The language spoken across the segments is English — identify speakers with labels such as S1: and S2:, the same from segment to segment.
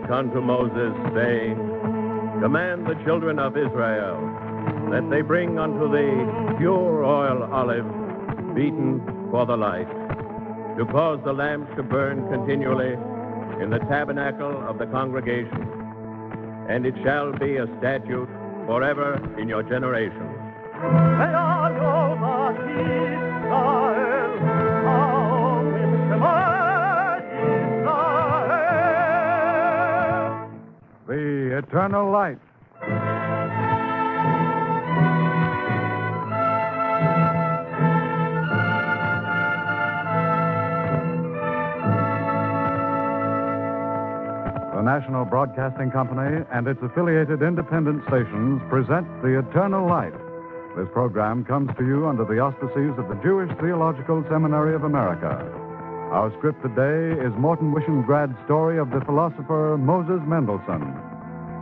S1: spake unto Moses, saying, Command the children of Israel that they bring unto thee pure oil olive, beaten for the light, to cause the lamps to burn continually in the tabernacle of the congregation. And it shall be a statute forever in your generations.
S2: The eternal light. The National Broadcasting Company and its affiliated independent stations present The Eternal Light. This program comes to you under the auspices of the Jewish Theological Seminary of America. Our script today is Morton Wishenbrad's story of the philosopher Moses Mendelssohn.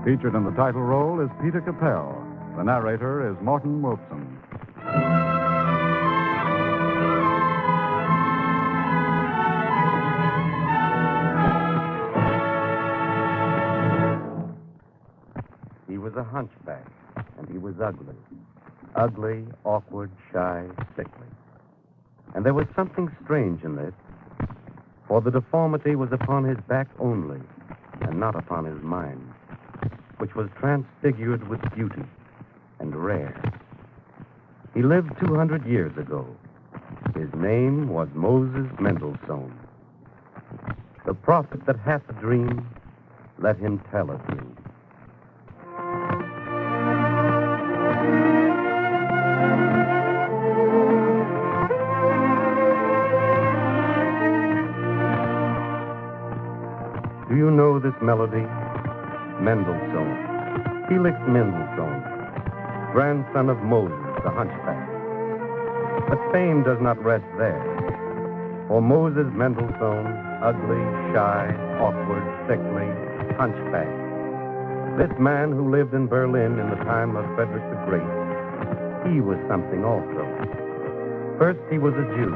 S2: Featured in the title role is Peter Capell. The narrator is Morton Wolfson.
S3: He was a hunchback, and he was ugly. Ugly, awkward, shy, sickly. And there was something strange in this, for the deformity was upon his back only, and not upon his mind, which was transfigured with beauty and rare. He lived 200 years ago. His name was Moses Mendelssohn. The prophet that hath a dream, let him tell a dream. Do you know this melody? Mendelssohn. Felix Mendelssohn, grandson of Moses, the hunchback. But fame does not rest there. For Moses Mendelssohn, ugly, shy, awkward, sickly, hunchback. This man who lived in Berlin in the time of Frederick the Great, he was something also. First he was a Jew,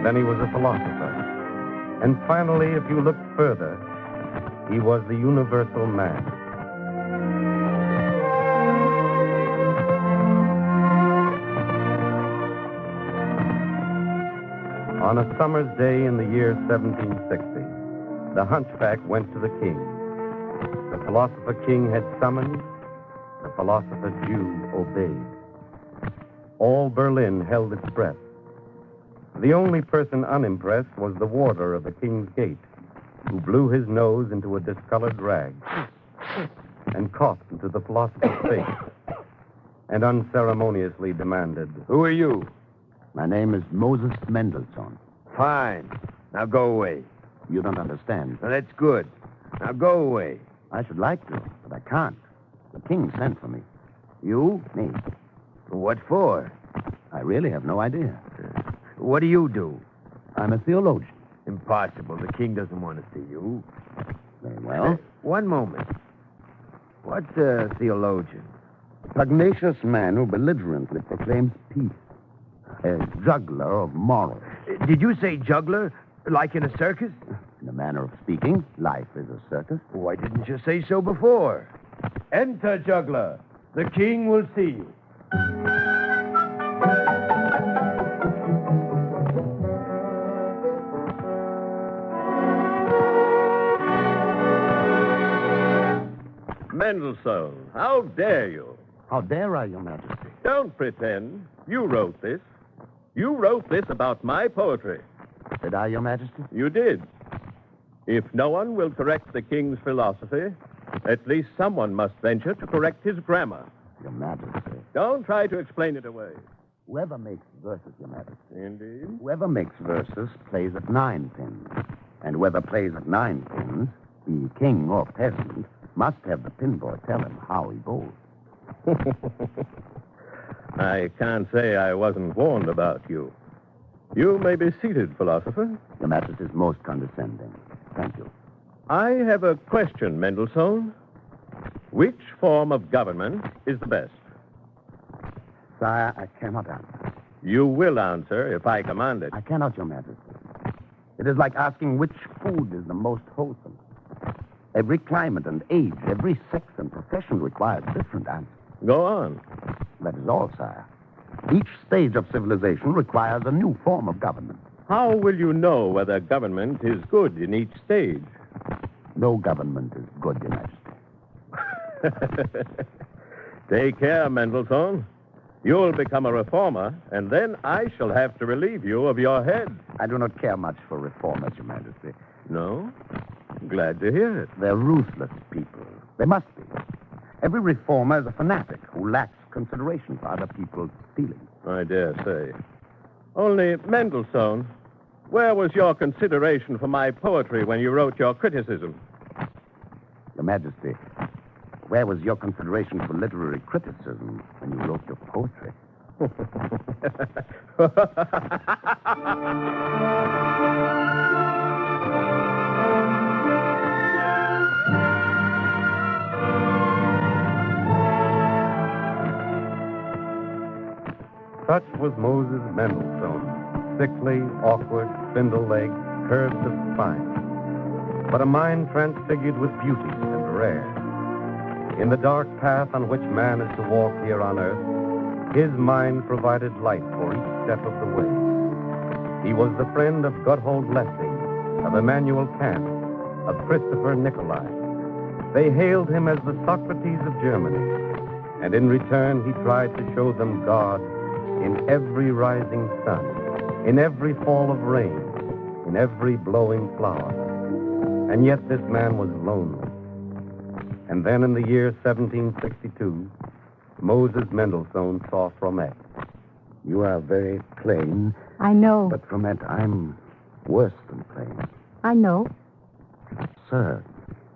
S3: then he was a philosopher, and finally, if you look further, he was the universal man. On a summer's day in the year 1760, the hunchback went to the king. The philosopher king had summoned, the philosopher Jew obeyed. All Berlin held its breath. The only person unimpressed was the warder of the king's gate, who blew his nose into a discolored rag and coughed into the philosopher's face and unceremoniously demanded,
S4: Who are you?
S5: My name is Moses Mendelssohn.
S4: Fine. Now go away.
S5: You don't understand.
S4: Now, that's good. Now go away.
S5: I should like to, but I can't. The king sent for me. You? Me.
S4: What for?
S5: I really have no idea.
S4: What do you do?
S5: I'm a theologian.
S4: Impossible. The king doesn't want to see you.
S5: Very well.
S4: One moment. What's a theologian?
S5: A pugnacious man who belligerently proclaims peace. A juggler of morals.
S4: Did you say juggler? Like in a circus?
S5: In a manner of speaking, life is a circus.
S4: Why didn't you say so before? Enter, juggler. The king will see you.
S1: Mendelssohn, how dare you?
S5: How dare I, Your Majesty?
S1: Don't pretend. You wrote this. You wrote this about my poetry.
S5: Did I, Your Majesty?
S1: You did. If no one will correct the king's philosophy, at least someone must venture to correct his grammar.
S5: Your Majesty.
S1: Don't try to explain it away.
S5: Whoever makes verses, Your Majesty.
S1: Indeed.
S5: Whoever makes verses plays at 9 pins. And whoever plays at 9 pins, be king or peasant, must have the pinboard tell him how he bowls.
S1: I can't say I wasn't warned about you. You may be seated, philosopher.
S5: Your Majesty is most condescending. Thank you.
S1: I have a question, Mendelssohn. Which form of government is the best?
S5: Sire, I cannot answer.
S1: You will answer if I command it.
S5: I cannot, Your Majesty. It is like asking which food is the most wholesome. Every climate and age, every sex and profession requires different answers.
S1: Go on.
S5: That is all, sire. Each stage of civilization requires a new form of government.
S1: How will you know whether government is good in each stage?
S5: No government is good, Your Majesty.
S1: Take care, Mendelssohn. You'll become a reformer, and then I shall have to relieve you of your head.
S5: I do not care much for reformers, Your Majesty.
S1: No? Glad to hear it.
S5: They're ruthless people. They must be. Every reformer is a fanatic who lacks consideration for other people's feelings.
S1: I dare say. Only, Mendelssohn, where was your consideration for my poetry when you wrote your criticism?
S5: Your Majesty, where was your consideration for literary criticism when you wrote your poetry?
S3: Such was Moses Mendelssohn, sickly, awkward, spindle-legged, curved of spine, but a mind transfigured with beauty and rare. In the dark path on which man is to walk here on earth, his mind provided light for each step of the way. He was the friend of Gotthold Lessing, of Immanuel Kant, of Christopher Nicolai. They hailed him as the Socrates of Germany, and in return he tried to show them God in every rising sun, in every fall of rain, in every blowing flower. And yet this man was lonely. And then in the year 1762, Moses Mendelssohn saw Fromet.
S5: You are very plain.
S6: I know.
S5: But Fromet, I'm worse than plain.
S6: I know.
S5: Sir,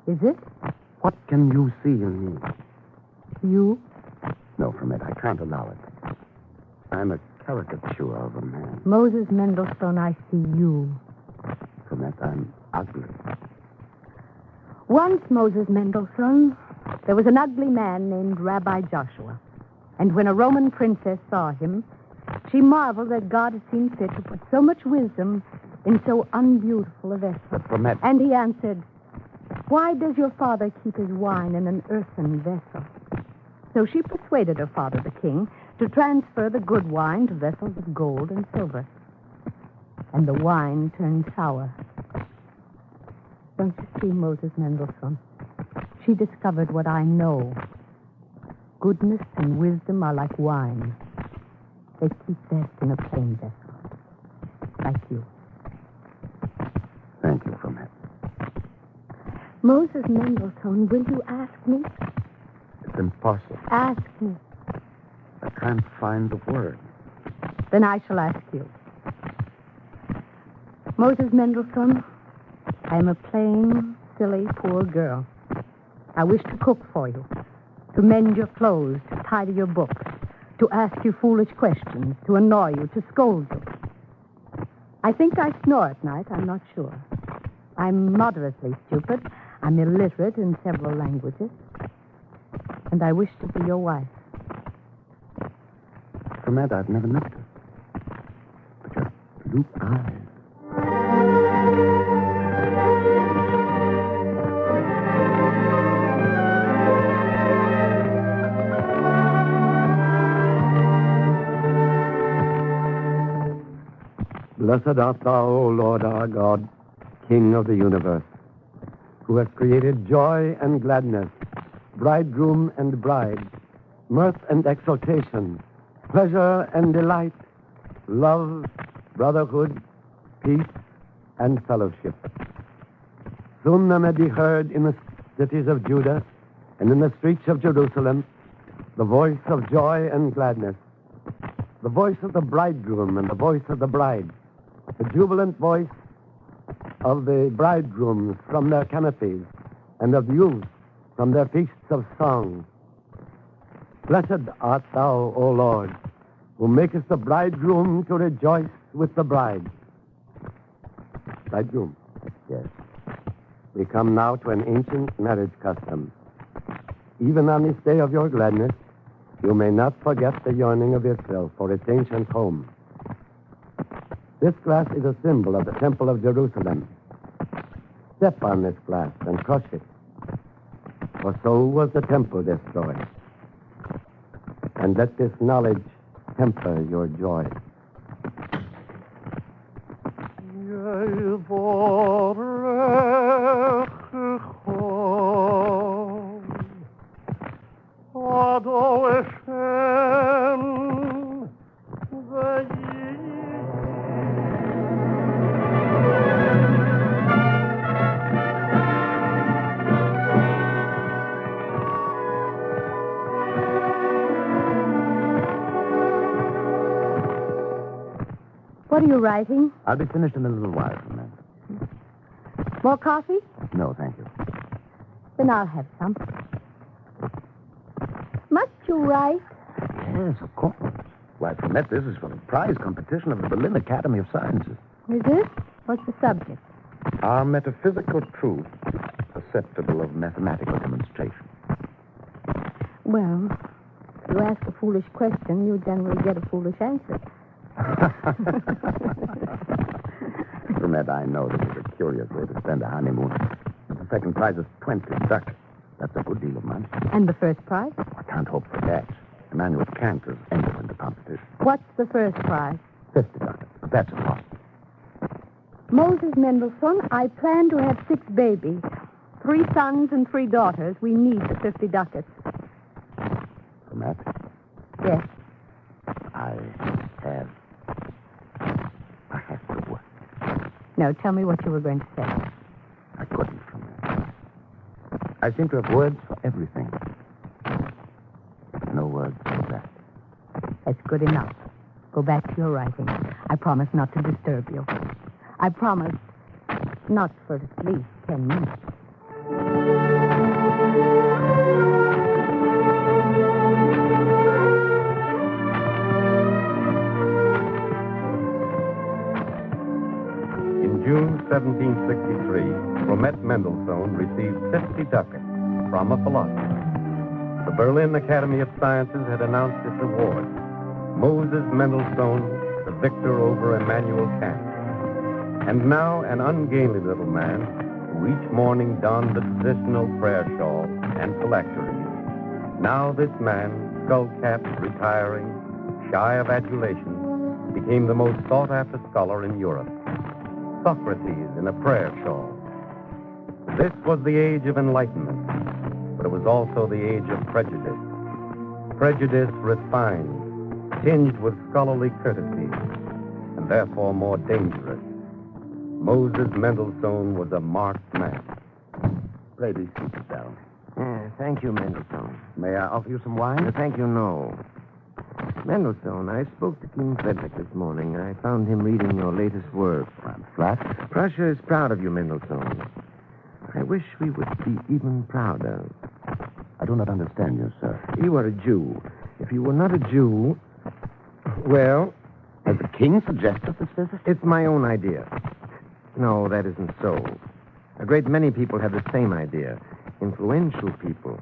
S6: Is it?
S5: what can you see in me?
S6: You?
S5: No, Fromet, I can't allow it. I'm a caricature of a man.
S6: Moses Mendelssohn, I see you.
S5: Fromet, I'm ugly.
S6: Once, Moses Mendelssohn, there was an ugly man named Rabbi Joshua. And when a Roman princess saw him, she marveled that God had seen fit to put so much wisdom in so unbeautiful a vessel.
S5: But Fromet...
S6: And he answered, "Why does your father keep his wine in an earthen vessel?" So she persuaded her father, the king, to transfer the good wine to vessels of gold and silver. And the wine turned sour. Don't you see, Moses Mendelssohn? She discovered what I know. Goodness and wisdom are like wine. They keep best in a plain vessel. Like you.
S5: Thank you, Fromet.
S6: Moses Mendelssohn, will you ask me?
S5: It's impossible.
S6: Ask me.
S5: I can't find the word.
S6: Then I shall ask you. Moses Mendelssohn, I am a plain, silly, poor girl. I wish to cook for you, to mend your clothes, to tidy your books, to ask you foolish questions, to annoy you, to scold you. I think I snore at night, I'm not sure. I'm moderately stupid. I'm illiterate in several languages. And I wish to be your wife.
S5: Fromet, I've never noticed. But your blue eyes.
S3: Blessed art thou, O Lord our God, King of the universe, who has created joy and gladness, bridegroom and bride, mirth and exultation, pleasure and delight, love, brotherhood, peace, and fellowship. Soon there may be heard in the cities of Judah and in the streets of Jerusalem the voice of joy and gladness, the voice of the bridegroom and the voice of the bride, the jubilant voice of the bridegrooms from their canopies and of youths from their feasts of song. Blessed art thou, O Lord, who makest the bridegroom to rejoice with the bride. Bridegroom.
S5: Yes.
S3: We come now to an ancient marriage custom. Even on this day of your gladness, you may not forget the yearning of Israel for its ancient home. This glass is a symbol of the Temple of Jerusalem. Step on this glass and crush it.
S5: For so was the temple destroyed. And let this knowledge temper your joy.
S6: What are you writing?
S5: I'll be finished in a little while from that.
S6: More coffee?
S5: No, thank you.
S6: Then I'll have some. Must you write?
S5: Yes, of course. Why, from that, this is for the prize competition of the Berlin Academy of Sciences.
S6: Is it? What's the subject?
S5: Are metaphysical truths susceptible of mathematical demonstration?
S6: Well, if you ask a foolish question, you generally get a foolish answer.
S5: From that, I know this is a curious way to spend a honeymoon. But the second prize is 20 ducats. That's a good deal of money.
S6: And the first prize?
S5: I can't hope for that. Immanuel Kant has entered into competition.
S6: What's the first prize?
S5: 50 ducats. But that's a cost.
S6: Moses Mendelssohn, I plan to have 6 babies. 3 sons and 3 daughters. We need the 50 ducats.
S5: From that,
S6: Yes.
S5: I have to work.
S6: No, tell me what you were going to say.
S5: I couldn't from that. I seem to have words for everything. No words for that.
S6: That's good enough. Go back to your writing. I promise not to disturb you. I promise not for at least 10 minutes.
S3: In June 1763, Romet Mendelssohn received 50 ducats from a philosopher. The Berlin Academy of Sciences had announced its award. Moses Mendelssohn, the victor over Immanuel Kant. And now an ungainly little man who each morning donned the traditional prayer shawl and phylacteries. Now this man, skull-capped, retiring, shy of adulation, became the most sought-after scholar in Europe. Socrates in a prayer shawl. This was the age of enlightenment, but it was also the age of prejudice. Prejudice refined, tinged with scholarly courtesy, and therefore more dangerous. Moses Mendelssohn was a marked man.
S5: Pray be seated, Baron.
S4: Thank you, Mendelssohn.
S5: May I offer you some wine?
S4: Thank you, no. Mendelssohn, I spoke to King Frederick this morning. I found him reading your latest work.
S5: I'm flattered.
S4: Prussia is proud of you, Mendelssohn. I wish we would be even prouder.
S5: I do not understand you, sir.
S4: You are a Jew. If you were not a Jew, well,
S5: Has the king suggested this visit?
S4: it's my own idea. No, that isn't so. A great many people have the same idea. Influential people.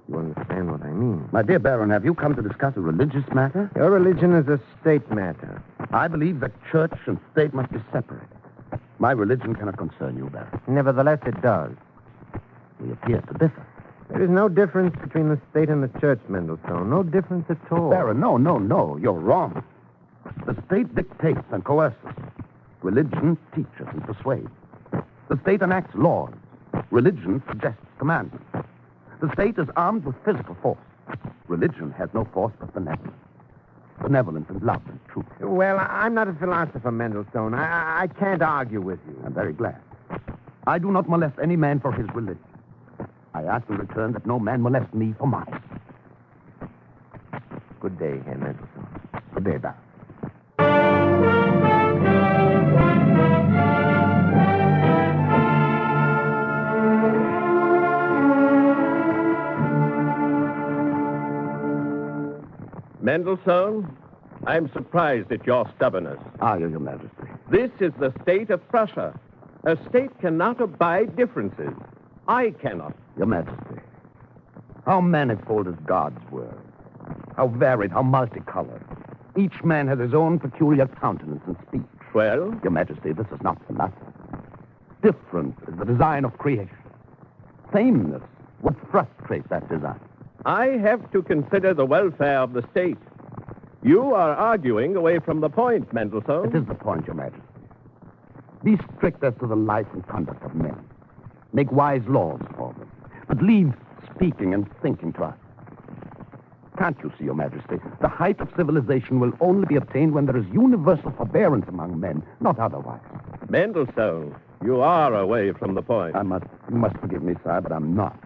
S4: You understand what I mean?
S5: My dear Baron, have you come to discuss a religious matter?
S4: Your religion is a state matter.
S5: I believe that church and state must be separated. My religion cannot concern you, Baron.
S4: Nevertheless, it does.
S5: We appear to differ.
S4: There is no difference between the state and the church, Mendelssohn. No difference at all.
S5: Baron, no. You're wrong. The state dictates and coerces. Religion teaches and persuades. The state enacts laws. Religion suggests commandments. The state is armed with physical force. Religion has no force but benevolence. Benevolence and love and truth.
S4: Well, I'm not a philosopher, Mendelssohn. I can't argue with you.
S5: I'm very glad. I do not molest any man for his religion. I ask in return that no man molest me for mine.
S4: Good day, Herr Mendelssohn.
S5: Good day, Baron.
S1: Mendelssohn, I'm surprised at your stubbornness.
S5: Your Majesty.
S1: This is the state of Prussia. A state cannot abide differences. I cannot.
S5: Your Majesty. How manifold is God's world. How varied, how multicolored. Each man has his own peculiar countenance and speech.
S1: Well?
S5: Your Majesty, this is not philosophy. Difference is the design of creation. Sameness would frustrate that design.
S1: I have to consider the welfare of the state. You are arguing away from the point, Mendelssohn.
S5: It is the point, Your Majesty. Be strict as to the life and conduct of men. Make wise laws for them. But leave speaking and thinking to us. Can't you see, Your Majesty? The height of civilization will only be attained when there is universal forbearance among men, not otherwise.
S1: Mendelssohn, you are away from the point.
S5: You must forgive me, sire, but I'm not.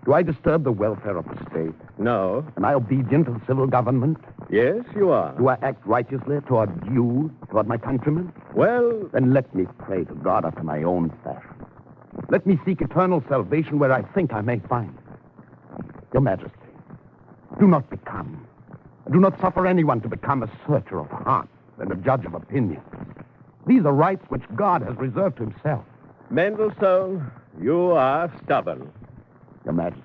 S5: Do I disturb the welfare of the state?
S1: No.
S5: Am I obedient to the civil government?
S1: Yes, you are.
S5: Do I act righteously toward you, toward my countrymen?
S1: Well,
S5: Then let me pray to God after my own fashion. Let me seek eternal salvation where I think I may find it. Your Majesty, do not suffer anyone to become a searcher of hearts and a judge of opinions. These are rights which God has reserved to himself.
S1: Mendelssohn, you are stubborn.
S5: Your Majesty,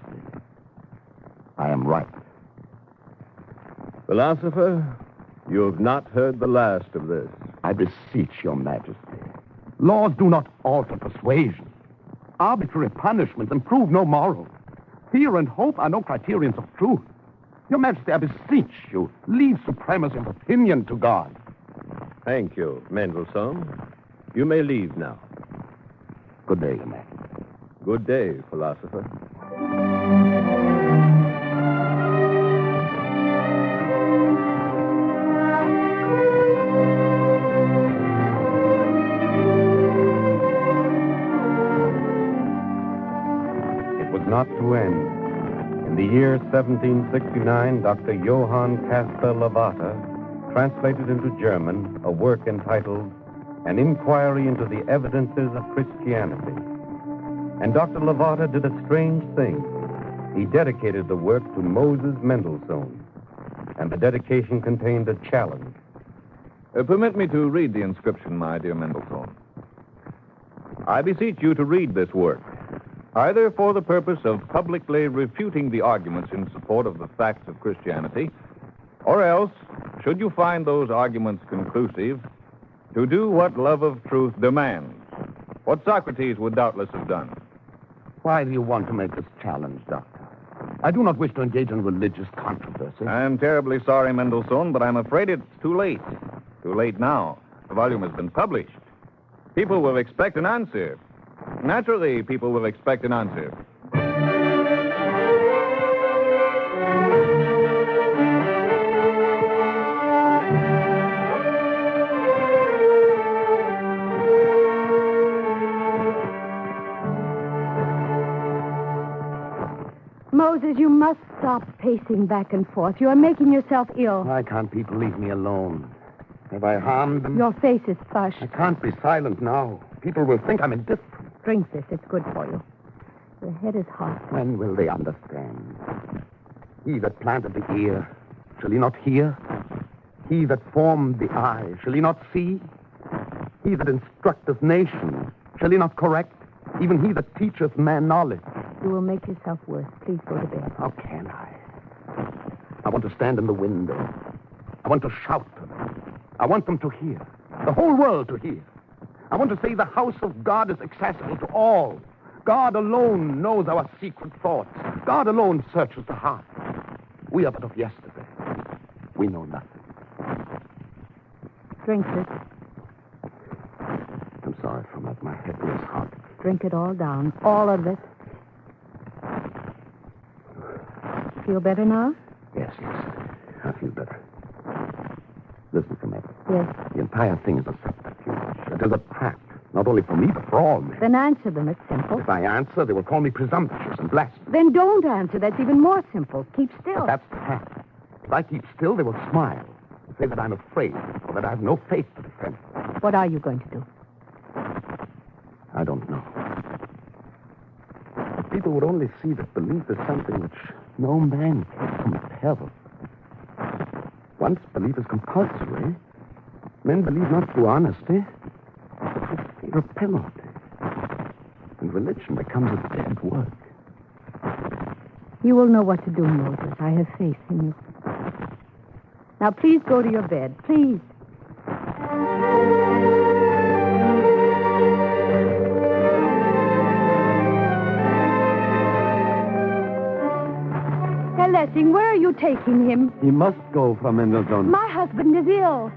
S5: I am right.
S1: Philosopher, you have not heard the last of this.
S5: I beseech Your Majesty. Laws do not alter persuasion. Arbitrary punishments improve no moral. Fear and hope are no criterions of truth. Your Majesty, I beseech you, leave supremacy of opinion to God.
S1: Thank you, Mendelssohn. You may leave now.
S5: Good day, Your Majesty.
S1: Good day, philosopher.
S3: It was not to end. In the year 1769, Dr. Johann Caspar Lavater translated into German a work entitled An Inquiry into the Evidences of Christianity. And Dr. Lavater did a strange thing. He dedicated the work to Moses Mendelssohn. And the dedication contained a challenge.
S7: Permit me to read the inscription, my dear Mendelssohn. I beseech you to read this work, either for the purpose of publicly refuting the arguments in support of the facts of Christianity, or else, should you find those arguments conclusive, to do what love of truth demands, what Socrates would doubtless have done.
S5: Why do you want to make this challenge, Doctor? I do not wish to engage in religious controversy.
S7: I'm terribly sorry, Mendelssohn, but I'm afraid it's too late. Too late now. The volume has been published. People will expect an answer. Naturally, people will expect an answer.
S6: Moses, you must stop pacing back and forth. You are making yourself ill.
S5: Why can't people leave me alone? Have I harmed them?
S6: Your face is flushed.
S5: I can't be silent now. People will think I'm indifferent.
S6: Drink this. It's good for you. Your head is hot.
S5: When will they understand? He that planted the ear, shall he not hear? He that formed the eye, shall he not see? He that instructeth nations, shall he not correct? Even he that teacheth man knowledge.
S6: You will make yourself worse. Please go to bed.
S5: How can I? I want to stand in the window. I want to shout to them. I want them to hear. The whole world to hear. I want to say the house of God is accessible to all. God alone knows our secret thoughts. God alone searches the heart. We are but of yesterday. We know nothing.
S6: Drink this.
S5: I'm sorry for that. My head is hot.
S6: Drink it all down. All of it. Feel better now?
S5: Yes. I feel better. Listen to me.
S6: Yes.
S5: The entire thing is a subterfuge. It is a trap. Not only for me, but for all men.
S6: Then answer them. It's simple.
S5: If I answer, they will call me presumptuous and blasphemous.
S6: Then don't answer. That's even more simple. Keep still.
S5: But that's the trap. If I keep still, they will smile. Say that I'm afraid, or that I have no faith to defend.
S6: What are you going to do?
S5: I don't know. If people would only see that belief is something which no man can compel. Once belief is compulsory, men believe not through honesty, but through fear of penalty. And religion becomes a dead work.
S6: You will know what to do, Moses. I have faith in you. Now, please go to your bed. Please. Herr Lessing, where are you taking him?
S5: He must go, Frau Mendelssohn.
S6: My husband is ill.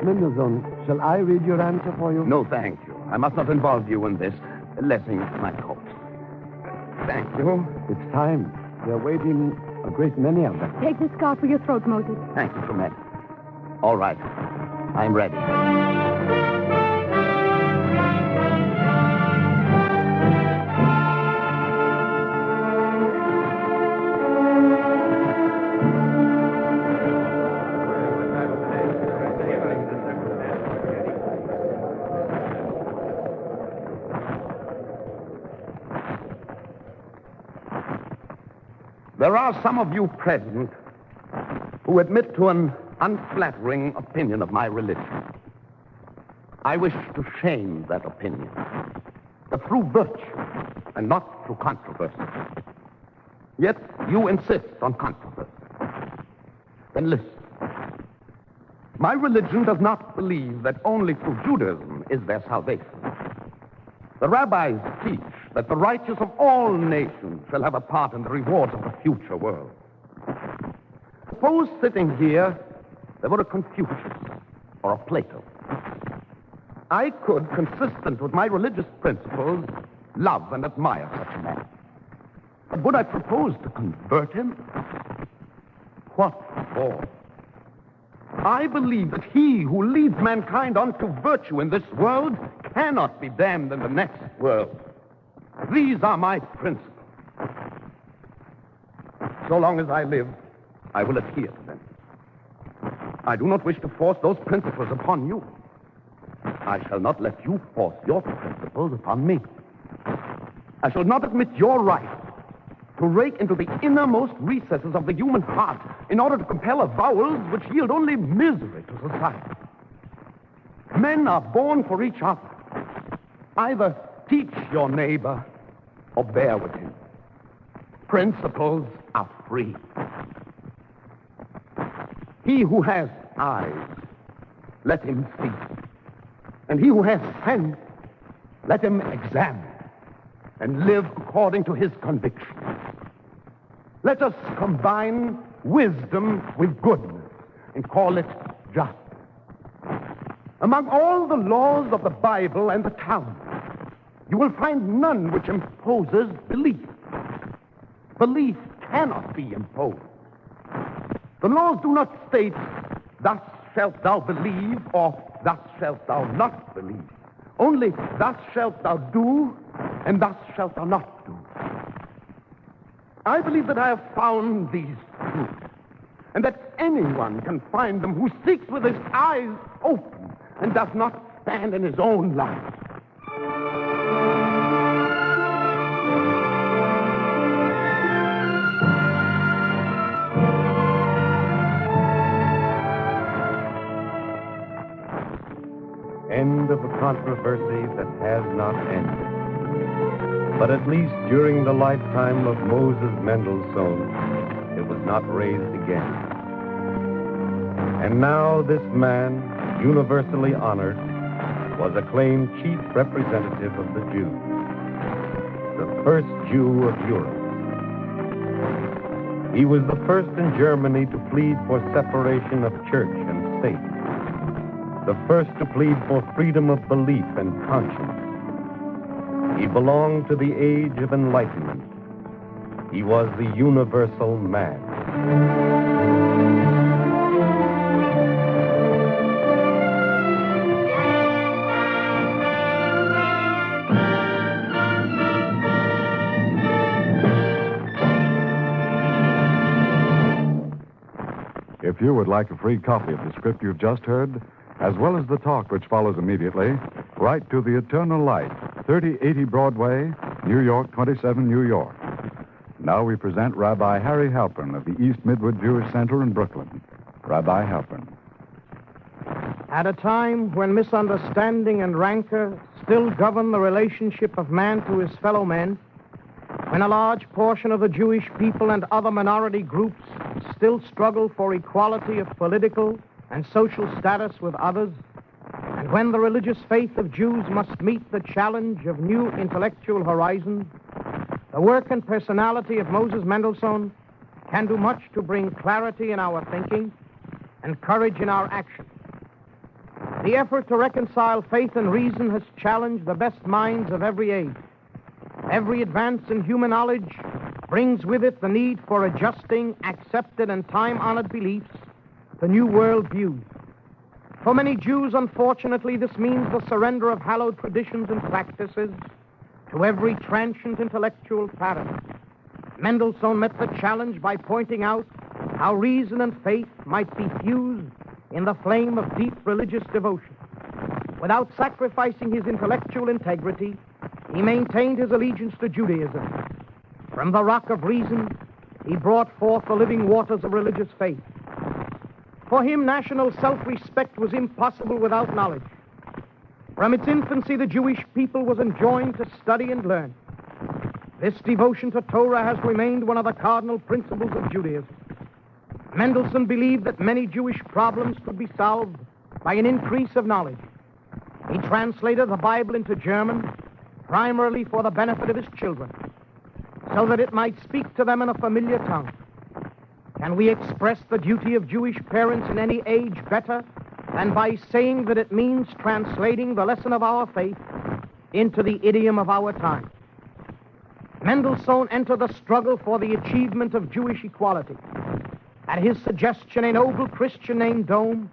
S5: Mendelssohn, shall I read your answer for you? No, thank you. I must not involve you in this. Lessing, my coat. Thank you. It's time. They're waiting, a great many of them.
S6: Take this scarf for your throat, Moses.
S5: Thank you, Tremette. All right. I'm ready. There are some of you present who admit to an unflattering opinion of my religion. I wish to shame that opinion, but through virtue and not through controversy. Yet you insist on controversy. Then listen. My religion does not believe that only through Judaism is there salvation. The rabbis teach that the righteous of all nations shall have a part in the rewards of the future world. Suppose sitting here there were a Confucius or a Plato. I could, consistent with my religious principles, love and admire such a man. But would I propose to convert him? What for? I believe that he who leads mankind on to virtue in this world cannot be damned in the next world. These are my principles. So long as I live, I will adhere to them. I do not wish to force those principles upon you. I shall not let you force your principles upon me. I shall not admit your right to rake into the innermost recesses of the human heart in order to compel avowals which yield only misery to society. Men are born for each other. Either teach your neighbor or bear with him. Principles are free. He who has eyes, let him see. And he who has sense, let him examine and live according to his convictions. Let us combine wisdom with goodness and call it justice. Among all the laws of the Bible and the Talmud, you will find none which imposes belief. Belief cannot be imposed. The laws do not state, thus shalt thou believe, or thus shalt thou not believe. Only, thus shalt thou do, and thus shalt thou not do. I believe that I have found these truths, and that anyone can find them who seeks with his eyes open and does not stand in his own light.
S3: End of a controversy that has not ended. But at least during the lifetime of Moses Mendelssohn, it was not raised again. And now this man, universally honored, was acclaimed chief representative of the Jews, the first Jew of Europe. He was the first in Germany to plead for separation of church and state, the first to plead for freedom of belief and conscience. He belonged to the age of enlightenment. He was the universal man.
S2: If you would like a free copy of the script you've just heard, as well as the talk which follows immediately, write to The Eternal Light, 3080 Broadway, New York, 27 New York. Now we present Rabbi Harry Halpern of the East Midwood Jewish Center in Brooklyn. Rabbi Halpern.
S8: At a time when misunderstanding and rancor still govern the relationship of man to his fellow men, when a large portion of the Jewish people and other minority groups still struggle for equality of political and social status with others, and when the religious faith of Jews must meet the challenge of new intellectual horizons, the work and personality of Moses Mendelssohn can do much to bring clarity in our thinking and courage in our action. The effort to reconcile faith and reason has challenged the best minds of every age. Every advance in human knowledge brings with it the need for adjusting accepted and time-honored beliefs to new world views. For many Jews, unfortunately, this means the surrender of hallowed traditions and practices to every transient intellectual paradigm. Mendelssohn met the challenge by pointing out how reason and faith might be fused in the flame of deep religious devotion. Without sacrificing his intellectual integrity, he maintained his allegiance to Judaism. From the rock of reason, he brought forth the living waters of religious faith. For him, national self-respect was impossible without knowledge. From its infancy, the Jewish people was enjoined to study and learn. This devotion to Torah has remained one of the cardinal principles of Judaism. Mendelssohn believed that many Jewish problems could be solved by an increase of knowledge. He translated the Bible into German, primarily for the benefit of his children, so that it might speak to them in a familiar tongue. Can we express the duty of Jewish parents in any age better than by saying that it means translating the lesson of our faith into the idiom of our time? Mendelssohn entered the struggle for the achievement of Jewish equality. At his suggestion, a noble Christian named Dome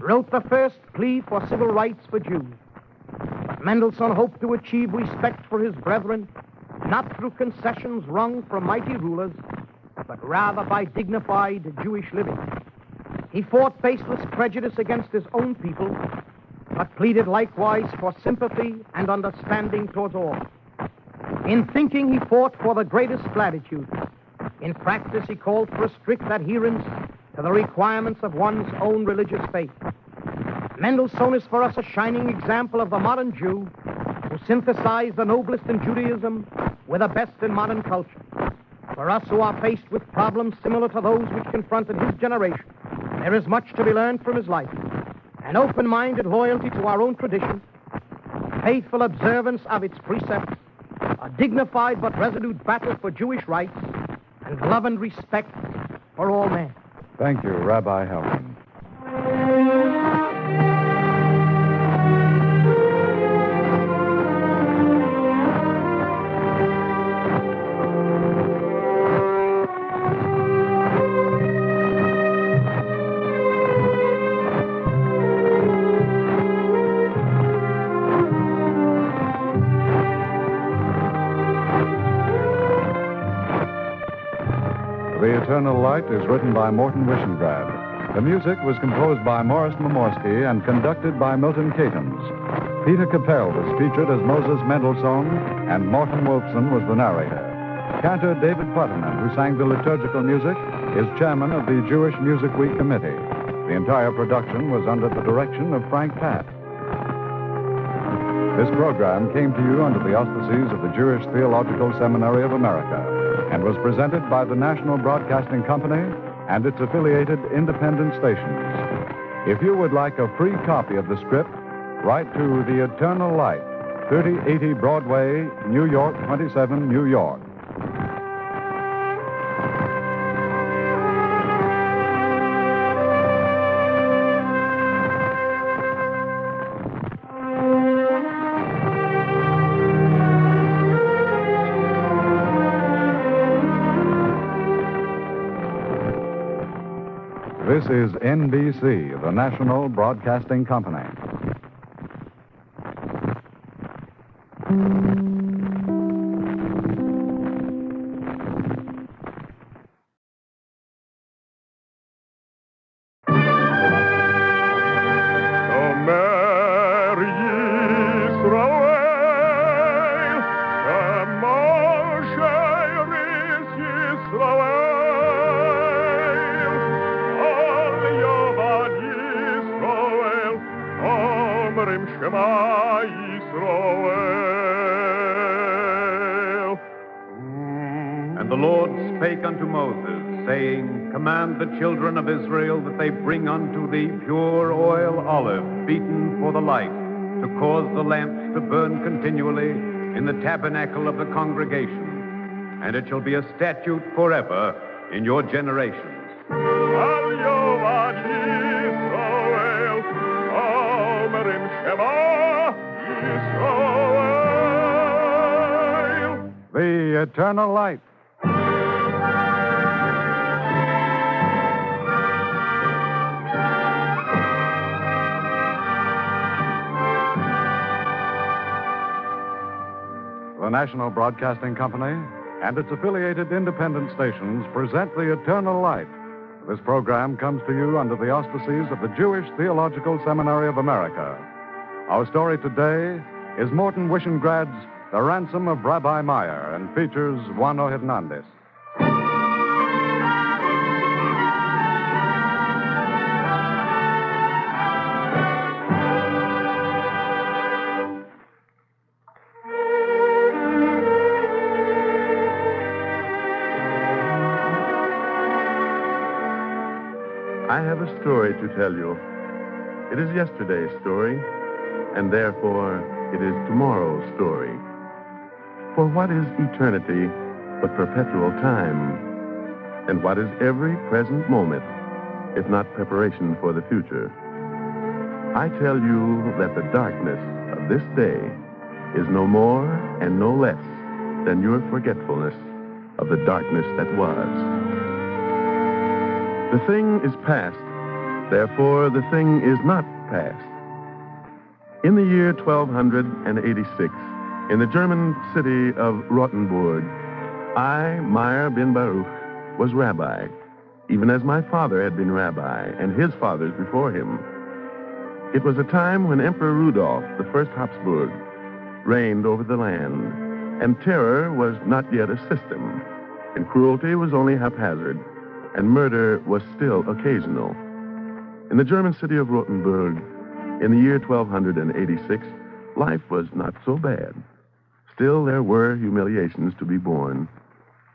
S8: wrote the first plea for civil rights for Jews. But Mendelssohn hoped to achieve respect for his brethren, not through concessions wrung from mighty rulers, but rather by dignified Jewish living. He fought baseless prejudice against his own people, but pleaded likewise for sympathy and understanding towards all. In thinking, he fought for the greatest latitude. In practice, he called for a strict adherence to the requirements of one's own religious faith. Mendelssohn is for us a shining example of the modern Jew who synthesized the noblest in Judaism with the best in modern culture. For us who are faced with problems similar to those which confronted his generation, there is much to be learned from his life. An open-minded loyalty to our own tradition, faithful observance of its precepts, a dignified but resolute battle for Jewish rights, and love and respect for all men.
S2: Thank you, Rabbi Helton. The Eternal Light is written by Morton Wishengrad. The music was composed by Morris Momorsky and conducted by Milton Catons. Peter Capell was featured as Moses Mendelssohn, and Morton Wolfson was the narrator. Cantor David Putterman, who sang the liturgical music, is chairman of the Jewish Music Week Committee. The entire production was under the direction of Frank Patt. This program came to you under the auspices of the Jewish Theological Seminary of America and was presented by the National Broadcasting Company and its affiliated independent stations. If you would like a free copy of the script, write to The Eternal Light, 3080 Broadway, New York, 27, New York. This is NBC, the National Broadcasting Company.
S1: And the Lord spake unto Moses, saying, Command the children of Israel that they bring unto thee pure oil olive, beaten for the light, to cause the lamps to burn continually in the tabernacle of the congregation. And it shall be a statute forever
S7: in your generations.
S2: The Eternal Light. The National Broadcasting Company and its affiliated independent stations present The Eternal Light. This program comes to you under the auspices of the Jewish Theological Seminary of America. Our story today is Morton Wishengrad's The Ransom of Rabbi Meir and features Juano Hernandez.
S1: I have a story to tell you. It is yesterday's story, and therefore it is tomorrow's story. For what is eternity but perpetual time? And what is every present moment, if not preparation for the future? I tell you that the darkness of this day is no more and no less than your forgetfulness of the darkness that was. The thing is past, therefore the thing is not past. In the year 1286, in the German city of Rothenburg, I, Meir ben Baruch, was rabbi, even as my father had been rabbi and his fathers before him. It was a time when Emperor Rudolf I Habsburg reigned over the land, and terror was not yet a system, and cruelty was only haphazard, and murder was still occasional. In the German city of Rothenburg, in the year 1286, life was not so bad. Still, there were humiliations to be borne.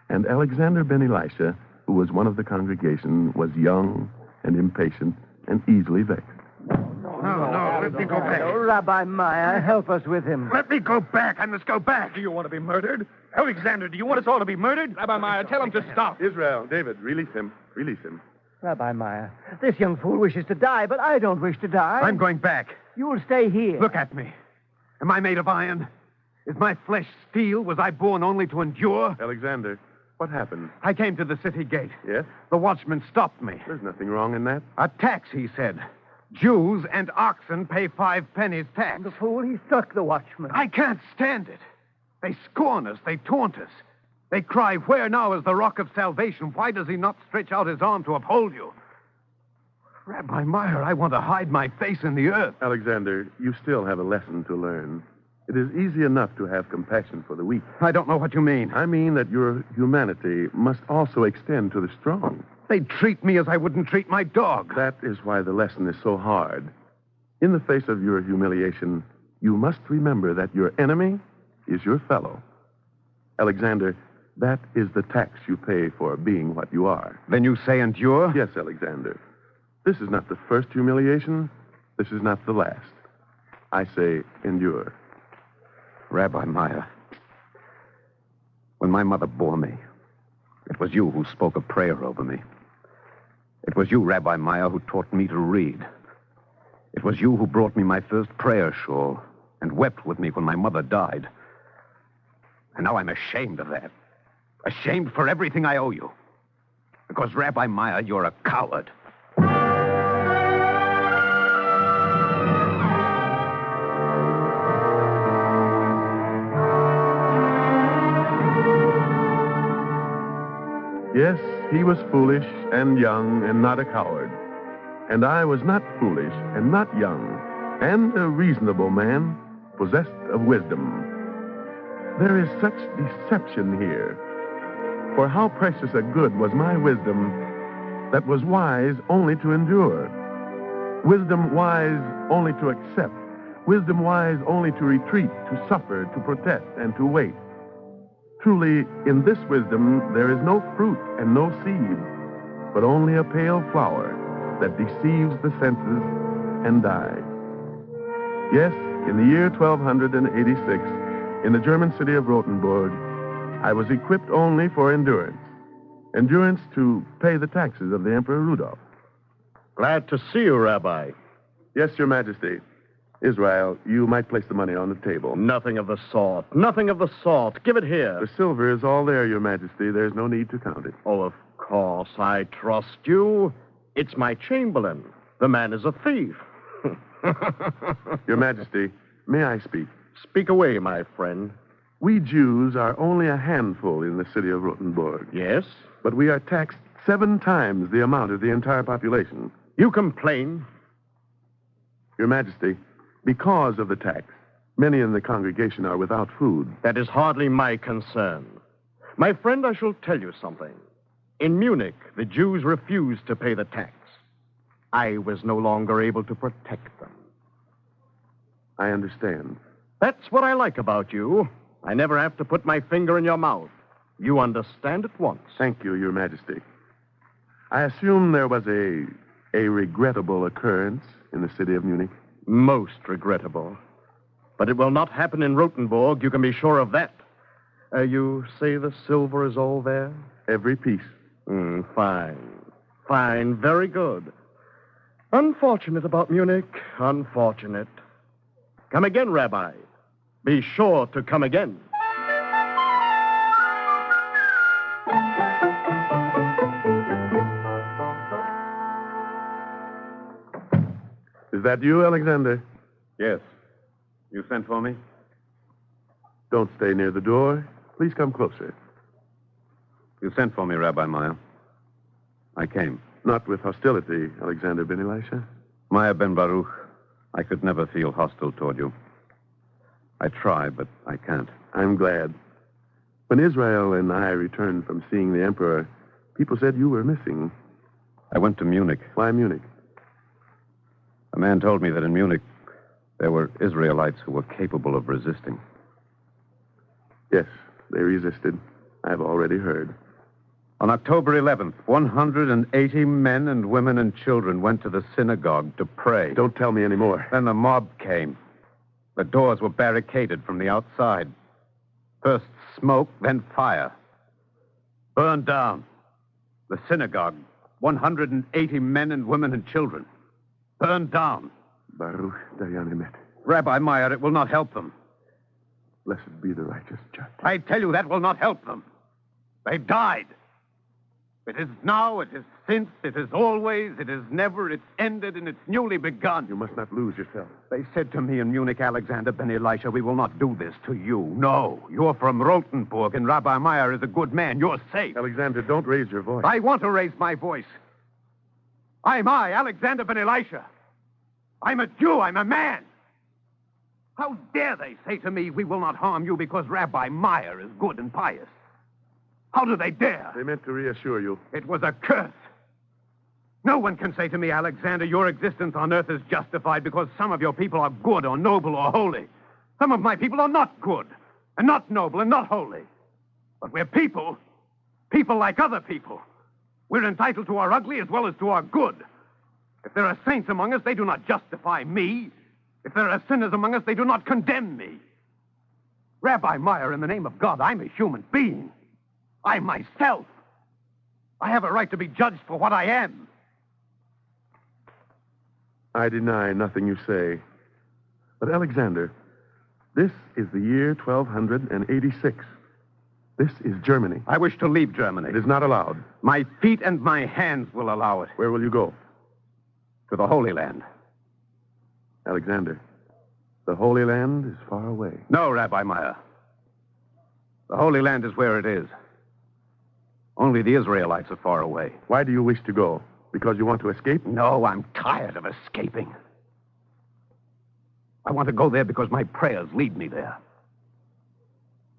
S1: And Alexander ben Elisha, who was one of the congregation, was young and impatient and easily vexed.
S5: No, let me go back.
S4: Rabbi Meir, help us with him.
S5: Let me go back. I must go back.
S9: Do you want to be murdered? Alexander, do you want us all to be murdered? Rabbi Meir, tell him to stop.
S1: Israel, David, release him. Release him.
S4: Rabbi Meir, this young fool wishes to die, but I don't wish to die.
S5: I'm going back.
S4: You will stay here.
S5: Look at me. Am I made of iron? Is my flesh steel? Was I born only to endure?
S1: Alexander, what happened?
S5: I came to the city gate.
S1: Yes?
S5: The watchman stopped me.
S1: There's nothing wrong in that.
S5: A tax, he said. Jews and oxen pay 5 pennies tax.
S4: The fool, he struck the watchman.
S5: I can't stand it. They scorn us. They taunt us. They cry, where now is the rock of salvation? Why does he not stretch out his arm to uphold you? Rabbi Meir, I want to hide my face in the earth.
S1: Alexander, you still have a lesson to learn. It is easy enough to have compassion for the weak.
S5: I don't know what you mean.
S1: I mean that your humanity must also extend to the strong.
S5: They treat me as I wouldn't treat my dog.
S1: That is why the lesson is so hard. In the face of your humiliation, you must remember that your enemy is your fellow. Alexander, that is the tax you pay for being what you are.
S5: Then you say endure?
S1: Yes, Alexander. This is not the first humiliation. This is not the last. I say endure.
S5: Rabbi Meir, when my mother bore me, it was you who spoke a prayer over me. It was you, Rabbi Meir, who taught me to read. It was you who brought me my first prayer shawl and wept with me when my mother died. And now I'm ashamed of that. Ashamed for everything I owe you. Because, Rabbi Meir, you're a coward.
S1: Yes, he was foolish and young and not a coward. And I was not foolish and not young, and a reasonable man, possessed of wisdom. There is such deception here. For how precious a good was my wisdom that was wise only to endure. Wisdom wise only to accept. Wisdom wise only to retreat, to suffer, to protest, and to wait. Truly, in this wisdom, there is no fruit and no seed, but only a pale flower that deceives the senses and dies. Yes, in the year 1286, in the German city of Rothenburg, I was equipped only for endurance.
S10: endurance to pay the taxes of the Emperor Rudolph.
S1: Glad to see you, Rabbi.
S10: Yes, Your Majesty. Israel, you might place the money on the table.
S1: Nothing of the sort. Nothing of the sort. Give it here.
S10: The silver is all there, Your Majesty. There's no need to count it.
S1: Oh, of course. I trust you. It's my chamberlain. The man is a thief.
S10: Your Majesty, may I speak?
S1: Speak away, my friend.
S10: We Jews are only a handful in the city of Rothenburg.
S1: Yes?
S10: But we are taxed 7 times the amount of the entire population.
S1: You complain?
S10: Your Majesty, because of the tax, many in the congregation are without food.
S1: That is hardly my concern. My friend, I shall tell you something. In Munich, the Jews refused to pay the tax. I was no longer able to protect them.
S10: I understand.
S1: That's what I like about you. I never have to put my finger in your mouth. You understand at once.
S10: Thank you, Your Majesty. I assume there was a regrettable occurrence in the city of Munich.
S1: Most regrettable. But it will not happen in Rothenburg, you can be sure of that. You say the silver is all there?
S10: Every piece.
S1: Fine. Fine, very good. Unfortunate about Munich. Unfortunate. Come again, Rabbi. Be sure to come again.
S10: Is that you, Alexander?
S3: Yes. You sent for me?
S10: Don't stay near the door. Please come closer.
S3: You sent for me, Rabbi Meir. I came.
S10: Not with hostility, Alexander ben Elisha.
S3: Meir ben Baruch, I could never feel hostile toward you. I try, but I can't.
S10: I'm glad. When Israel and I returned from seeing the Emperor, people said you were missing.
S3: I went to Munich.
S10: Why Munich?
S3: A man told me that in Munich there were Israelites who were capable of resisting.
S10: Yes, they resisted. I've already heard.
S3: On October 11th, 180 men and women and children went to the synagogue to pray.
S10: Don't tell me any more.
S3: Then the mob came. The doors were barricaded from the outside. First smoke, then fire. Burned down. The synagogue, 180 men and women and children. Burned down.
S10: Baruch Dayan Emet.
S3: Rabbi Meir, it will not help them.
S10: Blessed be the righteous judge.
S3: I tell you, that will not help them. They died. It is now, it is since, it is always, it is never, it's ended, and it's newly begun.
S10: You must not lose yourself.
S3: They said to me in Munich, Alexander ben Elisha, we will not do this to you. No, you're from Rothenburg, and Rabbi Meir is a good man. You're safe.
S10: Alexander, don't raise your voice.
S3: I want to raise my voice. I'm Alexander ben Elisha. I'm a Jew. I'm a man. How dare they say to me, we will not harm you because Rabbi Meir is good and pious? How do they dare?
S10: They meant to reassure you.
S3: It was a curse. No one can say to me, Alexander, your existence on earth is justified because some of your people are good or noble or holy. Some of my people are not good and not noble and not holy. But we're people. People like other people. We're entitled to our ugly as well as to our good. If there are saints among us, they do not justify me. If there are sinners among us, they do not condemn me. Rabbi Meir, in the name of God, I'm a human being. I'm myself. I have a right to be judged for what I am.
S10: I deny nothing you say. But, Alexander, this is the year 1286. This is Germany.
S3: I wish to leave Germany.
S10: It is not allowed.
S3: My feet and my hands will allow it.
S10: Where will you go?
S3: To the Holy Land.
S10: Alexander, the Holy Land is far away.
S3: No, Rabbi Meir. The Holy Land is where it is. Only the Israelites are far away.
S10: Why do you wish to go? Because you want to escape?
S3: No, I'm tired of escaping. I want to go there because my prayers lead me there.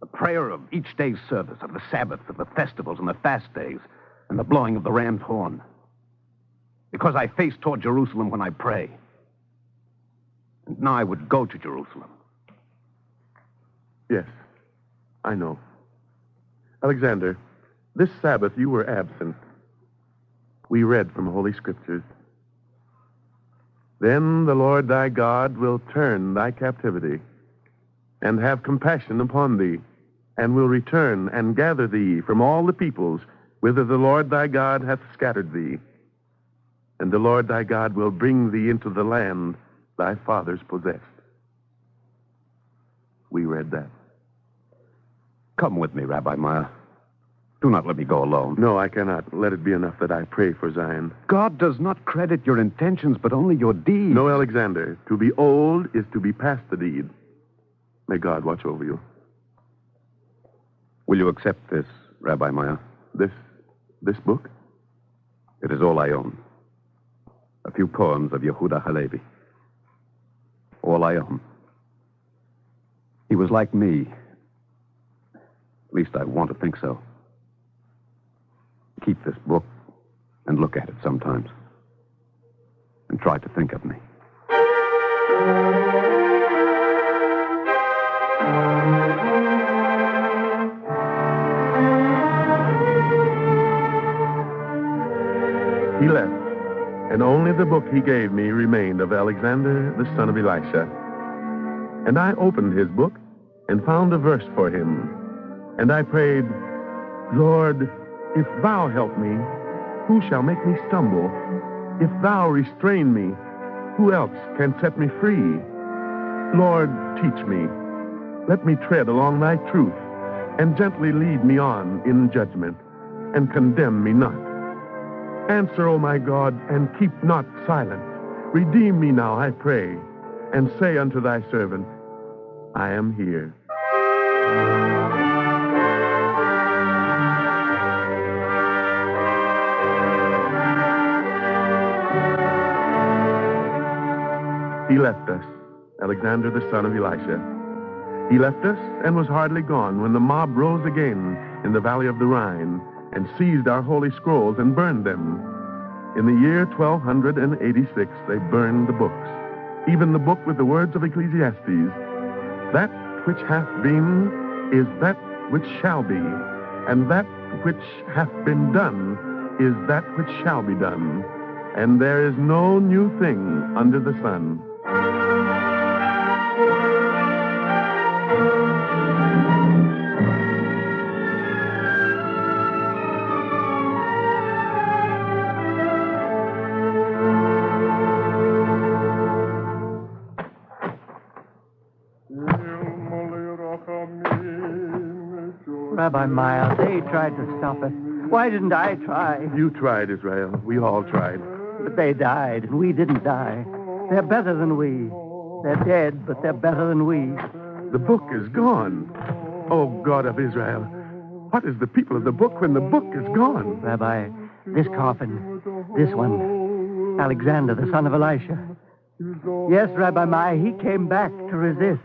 S3: The prayer of each day's service, of the Sabbath, of the festivals and the fast days, and the blowing of the ram's horn. Because I face toward Jerusalem when I pray. And now I would go to Jerusalem.
S10: Yes, I know. Alexander, this Sabbath you were absent. We read from Holy Scriptures. Then the Lord thy God will turn thy captivity and have compassion upon thee, and will return and gather thee from all the peoples whither the Lord thy God hath scattered thee. And the Lord thy God will bring thee into the land thy fathers possessed. We read that.
S5: Come with me, Rabbi Meir. Do not let me go alone.
S10: No, I cannot. Let it be enough that I pray for Zion.
S5: God does not credit your intentions, but only your deeds.
S10: No, Alexander. To be old is to be past the deed. May God watch over you.
S5: Will you accept this, Rabbi Meir?
S10: This book?
S5: It is all I own. A few poems of Yehuda Halevi. All I own. He was like me. At least I want to think so. Keep this book and look at it sometimes. And try to think of me.
S10: He left, and only the book he gave me remained of Alexander, the son of Elisha. And I opened his book and found a verse for him. And I prayed, Lord, if thou help me, who shall make me stumble? If thou restrain me, who else can set me free? Lord, teach me. Let me tread along thy truth, and gently lead me on in judgment, and condemn me not. Answer, O my God, and keep not silent. Redeem me now, I pray, and say unto thy servant, I am here. He left us, Alexander the son of Elisha. He left us and was hardly gone when the mob rose again in the valley of the Rhine and seized our holy scrolls and burned them. In the year 1286, they burned the books, even the book with the words of Ecclesiastes. That which hath been is that which shall be, and that which hath been done is that which shall be done. And there is no new thing under the sun.
S11: Rabbi Meir, they tried to stop us. Why didn't I try?
S10: You tried, Israel. We all tried.
S11: But they died, and we didn't die. They're better than we. They're dead, but they're better than we.
S10: The book is gone. Oh, God of Israel. What is the people of the book when the book is gone?
S11: Rabbi, this coffin, this one, Alexander, the son of Elisha. Yes, Rabbi Meir, he came back to resist.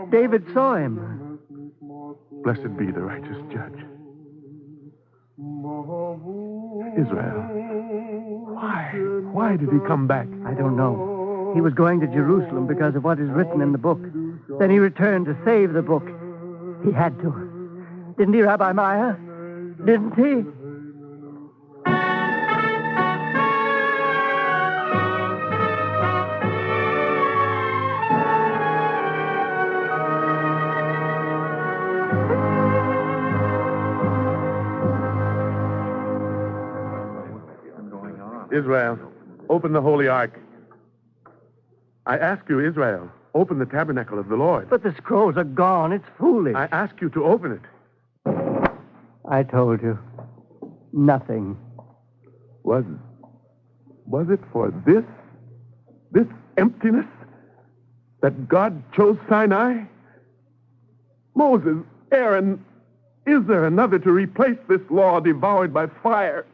S11: David saw him.
S10: Blessed be the righteous judge. Israel, why did he come back?
S11: I don't know. He was going to Jerusalem because of what is written in the book. Then he returned to save the book. He had to. Didn't he, Rabbi Meir? Didn't he?
S10: Israel, open the Holy Ark. I ask you, Israel, open the tabernacle of the Lord.
S11: But the scrolls are gone. It's foolish.
S10: I ask you to open it.
S11: I told you. Nothing.
S10: Was it for this emptiness that God chose Sinai? Moses, Aaron, is there another to replace this law devoured by fire?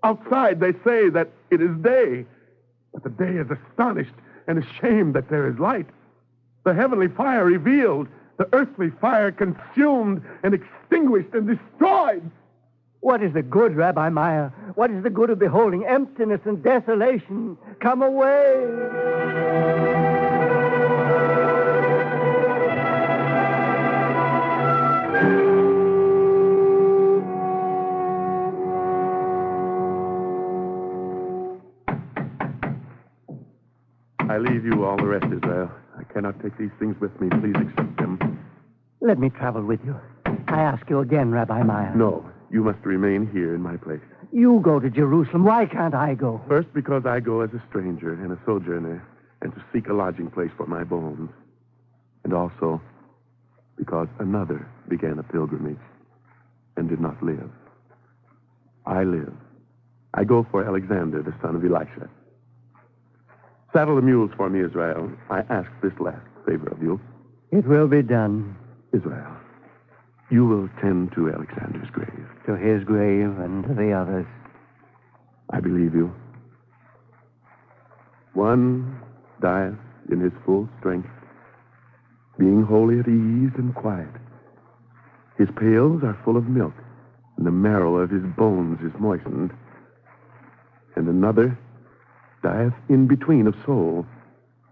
S10: Outside, they say that it is day, but the day is astonished and ashamed that there is light. The heavenly fire revealed, the earthly fire consumed and extinguished and destroyed.
S11: What is the good, Rabbi Meir? What is the good of beholding emptiness and desolation? Come away.
S10: I leave you all the rest, Israel. I cannot take these things with me. Please accept them.
S11: Let me travel with you. I ask you again, Rabbi Meir.
S10: No, You must remain here in my place.
S11: You go to Jerusalem. Why can't I go?
S10: First, because I go as a stranger and a sojourner, and to seek a lodging place for my bones. And also because another began a pilgrimage and did not live. I live. I go for Alexander, the son of Elisha. Saddle the mules for me, Israel. I ask this last favor of you.
S11: It will be done.
S10: Israel, you will tend to Alexander's grave.
S11: To his grave and to the others.
S10: I believe you. One dieth in his full strength, being wholly at ease and quiet. His pails are full of milk, and the marrow of his bones is moistened. And another dieth in between of soul,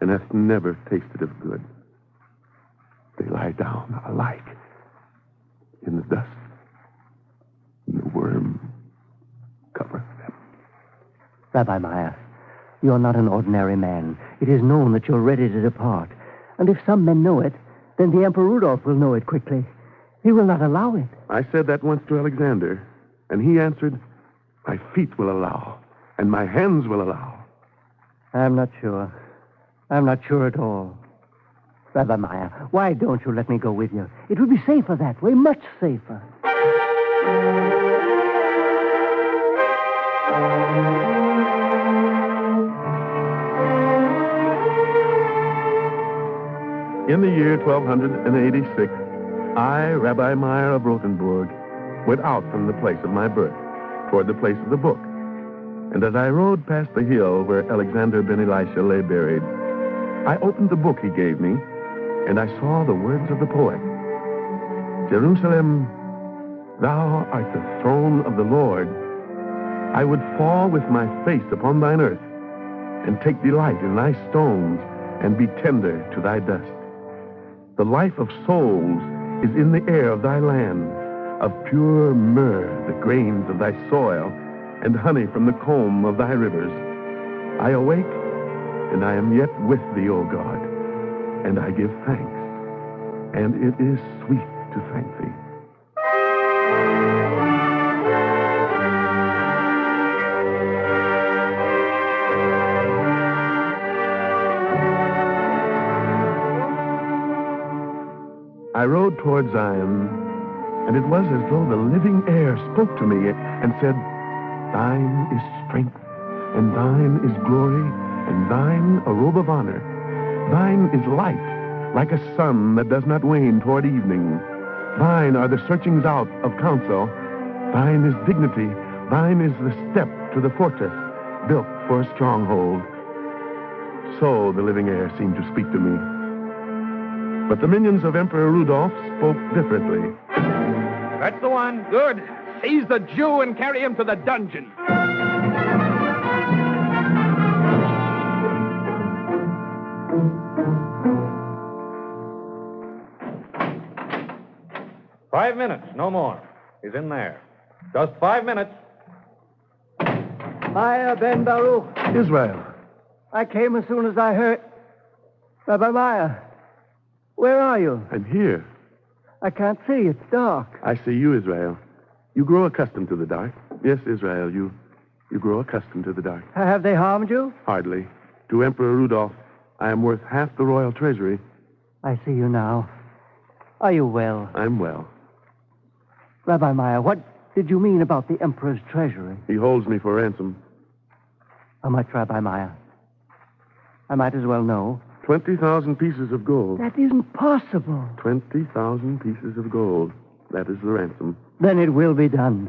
S10: and hath never tasted of good. They lie down alike in the dust, and the worm covereth them.
S11: Rabbi Meir, you're not an ordinary man. It is known that you're ready to depart. And if some men know it, then the Emperor Rudolph will know it quickly. He will not allow it.
S10: I said that once to Alexander, and he answered, my feet will allow, and my hands will allow.
S11: I'm not sure. I'm not sure at all. Rabbi Meir, why don't you let me go with you? It would be safer that way, much safer.
S10: In the year 1286, I, Rabbi Meir of Rothenburg, went out from the place of my birth toward the place of the book. And as I rode past the hill where Alexander ben Elisha lay buried, I opened the book he gave me, and I saw the words of the poet. Jerusalem, thou art the throne of the Lord. I would fall with my face upon thine earth, and take delight in thy stones, and be tender to thy dust. The life of souls is in the air of thy land, of pure myrrh the grains of thy soil, and honey from the comb of thy rivers. I awake, and I am yet with thee, O God, and I give thanks, and it is sweet to thank thee. I rode toward Zion, and it was as though the living air spoke to me and said, thine is strength, and thine is glory, and thine a robe of honor. Thine is light, like a sun that does not wane toward evening. Thine are the searchings out of counsel. Thine is dignity. Thine is the step to the fortress, built for a stronghold. So the living air seemed to speak to me. But the minions of Emperor Rudolph spoke differently.
S9: That's the one. Good. Seize the Jew and carry him to the dungeon.
S7: "5 minutes, no more. He's in there. Just 5 minutes.
S11: Meir ben Baruch.
S10: Israel.
S11: I came as soon as I heard. Rabbi Meir, where are you?
S10: I'm here.
S11: I can't see. It's dark.
S10: I see you, Israel. You grow accustomed to the dark. Yes, Israel, you grow accustomed to the dark.
S11: Have they harmed you?
S10: Hardly. To Emperor Rudolph, I am worth half the royal treasury.
S11: I see you now. Are you well?
S10: I'm well.
S11: Rabbi Meir, what did you mean about the Emperor's treasury?
S10: He holds me for ransom.
S11: How much, Rabbi Meir? I might as well know.
S10: 20,000 pieces of gold.
S11: That isn't possible.
S10: 20,000 pieces of gold. That is the ransom.
S11: Then it will be done.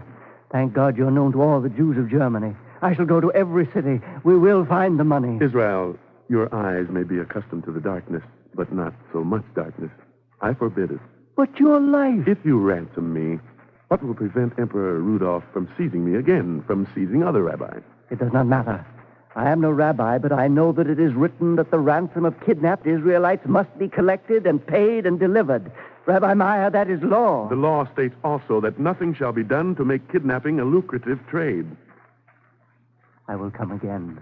S11: Thank God you're known to all the Jews of Germany. I shall go to every city. We will find the money.
S10: Israel, your eyes may be accustomed to the darkness, but not so much darkness. I forbid it.
S11: But your life.
S10: If you ransom me, what will prevent Emperor Rudolph from seizing me again, from seizing other rabbis?
S11: It does not matter. I am no rabbi, but I know that it is written that the ransom of kidnapped Israelites must be collected and paid and delivered. Rabbi Meir, that is law.
S10: The law states also that nothing shall be done to make kidnapping a lucrative trade.
S11: I will come again.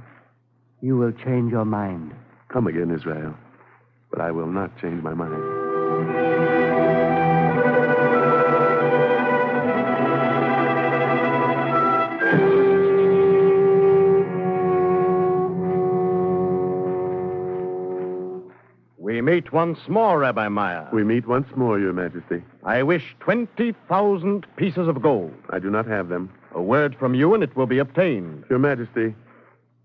S11: You will change your mind.
S10: Come again, Israel. But I will not change my mind.
S12: meet once more, Rabbi Meir.
S10: We meet once more, Your Majesty.
S12: I wish 20,000 pieces of gold.
S10: I do not have them.
S12: A word from you and it will be obtained.
S10: Your Majesty,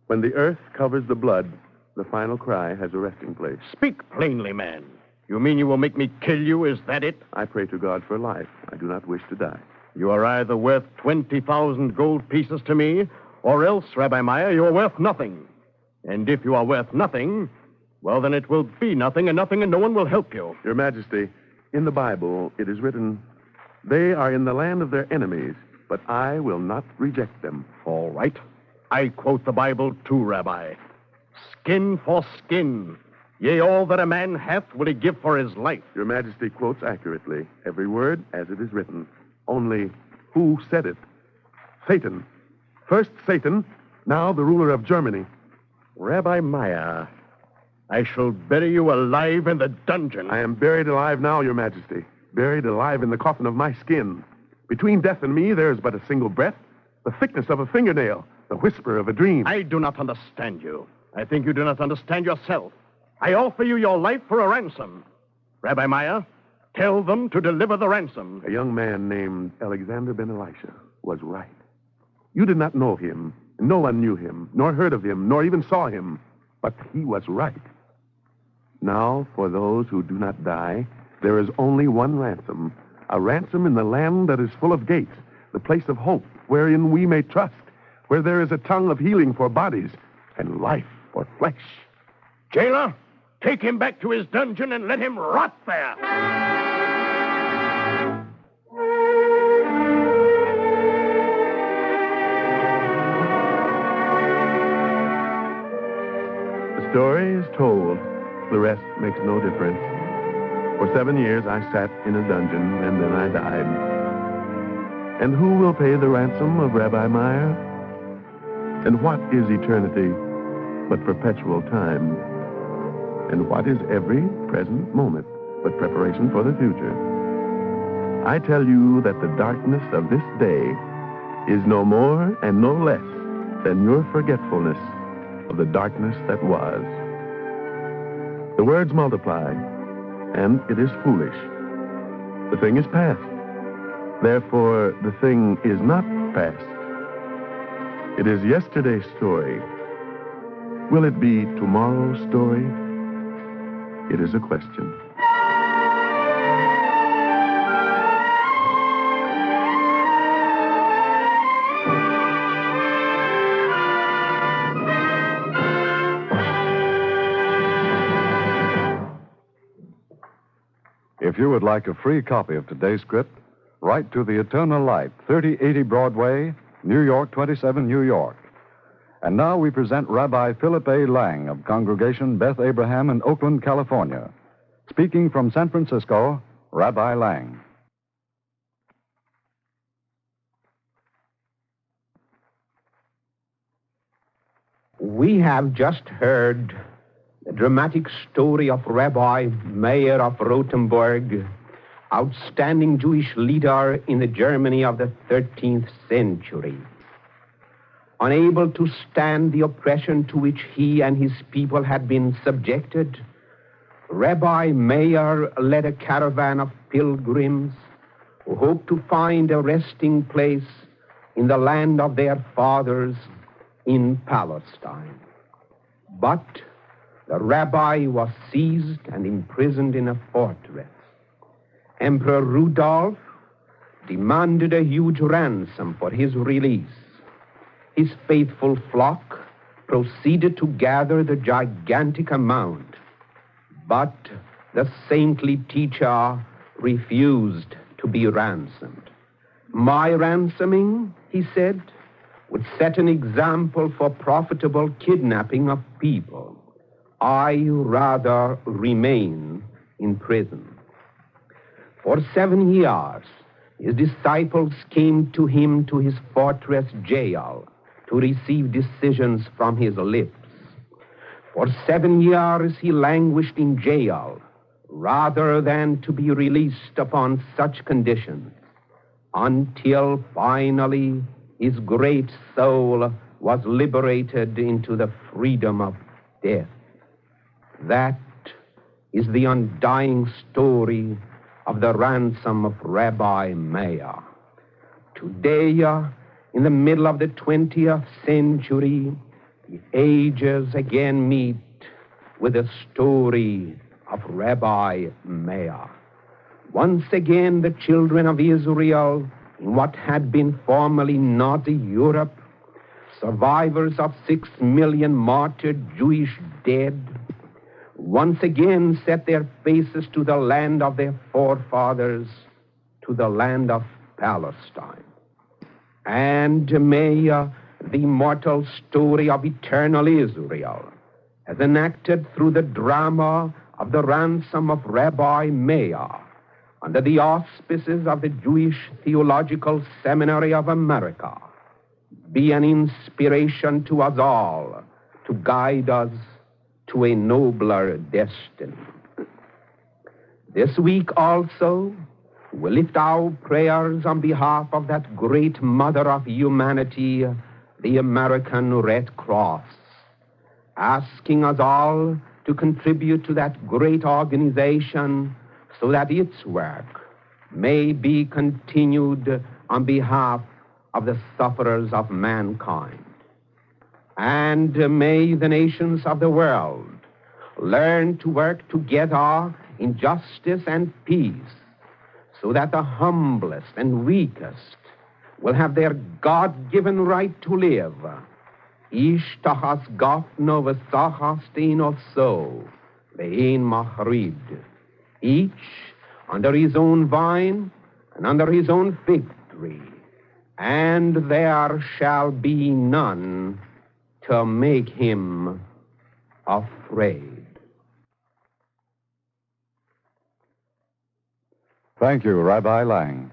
S10: when the earth covers the blood, the final cry has a resting place.
S12: Speak plainly, man. You mean you will make me kill you? Is that it?
S10: I pray to God for life. I do not wish to die.
S12: You are either worth 20,000 gold pieces to me, or else, Rabbi Meir, you are worth nothing. And if you are worth nothing, well, then it will be nothing, and no one will help you.
S10: Your Majesty, in the Bible, it is written, they are in the land of their enemies, but I will not reject them.
S12: All right. I quote the Bible too, Rabbi. Skin for skin. Yea, all that a man hath will he give for his life.
S10: Your Majesty quotes accurately, every word as it is written. Only, who said it? Satan. First Satan, now the ruler of Germany.
S12: Rabbi Meir, I shall bury you alive in the dungeon.
S10: I am buried alive now, Your Majesty. Buried alive in the coffin of my skin. Between death and me, there is but a single breath, the thickness of a fingernail, the whisper of a dream.
S12: I do not understand you. I think you do not understand yourself. I offer you your life for a ransom. Rabbi Meir, tell them to deliver the ransom.
S10: A young man named Alexander ben Elisha was right. You did not know him. No one knew him, nor heard of him, nor even saw him. But he was right. Now, for those who do not die, there is only one ransom. A ransom in the land that is full of gates, the place of hope, wherein we may trust, where there is a tongue of healing for bodies and life for flesh.
S12: Jailer, take him back to his dungeon and let him rot there.
S10: The story is told. The rest makes no difference. For 7 years, I sat in a dungeon, and then I died. And who will pay the ransom of Rabbi Meir? And what is eternity but perpetual time? And what is every present moment but preparation for the future? I tell you that the darkness of this day is no more and no less than your forgetfulness of the darkness that was. The words multiply, and it is foolish. The thing is past. Therefore, the thing is not past. It is yesterday's story. Will it be tomorrow's story? It is a question.
S2: If you would like a free copy of today's script, write to The Eternal Light, 3080 Broadway, New York, 27 New York. And now we present Rabbi Philip A. Lang of Congregation Beth Abraham in Oakland, California. Speaking from San Francisco, Rabbi Lang.
S13: We have just heard the dramatic story of Rabbi Meir of Rothenburg, outstanding Jewish leader in the Germany of the 13th century. Unable to stand the oppression to which he and his people had been subjected, Rabbi Meir led a caravan of pilgrims who hoped to find a resting place in the land of their fathers in Palestine. But the rabbi was seized and imprisoned in a fortress. Emperor Rudolph demanded a huge ransom for his release. His faithful flock proceeded to gather the gigantic amount, but the saintly teacher refused to be ransomed. My ransoming, he said, would set an example for profitable kidnapping of people. I rather remain in prison. For 7 years, his disciples came to him to his fortress jail to receive decisions from his lips. For 7 years, he languished in jail rather than to be released upon such conditions, until finally his great soul was liberated into the freedom of death. That is the undying story of the ransom of Rabbi Meir. Today, in the middle of the 20th century, the ages again meet with the story of Rabbi Meir. Once again, the children of Israel, in what had been formerly Nazi Europe, survivors of 6 million martyred Jewish dead, once again set their faces to the land of their forefathers, to the land of Palestine. And may the immortal story of eternal Israel, as enacted through the drama of the ransom of Rabbi Meir, under the auspices of the Jewish Theological Seminary of America, be an inspiration to us all to guide us to a nobler destiny. This week also, we lift our prayers on behalf of that great mother of humanity, the American Red Cross, asking us all to contribute to that great organization so that its work may be continued on behalf of the sufferers of mankind. And may the nations of the world learn to work together in justice and peace, so that the humblest and weakest will have their God-given right to live. Ish tachas gafno v'sachas teino so, ve'in machrid. Each under his own vine and under his own fig tree, and there shall be none to make him afraid.
S2: Thank you, Rabbi Lang.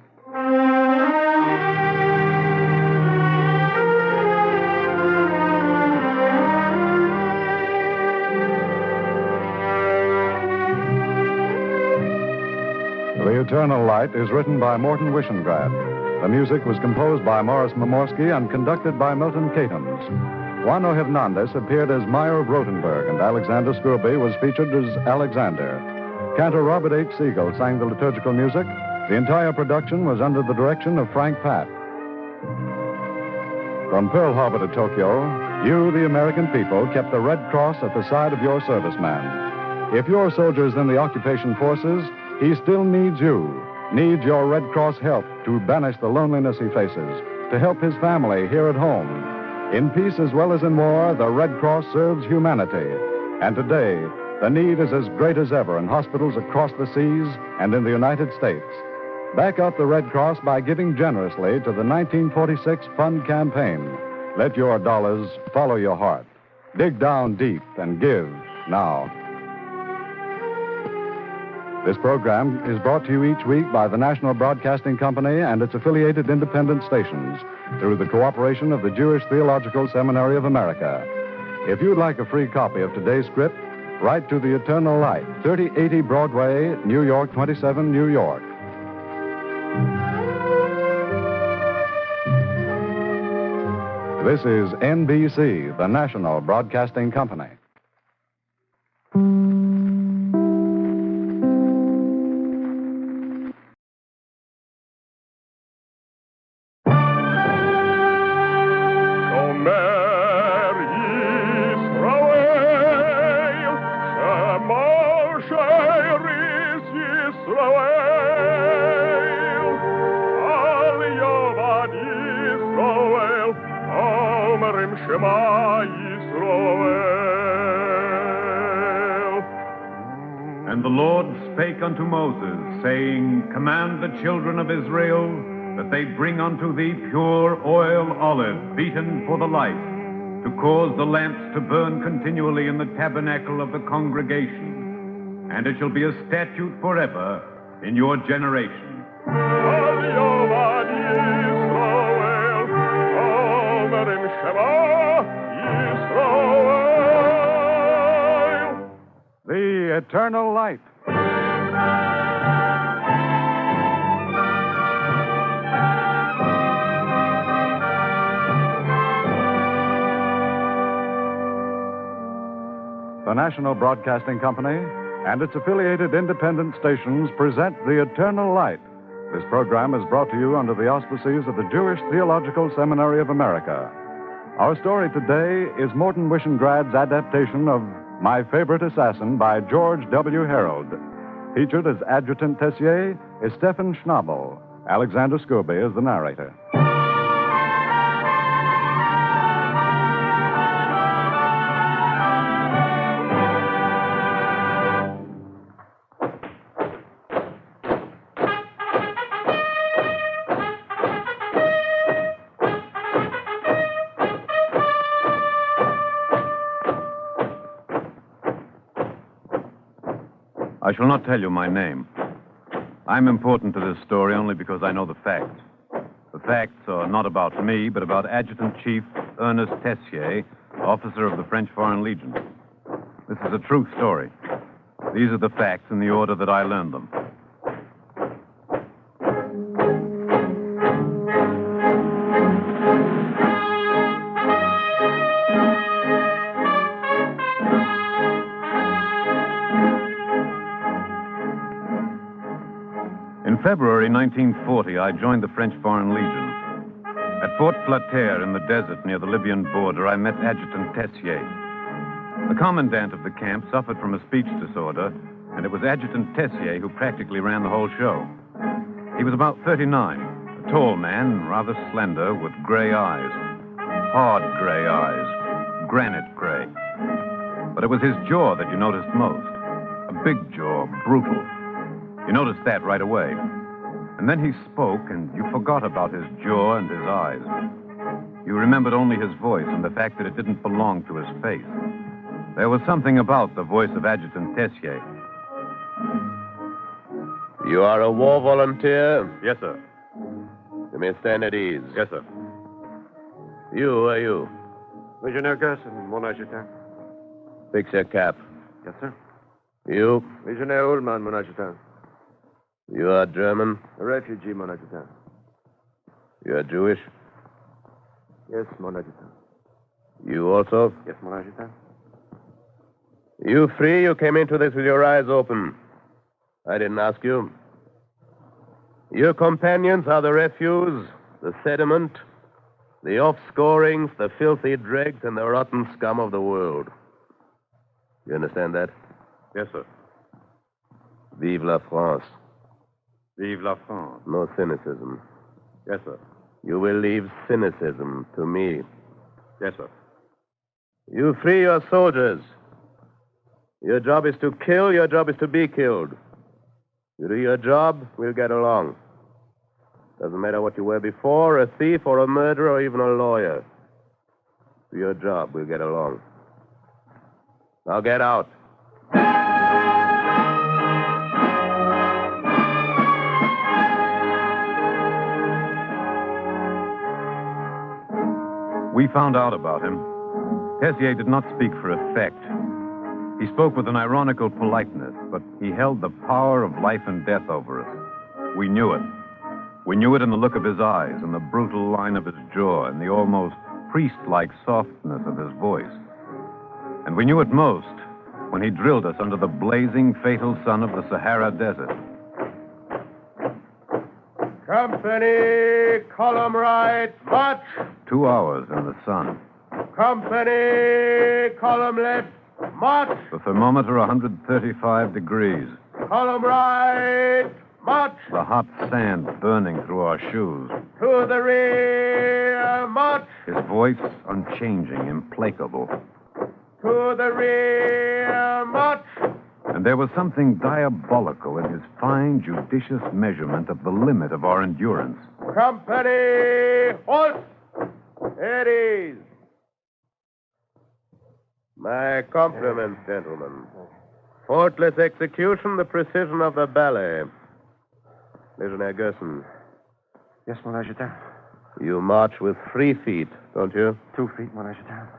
S2: The Eternal Light is written by Morton Wishengrad. The music was composed by Morris Momorsky and conducted by Milton Catons. Juan Hernandez appeared as Meir of Rothenburg, and Alexander Scrooby was featured as Alexander. Cantor Robert H. Siegel sang the liturgical music. The entire production was under the direction of Frank Patt. From Pearl Harbor to Tokyo, you, the American people, kept the Red Cross at the side of your serviceman. If your soldier is in the occupation forces, he still needs you, needs your Red Cross help to banish the loneliness he faces, to help his family here at home. In peace as well as in war, the Red Cross serves humanity. And today, the need is as great as ever in hospitals across the seas and in the United States. Back up the Red Cross by giving generously to the 1946 Fund Campaign. Let your dollars follow your heart. Dig down deep and give now. This program is brought to you each week by the National Broadcasting Company and its affiliated independent stations through the cooperation of the Jewish Theological Seminary of America. If you'd like a free copy of today's script, write to The Eternal Light, 3080 Broadway, New York, 27, New York. This is NBC, the National Broadcasting Company.
S1: And the Lord spake unto Moses, saying, Command the children of Israel that they bring unto thee pure oil olive, beaten for the light, to cause the lamps to burn continually in the tabernacle of the congregation. And it shall be a statute forever in your generation.
S2: The Eternal Light. The National Broadcasting Company and its affiliated independent stations present The Eternal Light. This program is brought to you under the auspices of the Jewish Theological Seminary of America. Our story today is Morton Wishengrad's adaptation of My Favorite Assassin by George W. Harold. Featured as Adjutant Tessier is Stephen Schnabel. Alexander Scobie is the narrator.
S1: I shall not tell you my name. I'm important to this story only because I know the facts. The facts are not about me, but about Adjutant Chief Ernest Tessier, officer of the French Foreign Legion. This is a true story. These are the facts in the order that I learned them. In February 1940, I joined the French Foreign Legion. At Fort Flatter in the desert near the Libyan border, I met Adjutant Tessier. The commandant of the camp suffered from a speech disorder, and it was Adjutant Tessier who practically ran the whole show. He was about 39, a tall man, rather slender, with gray eyes. Hard gray eyes, granite gray. But it was his jaw that you noticed most. A big jaw, brutal. You noticed that right away. And then he spoke, and you forgot about his jaw and his eyes. You remembered only his voice and the fact that it didn't belong to his face. There was something about the voice of Adjutant Tessier.
S14: You are a war volunteer?
S1: Yes, sir.
S14: You may stand at ease.
S1: Yes, sir.
S14: You, who are you?
S12: Legionnaire Gerson, mon adjutant.
S14: Fix your cap.
S12: Yes, sir.
S14: You?
S12: Legionnaire Ullman, mon adjutant.
S14: You are German?
S12: A refugee, mon adjutant.
S14: You are Jewish?
S12: Yes, mon adjutant.
S14: You also?
S12: Yes, mon adjutant.
S14: You free? You came into this with your eyes open. I didn't ask you. Your companions are the refuse, the sediment, the offscorings, the filthy dregs, and the rotten scum of the world. You understand that?
S1: Yes, sir.
S14: Vive la France.
S1: Vive la France.
S14: No cynicism.
S1: Yes, sir.
S14: You will leave cynicism to me.
S1: Yes, sir.
S14: You free your soldiers. Your job is to kill, your job is to be killed. You do your job, we'll get along. Doesn't matter what you were before, a thief or a murderer or even a lawyer. Do your job, we'll get along. Now get out.
S1: We found out about him. Tessier did not speak for effect. He spoke with an ironical politeness, but he held the power of life and death over us. We knew it. We knew it in the look of his eyes, and the brutal line of his jaw, and the almost priest-like softness of his voice. And we knew it most when he drilled us under the blazing, fatal sun of the Sahara Desert.
S14: Company, column right, march.
S1: 2 hours in the sun.
S14: Company, column left, march.
S1: The thermometer 135 degrees.
S14: Column right, march.
S1: The hot sand burning through our shoes.
S14: To the rear, march.
S1: His voice unchanging, implacable.
S14: To the rear, march.
S1: And there was something diabolical in his fine, judicious measurement of the limit of our endurance.
S14: Company, halt. At ease. My compliments, gentlemen. Faultless execution, the precision of the ballet. Legionnaire Gerson.
S12: Yes, mon adjutant.
S14: You march with 3 feet, don't you?
S12: 2 feet, mon adjutant.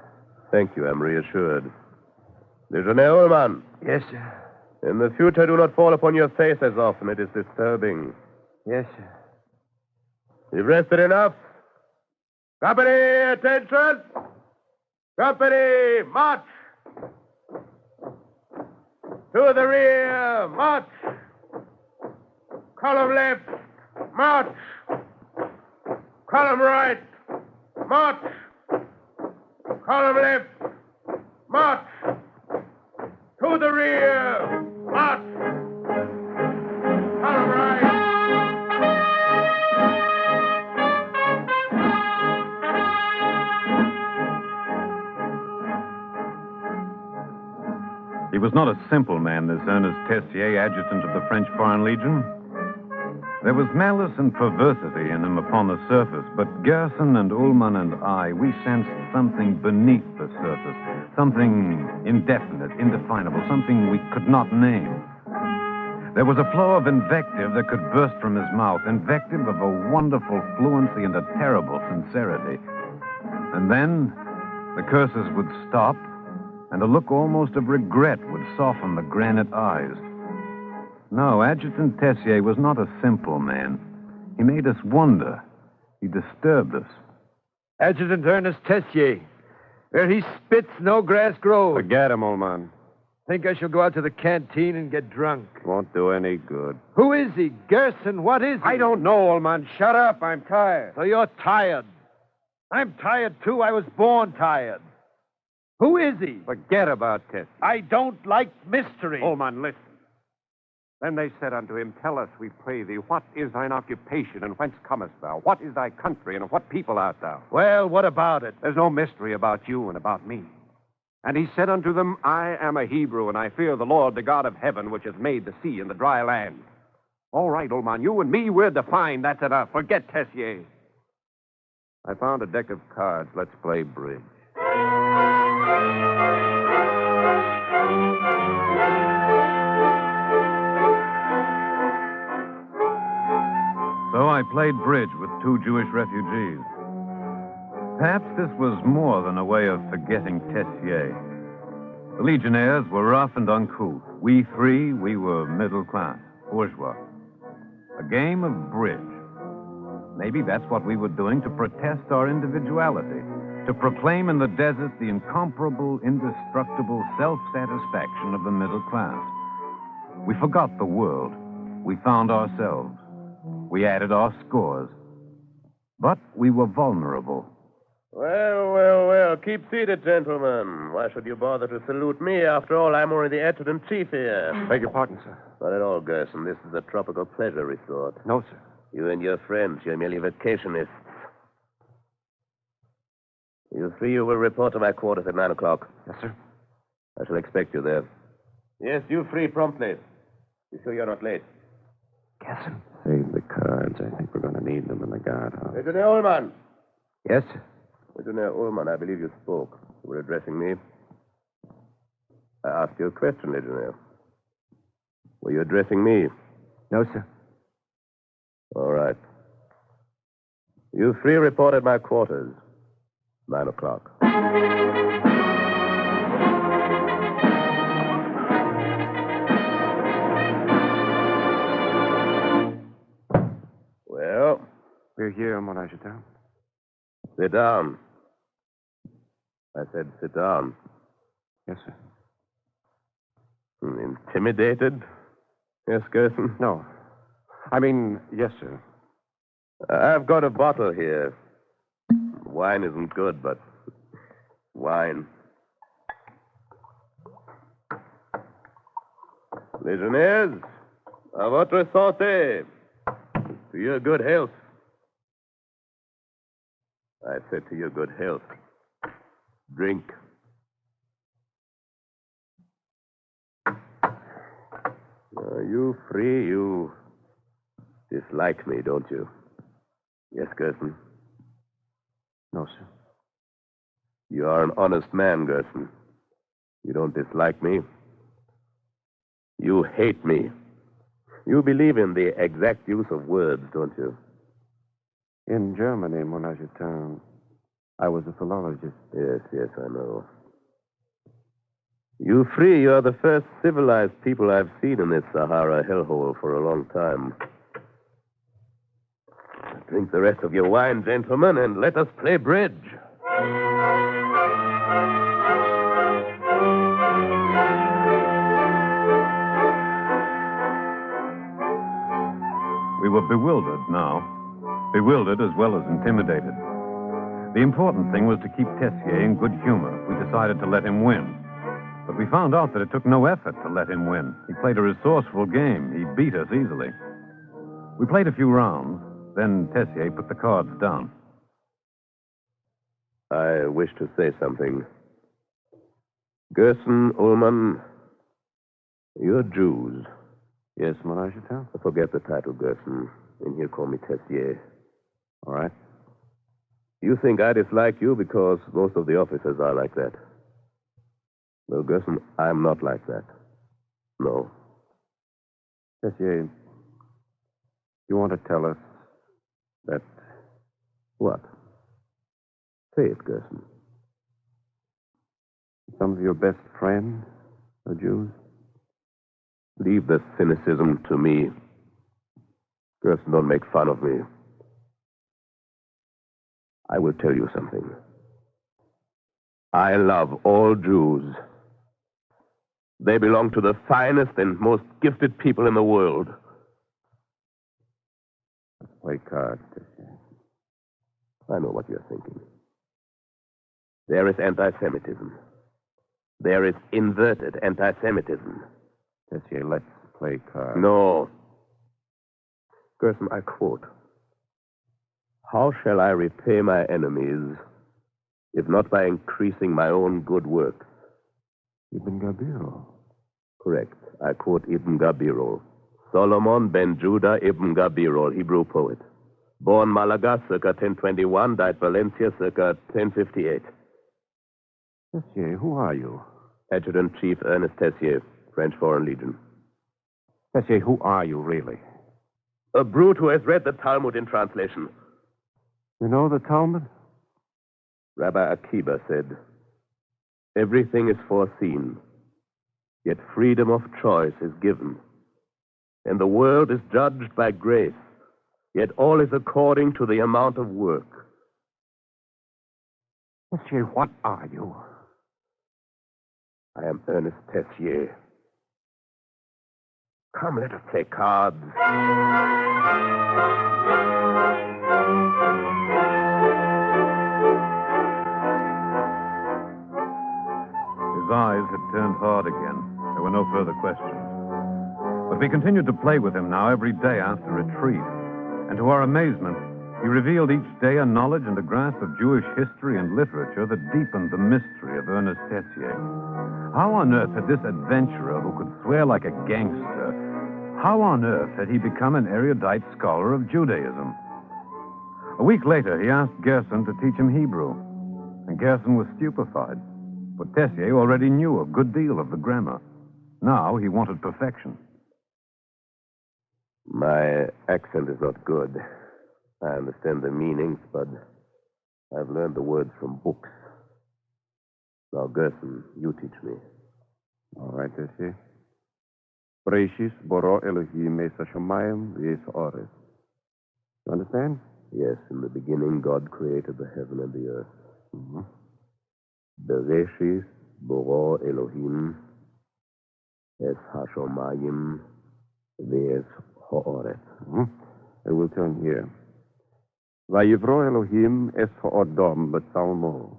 S14: Thank you, I'm reassured. Legionnaire Ullman.
S12: Yes, sir.
S14: In the future, do not fall upon your face as often. It is disturbing.
S12: Yes, sir.
S14: You've rested enough. Company, attention! Company, march! To the rear! March! Column left! March! Column right! March! Column left! March! To the rear! March! Column right!
S2: He was not a simple man, this Ernest Tessier, adjutant of the French Foreign Legion. There was malice and perversity in him upon the surface, but Gerson and Ullman and I, we sensed something beneath the surface, something indefinite, indefinable, something we could not name. There was a flow of invective that could burst from his mouth, invective of a wonderful fluency and a terrible sincerity. And then the curses would stop, and a look almost of regret would soften the granite eyes. No, Adjutant Tessier was not a simple man. He made us wonder. He disturbed us.
S12: Adjutant Ernest Tessier. Where he spits, no grass grows.
S3: Forget him, old man.
S12: Think I shall go out to the canteen and get drunk.
S3: Won't do any good.
S12: Who is he? Gerson, what is he?
S3: I don't know, old man. Shut up. I'm tired.
S12: So you're tired. I'm tired, too. I was born tired. Who is he?
S3: Forget about Tessier.
S12: I don't like mystery.
S3: Old man, listen. Then they said unto him, Tell us, we pray thee, what is thine occupation, and whence comest thou? What is thy country, and of what people art thou?
S12: Well, what about it?
S3: There's no mystery about you and about me. And he said unto them, I am a Hebrew, and I fear the Lord, the God of heaven, which has made the sea and the dry land. All right, old man, you and me, we're defined. That's enough. Forget Tessier. I found a deck of cards. Let's play bridge.
S2: So I played bridge with two Jewish refugees. Perhaps this was more than a way of forgetting Tessier. The legionnaires were rough and uncouth. We three, we were middle class, bourgeois. A game of bridge. Maybe that's what we were doing to protest our individuality, to proclaim in the desert the incomparable, indestructible self-satisfaction of the middle class. We forgot the world. We found ourselves. We added our scores. But we were vulnerable.
S14: Well. Keep seated, gentlemen. Why should you bother to salute me? After all, I'm only the adjutant-chief here.
S3: Beg your pardon, sir.
S14: Not at all, Gerson. This is a tropical pleasure resort.
S3: No, sir.
S14: You and your friends, you're merely vacationists. You three, you will report to my quarters at 9 o'clock.
S3: Yes, sir.
S14: I shall expect you there. Yes, you three, promptly. Be sure you're not late.
S3: Gerson. Save the cards. I think we're going to need them in the guardhouse.
S14: Legionnaire Ullman.
S3: Yes, sir.
S14: Legionnaire Ullman, I believe you spoke. You were addressing me. I asked you a question, Legionnaire. Were you addressing me?
S3: No, sir.
S14: All right. You three report at my quarters. 9 o'clock. Well?
S3: We're here, Mon Adjutant.
S14: Sit down. I said sit down.
S3: Yes, sir.
S14: Intimidated? Yes, Gerson?
S3: No. I mean, yes, sir.
S14: I've got a bottle here. Wine isn't good, but wine. Legionnaires, à votre santé. To your good health. I said to your good health. Drink. You free, you dislike me, don't you? Yes, Gerson?
S3: No, sir.
S14: You are an honest man, Gerson. You don't dislike me. You hate me. You believe in the exact use of words, don't you?
S3: In Germany, Mon Adjutant, I was a philologist.
S14: Yes, I know. You three, you're the first civilized people I've seen in this Sahara hellhole for a long time. Drink the rest of your wine, gentlemen, and let us play bridge.
S2: were bewildered now. Bewildered as well as intimidated. The important thing was to keep Tessier in good humor. We decided to let him win. But we found out that it took no effort to let him win. He played a resourceful game. He beat us easily. We played a few rounds. Then Tessier put the cards down.
S14: I wish to say something. Gerson, Ullman, you're Jews.
S3: Yes, Maraschal?
S14: Forget the title, Gerson. In here, call me Tessier.
S3: All right.
S14: You think I dislike you because most of the officers are like that. Well, Gerson, I'm not like that. No.
S3: Tessier, you want to tell us that...
S14: What? Say it, Gerson.
S3: Some of your best friends are Jews?
S14: Leave the cynicism to me. Gerson, don't make fun of me. I will tell you something. I love all Jews. They belong to the finest and most gifted people in the world.
S3: Let's play cards.
S14: I know what you're thinking. There is anti-Semitism. There is inverted anti-Semitism.
S3: Tessier, let's play cards.
S14: No. Gerson, I quote, "How shall I repay my enemies if not by increasing my own good works?"
S3: Ibn Gabiro.
S14: Correct. I quote Ibn Gabiro. Solomon ben Judah Ibn Gabiro, Hebrew poet. Born Malaga circa 1021, died Valencia circa 1058.
S3: Tessier, who are you?
S14: Adjutant-Chief Ernest Tessier, French Foreign Legion.
S3: Tessier, who are you, really?
S14: A brute who has read the Talmud in translation.
S3: You know the Talmud?
S14: Rabbi Akiba said, "Everything is foreseen, yet freedom of choice is given. And the world is judged by grace, yet all is according to the amount of work."
S3: Tessier, what are you?
S14: I am Ernest Tessier. Come, let us play cards.
S2: His eyes had turned hard again. There were no further questions. But we continued to play with him now every day after retreat. And to our amazement, he revealed each day a knowledge and a grasp of Jewish history and literature that deepened the mystery of Ernest Tessier. How on earth had this adventurer who could swear like a gangster, how on earth had he become an erudite scholar of Judaism? A week later, he asked Gerson to teach him Hebrew. And Gerson was stupefied. For Tessier already knew a good deal of the grammar. Now he wanted perfection.
S14: My accent is not good. I understand the meanings, but I've learned the words from books. Now, Gerson, you teach me.
S3: All right, Tessier. Bereshis bara Elohim es hashamayim v'es haaretz. You understand?
S14: Yes, in the beginning, God created the heaven and the earth.
S3: Mm-hmm.
S14: Bereshis bara Elohim es hashamayim v'es haaretz.
S3: Mm-hmm. I will turn here. Vayivro Elohim es ha'adam b'tzalmo.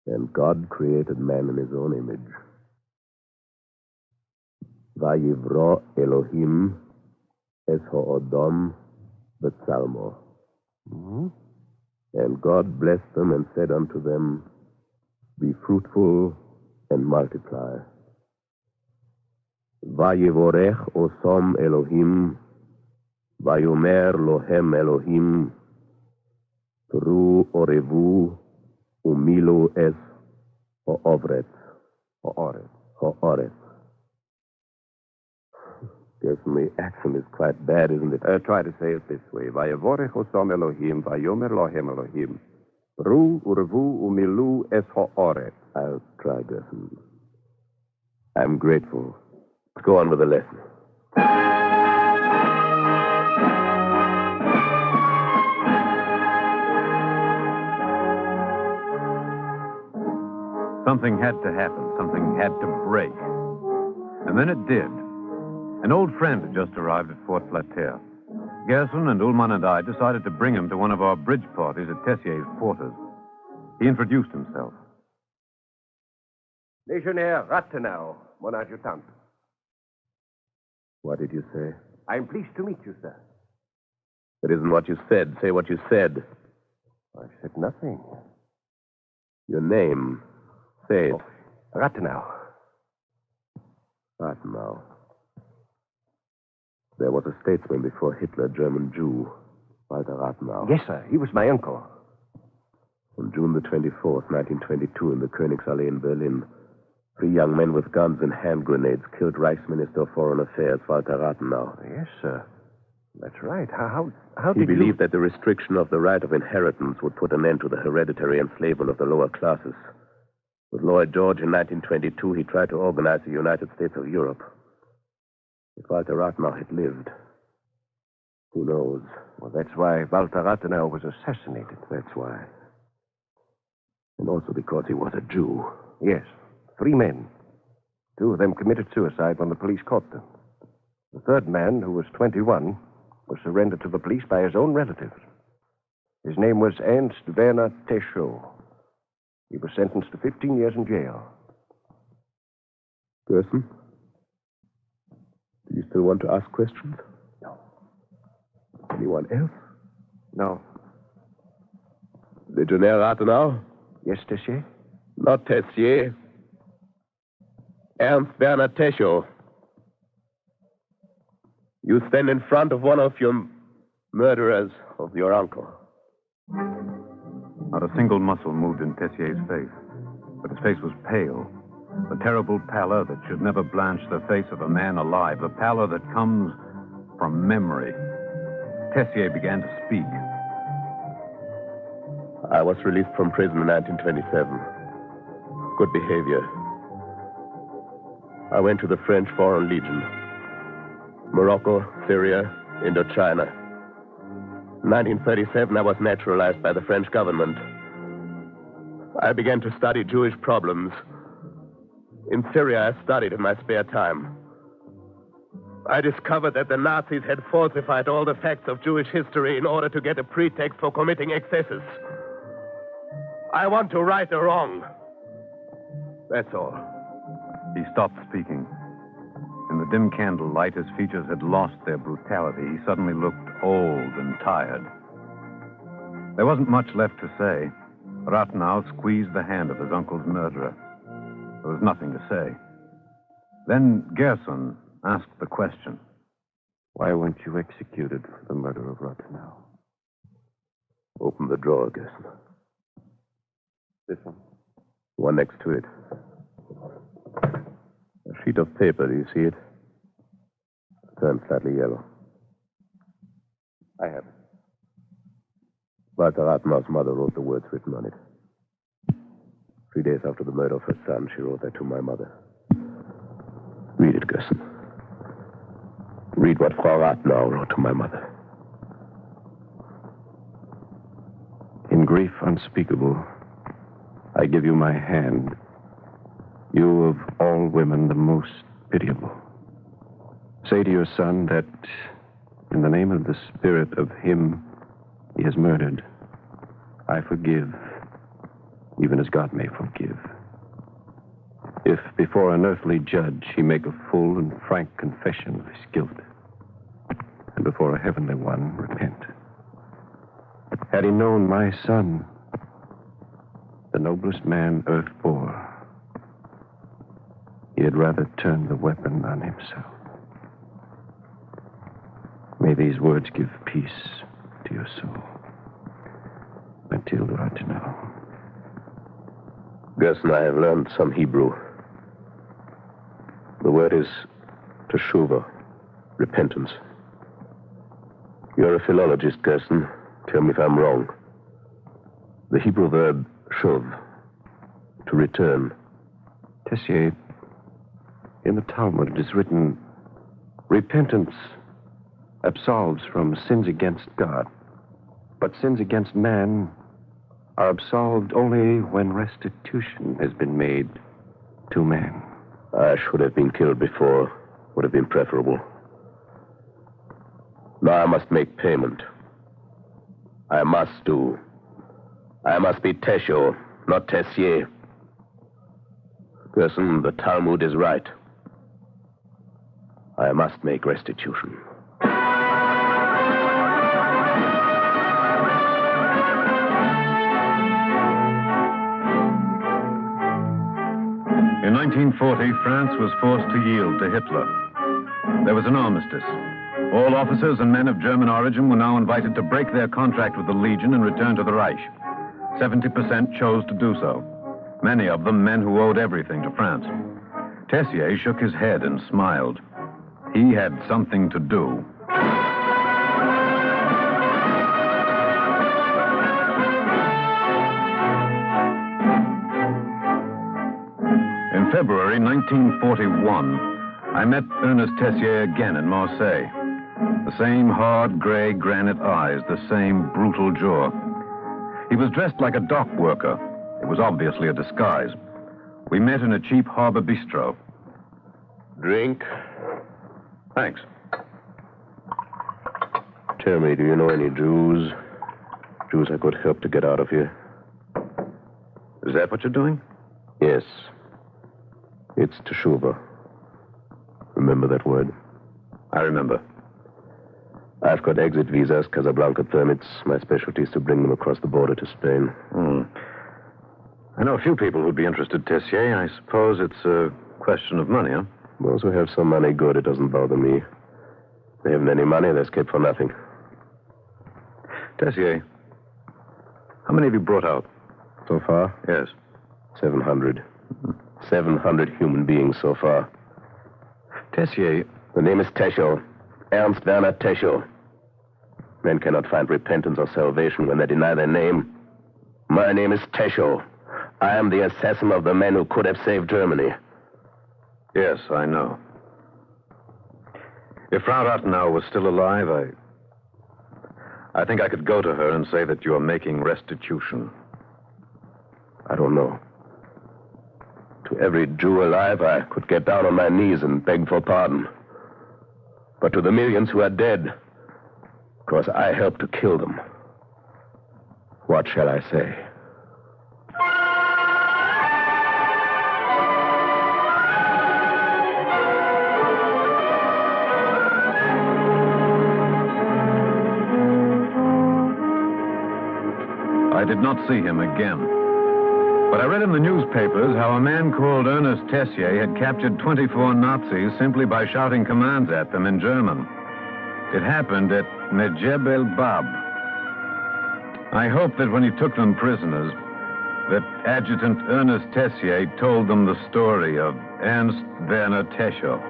S14: And God created man in his own image. Vayivro Elohim es ha'adam b'tzalmo.
S3: Mm-hmm.
S14: And God blessed them and said unto them, "Be fruitful and multiply." Vayivorech osom Elohim, vayomer lohem Elohim, Pru orevu umilu es ha'oretz. Ha'oretz. Gerson, the accent is quite bad, isn't it?
S3: Try to say it this way. Vayavorech osom Elohim, vayomer lohem Elohim, Pru urevu umilu es ha'oretz.
S14: I'll try, Gerson. I'm grateful. Let's go on with the lesson.
S2: Something had to happen. Something had to break. And then it did. An old friend had just arrived at Fort Flatter. Gerson and Ullman and I decided to bring him to one of our bridge parties at Tessier's quarters. He introduced himself.
S15: Legionnaire Rathenau, mon adjutant.
S14: What did you say?
S15: I'm pleased to meet you, sir.
S14: That isn't what you said. Say what you said.
S15: I said nothing.
S14: Your name. Say it.
S15: Rathenau.
S14: Rathenau. There was a statesman before Hitler, German Jew, Walter Rathenau.
S15: Yes, sir. He was my uncle.
S14: On June the 24th, 1922, in the Königsallee in Berlin, 3 young men with guns and hand grenades killed Reichsminister of Foreign Affairs, Walter Rathenau.
S15: Yes, sir. That's right. How
S14: He
S15: did
S14: believed that the restriction of the right of inheritance would put an end to the hereditary enslavement of the lower classes. With Lloyd George in 1922, he tried to organize the United States of Europe. If Walter Rathenau had lived, who knows?
S15: Well, that's why Walter Rathenau was assassinated.
S14: That's why. And also because he was a Jew.
S15: Yes. 3 men. 2 of them committed suicide when the police caught them. The third man, who was 21, was surrendered to the police by his own relatives. His name was Ernst Werner Teschel. He was sentenced to 15 years in jail.
S14: Gerson? Do you still want to ask questions?
S15: No.
S14: Anyone else?
S15: No.
S14: Legionnaire Rathenau?
S15: Yes, Tessier?
S14: Not Tessier. Ernst Werner Teschel. You stand in front of one of your murderers of your uncle.
S2: Not a single muscle moved in Tessier's face, but his face was pale. The terrible pallor that should never blanch the face of a man alive, the pallor that comes from memory. Tessier began to speak.
S14: I was released from prison in 1927. Good behavior. I went to the French Foreign Legion. Morocco, Syria, Indochina. In 1937, I was naturalized by the French government. I began to study Jewish problems. In Syria, I studied in my spare time. I discovered that the Nazis had falsified all the facts of Jewish history in order to get a pretext for committing excesses. I want to right a wrong. That's all.
S2: He stopped speaking. In the dim candlelight, his features had lost their brutality. He suddenly looked old and tired. There wasn't much left to say. Rathenau squeezed the hand of his uncle's murderer. There was nothing to say. Then Gerson asked the question.
S15: Why weren't you executed for the murder of Rathenau?
S14: Open the drawer, Gerson.
S15: This one?
S14: One next to it. A sheet of paper, do you see it? Turned slightly yellow.
S15: I have it.
S14: Walter Rathenau's mother wrote the words written on it. 3 days after the murder of her son, she wrote that to my mother. Read it, Gerson. Read what Frau Rathenau wrote to my mother.
S15: In grief unspeakable, I give you my hand. You of all women the most pitiable. Say to your son that in the name of the spirit of him he has murdered, I forgive, even as God may forgive. If before an earthly judge he make a full and frank confession of his guilt, and before a heavenly one repent. Had he known my son, the noblest man earth bore, he had rather turn the weapon on himself. May these words give peace to your soul. Matilda Rathenau.
S14: Gerson, I have learned some Hebrew. The word is teshuva, repentance. You're a philologist, Gerson. Tell me if I'm wrong. The Hebrew verb shuv, to return.
S15: Tessier, in the Talmud it is written, repentance absolves from sins against God, but sins against man are absolved only when restitution has been made to man.
S14: I should have been killed before. Would have been preferable. Now I must make payment. I must do. I must be Tesho, not Tessier. Gerson, the Talmud is right. I must make restitution.
S2: In 1940, France was forced to yield to Hitler. There was an armistice. All officers and men of German origin were now invited to break their contract with the Legion and return to the Reich. 70% chose to do so. Many of them men who owed everything to France. Tessier shook his head and smiled. He had something to do. In February 1941, I met Ernest Tessier again in Marseille. The same hard, gray granite eyes, the same brutal jaw. He was dressed like a dock worker. It was obviously a disguise. We met in a cheap harbor bistro.
S14: Drink?
S2: Thanks.
S14: Tell me, do you know any Jews? Jews I could help to get out of here.
S2: Is that what you're doing?
S14: Yes. It's teshuva. Remember that word?
S2: I remember.
S14: I've got exit visas, Casablanca permits. My specialty is to bring them across the border to Spain.
S2: I know a few people who'd be interested, Tessier. I suppose it's a question of money, huh?
S14: Those who have some money, good. It doesn't bother me. If they haven't any money, they escape for nothing.
S2: Tessier, how many have you brought out?
S14: So far?
S2: Yes.
S14: 700. 700 human beings so far.
S2: Tessier.
S14: The name is Tesho. Ernst Werner Tesho. Men cannot find repentance or salvation when they deny their name. My name is Tesho. I am the assassin of the men who could have saved Germany.
S2: Yes, I know. If Frau Rathenau was still alive, I think I could go to her and say that you are making restitution.
S14: I don't know. To every Jew alive, I could get down on my knees and beg for pardon. But to the millions who are dead, because I helped to kill them, what shall I say?
S2: I did not see him again. But I read in the newspapers how a man called Ernest Tessier had captured 24 Nazis simply by shouting commands at them in German. It happened at Nejeb el Bab. I hope that when he took them prisoners, that Adjutant Ernest Tessier told them the story of Ernst Werner Tesho.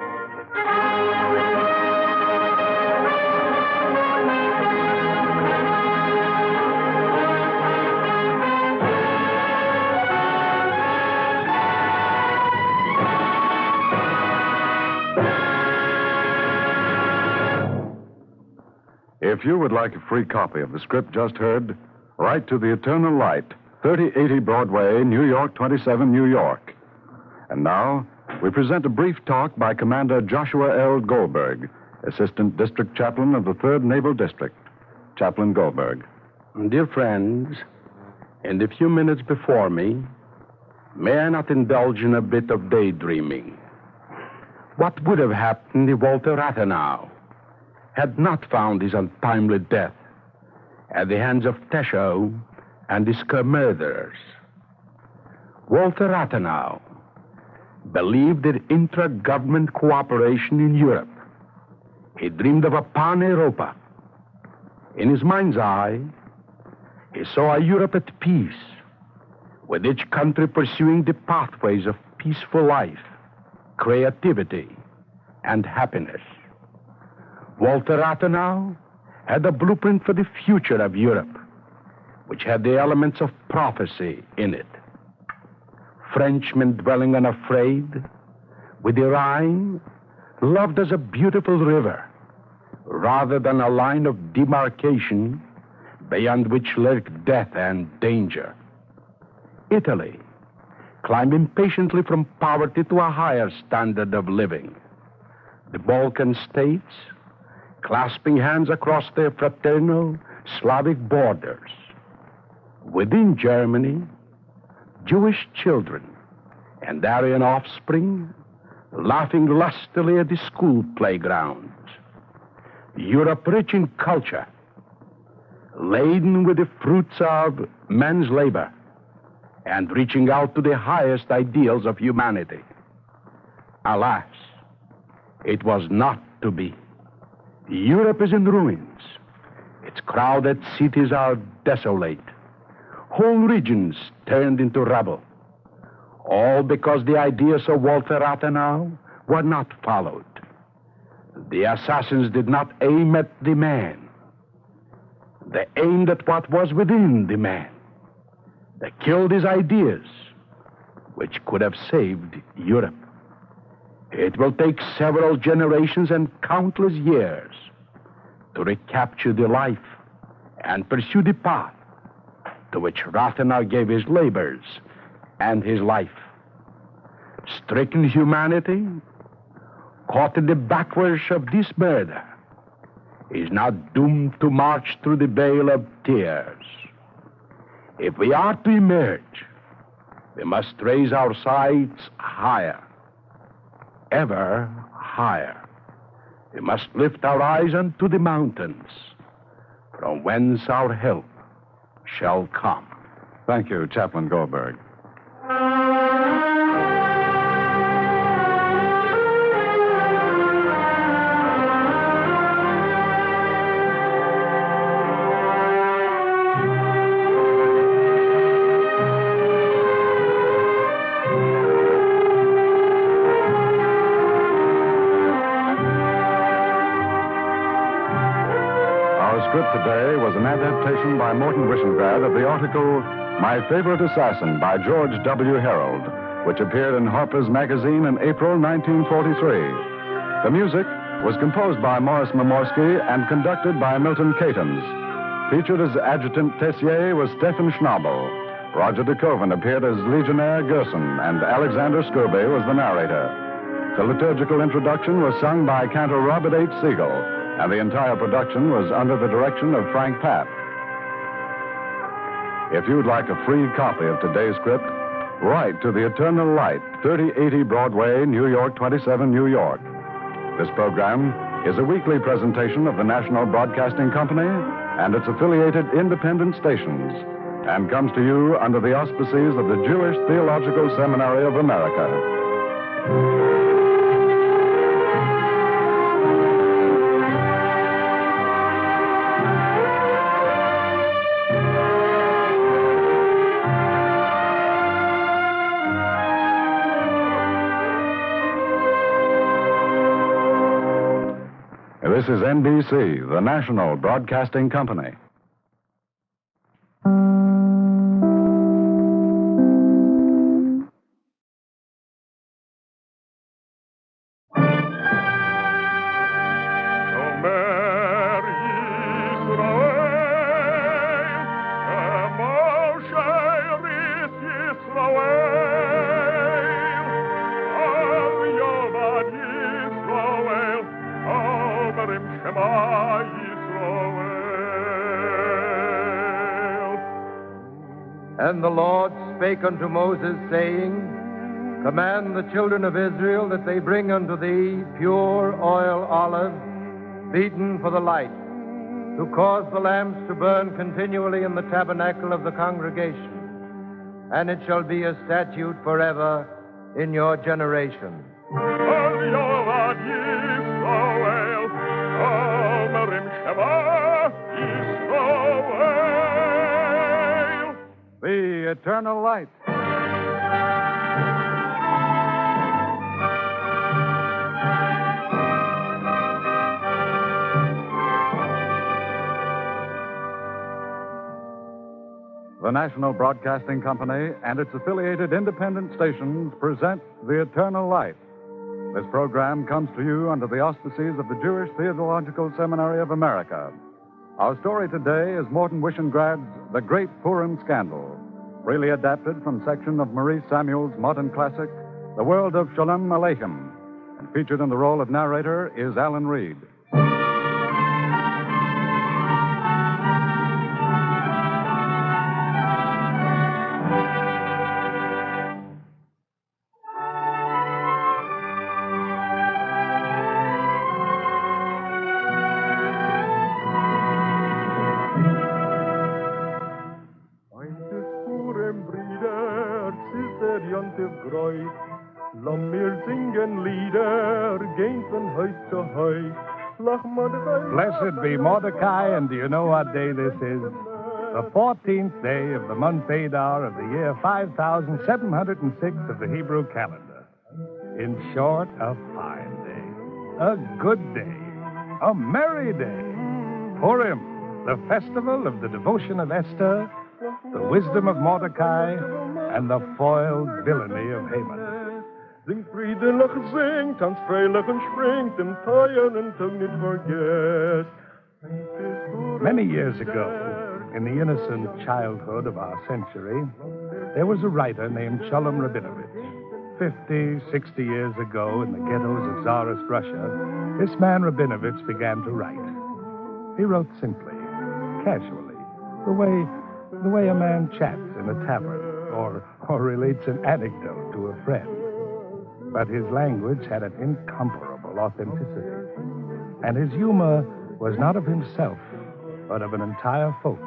S2: If you would like a free copy of the script just heard, write to The Eternal Light, 3080 Broadway, New York 27, New York. And now, we present a brief talk by Commander Joshua L. Goldberg, Assistant District Chaplain of the 3rd Naval District. Chaplain Goldberg.
S16: Dear friends, in the few minutes before me, may I not indulge in a bit of daydreaming? What would have happened if Walter Rathenau had not found his untimely death at the hands of Tesho and his co-murderers? Walter Rathenau believed in intra-government cooperation in Europe. He dreamed of a pan-Europa. In his mind's eye, he saw a Europe at peace, with each country pursuing the pathways of peaceful life, creativity, and happiness. Walter Rathenau had a blueprint for the future of Europe, which had the elements of prophecy in it. Frenchmen dwelling unafraid, with the Rhine loved as a beautiful river, rather than a line of demarcation beyond which lurked death and danger. Italy climbed impatiently from poverty to a higher standard of living. The Balkan states clasping hands across their fraternal Slavic borders. Within Germany, Jewish children and Aryan offspring laughing lustily at the school playgrounds. Europe rich in culture, laden with the fruits of men's labor, and reaching out to the highest ideals of humanity. Alas, it was not to be. Europe is in ruins. Its crowded cities are desolate. Whole regions turned into rubble. All because the ideas of Walter Rathenau were not followed. The assassins did not aim at the man. They aimed at what was within the man. They killed his ideas, which could have saved Europe. It will take several generations and countless years to recapture the life and pursue the path to which Rathenau gave his labors and his life. Stricken humanity, caught in the backwash of this murder, is now doomed to march through the vale of tears. If we are to emerge, we must raise our sights higher, ever higher. We must lift our eyes unto the mountains, from whence our help shall come.
S2: Thank you, Chaplain Goldberg. Today was an adaptation by Morton Wishengrad of the article My Favorite Assassin by George W. Harold, which appeared in Harper's Magazine in April 1943. The music was composed by Morris Momorsky and conducted by Milton Catons. Featured as Adjutant Tessier was Stephen Schnabel. Roger de Koven appeared as Legionnaire Gerson, and Alexander Scobie was the narrator. The liturgical introduction was sung by Cantor Robert H. Siegel, and the entire production was under the direction of Frank Papp. If you'd like a free copy of today's script, write to The Eternal Light, 3080 Broadway, New York, 27, New York. This program is a weekly presentation of the National Broadcasting Company and its affiliated independent stations, and comes to you under the auspices of the Jewish Theological Seminary of America. This is NBC, the National Broadcasting Company.
S17: And the Lord spake unto Moses, saying, Command the children of Israel that they bring unto thee pure oil olive, beaten for the light, to cause the lamps to burn continually in the tabernacle of the congregation. And it shall be a statute forever in your generation.
S2: The Eternal Light. The National Broadcasting Company and its affiliated independent stations present The Eternal Light. This program comes to you under the auspices of the Jewish Theological Seminary of America. Our story today is Morton Wishengrad's The Great Purim Scandal, freely adapted from section of Maurice Samuel's modern classic, The World of Shalom Aleichem, and featured in the role of narrator is Alan Reed.
S18: singen Lieder, gehen von Haus zu Haus.
S19: Blessed be Mordecai, and do you know what day this is? The 14th day of the month Adar of the year 5706 of the Hebrew calendar. In short, a fine day, a good day, a merry day. Purim, the festival of the devotion of Esther, the wisdom of Mordecai, and the foiled villainy of Haman.
S18: Sing friedlich, sing, tanz freilich und springt, dem teuren Tag nicht vergesst.
S19: Many years ago, in the innocent childhood of our century, there was a writer named Chelm 50, 60 years ago, in the ghettos of Tsarist Russia, this man Rabinovich began to write. He wrote simply, casually, the way a man chats in a tavern or relates an anecdote to a friend. But his language had an incomparable authenticity, and his humor was not of himself, but of an entire folk.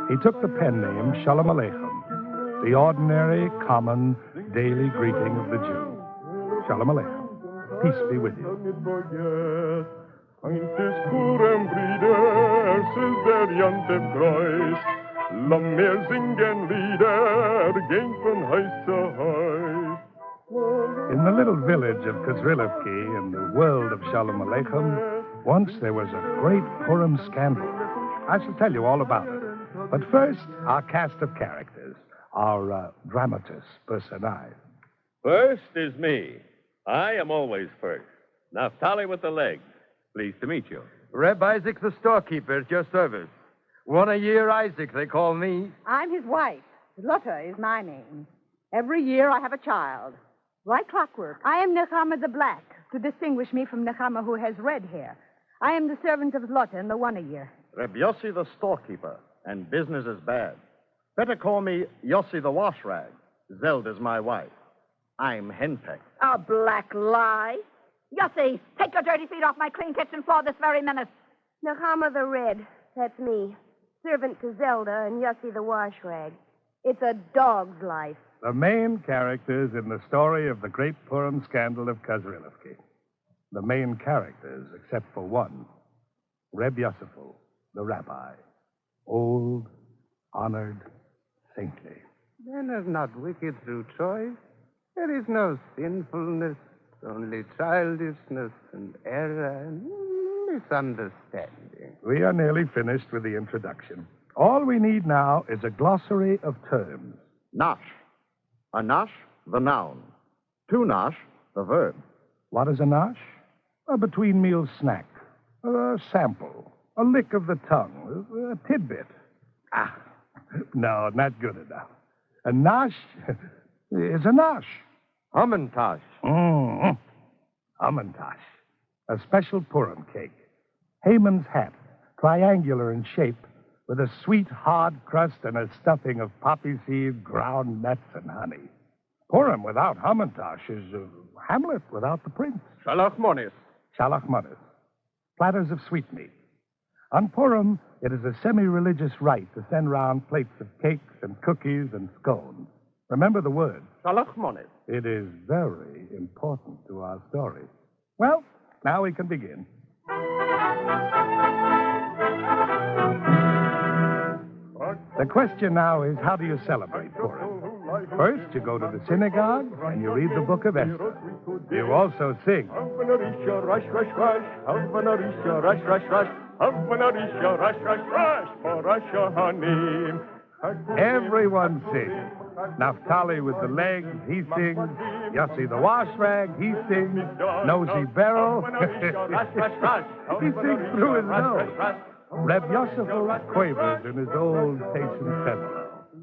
S19: He took the pen name Shalom Aleichem, the ordinary, common, daily greeting of the Jew. Shalom Aleichem. Peace be with you.
S18: Heint is Purim, Brüder, es ist der Jantef Kreuz. Lass mir singen Lieder, gehen von Haus zu Haus.
S19: In the little village of Kozrilivki, in the world of Shalom Aleichem, once there was a great Purim scandal. I shall tell you all about it. But first, our cast of characters, our dramatis personae.
S1: First is me. I am always first. Naphtali with the legs. Pleased to meet you.
S17: Reb Isaac, the storekeeper, at your service. 1 a year Isaac, they call me.
S20: I'm his wife. Lotta is my name. Every year I have a child. Like clockwork. I am Nechama the Black, to distinguish me from Nechama who has red hair. I am the servant of Lotta in the 1 a year.
S12: Reb Yossi the storekeeper, and business is bad. Better call me Yossi the wash rag. Zelda's my wife. I'm henpecked.
S20: A black lie.
S21: Yossi, take your dirty feet off my clean kitchen floor this very minute.
S22: Nechama the Red, that's me. Servant to Zelda and Yossi the wash rag. It's a dog's life.
S19: The main characters in the story of the great Purim scandal of Kozrilivki. The main characters, except for one. Reb Yosifel, the rabbi. Old, honored, saintly.
S23: Men are not wicked through choice. There is no sinfulness, only childishness and error and misunderstanding.
S19: We are nearly finished with the introduction. All we need now is a glossary of terms.
S12: Nash. A nash, the noun. To nash, the verb.
S19: What is a nash? A between-meal snack. A sample. A lick of the tongue. A tidbit. No, not good enough. A nash is a nash.
S17: Hamantash.
S19: Hamantash. A special Purim cake. Haman's hat, triangular in shape, with a sweet, hard crust and a stuffing of poppy seed, ground nuts, and honey. Purim without Hamantash is Hamlet without the prince.
S17: Shalach Monis.
S19: Shalach Monis. Platters of sweetmeat. On Purim, it is a semi-religious rite to send round plates of cakes and cookies and scones. Remember the word.
S17: Shalach Monis.
S19: It is very important to our story. Well, now we can begin. The question now is, how do you celebrate Purim? First, you go to the synagogue and you read the book of Esther. You also sing. Everyone sings. Naphtali with the legs, he sings. Yossi the wash rag, he sings. Nosy Beryl, he sings through his nose. Reb Yosifel quavers in his old station tenor.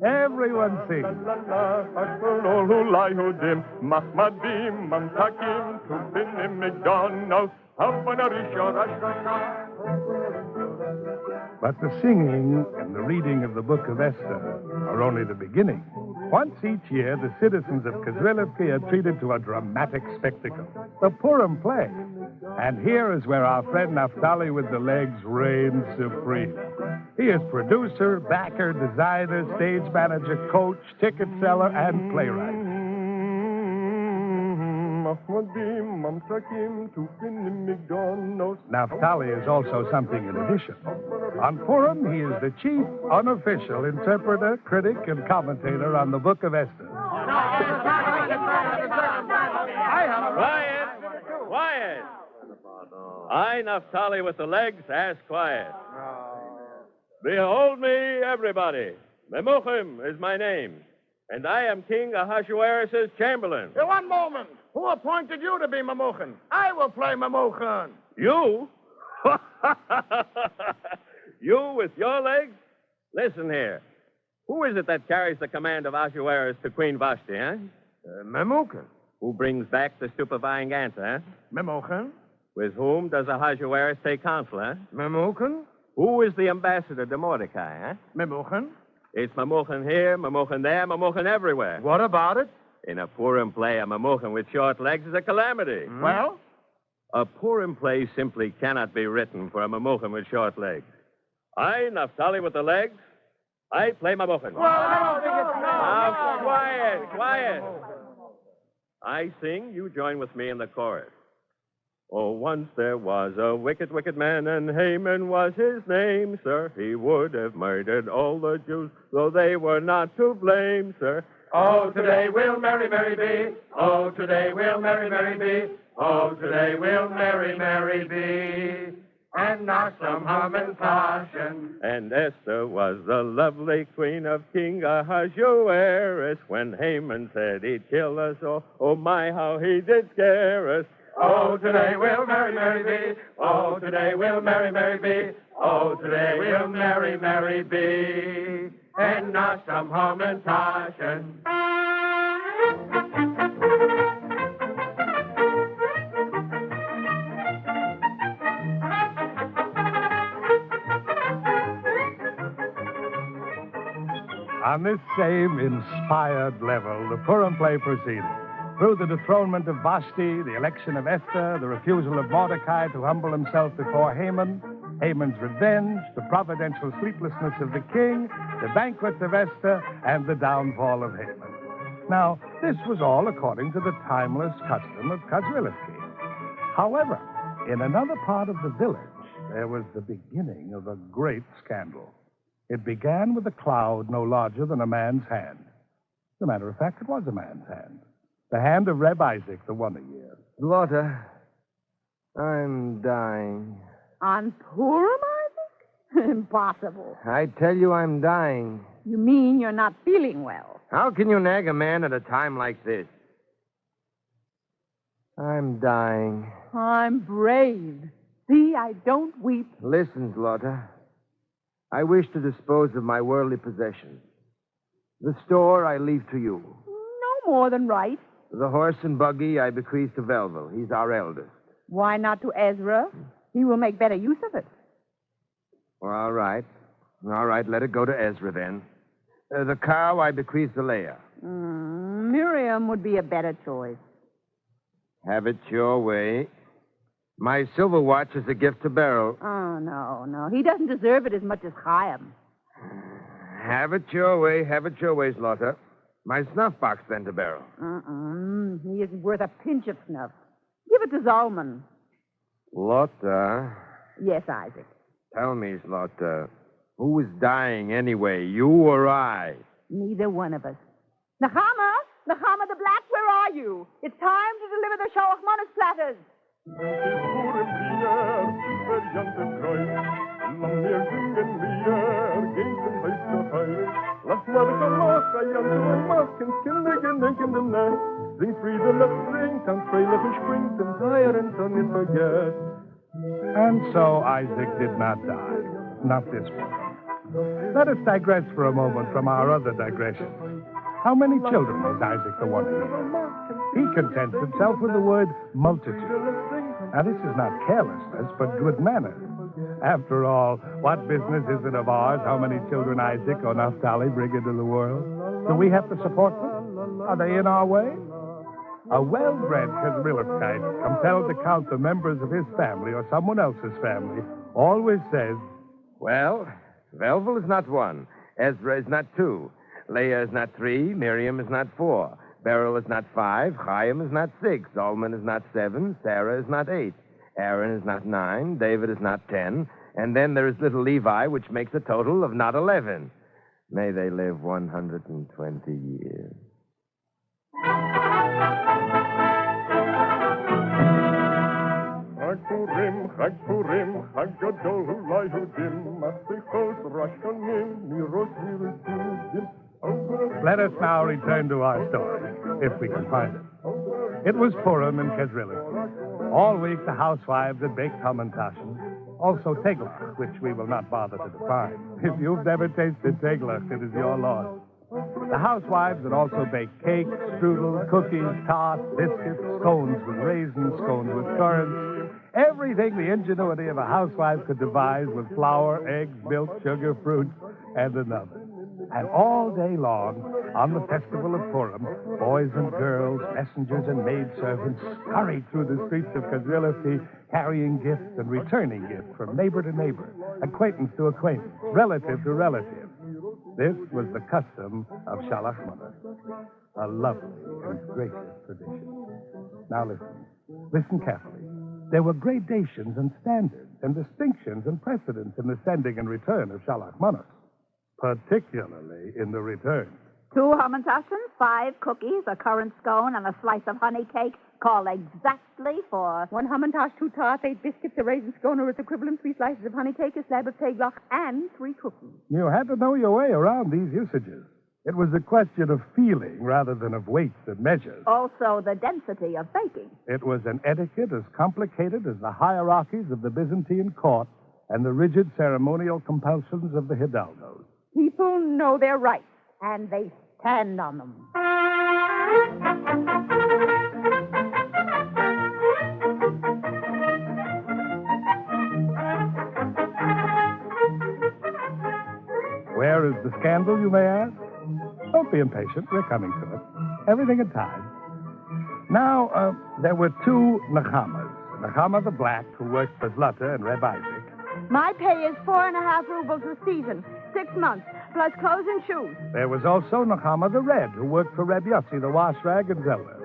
S19: Everyone sings. But the singing and the reading of the book of Esther are only the beginning. Once each year, the citizens of Kozrilivki are treated to a dramatic spectacle, the Purim play. And here is where our friend Naphtali with the legs reigns supreme. He is producer, backer, designer, stage manager, coach, ticket seller, and playwright. Naphtali is also something in addition. On Purim, he is the chief unofficial interpreter, critic, and commentator on the Book of Esther.
S1: Quiet! Quiet! I, Naphtali with the legs, ask quiet. Behold me, everybody. Memuchim is my name, and I am King Ahasuerus' chamberlain.
S12: One moment. Who appointed you to be Memuchim? I will play Memuchim.
S1: You? You with your legs? Listen here. Who is it that carries the command of Ahasuerus to Queen Vashti, huh?
S12: Memuchim.
S1: Who brings back the stupefying answer, huh?
S12: Memuchim.
S1: With whom does Ahasuerus take counsel, huh?
S12: Memuchim.
S1: Who is the ambassador to Mordecai, huh?
S12: Memuchim.
S1: It's Memuchim here, Memuchim there, Memuchim everywhere.
S12: What about it?
S1: In a Purim play, a Memuchim with short legs is a calamity.
S12: Well?
S1: A Purim play simply cannot be written for a Memuchim with short legs. I, Naphtali with the legs, I play Memuchim. Now, quiet. I sing, you join with me in the chorus. Oh, once there was a wicked, wicked man, and Haman was his name, sir. He would have murdered all the Jews, though they were not to blame, sir.
S17: Oh, today we'll merry, merry be. Oh, today we'll merry, merry be. Oh, today we'll merry, merry be. And not some hum and caution.
S1: And Esther was the lovely queen of King Ahasuerus. When Haman said he'd kill us, oh my, how he did scare us.
S17: Oh, today we'll merry, merry be. Oh, today we'll merry, merry be. Oh, today we'll merry, merry be. And not some hum and caution.
S19: On this same inspired level, the Purim play proceeded. Through the dethronement of Vashti, the election of Esther, the refusal of Mordecai to humble himself before Haman, Haman's revenge, the providential sleeplessness of the king, the banquets of Esther, and the downfall of Haman. Now, this was all according to the timeless custom of Kazrilski. However, in another part of the village, there was the beginning of a great scandal. It began with a cloud no larger than a man's hand. As a matter of fact, it was a man's hand. The hand of Reb Isaac, the one-a-year.
S23: Lotta, I'm dying.
S20: On Purim, Isaac? Impossible.
S23: I tell you I'm dying.
S20: You mean you're not feeling well?
S23: How can you nag a man at a time like this? I'm dying.
S20: I'm brave. See, I don't weep.
S23: Listen, Lotta. I wish to dispose of my worldly possessions. The store I leave to you.
S20: No more than right.
S23: The horse and buggy I bequeath to Velvel. He's our eldest.
S20: Why not to Ezra? He will make better use of it.
S23: Well, all right. All right, let it go to Ezra then. The cow I bequeath to Leah.
S20: Miriam would be a better choice.
S23: Have it your way. My silver watch is a gift to Beryl.
S20: Oh, no. He doesn't deserve it as much as Chaim.
S23: Have it your way, Lotta. My snuff box then to Beryl.
S20: He isn't worth a pinch of snuff. Give it to Zalman.
S23: Lotta.
S20: Yes, Isaac.
S23: Tell me, Lotta, who is dying anyway, you or I?
S20: Neither one of us. Nechama the Black, where are you? It's time to deliver the Shawachmanis platters.
S19: And so Isaac did not die. Not this one. Let us digress for a moment from our other digressions. How many children was Isaac the one-a-year? He contents himself with the word multitude. Now, this is not carelessness, but good manners. After all, what business is it of ours how many children Isaac or Naphtali bring into the world? Do we have to support them? Are they in our way? A well-bred Kazrilevkite, compelled to count the members of his family or someone else's family, always says,
S23: Well, Velvel is not one. Ezra is not two. Leah is not three. Miriam is not four.
S4: Beryl is not 5. Chaim is not 6. Zalman is not 7. Sarah is not 8. Aaron is not 9. David is not 10. And then there is little Levi, which makes a total of not 11. May they live 120 years.
S18: Chag Purim, Chag Purim, Chag Gadol Hu Lahudim, Masichos Rashanim, Miros Mirudim.
S19: Let us now return to our story, if we can find it. It was Purim in Kezrillik. All week the housewives had baked hamantaschen, also teglach, which we will not bother to define. If you've never tasted teglach, it is your loss. The housewives had also baked cakes, strudel, cookies, tarts, biscuits, scones with raisins, scones with currants. Everything the ingenuity of a housewife could devise with flour, eggs, milk, sugar, fruits, and an oven. And all day long, on the festival of Purim, boys and girls, messengers and maidservants scurried through the streets of Kezrillik, carrying gifts and returning gifts from neighbor to neighbor, acquaintance to acquaintance, relative to relative. This was the custom of Shalach Manos, a lovely and gracious tradition. Now listen carefully. There were gradations and standards and distinctions and precedents in the sending and return of Shalach Manos, particularly in the return.
S21: 2 hamantaschen, 5 cookies, a currant scone, and a slice of honey cake, call exactly for
S20: 1 hamantash, 2 tarts, 8 biscuits, a raisin scone or its equivalent, 3 slices of honey cake, a slab of teglach, and 3 cookies.
S19: You had to know your way around these usages. It was a question of feeling rather than of weights and measures.
S21: Also the density of baking.
S19: It was an etiquette as complicated as the hierarchies of the Byzantine court and the rigid ceremonial compulsions of the hidalgos.
S20: People know their rights, and they stand on them.
S19: Where is the scandal, you may ask? Don't be impatient. We're coming to it. Everything in time. Now, there were 2 Nechamas. Nechama the Black, who worked for Zlata and Reb Isaac.
S20: My pay is 4.5 rubles a season, 6 months, plus clothes and shoes.
S19: There was also Nechama the Red, who worked for Reb Yossi, the wash rag, and Zelda.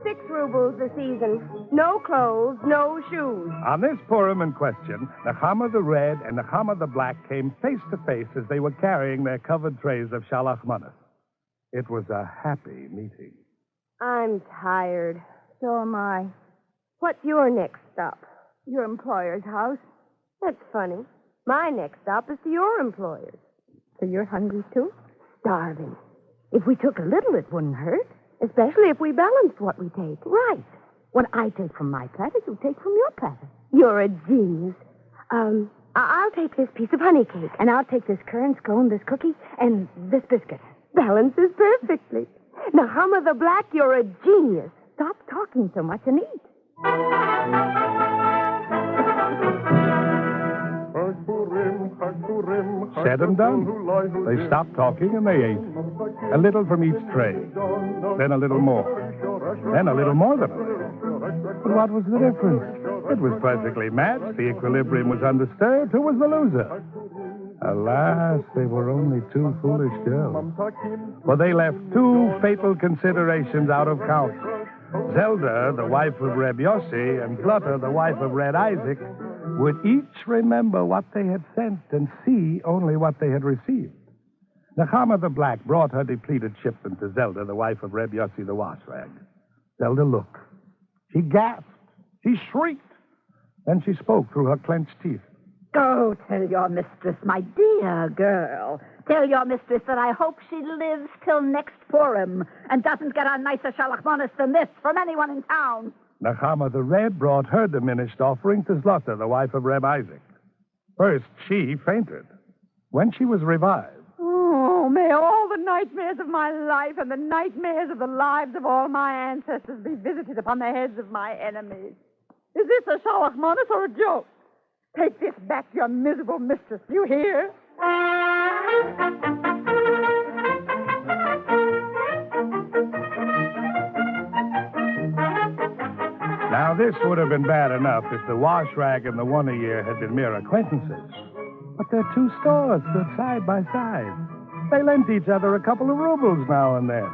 S22: 6 rubles a season. No clothes, no shoes.
S19: On this Purim in question, Nechama the Red and Nechama the Black came face to face as they were carrying their covered trays of Shalach Manos. It was a happy meeting.
S22: I'm tired. So am I. What's your next stop?
S20: Your employer's house.
S22: That's funny. My next stop is to your employer's.
S20: So you're hungry, too?
S22: Starving. If we took a little, it wouldn't hurt. Especially if we balanced what we take.
S20: Right. What I take from my platter, you take from your platter.
S22: You're a genius. I'll take this piece of honey cake.
S20: And I'll take this currant scone, this cookie, and this biscuit.
S22: Balances perfectly. Now, Nechama the Black, you're a genius.
S20: Stop talking so much and eat.
S19: Said and done. They stopped talking and they ate. A little from each tray. Then a little more. Then a little more than a little. But what was the difference? It was perfectly matched. The equilibrium was undisturbed. Who was the loser? Alas, they were only 2 foolish girls. For they left 2 fatal considerations out of count. Zelda, the wife of Reb Yossi, and Zlata, the wife of Reb Isaac, would each remember what they had sent and see only what they had received. Nechama the Black brought her depleted shipment to Zelda, the wife of Reb Yossi, the wash rag. Zelda looked. She gasped. She shrieked. Then she spoke through her clenched teeth.
S21: Go tell your mistress, my dear girl. Tell your mistress that I hope she lives till next Purim and doesn't get a nicer Shalach Manos than this from anyone in town.
S19: Nechama the Red brought her diminished offering to Zlata, the wife of Reb Isaac. First, she fainted. When she was revived...
S20: Oh, may all the nightmares of my life and the nightmares of the lives of all my ancestors be visited upon the heads of my enemies. Is this a Shalach Manos or a joke? Take this back to your miserable mistress, you hear?
S19: Now, this would have been bad enough if the wash rag and the one-a-year had been mere acquaintances. But their 2 stores stood side by side. They lent each other a couple of rubles now and then.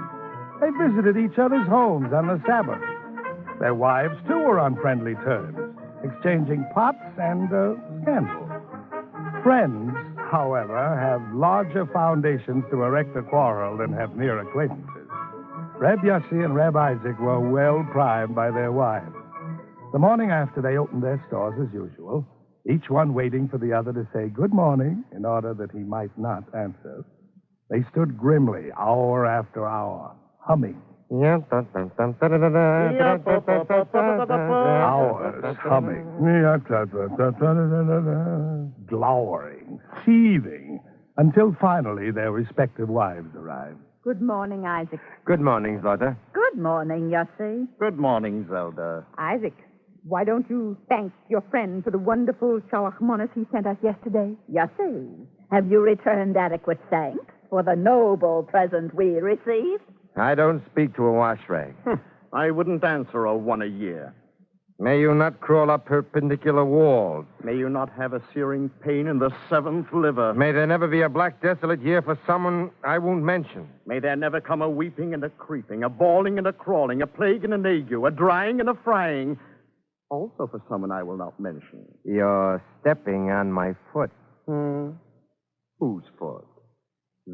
S19: They visited each other's homes on the Sabbath. Their wives, too, were on friendly terms, exchanging pots and scandal. Friends, however, have larger foundations to erect a quarrel than have mere acquaintances. Reb Yossi and Reb Isaac were well primed by their wives. The morning after they opened their stores as usual, each one waiting for the other to say good morning in order that he might not answer, they stood grimly hour after hour, humming. Hours humming. Glowering, seething, until finally their respective wives arrived.
S20: Good morning, Isaac.
S4: Good morning, Zlota.
S21: Good morning, Yossi.
S12: Good morning, Zelda.
S20: Isaac, why don't you thank your friend for the wonderful shalachmonas he sent us yesterday?
S21: Yossi, have you returned adequate thanks for the noble present we received?
S4: I don't speak to a wash rag.
S12: I wouldn't answer a one a year.
S4: May you not crawl up perpendicular walls.
S12: May you not have a searing pain in the seventh liver.
S4: May there never be a black, desolate year for someone I won't mention.
S12: May there never come a weeping and a creeping, a bawling and a crawling, a plague and an ague, a drying and a frying. Also for someone I will not mention.
S4: You're stepping on my foot.
S12: Whose foot?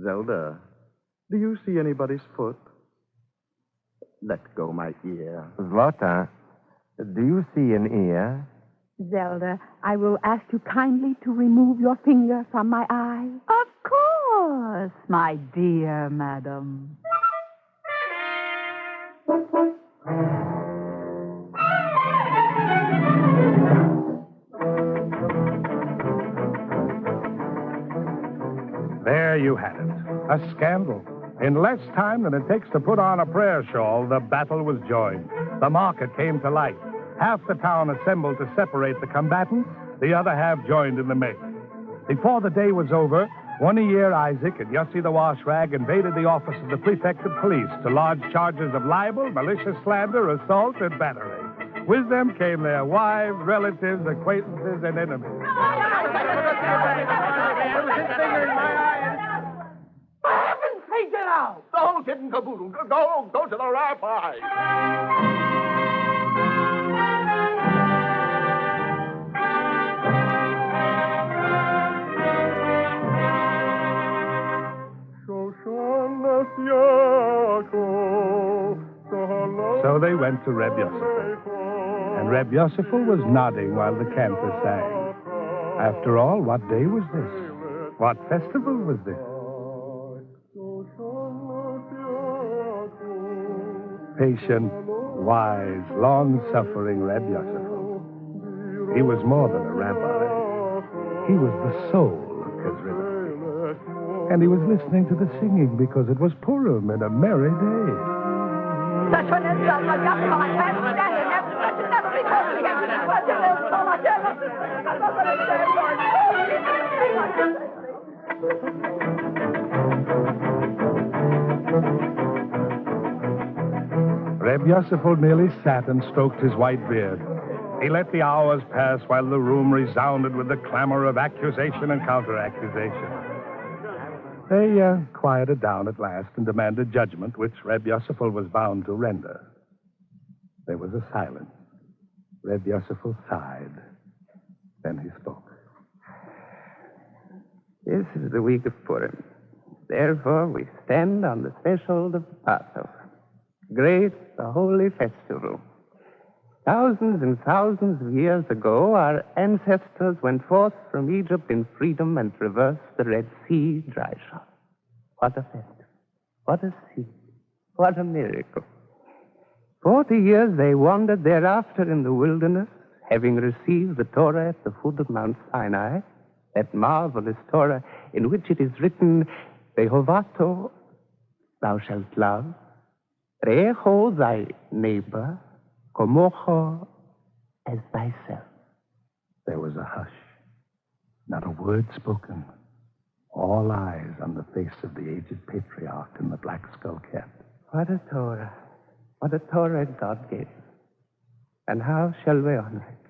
S12: Zelda, do you see anybody's foot? Let go my ear.
S4: Zlota, do you see an ear?
S20: Zelda, I will ask you kindly to remove your finger from my eye.
S21: Of course, my dear madam.
S19: There you had it. A scandal. In less time than it takes to put on a prayer shawl, the battle was joined. The market came to light. Half the town assembled to separate the combatants. The other half joined in the make. Before the day was over, one a year Isaac and Yossi the wash rag invaded the office of the prefect of police to lodge charges of libel, malicious slander, assault, and battery. With them came their wives, relatives, acquaintances, and enemies.
S9: Get out! The whole kit and caboodle. Go to the rabbi.
S19: So they went to Reb Yosefel. And Reb Yosefel was nodding while the cantor sang. After all, what day was this? What festival was this? Patient, wise, long-suffering Reb Yosefel. He was more than a rabbi. He was the soul of Kesrilah. And he was listening to the singing because it was Purim and a merry day. Reb Yosefel merely sat and stroked his white beard. He let the hours pass while the room resounded with the clamor of accusation and counter-accusation. They quieted down at last and demanded judgment, which Reb Yosefel was bound to render. There was a silence. Reb Yosefel sighed. Then he spoke.
S23: This is the week of Purim. Therefore, we stand on the threshold of Passover. Great, the holy festival. Thousands and thousands of years ago, our ancestors went forth from Egypt in freedom and traversed the Red Sea dry shod. What a festival. What a sea. What a miracle. 40 years they wandered thereafter in the wilderness, having received the Torah at the foot of Mount Sinai, that marvelous Torah in which it is written, Behovato, thou shalt love, Reho, thy neighbor, Komocho, as thyself.
S19: There was a hush. Not a word spoken. All eyes on the face of the aged patriarch in the black skull cap.
S23: What a Torah. What a Torah God gave. And how shall we honor it?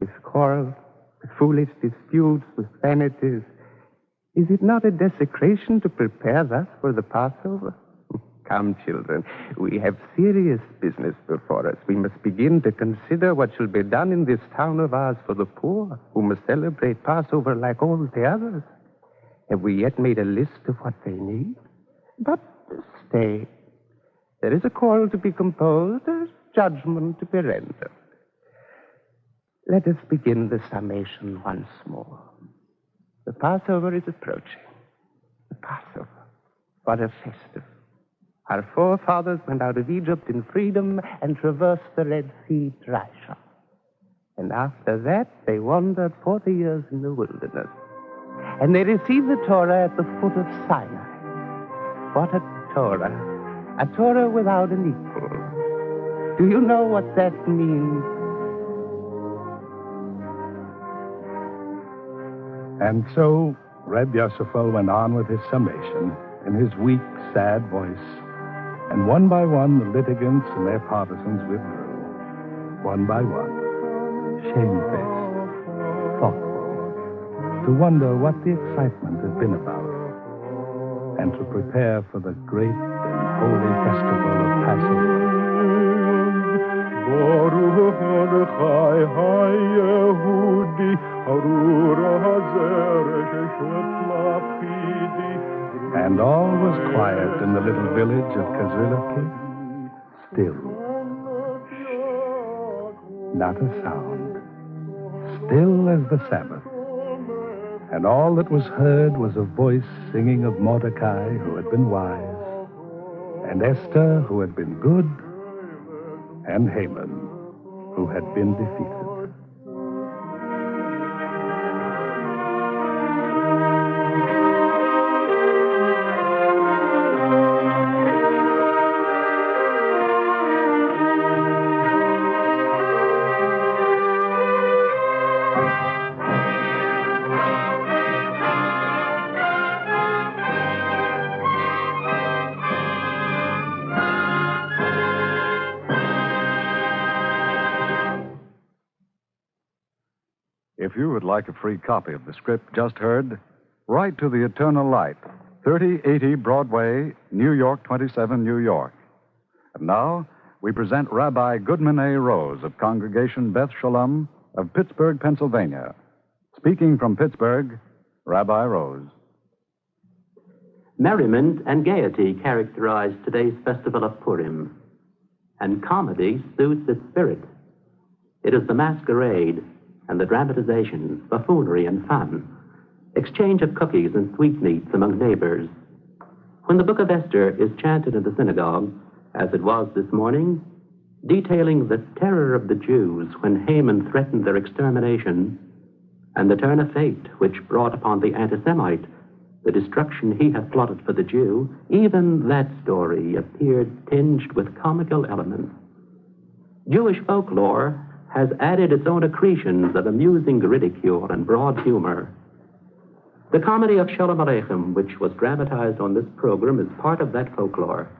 S23: With quarrels, with foolish disputes, with vanities. Is it not a desecration to prepare thus for the Passover? Come, children, we have serious business before us. We must begin to consider what shall be done in this town of ours for the poor, who must celebrate Passover like all the others. Have we yet made a list of what they need? But stay. There is a quarrel to be composed, a judgment to be rendered. Let us begin the summation once more. The Passover is approaching. The Passover. What a festive. Our forefathers went out of Egypt in freedom and traversed the Red Sea dry shod. And after that, they wandered 40 years in the wilderness. And they received the Torah at the foot of Sinai. What a Torah. A Torah without an equal. Do you know what that means?
S19: And so, Reb Yosefel went on with his summation in his weak, sad voice. And one by one, the litigants and their partisans withdrew. One by one, shamefaced, thoughtful, to wonder what the excitement had been about, and to prepare for the great and holy festival of Passover. And all was quiet in the little village of Kazrilivki. Still. Not a sound. Still as the Sabbath. And all that was heard was a voice singing of Mordecai, who had been wise, and Esther, who had been good, and Haman, who had been defeated.
S2: If you would like a free copy of the script just heard, write to the Eternal Light, 3080 Broadway, New York 27, New York. And now, we present Rabbi Goodman A. Rose of Congregation Beth Shalom of Pittsburgh, Pennsylvania. Speaking from Pittsburgh, Rabbi Rose.
S5: Merriment and gaiety characterize today's festival of Purim, and comedy suits its spirit. It is the masquerade and the dramatization, buffoonery and fun, exchange of cookies and sweetmeats among neighbors. When the book of Esther is chanted in the synagogue, as it was this morning, detailing the terror of the Jews when Haman threatened their extermination, and the turn of fate which brought upon the anti-Semite the destruction he had plotted for the Jew, even that story appeared tinged with comical elements. Jewish folklore has added its own accretions of amusing ridicule and broad humor. The comedy of Shalom Aleichem, which was dramatized on this program, is part of that folklore.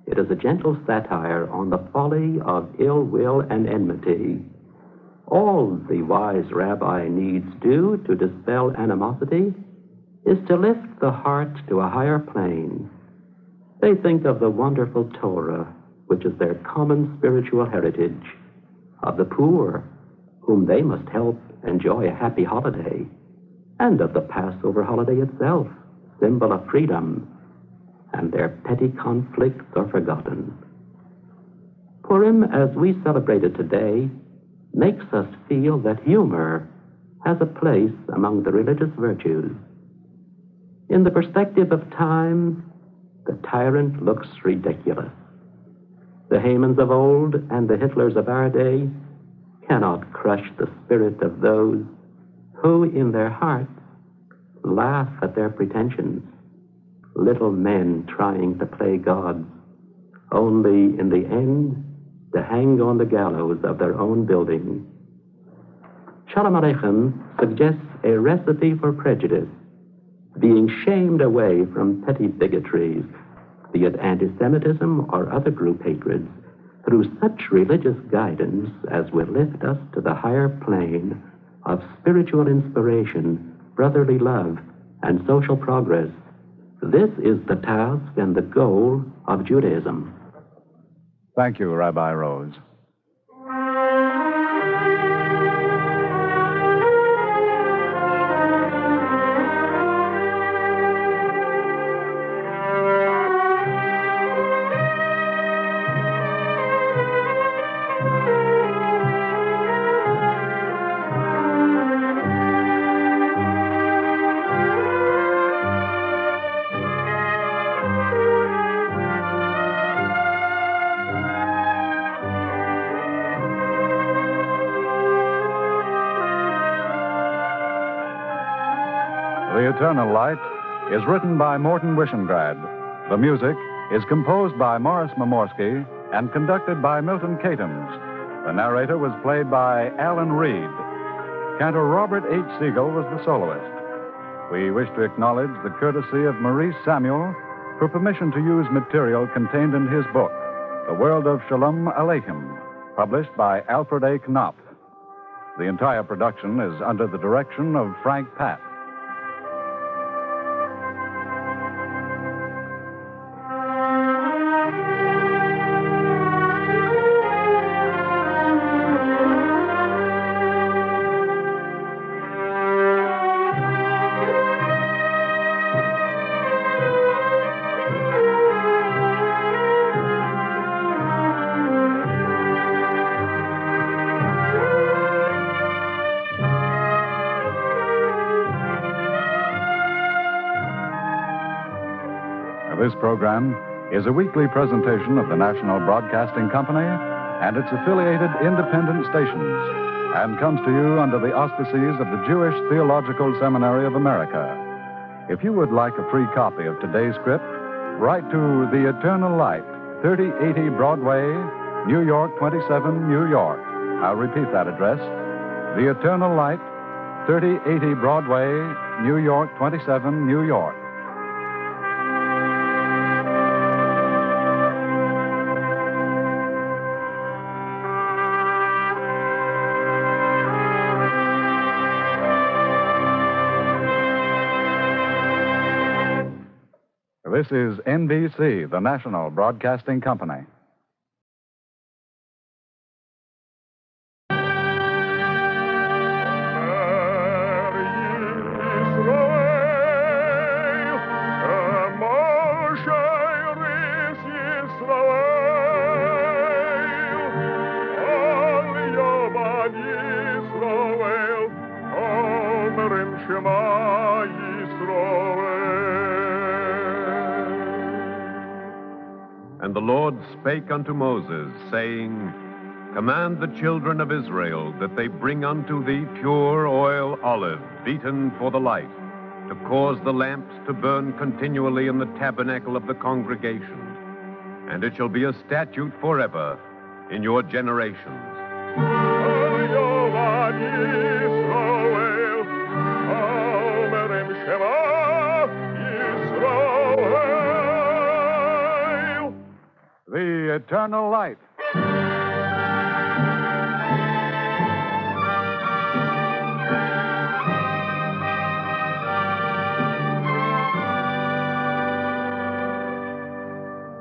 S5: It is a gentle satire on the folly of ill will and enmity. All the wise rabbi needs do to dispel animosity is to lift the heart to a higher plane. They think of the wonderful Torah, which is their common spiritual heritage, of the poor, whom they must help enjoy a happy holiday, and of the Passover holiday itself, symbol of freedom, and their petty conflicts are forgotten. Purim, as we celebrate it today, makes us feel that humor has a place among the religious virtues. In the perspective of time, the tyrant looks ridiculous. The Hamans of old and the Hitlers of our day cannot crush the spirit of those who, in their hearts, laugh at their pretensions, little men trying to play gods, only in the end to hang on the gallows of their own building. Shalom Aleichem suggests a recipe for prejudice, being shamed away from petty bigotries, be it anti-Semitism or other group hatreds, through such religious guidance as will lift us to the higher plane of spiritual inspiration, brotherly love, and social progress, This is the task and the goal of Judaism.
S2: Thank you, Rabbi Rose. The Eternal Light is written by Morton Wishengrad. The music is composed by Morris Momorsky and conducted by Milton Catons. The narrator was played by Alan Reed. Cantor Robert H. Siegel was the soloist. We wish to acknowledge the courtesy of Maurice Samuel for permission to use material contained in his book, The World of Shalom Aleichem, published by Alfred A. Knopf. The entire production is under the direction of Frank Patt. This program is a weekly presentation of the National Broadcasting Company and its affiliated independent stations, and comes to you under the auspices of the Jewish Theological Seminary of America. If you would like a free copy of today's script, write to The Eternal Light, 3080 Broadway, New York 27, New York. I'll repeat that address. The Eternal Light, 3080 Broadway, New York 27, New York. This is NBC, the National Broadcasting Company.
S1: And the Lord spake unto Moses, saying, Command the children of Israel that they bring unto thee pure oil olive, beaten for the light, to cause the lamps to burn continually in the tabernacle of the congregation. And it shall be a statute forever in your generations.
S2: The Eternal Light.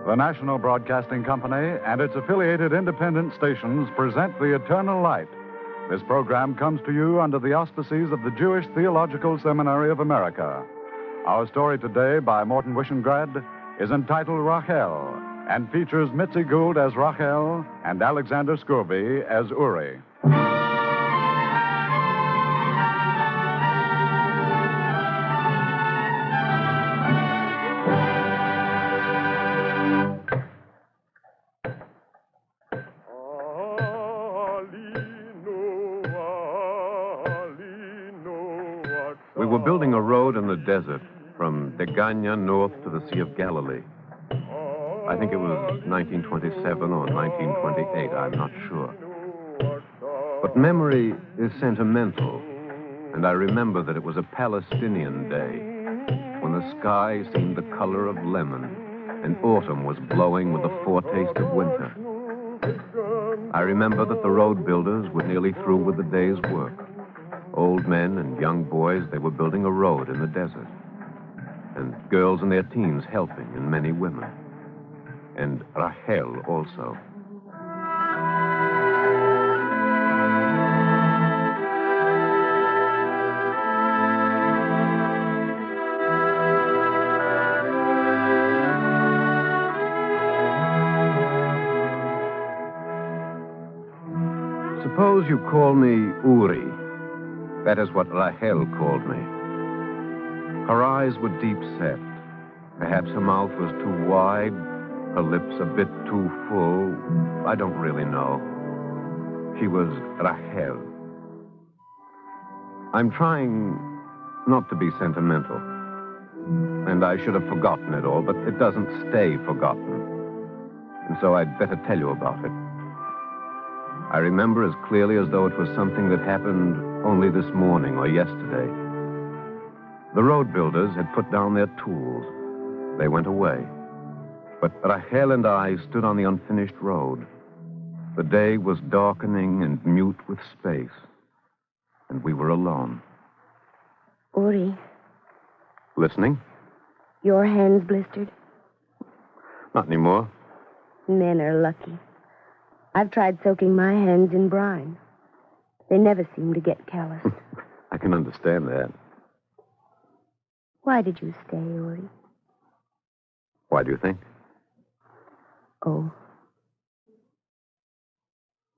S2: The National Broadcasting Company and its affiliated independent stations present The Eternal Light. This program comes to you under the auspices of the Jewish Theological Seminary of America. Our story today by Morton Wishengrad is entitled Rachel, and features Mitzi Gould as Rachel and Alexander Scurby as Uri.
S1: We were building a road in the desert from Degania north to the Sea of Galilee. I think it was 1927 or 1928, I'm not sure. But memory is sentimental, and I remember that it was a Palestinian day when the sky seemed the color of lemon and autumn was blowing with a foretaste of winter. I remember that the road builders were nearly through with the day's work. Old men and young boys, they were building a road in the desert.
S15: and girls in their teens helping, and many women. And Rachel also. Suppose you call me Uri. That is what Rachel called me. Her eyes were deep set. Perhaps her mouth was too wide, her lips a bit too full. I don't really know. She was Rachel. I'm trying not to be sentimental. And I should have forgotten it all, but it doesn't stay forgotten. And so I'd better tell you about it. I remember as clearly as though it was something that happened only this morning or yesterday. The road builders had put down their tools. They went away. But Rachel and I stood on the unfinished road. The day was darkening and mute with space, and we were alone.
S22: Uri,
S15: Listening?
S22: your hands blistered?
S15: Not anymore.
S22: Men are lucky. I've tried soaking my hands in brine. They never seem to get calloused.
S15: I can understand that.
S22: Why did you stay, Uri?
S15: Why do you think?
S22: Oh.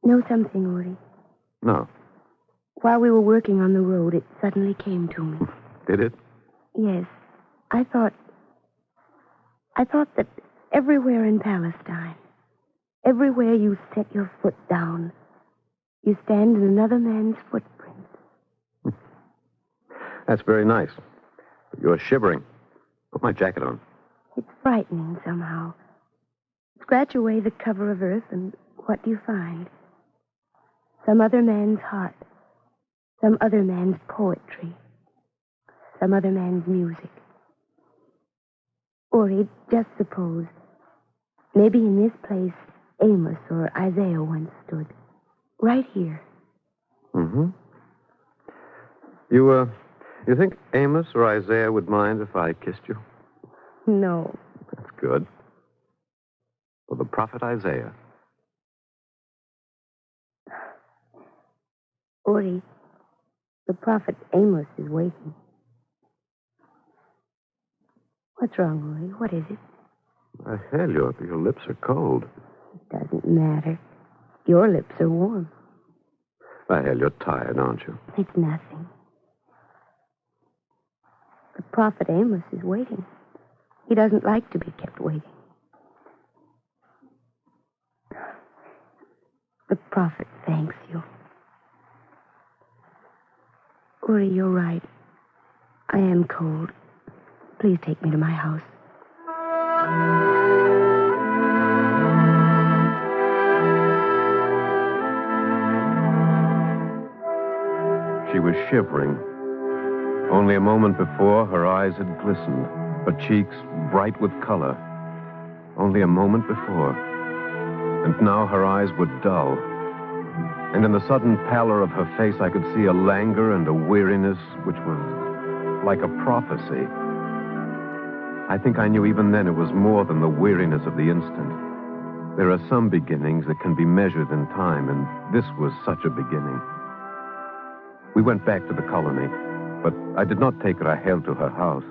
S22: Know something, Uri?
S15: No.
S22: While we were working on the road, it suddenly came to me.
S15: Did it?
S22: Yes. I thought that everywhere in Palestine, everywhere you set your foot down, you stand in another man's footprint.
S15: That's very nice. But you're shivering. Put my jacket on.
S22: It's frightening somehow. Scratch away the cover of earth, and what do you find? Some other man's heart. Some other man's poetry. Some other man's music. Uri, just suppose, maybe in this place, Amos or Isaiah once stood. Right here.
S15: Mm-hmm. You think Amos or Isaiah would mind if I kissed you?
S22: No.
S15: That's good. Well, the prophet Isaiah.
S22: Uri, the prophet Amos is waiting. What's wrong, Uri? What is it?
S15: Hell, your lips are cold.
S22: It doesn't matter. Your lips are warm.
S15: Hell, you're tired, aren't you?
S22: It's nothing. The prophet Amos is waiting. He doesn't like to be kept waiting. The prophet thanks you. Uri, you're right. I am cold. Please take me to my house.
S15: She was shivering. Only a moment before, her eyes had glistened, her cheeks bright with color. Only a moment before. And now her eyes were dull. And in the sudden pallor of her face, I could see a languor and a weariness which was like a prophecy. I think I knew even then it was more than the weariness of the instant. There are some beginnings that can be measured in time, and this was such a beginning. We went back to the colony, but I did not take Rachel to her house.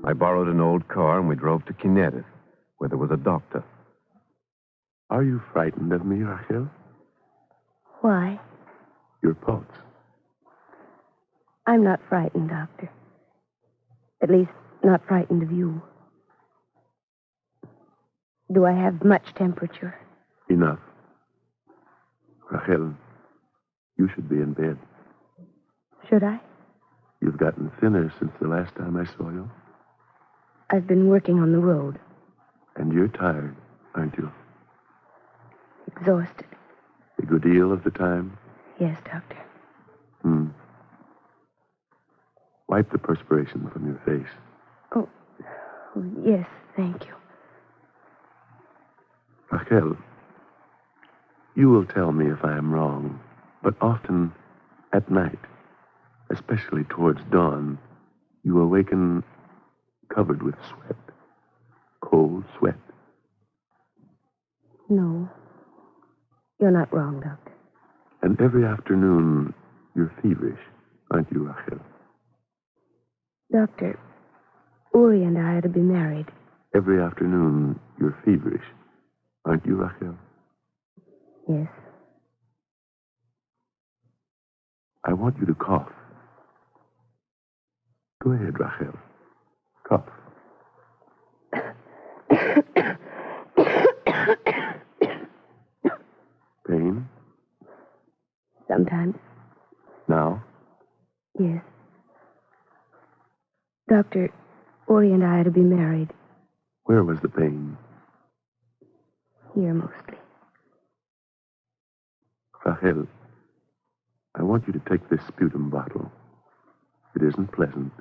S15: I borrowed an old car, and we drove to Kinneret, where there was a doctor.
S10: Are you frightened of me, Rachel?
S22: Why?
S10: Your pulse.
S22: I'm not frightened, Doctor. At least, not frightened of you. Do I have much temperature?
S10: Enough. Rachel, you should be in bed.
S22: Should I?
S10: You've gotten thinner since the last time I saw you.
S22: I've been working on the road.
S10: And you're tired, aren't you?
S22: Exhausted.
S10: A good deal of the time?
S22: Yes, Doctor.
S10: Wipe the perspiration from your face.
S22: Oh, yes, thank you.
S10: Rachel, you will tell me if I am wrong, but often at night, especially towards dawn, you awaken covered with sweat. Cold sweat.
S22: No. You're not wrong, Doctor.
S10: And every afternoon, you're feverish, aren't you, Rachel?
S22: Doctor, Uri and I are to be married.
S10: Every afternoon, you're feverish, aren't you, Rachel?
S22: Yes.
S10: I want you to cough. Go ahead, Rachel. Cough. Pain?
S22: Sometimes.
S10: Now?
S22: Yes. Doctor, Uri and I are to be married.
S10: Where was the pain?
S22: Here, mostly.
S10: Rachel, I want you to take this sputum bottle. It isn't pleasant,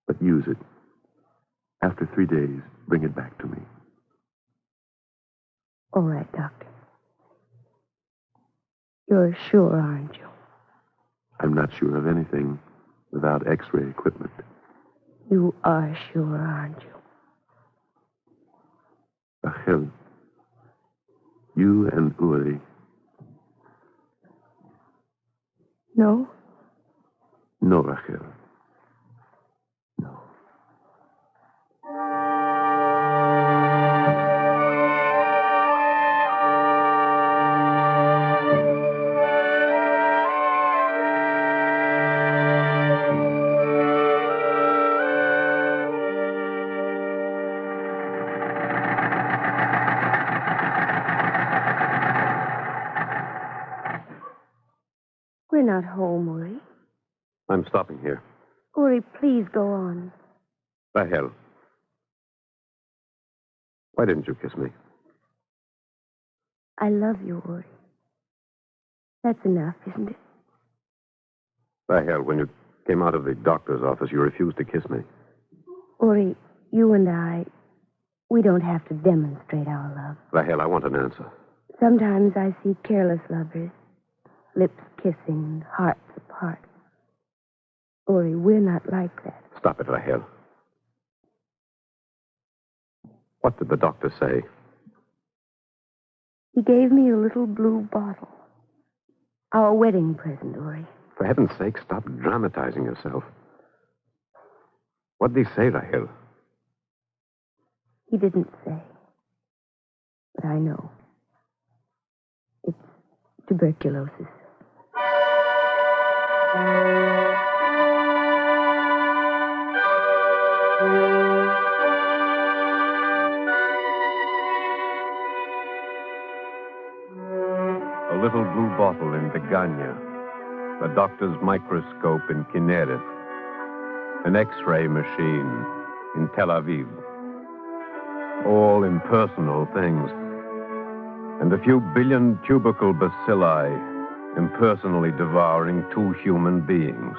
S10: but use it. After 3 days, bring it back to me.
S22: All right, Doctor. You're sure, aren't you?
S10: I'm not sure of anything without X-ray equipment.
S22: You are sure, aren't you?
S10: Rachel, you and Uri.
S22: No?
S10: No, Rachel.
S22: We're not home, Uri.
S10: I'm stopping here.
S22: Uri, please go on.
S10: Rachel, why didn't you kiss me?
S22: I love you, Uri. That's enough, isn't it?
S10: Rachel, when you came out of the doctor's office, you refused to kiss me.
S22: Uri, you and I, we don't have to demonstrate our love.
S10: Rachel, I want an answer.
S22: Sometimes I see careless lovers, lips kissing, hearts apart. Uri, we're not like that.
S10: Stop it, Rachel. What did the doctor say?
S22: He gave me a little blue bottle. Our wedding present, Uri.
S10: For heaven's sake, stop dramatizing yourself. What did he say, Rachel?
S22: He didn't say. But I know. It's tuberculosis.
S10: A little blue bottle in Degania, a doctor's microscope in Kinneret, an X-ray machine in Tel Aviv. All impersonal things. And a few billion tubercle bacilli impersonally devouring 2 human beings.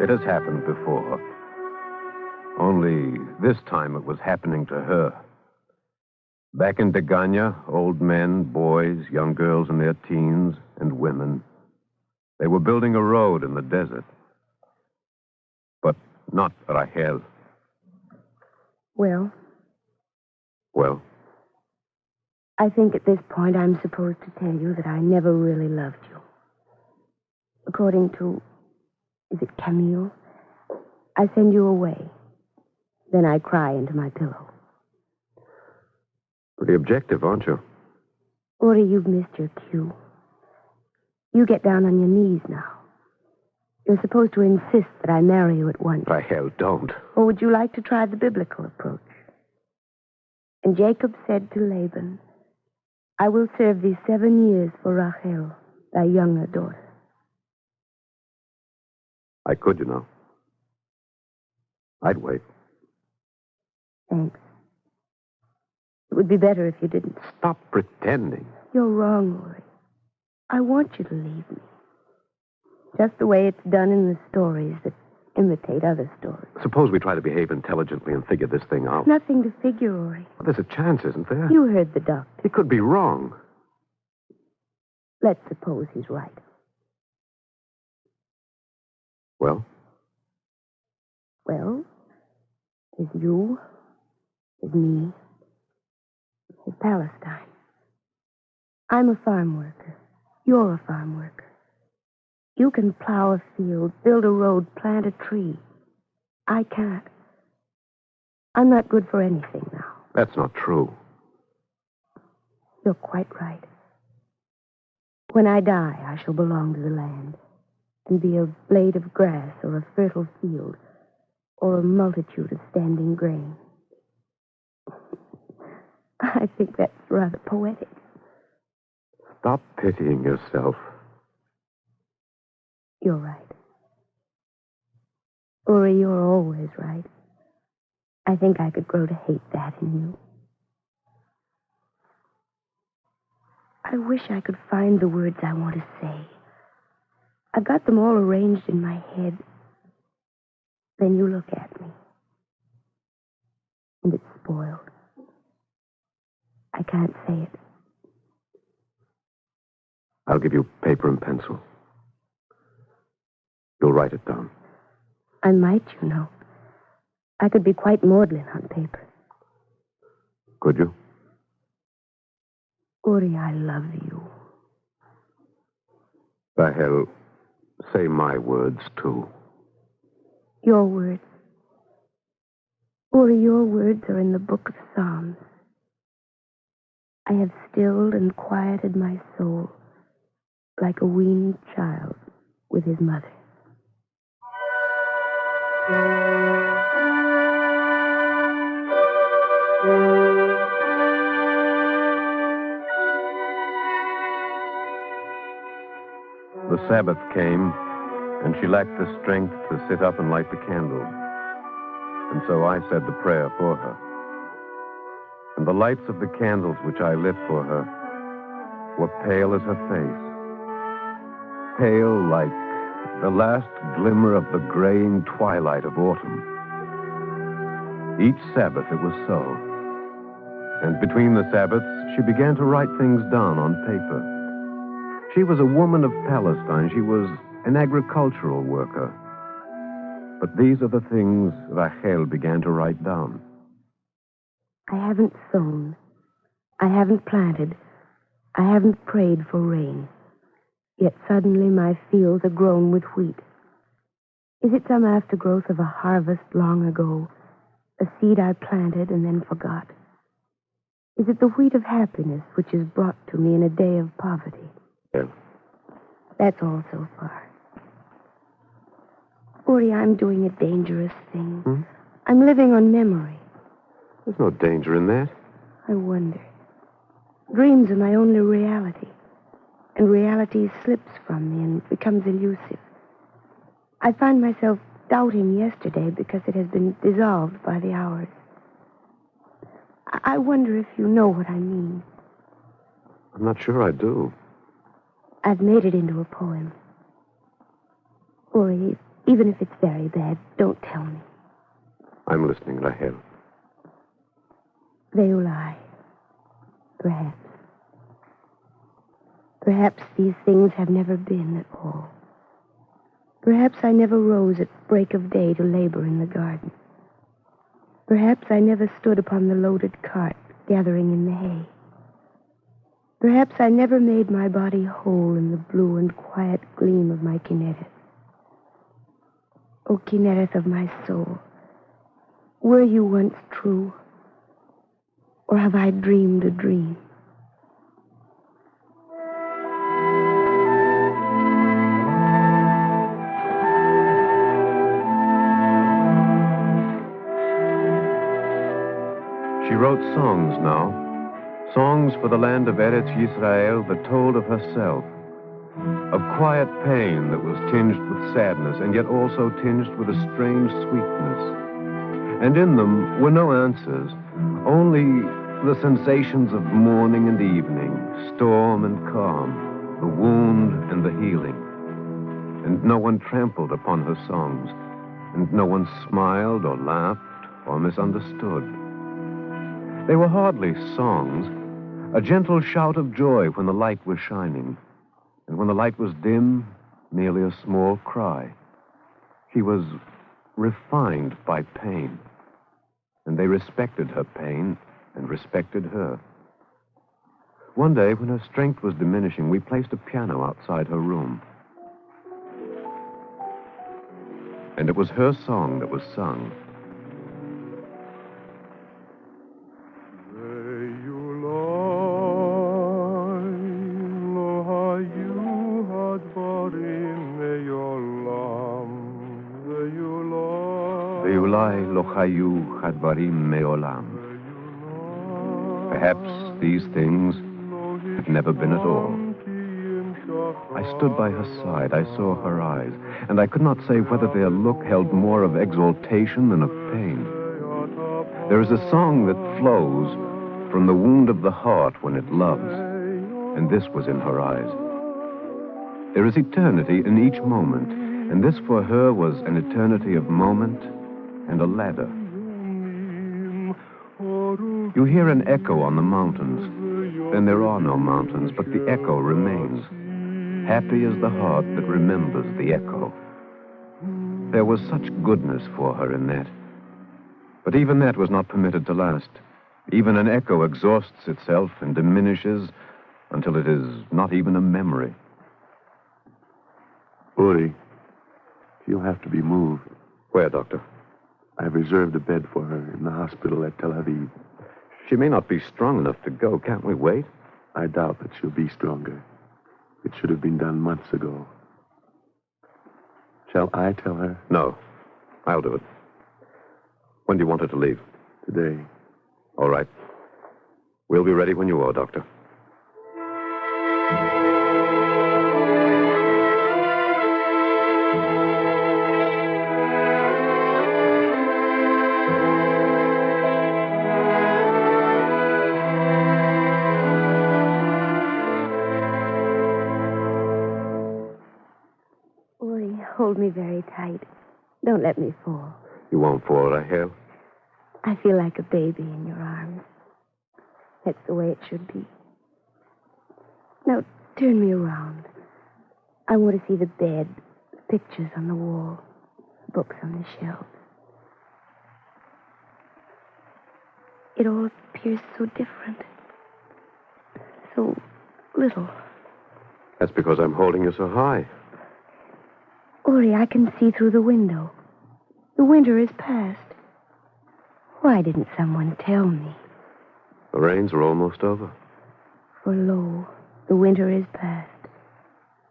S10: It has happened before. Only this time it was happening to her. Back in Degania, old men, boys, young girls in their teens, and women. They were building a road in the desert. But not Rachel.
S22: Well?
S10: Well?
S22: I think at this point I'm supposed to tell you that I never really loved you. According to, is it Camille? I send you away. Then I cry into my pillow.
S10: Pretty objective, aren't you?
S22: Uri, you've missed your cue. You get down on your knees now. You're supposed to insist that I marry you at once.
S10: Rachel, don't.
S22: Or would you like to try the biblical approach? And Jacob said to Laban, I will serve thee 7 years for Rachel, thy younger daughter.
S10: I could, you know. I'd wait.
S22: Thanks. It would be better if you didn't.
S10: Stop pretending.
S22: You're wrong, Uri. I want you to leave me. Just the way it's done in the stories that imitate other stories.
S10: Suppose we try to behave intelligently and figure this thing out.
S22: Nothing to figure, Uri.
S10: Well, there's a chance, isn't there?
S22: You heard the doctor.
S10: He could be wrong.
S22: Let's suppose he's right.
S10: Well?
S22: Well, His you, his me, his Palestine. I'm a farm worker. You're a farm worker. You can plow a field, build a road, plant a tree. I can't. I'm not good for anything now.
S15: That's not true.
S22: You're quite right. When I die, I shall belong to the land and be a blade of grass or a fertile field or a multitude of standing grain. I think that's rather poetic.
S15: Stop pitying yourself.
S22: You're right. Uri, you're always right. I think I could grow to hate that in you. I wish I could find the words I want to say. I've got them all arranged in my head. Then you look at me. And it's spoiled. I can't say it.
S15: I'll give you paper and pencil. You'll write it down.
S22: I might, you know. I could be quite maudlin on paper.
S15: Could you?
S22: Uri, I love you.
S15: Rahel, say my words, too.
S22: Your words. Uri, your words are in the book of Psalms. I have stilled and quieted my soul like a weaned child with his mother.
S15: The Sabbath came, and she lacked the strength to sit up and light the candle. And so I said the prayer for her. And the lights of the candles which I lit for her were pale as her face. Pale like the last glimmer of the graying twilight of autumn. Each Sabbath it was so. And between the Sabbaths, she began to write things down on paper. She was a woman of Palestine. She was an agricultural worker. But these are the things Rachel began to write down.
S22: I haven't sown. I haven't planted. I haven't prayed for rain. Yet suddenly my fields are grown with wheat. Is it some aftergrowth of a harvest long ago, a seed I planted and then forgot? Is it the wheat of happiness which is brought to me in a day of poverty?
S15: Yes.
S22: That's all so far. Uri, I'm doing a dangerous thing. I'm living on memory.
S15: There's no danger in that.
S22: I wonder. Dreams are my only reality. And reality slips from me and becomes elusive. I find myself doubting yesterday because it has been dissolved by the hours. I wonder if you know what I mean.
S15: I'm not sure I do.
S22: I've made it into a poem. Uri, even if it's very bad, don't tell me.
S15: I'm listening, Rahel.
S22: They lie. Perhaps. Perhaps these things have never been at all. Perhaps I never rose at break of day to labor in the garden. Perhaps I never stood upon the loaded cart gathering in the hay. Perhaps I never made my body whole in the blue and quiet gleam of my Kinnereth. O Kinnereth of my soul, were you once true? Or have I dreamed a dream?
S15: She wrote songs now. Songs for the land of Eretz Yisrael that told of herself. Of quiet pain that was tinged with sadness and yet also tinged with a strange sweetness. And in them were no answers, only the sensations of morning and evening, storm and calm, the wound and the healing. And no one trampled upon her songs, and no one smiled or laughed or misunderstood. They were hardly songs, a gentle shout of joy when the light was shining, and when the light was dim, merely a small cry. She was refined by pain. and they respected her pain and respected her. One day, when her strength was diminishing, we placed a piano outside her room. And it was her song that was sung. Ve'ulai lo chayu hadvarim me'olam. Perhaps these things have never been at all. I stood by her side. I saw her eyes, and I could not say whether their look held more of exaltation than of pain. There is a song that flows from the wound of the heart when it loves, and this was in her eyes. There is eternity in each moment, and this for her was an eternity of moment and a ladder. You hear an echo on the mountains. Then there are no mountains, but the echo remains. Happy is the heart that remembers the echo. There was such goodness for her in that. But even that was not permitted to last. Even an echo exhausts itself and diminishes until it is not even a memory.
S10: Uri, she'll have to be moved.
S15: Where, Doctor?
S10: I've reserved a bed for her in the hospital at Tel Aviv.
S15: She may not be strong enough to go. Can't we wait?
S10: I doubt that she'll be stronger. It should have been done months ago. Shall I tell her?
S15: No. I'll do it. When do you want her to leave?
S10: Today.
S15: All right. We'll be ready when you are, Doctor.
S22: Hold me very tight. Don't let me fall.
S15: You won't fall, Rahel.
S22: I feel like a baby in your arms. That's the way it should be. Now, turn me around. I want to see the bed, pictures on the wall, books on the shelves. It all appears so different. So little.
S15: That's because I'm holding you so high.
S22: Uri, I can see through the window. The winter is past. Why didn't someone tell me?
S15: The rains are almost over.
S22: For lo, the winter is past.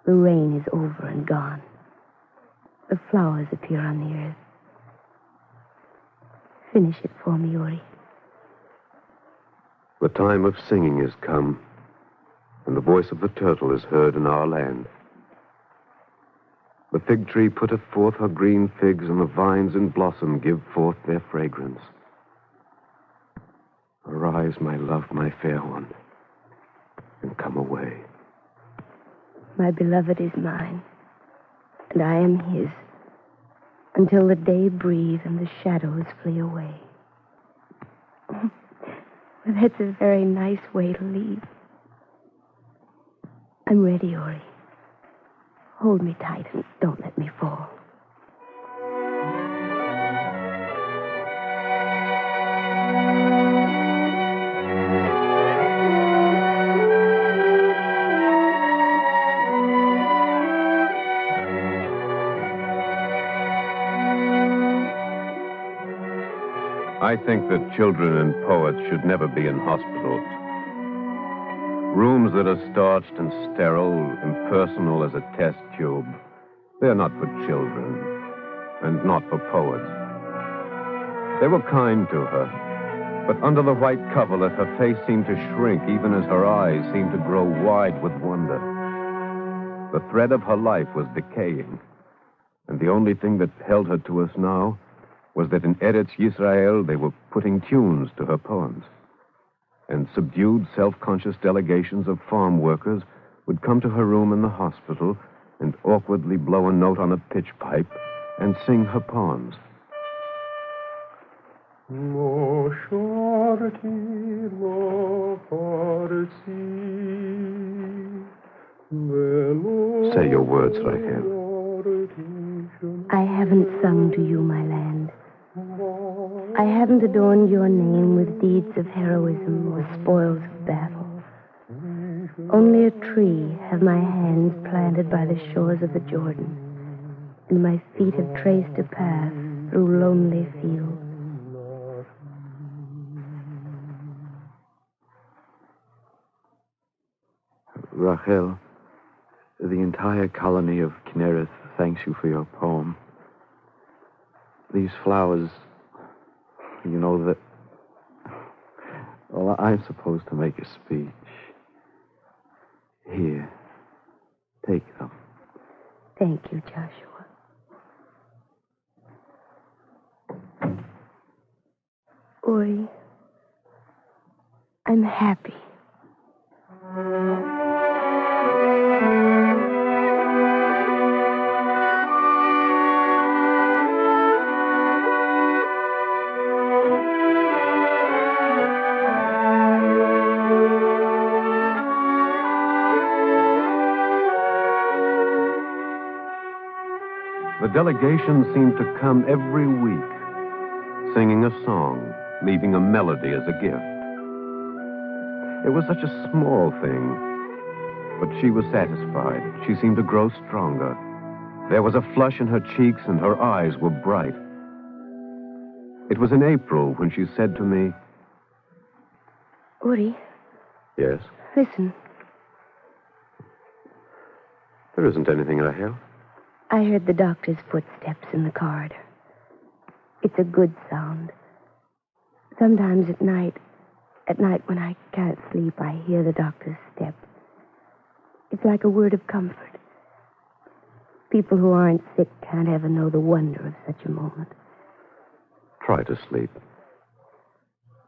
S22: The rain is over and gone. The flowers appear on the earth. Finish it for me, Uri.
S15: The time of singing is come, and the voice of the turtle is heard in our land. The fig tree putteth forth her green figs, and the vines in blossom give forth their fragrance. Arise, my love, my fair one, and come away.
S22: My beloved is mine, and I am his, until the day breathe and the shadows flee away. Well, that's a very nice way to leave. I'm ready, Uri. Hold me tight and don't let me fall.
S15: I think that children and poets should never be in hospitals. Rooms that are starched and sterile, impersonal as a test tube, they're not for children, and not for poets. They were kind to her, but under the white coverlet, her face seemed to shrink, even as her eyes seemed to grow wide with wonder. The thread of her life was decaying, and the only thing that held her to us now was that in Eretz Yisrael they were putting tunes to her poems. And subdued, self-conscious delegations of farm workers would come to her room in the hospital and awkwardly blow a note on a pitch pipe and sing her poems. Say your words, Rahel.
S22: I haven't sung to you, my land. I haven't adorned your name with deeds of heroism or spoils of battle. Only a tree have my hands planted by the shores of the Jordan, and my feet have traced a path through lonely fields.
S15: Rachel, the entire colony of Kinnereth thanks you for your poem. These flowers, you know that... Well, I'm supposed to make a speech. Here, take them.
S22: Thank you, Joshua. Uri, I'm happy.
S3: The delegation seemed to come every week, singing a song, leaving a melody as a gift. It was such a small thing, but she was satisfied. She seemed to grow stronger. There was a flush in her cheeks, and her eyes were bright. It was in April when she said to me,
S22: Uri,
S3: "Yes?"
S22: listen.
S3: "There isn't anything, Rahel."
S22: I heard the doctor's footsteps in the corridor. It's a good sound. Sometimes at night when I can't sleep, I hear the doctor's step. It's like a word of comfort. People who aren't sick can't ever know the wonder of such a moment.
S3: Try to sleep.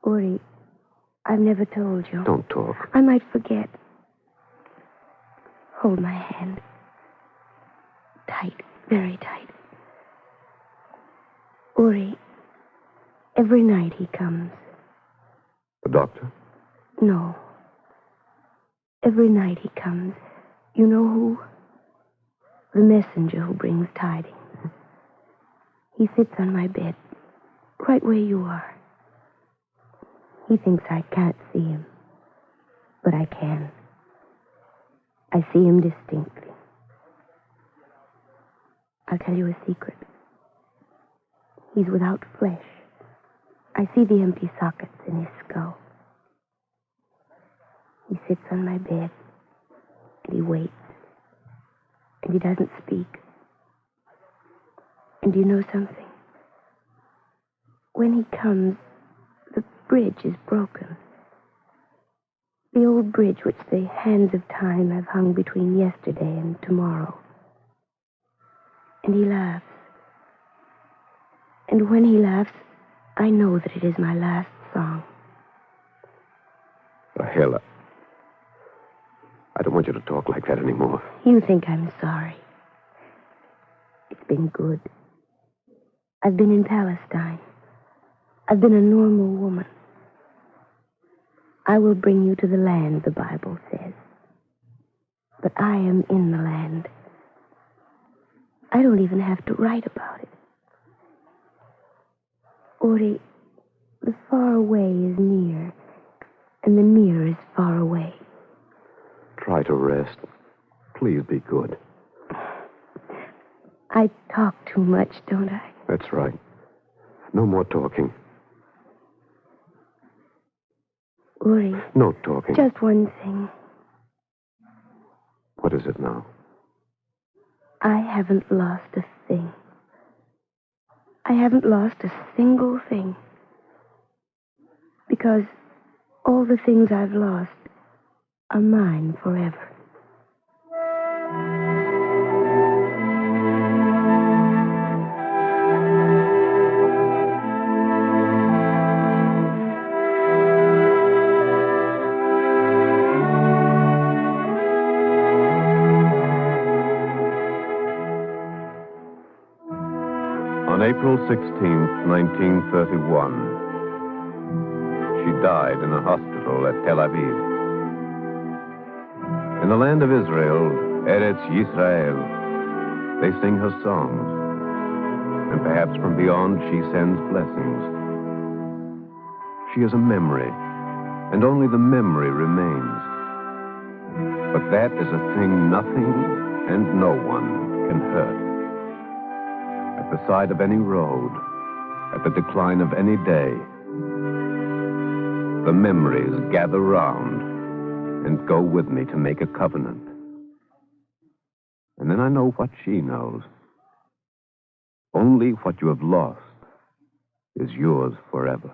S22: Uri, I've never told you.
S3: Don't talk.
S22: I might forget. Hold my hand. Tight, very tight. Uri, every night he comes.
S3: The doctor?
S22: No. Every night he comes. You know who? The messenger who brings tidings. He sits on my bed, right where you are. He thinks I can't see him, but I can. I see him distinctly. I'll tell you a secret. He's without flesh. I see the empty sockets in his skull. He sits on my bed, and he waits, and he doesn't speak. And you know something? When he comes, the bridge is broken. The old bridge which the hands of time have hung between yesterday and tomorrow. And he laughs. And when he laughs, I know that it is my last song.
S3: Rahel, I don't want you to talk like that anymore.
S22: You think I'm sorry. It's been good. I've been in Palestine. I've been a normal woman. I will bring you to the land, the Bible says. But I am in the land. I don't even have to write about it. Uri, the far away is near, and the near is far away.
S3: Try to rest. Please be good.
S22: I talk too much, don't I?
S3: That's right. No more talking.
S22: Uri.
S3: No talking.
S22: Just one thing.
S3: What is it now?
S22: I haven't lost a thing. I haven't lost a single thing. Because all the things I've lost are mine forever.
S3: On April 16th, 1931, she died in a hospital at Tel Aviv. In the land of Israel, Eretz Yisrael, they sing her songs. And perhaps from beyond she sends blessings.
S15: she is a memory, and only the memory remains. But that is a thing nothing and no one can hurt. At the side of any road, at the decline of any day, the memories gather round and go with me to make a covenant. And then I know what she knows. Only what you have lost is yours forever.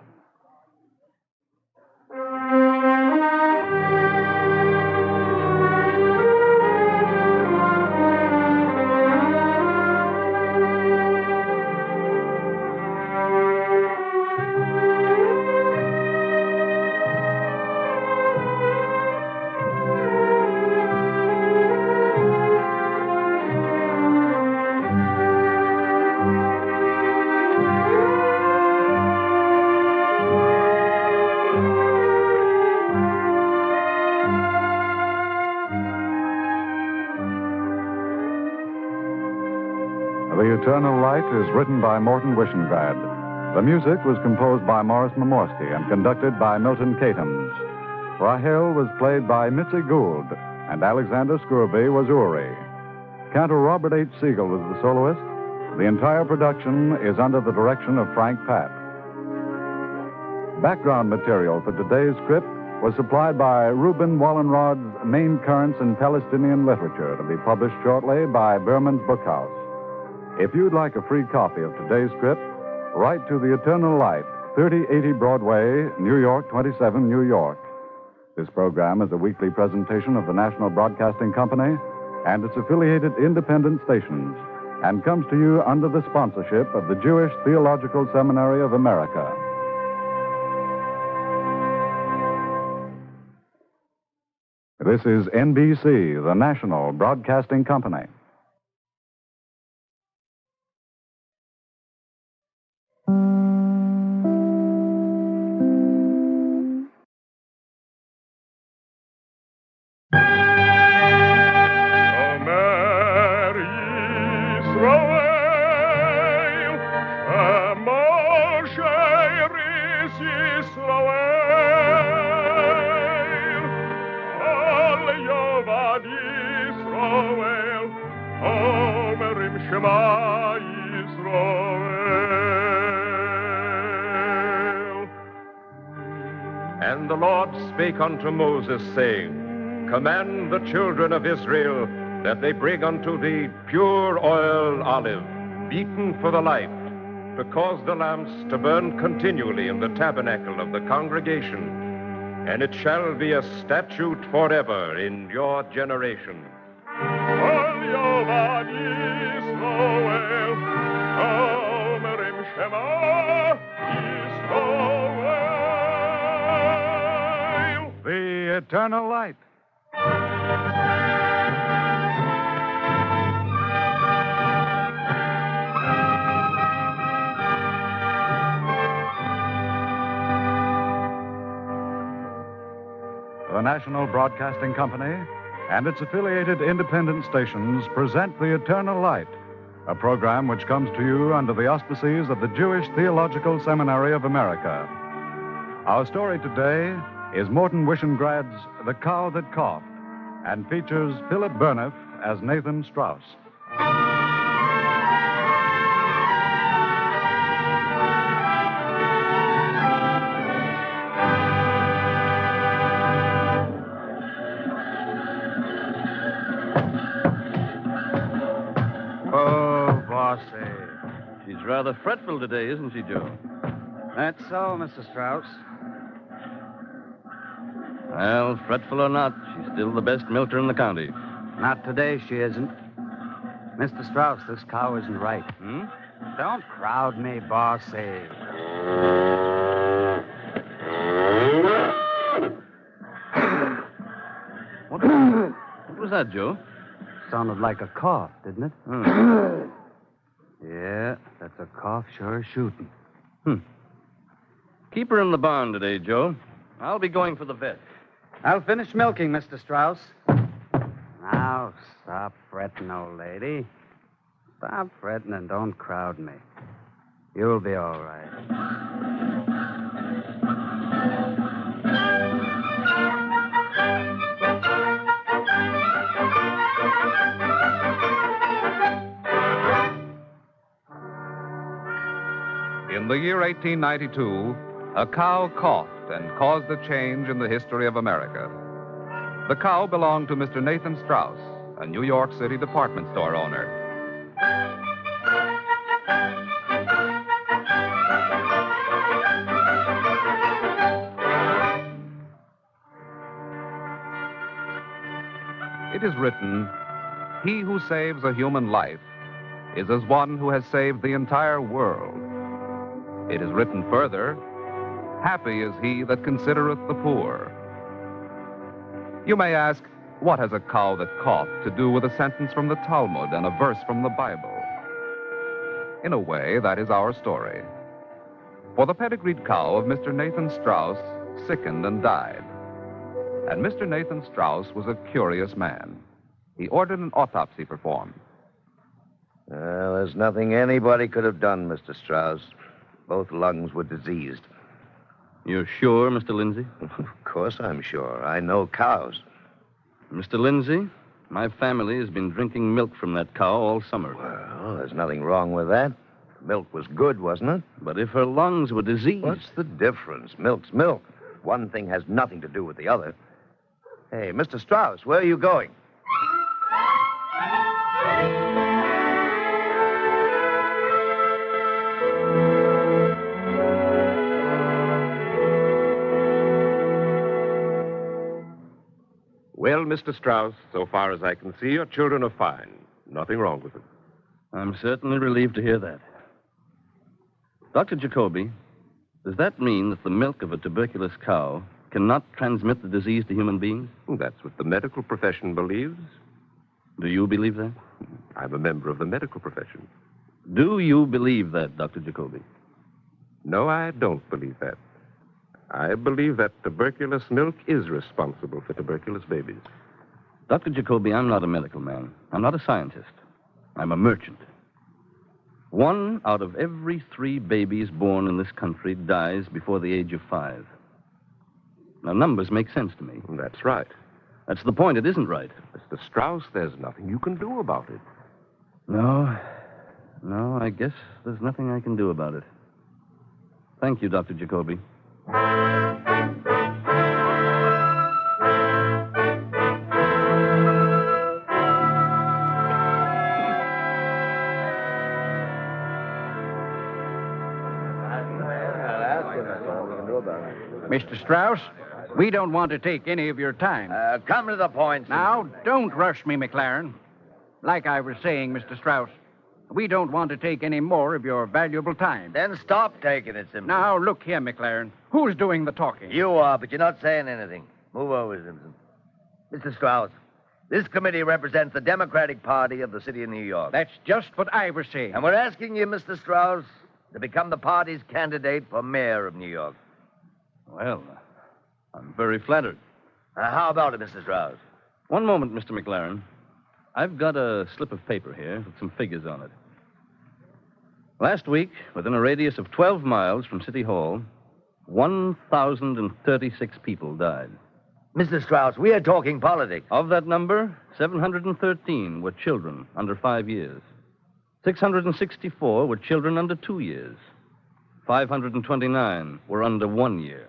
S2: The Eternal Light is written by Morton Wishengrad. The music was composed by Morris Momorsky and conducted by Milton Catums. Rahel was played by Mitzi Gould, and Alexander Scurby was Uri. Cantor Robert H. Siegel was the soloist. The entire production is under the direction of Frank Papp. Background material for today's script was supplied by Reuben Wallenrod's Main Currents in Palestinian Literature, to be published shortly by Berman's Bookhouse. If you'd like a free copy of today's script, write to The Eternal Light, 3080 Broadway, New York, 27, New York. This program is a weekly presentation of the National Broadcasting Company and its affiliated independent stations, and comes to you under the sponsorship of the Jewish Theological Seminary of America. This is NBC, the National Broadcasting Company.
S1: And the Lord spake unto Moses, saying, Command the children of Israel that they bring unto thee pure oil olive, beaten for the light, to cause the lamps to burn continually in the tabernacle of the congregation. And it shall be a statute forever in your generation.
S2: The Eternal Light. The National Broadcasting Company and its affiliated independent stations present The Eternal Light, a program which comes to you under the auspices of the Jewish Theological Seminary of America. Our story today is Morton Wishengrad's The Cow That Coughed, and features Philip Burniff as Nathan Strauss.
S6: Oh, bossy. She's rather fretful today, isn't she, Joe?
S7: That's so, Mr. Strauss.
S6: Well, fretful or not, she's still the best milker in the county.
S7: Not today, she isn't. Mr. Strauss, this cow isn't right. Don't crowd me, bossy.
S6: What was that, Joe?
S7: Sounded like a cough, didn't it? Yeah, that's a cough sure shooting.
S6: Keep her in the barn today, Joe. I'll be going for the vet.
S7: I'll finish milking, Mr. Strauss. Now, stop fretting, old lady. Stop fretting and don't crowd me. You'll be all right.
S8: In the year 1892, a cow coughed and caused a change in the history of America. The cow belonged to Mr. Nathan Strauss, a New York City department store owner. It is written, "He who saves a human life is as one who has saved the entire world." It is written further, "Happy is he that considereth the poor." You may ask, what has a cow that coughed to do with a sentence from the Talmud and a verse from the Bible? In a way, that is our story. For the pedigreed cow of Mr. Nathan Strauss sickened and died. And Mr. Nathan Strauss was a curious man. He ordered an autopsy performed.
S11: Well, there's nothing anybody could have done, Mr. Strauss. Both lungs were diseased.
S6: You're sure, Mr. Lindsay?
S11: Of course I'm sure. I know cows.
S6: Mr. Lindsay, my family has been drinking milk from that cow all summer.
S11: Well, there's nothing wrong with that. The milk was good, wasn't it?
S6: But if her lungs were diseased...
S11: What's the difference? Milk's milk. One thing has nothing to do with the other. Hey, Mr. Strauss, where are you going?
S14: Well, Mr. Strauss, so far as I can see, your children are fine. Nothing wrong with them.
S6: I'm certainly relieved to hear that. Dr. Jacoby, does that mean that the milk of a tuberculous cow cannot transmit the disease to human beings?
S14: That's what the medical profession believes.
S6: Do you believe that?
S14: I'm a member of the medical profession.
S6: Do you believe that, Dr. Jacoby?
S14: No, I don't believe that. I believe that tuberculous milk is responsible for tuberculous babies.
S6: Dr. Jacoby, I'm not a medical man. I'm not a scientist. I'm a merchant. 1 out of every 3 babies born in this country dies before the age of 5. Now, numbers make sense to me.
S14: That's right.
S6: That's the point. It isn't right.
S14: Mr. Strauss, there's nothing you can do about it.
S6: No, I guess there's nothing I can do about it. Thank you, Dr. Jacoby.
S7: Mr. Strauss, we don't want to take any of your time.
S11: Come to the point.
S7: Now, don't rush me, McLaren. Like I was saying, Mr. Strauss, we don't want to take any more of your valuable time.
S11: Then stop taking it, Simpson.
S7: Now, look here, McLaren. Who's doing the talking?
S11: You are, but you're not saying anything. Move over, Simpson. Mr. Strauss, this committee represents the Democratic Party of the city of New York.
S7: That's just what I was saying.
S11: And we're asking you, Mr. Strauss, to become the party's candidate for mayor of New York.
S6: Well, I'm very flattered.
S11: How about it, Mr. Strauss?
S6: One moment, Mr. McLaren. I've got a slip of paper here with some figures on it. Last week, within a radius of 12 miles from City Hall, 1,036 people died.
S11: Mr. Strauss, we are talking politics.
S6: Of that number, 713 were children under 5 years. 664 were children under 2 years. 529 were under 1 year.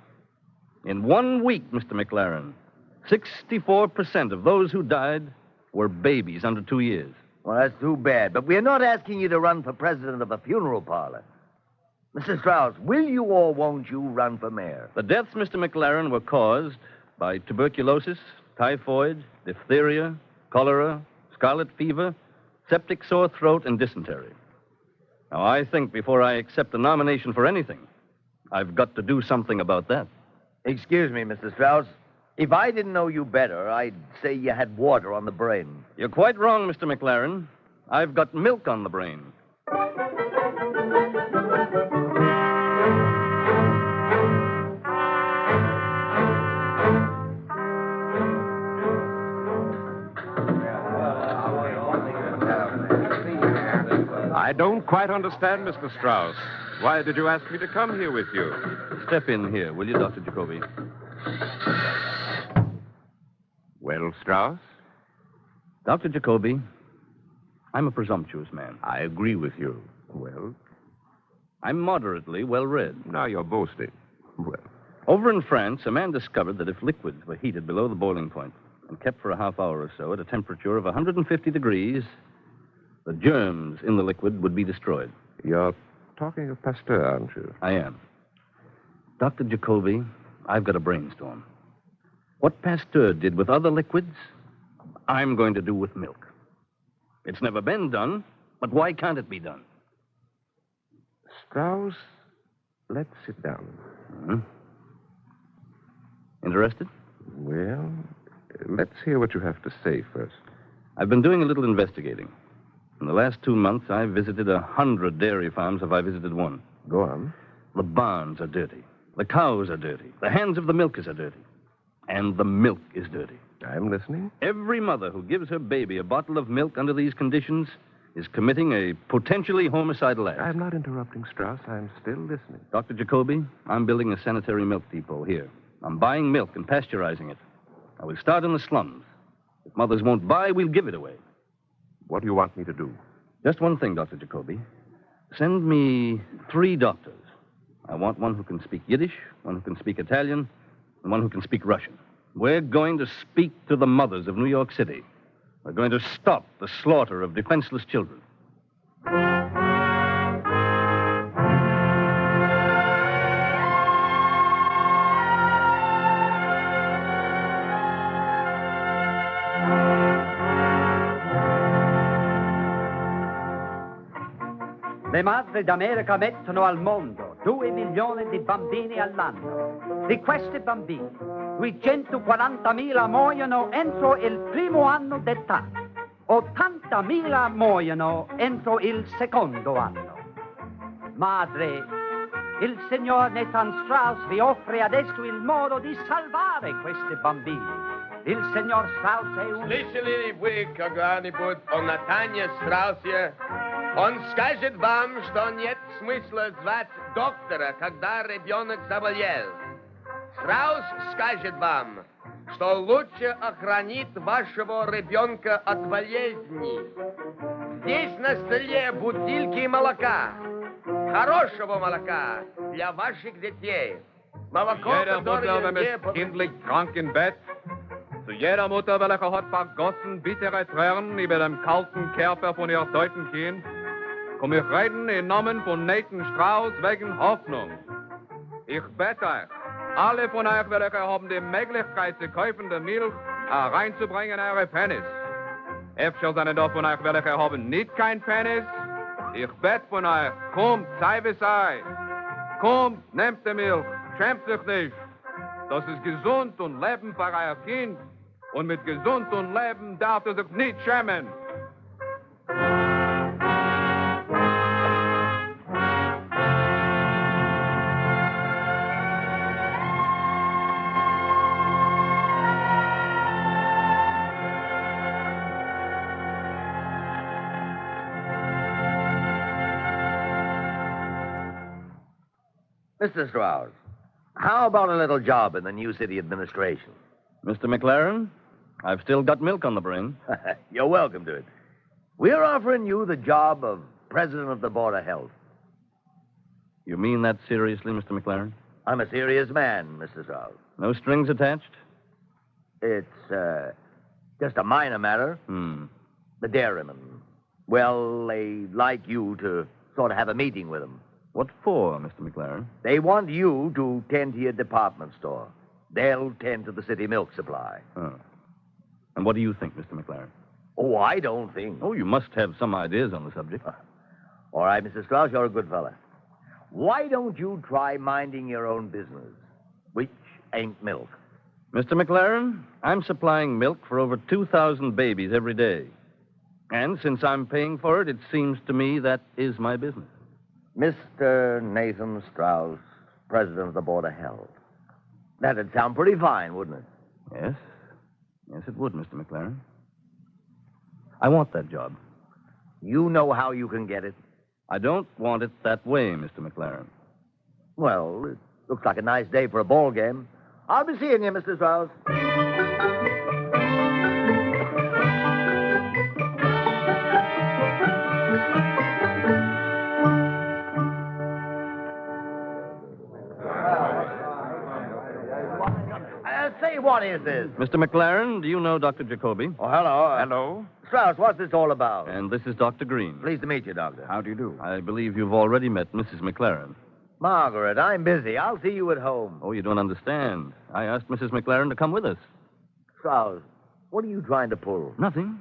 S6: In 1 week, Mr. McLaren, 64% of those who died were babies under 2 years.
S11: Well, that's too bad. But we're not asking you to run for president of a funeral parlor. Mr. Strauss, will you or won't you run for mayor?
S6: The deaths, Mr. McLaren, were caused by tuberculosis, typhoid, diphtheria, cholera, scarlet fever, septic sore throat, and dysentery. Now, I think before I accept a nomination for anything, I've got to do something about that.
S11: Excuse me, Mr. Strauss. If I didn't know you better, I'd say you had water on the brain.
S6: You're quite wrong, Mr. McLaren. I've got milk on the brain.
S14: I don't quite understand, Mr. Strauss. Why did you ask me to come here with you?
S6: Step in here, will you, Dr. Jacoby?
S14: Well, Strauss?
S6: Dr. Jacoby, I'm a presumptuous man.
S14: I agree with you. Well?
S6: I'm moderately well read.
S8: Now you're boasting. Well,
S6: Over in France, a man discovered that if liquids were heated below the boiling point and kept for a half hour or so at a temperature of 150 degrees, the germs in the liquid would be destroyed.
S8: you're talking of Pasteur, aren't you?
S6: I am. Dr. Jacoby, I've got a brainstorm. What Pasteur did with other liquids, I'm going to do with milk. It's never been done, but why can't it be done?
S8: Strauss, let's sit down.
S6: Hmm? Interested?
S8: Well, let's hear what you have to say first.
S6: I've been doing a little investigating. In the last 2 months, I've visited 100 dairy farms. Have I visited one?
S8: Go on.
S6: The barns are dirty. The cows are dirty. The hands of the milkers are dirty. And the milk is dirty.
S8: I'm listening.
S6: Every mother who gives her baby a bottle of milk under these conditions is committing a potentially homicidal act.
S8: I'm not interrupting, Strauss. I'm still listening.
S6: Dr. Jacoby, I'm building a sanitary milk depot here. I'm buying milk and pasteurizing it. I will start in the slums. If mothers won't buy, we'll give it away.
S8: What do you want me to do?
S6: Just one thing, Dr. Jacoby. Send me 3 doctors. I want one who can speak Yiddish, one who can speak Italian, and one who can speak Russian. We're going to speak to the mothers of New York City. We're going to stop the slaughter of defenseless children.
S7: Le madri d'America mettono al mondo 2 milioni di bambini all'anno. Di questi bambini, 240.000 muoiono entro il primo anno d'età. 80.000 muoiono entro il secondo anno. Madre, il signor Nathan Strauss vi offre adesso il modo di salvare questi bambini. Il signor Strauss è un...
S13: Слышали ли вы когда-нибудь о Натане Страусе? Он скажет вам, что нет смысла звать доктора, когда ребенок заболел. Страус скажет вам, что лучше охранит вашего ребенка от болезни. Здесь на столе бутылки молока, хорошего молока для ваших детей. Молоко,
S16: Jeder Mutter, wenn das Kind liegt krank im Bett, zu jeder Mutter, welche hat vergossen bittere Tränen über dem kalten Körper von ihr teuten Kind, komm ich reden im Namen von Nathan Strauss wegen Hoffnung. Ich bete euch, alle von euch, welche haben die Möglichkeit zu kaufen, die Milch reinzubringen, eure Pennies. Öfter sind da von euch, welche haben nicht kein Pennies. Ich bete von euch, kommt, sei wie sei. Kommt, nehmt die Milch, schämt sich nicht. Das ist gesund und Leben für euer Kind. Und mit gesund und Leben darf er sich nicht schämen.
S11: Mr. Strauss, how about a little job in the new city administration?
S6: Mr. McLaren, I've still got milk on the brain.
S11: You're welcome to it. We're offering you the job of president of the Board of Health.
S6: You mean that seriously, Mr. McLaren?
S11: I'm a serious man, Mr. Strauss.
S6: No strings attached?
S11: It's, just a minor matter. The dairymen. Well, they'd like you to sort of have a meeting with them.
S6: What for, Mr. McLaren?
S11: They want you to tend to your department store. They'll tend to the city milk supply.
S6: Oh. And what do you think, Mr. McLaren?
S11: Oh, I don't think.
S6: Oh, you must have some ideas on the subject.
S11: All right, Mr. Strauss, you're a good fella. Why don't you try minding your own business, which ain't milk?
S6: Mr. McLaren, I'm supplying milk for over 2,000 babies every day. And since I'm paying for it, it seems to me that is my business.
S11: Mr. Nathan Strauss, president of the Board of Health. That'd sound pretty fine, wouldn't it?
S6: Yes. Yes, it would, Mr. McLaren. I want that job.
S11: You know how you can get it?
S6: I don't want it that way, Mr. McLaren.
S11: Well, it looks like a nice day for a ball game. I'll be seeing you, Mr. Strauss. what is this?
S6: Mr. McLaren, do you know Dr. Jacoby?
S11: Oh, hello.
S6: Hello.
S11: Strauss, what's this all about?
S6: And this is Dr. Green.
S11: Pleased to meet you, Doctor.
S6: How do you do? I believe you've already met Mrs. McLaren.
S11: Margaret, I'm busy. I'll see you at home.
S6: Oh, you don't understand. I asked Mrs. McLaren to come with us.
S11: Strauss, what are you trying to pull?
S6: Nothing.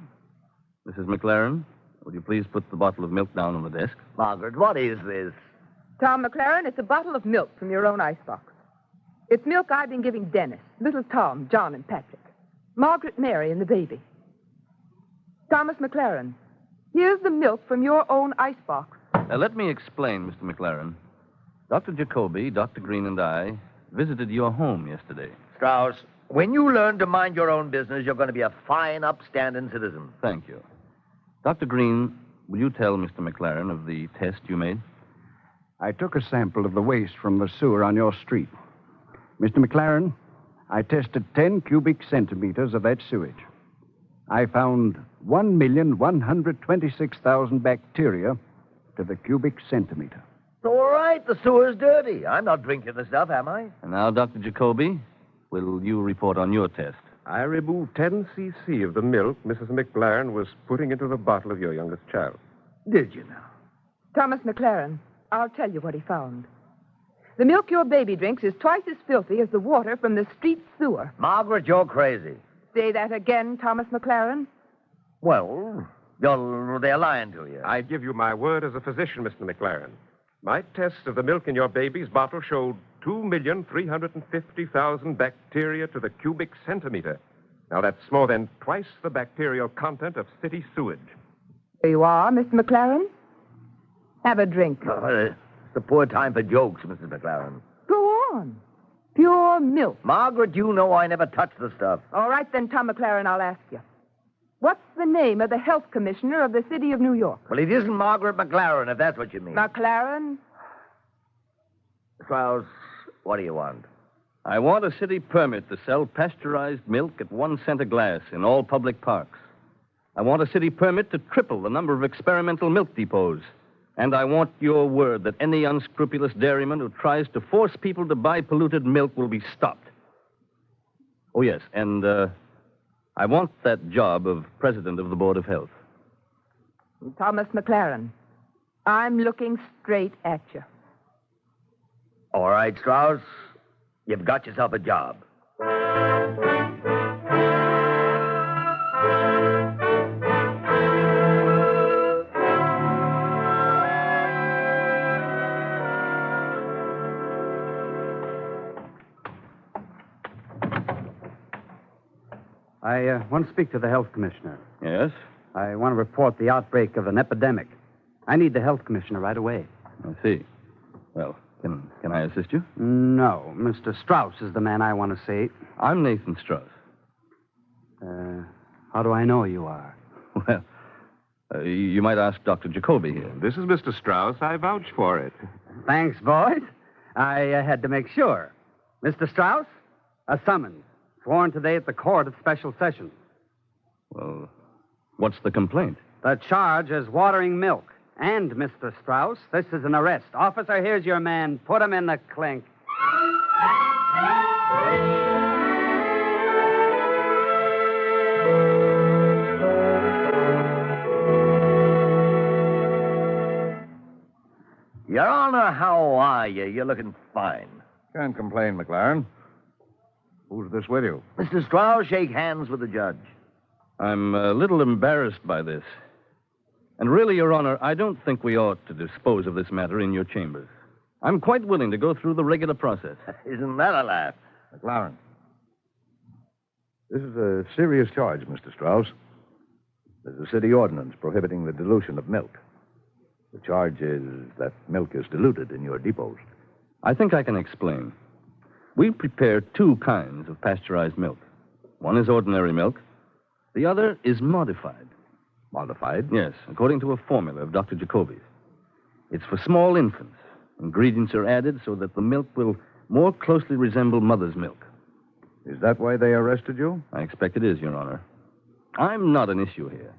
S6: Mrs. McLaren, would you please put the bottle of milk down on the desk?
S11: Margaret, what is this?
S12: Tom McLaren, it's a bottle of milk from your own icebox. It's milk I've been giving Dennis, little Tom, John, and Patrick, Margaret, Mary, and the baby. Thomas McLaren, here's the milk from your own icebox.
S6: Let me explain, Mr. McLaren. Dr. Jacoby, Dr. Green, and I visited your home yesterday.
S11: Strauss, when you learn to mind your own business, you're going to be a fine, upstanding citizen.
S6: Thank you. Dr. Green, will you tell Mr. McLaren of the test you made?
S17: I took a sample of the waste from the sewer on your street. Mr. McLaren, I tested 10 cubic centimeters of that sewage. I found 1,126,000 bacteria to the cubic centimeter.
S11: All right, the sewer's dirty. I'm not drinking the stuff, am I?
S6: And now, Dr. Jacoby, will you report on your test?
S14: I removed 10 cc of the milk Mrs. McLaren was putting into the bottle of your youngest child.
S11: Did you now?
S12: Thomas McLaren, I'll tell you what he found. The milk your baby drinks is twice as filthy as the water from the street sewer.
S11: Margaret, you're crazy.
S12: Say that again, Thomas McLaren.
S11: Well, they're lying to you.
S14: I give you my word as a physician, Mr. McLaren. My tests of the milk in your baby's bottle showed 2,350,000 bacteria to the cubic centimeter. Now, that's more than twice the bacterial content of city sewage.
S12: There you are, Mr. McLaren. Have a drink.
S11: It's a poor time for jokes, Mrs. McLaren.
S12: Go on. Pure milk.
S11: Margaret, you know I never touch the stuff.
S12: All right, then, Tom McLaren, I'll ask you. What's the name of the health commissioner of the city of New York?
S11: Well, it isn't Margaret McLaren, if that's what you mean.
S12: McLaren?
S11: Strauss, what do you want?
S6: I want a city permit to sell pasteurized milk at 1 cent a glass in all public parks. I want a city permit to triple the number of experimental milk depots. And I want your word that any unscrupulous dairyman who tries to force people to buy polluted milk will be stopped. Oh, yes, and I want that job of president of the Board of Health.
S12: Thomas McLaren, I'm looking straight at you.
S11: All right, Strauss, you've got yourself a job.
S18: I want to speak to the health commissioner.
S6: Yes?
S18: I want to report the outbreak of an epidemic. I need the health commissioner right away.
S6: I see. Well, can I assist you?
S18: No. Mr. Strauss is the man I want to see.
S6: I'm Nathan Strauss.
S18: How do I know you are?
S6: Well, you might ask Dr. Jacoby here.
S14: This is Mr. Strauss. I vouch for it.
S18: Thanks, boys. I had to make sure. Mr. Strauss, a summons. Sworn today at the court of special sessions.
S6: Well, what's the complaint?
S18: The charge is watering milk. And, Mr. Strauss, this is an arrest. Officer, here's your man. Put him in the clink.
S11: Your Honor, how are you? You're looking fine.
S24: Can't complain, McLaren. Who's this with you?
S11: Mr. Strauss, shake hands with the judge.
S6: I'm a little embarrassed by this. And really, Your Honor, I don't think we ought to dispose of this matter in your chambers. I'm quite willing to go through the regular process.
S11: Isn't that a laugh?
S24: McLaren. This is a serious charge, Mr. Strauss. There's a city ordinance prohibiting the dilution of milk. The charge is that milk is diluted in your depots.
S6: I think I can explain. We prepare 2 kinds of pasteurized milk. One is ordinary milk. The other is modified.
S24: Modified?
S6: Yes, according to a formula of Dr. Jacoby's. It's for small infants. Ingredients are added so that the milk will more closely resemble mother's milk.
S24: Is that why they arrested you?
S6: I expect it is, Your Honor. I'm not an issue here.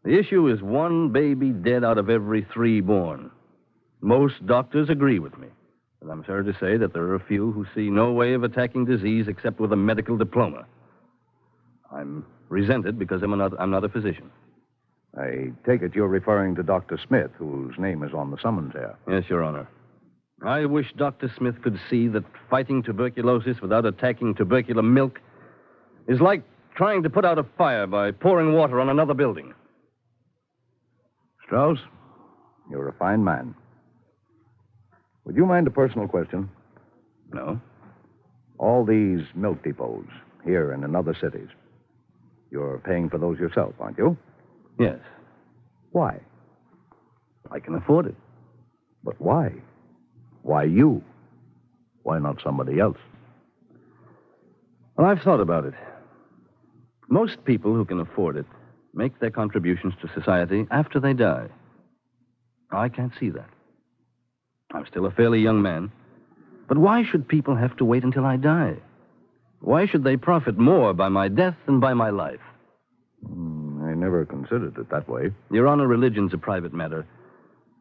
S6: The issue is 1 baby dead out of every 3 born. Most doctors agree with me. And I'm sorry to say that there are a few who see no way of attacking disease except with a medical diploma. I'm resented because I'm not a physician.
S24: I take it you're referring to Dr. Smith, whose name is on the summons here.
S6: Yes, Your Honor. I wish Dr. Smith could see that fighting tuberculosis without attacking tubercular milk is like trying to put out a fire by pouring water on another building.
S24: Strauss, you're a fine man. Would you mind a personal question?
S6: No.
S24: All these milk depots, here and in other cities, you're paying for those yourself, aren't you?
S6: Yes.
S24: Why?
S6: I can afford it.
S24: But why? Why you? Why not somebody else?
S6: Well, I've thought about it. Most people who can afford it make their contributions to society after they die. I can't see that. I'm still a fairly young man. But why should people have to wait until I die? Why should they profit more by my death than by my life?
S24: I never considered it that way.
S6: Your Honor, religion's a private matter.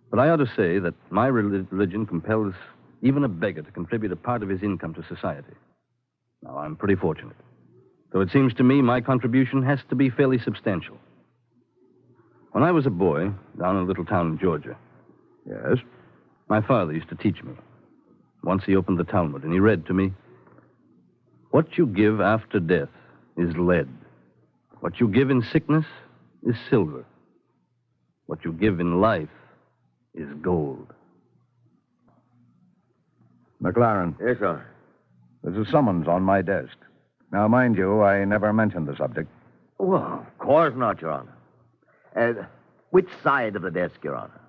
S6: But I ought to say that my religion compels even a beggar to contribute a part of his income to society. Now, I'm pretty fortunate. So it seems to me my contribution has to be fairly substantial. When I was a boy, down in a little town in Georgia.
S24: Yes?
S6: My father used to teach me. Once he opened the Talmud and he read to me, "What you give after death is lead. What you give in sickness is silver. What you give in life is gold."
S24: McLaren.
S11: Yes, sir.
S24: There's a summons on my desk. Now, mind you, I never mentioned the subject.
S11: Well, of course not, Your Honor. Which side of the desk, Your Honor?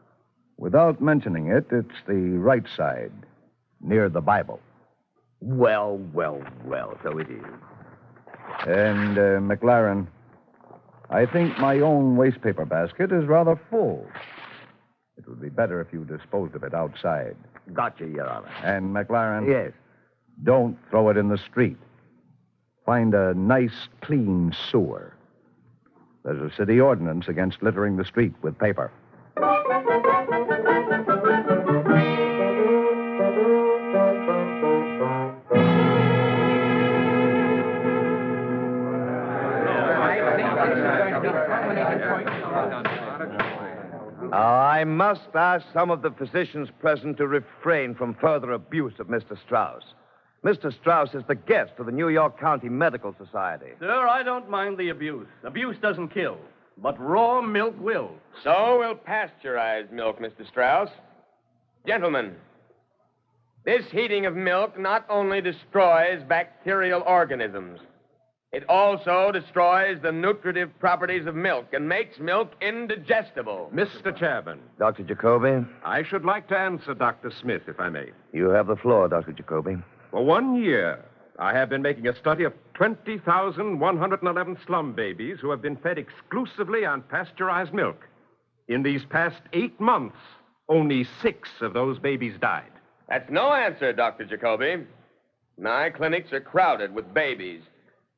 S24: Without mentioning it, it's the right side, near the Bible.
S11: Well, so it is.
S24: And, McLaren, I think my own wastepaper basket is rather full. It would be better if you disposed of it outside.
S11: Gotcha, Your Honor.
S24: And, McLaren?
S11: Yes.
S24: Don't throw it in the street. Find a nice, clean sewer. There's a city ordinance against littering the street with paper.
S4: I must ask some of the physicians present to refrain from further abuse of Mr. Strauss. Mr. Strauss is the guest of the New York County Medical Society.
S6: Sir, I don't mind the abuse. Abuse doesn't kill, but raw milk will.
S13: So will pasteurized milk, Mr. Strauss. Gentlemen, this heating of milk not only destroys bacterial organisms, it also destroys the nutritive properties of milk and makes milk indigestible.
S16: Mr. Chairman.
S11: Dr. Jacoby?
S16: I should like to answer Dr. Smith, if I may.
S11: You have the floor, Dr. Jacoby.
S16: For 1 year, I have been making a study of 20,111 slum babies who have been fed exclusively on pasteurized milk. In these past 8 months, only 6 of those babies died.
S13: That's no answer, Dr. Jacoby. My clinics are crowded with babies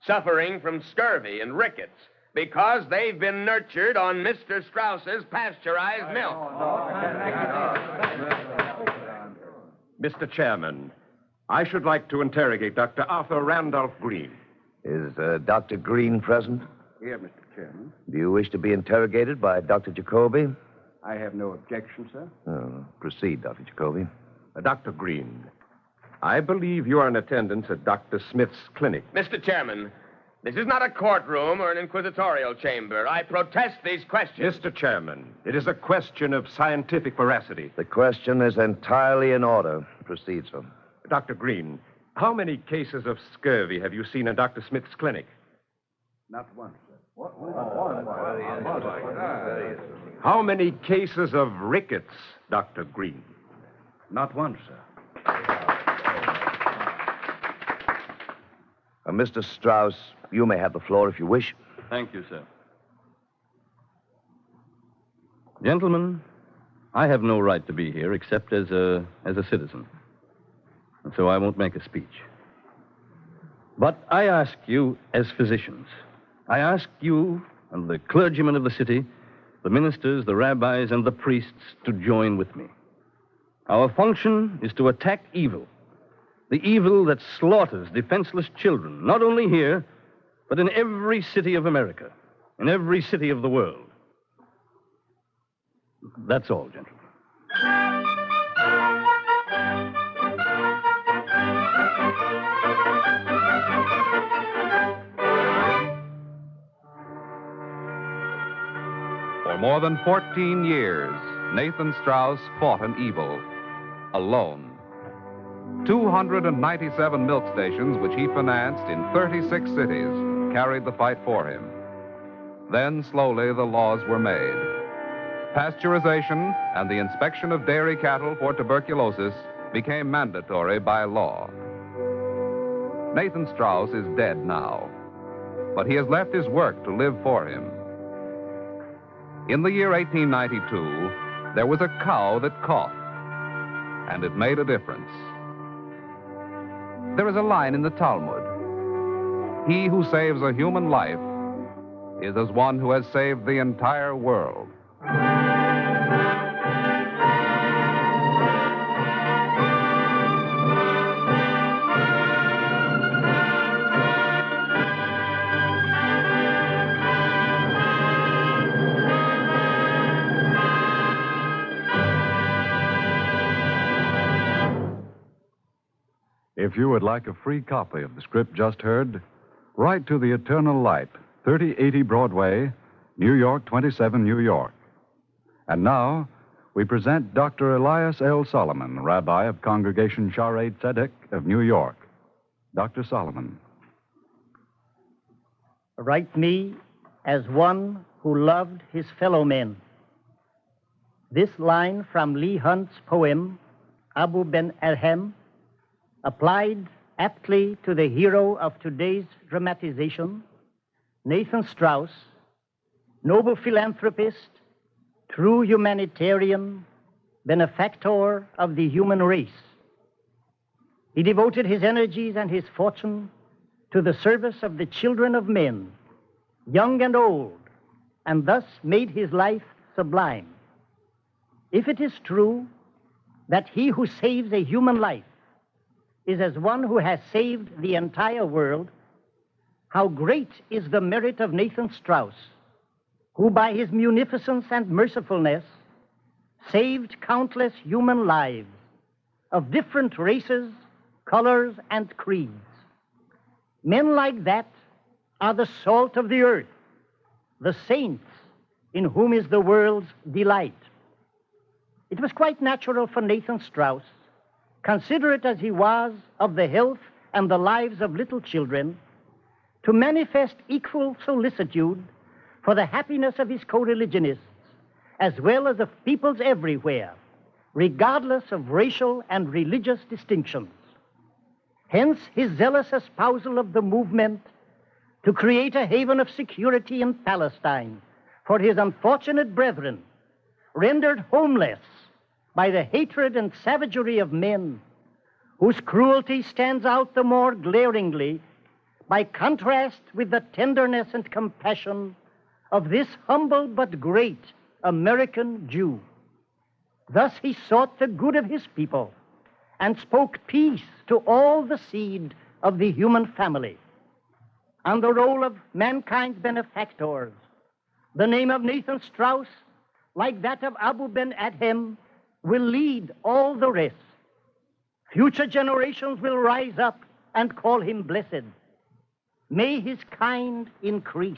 S13: suffering from scurvy and rickets because they've been nurtured on Mr. Strauss's pasteurized milk.
S16: Mr. Chairman, I should like to interrogate Dr. Arthur Randolph Green.
S11: Is Dr. Green present?
S17: Here, Mr. Chairman.
S11: Do you wish to be interrogated by Dr. Jacoby?
S17: I have no objection, sir.
S11: Proceed, Dr. Jacoby.
S16: Dr. Green, I believe you are in attendance at Dr. Smith's clinic.
S13: Mr. Chairman, this is not a courtroom or an inquisitorial chamber. I protest these questions.
S16: Mr. Chairman, it is a question of scientific veracity.
S11: The question is entirely in order. Proceed, sir.
S16: Dr. Green, how many cases of scurvy have you seen in Dr. Smith's clinic?
S17: Not one, sir.
S16: How many cases of rickets, Dr. Green?
S17: Not one, sir.
S11: Mr. Strauss, you may have the floor if you wish.
S6: Thank you, sir. Gentlemen, I have no right to be here except as a citizen. And so I won't make a speech. But I ask you as physicians, I ask you and the clergymen of the city, the ministers, the rabbis, and the priests to join with me. Our function is to attack evil. The evil that slaughters defenseless children, not only here, but in every city of America, in every city of the world. That's all, gentlemen.
S8: For more than 14 years, Nathan Strauss fought an evil alone. 297 milk stations, which he financed in 36 cities, carried the fight for him. Then, slowly, the laws were made. Pasteurization and the inspection of dairy cattle for tuberculosis became mandatory by law. Nathan Strauss is dead now, but he has left his work to live for him. In the year 1892, there was a cow that coughed, and it made a difference. There is a line in the Talmud: "He who saves a human life is as one who has saved the entire world."
S2: If you would like a free copy of the script just heard, write to The Eternal Light, 3080 Broadway, New York, 27 New York. And now, we present Dr. Elias L. Solomon, Rabbi of Congregation Shaarei Tzedek of New York. Dr. Solomon.
S9: Write me as one who loved his fellow men. This line from Leigh Hunt's poem, Abu Ben Erhem, applied aptly to the hero of today's dramatization, Nathan Strauss, noble philanthropist, true humanitarian, benefactor of the human race. He devoted his energies and his fortune to the service of the children of men, young and old, and thus made his life sublime. If it is true that he who saves a human life is as one who has saved the entire world, how great is the merit of Nathan Strauss, who by his munificence and mercifulness saved countless human lives of different races, colors, and creeds. Men like that are the salt of the earth, the saints in whom is the world's delight. It was quite natural for Nathan Strauss, considerate as he was of the health and the lives of little children, to manifest equal solicitude for the happiness of his co-religionists, as well as of peoples everywhere, regardless of racial and religious distinctions. Hence his zealous espousal of the movement to create a haven of security in Palestine for his unfortunate brethren, rendered homeless by the hatred and savagery of men, whose cruelty stands out the more glaringly by contrast with the tenderness and compassion of this humble but great American Jew. Thus he sought the good of his people and spoke peace to all the seed of the human family. On the roll of mankind's benefactors, the name of Nathan Strauss, like that of Abu Ben Adhem, will lead all the rest. Future generations will rise up and call him blessed. May his kind increase,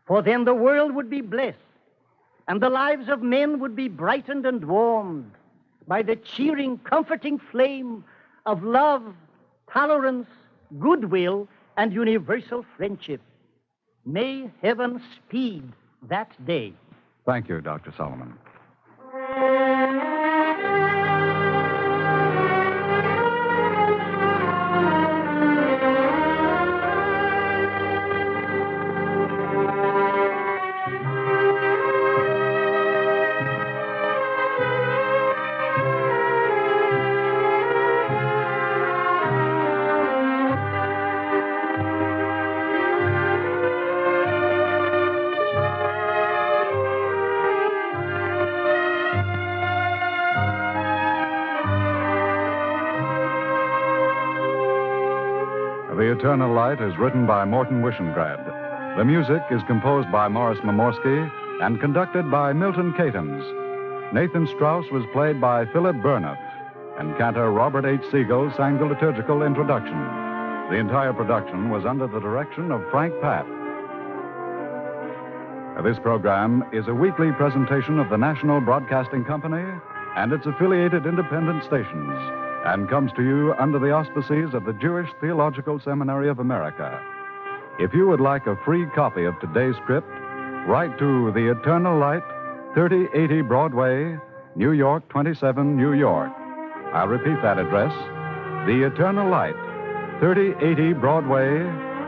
S9: for then the world would be blessed, and the lives of men would be brightened and warmed by the cheering, comforting flame of love, tolerance, goodwill, and universal friendship. May heaven speed that day.
S2: Thank you, Dr. Solomon. The Eternal Light is written by Morton Wishengrad. The music is composed by Morris Momorsky and conducted by Milton Catons. Nathan Strauss was played by Philip Burnoff, and cantor Robert H. Siegel sang the liturgical introduction. The entire production was under the direction of Frank Papp. This program is a weekly presentation of the National Broadcasting Company and its affiliated independent stations, and comes to you under the auspices of the Jewish Theological Seminary of America. If you would like a free copy of today's script, write to The Eternal Light, 3080 Broadway, New York, 27, New York. I'll repeat that address. The Eternal Light, 3080 Broadway,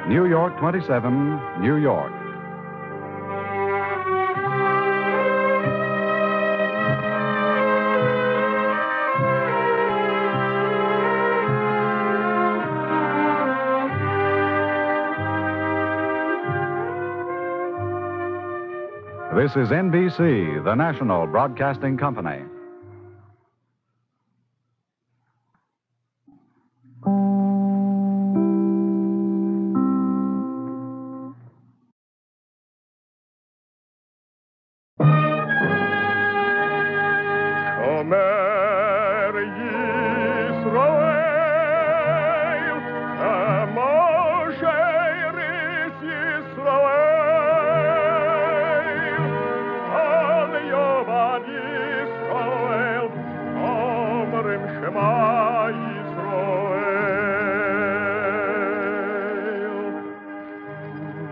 S2: New York, 27, New York. This is NBC, the National Broadcasting Company.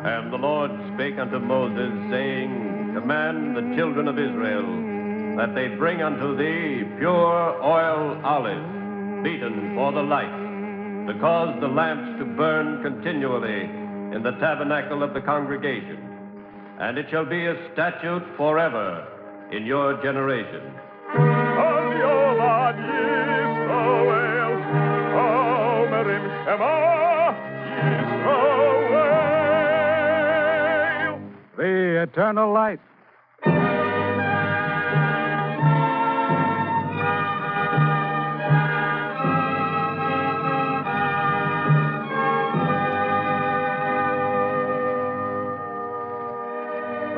S1: And the Lord spake unto Moses, saying, Command the children of Israel that they bring unto thee pure oil olive, beaten for the light, to cause the lamps to burn continually in the tabernacle of the congregation. And it shall be a statute forever in your generation.
S2: The Eternal Light.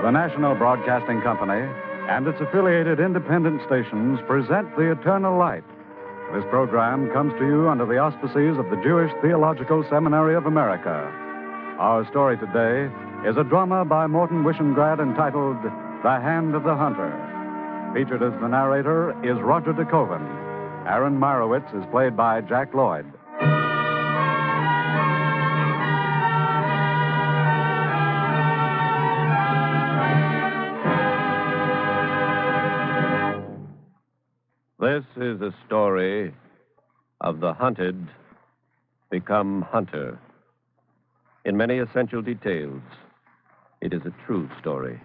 S2: The National Broadcasting Company and its affiliated independent stations present The Eternal Light. This program comes to you under the auspices of the Jewish Theological Seminary of America. Our story today is a drama by Morton Wishengrad entitled The Hand of the Hunter. Featured as the narrator is Roger DeKoven. Aaron Meyerowitz is played by Jack Lloyd.
S1: This is a story of the hunted become hunter. In many essential details, it is a true story.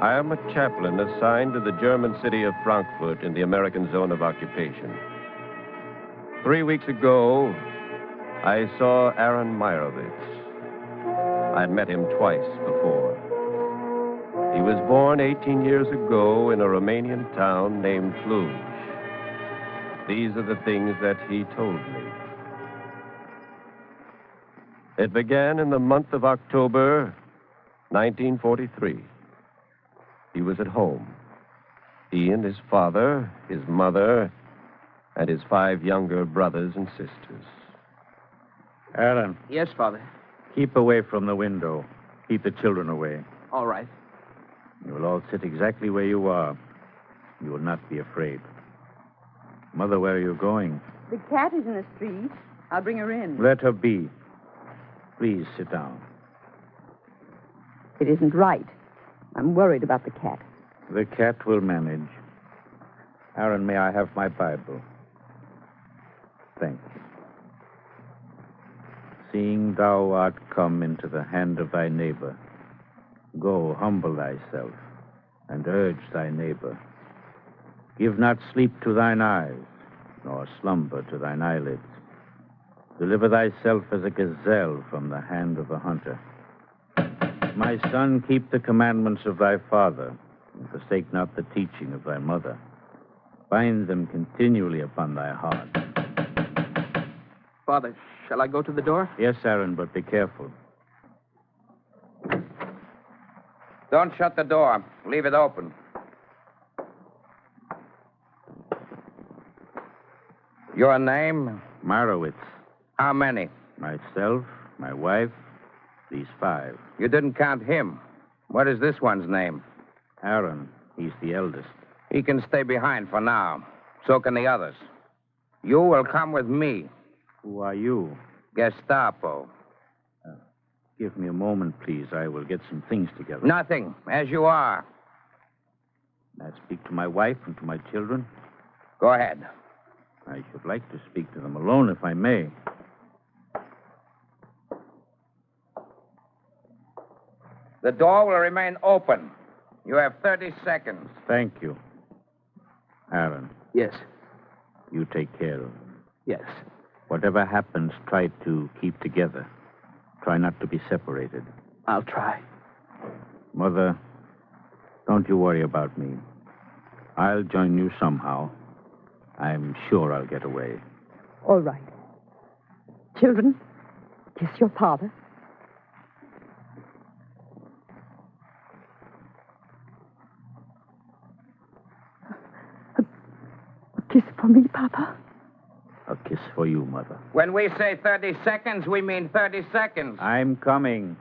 S1: I am a chaplain assigned to the German city of Frankfurt in the American zone of occupation. 3 weeks ago, I saw Aaron Meyerowitz. I'd met him twice before. He was born 18 years ago in a Romanian town named Cluj. These are the things that he told me. It began in the month of October, 1943. He was at home. He and his father, his mother, and his 5 younger brothers and sisters.
S19: Aaron.
S20: Yes, Father.
S19: Keep away from the window. Keep the children away.
S20: All right.
S19: You will all sit exactly where you are. You will not be afraid. Mother, where are you going?
S21: The cat is in the street. I'll bring her in.
S19: Let her be. Please sit down.
S21: It isn't right. I'm worried about the cat.
S19: The cat will manage. Aaron, may I have my Bible? Thank you. Seeing thou art come into the hand of thy neighbor, go humble thyself and urge thy neighbor Give not sleep to thine eyes, nor slumber to thine eyelids. Deliver thyself as a gazelle from the hand of the hunter. My son, keep the commandments of thy father, and forsake not the teaching of thy mother. Bind them continually upon thy heart.
S5: Father, shall I go to the door?
S19: Yes, Aaron, but be careful.
S10: Don't shut the door. Leave it open. Your name?
S19: Marowitz.
S10: How many?
S19: Myself, my wife, these 5.
S10: You didn't count him. What is this one's name?
S19: Aaron. He's the eldest.
S10: He can stay behind for now. So can the others. You will come with me.
S19: Who are you?
S10: Gestapo.
S19: Give me a moment, please. I will get some things together.
S10: Nothing. As you are.
S19: May I speak to my wife and to my children?
S10: Go ahead.
S19: I should like to speak to them alone, if I may.
S10: The door will remain open. You have 30 seconds.
S19: Thank you. Aaron.
S5: Yes.
S19: You take care of them.
S5: Yes.
S19: Whatever happens, try to keep together. Try not to be separated.
S5: I'll try.
S19: Mother, don't you worry about me. I'll join you somehow. I'm sure I'll get away.
S21: All right. Children, kiss your father. A kiss for me, Papa.
S19: A kiss for you, Mother.
S10: When we say 30 seconds, we mean 30 seconds.
S19: I'm coming.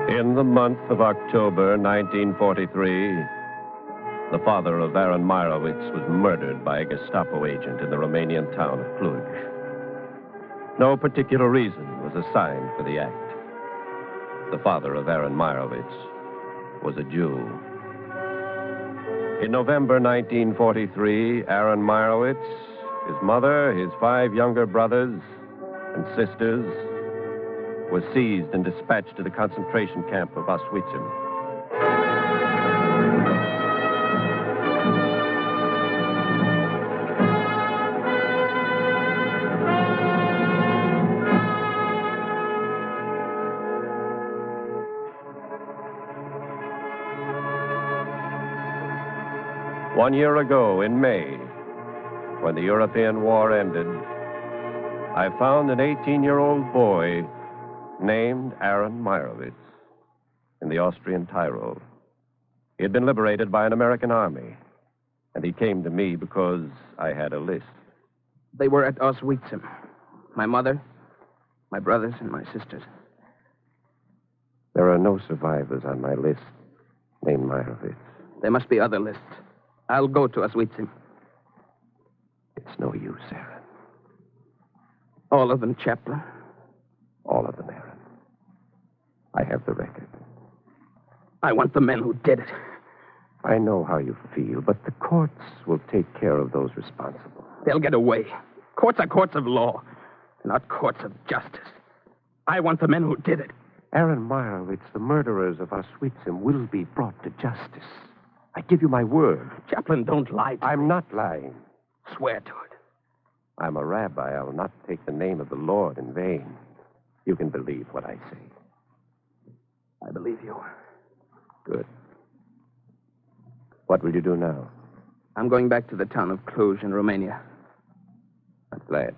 S1: In the month of October 1943, the father of Aaron Meirowitz was murdered by a Gestapo agent in the Romanian town of Cluj. No particular reason was assigned for the act. The father of Aaron Meirowitz was a Jew. In November 1943, Aaron Meirowitz, his mother, his 5 younger brothers and sisters, was seized and dispatched to the concentration camp of Auschwitz. One year ago, in May, when the European war ended, I found an 18-year-old boy named Aaron Meirowitz in the Austrian Tyrol. He had been liberated by an American army, and he came to me because I had a list.
S5: They were at Auschwitz. My mother, my brothers, and my sisters.
S1: There are no survivors on my list named Meirowitz.
S5: There must be other lists. I'll go to Auschwitz.
S1: It's no use, Aaron.
S5: All of them, Chaplain?
S1: All of them, Aaron. I have the record.
S5: I want the men who did it.
S1: I know how you feel, but the courts will take care of those responsible.
S5: They'll get away. Courts are courts of law, not courts of justice. I want the men who did it.
S1: Aaron Meirowitz, the murderers of Auschwitz will be brought to justice. I give you my word.
S5: Chaplain, don't lie to me.
S1: I'm not lying.
S5: Swear to it.
S1: I'm a rabbi. I will not take the name of the Lord in vain. You can believe what I say.
S5: I believe you.
S1: Good. What will you do now?
S5: I'm going back to the town of Cluj in Romania.
S1: I'm glad.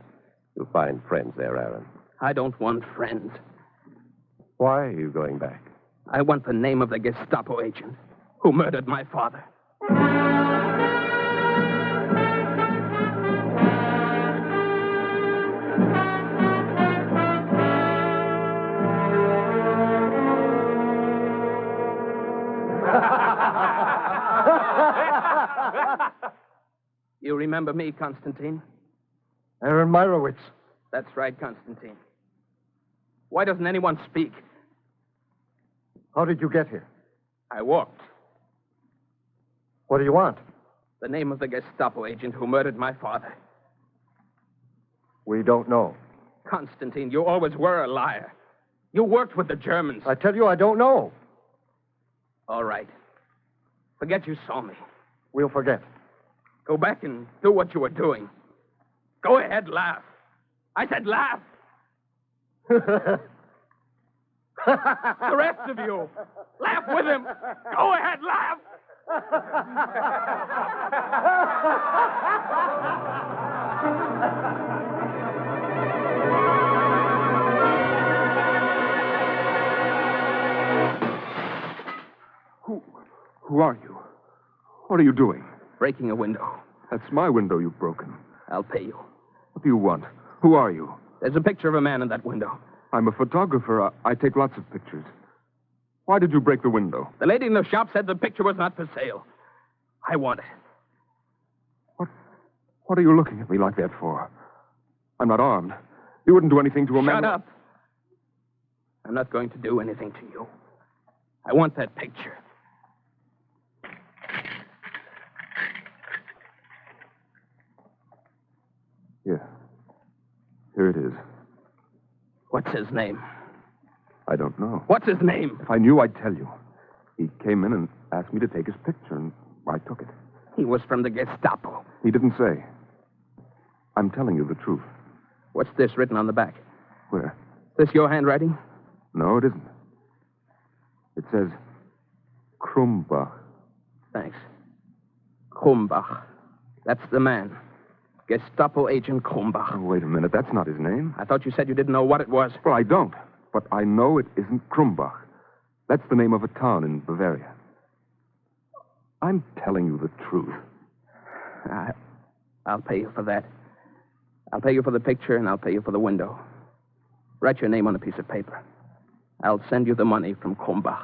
S1: You'll find friends there, Aaron.
S5: I don't want friends.
S1: Why are you going back?
S5: I want the name of the Gestapo agent who murdered my father. remember me, Constantine.
S3: Aaron Meyerowitz.
S5: That's right, Constantine. Why doesn't anyone speak?
S3: How did you get here?
S5: I walked.
S3: What do you want?
S5: The name of the Gestapo agent who murdered my father.
S3: We don't know.
S5: Constantine, you always were a liar. You worked with the Germans.
S3: I tell you, I don't know.
S5: All right. Forget you saw me.
S3: We'll forget.
S5: Go back and do what you were doing. Go ahead, laugh. I said laugh. The rest of you, laugh with him. Go ahead, laugh.
S20: Who are you? What are you doing?
S5: Breaking a window.
S20: That's my window you've broken.
S5: I'll pay you.
S20: What do you want? Who are you?
S5: There's a picture of a man in that window.
S20: I'm a photographer. I take lots of pictures. Why did you break the window?
S5: The lady in the shop said the picture was not for sale. I want it.
S20: What are you looking at me like that for? I'm not armed. You wouldn't do anything to a man.
S5: Shut up. I'm not going to do anything to you. I want that picture.
S20: Here it is.
S5: What's his name?
S20: I don't know.
S5: What's his name?
S20: If I knew, I'd tell you. He came in and asked me to take his picture, and I took it.
S5: He was from the Gestapo.
S20: He didn't say. I'm telling you the truth.
S5: What's this written on the back?
S20: Where?
S5: Is this your handwriting?
S20: No, it isn't. It says Krumbach.
S5: Thanks. Krumbach. That's the man. Gestapo agent Krumbach.
S20: Oh, wait a minute. That's not his name.
S5: I thought you said you didn't know what it was.
S20: Well, I don't. But I know it isn't Krumbach. That's the name of a town in Bavaria. I'm telling you the truth.
S5: I'll pay you for that. I'll pay you for the picture, and I'll pay you for the window. Write your name on a piece of paper. I'll send you the money from Krumbach.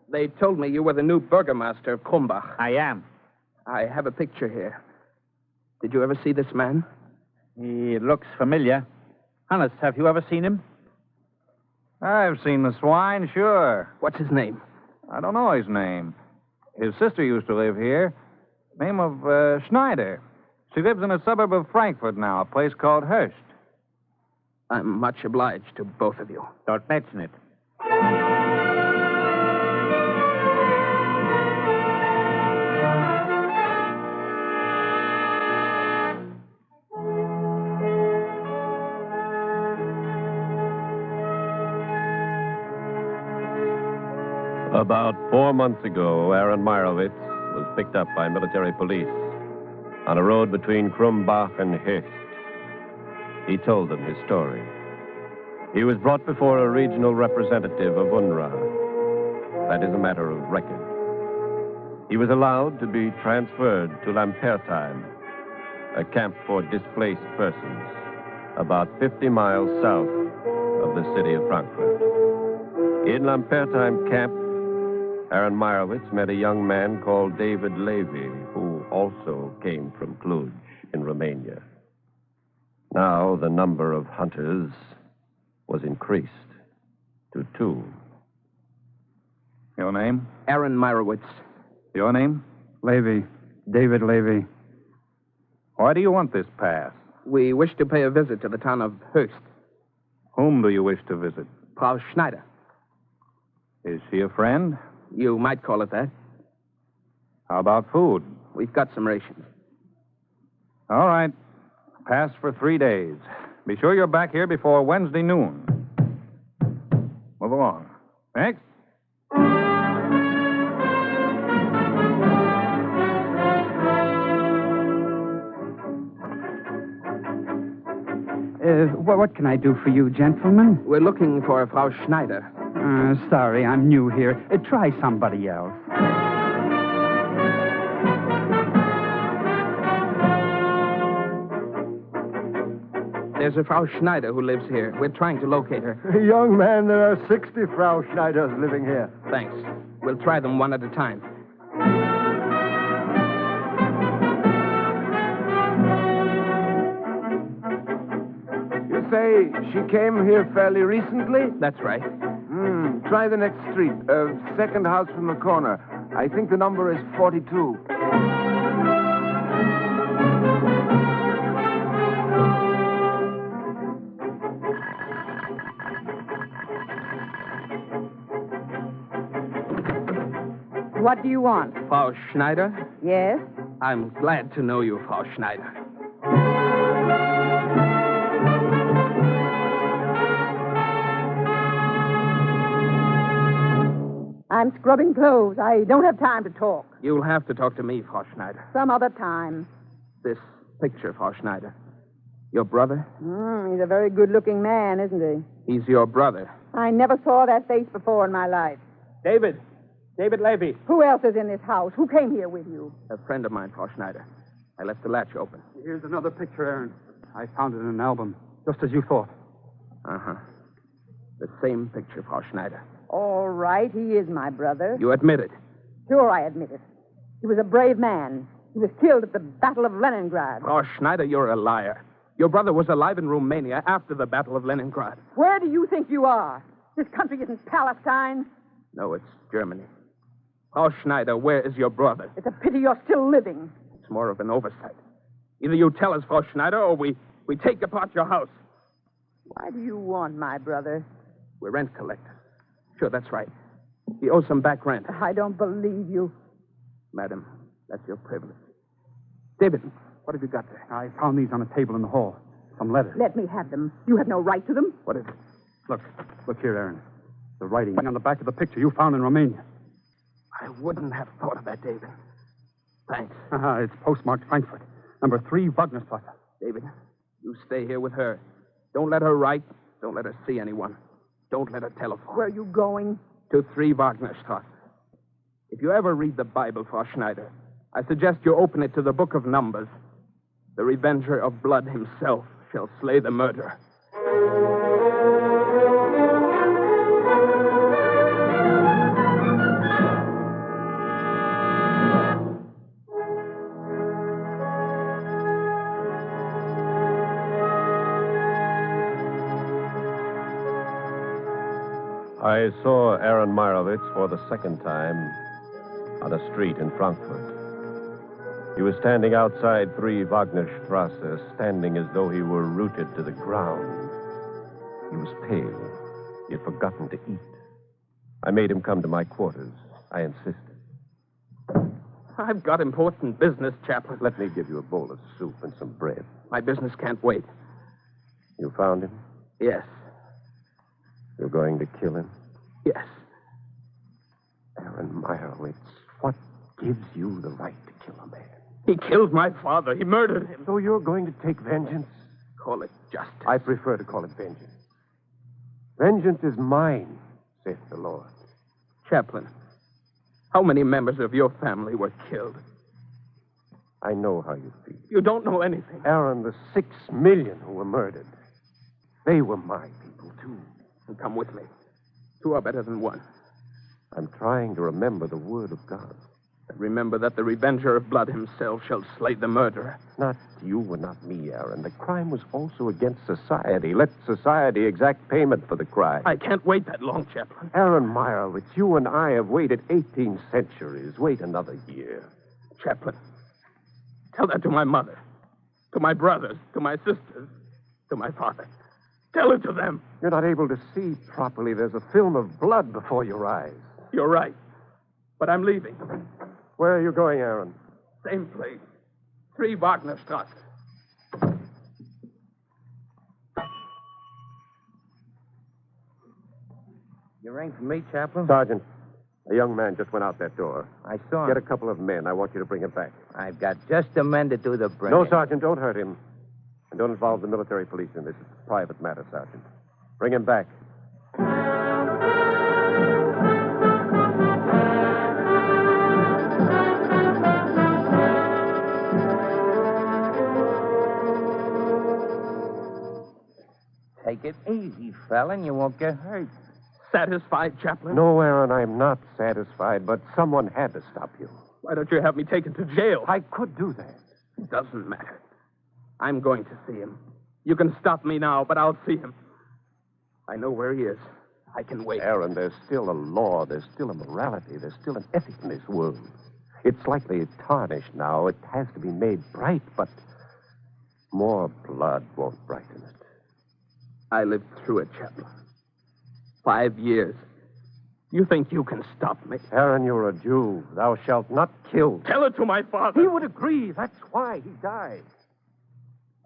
S5: They told me you were the new burgomaster of Krumbach.
S19: I am.
S5: I have a picture here. Did you ever see this man?
S19: He looks familiar. Hannes, have you ever seen him?
S22: I've seen the swine, sure.
S5: What's his name?
S22: I don't know his name. His sister used to live here. Name of Schneider. She lives in a suburb of Frankfurt now, a place called Hearst.
S5: I'm much obliged to both of you.
S19: Don't mention it.
S1: About 4 months ago, Aaron Meyerowitz was picked up by military police on a road between Krumbach and Hecht. He told them his story. He was brought before a regional representative of UNRWA. That is a matter of record. He was allowed to be transferred to Lampertheim, a camp for displaced persons, about 50 miles south of the city of Frankfurt. In Lampertheim camp, Aaron Meyerowitz met a young man called David Levy, who also came from Cluj in Romania. Now the number of hunters was increased to 2.
S22: Your name?
S5: Aaron Meyerowitz.
S22: Your name?
S17: Levy. David Levy.
S22: Why do you want this pass?
S5: We wish to pay a visit to the town of Hearst.
S22: Whom do you wish to visit?
S5: Frau Schneider.
S22: Is she a friend?
S5: You might call it that.
S22: How about food?
S5: We've got some rations.
S22: All right. Pass for 3 days. Be sure you're back here before Wednesday noon. Move along. Next.
S18: What can I do for you, gentlemen?
S5: We're looking for Frau Schneider.
S18: Sorry, I'm new here. Try somebody else.
S5: There's a Frau Schneider who lives here. We're trying to locate her.
S3: Young man, there are 60 Frau Schneiders living here.
S5: Thanks. We'll try them one at a time.
S7: You say she came here fairly recently?
S5: That's right.
S7: Try the next street. Second house from the corner. I think the number is 42.
S21: What do you want?
S5: Frau Schneider?
S21: Yes?
S5: I'm glad to know you, Frau Schneider.
S21: I'm scrubbing clothes. I don't have time to talk.
S5: You'll have to talk to me, Frau Schneider.
S21: Some other time.
S5: This picture, Frau Schneider. Your brother?
S21: He's a very good-looking man, isn't he?
S5: He's your brother.
S21: I never saw that face before in my life.
S5: David Levy.
S21: Who else is in this house? Who came here with you?
S5: A friend of mine, Frau Schneider. I left the latch open.
S18: Here's another picture, Aaron. I found it in an album, just as you thought.
S5: Uh-huh. The same picture, Frau Schneider.
S21: All right, he is my brother.
S5: You admit it.
S21: Sure, I admit it. He was a brave man. He was killed at the Battle of Leningrad.
S5: Frau Schneider, you're a liar. Your brother was alive in Romania after the Battle of Leningrad.
S21: Where do you think you are? This country isn't Palestine.
S5: No, it's Germany. Frau Schneider, where is your brother?
S21: It's a pity you're still living.
S5: It's more of an oversight. Either you tell us, Frau Schneider, or we take apart your house.
S21: Why do you want my brother?
S5: We're rent collectors. Sure, that's right. He owes some back rent.
S21: I don't believe you.
S5: Madam, that's your privilege. David, what have you got there?
S18: I found these on a table in the hall. Some letters.
S21: Let me have them. You have no right to them.
S5: What is it?
S18: Look here, Aaron. The writing on the back of the picture you found in Romania.
S5: I wouldn't have thought of that, David. Thanks.
S18: It's postmarked Frankfurt. Number 3, Wagnerstrasse.
S5: David, you stay here with her. Don't let her write. Don't let her see anyone. Don't let her telephone.
S21: Where are you going?
S5: To 3 Wagnerstrasse. If you ever read the Bible, Frau Schneider, I suggest you open it to the book of Numbers. The revenger of blood himself shall slay the murderer.
S1: I saw Aaron Meyerowitz for the second time on a street in Frankfurt. He was standing outside 3 Wagnerstrasse, standing as though he were rooted to the ground. He was pale. He had forgotten to eat. I made him come to my quarters. I insisted.
S5: I've got important business, Chaplain.
S1: Let me give you a bowl of soup and some bread.
S5: My business can't wait.
S1: You found him?
S5: Yes.
S1: You're going to kill him?
S5: Yes.
S1: Aaron Meyerowitz, what gives you the right to kill a man?
S5: He killed my father. He murdered him.
S1: So you're going to take vengeance?
S5: Call it justice.
S1: I prefer to call it vengeance. Vengeance is mine, saith the Lord.
S5: Chaplain, how many members of your family were killed?
S1: I know how you feel.
S5: You don't know anything.
S1: Aaron, the 6 million who were murdered, they were my people, too.
S5: And come with me. 2 are better than 1.
S1: I'm trying to remember the word of God.
S5: And remember that the revenger of blood himself shall slay the murderer.
S1: Not you and not me, Aaron. The crime was also against society. Let society exact payment for the crime.
S5: I can't wait that long, Chaplain.
S1: Aaron Meyerowitz, you and I have waited 18 centuries. Wait another year.
S5: Chaplain, tell that to my mother, to my brothers, to my sisters, to my father. Tell it to them.
S1: You're not able to see properly. There's a film of blood before your eyes.
S5: You're right. But I'm leaving.
S1: Where are you going, Aaron?
S5: Same place. 3 Wagnerstrasse.
S10: You rang for me, Chaplain?
S1: Sergeant, a young man just went out that door.
S10: I saw him.
S1: Get a couple of men. I want you to bring him back.
S10: I've got just the men to do the bringing.
S1: No, Sergeant, don't hurt him. And don't involve the military police in this. It's a private matter, Sergeant. Bring him back.
S10: Take it easy, fella, and you won't get hurt.
S5: Satisfied, Chaplain?
S12: No, Aaron, I'm not satisfied, but someone had to stop you.
S5: Why don't you have me taken to jail?
S12: I could do that.
S5: It doesn't matter. I'm going to see him. You can stop me now, but I'll see him. I know where he is. I can wait.
S12: Aaron, there's still a law. There's still a morality. There's still an ethic in this world. It's slightly tarnished now. It has to be made bright, but more blood won't brighten it.
S5: I lived through it, Chaplain. 5 years. You think you can stop me?
S12: Aaron, you're a Jew. Thou shalt not kill.
S5: Tell it to my father.
S12: He would agree. That's why he died.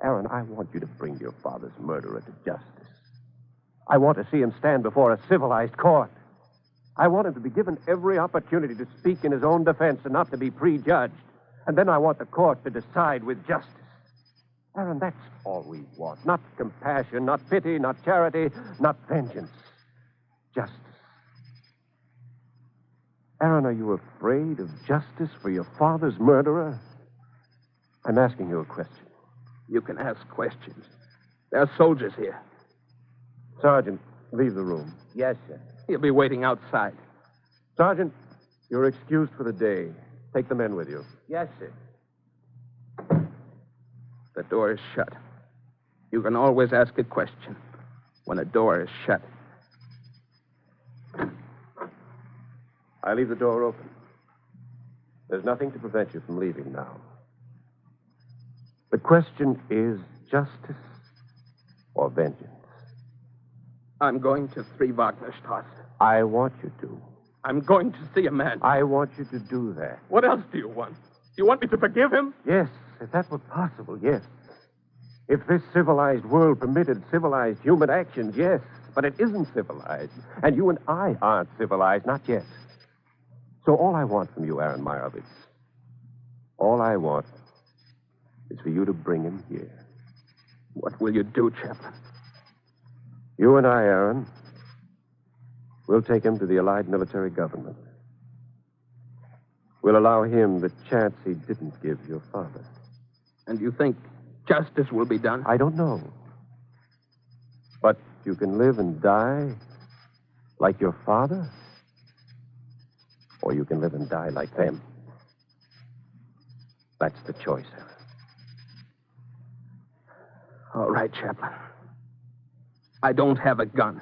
S12: Aaron, I want you to bring your father's murderer to justice. I want to see him stand before a civilized court. I want him to be given every opportunity to speak in his own defense and not to be prejudged. And then I want the court to decide with justice. Aaron, that's all we want. Not compassion, not pity, not charity, not vengeance. Justice. Aaron, are you afraid of justice for your father's murderer? I'm asking you a question.
S5: You can ask questions. There are soldiers here.
S12: Sergeant, leave the room.
S10: Yes, sir.
S5: He'll be waiting outside.
S12: Sergeant, you're excused for the day. Take the men with you.
S10: Yes, sir.
S5: The door is shut. You can always ask a question when a door is shut.
S12: I leave the door open. There's nothing to prevent you from leaving now. The question is justice or vengeance?
S5: I'm going to 3 Wagnerstrasse.
S12: I want you to.
S5: I'm going to see a man.
S12: I want you to do that.
S5: What else do you want? You want me to forgive him?
S12: Yes, if that were possible, yes. If this civilized world permitted civilized human actions, yes. But it isn't civilized. And you and I aren't civilized, not yet. So all I want from you, Aaron Meyerowitz, all I want is for you to bring him here.
S5: What will you do, Chaplain?
S12: You and I, Aaron, we'll take him to the Allied military government. We'll allow him the chance he didn't give your father.
S5: And you think justice will be done?
S12: I don't know. But you can live and die like your father, or you can live and die like them. That's the choice, Aaron.
S5: All right, Chaplain. I don't have a gun.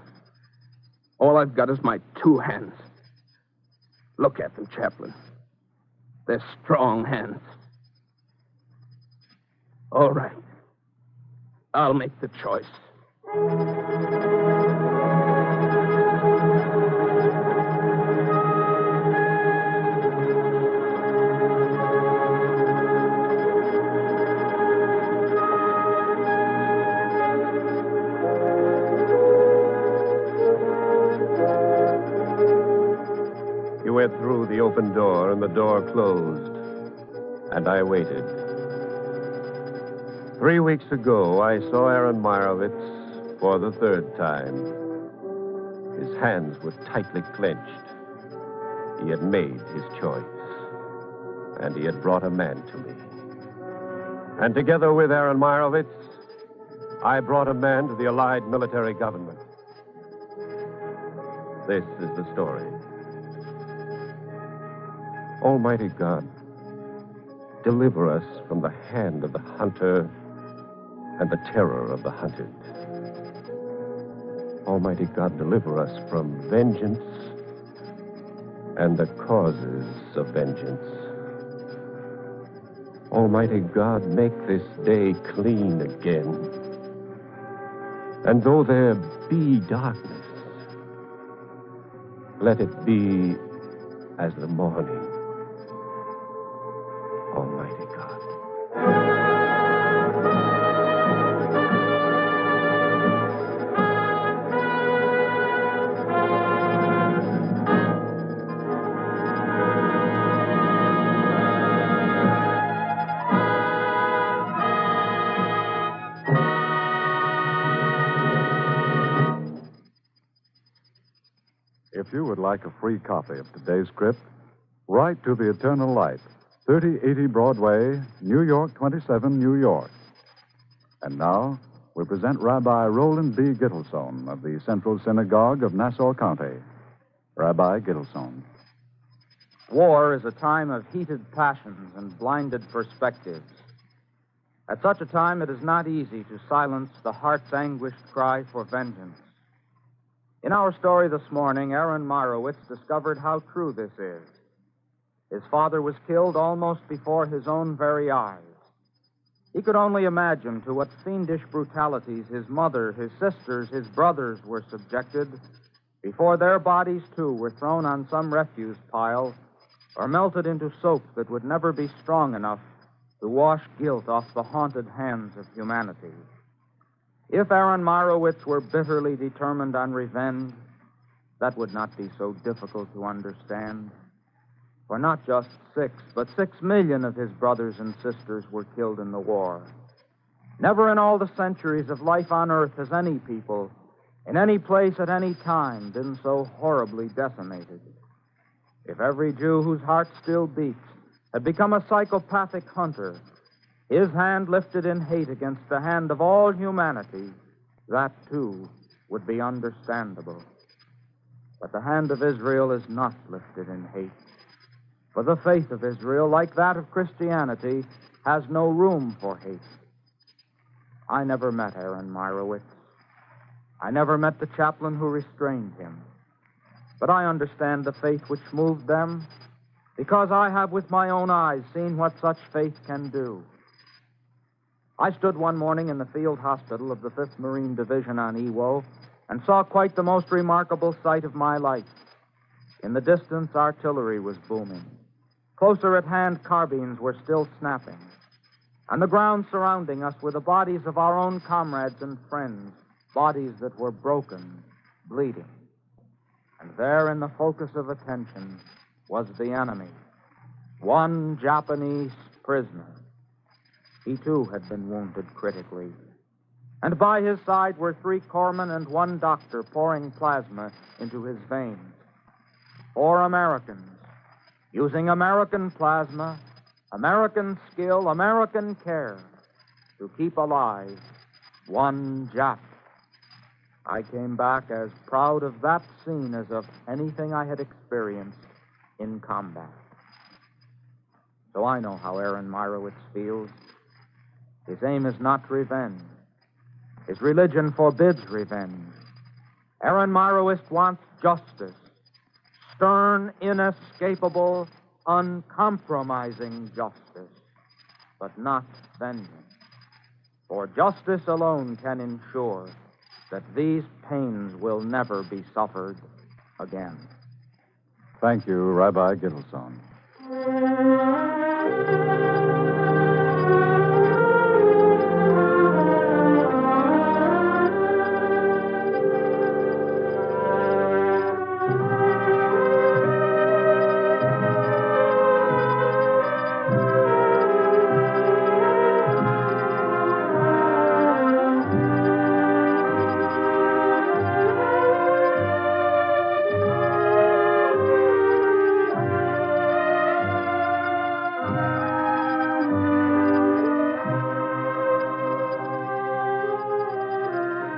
S5: All I've got is my 2 hands. Look at them, Chaplain. They're strong hands. All right. I'll make the choice.
S12: You went through the open door, and the door closed. And I waited. 3 weeks ago, I saw Aaron Meyerowitz for the 3rd time. His hands were tightly clenched. He had made his choice. And he had brought a man to me. And together with Aaron Meyerowitz, I brought a man to the Allied military government. This is the story. Almighty God, deliver us from the hand of the hunter and the terror of the hunted. Almighty God, deliver us from vengeance and the causes of vengeance. Almighty God, make this day clean again. And though there be darkness, let it be as the morning. Almighty God.
S2: If you would like a free copy of today's script, write to The Eternal Light, 3080 Broadway, New York 27, New York. And now, we present Rabbi Roland B. Gittleson of the Central Synagogue of Nassau County. Rabbi Gittleson.
S14: War is a time of heated passions and blinded perspectives. At such a time, it is not easy to silence the heart's anguished cry for vengeance. In our story this morning, Aaron Meirowitz discovered how true this is. His father was killed almost before his own very eyes. He could only imagine to what fiendish brutalities his mother, his sisters, his brothers were subjected before their bodies, too, were thrown on some refuse pile or melted into soap that would never be strong enough to wash guilt off the haunted hands of humanity. If Aaron Meirowitz were bitterly determined on revenge, that would not be so difficult to understand. For not just 6, but 6 million of his brothers and sisters were killed in the war. Never in all the centuries of life on earth has any people, in any place at any time, been so horribly decimated. If every Jew whose heart still beats had become a psychopathic hunter, his hand lifted in hate against the hand of all humanity, that, too, would be understandable. But the hand of Israel is not lifted in hate. For the faith of Israel, like that of Christianity, has no room for hate. I never met Aaron Meirowitz. I never met the chaplain who restrained him. But I understand the faith which moved them, because I have with my own eyes seen what such faith can do. I stood one morning in the field hospital of the 5th Marine Division on Iwo and saw quite the most remarkable sight of my life. In the distance, artillery was booming. Closer at hand, carbines were still snapping. On the ground surrounding us were the bodies of our own comrades and friends, bodies that were broken, bleeding. And there in the focus of attention was the enemy, one Japanese prisoner. He, too, had been wounded critically. And by his side were 3 corpsmen and 1 doctor pouring plasma into his veins. 4 Americans, using American plasma, American skill, American care, to keep alive one Jap. I came back as proud of that scene as of anything I had experienced in combat. So I know how Aaron Meirowitz feels. His aim is not revenge. His religion forbids revenge. Aaron Meirowitz wants justice. Stern, inescapable, uncompromising justice. But not vengeance. For justice alone can ensure that these pains will never be suffered again.
S2: Thank you, Rabbi Gittleson.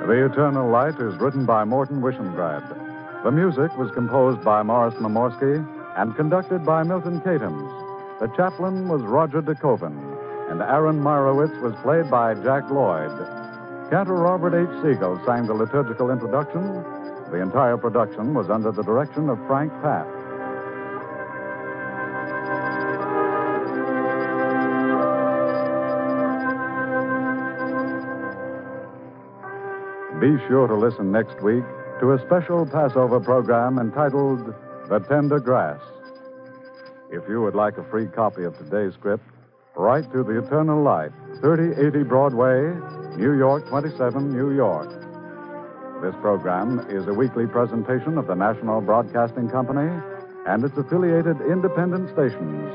S2: The Eternal Light is written by Morton Wishengrad. The music was composed by Morris Mamorsky and conducted by Milton Katams. The chaplain was Roger DeKoven, and Aaron Meirowitz was played by Jack Lloyd. Cantor Robert H. Siegel sang the liturgical introduction. The entire production was under the direction of Frank Papp. Be sure to listen next week to a special Passover program entitled The Tender Grass. If you would like a free copy of today's script, write to The Eternal Light, 3080 Broadway, New York 27, New York. This program is a weekly presentation of the National Broadcasting Company and its affiliated independent stations,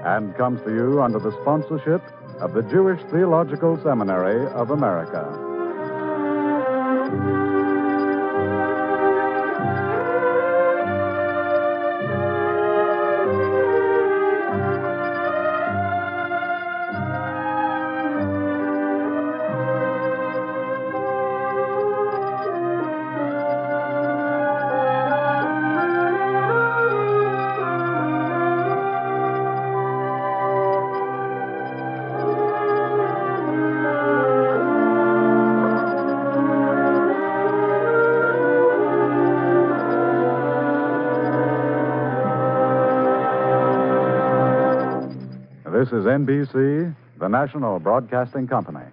S2: and comes to you under the sponsorship of the Jewish Theological Seminary of America. This is NBC, the National Broadcasting Company.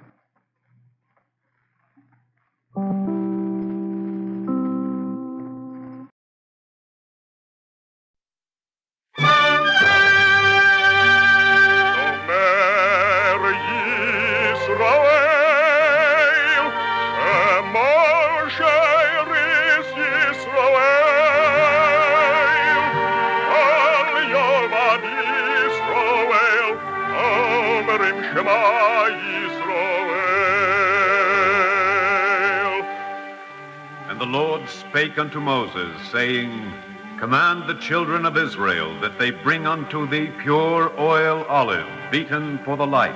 S4: And the Lord spake unto Moses, saying, Command the children of Israel that they bring unto thee pure oil olive, beaten for the light,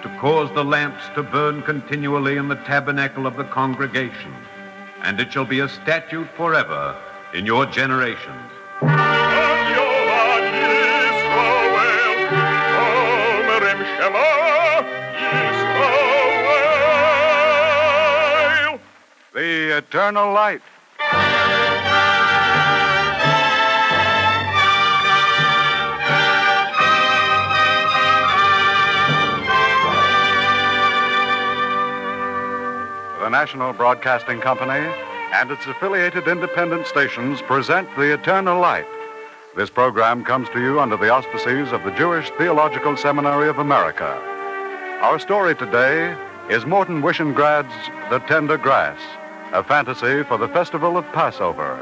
S4: to cause the lamps to burn continually in the tabernacle of the congregation. And it shall be a statute forever in your generations.
S2: The eternal light. The National Broadcasting Company and its affiliated independent stations present The Eternal Light. This program comes to you under the auspices of the Jewish Theological Seminary of America. Our story today is Morton Wishengrads' The Tender Grass, a fantasy for the festival of Passover.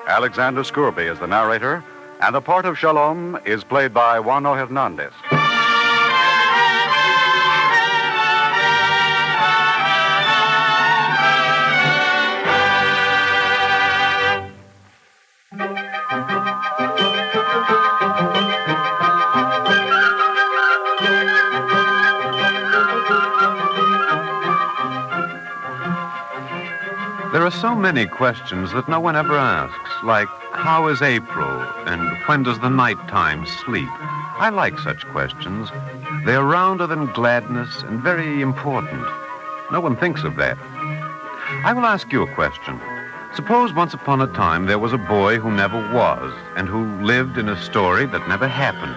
S2: Alexander Scourby is the narrator, and the part of Shalom is played by Juano Hernandez.
S4: There are so many questions that no one ever asks, like, how is April, and when does the nighttime sleep? I like such questions. They are rounder than gladness and very important. No one thinks of that. I will ask you a question. Suppose once upon a time there was a boy who never was, and who lived in a story that never happened.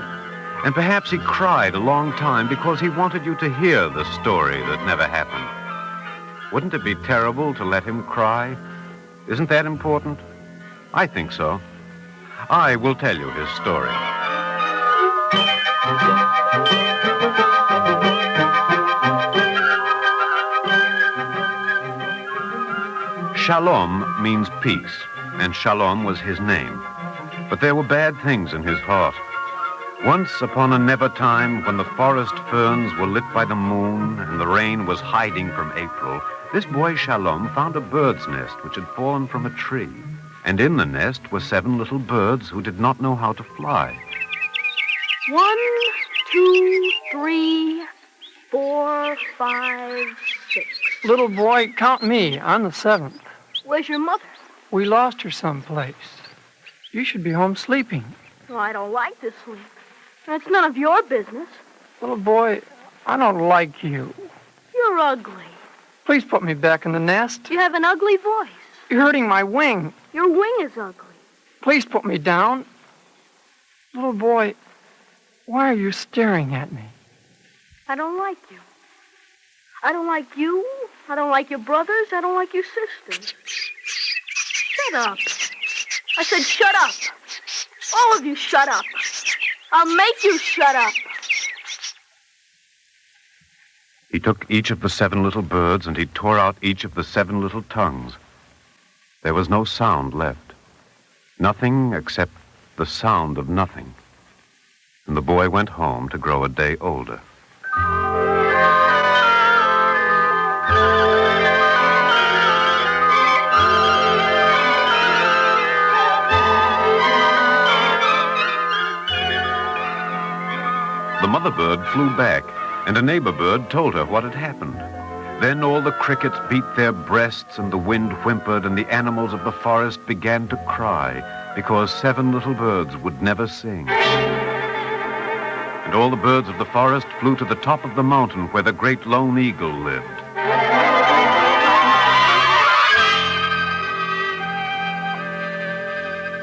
S4: And perhaps he cried a long time because he wanted you to hear the story that never happened. Wouldn't it be terrible to let him cry? Isn't that important? I think so. I will tell you his story. Shalom means peace, and Shalom was his name. But there were bad things in his heart. Once upon a never time, when the forest ferns were lit by the moon and the rain was hiding from April, this boy Shalom found a bird's nest which had fallen from a tree. And in the nest were 7 little birds who did not know how to fly.
S15: 1, 2, 3, 4, 5, 6.
S23: Little boy, count me. I'm the 7th.
S15: Where's your mother?
S23: We lost her someplace. You should be home sleeping.
S15: Oh, I don't like to sleep. That's none of your business.
S23: Little boy, I don't like you.
S15: You're ugly.
S23: Please put me back in the nest.
S15: You have an ugly voice.
S23: You're hurting my wing.
S15: Your wing is ugly.
S23: Please put me down. Little boy, why are you staring at me?
S15: I don't like you. I don't like you. I don't like your brothers. I don't like your sisters. Shut up. I said shut up. All of you shut up. I'll make you shut up.
S4: He took each of the 7 little birds and he tore out each of the 7 little tongues. There was no sound left. Nothing except the sound of nothing. And the boy went home to grow a day older. The mother bird flew back, and a neighbor bird told her what had happened. Then all the crickets beat their breasts, and the wind whimpered, and the animals of the forest began to cry, because 7 little birds would never sing. And all the birds of the forest flew to the top of the mountain where the great lone eagle lived.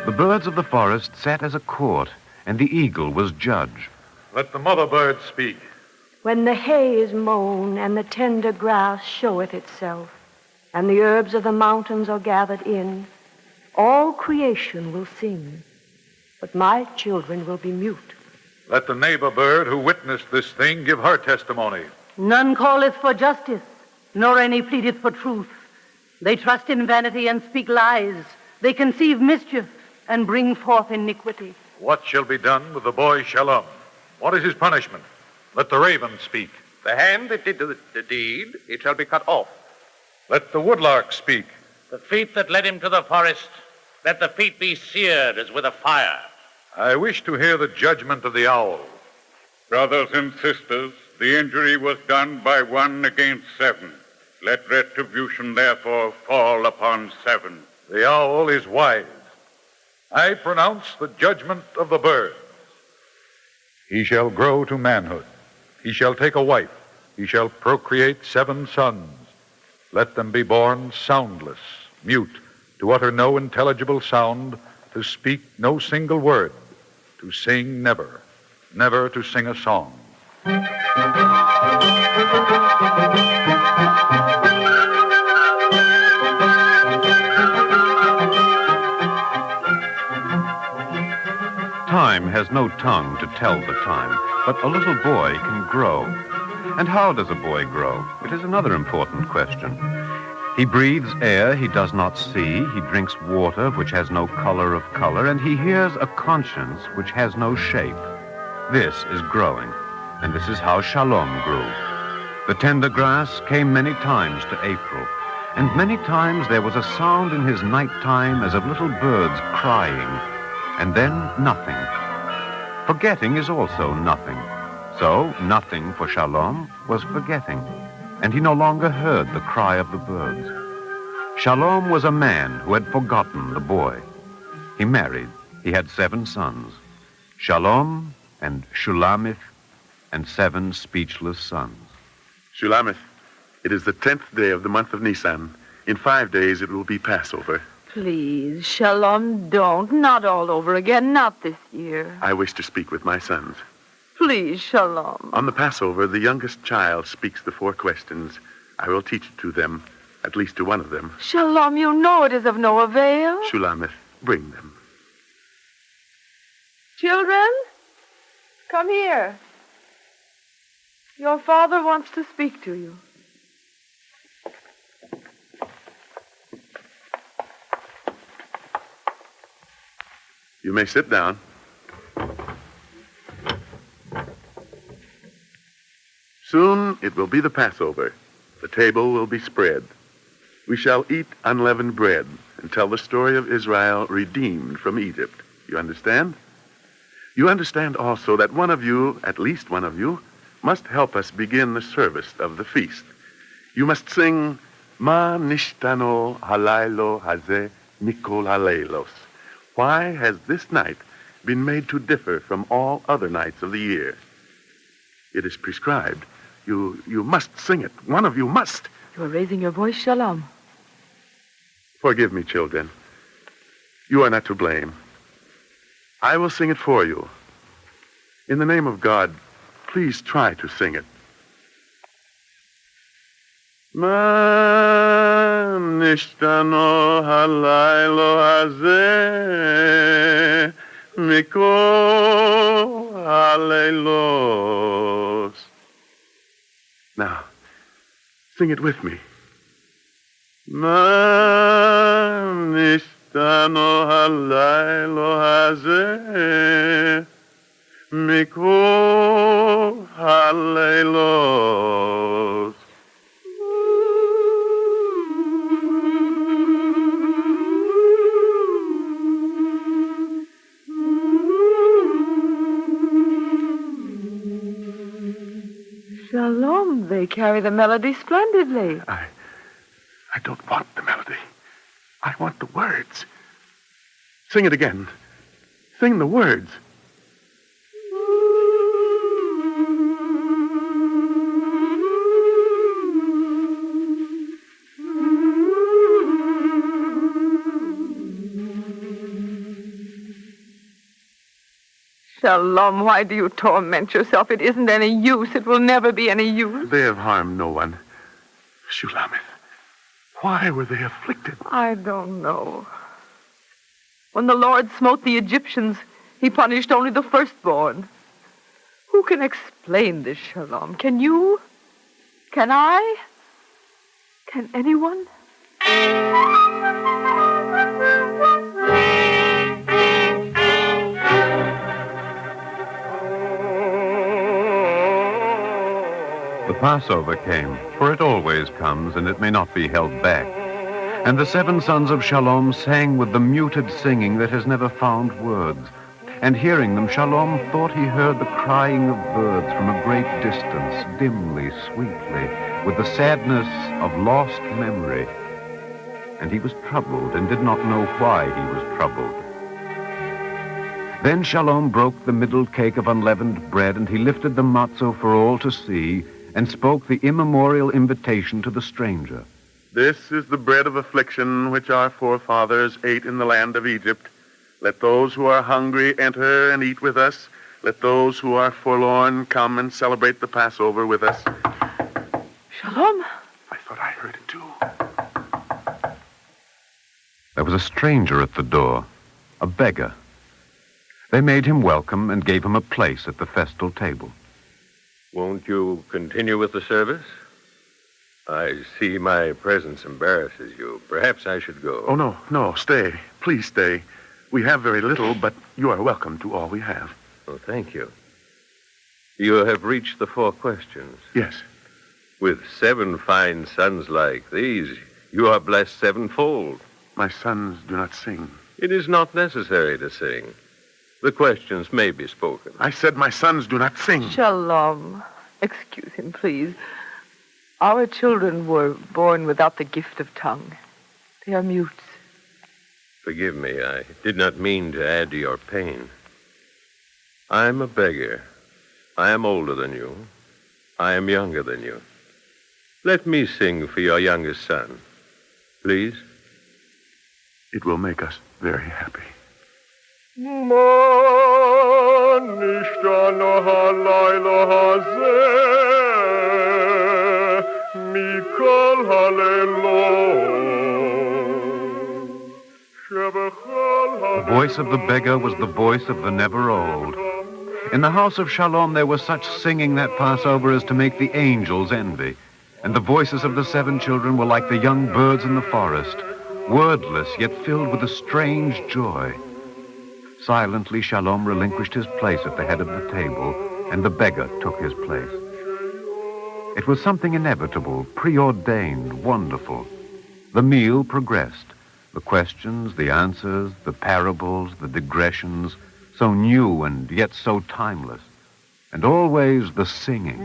S4: The birds of the forest sat as a court, and the eagle was judge.
S11: Let the mother bird speak.
S13: When the hay is mown and the tender grass showeth itself, and the herbs of the mountains are gathered in, all creation will sing, but my children will be mute.
S11: Let the neighbor bird who witnessed this thing give her testimony.
S16: None calleth for justice, nor any pleadeth for truth. They trust in vanity and speak lies. They conceive mischief and bring forth iniquity.
S11: What shall be done with the boy Shalom? What is his punishment? Let the raven speak.
S12: The hand that did the deed, it shall be cut off.
S11: Let the woodlark speak.
S24: The feet that led him to the forest, let the feet be seared as with a fire.
S11: I wish to hear the judgment of the owl.
S25: Brothers and sisters, the injury was done by 1 against 7. Let retribution, therefore, fall upon 7.
S11: The owl is wise. I pronounce the judgment of the birds. He shall grow to manhood. He shall take a wife. He shall procreate 7 sons. Let them be born soundless, mute, to utter no intelligible sound, to speak no single word, to sing never, never to sing a song.
S4: Time has no tongue to tell the time, but a little boy can grow. And how does a boy grow? It is another important question. He breathes air he does not see, he drinks water which has no color of color, and he hears a conscience which has no shape. This is growing, and this is how Shalom grew. The tender grass came many times to April, and many times there was a sound in his nighttime as of little birds crying, and then nothing. Forgetting is also nothing. So nothing for Shalom was forgetting, and he no longer heard the cry of the birds. Shalom was a man who had forgotten the boy. He married. He had 7 sons, Shalom and Shulamith, and 7 speechless sons.
S26: Shulamith, it is the 10th day of the month of Nisan. In 5 days it will be Passover.
S27: Please, Shalom, don't. Not all over again. Not this year.
S26: I wish to speak with my sons.
S27: Please, Shalom.
S26: On the Passover, the youngest child speaks the 4 questions. I will teach it to them, at least to one of them.
S27: Shalom, you know it is of no avail.
S26: Shulamith, bring them.
S27: Children, come here. Your father wants to speak to you.
S26: You may sit down. Soon it will be the Passover. The table will be spread. We shall eat unleavened bread and tell the story of Israel redeemed from Egypt. You understand? You understand also that one of you, at least one of you, must help us begin the service of the feast. You must sing, Ma nishtano halaylo hazeh mikol halaylos. Why has this night been made to differ from all other nights of the year? It is prescribed. You must sing it. One of you must.
S27: You are raising your voice, Shalom.
S26: Forgive me, children. You are not to blame. I will sing it for you. In the name of God, please try to sing it. Ma nishtano halaylo hazeh mikol halaylos. Now, sing it with me. Ma nishtano halaylo hazeh mikol halaylos.
S27: Shalom, they carry the melody splendidly.
S26: I don't want the melody. I want the words. Sing it again. Sing the words.
S27: Shalom, why do you torment yourself? It isn't any use. It will never be any use.
S26: They have harmed no one. Shulamith, why were they afflicted?
S27: I don't know. When the Lord smote the Egyptians, he punished only the firstborn. Who can explain this, Shalom? Can you? Can I? Can anyone?
S4: The Passover came, for it always comes, and it may not be held back. And the 7 sons of Shalom sang with the muted singing that has never found words. And hearing them, Shalom thought he heard the crying of birds from a great distance, dimly, sweetly, with the sadness of lost memory. And he was troubled and did not know why he was troubled. Then Shalom broke the middle cake of unleavened bread, and he lifted the matzo for all to see, and spoke the immemorial invitation to the stranger.
S26: This is the bread of affliction which our forefathers ate in the land of Egypt. Let those who are hungry enter and eat with us. Let those who are forlorn come and celebrate the Passover with us.
S27: Shalom?
S26: I thought I heard it too.
S4: There was a stranger at the door, a beggar. They made him welcome and gave him a place at the festal table.
S1: Won't you continue with the service? I see my presence embarrasses you. Perhaps I should go.
S26: Oh, no, stay. Please stay. We have very little, but you are welcome to all we have.
S1: Oh, thank you. You have reached the 4 questions.
S26: Yes.
S1: With 7 fine sons like these, you are blessed 7-fold.
S26: My sons do not sing.
S1: It is not necessary to sing. The questions may be spoken.
S26: I said my sons do not sing.
S27: Shalom. Excuse him, please. Our children were born without the gift of tongue. They are mutes.
S1: Forgive me, I did not mean to add to your pain. I am a beggar. I am older than you. I am younger than you. Let me sing for your youngest son. Please?
S26: It will make us very happy.
S4: The voice of the beggar was the voice of the never old. In the house of Shalom there was such singing that Passover as to make the angels envy. And the voices of the 7 children were like the young birds in the forest, wordless yet filled with a strange joy. Silently Shalom relinquished his place at the head of the table, and the beggar took his place. It was something inevitable, preordained, wonderful. The meal progressed. The questions, the answers, the parables, the digressions, so new and yet so timeless. And always the singing.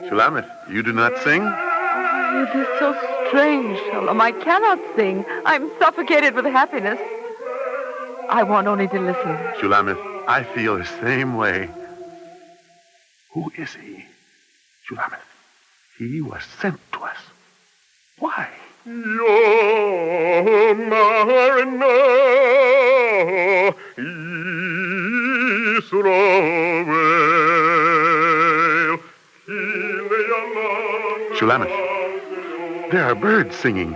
S26: Shulamith, you do not sing?
S27: It is so strange, Shalom. I cannot sing. I'm suffocated with happiness. I want only to listen.
S26: Shulamith, I feel the same way. Who is he? Shulamith, he was sent to us. Why? Shulamith, there are birds singing.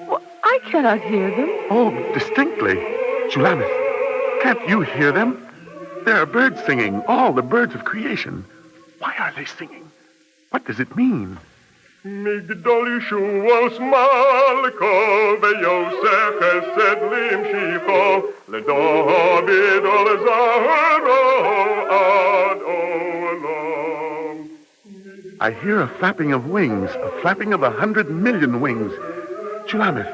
S27: Well, I cannot hear them.
S26: Oh, distinctly. Shulamith, can't you hear them? There are birds singing, all the birds of creation. Why are they singing? What does it mean?
S6: Migdol Yeshuos Malko V'Yosef Chesed Limshicho LeDavid Olezaharo Ad Olam.
S26: I hear a flapping of wings, a flapping of 100 million wings. Shulamith,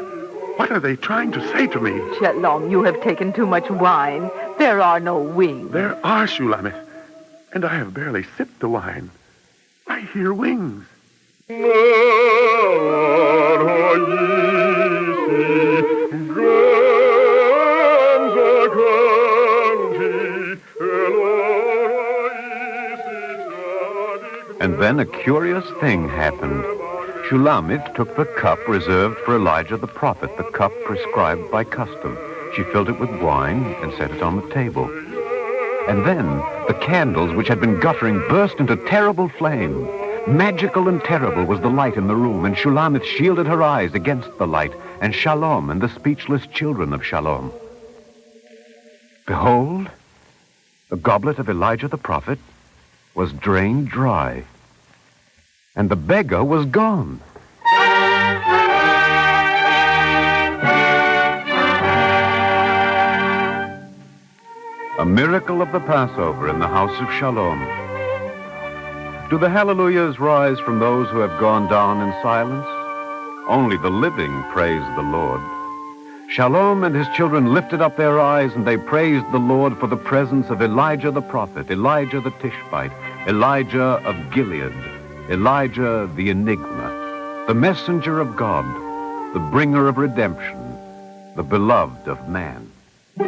S26: what are they trying to say to me?
S27: Shalom, you have taken too much wine. There are no wings.
S26: There are, Shulamith, and I have barely sipped the wine. I hear wings.
S4: And then a curious thing happened. Shulamith took the cup reserved for Elijah the prophet, the cup prescribed by custom. She filled it with wine and set it on the table. And then the candles, which had been guttering, burst into terrible flame. Magical and terrible was the light in the room, and Shulamith shielded her eyes against the light, and Shalom and the speechless children of Shalom. Behold, the goblet of Elijah the prophet was drained dry, and the beggar was gone. A miracle of the Passover in the house of Shalom. Do the hallelujahs rise from those who have gone down in silence? Only the living praise the Lord. Shalom and his children lifted up their eyes, and they praised the Lord for the presence of Elijah the prophet, Elijah the Tishbite, Elijah of Gilead, Elijah the Enigma, the messenger of God, the bringer of redemption, the beloved of man. The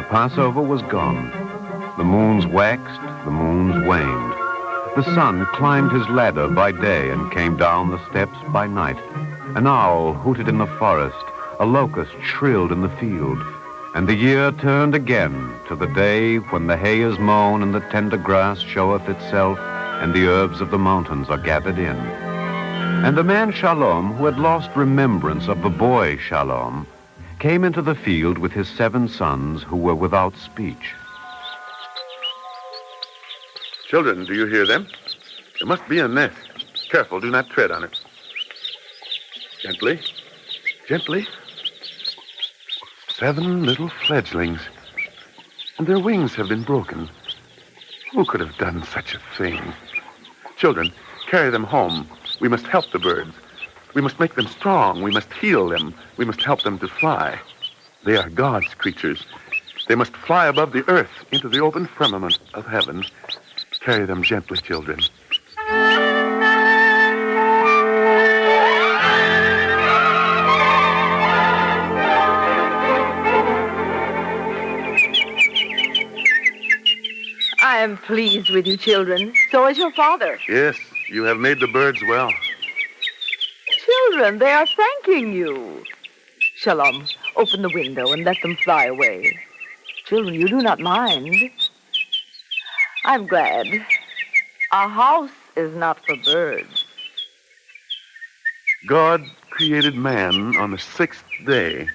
S4: Passover was gone. The moons waxed, the moons waned. The sun climbed his ladder by day and came down the steps by night. An owl hooted in the forest, a locust shrilled in the field, and the year turned again to the day when the hay is mown and the tender grass showeth itself, and the herbs of the mountains are gathered in. And the man Shalom, who had lost remembrance of the boy Shalom, came into the field with his 7 sons who were without speech.
S26: Children, do you hear them? There must be a nest. Careful, do not tread on it. Gently, gently. 7 little fledglings, and their wings have been broken. Who could have done such a thing? Children, carry them home. We must help the birds. We must make them strong. We must heal them. We must help them to fly. They are God's creatures. They must fly above the earth into the open firmament of heaven. Carry them gently, children.
S27: I am pleased with you, children. So is your father.
S26: Yes, you have made the birds well.
S27: Children, they are thanking you. Shalom, open the window and let them fly away. Children, you do not mind. I'm glad. Our house is not for birds.
S26: God created man on the 6th day,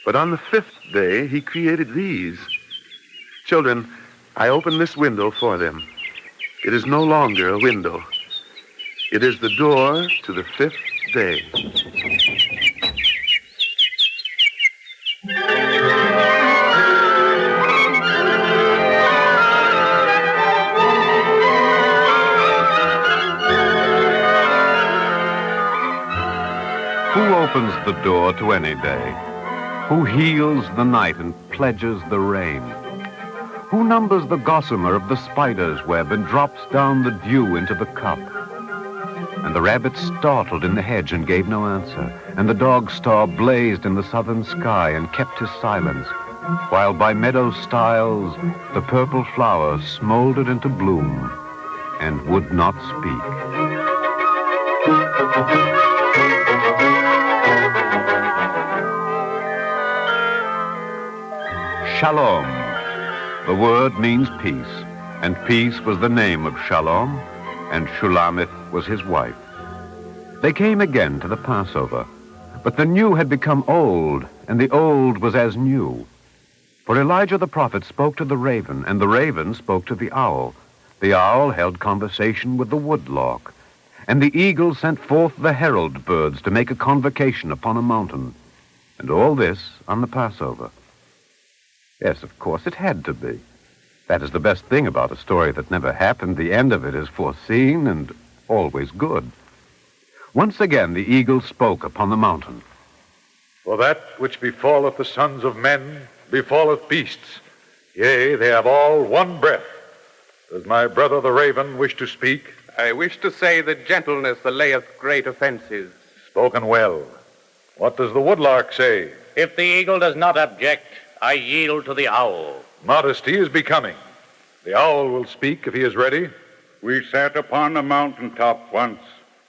S26: but on the 5th day, he created these. Children, I open this window for them. It is no longer a window. It is the door to the 5th day.
S4: Who opens the door to any day? Who heals the night and pledges the rain? Who numbers the gossamer of the spider's web and drops down the dew into the cup? And the rabbit startled in the hedge and gave no answer, and the dog's star blazed in the southern sky and kept his silence, while by meadow stiles the purple flower smoldered into bloom and would not speak. Shalom. The word means peace, and peace was the name of Shalom, and Shulamith was his wife. They came again to the Passover, but the new had become old, and the old was as new. For Elijah the prophet spoke to the raven, and the raven spoke to the owl. The owl held conversation with the woodlark, and the eagle sent forth the herald birds to make a convocation upon a mountain. And all this on the Passover. Yes, of course, it had to be. That is the best thing about a story that never happened. The end of it is foreseen and always good. Once again, the eagle spoke upon the mountain.
S11: For that which befalleth the sons of men befalleth beasts. Yea, they have all one breath. Does my brother the raven wish to speak?
S3: I wish to say that gentleness allayeth great offenses.
S11: Spoken well. What does the woodlark say?
S24: If the eagle does not object, I yield to the owl.
S11: Modesty is becoming. The owl will speak if he is ready.
S25: We sat upon a mountaintop once,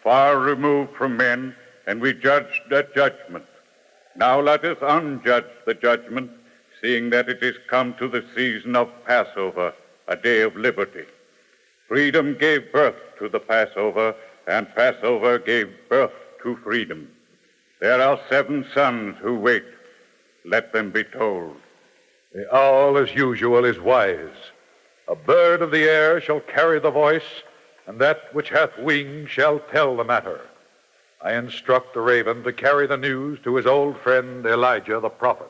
S25: far removed from men, and we judged a judgment. Now let us unjudge the judgment, seeing that it is come to the season of Passover, a day of liberty. Freedom gave birth to the Passover, and Passover gave birth to freedom. There are 7 sons who wait. Let them be told.
S11: The owl, as usual, is wise. A bird of the air shall carry the voice, and that which hath wings shall tell the matter. I instruct the raven to carry the news to his old friend Elijah the prophet.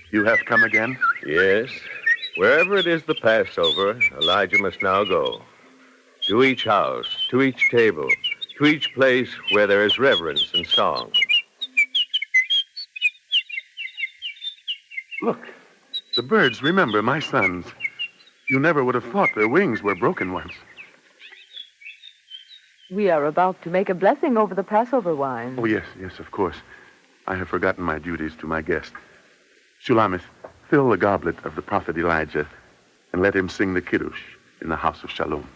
S26: You have come again?
S1: Yes. Wherever it is the Passover, Elijah must now go. To each house, to each table, to each place where there is reverence and song.
S26: Look, the birds remember my sons. You never would have thought their wings were broken once.
S27: We are about to make a blessing over the Passover wine.
S26: Oh, yes, of course. I have forgotten my duties to my guest. Shulamith, fill the goblet of the prophet Elijah and let him sing the Kiddush in the house of Shalom.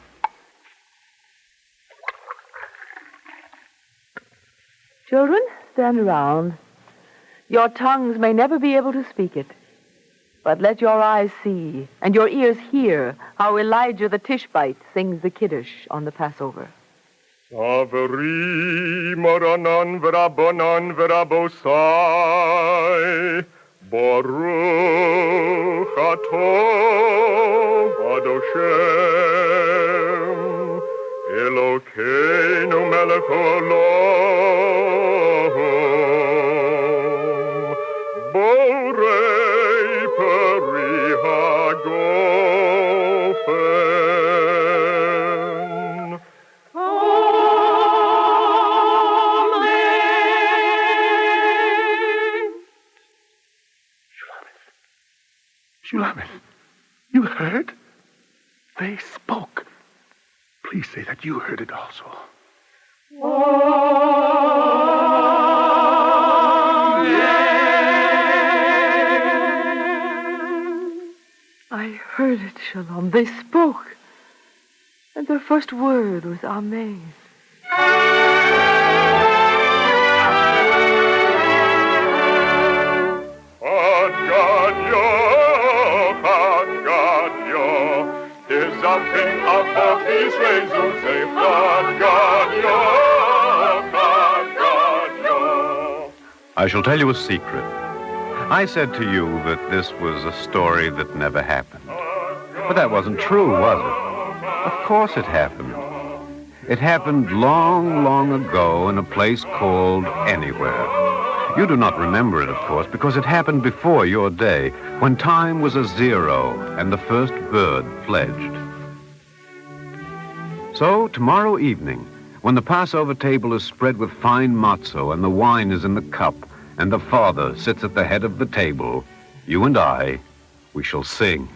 S27: Children, stand around. Your tongues may never be able to speak it, but let your eyes see and your ears hear how Elijah the Tishbite sings the Kiddush on the Passover.
S6: Saveri moranon v'rabonon v'rabosai Baruch atov Adoshem Elokeinu melech olam Borei peri hagofen
S26: Shulamith, you heard? They spoke. Please say that you heard it also.
S27: I heard it, Shalom. They spoke. And their first word was Amen.
S4: I shall tell you a secret. I said to you that this was a story that never happened. But that wasn't true, was it? Of course it happened. It happened long, long ago in a place called Anywhere. You do not remember it, of course, because it happened before your day, when time was a zero and the first bird fledged. So, tomorrow evening, when the Passover table is spread with fine matzo and the wine is in the cup, and the Father sits at the head of the table, you and I, we shall sing.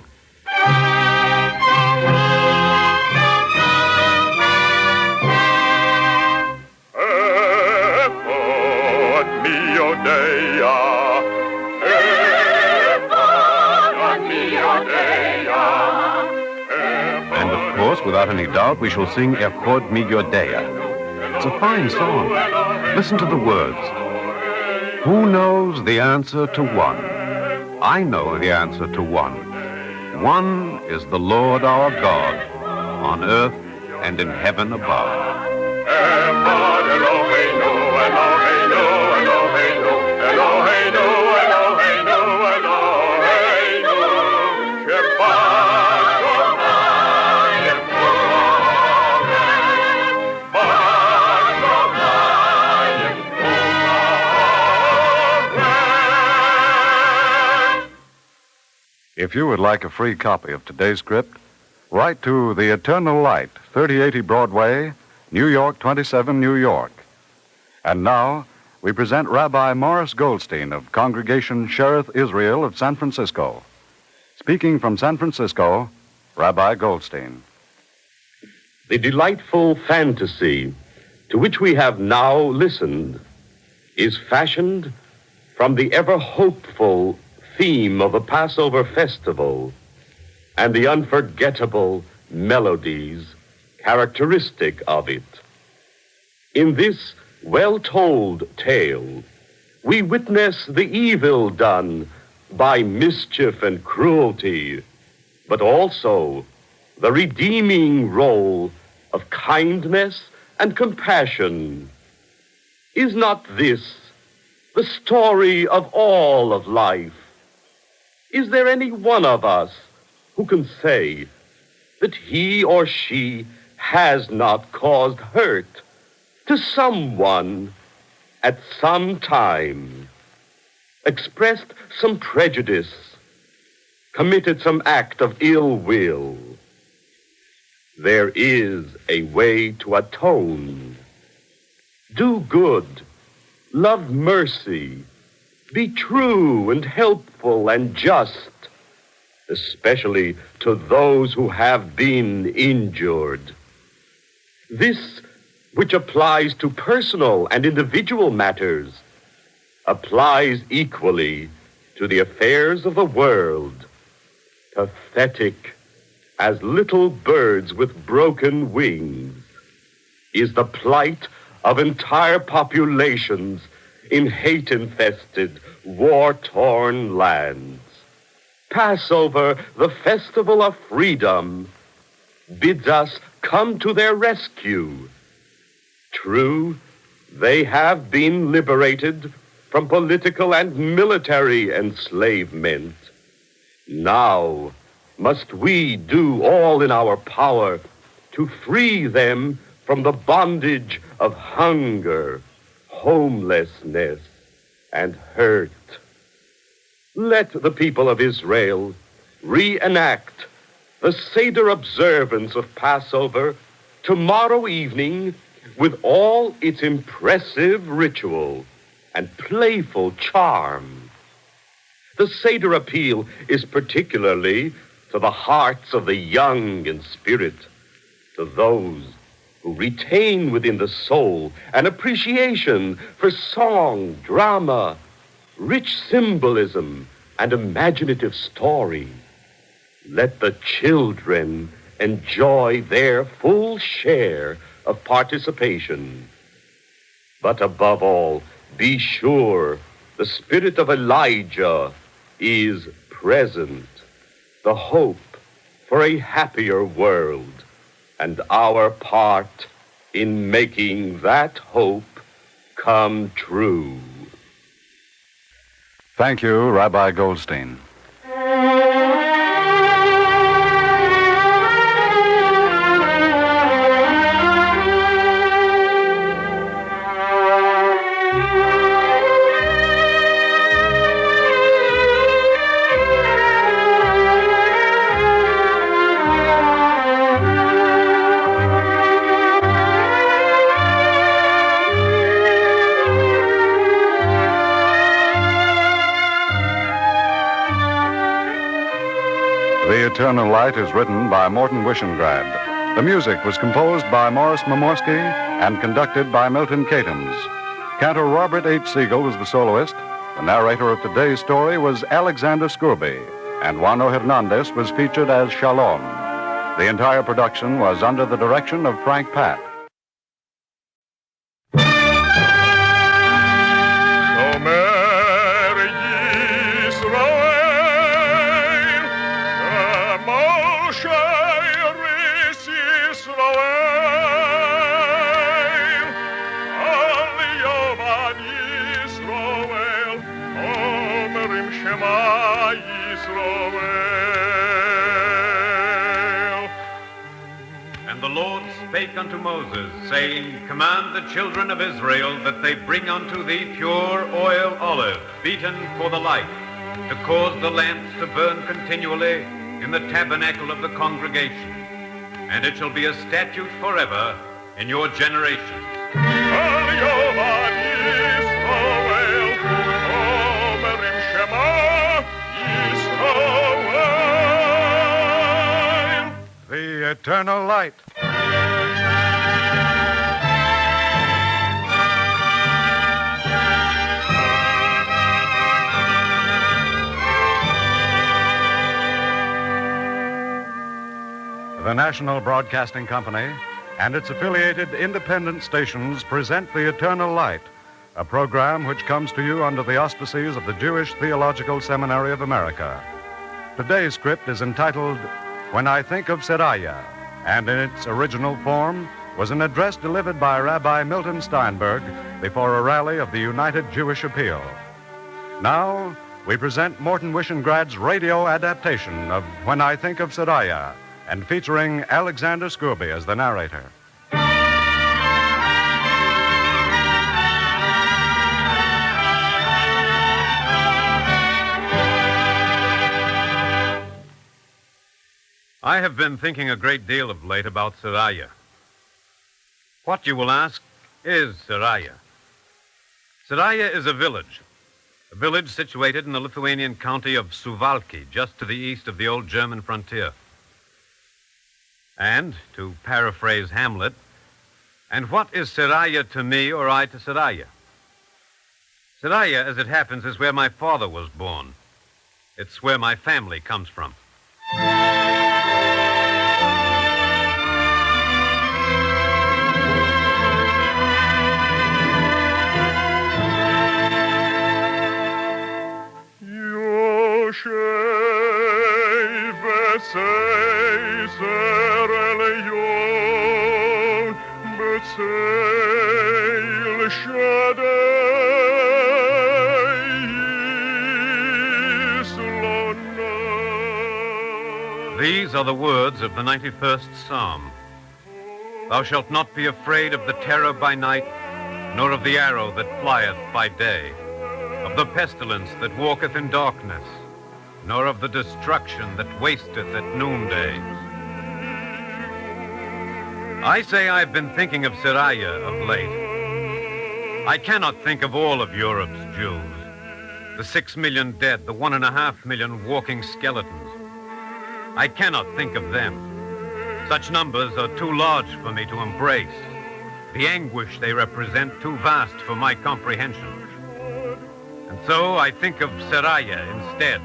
S4: And of course, without any doubt, we shall sing Echod Mi Yodeya. It's a fine song. Listen to the words. Who knows the answer to one? I know the answer to one. One is the Lord our God, on earth and in heaven above.
S2: If you would like a free copy of today's script, write to The Eternal Light, 3080 Broadway, New York 27, New York. And now, we present Rabbi Morris Goldstein of Congregation Shereth Israel of San Francisco. Speaking from San Francisco, Rabbi Goldstein.
S3: The delightful fantasy to which we have now listened is fashioned from the ever-hopeful theme of the Passover festival and the unforgettable melodies characteristic of it. In this well-told tale, we witness the evil done by mischief and cruelty, but also the redeeming role of kindness and compassion. Is not this the story of all of life? Is there any one of us who can say that he or she has not caused hurt to someone at some time, expressed some prejudice, committed some act of ill will? There is a way to atone. Do good, love mercy, be true and helpful and just, especially to those who have been injured. This, which applies to personal and individual matters, applies equally to the affairs of the world. Pathetic as little birds with broken wings is the plight of entire populations in hate-infested, war-torn lands. Passover, the festival of freedom, bids us come to their rescue. True, they have been liberated from political and military enslavement. Now must we do all in our power to free them from the bondage of hunger, homelessness, and hurt. Let the people of Israel reenact the Seder observance of Passover tomorrow evening with all its impressive ritual and playful charm. The Seder appeal is particularly to the hearts of the young in spirit, to those who retain within the soul an appreciation for song, drama, rich symbolism, and imaginative story. Let the children enjoy their full share of participation. But above all, be sure the spirit of Elijah is present, the hope for a happier world, and our part in making that hope come true.
S2: Thank you, Rabbi Goldstein. The Eternal Light is written by Morton Wishengrad. The music was composed by Morris Momorsky and conducted by Milton Catons. Cantor Robert H. Siegel was the soloist. The narrator of today's story was Alexander Scurby, and Juano Hernandez was featured as Shalom. The entire production was under the direction of Frank Patt.
S4: And the Lord spake unto Moses, saying, Command the children of Israel that they bring unto thee pure oil olive, beaten for the light, to cause the lamps to burn continually in the tabernacle of the congregation. And it shall be a statute forever in your generations.
S2: eternal light. The National Broadcasting Company and its affiliated independent stations present The Eternal Light, a program which comes to you under the auspices of the Jewish Theological Seminary of America. Today's script is entitled When I Think of Seraya, and in its original form was an address delivered by Rabbi Milton Steinberg before a rally of the United Jewish Appeal. Now, we present Morton Wishengrad's radio adaptation of When I Think of Seraya, and featuring Alexander Scooby as the narrator.
S4: I have been thinking a great deal of late about Seraya. What, you will ask, is Seraya? Seraya is a village situated in the Lithuanian county of Suwalki, just to the east of the old German frontier. And, to paraphrase Hamlet, and what is Seraya to me or I to Seraya? Seraya, as it happens, is where my father was born. It's where my family comes from. These are the words of the 91st Psalm. Thou shalt not be afraid of the terror by night, nor of the arrow that flieth by day, of the pestilence that walketh in darkness, nor of the destruction that wasteth at noonday. I say I've been thinking of Seraya of late. I cannot think of all of Europe's Jews, the 6 million dead, the 1.5 million walking skeletons. I cannot think of them. Such numbers are too large for me to embrace. The anguish they represent too vast for my comprehension. And so I think of Seraya instead.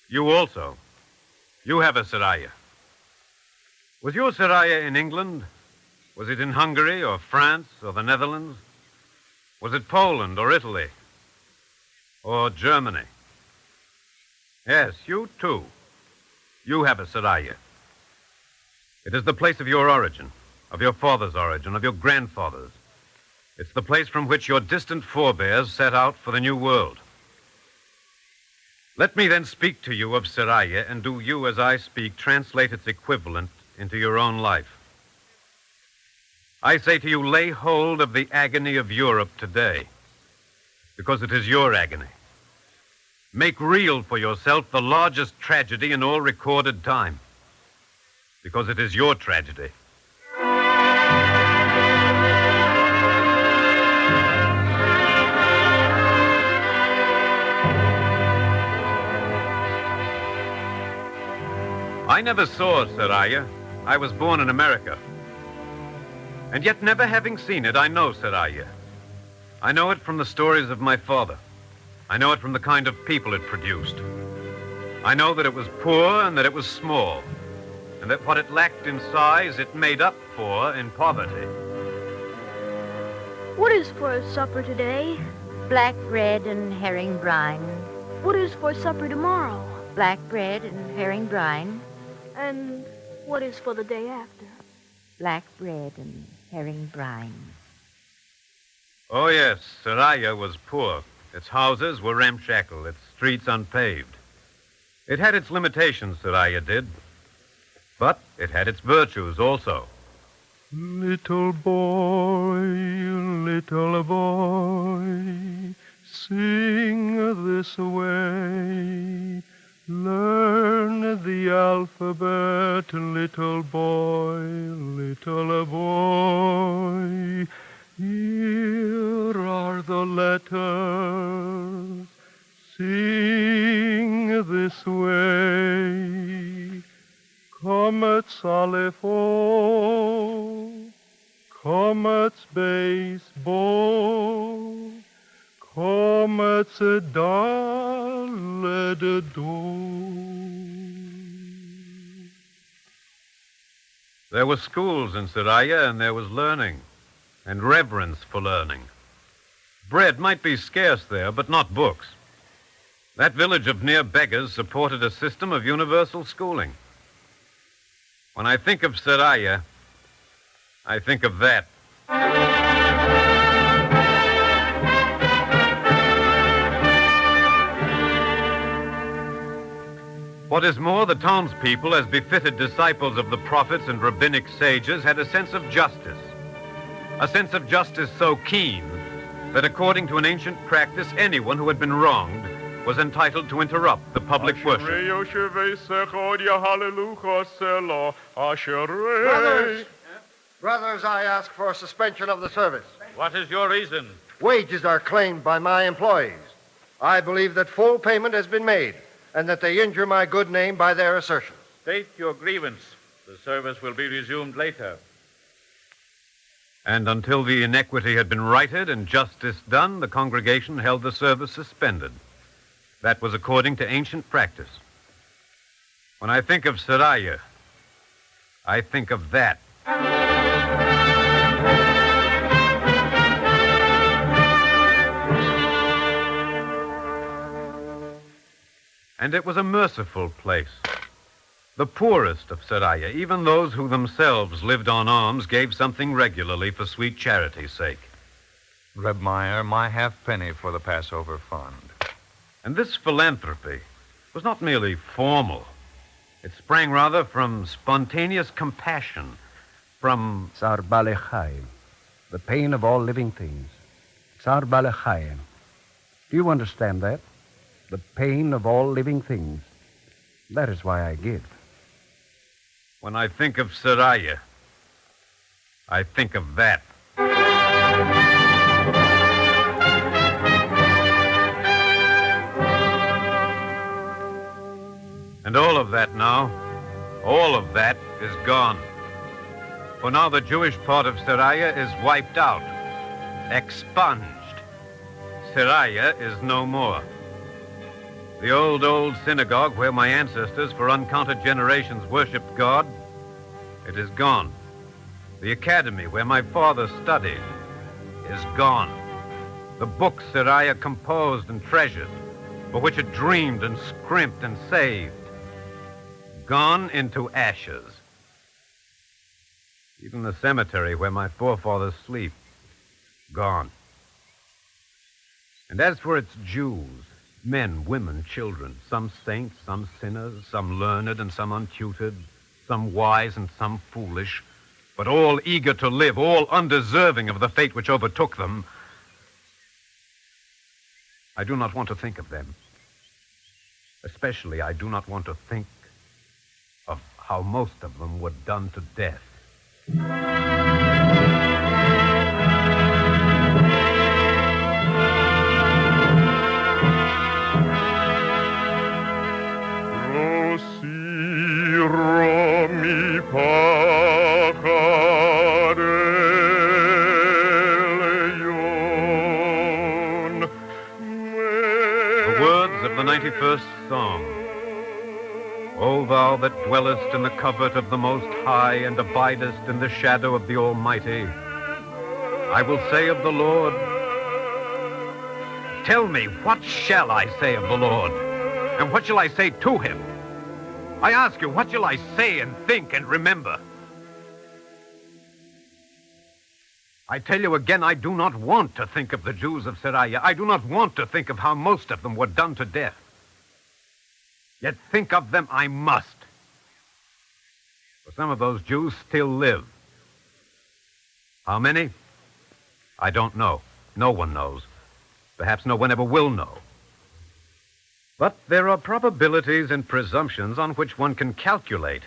S4: You also. You have a Seraya. Was your Seraya in England? Was it in Hungary or France or the Netherlands? Was it Poland or Italy? Or Germany? Yes, you too. You have a Seraya. It is the place of your origin, of your father's origin, of your grandfather's. It's the place from which your distant forebears set out for the New World. Let me then speak to you of Seraya, and do you, as I speak, translate its equivalent into your own life. I say to you, lay hold of the agony of Europe today, because it is your agony. Make real for yourself the largest tragedy in all recorded time, because it is your tragedy. I never saw Seraya. I was born in America. And yet, never having seen it, I know Seraya. I know it from the stories of my father. I know it from the kind of people it produced. I know that it was poor and that it was small, and that what it lacked in size, it made up for in poverty.
S15: What is for supper today?
S7: Black bread and herring brine.
S15: What is for supper tomorrow?
S7: Black bread and herring brine.
S15: And what is for the day after?
S7: Black bread and herring brine.
S4: Oh, yes, Seraya was poor. Its houses were ramshackle, its streets unpaved. It had its limitations, Seraya did. But it had its virtues also.
S6: Little boy, sing this way. Learn the alphabet, little boy. Here are the letters. Sing this way. Comets Aleph O, comets baseball, comets Dalet Do.
S4: There were schools in Seraya, and there was learning, and reverence for learning. Bread might be scarce there, but not books. That village of near beggars supported a system of universal schooling. When I think of Seraya, I think of that. What is more, the townspeople, as befitted disciples of the prophets and rabbinic sages, had a sense of justice. A sense of justice so keen that, according to an ancient practice, anyone who had been wronged was entitled to interrupt the public worship.
S8: Brothers, I ask for a suspension of the service.
S24: What is your reason?
S8: Wages are claimed by my employees. I believe that full payment has been made and that they injure my good name by their assertion.
S24: State your grievance. The service will be resumed later.
S4: And until the inequity had been righted and justice done, the congregation held the service suspended. That was according to ancient practice. When I think of Seraya, I think of that. And it was a merciful place. The poorest of Seraya, even those who themselves lived on alms, gave something regularly for sweet charity's sake.
S9: Reb Meir, my halfpenny for the Passover fund.
S4: And this philanthropy was not merely formal. It sprang rather from spontaneous compassion, from...
S12: Tsar Balechayim, the pain of all living things. Tsar Balechayim. Do you understand that? The pain of all living things. That is why I give.
S4: When I think of Seraya, I think of that. And all of that now, all of that is gone. For now the Jewish part of Seraya is wiped out, expunged. Seraya is no more. The old synagogue where my ancestors for uncounted generations worshipped God, it is gone. The academy where my father studied is gone. The books Seraya composed and treasured, for which it dreamed and scrimped and saved, gone into ashes. Even the cemetery where my forefathers sleep, gone. And as for its Jews, men, women, children, some saints, some sinners, some learned and some untutored, some wise and some foolish, but all eager to live, all undeserving of the fate which overtook them, I do not want to think of them. Especially, I do not want to think of how most of them were done to death. The words of the 91st Psalm. O thou that dwellest in the covert of the Most High and abidest in the shadow of the Almighty, I will say of the Lord, tell me, what shall I say of the Lord? And what shall I say to him? I ask you, what shall I say and think and remember? I tell you again, I do not want to think of the Jews of Seraya. I do not want to think of how most of them were done to death. Yet think of them I must. For some of those Jews still live.
S9: How many? I don't know. No one knows. Perhaps no one ever will know. But there are probabilities and presumptions on which one can calculate.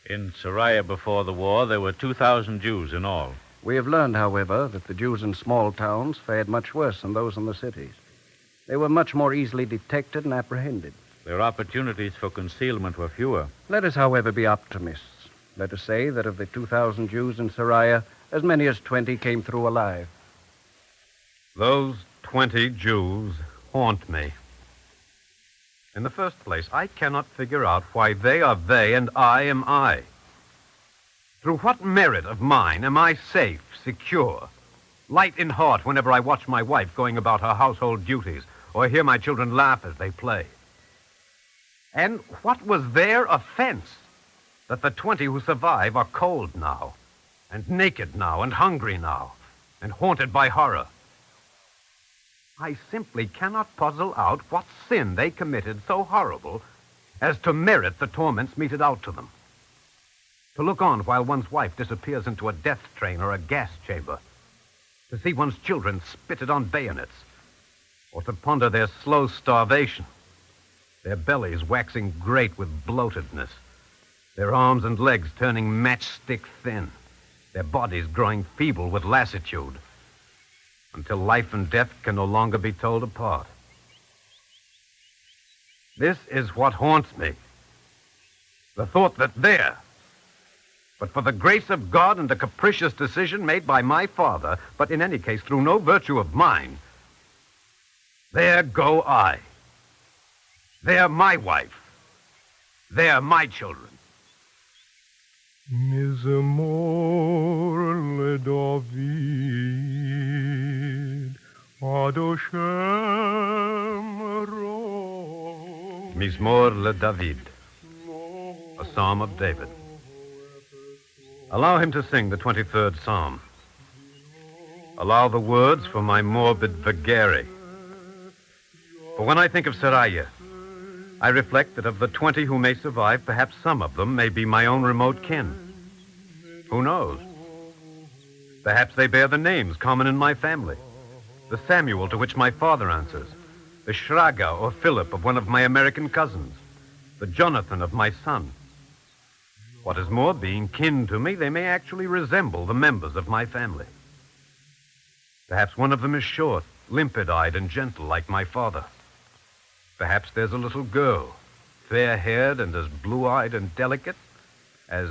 S1: In Seraya before the war, there were 2,000 Jews in all.
S12: We have learned, however, that the Jews in small towns fared much worse than those in the cities. They were much more easily detected and apprehended.
S1: Their opportunities for concealment were fewer.
S12: Let us, however, be optimists. Let us say that of the 2,000 Jews in Seraya, as many as 20 came through alive.
S9: Those 20 Jews haunt me. In the first place, I cannot figure out why they are they and I am I. Through what merit of mine am I safe, secure, light in heart whenever I watch my wife going about her household duties or hear my children laugh as they play? And what was their offense that the 20 who survive are cold now, and naked now, and hungry now, and haunted by horror? I simply cannot puzzle out what sin they committed so horrible as to merit the torments meted out to them. To look on while one's wife disappears into a death train or a gas chamber, to see one's children spitted on bayonets, or to ponder their slow starvation, their bellies waxing great with bloatedness, their arms and legs turning matchstick thin, their bodies growing feeble with lassitude, until life and death can no longer be told apart. This is what haunts me. The thought that there, but for the grace of God and a capricious decision made by my father, but in any case through no virtue of mine, there go I. There my wife. There my children.
S6: Mizmor leDavid, ad Hashem ro.
S9: Mizmor leDavid, a psalm of David. Allow him to sing the 23rd Psalm. Allow the words for my morbid vagary. For when I think of Seraya, I reflect that of the 20 who may survive, perhaps some of them may be my own remote kin. Who knows? Perhaps they bear the names common in my family. The Samuel to which my father answers. The Shraga or Philip of one of my American cousins. The Jonathan of my son. What is more, being kin to me, they may actually resemble the members of my family. Perhaps one of them is short, limpid-eyed, and gentle like my father. Perhaps there's a little girl, fair-haired and as blue-eyed and delicate as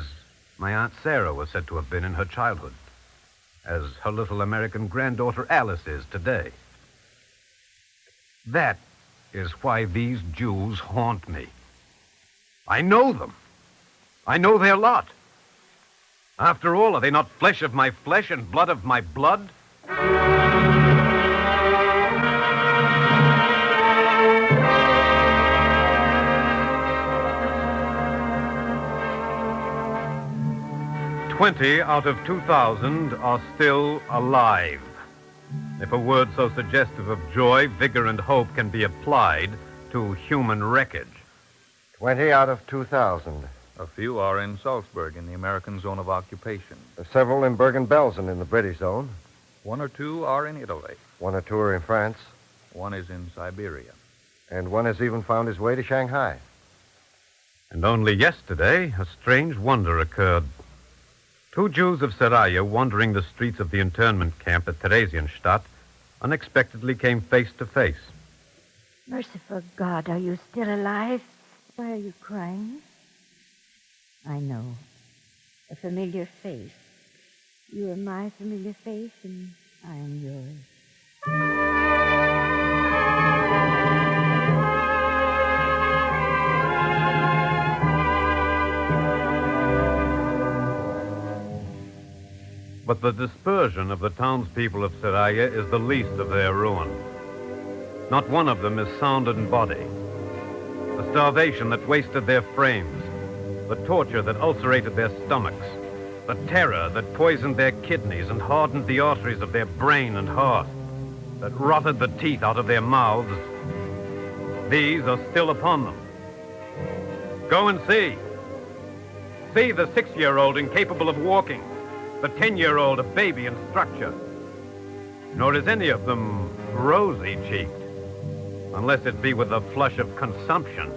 S9: my Aunt Sarah was said to have been in her childhood, as her little American granddaughter Alice is today. That is why these Jews haunt me. I know them. I know their lot. After all, are they not flesh of my flesh and blood of my blood? "20 out of 2,000 are still alive. If a word so suggestive of joy, vigor, and hope can be applied to human wreckage.
S8: 20 out of 2,000.
S10: A few are in Salzburg in the American zone of occupation.
S8: Several in Bergen-Belsen in the British zone.
S10: 1 or 2 are in Italy.
S8: 1 or 2 are in France.
S10: 1 is in Siberia.
S8: And 1 has even found his way to Shanghai.
S9: And only yesterday, a strange wonder occurred. 2 Jews of Seraya, wandering the streets of the internment camp at Theresienstadt, unexpectedly came face to face.
S7: Merciful God, are you still alive? Why are you crying? I know. A familiar face. You are my familiar face, and I am yours.
S9: But the dispersion of the townspeople of Seraya is the least of their ruin. Not one of them is sound in body. The starvation that wasted their frames, the torture that ulcerated their stomachs, the terror that poisoned their kidneys and hardened the arteries of their brain and heart, that rotted the teeth out of their mouths, these are still upon them. Go and see. See the 6-year-old incapable of walking, The 10-year-old a baby in structure. Nor is any of them rosy-cheeked, unless it be with a flush of consumption.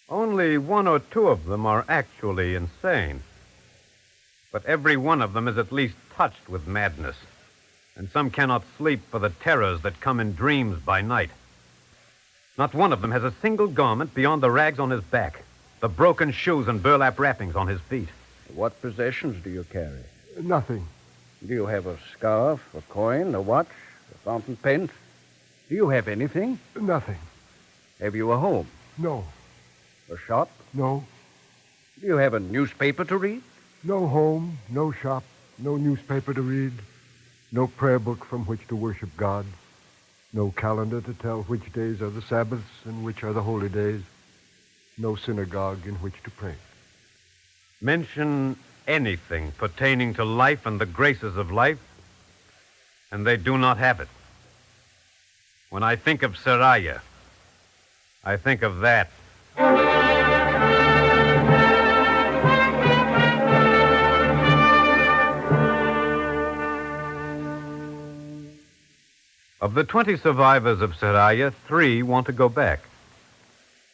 S9: Only one or two of them are actually insane. But every one of them is at least touched with madness. And some cannot sleep for the terrors that come in dreams by night. Not one of them has a single garment beyond the rags on his back, the broken shoes and burlap wrappings on his feet.
S5: What possessions do you carry?
S17: Nothing.
S5: Do you have a scarf, a coin, a watch, a fountain pen? Do you have anything?
S17: Nothing.
S5: Have you a home?
S17: No.
S5: A shop?
S17: No.
S5: Do you have a newspaper to read?
S17: No home, no shop, no newspaper to read, no prayer book from which to worship God, no calendar to tell which days are the Sabbaths and which are the holy days, no synagogue in which to pray.
S9: Mention anything pertaining to life and the graces of life, and they do not have it. When I think of Seraya, I think of that. Of the 20 survivors of Seraya, 3 want to go back.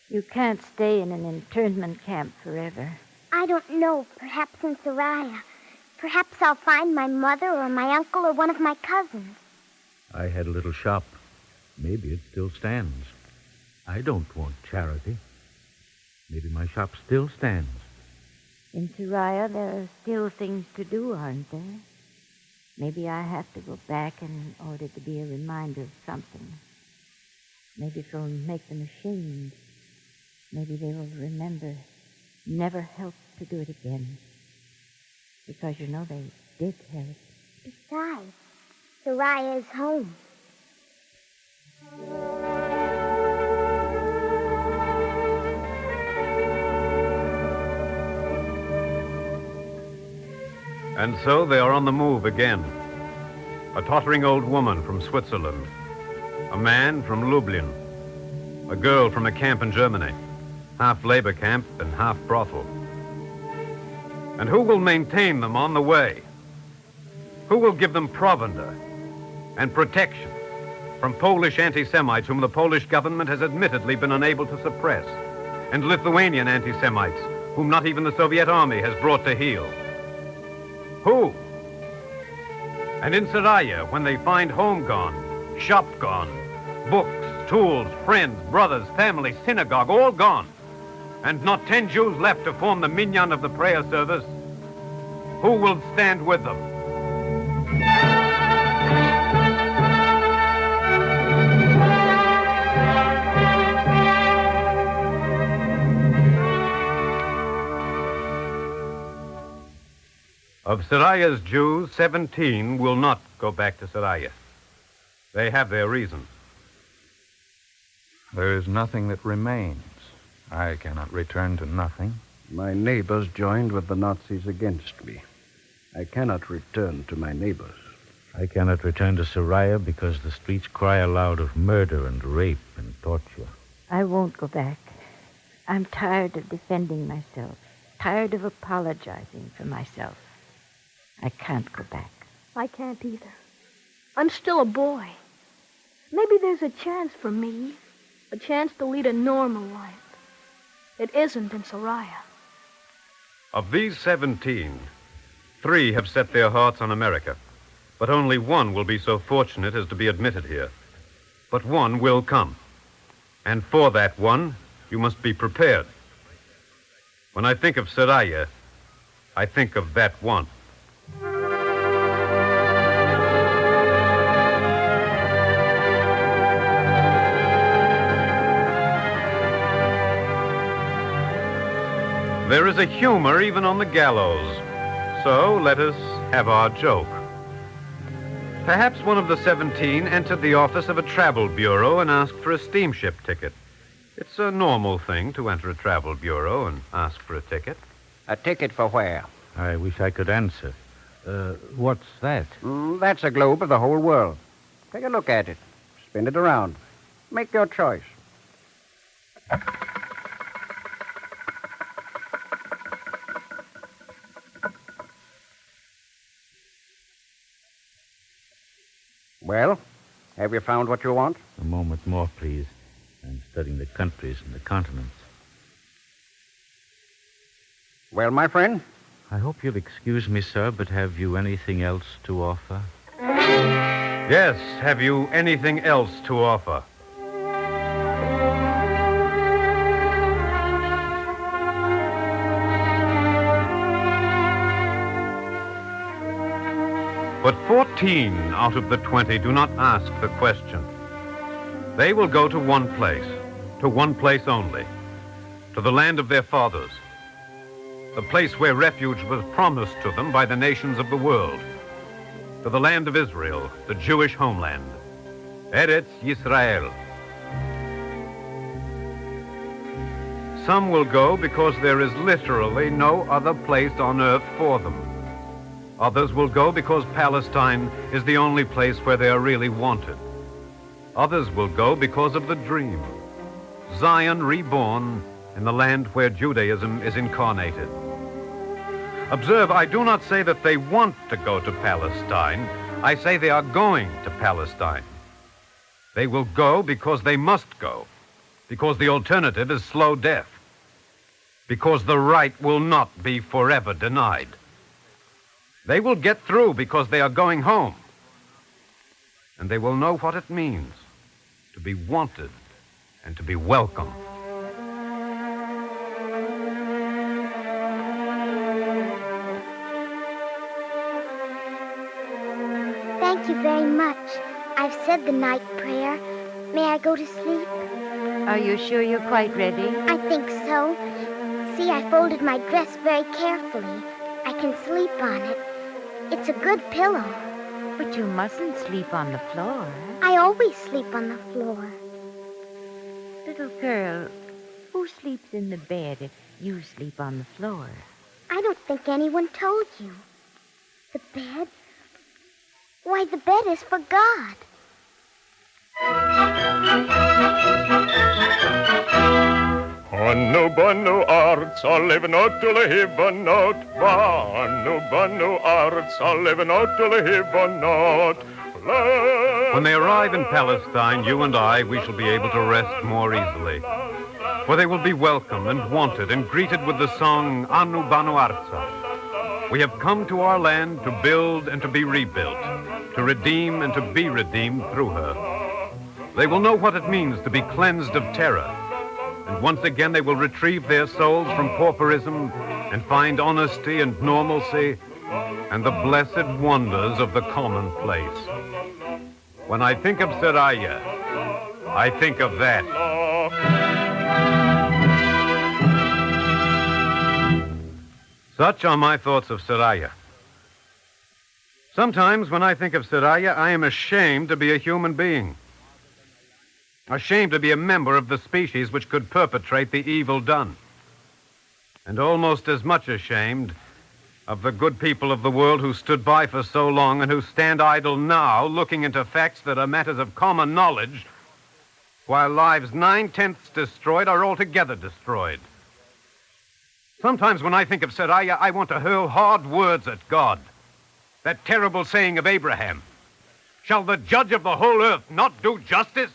S7: You can't stay in an internment camp forever.
S18: I don't know. Perhaps in Seraya. Perhaps I'll find my mother or my uncle or one of my cousins.
S5: I had a little shop. Maybe it still stands. I don't want charity. Maybe my shop still stands.
S7: In Seraya, there are still things to do, aren't there? Maybe I have to go back in order to be a reminder of something. Maybe it will make them ashamed. Maybe they will remember, never help to do it again. Because, you know, they did help.
S18: Besides, Seraya is home.
S9: And so they are on the move again. A tottering old woman from Switzerland. A man from Lublin. A girl from a camp in Germany. Half labor camp and half brothel. And who will maintain them on the way? Who will give them provender and protection from Polish anti-Semites whom the Polish government has admittedly been unable to suppress, and Lithuanian anti-Semites whom not even the Soviet army has brought to heel? Who? And in Seraya, when they find home gone, shop gone, books, tools, friends, brothers, family, synagogue, all gone, and not 10 Jews left to form the minyan of the prayer service, who will stand with them? Of Seraya's Jews, 17 will not go back to Seraya. They have their reasons.
S10: There is nothing that remains. I cannot return to nothing.
S5: My neighbors joined with the Nazis against me. I cannot return to my neighbors.
S19: I cannot return to Seraya because the streets cry aloud of murder and rape and torture.
S7: I won't go back. I'm tired of defending myself, tired of apologizing for myself. I can't go back.
S15: I can't either. I'm still a boy. Maybe there's a chance for me, a chance to lead a normal life. It isn't in Seraya.
S9: Of these 17, 3 have set their hearts on America, but only 1 will be so fortunate as to be admitted here. But 1 will come, and for that 1, you must be prepared. When I think of Seraya, I think of that 1. There is a humor even on the gallows, so let us have our joke. Perhaps one of the 17 entered the office of a travel bureau and asked for a steamship ticket. It's a normal thing to enter a travel bureau and ask for a ticket.
S5: A ticket for where?
S19: I wish I could answer.
S5: What's that?
S13: That's a globe of the whole world. Take a look at it. Spin it around. Make your choice. Well, have you found what you want?
S19: A moment more, please. I'm studying the countries and the continents.
S13: Well, my friend?
S19: I hope you'll excuse me, sir, but have you anything else to offer?
S9: Yes, have you anything else to offer? But 14 out of the 20 do not ask the question. They will go to one place only, to the land of their fathers, the place where refuge was promised to them by the nations of the world, to the land of Israel, the Jewish homeland, Eretz Yisrael. Some will go because there is literally no other place on earth for them. Others will go because Palestine is the only place where they are really wanted. Others will go because of the dream, Zion reborn in the land where Judaism is incarnated. Observe, I do not say that they want to go to Palestine. I say they are going to Palestine. They will go because they must go, because the alternative is slow death, because the right will not be forever denied. They will get through because they are going home, and they will know what it means to be wanted and to be welcome.
S18: Thank you very much. I've said the night prayer. May I go to sleep?
S7: Are you sure you're quite ready?
S18: I think so. See, I folded my dress very carefully. I can sleep on it. It's a good pillow.
S7: But you mustn't sleep on the floor.
S18: I always sleep on the floor.
S7: Little girl, who sleeps in the bed if you sleep on the floor?
S18: I don't think anyone told you. The bed? Why, the bed is for God.
S6: Anno banno arts a levenot to le hivanot. Anno banno arts a levenot to le hivanot.
S9: When they arrive in Palestine, you and I, we shall be able to rest more easily. For they will be welcome and wanted and greeted with the song Annu Banu Arza. We have come to our land to build and to be rebuilt, to redeem and to be redeemed through her. They will know what it means to be cleansed of terror. And once again they will retrieve their souls from pauperism and find honesty and normalcy and the blessed wonders of the commonplace. When I think of Seraya, I think of that. Such are my thoughts of Seraya. Sometimes when I think of Seraya, I am ashamed to be a human being. Ashamed to be a member of the species which could perpetrate the evil done. And almost as much ashamed of the good people of the world who stood by for so long and who stand idle now looking into facts that are matters of common knowledge, while lives 9/10 destroyed are altogether destroyed. Sometimes when I think of Seraya, I want to hurl hard words at God. That terrible saying of Abraham, "Shall the judge of the whole earth not do justice?"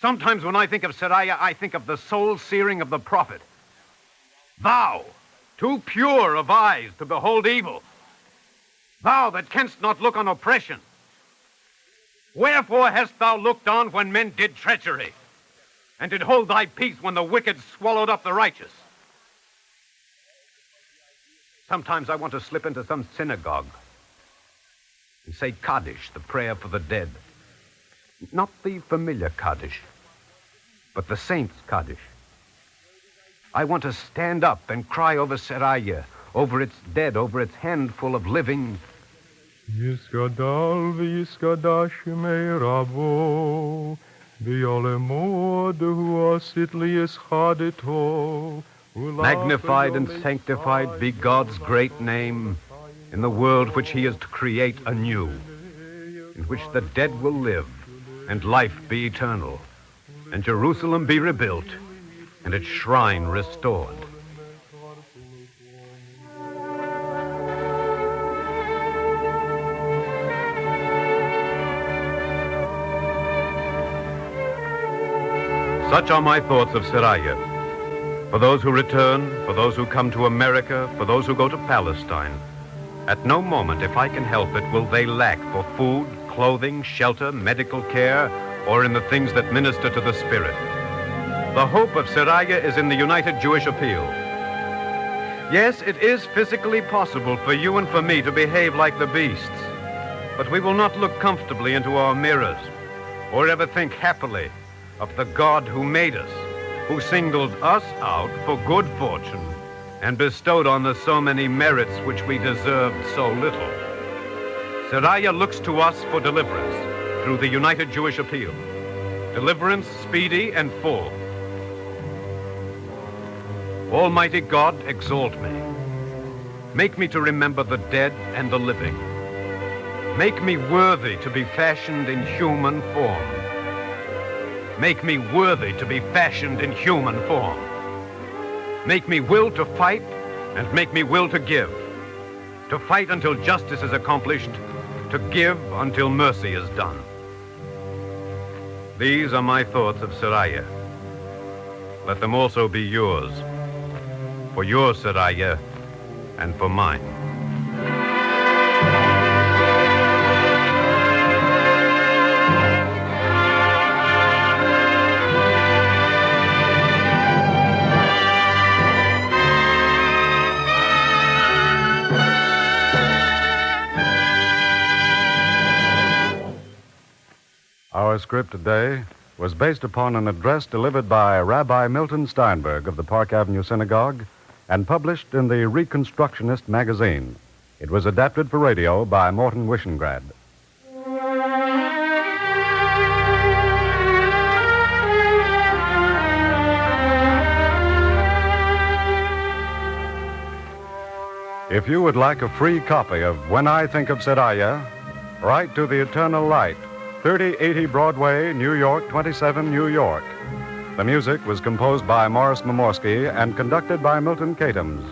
S9: Sometimes when I think of Seraya, I think of the soul-searing of the prophet. "Thou, too pure of eyes to behold evil, thou that canst not look on oppression, wherefore hast thou looked on when men did treachery, and did hold thy peace when the wicked swallowed up the righteous?" Sometimes I want to slip into some synagogue and say Kaddish, the prayer for the dead. Not the familiar Kaddish, but the saints' Kaddish. I want to stand up and cry over Seraya, over its dead, over its handful of living.
S6: Yisgadal v'yiskadash Meir Rabo, v'yolemo dehu asit liyischadito.
S9: Magnified and sanctified be God's great name, in the world which he is to create anew, in which the dead will live, and life be eternal, and Jerusalem be rebuilt, and its shrine restored. Such are my thoughts of Seraya. For those who return, for those who come to America, for those who go to Palestine, at no moment, if I can help it, will they lack for food, clothing, shelter, medical care, or in the things that minister to the spirit. The hope of Seraya is in the United Jewish Appeal. Yes, it is physically possible for you and for me to behave like the beasts, but we will not look comfortably into our mirrors or ever think happily of the God who made us, who singled us out for good fortune and bestowed on us so many merits which we deserved so little. Seraya looks to us for deliverance through the United Jewish Appeal. Deliverance speedy and full. Almighty God, exalt me. Make me to remember the dead and the living. Make me worthy to be fashioned in human form. Make me worthy to be fashioned in human form. Make me will to fight, and make me will to give. To fight until justice is accomplished, to give until mercy is done. These are my thoughts of Seraya. Let them also be yours. For your Seraya, and for mine.
S2: Our script today was based upon an address delivered by Rabbi Milton Steinberg of the Park Avenue Synagogue and published in the Reconstructionist magazine. It was adapted for radio by Morton Wishengrad. If you would like a free copy of When I Think of Seraya, write to the Eternal Light, 3080 Broadway, New York, 27, New York. The music was composed by Morris Momorsky and conducted by Milton Catums.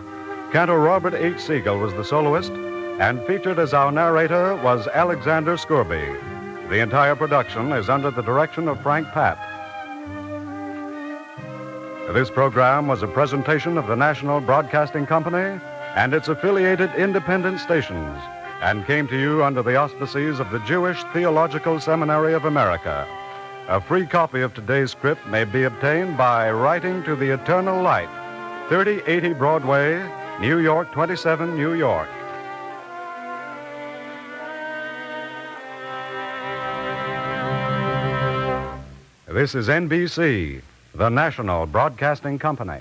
S2: Cantor Robert H. Siegel was the soloist, and featured as our narrator was Alexander Scourby. The entire production is under the direction of Frank Papp. This program was a presentation of the National Broadcasting Company and its affiliated independent stations, and came to you under the auspices of the Jewish Theological Seminary of America. A free copy of today's script may be obtained by writing to the Eternal Light, 3080 Broadway, New York, 27, New York. This is NBC, the National Broadcasting Company.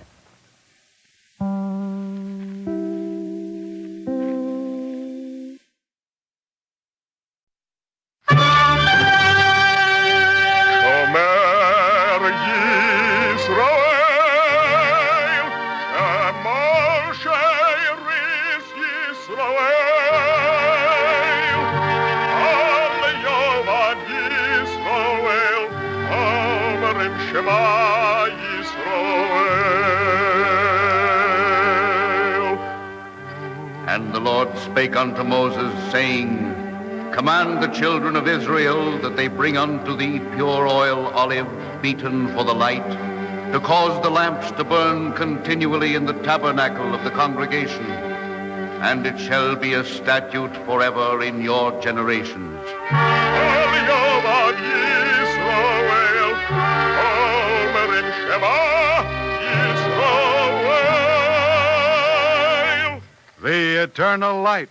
S14: And the Lord spake unto Moses, saying, Command the children of Israel that they bring unto thee pure oil olive beaten for the light, to cause the lamps to burn continually in the tabernacle of the congregation. And it shall be a statute forever in your generations.
S2: The Eternal Light.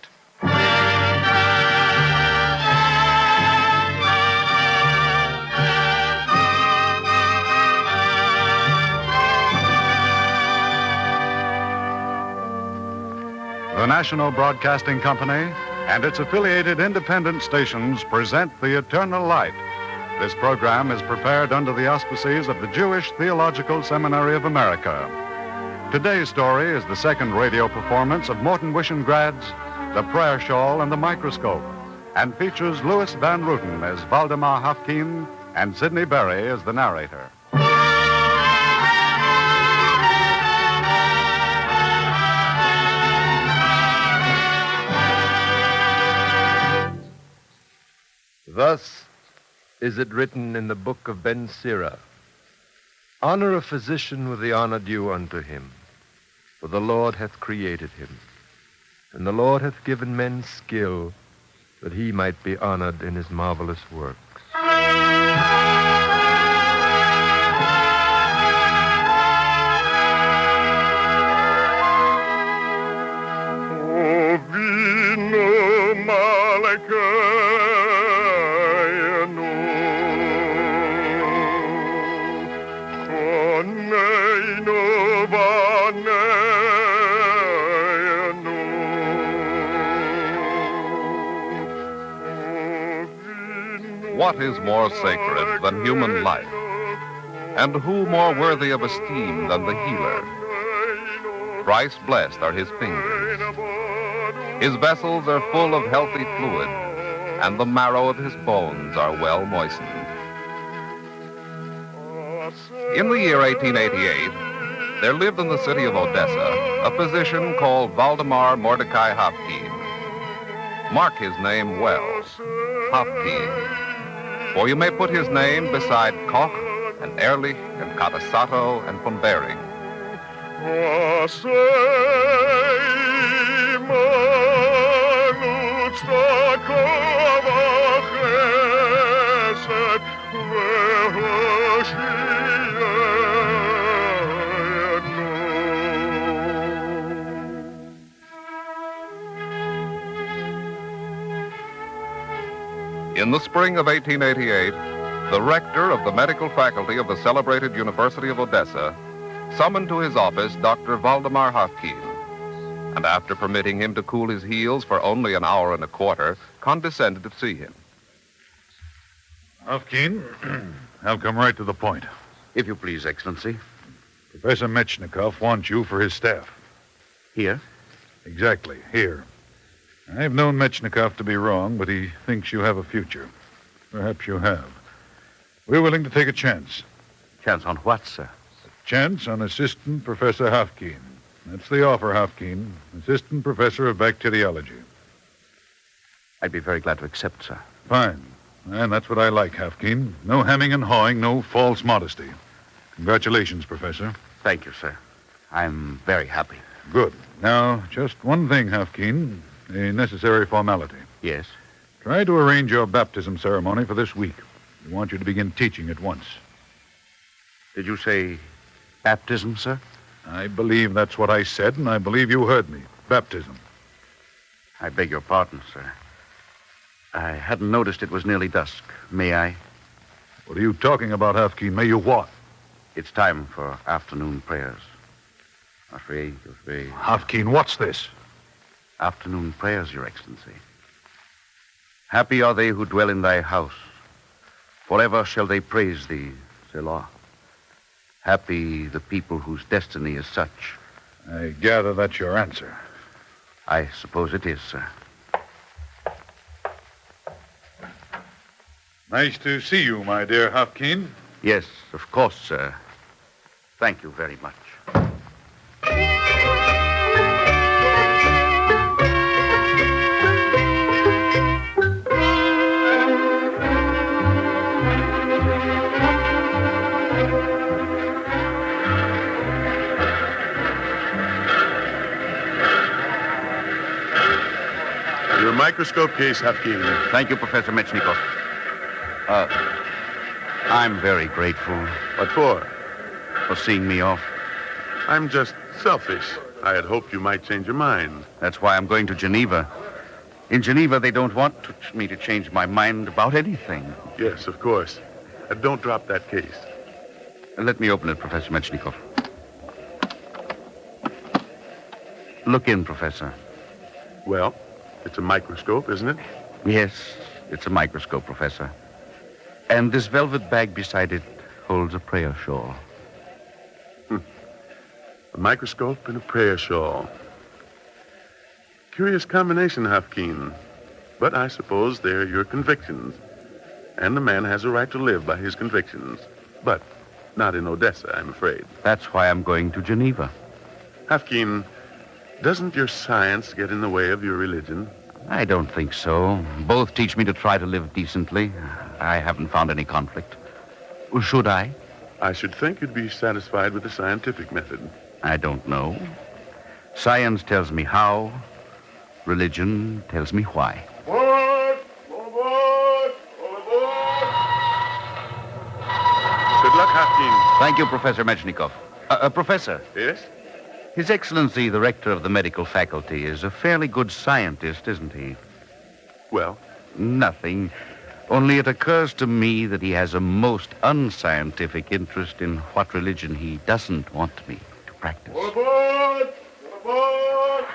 S2: The National Broadcasting Company and its affiliated independent stations present The Eternal Light. This program is prepared under the auspices of the Jewish Theological Seminary of America. Today's story is the second radio performance of Morton Wishengrads' The Prayer Shawl and the Microscope, and features Louis Van Ruten as Valdemar Hafkeen and Sidney Berry as the narrator.
S11: Thus is it written in the book of Ben Sirah, honor a physician with the honor due unto him, for the Lord hath created him, and the Lord hath given men skill, that he might be honored in his marvelous works.
S4: What is more sacred than human life? And who more worthy of esteem than the healer? Thrice blessed are his fingers. His vessels are full of healthy fluid, and the marrow of his bones are well moistened. In the year 1888, there lived in the city of Odessa a physician called Valdemar Mordecai Hafkeen. Mark his name well, Hafkeen. For you may put his name beside Koch and Ehrlich and Catasato and von Behring. In the spring of 1888, the rector of the medical faculty of the celebrated University of Odessa summoned to his office Dr. Valdemar Hafkeen, and after permitting him to cool his heels for only an hour and a quarter, condescended to see him.
S16: Hafkeen, I'll come right to the point.
S14: If you please, Excellency.
S16: Professor Metchnikoff wants you for his staff.
S14: Here?
S16: Exactly, here. I've known Metchnikoff to be wrong, but he thinks you have a future. Perhaps you have. We're willing to take a chance.
S14: Chance on what, sir?
S16: A chance on Assistant Professor Hafkeen. That's the offer, Hafkeen. Assistant Professor of Bacteriology.
S14: I'd be very glad to accept, sir.
S16: Fine. And that's what I like, Hafkeen. No hemming and hawing, no false modesty. Congratulations, Professor.
S14: Thank you, sir. I'm very happy.
S16: Good. Now, just one thing, Hafkeen. A necessary formality.
S14: Yes?
S16: Try to arrange your baptism ceremony for this week. We want you to begin teaching at once.
S14: Did you say baptism, sir?
S16: I believe that's what I said, and I believe you heard me. Baptism.
S14: I beg your pardon, sir. I hadn't noticed it was nearly dusk. May I?
S16: What are you talking about, Hafkeen? May you what?
S14: It's time for afternoon prayers.
S16: Hafkeen, what's this?
S14: Afternoon prayers, Your Excellency. Happy are they who dwell in thy house. Forever shall they praise thee, Selah. Happy the people whose destiny is such.
S16: I gather that's your answer.
S14: I suppose it is, sir.
S16: Nice to see you, my dear Hafkeen.
S14: Yes, of course, sir. Thank you very much.
S26: Your microscope case, Hafkeen.
S14: Thank you, Professor Metchnikoff. I'm very grateful.
S26: What for?
S14: For seeing me off.
S26: I'm just selfish. I had hoped you might change your mind.
S14: That's why I'm going to Geneva. In Geneva, they don't want me to change my mind about anything.
S26: Yes, of course. Don't drop that case.
S14: Let me open it, Professor Metchnikoff. Look in, Professor.
S26: Well, it's a microscope, isn't it?
S14: Yes, it's a microscope, Professor. And this velvet bag beside it holds a prayer shawl.
S26: a microscope, and a prayer shawl. Curious combination, Hafkeen. But I suppose they're your convictions. And a man has a right to live by his convictions. But not in Odessa, I'm afraid.
S14: That's why I'm going to Geneva.
S26: Hafkeen, doesn't your science get in the way of your religion?
S14: I don't think so. Both teach me to try to live decently. I haven't found any conflict. Should I?
S26: I should think you'd be satisfied with the scientific method.
S14: I don't know. Science tells me how. Religion tells me why.
S26: Good luck, Hafkeen.
S14: Thank you, Professor Mechnikov. Professor.
S26: Yes?
S14: His Excellency, the rector of the medical faculty, is a fairly good scientist, isn't he?
S26: Well?
S14: Nothing. Only it occurs to me that he has a most unscientific interest in what religion he doesn't want me to practice.
S6: All aboard! All aboard!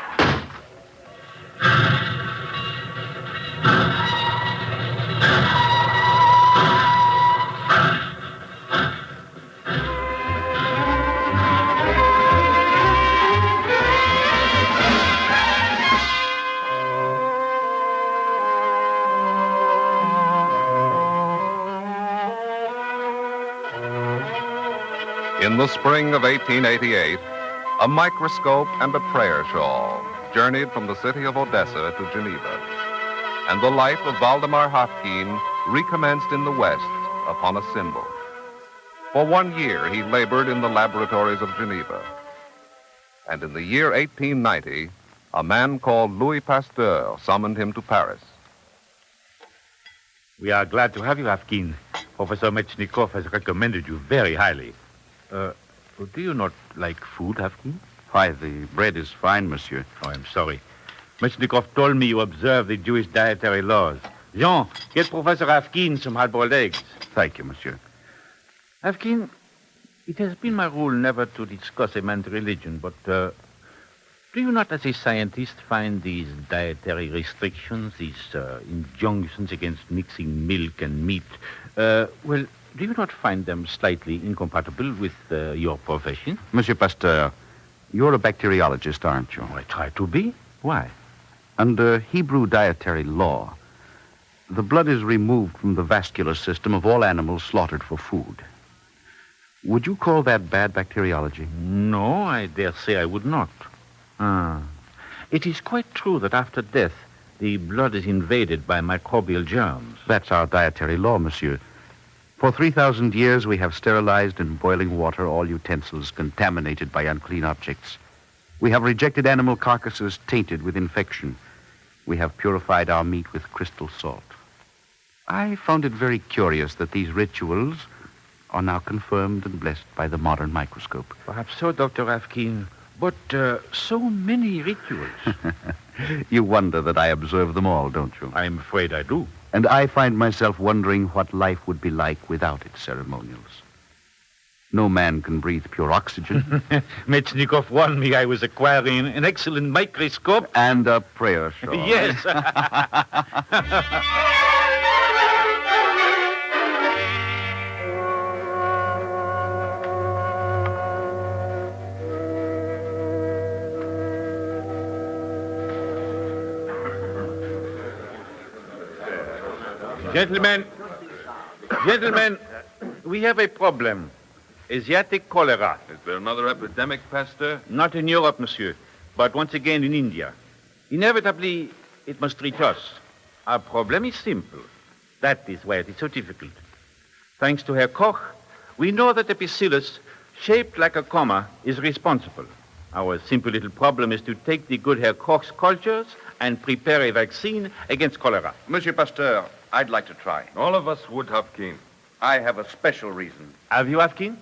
S9: In the spring of 1888, a microscope and a prayer shawl journeyed from the city of Odessa to Geneva. And the life of Valdemar Hafkeen recommenced in the West upon a symbol. For 1 year, he labored in the laboratories of Geneva. And in the year 1890, a man called Louis Pasteur summoned him to Paris.
S5: We are glad to have you, Hafkeen. Professor Mechnikov has recommended you very highly. Do you not like food, Hafkeen?
S14: Why, the bread is fine, monsieur.
S5: Oh, I'm sorry. Mechnikov told me you observe the Jewish dietary laws. Jean, get Professor Hafkeen some hard-boiled eggs.
S14: Thank you, monsieur.
S5: Hafkeen, it has been my rule never to discuss a man's religion, but do you not, as a scientist, find these dietary restrictions, these injunctions against mixing milk and meat, do you not find them slightly incompatible with your profession?
S14: Monsieur Pasteur, you're a bacteriologist, aren't you?
S5: I try to be. Why?
S14: Under Hebrew dietary law, the blood is removed from the vascular system of all animals slaughtered for food. Would you call that bad bacteriology?
S5: No, I dare say I would not. It is quite true that after death, the blood is invaded by microbial germs.
S14: That's our dietary law, monsieur. For 3,000 years, we have sterilized in boiling water all utensils contaminated by unclean objects. We have rejected animal carcasses tainted with infection. We have purified our meat with crystal salt. I found it very curious that these rituals are now confirmed and blessed by the modern microscope.
S5: Perhaps so, Dr. Hafkeen, but so many rituals.
S14: You wonder that I observe them all, don't you?
S5: I'm afraid I do.
S14: And I find myself wondering what life would be like without its ceremonials. No man can breathe pure oxygen.
S5: Mechnikov warned me I was acquiring an excellent microscope.
S14: And a prayer shawl.
S5: Yes. Gentlemen, we have a problem. Asiatic cholera.
S9: Is there another epidemic, Pasteur?
S5: Not in Europe, monsieur, but once again in India. Inevitably, it must reach us. Our problem is simple. That is why it is so difficult. Thanks to Herr Koch, we know that the bacillus, shaped like a comma, is responsible. Our simple little problem is to take the good Herr Koch's cultures and prepare a vaccine against cholera.
S14: Monsieur Pasteur, I'd like to try.
S9: All of us would, Hafkeen.
S14: I have a special reason.
S5: Have you, Hafkeen?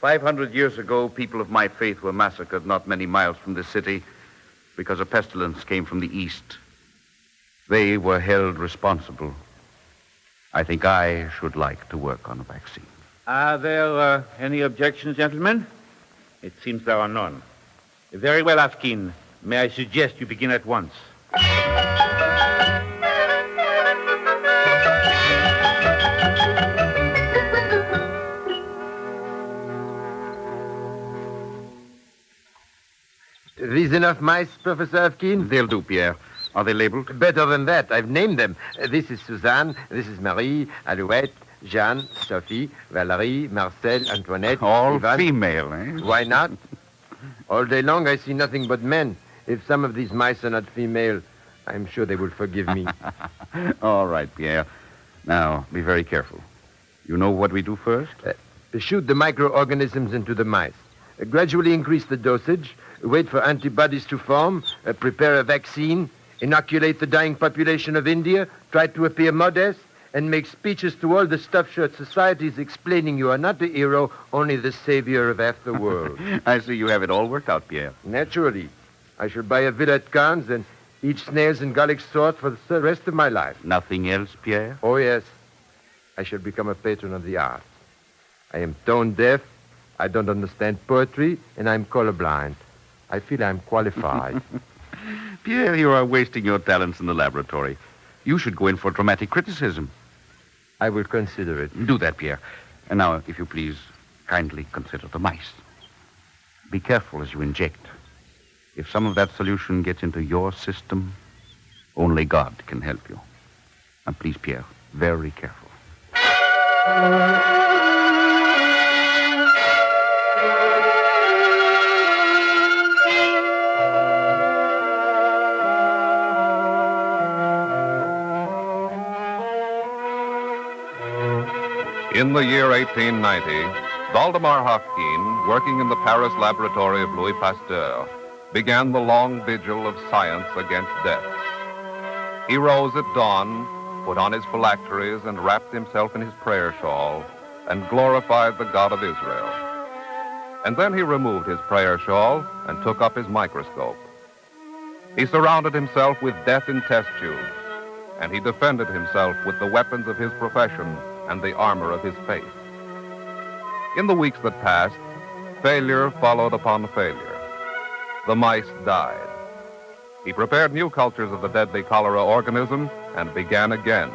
S14: 500 years ago, people of my faith were massacred not many miles from this city because a pestilence came from the east. They were held responsible. I think I should like to work on a vaccine.
S5: Are there any objections, gentlemen? It seems there are none. Very well, Hafkeen. May I suggest you begin at once?
S3: These enough mice, Professor Avkin?
S20: They'll do, Pierre. Are they labeled?
S3: Better than that. I've named them. This is Suzanne, this is Marie, Alouette, Jeanne, Sophie, Valerie, Marcel, Antoinette.
S20: All
S3: Ivan.
S20: female, eh?
S3: Why not? All day long I see nothing but men. If some of these mice are not female, I'm sure they will forgive me.
S20: All right, Pierre. Now, be very careful. You know what we do first?
S3: Shoot the microorganisms into the mice. Gradually increase the dosage. Wait for antibodies to form. Prepare a vaccine. Inoculate the dying population of India. Try to appear modest. And make speeches to all the stuffed shirt societies explaining you are not the hero, only the savior of half the world.
S20: I see you have it all worked out, Pierre.
S3: Naturally. I shall buy a villa at Cannes and eat snails and garlic sauce for the rest of my life.
S20: Nothing else, Pierre?
S3: Oh, yes. I shall become a patron of the arts. I am tone deaf, I don't understand poetry, and I'm colorblind. I feel I'm qualified.
S20: Pierre, you are wasting your talents in the laboratory. You should go in for dramatic criticism.
S3: I will consider it.
S20: Do that, Pierre. And now, if you please, kindly consider the mice. Be careful as you inject. If some of that solution gets into your system, only God can help you. Now, please, Pierre, very careful.
S9: In the year 1890, Waldemar Hofkin, working in the Paris laboratory of Louis Pasteur, began the long vigil of science against death. He rose at dawn, put on his phylacteries, and wrapped himself in his prayer shawl, and glorified the God of Israel. And then he removed his prayer shawl and took up his microscope. He surrounded himself with death in test tubes, and he defended himself with the weapons of his profession and the armor of his faith. In the weeks that passed, failure followed upon failure. The mice died. He prepared new cultures of the deadly cholera organism and began again.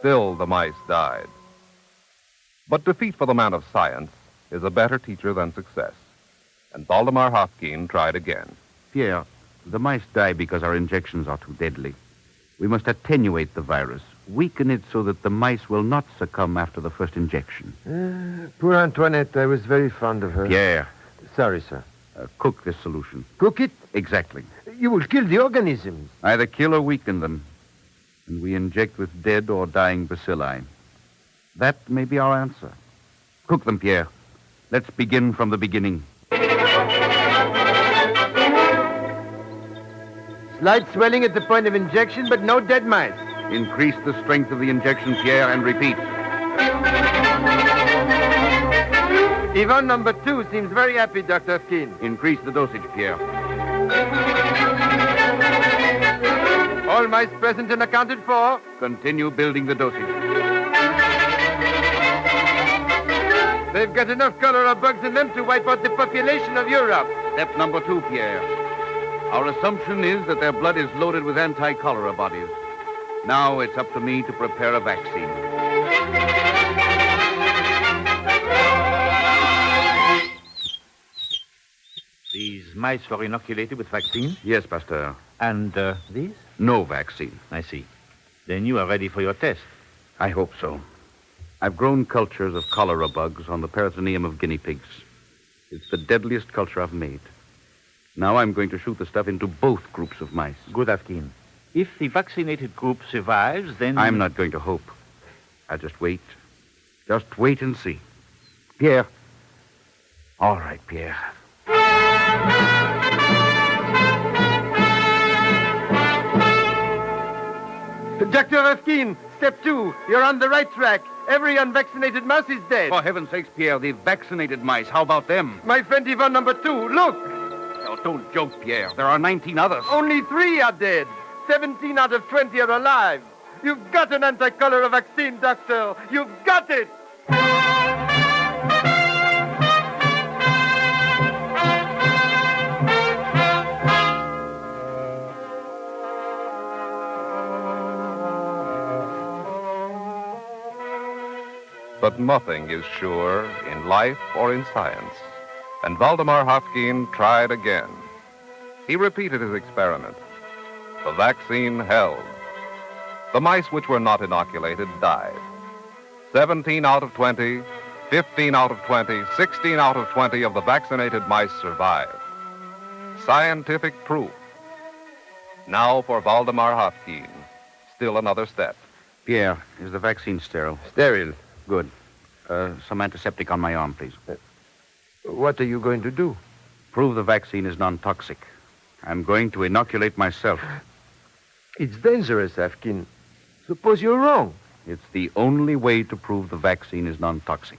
S9: Still, the mice died. But defeat for the man of science is a better teacher than success. And Waldemar Hofkin tried again.
S20: Pierre, the mice die because our injections are too deadly. We must attenuate the virus, weaken it so that the mice will not succumb after the first injection.
S3: Poor Antoinette, I was very fond of her.
S20: Pierre.
S3: Sorry, sir.
S20: Cook this solution.
S3: Cook it?
S20: Exactly.
S3: You will kill the organisms.
S20: Either kill or weaken them. And we inject with dead or dying bacilli. That may be our answer. Cook them, Pierre. Let's begin from the beginning.
S3: Slight swelling at the point of injection, but no dead mice.
S20: Increase the strength of the injection, Pierre, and repeat.
S3: Yvonne number 2 seems very happy, Dr. Hofkin.
S20: Increase the dosage, Pierre.
S3: All mice present and accounted for.
S20: Continue building the dosage.
S3: They've got enough cholera bugs in them to wipe out the population of Europe.
S20: Step number 2, Pierre. Our assumption is that their blood is loaded with anti-cholera bodies. Now it's up to me to prepare a vaccine.
S12: These mice were inoculated with vaccine?
S20: Yes, Pasteur.
S12: And these?
S20: No vaccine.
S12: I see. Then you are ready for your test.
S20: I hope so. I've grown cultures of cholera bugs on the peritoneum of guinea pigs. It's the deadliest culture I've made. Now I'm going to shoot the stuff into both groups of mice.
S12: Good, Hofkin. If the vaccinated group survives, then...
S20: I'm not going to hope. I'll just wait. Just wait and see. Pierre. All right, Pierre.
S3: Dr. Hofkin, step 2. You're on the right track. Every unvaccinated mouse is dead.
S20: For heaven's sakes, Pierre, the vaccinated mice, how about them?
S3: My friend Yvonne number 2, look.
S20: Oh, don't joke, Pierre. There are 19 others.
S3: Only 3 are dead. 17 out of 20 are alive. You've got an anti-cholera vaccine, Doctor. You've got it.
S9: But nothing is sure in life or in science. And Waldemar Hofkin tried again.
S4: He repeated his experiment. The vaccine held. The mice which were not inoculated died. 17 out of 20, 15 out of 20, 16 out of 20 of the vaccinated mice survived. Scientific proof. Now for Valdemar Hafkin. Still another step.
S20: Pierre, is the vaccine sterile?
S3: Sterile.
S20: Good. Some antiseptic on my arm, please.
S3: What are you going to do?
S20: Prove the vaccine is non-toxic. I'm going to inoculate myself.
S3: It's dangerous, Hafkin. Suppose you're wrong.
S20: It's the only way to prove the vaccine is non-toxic.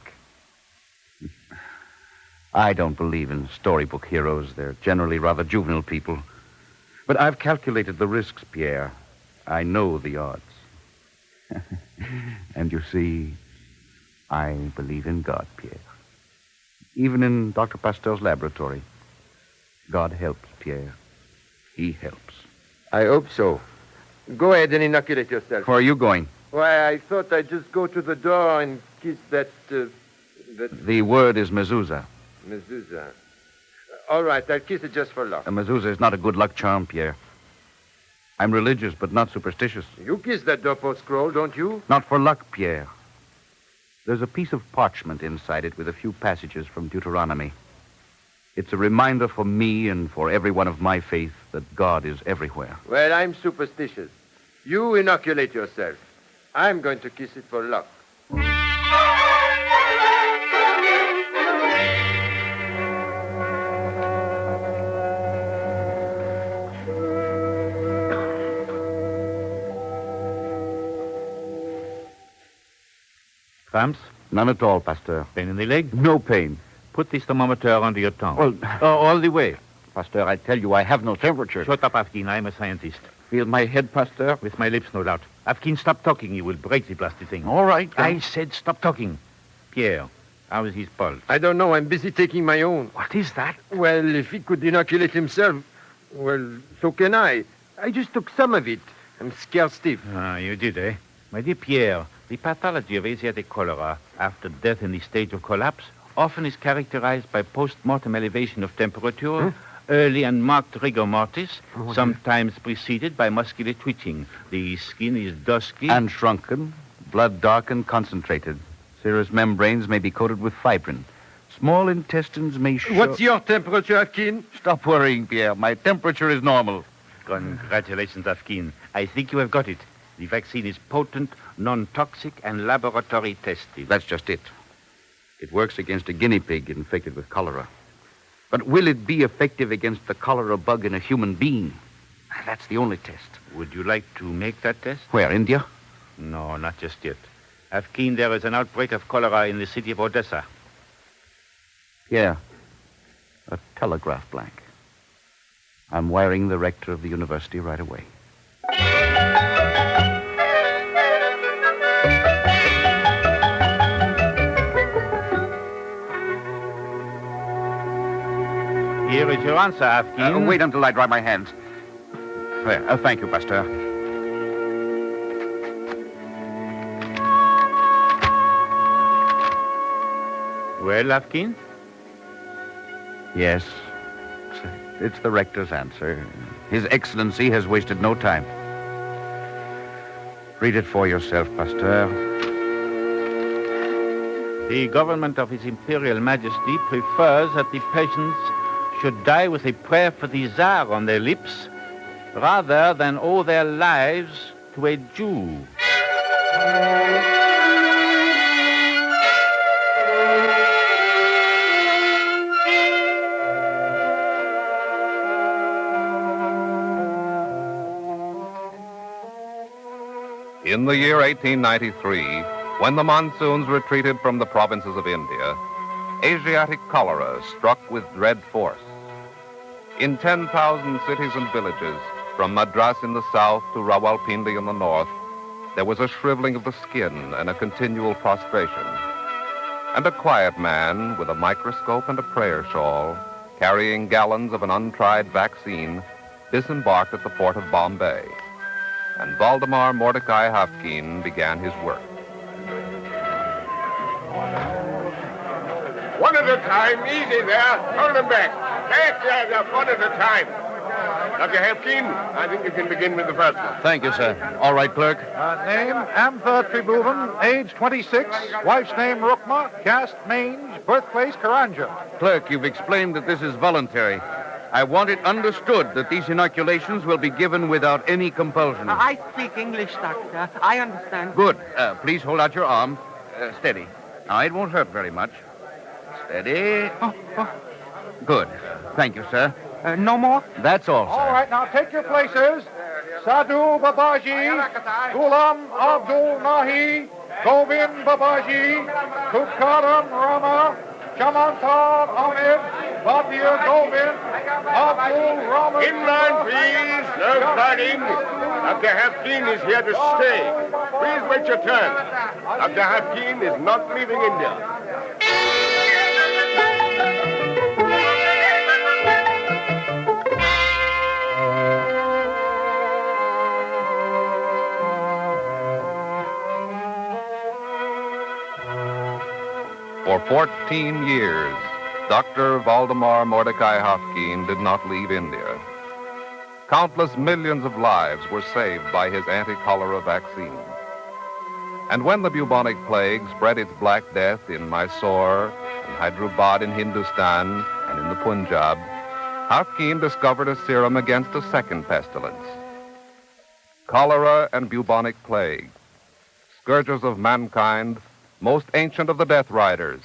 S20: I don't believe in storybook heroes. They're generally rather juvenile people. But I've calculated the risks, Pierre. I know the odds. And you see, I believe in God, Pierre. Even in Dr. Pasteur's laboratory. God helps, Pierre. He helps.
S3: I hope so. Go ahead and inoculate yourself.
S20: Where are you going?
S3: Why, I thought I'd just go to the door and kiss that...
S20: The word is mezuzah.
S3: Mezuzah. All right, I'll kiss it just for luck.
S20: A mezuzah is not a good luck charm, Pierre. I'm religious, but not superstitious.
S3: You kiss that doorpost scroll, don't you?
S20: Not for luck, Pierre. There's a piece of parchment inside it with a few passages from Deuteronomy. It's a reminder for me and for everyone of my faith that God is everywhere.
S3: Well, I'm superstitious. You inoculate yourself. I'm going to kiss it for luck.
S13: Cramps?
S20: None at all, Pasteur.
S13: Pain in the leg?
S20: No pain.
S13: Put this thermometer under your tongue.
S20: Well,
S13: all the way.
S20: Pasteur, I tell you, I have no temperature.
S13: Shut up, Afkin. I'm a scientist.
S20: Feel my head, Pasteur?
S13: With my lips, no doubt. Afkin, stop talking. You will break the plastic thing.
S20: All right.
S13: I said stop talking. Pierre, how is his pulse?
S3: I don't know. I'm busy taking my own.
S13: What is that?
S3: Well, if he could inoculate himself, well, so can I. I just took some of it. I'm scared stiff.
S13: Ah, you did, eh? My dear Pierre, the pathology of Asiatic cholera after death in the stage of collapse often is characterized by post-mortem elevation of temperature, early and marked rigor mortis, sometimes preceded by muscular twitching. The skin is dusky.
S20: And shrunken, blood dark and concentrated. Serous membranes may be coated with fibrin. Small intestines may show...
S3: What's your temperature, Afkin?
S20: Stop worrying, Pierre. My temperature is normal.
S13: Congratulations, Afkin. I think you have got it. The vaccine is potent, non-toxic, and laboratory tested.
S20: That's just it. It works against a guinea pig infected with cholera. But will it be effective against the cholera bug in a human being? That's the only test.
S13: Would you like to make that test?
S20: Where, India?
S13: No, not just yet. Afkin, there is an outbreak of cholera in the city of Odessa.
S20: Yeah. A telegraph blank. I'm wiring the rector of the university right away.
S13: Here is your answer, Afkin.
S20: Wait until I dry my hands. There. Thank you, Pasteur.
S13: Well, Afkin?
S20: Yes. It's the rector's answer. His Excellency has wasted no time. Read it for yourself, Pasteur.
S13: The government of His Imperial Majesty prefers that the patients should die with a prayer for the Tsar on their lips rather than owe their lives to a Jew.
S4: In the year 1893, when the monsoons retreated from the provinces of India, Asiatic cholera struck with dread force. In 10,000 cities and villages, from Madras in the south to Rawalpindi in the north, there was a shriveling of the skin and a continual prostration. And a quiet man with a microscope and a prayer shawl, carrying gallons of an untried vaccine, disembarked at the port of Bombay. And Valdemar Mordecai Hafkin began his work.
S6: One at a time, easy there. Turn them back. Back there, one at a time. Dr. Hapkin, I think you can begin with the first one.
S20: Thank you, sir. All right, clerk.
S1: Name, Amtha Tribuvan, age 26, wife's name Rukma, caste mange, birthplace Karanja.
S20: Clerk, you've explained that this is voluntary. I want it understood that these inoculations will be given without any compulsion.
S21: I speak English, Doctor. I understand.
S20: Good. Please hold out your arm. Steady. Now, it won't hurt very much. Steady. Good. Thank you, sir.
S21: No more?
S20: That's all, sir.
S1: All right, now take your places. Sadhu Babaji, Ghulam Abdul Nahi, Govind Babaji, Tukaram Rama, Chamantar Ahmed, Bhatia Govind, Abdul Rahman.
S6: In line, please. No fighting. Dr. Hapkin is here to stay. Please wait your turn. Dr. Hapkin is not leaving India.
S4: For 14 years, Dr. Valdemar Mordecai Hafkin did not leave India. Countless millions of lives were saved by his anti-cholera vaccine. And when the bubonic plague spread its black death in Mysore and Hyderabad in Hindustan and in the Punjab, Hafkin discovered a serum against a second pestilence. Cholera and bubonic plague, scourges of mankind, most ancient of the death riders,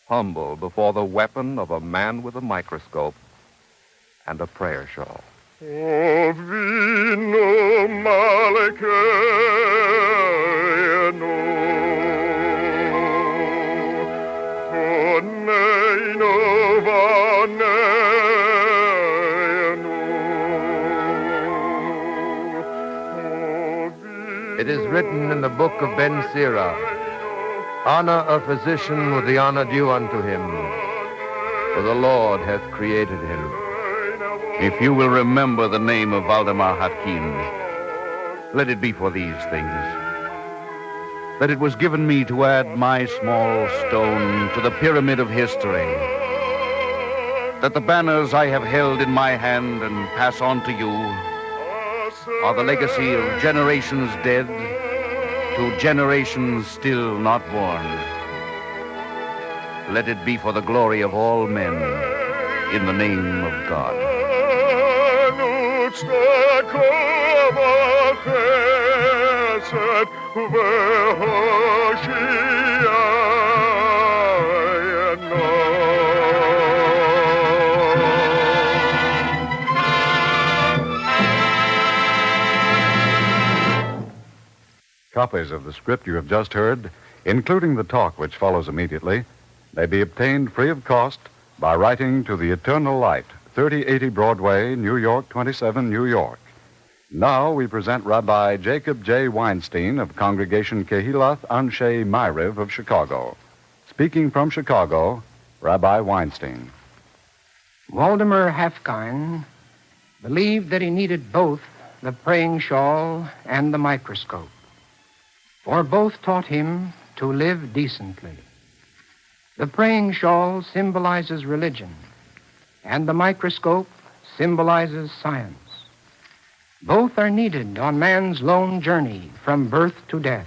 S4: humble before the weapon of a man with a microscope and a prayer shawl.
S3: It is written in the book of Ben Sira, honor a physician with the honor due unto him, for the Lord hath created him.
S20: If you will remember the name of Valdemar Hafkin, let it be for these things. That it was given me to add my small stone to the pyramid of history. That the banners I have held in my hand and pass on to you are the legacy of generations dead to generations still not born. Let it be for the glory of all men, in the name of God.
S2: Copies of the script you have just heard, including the talk which follows immediately, may be obtained free of cost by writing to The Eternal Light, 3080 Broadway, New York, 27, New York. Now we present Rabbi Jacob J. Weinstein of Congregation Kehilath Anshe Ma'ariv of Chicago. Speaking from Chicago, Rabbi Weinstein.
S22: Waldemar Hafkin believed that he needed both the praying shawl and the microscope, for both taught him to live decently. The praying shawl symbolizes religion, and the microscope symbolizes science. Both are needed on man's lone journey from birth to death.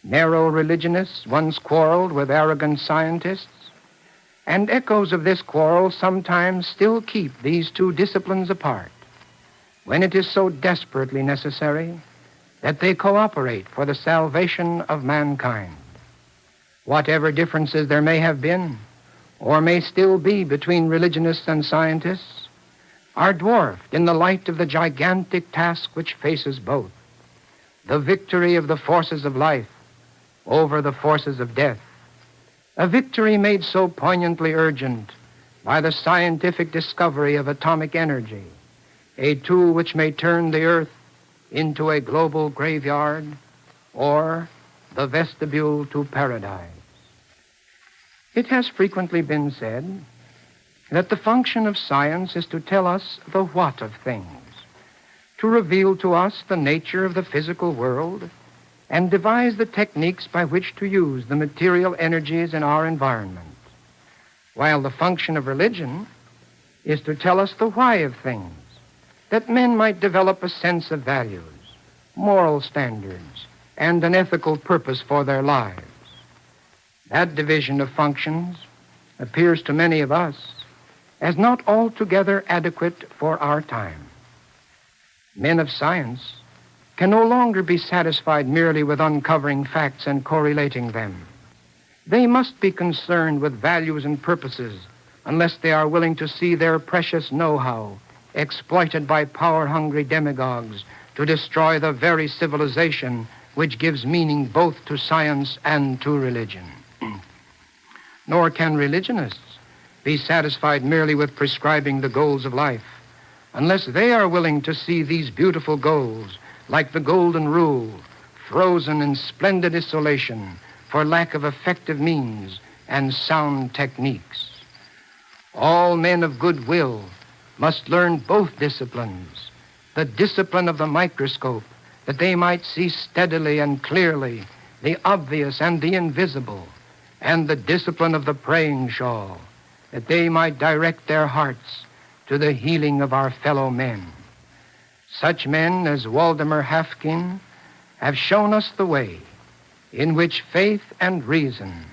S22: Narrow religionists once quarreled with arrogant scientists, and echoes of this quarrel sometimes still keep these two disciplines apart, when it is so desperately necessary that they cooperate for the salvation of mankind. Whatever differences there may have been, or may still be between religionists and scientists, are dwarfed in the light of the gigantic task which faces both, the victory of the forces of life over the forces of death, a victory made so poignantly urgent by the scientific discovery of atomic energy, a tool which may turn the earth into a global graveyard or the vestibule to paradise. It has frequently been said that the function of science is to tell us the what of things, to reveal to us the nature of the physical world, and devise the techniques by which to use the material energies in our environment, while the function of religion is to tell us the why of things, that men might develop a sense of values, moral standards, and an ethical purpose for their lives. That division of functions appears to many of us as not altogether adequate for our time. Men of science can no longer be satisfied merely with uncovering facts and correlating them. They must be concerned with values and purposes unless they are willing to see their precious know-how exploited by power-hungry demagogues to destroy the very civilization which gives meaning both to science and to religion. Nor can religionists be satisfied merely with prescribing the goals of life unless they are willing to see these beautiful goals, like the Golden Rule, frozen in splendid isolation for lack of effective means and sound techniques. All men of good will must learn both disciplines, the discipline of the microscope, that they might see steadily and clearly the obvious and the invisible, and the discipline of the praying shawl, that they might direct their hearts to the healing of our fellow men. Such men as Waldemar Haffkine have shown us the way in which faith and reason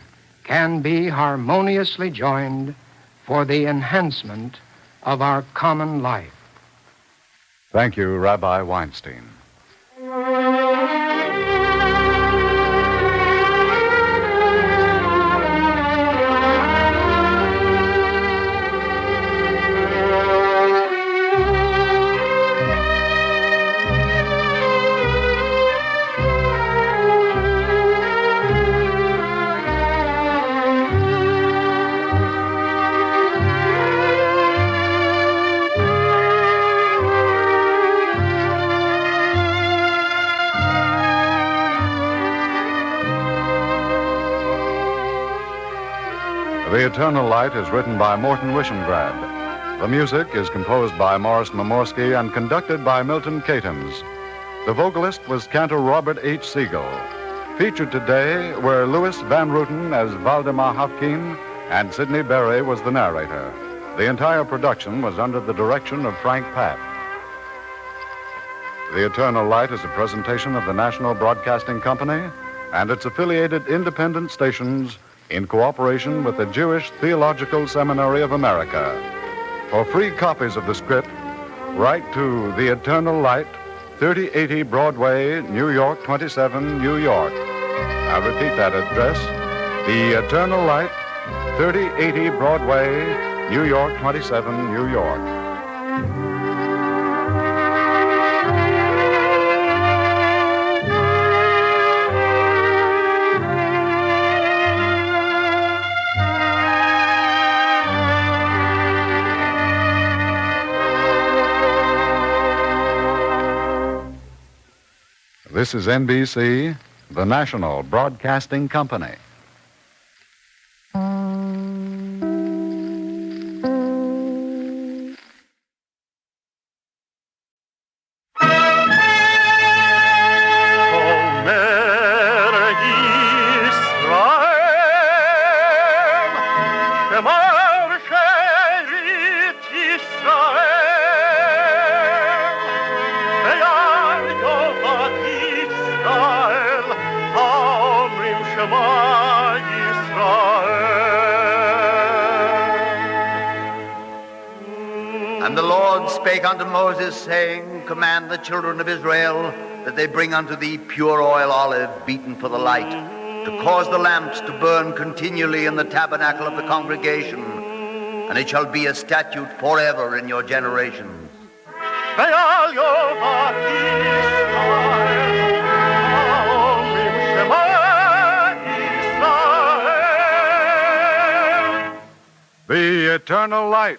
S22: can be harmoniously joined for the enhancement of our common life.
S2: Thank you, Rabbi Weinstein. The Eternal Light is written by Morton Wishengrad. The music is composed by Morris Momorsky and conducted by Milton Catons. The vocalist was Cantor Robert H. Siegel. Featured today were Louis Van Rooten as Waldemar Haffkine, and Sidney Berry was the narrator. The entire production was under the direction of Frank Papp. The Eternal Light is a presentation of the National Broadcasting Company and its affiliated independent stations in cooperation with the Jewish Theological Seminary of America. For free copies of the script, write to The Eternal Light, 3080 Broadway, New York 27, New York. I repeat that address, The Eternal Light, 3080 Broadway, New York 27, New York. This is NBC, the National Broadcasting Company.
S8: And the Lord spake unto Moses, saying, Command the children of Israel that they bring unto thee pure oil olive beaten for the light, to cause the lamps to burn continually in the tabernacle of the congregation, and it shall be a statute forever in your generations.
S2: The Eternal Light.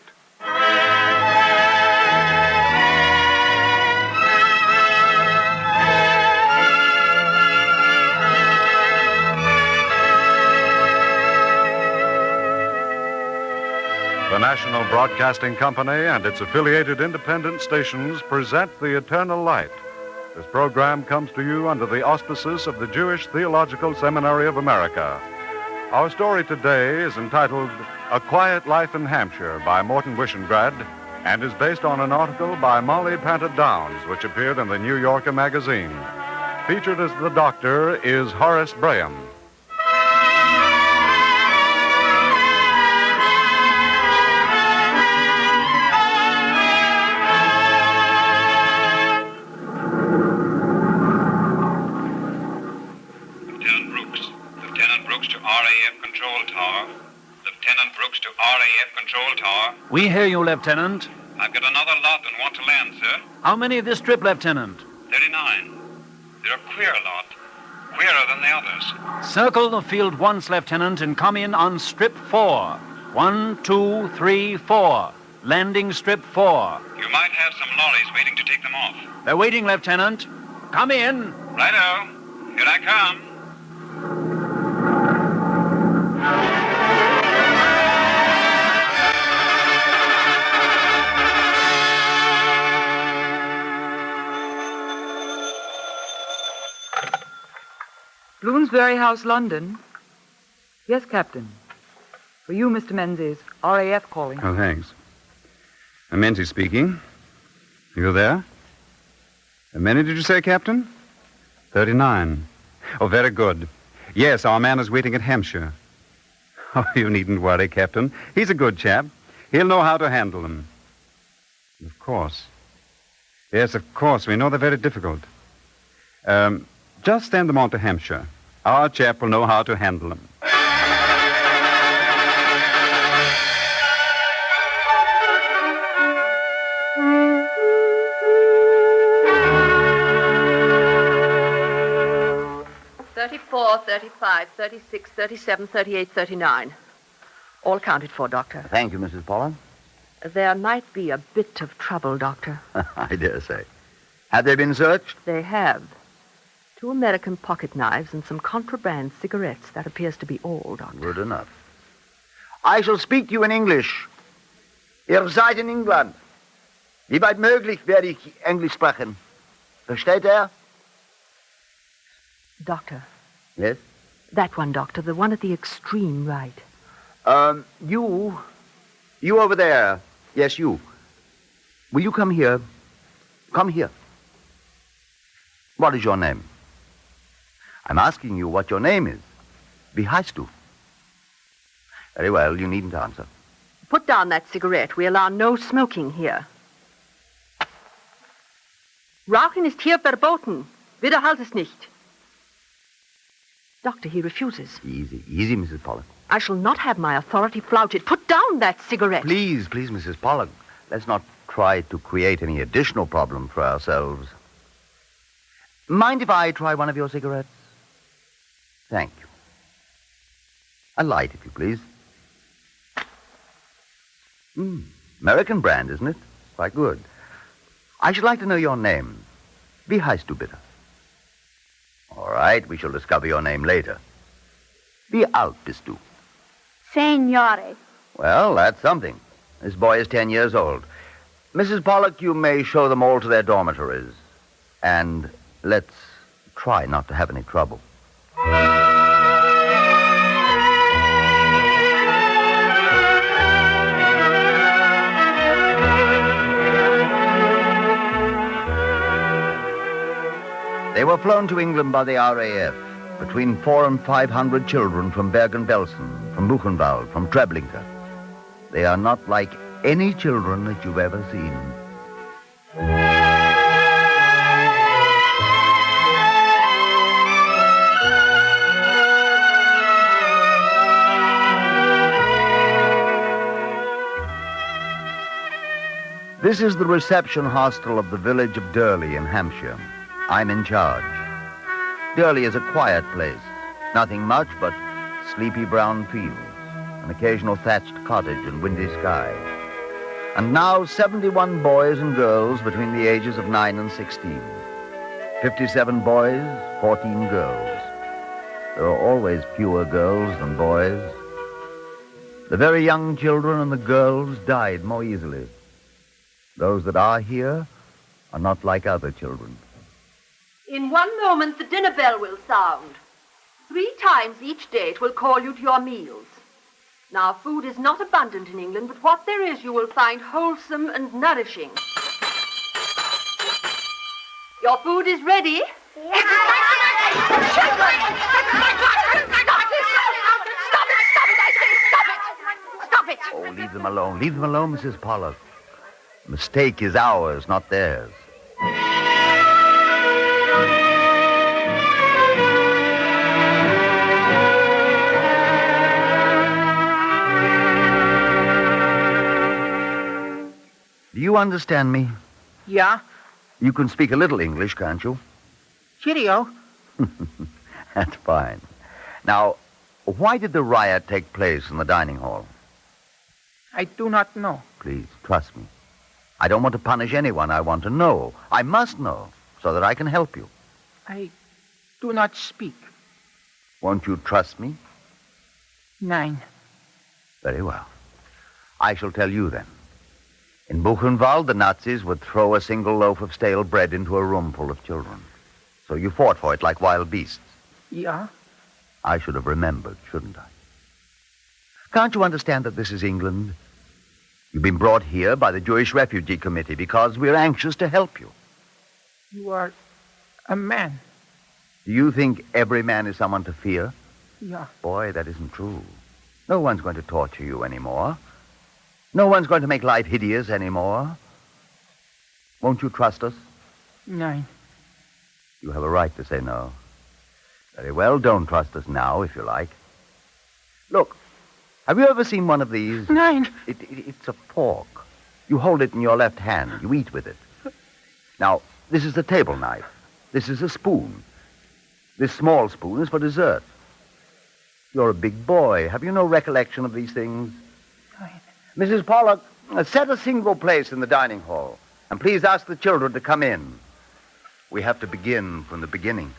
S2: The National Broadcasting Company and its affiliated independent stations present The Eternal Light. This program comes to you under the auspices of the Jewish Theological Seminary of America. Our story today is entitled A Quiet Life in Hampshire by Morton Wishengrad and is based on an article by Molly Panted Downs, which appeared in the New Yorker magazine. Featured as the doctor is Horace Braham.
S10: Lieutenant Brooks to RAF Control Tower. Lieutenant Brooks to RAF Control Tower.
S15: We hear you, Lieutenant.
S10: I've got another lot and want to land, sir.
S15: How many of this trip, Lieutenant?
S10: 39. They're a queer lot. Queerer than the others.
S15: Circle the field once, Lieutenant, and come in on strip 4. 1, 2, 3, 4. Landing strip 4.
S10: You might have some lorries waiting to take them off.
S15: They're waiting, Lieutenant. Come in.
S10: Righto. Here I come.
S17: Bloomsbury House, London. Yes, Captain. For you, Mr. Menzies. RAF calling.
S23: Oh, thanks. Menzies speaking. You there? How many did you say, Captain? 39. Oh, very good. Yes, our man is waiting at Hampshire. Oh, you needn't worry, Captain. He's a good chap. He'll know how to handle them. Of course. Yes, of course. We know they're very difficult. Just send them on to Hampshire. Our chap will know how to handle them.
S24: $34, $35, $36, $37, $38, $39. All counted for, Doctor.
S8: Thank you, Mrs. Pollard.
S24: There might be a bit of trouble, Doctor.
S8: I dare say. Have they been searched?
S24: They have. 2 American pocket knives and some contraband cigarettes. That appears to be all, Doctor.
S8: Good enough. I shall speak to you in English. Ihr seid in England. Wie weit möglich werde ich Englisch sprechen. Versteht er?
S24: Doctor.
S8: Yes?
S24: That one, Doctor. The one at the extreme right.
S8: You over there. Yes, you. Will you come here? Come here. What is your name? I'm asking you what your name is. Wie heißt du? Very well, you needn't answer.
S24: Put down that cigarette. We allow no smoking here. Rauchen ist hier verboten. Widerhalt es nicht. Doctor, he refuses.
S8: Easy, Mrs. Pollock.
S24: I shall not have my authority flouted. Put down that cigarette.
S8: Please, Mrs. Pollock. Let's not try to create any additional problem for ourselves. Mind if I try one of your cigarettes? Thank you. A light, if you please. American brand, isn't it? Quite good. I should like to know your name. Wie heißt du bitte? All right, we shall discover your name later. Wie alt bist du?
S18: Signore.
S8: Well, that's something. This boy is 10 years old. Mrs. Pollock, you may show them all to their dormitories. And let's try not to have any trouble. They were flown to England by the RAF, between 400 and 500 children from Bergen-Belsen, from Buchenwald, from Treblinka. They are not like any children that you've ever seen. This is the reception hostel of the village of Durley in Hampshire. I'm in charge. Durley is a quiet place. Nothing much but sleepy brown fields, an occasional thatched cottage and windy sky. And now 71 boys and girls between the ages of 9 and 16. 57 boys, 14 girls. There are always fewer girls than boys. The very young children and the girls died more easily. Those that are here are not like other children.
S24: In 1 moment, the dinner bell will sound. 3 times each day it will call you to your meals. Now, food is not abundant in England, but what there is you will find wholesome and nourishing. Your food is ready? Stop it!
S8: Oh, leave them alone. Leave them alone, Mrs. Pollock. The mistake is ours, not theirs. Do you understand me?
S21: Yeah.
S8: You can speak a little English, can't you?
S21: Cheerio.
S8: That's fine. Now, why did the riot take place in the dining hall?
S21: I do not know.
S8: Please, trust me. I don't want to punish anyone. I want to know. I must know, so that I can help you.
S21: I do not speak.
S8: Won't you trust me?
S21: 9.
S8: Very well. I shall tell you then. In Buchenwald, the Nazis would throw a single loaf of stale bread into a room full of children. So you fought for it like wild beasts.
S21: Yeah.
S8: I should have remembered, shouldn't I? Can't you understand that this is England? You've been brought here by the Jewish Refugee Committee because we're anxious to help you.
S21: You are a man.
S8: Do you think every man is someone to fear?
S21: Yeah.
S8: Boy, that isn't true. No one's going to torture you anymore. No one's going to make life hideous anymore. Won't you trust us?
S21: 9.
S8: You have a right to say no. Very well, don't trust us now, if you like. Look, have you ever seen one of these?
S21: 9.
S8: It's a fork. You hold it in your left hand. You eat with it. Now, this is a table knife. This is a spoon. This small spoon is for dessert. You're a big boy. Have you no recollection of these things?
S21: 9.
S8: Mrs. Pollock, set a single place in the dining hall. And please ask the children to come in. We have to begin from the beginning.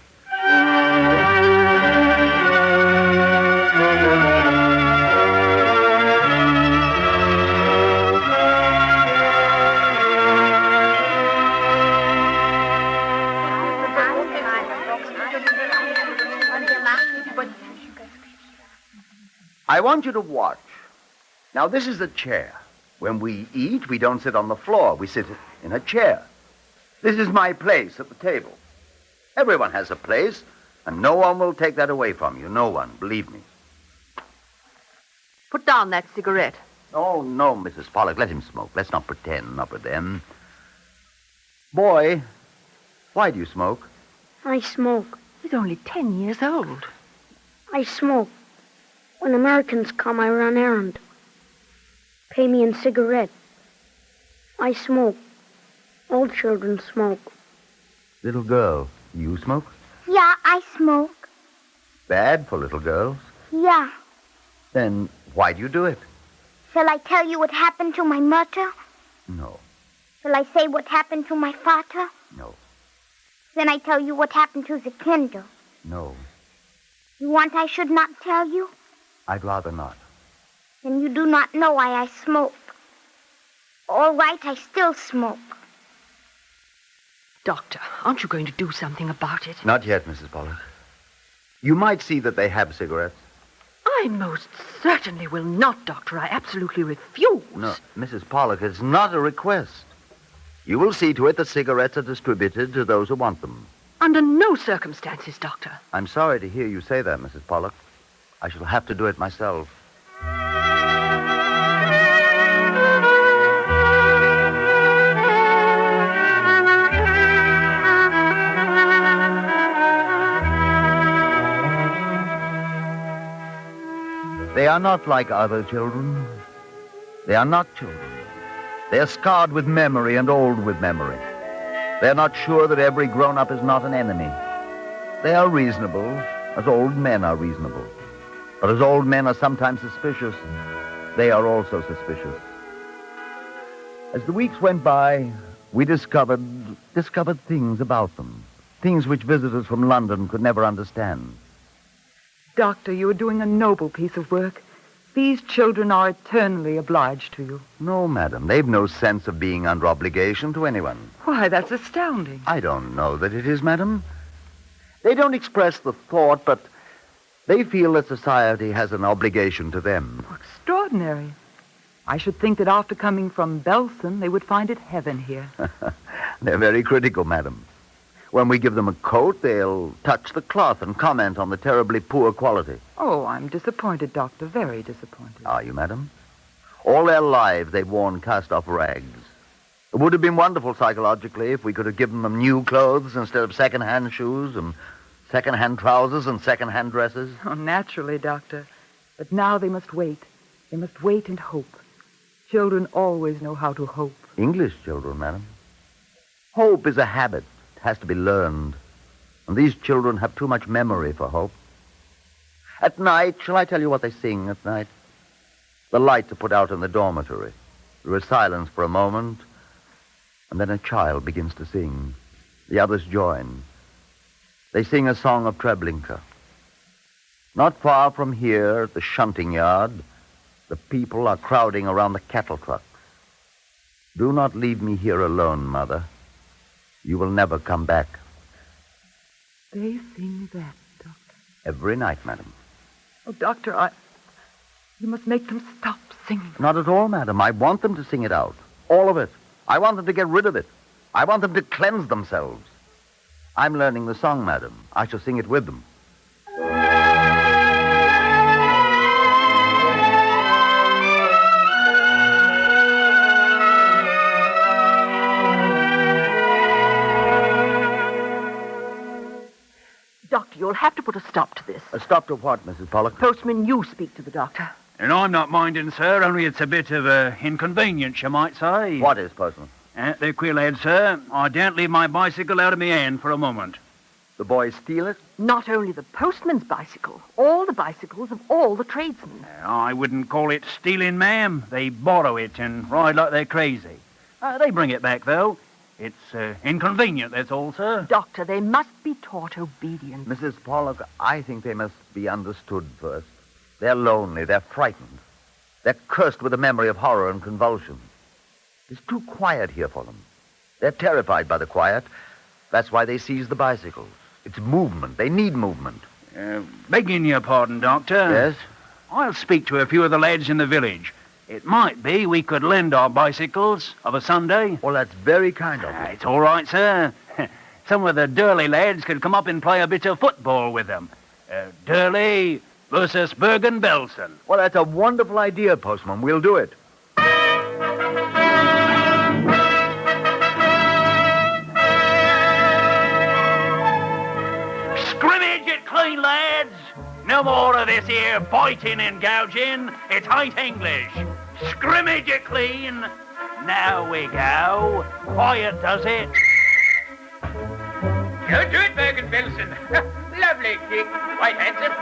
S8: I want you to watch. Now, this is a chair. When we eat, we don't sit on the floor. We sit in a chair. This is my place at the table. Everyone has a place, and no one will take that away from you. No one, believe me.
S24: Put down that cigarette.
S8: Oh, no, Mrs. Pollock, let him smoke. Let's not pretend, not with them. Boy, why do you smoke?
S18: I smoke.
S24: He's only 10 years old.
S18: I smoke. When Americans come, I run errand. Pay me in cigarette. I smoke. All children smoke.
S8: Little girl, you smoke?
S18: Yeah, I smoke.
S8: Bad for little girls.
S18: Yeah.
S8: Then why do you do it?
S18: Shall I tell you what happened to my mother?
S8: No.
S18: Shall I say what happened to my father?
S8: No.
S18: Then I tell you what happened to the Kinder.
S8: No.
S18: You want I should not tell you?
S8: I'd rather not.
S18: Then you do not know why I smoke. All right, I still smoke.
S24: Doctor, aren't you going to do something about it?
S8: Not yet, Mrs. Pollock. You might see that they have cigarettes.
S24: I most certainly will not, Doctor. I absolutely refuse.
S8: No, Mrs. Pollock, it's not a request. You will see to it that cigarettes are distributed to those who want them.
S24: Under no circumstances, Doctor.
S8: I'm sorry to hear you say that, Mrs. Pollock. I shall have to do it myself. They are not like other children. They are not children. They are scarred with memory and old with memory. They are not sure that every grown-up is not an enemy. They are reasonable, as old men are reasonable. But as old men are sometimes suspicious, they are also suspicious. As the weeks went by, we discovered things about them, things which visitors from London could never understand.
S17: Doctor, you are doing a noble piece of work. These children are eternally obliged to you.
S8: No, madam, they've no sense of being under obligation to anyone.
S17: Why, that's astounding.
S8: I don't know that it is, madam. They don't express the thought, but They feel that society has an obligation to them.
S17: Extraordinary. I should think that after coming from Belsen, they would find it heaven here.
S8: They're very critical, madam. When we give them a coat, they'll touch the cloth and comment on the terribly poor quality.
S17: Oh, I'm disappointed, Doctor, very disappointed.
S8: Are you, madam? All their lives they've worn cast-off rags. It would have been wonderful psychologically if we could have given them new clothes instead of second-hand shoes and second-hand trousers and second-hand dresses.
S17: Oh, naturally, Doctor. But now they must wait. They must wait and hope. Children always know how to hope.
S8: English children, madam. Hope is a habit. It has to be learned. And these children have too much memory for hope. At night, shall I tell you what they sing at night? The lights are put out in the dormitory. There is silence for a moment, and then a child begins to sing. The others join. They sing a song of Treblinka. Not far from here, at the shunting yard, the people are crowding around the cattle trucks. Do not leave me here alone, Mother. You will never come back.
S17: They sing that, Doctor.
S8: Every night, madam.
S17: Oh, Doctor, you must make them stop singing.
S8: Not at all, madam. I want them to sing it out. All of it. I want them to get rid of it. I want them to cleanse themselves. I'm learning the song, madam. I shall sing it with them.
S24: Doctor, you'll have to put a stop to this.
S8: A stop to what, Mrs. Pollock?
S24: Postman, you speak to the doctor.
S15: And I'm not minding, sir, only it's a bit of a inconvenience, you might say.
S8: What is, Postman?
S15: They're queer lads, sir. I daren't leave my bicycle out of my hand for a moment.
S8: The boys steal it?
S24: Not only the postman's bicycle, all the bicycles of all the tradesmen.
S15: I wouldn't call it stealing, ma'am. They borrow it and ride like they're crazy. They bring it back, though. It's inconvenient, that's all, sir.
S24: Doctor, they must be taught obedience.
S8: Mrs. Pollock, I think they must be understood first. They're lonely. They're frightened. They're cursed with a memory of horror and convulsion. It's too quiet here for them. They're terrified by the quiet. That's why they seize the bicycles. It's movement. They need movement.
S15: Begging your pardon, Doctor.
S8: Yes?
S15: I'll speak to a few of the lads in the village. It might be we could lend our bicycles of a Sunday.
S8: Well, that's very kind of you.
S15: It's all right, sir. Some of the Durley lads could come up and play a bit of football with them. Durley versus Bergen-Belsen.
S8: Well, that's a wonderful idea, Postman. We'll do it.
S15: Scrimmage it clean, lads. No more of this here biting and gouging. It ain't English. Scrimmage it clean. Now we go. Quiet does it.
S21: You do it, Bergen-Belsen. Lovely kick. Quite handsome.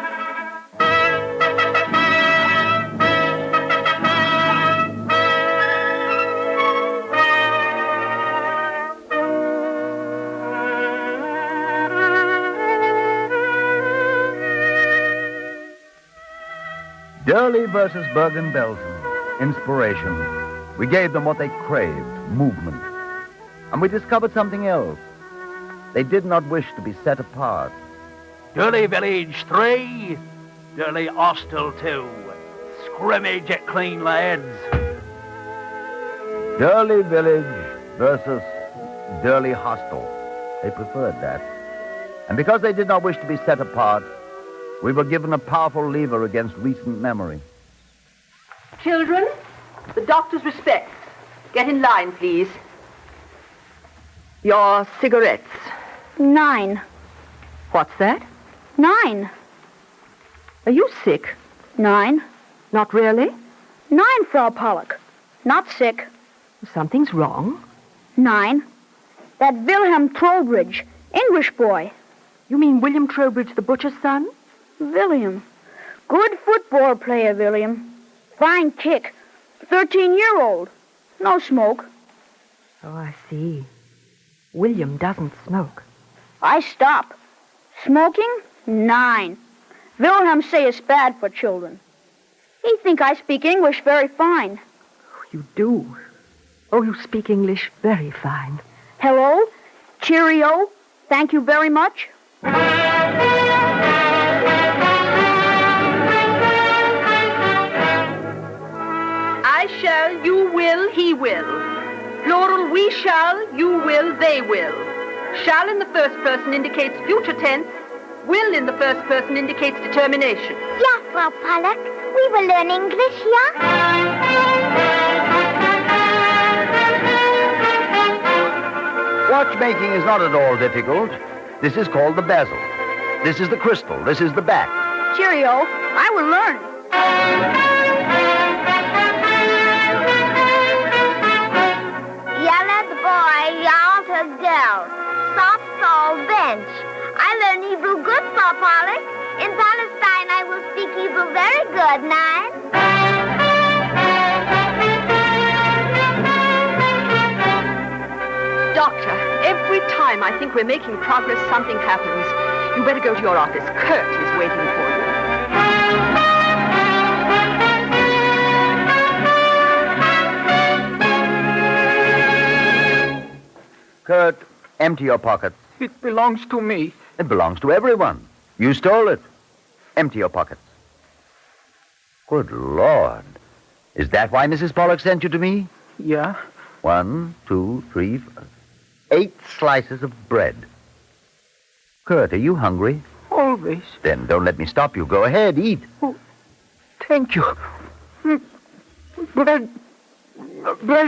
S8: Durley versus Bergen-Belsen. Inspiration. We gave them what they craved, movement. And we discovered something else. They did not wish to be set apart.
S15: Durley Village 3, Durley Hostel 2. Scrimmage it clean, lads.
S8: Durley Village versus Durley Hostel. They preferred that. And because they did not wish to be set apart, we were given a powerful lever against recent memory.
S24: Children, the doctor's respects. Get in line, please. Your cigarettes.
S18: 9.
S24: What's that?
S18: 9.
S24: Are you sick?
S18: 9.
S24: Not really?
S18: 9, Frau Pollock. Not sick.
S24: Something's wrong.
S18: 9. That Wilhelm Trowbridge, English boy.
S24: You mean William Trowbridge, the butcher's son?
S18: William. Good football player, William. Fine kick. 13-year-old. No smoke.
S24: Oh, I see. William doesn't smoke.
S18: I stop. Smoking? 9. Wilhelm say it's bad for children. He think I speak English very fine.
S24: You do. Oh, you speak English very fine.
S18: Hello? Cheerio? Thank you very much.
S24: I shall, you will, he will. Plural, we shall, you will, they will. Shall in the first person indicates future tense. Will in the first person indicates determination.
S7: Yeah, Frau Pollock. We will learn English, yeah?
S8: Watchmaking is not at all difficult. This is called the bezel. This is the crystal. This is the back.
S18: Cheerio. I will learn.
S7: Yellow the boy, y'all the girl. Soft soul bench. I learn Hebrew good, Frau Pollock. In Palestine, I will speak Hebrew very good, nice.
S24: Doctor, every time I think we're making progress, something happens. You better go to your office. Kurt is waiting for you.
S8: Kurt, empty your pockets.
S22: It belongs to me.
S8: It belongs to everyone. You stole it. Empty your pockets. Good Lord. Is that why Mrs. Pollock sent you to me?
S22: Yeah.
S8: 1, 2, 3, 4, 8 slices of bread. Kurt, are you hungry?
S22: Always.
S8: Then don't let me stop you. Go ahead, eat.
S22: Oh, thank you. Bread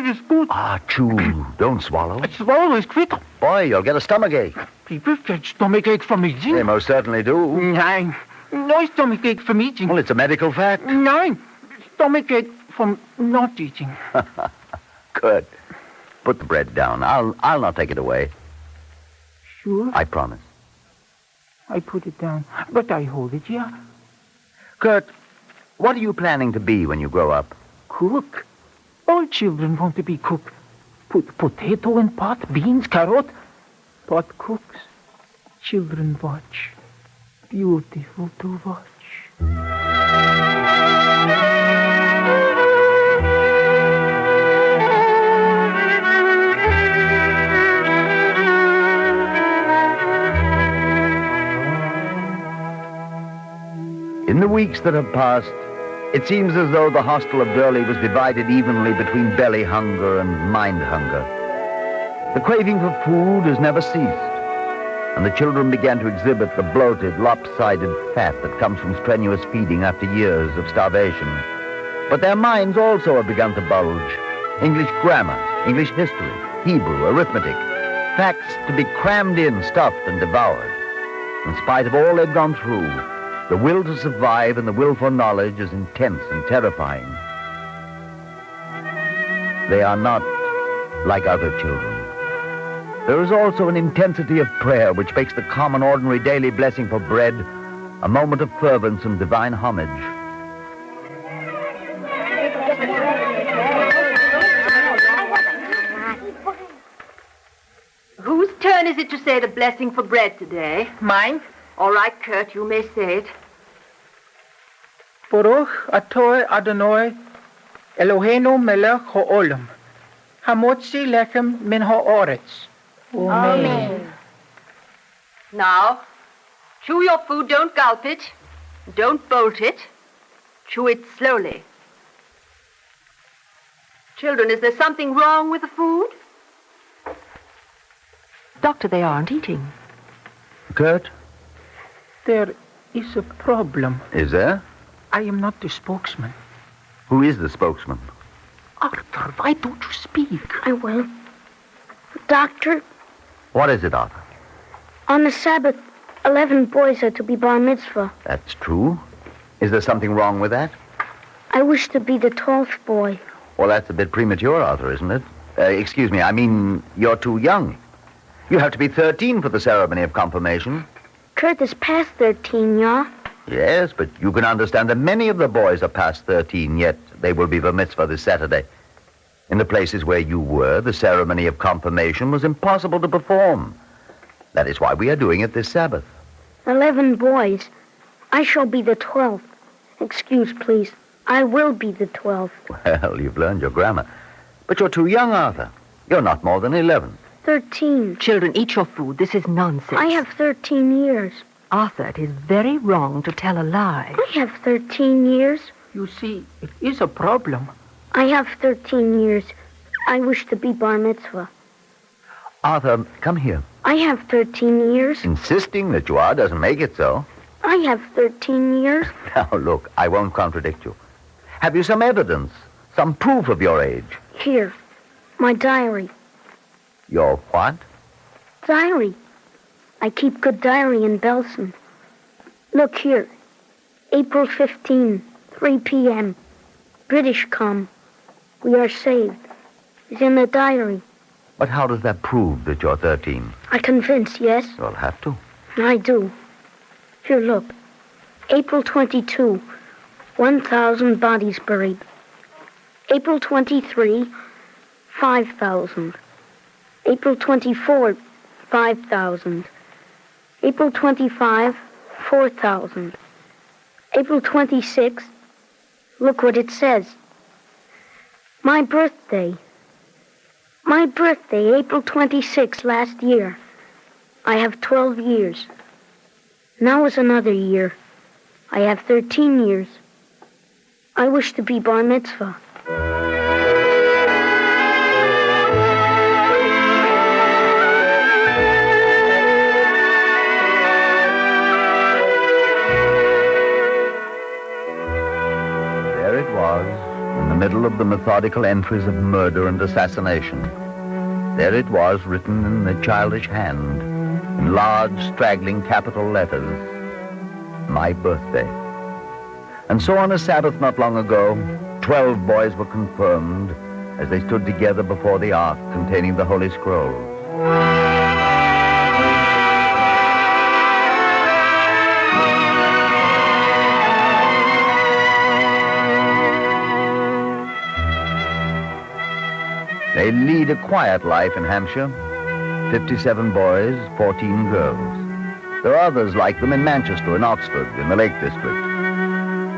S22: is good.
S8: Ah, chew. Don't swallow.
S22: Swallow is quick.
S8: Boy, you'll get a stomachache.
S22: People get stomachache from eating.
S8: They most certainly do.
S22: Nein. No stomachache from eating.
S8: Well, it's a medical fact.
S22: Nein. Stomachache from not eating.
S8: Good. Put the bread down. I'll not take it away.
S22: Sure?
S8: I promise.
S22: I put it down, but I hold it, yeah?
S8: Kurt, what are you planning to be when you grow up?
S22: Cook. All children want to be cook. Put potato in pot, beans, carrot. Pot cooks. Children watch. Beautiful to watch.
S8: In the weeks that have passed, it seems as though the hostel of Durley was divided evenly between belly hunger and mind hunger. The craving for food has never ceased, and the children began to exhibit the bloated, lopsided fat that comes from strenuous feeding after years of starvation. But their minds also have begun to bulge. English grammar, English history, Hebrew, arithmetic, facts to be crammed in, stuffed, and devoured. In spite of all they've gone through, the will to survive and the will for knowledge is intense and terrifying. They are not like other children. There is also an intensity of prayer which makes the common, ordinary, daily blessing for bread a moment of fervence and divine homage.
S24: Whose turn is it to say the blessing for bread today?
S22: Mine.
S24: All right, Kurt, you may say it.
S22: Baruch atoi Adonai Eloheinu melech ha'olam hamotzi lechem min ha'oretz.
S24: Amen. Now, chew your food, don't gulp it. Don't bolt it. Chew it slowly. Children, is there something wrong with the food? Doctor, they aren't eating.
S8: Kurt?
S22: There is a problem.
S8: Is there?
S22: I am not the spokesman.
S8: Who is the spokesman?
S22: Arthur, why don't you speak?
S18: I will. Doctor,
S8: What is it, Arthur?
S18: on the Sabbath, 11 boys are to be bar mitzvah.
S8: That's true. Is there something wrong with that?
S18: I wish to be the 12th boy.
S8: Well, that's a bit premature, Arthur, isn't it? Excuse me, I mean, you're too young. You have to be 13 for the ceremony of confirmation.
S18: Kurt is past 13, yeah?
S8: Yes, but you can understand that many of the boys are past 13, yet they will be bar mitzvah this Saturday. In the places where you were, the ceremony of confirmation was impossible to perform. That is why we are doing it this Sabbath.
S18: 11 boys. I shall be the 12th. Excuse, please. I will be the 12th.
S8: Well, you've learned your grammar. But you're too young, Arthur. You're not more than 11.
S18: 13.
S24: Children, eat your food. This is nonsense.
S18: I have 13 years.
S24: Arthur, it is very wrong to tell a lie.
S18: I have 13 years.
S22: You see, it is a problem.
S18: I have 13 years. I wish to be bar mitzvah.
S11: Arthur, come here.
S18: I have 13 years.
S11: Insisting that you are doesn't make it so.
S18: I have 13 years.
S11: Now, look, I won't contradict you. Have you some evidence, some proof of your age?
S18: Here, my diary.
S11: Your what?
S18: Diary. I keep good diary in Belsen. Look here. April 15, 3 p.m. British come. We are saved. It's in the diary.
S11: But how does that prove that you're 13?
S18: I convince, yes?
S11: You'll have to.
S18: I do. Here, look. April 22, 1,000 bodies buried. April 23, 5,000. April 24, 5,000. April 25, 4,000. April 26, look what it says. My birthday. My birthday, April 26 last year. I have 12 years. Now is another year. I have 13 years. I wish to be bar mitzvah.
S11: There it was, in the middle of the methodical entries of murder and assassination. There it was, written in a childish hand, in large, straggling capital letters, my birthday. And so on a Sabbath not long ago, 12 boys were confirmed as they stood together before the ark containing the Holy Scrolls. They lead a quiet life in Hampshire. 57 boys, 14 girls. There are others like them in Manchester and Oxford, in the Lake District.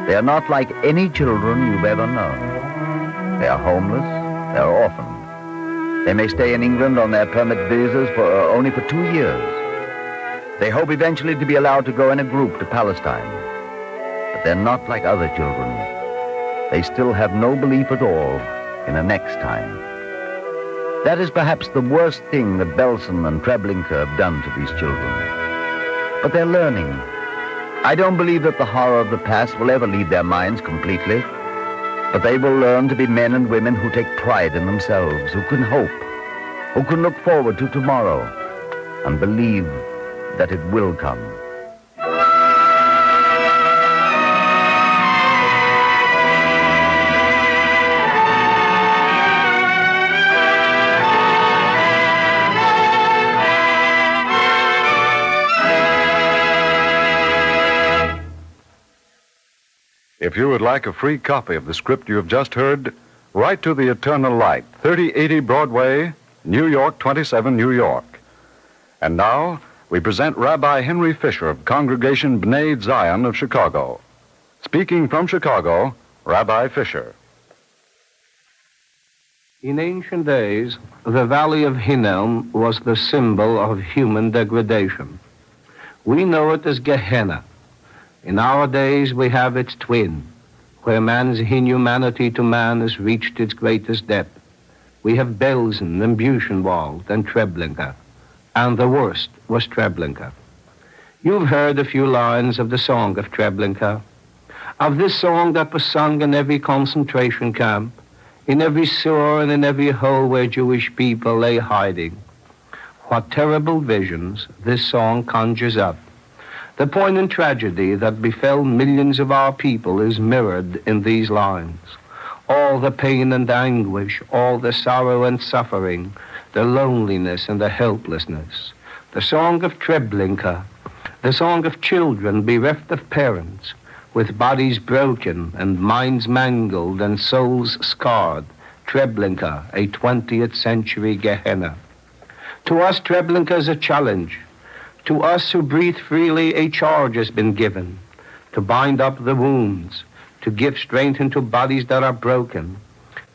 S11: They are not like any children you've ever known. They are homeless, they are orphaned. They may stay in England on their permit visas only for 2 years. They hope eventually to be allowed to go in a group to Palestine. But they're not like other children. They still have no belief at all in a next time. That is perhaps the worst thing that Belsen and Treblinka have done to these children. But they're learning. I don't believe that the horror of the past will ever leave their minds completely, but they will learn to be men and women who take pride in themselves, who can hope, who can look forward to tomorrow, and believe that it will come.
S2: If you would like a free copy of the script you have just heard, write to The Eternal Light, 3080 Broadway, New York, 27, New York. And now, we present Rabbi Henry Fisher of Congregation B'nai Zion of Chicago. Speaking from Chicago, Rabbi Fisher.
S14: In ancient days, the Valley of Hinnom was the symbol of human degradation. We know it as Gehenna. In our days, we have its twin, where man's inhumanity to man has reached its greatest depth. We have Belsen and Buchenwald and Treblinka, and the worst was Treblinka. You've heard a few lines of the song of Treblinka, of this song that was sung in every concentration camp, in every sewer and in every hole where Jewish people lay hiding. What terrible visions this song conjures up. The poignant tragedy that befell millions of our people is mirrored in these lines. All the pain and anguish, all the sorrow and suffering, the loneliness and the helplessness. The song of Treblinka, the song of children bereft of parents, with bodies broken and minds mangled and souls scarred. Treblinka, a 20th century Gehenna. To us, Treblinka is a challenge. To us who breathe freely, a charge has been given to bind up the wounds, to give strength into bodies that are broken,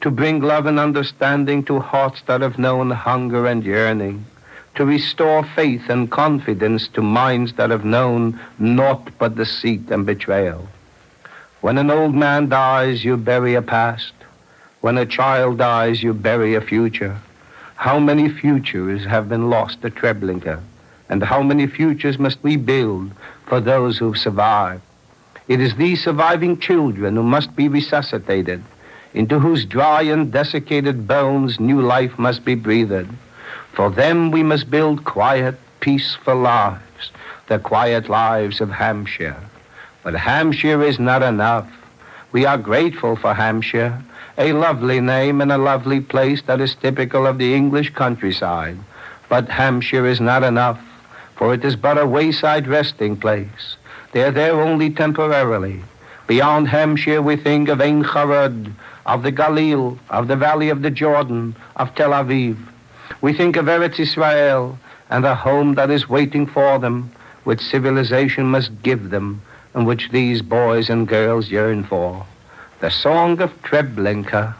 S14: to bring love and understanding to hearts that have known hunger and yearning, to restore faith and confidence to minds that have known naught but deceit and betrayal. When an old man dies, you bury a past. When a child dies, you bury a future. How many futures have been lost at Treblinka? And how many futures must we build for those who've survived? It is these surviving children who must be resuscitated, into whose dry and desiccated bones new life must be breathed. For them we must build quiet, peaceful lives, the quiet lives of Hampshire. But Hampshire is not enough. We are grateful for Hampshire, a lovely name and a lovely place that is typical of the English countryside. But Hampshire is not enough, for it is but a wayside resting place. They are there only temporarily. Beyond Hampshire we think of Ein Harod, of the Galil, of the valley of the Jordan, of Tel Aviv. We think of Eretz Israel and the home that is waiting for them, which civilization must give them, and which these boys and girls yearn for. The song of Treblinka,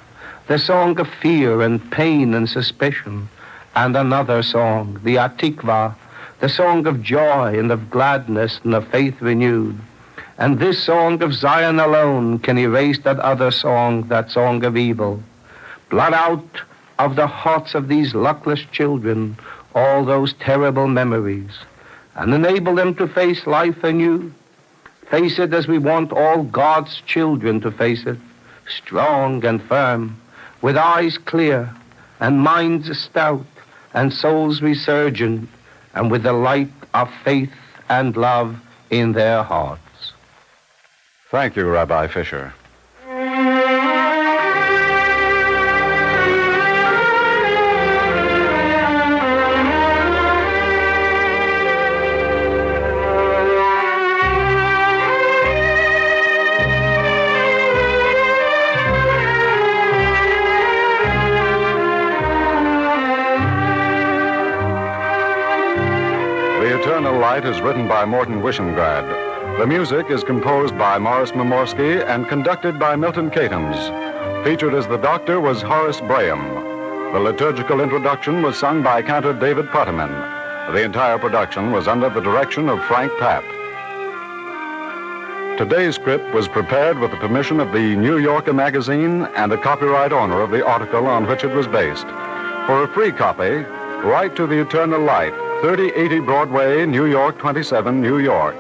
S14: the song of fear and pain and suspicion, and another song, the Atikva, the song of joy and of gladness and of faith renewed. And this song of Zion alone can erase that other song, that song of evil. Blot out of the hearts of these luckless children all those terrible memories, and enable them to face life anew. Face it as we want all God's children to face it, strong and firm, with eyes clear, and minds stout, and souls resurgent, and with the light of faith and love in their hearts.
S2: Thank you, Rabbi Fisher. The Eternal Light is written by Morton Wishengrad. The music is composed by Morris Momorsky and conducted by Milton Catums. Featured as the doctor was Horace Braham. The liturgical introduction was sung by cantor David Putterman. The entire production was under the direction of Frank Papp. Today's script was prepared with the permission of the New Yorker magazine and the copyright owner of the article on which it was based. For a free copy, write to The Eternal Light, 3080 Broadway, New York 27, New York.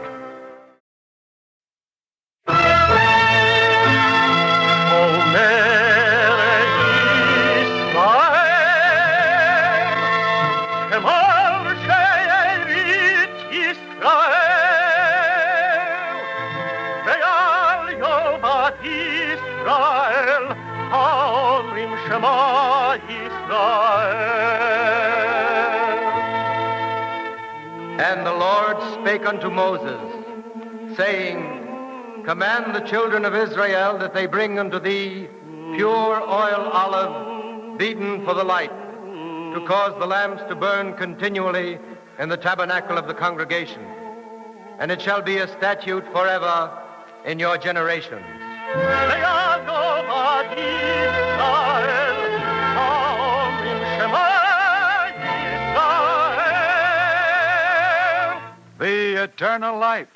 S3: And the Lord spake unto Moses, saying, Command the children of Israel that they bring unto thee pure oil olive, beaten for the light, to cause the lamps to burn continually in the tabernacle of the congregation. And it shall be a statute forever in your generations.
S2: The Eternal Light.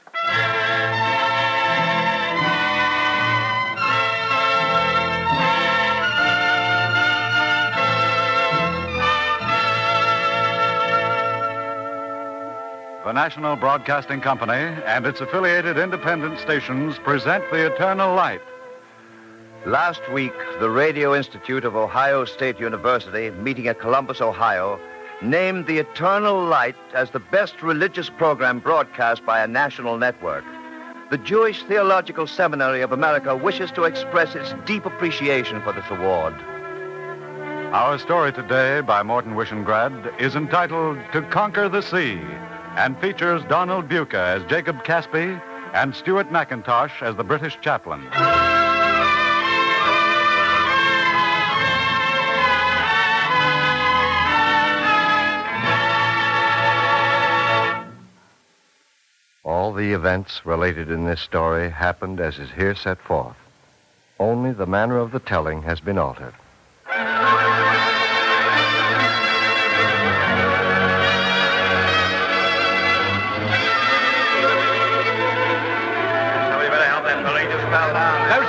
S2: The National Broadcasting Company and its affiliated independent stations present The Eternal Light.
S11: Last week, the Radio Institute of Ohio State University, meeting at Columbus, Ohio, named The Eternal Light as the best religious program broadcast by a national network. The Jewish Theological Seminary of America wishes to express its deep appreciation for this award.
S2: Our story today by Morton Wishengrad is entitled To Conquer the Sea and features Donald Buca as Jacob Caspi and Stuart McIntosh as the British chaplain.
S5: All the events related in this story happened as is here set forth. Only the manner of the telling has been altered.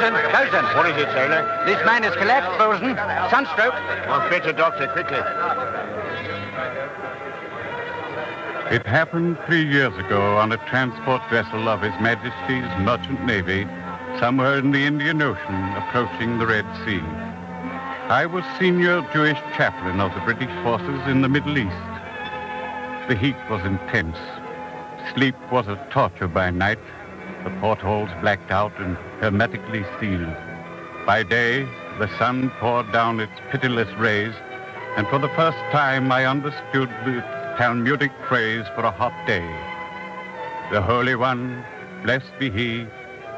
S15: Bosun,
S9: Bosun.
S6: What is it, sailor?
S9: This man has collapsed, Bosun. Sunstroke.
S6: I'll fetch a doctor quickly.
S2: It happened 3 years ago on a transport vessel of His Majesty's Merchant Navy, somewhere in the Indian Ocean, approaching the Red Sea. I was senior Jewish chaplain of the British forces in the Middle East. The heat was intense. Sleep was a torture by night, the portholes blacked out and hermetically sealed. By day, the sun poured down its pitiless rays, and for the first time I understood the Talmudic phrase for a hot day. The Holy One, blessed be He,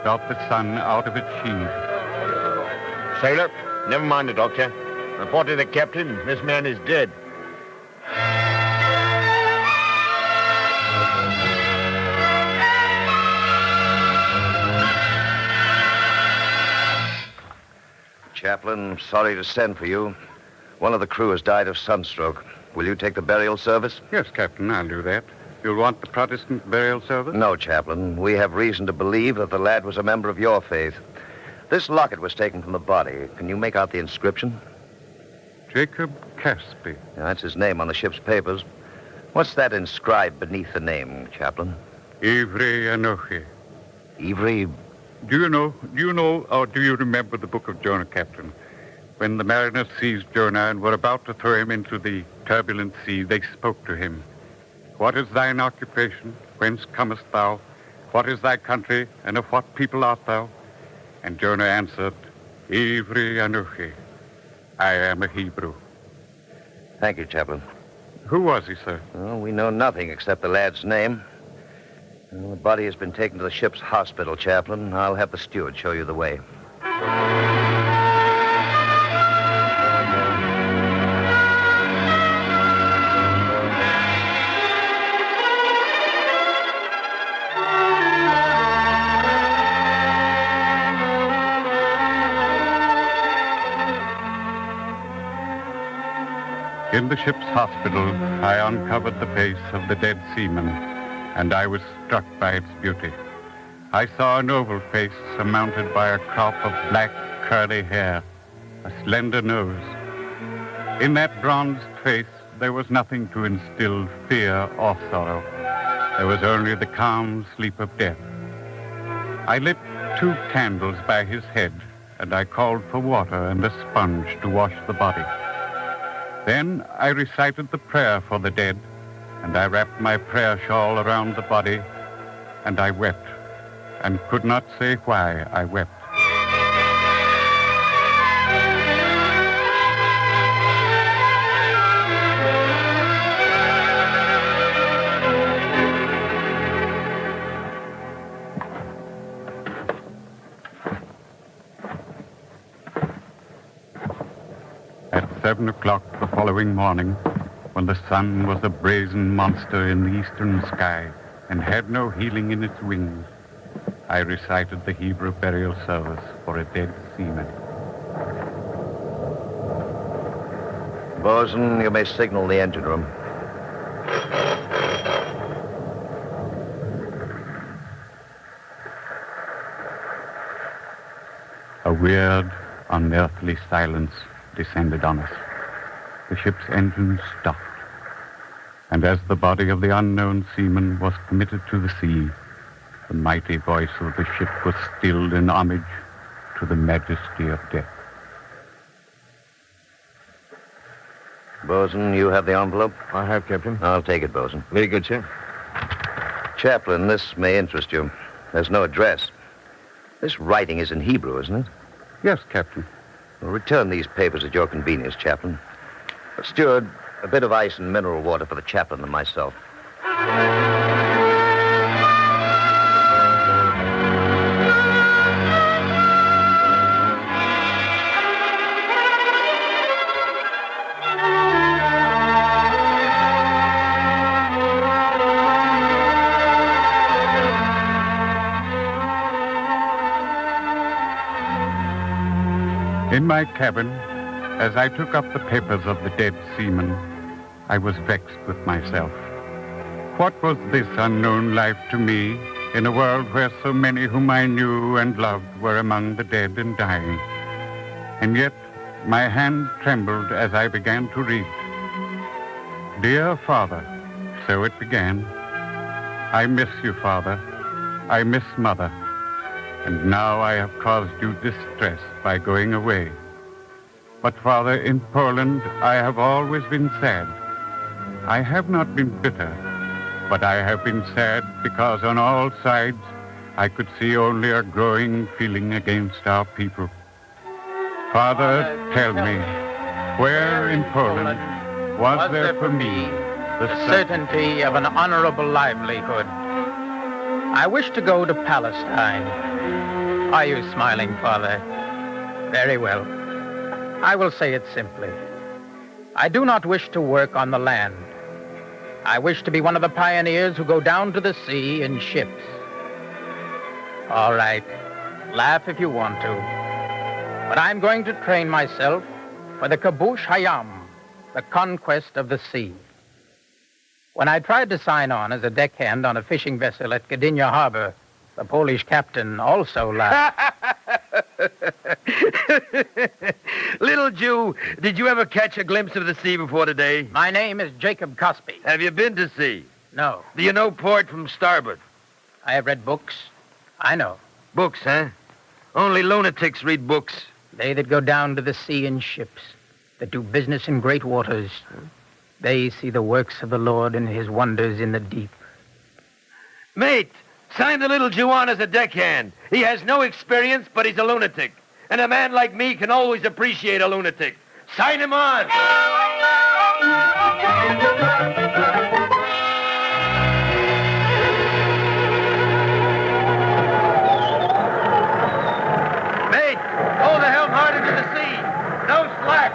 S2: got the sun out of its sheath.
S6: Sailor, never mind the doctor. Report to the captain, this man is dead.
S5: Chaplain, sorry to send for you. One of the crew has died of sunstroke. Will you take the burial service?
S2: Yes, Captain, I'll do that. You'll want the Protestant burial service?
S5: No, Chaplain. We have reason to believe that the lad was a member of your faith. This locket was taken from the body. Can you make out the inscription?
S2: Jacob Caspi.
S5: That's his name on the ship's papers. What's that inscribed beneath the name, Chaplain?
S2: Ivri Anochi.
S5: Ivri?
S2: Do you know, or do you remember the book of Jonah, Captain? When the mariners seized Jonah and were about to throw him into the turbulent sea, they spoke to him. What is thine occupation? Whence comest thou? What is thy country? And of what people art thou? And Jonah answered, Ivri Anochi. I am a Hebrew.
S5: Thank you, Chaplain.
S2: Who was he, sir?
S5: Well, we know nothing except the lad's name. Well, the body has been taken to the ship's hospital, Chaplain. I'll have the steward show you the way.
S2: In the ship's hospital, I uncovered the face of the dead seaman, and I was struck by its beauty. I saw an oval face surmounted by a crop of black, curly hair, a slender nose. In that bronzed face, there was nothing to instill fear or sorrow. There was only the calm sleep of death. I lit 2 candles by his head, and I called for water and a sponge to wash the body. Then I recited the prayer for the dead, and I wrapped my prayer shawl around the body, and I wept, and could not say why I wept. At 7 o'clock the following morning, when the sun was a brazen monster in the eastern sky and had no healing in its wings, I recited the Hebrew burial service for a dead seaman.
S5: Bosun, you may signal the engine room.
S2: A weird, unearthly silence descended on us. The ship's engine stopped, and as the body of the unknown seaman was committed to the sea, the mighty voice of the ship was stilled in homage to the majesty of death.
S5: Bosun, you have the envelope?
S6: I have, Captain.
S5: I'll take it, Bosun.
S6: Very good, sir.
S5: Chaplain, this may interest you. There's no address. This writing is in Hebrew, isn't it?
S2: Yes, Captain.
S5: Well, return these papers at your convenience, Chaplain. Steward, a bit of ice and mineral water for the chaplain and myself.
S2: In my cabin, as I took up the papers of the dead seaman, I was vexed with myself. What was this unknown life to me
S12: in a world where so many whom I knew and loved were among the dead and dying. And yet my hand trembled as I began to read. Dear Father, so it began. I miss you, Father. I miss Mother. And now I have caused you distress by going away. But, Father, in Poland I have always been sad. I have not been bitter, but I have been sad because on all sides I could see only a growing feeling against our people. Father, tell me, where in Poland was there for me
S9: the certainty of an honorable livelihood? I wish to go to Palestine. Are you smiling, Father? Very well. I will say it simply. I do not wish to work on the land. I wish to be one of the pioneers who go down to the sea in ships. All right. Laugh if you want to. But I'm going to train myself for the Kabush Hayam, the conquest of the sea. When I tried to sign on as a deckhand on a fishing vessel at Gdynia Harbor, the Polish captain also laughed.
S3: Little Jew, did you ever catch a glimpse of the sea before today?
S9: My name is Jacob Cosby.
S3: Have you been to sea?
S9: No.
S3: Do you know port from starboard?
S9: I have read books. I know.
S3: Books, huh? Only lunatics read books.
S9: They that go down to the sea in ships, that do business in great waters, they see the works of the Lord and his wonders in the deep.
S3: Mate, sign the little Jew on as a deckhand. He has no experience, but he's a lunatic. And a man like me can always appreciate a lunatic. Sign him on! Mate, hold the helm hard into the sea. No slack.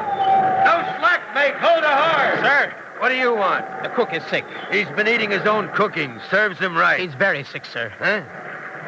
S3: No slack, mate. Hold her hard.
S9: Sir.
S3: What do you want?
S9: The cook is sick.
S3: He's been eating his own cooking. Serves him right.
S9: He's very sick, sir.
S3: Huh?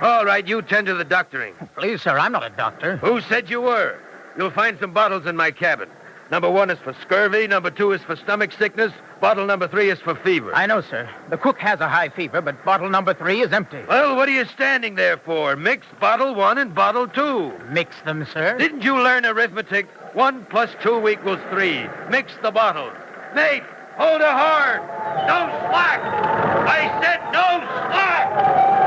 S3: All right, you tend to the doctoring.
S9: Please, sir, I'm not a doctor.
S3: Who said you were? You'll find some bottles in my cabin. Number 1 is for scurvy. Number 2 is for stomach sickness. Bottle number 3 is for fever.
S9: I know, sir. The cook has a high fever, but bottle number 3 is empty.
S3: Well, what are you standing there for? Mix bottle 1 and bottle 2.
S9: Mix them, sir.
S3: Didn't you learn arithmetic? 1 plus 2 equals 3. Mix the bottles. Mate, hold her hard. No slack. I said no slack.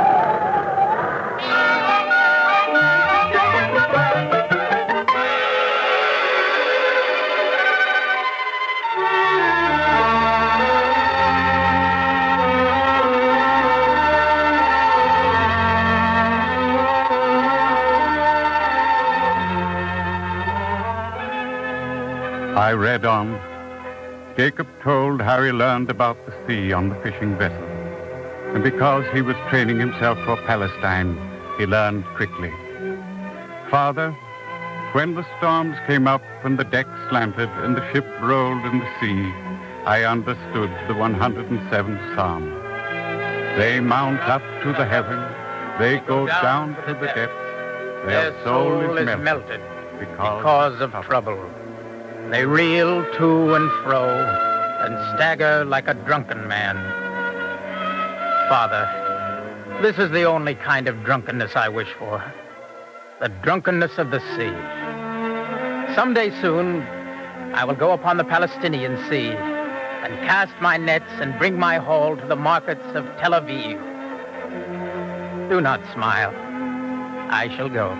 S12: I read on. Jacob told how he learned about the sea on the fishing vessel. And because he was training himself for Palestine, he learned quickly. Father, when the storms came up and the deck slanted and the ship rolled in the sea, I understood the 107th Psalm. They mount up to the heavens, they go down to the depths, their soul is melted
S9: because of trouble. They reel to and fro and stagger like a drunken man. Father, this is the only kind of drunkenness I wish for. The drunkenness of the sea. Someday soon, I will go upon the Palestinian Sea and cast my nets and bring my haul to the markets of Tel Aviv. Do not smile. I shall go.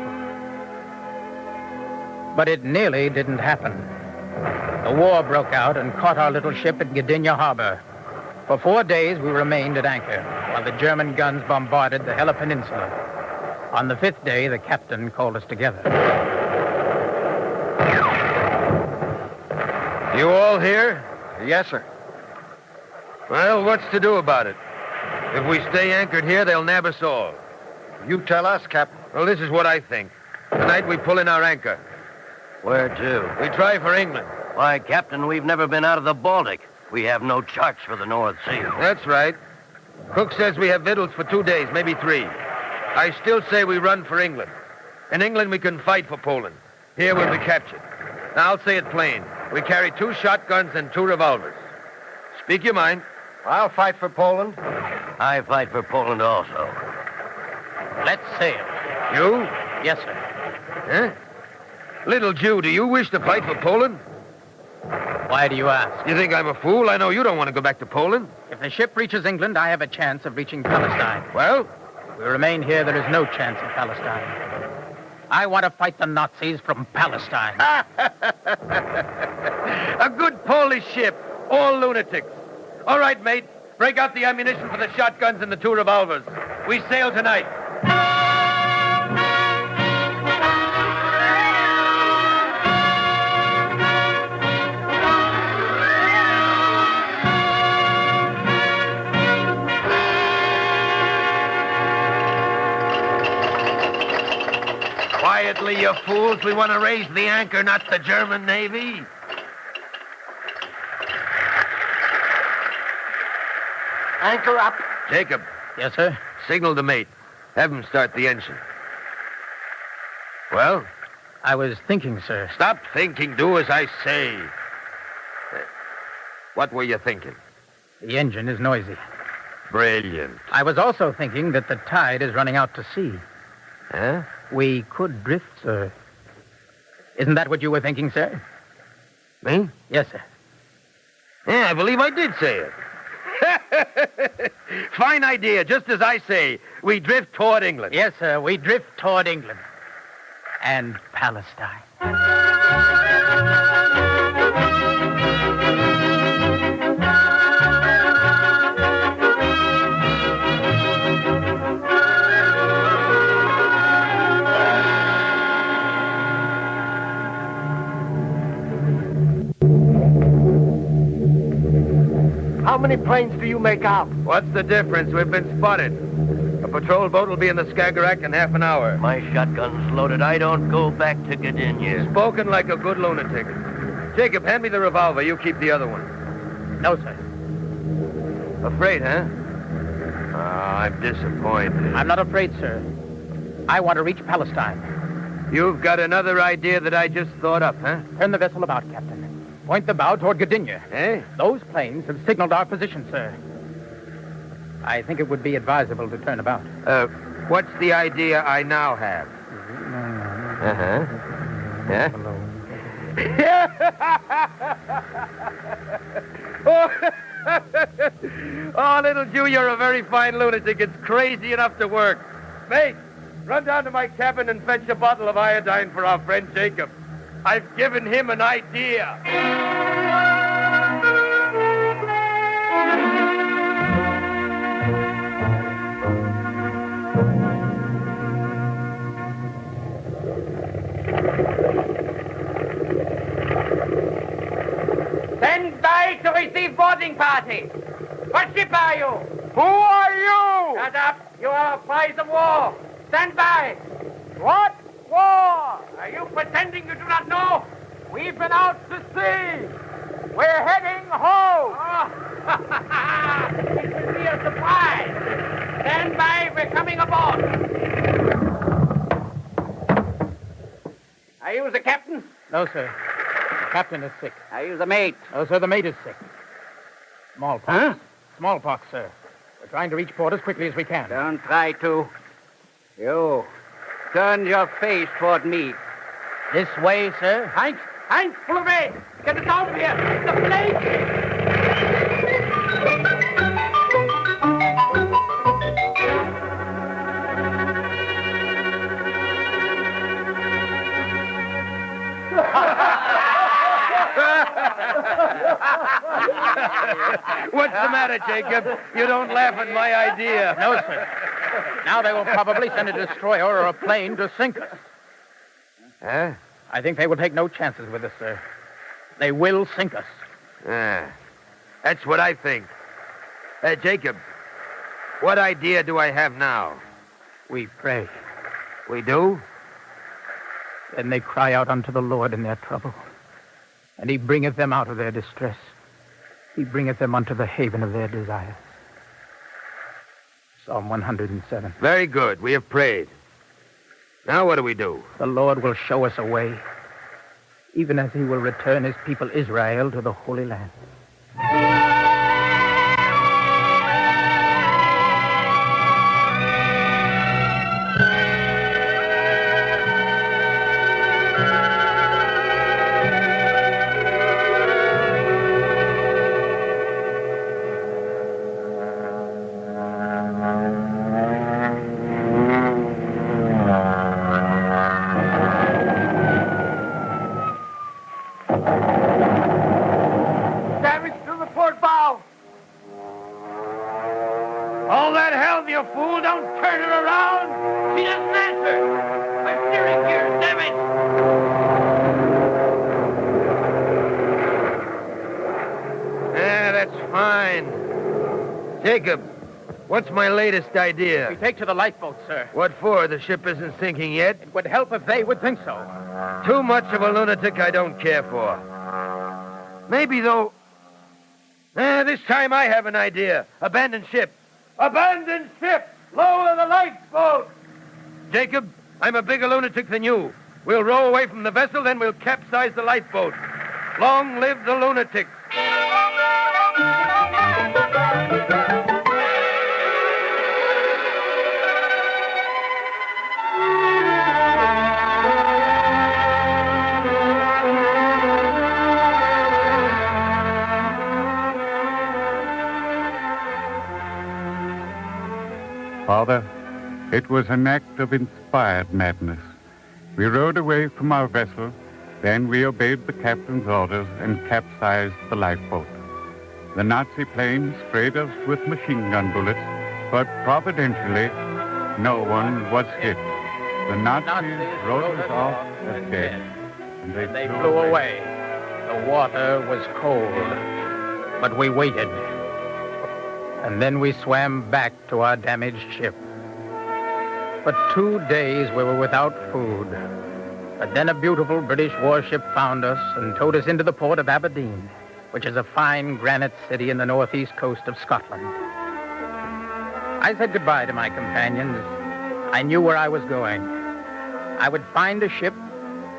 S9: But it nearly didn't happen. The war broke out and caught our little ship at Gdynia Harbor. For 4 days, we remained at anchor while the German guns bombarded the Hela Peninsula. On the 5th day, the captain called us together.
S3: You all here?
S5: Yes, sir.
S3: Well, what's to do about it? If we stay anchored here, they'll nab us all.
S5: You tell us, Captain.
S3: Well, this is what I think. Tonight we pull in our anchor.
S13: Where to?
S3: We try for England.
S13: Why, Captain, we've never been out of the Baltic. We have no charts for the North Sea.
S3: That's right. Cook says we have victuals for 2 days, maybe 3. I still say we run for England. In England, we can fight for Poland. Here, we'll be captured. Now, I'll say it plain. We carry 2 shotguns and 2 revolvers. Speak your mind.
S5: I'll fight for Poland.
S13: I fight for Poland also.
S9: Let's sail.
S3: You?
S9: Yes, sir.
S3: Huh? Little Jew, do you wish to fight for Poland?
S9: Why do you ask?
S3: You think I'm a fool? I know you don't want to go back to Poland.
S9: If the ship reaches England, I have a chance of reaching Palestine.
S3: Well?
S9: If we remain here, there is no chance of Palestine. I want to fight the Nazis from Palestine.
S3: A good Polish ship. All lunatics. All right, mate. Break out the ammunition for the shotguns and the 2 revolvers. We sail tonight. Quietly, you fools. We want to raise the anchor, not the German Navy.
S1: Anchor up.
S3: Jacob.
S9: Yes, sir?
S3: Signal the mate. Have him start the engine. Well?
S9: I was thinking, sir.
S3: Stop thinking. Do as I say. What were you thinking?
S9: The engine is noisy.
S3: Brilliant.
S9: I was also thinking that the tide is running out to sea.
S3: Huh?
S9: We could drift, sir. Isn't that what you were thinking, sir?
S3: Me?
S9: Yes, sir.
S3: Yeah, I believe I did say it. Fine idea, just as I say. We drift toward England.
S9: Yes, sir, we drift toward England. And Palestine.
S1: How many planes do you make out?
S3: What's the difference? We've been spotted. A patrol boat will be in the Skagerrak in half an hour.
S13: My shotgun's loaded. I don't go back to Gdynia.
S3: Spoken like a good lunatic. Jacob, hand me the revolver. You keep the other one.
S9: No, sir.
S3: Afraid, huh? Oh, I'm disappointed.
S9: I'm not afraid, sir. I want to reach Palestine.
S3: You've got another idea that I just thought up, huh?
S9: Turn the vessel about, Captain. Point the bow toward Gdynia.
S3: Eh?
S9: Those planes have signaled our position, sir. I think it would be advisable to turn about.
S3: What's the idea I now have? Uh-huh. Yeah? Oh, little Jew, you're a very fine lunatic. It's crazy enough to work. Mate, run down to my cabin and fetch a bottle of iodine for our friend Jacob. I've given him an idea.
S21: Stand by to receive boarding party. What ship are you?
S1: Who are you?
S21: Shut up. You are a prize of war. Stand by.
S1: What war?
S21: Are you pretending you do not know?
S1: We've been out to sea. We're heading home.
S21: Oh. It will be a surprise. Stand by. We're coming aboard. Are you the captain?
S9: No, sir. The captain is sick.
S21: Are you the mate?
S9: No, sir, the mate is sick. Smallpox.
S21: Huh?
S9: Smallpox, sir. We're trying to reach port as quickly as we can.
S21: Don't try to. You. Turn your face toward me.
S9: This way, sir.
S21: Heinz, pull away. Get us out of here. The plane.
S3: What's the matter, Jacob? You don't laugh at my idea.
S9: No, sir. Now they will probably send a destroyer or a plane to sink us.
S3: Huh?
S9: I think they will take no chances with us, sir. They will sink us.
S3: That's what I think. Jacob, what idea do I have now?
S9: We pray.
S3: We do?
S9: Then they cry out unto the Lord in their trouble, and he bringeth them out of their distress. He bringeth them unto the haven of their desires. Psalm 107.
S3: Very good. We have prayed. Now what do we do?
S9: The Lord will show us a way, even as he will return his people Israel to the Holy Land.
S1: All that helm, you fool! Don't turn her around! She doesn't answer! We're steering here, damn it!
S3: That's fine. Jacob, what's my latest idea?
S9: We take to the lifeboat, sir.
S3: What for? The ship isn't sinking yet?
S9: It would help if they would think so.
S3: Too much of a lunatic I don't care for. Maybe, though... this time I have an idea. Abandon ship. Abandon ship! Lower the lifeboat! Jacob, I'm a bigger lunatic than you. We'll row away from the vessel, then we'll capsize the lifeboat. Long live the lunatic.
S12: Father, it was an act of inspired madness. We rowed away from our vessel, then we obeyed the captain's orders and capsized the lifeboat. The Nazi plane sprayed us with machine gun bullets, but providentially, no one was hit. The Nazis wrote us off as dead, and
S9: they flew away. The water was cold, but we waited. And then we swam back to our damaged ship. For 2 days we were without food. But then a beautiful British warship found us and towed us into the port of Aberdeen, which is a fine granite city in the northeast coast of Scotland. I said goodbye to my companions. I knew where I was going. I would find a ship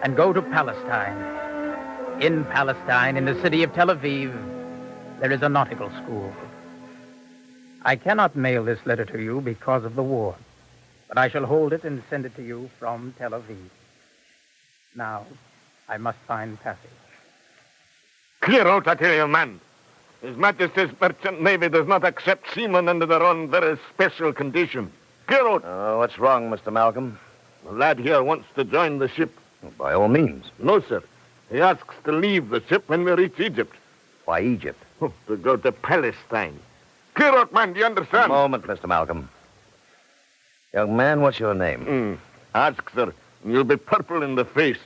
S9: and go to Palestine. In Palestine, in the city of Tel Aviv, there is a nautical school. I cannot mail this letter to you because of the war, but I shall hold it and send it to you from Tel Aviv. Now, I must find passage.
S6: Clear out, Athalie, man. His Majesty's Merchant Navy does not accept seamen under their own very special condition. Clear out.
S5: What's wrong, Mr. Malcolm?
S6: The lad here wants to join the ship.
S5: By all means.
S6: No, sir. He asks to leave the ship when we reach Egypt.
S5: Why Egypt?
S6: To go to Palestine. Clear out, man. Do you understand?
S5: A moment, Mr. Malcolm. Young man, what's your name?
S6: Ask, sir. You'll be purple in the face.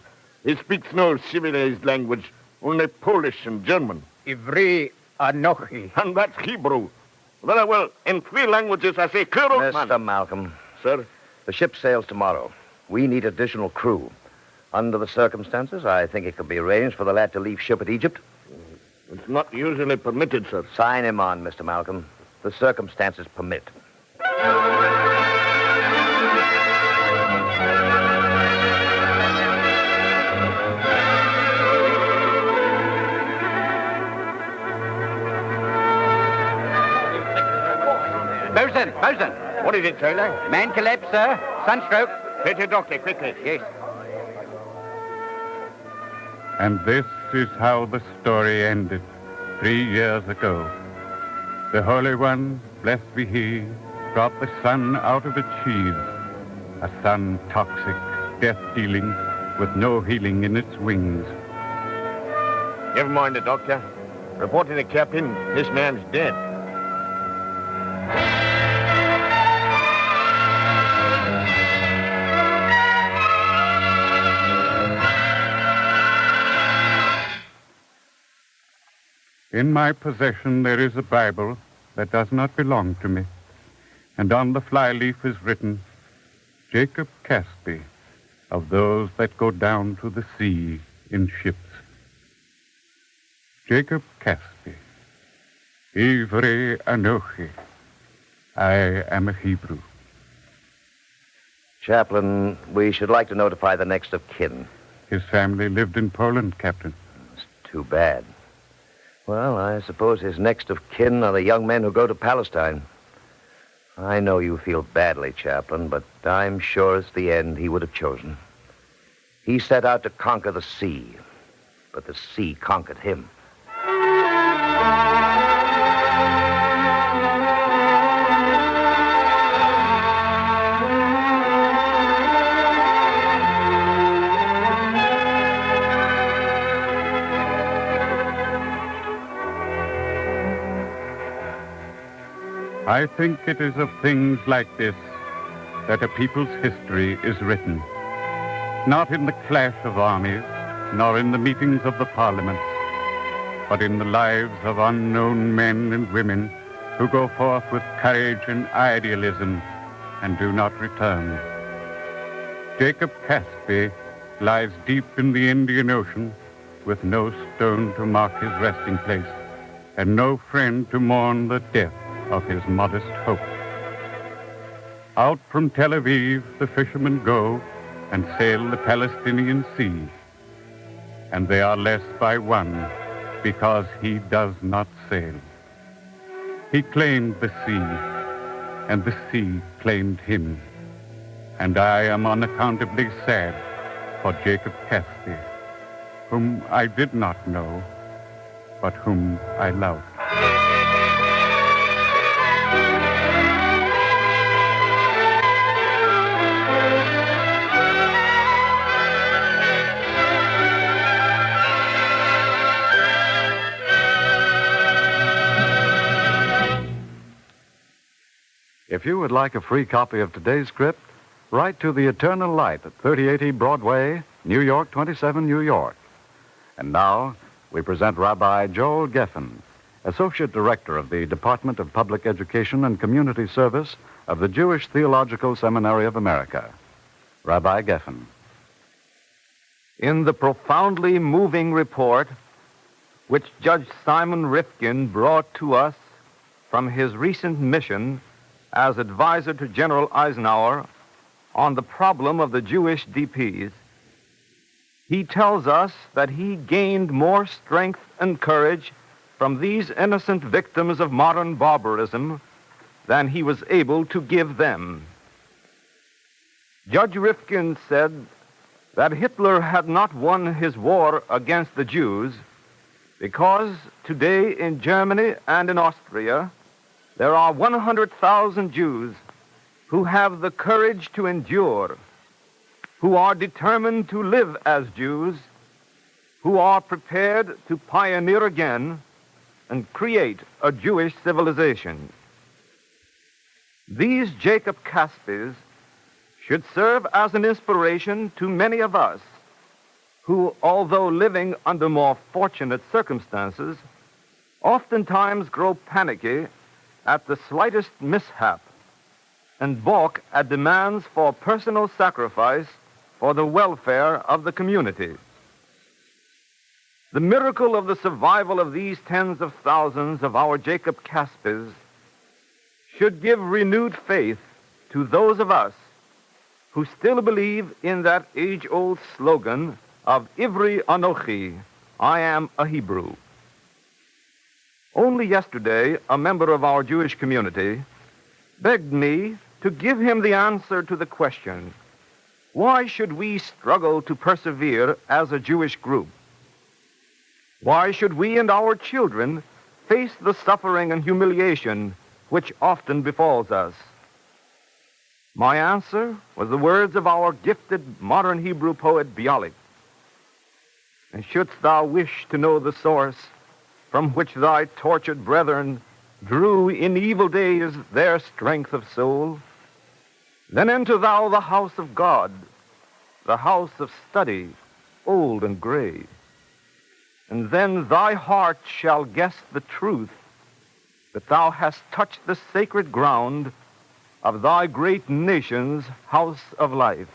S6: He speaks no civilized language, only Polish and German.
S9: Ivri Anochi.
S6: And that's Hebrew. Very well. In 3 languages, I say, clear out, man.
S5: Mr. Malcolm.
S6: Sir?
S5: The ship sails tomorrow. We need additional crew. Under the circumstances, I think it could be arranged for the lad to leave ship at Egypt.
S6: It's not usually permitted, sir.
S5: Sign him on, Mr. Malcolm. The circumstances permit.
S4: Bosun.
S6: What is it, sailor?
S4: Man collapsed, sir. Sunstroke.
S6: Fetch a doctor, quickly.
S4: Yes.
S12: And this is how the story ended 3 years ago. The Holy One, blessed be He, brought the sun out of its sheaths, a sun toxic, death-dealing, with no healing in its wings.
S6: Never mind the doctor. Report to the captain, this man's dead.
S12: In my possession there is a Bible that does not belong to me, and on the flyleaf is written, Jacob Caspi, of those that go down to the sea in ships. Jacob Caspi, Ivri Anochi, I am a Hebrew.
S5: Chaplain, we should like to notify the next of kin.
S12: His family lived in Poland, Captain.
S5: It's too bad. Well, I suppose his next of kin are the young men who go to Palestine. I know you feel badly, Chaplain, but I'm sure it's the end he would have chosen. He set out to conquer the sea, but the sea conquered him.
S12: I I think it is of things like this that a people's history is written. Not in the clash of armies, nor in the meetings of the parliaments, but in the lives of unknown men and women who go forth with courage and idealism and do not return. Jacob Caspi lies deep in the Indian Ocean with no stone to mark his resting place and no friend to mourn the death of his modest hope. Out from Tel Aviv the fishermen go and sail the Palestinian sea, and they are less by one because he does not sail. He claimed the sea, and the sea claimed him, and I am unaccountably sad for Jacob Caspi, whom I did not know, but whom I loved.
S2: If you would like a free copy of today's script, write to The Eternal Light at 3080 Broadway, New York, 27 New York. And now, we present Rabbi Joel Geffen, Associate Director of the Department of Public Education and Community Service of the Jewish Theological Seminary of America. Rabbi Geffen.
S10: In the profoundly moving report which Judge Simon Rifkin brought to us from his recent mission as advisor to General Eisenhower on the problem of the Jewish DPs, he tells us that he gained more strength and courage from these innocent victims of modern barbarism than he was able to give them. Judge Rifkin said that Hitler had not won his war against the Jews because today in Germany and in Austria, there are 100,000 Jews who have the courage to endure, who are determined to live as Jews, who are prepared to pioneer again and create a Jewish civilization. These Jacob Caspis should serve as an inspiration to many of us who, although living under more fortunate circumstances, oftentimes grow panicky at the slightest mishap and balk at demands for personal sacrifice for the welfare of the community. The miracle of the survival of these tens of thousands of our Jacob Caspis should give renewed faith to those of us who still believe in that age-old slogan of Ivri Anochi, I am a Hebrew. Only yesterday, a member of our Jewish community begged me to give him the answer to the question, why should we struggle to persevere as a Jewish group? Why should we and our children face the suffering and humiliation which often befalls us? My answer was the words of our gifted modern Hebrew poet Bialik. And shouldst thou wish to know the source from which thy tortured brethren drew in evil days their strength of soul, then enter thou the house of God, the house of study, old and gray. And then thy heart shall guess the truth, that thou hast touched the sacred ground of thy great nation's house of life.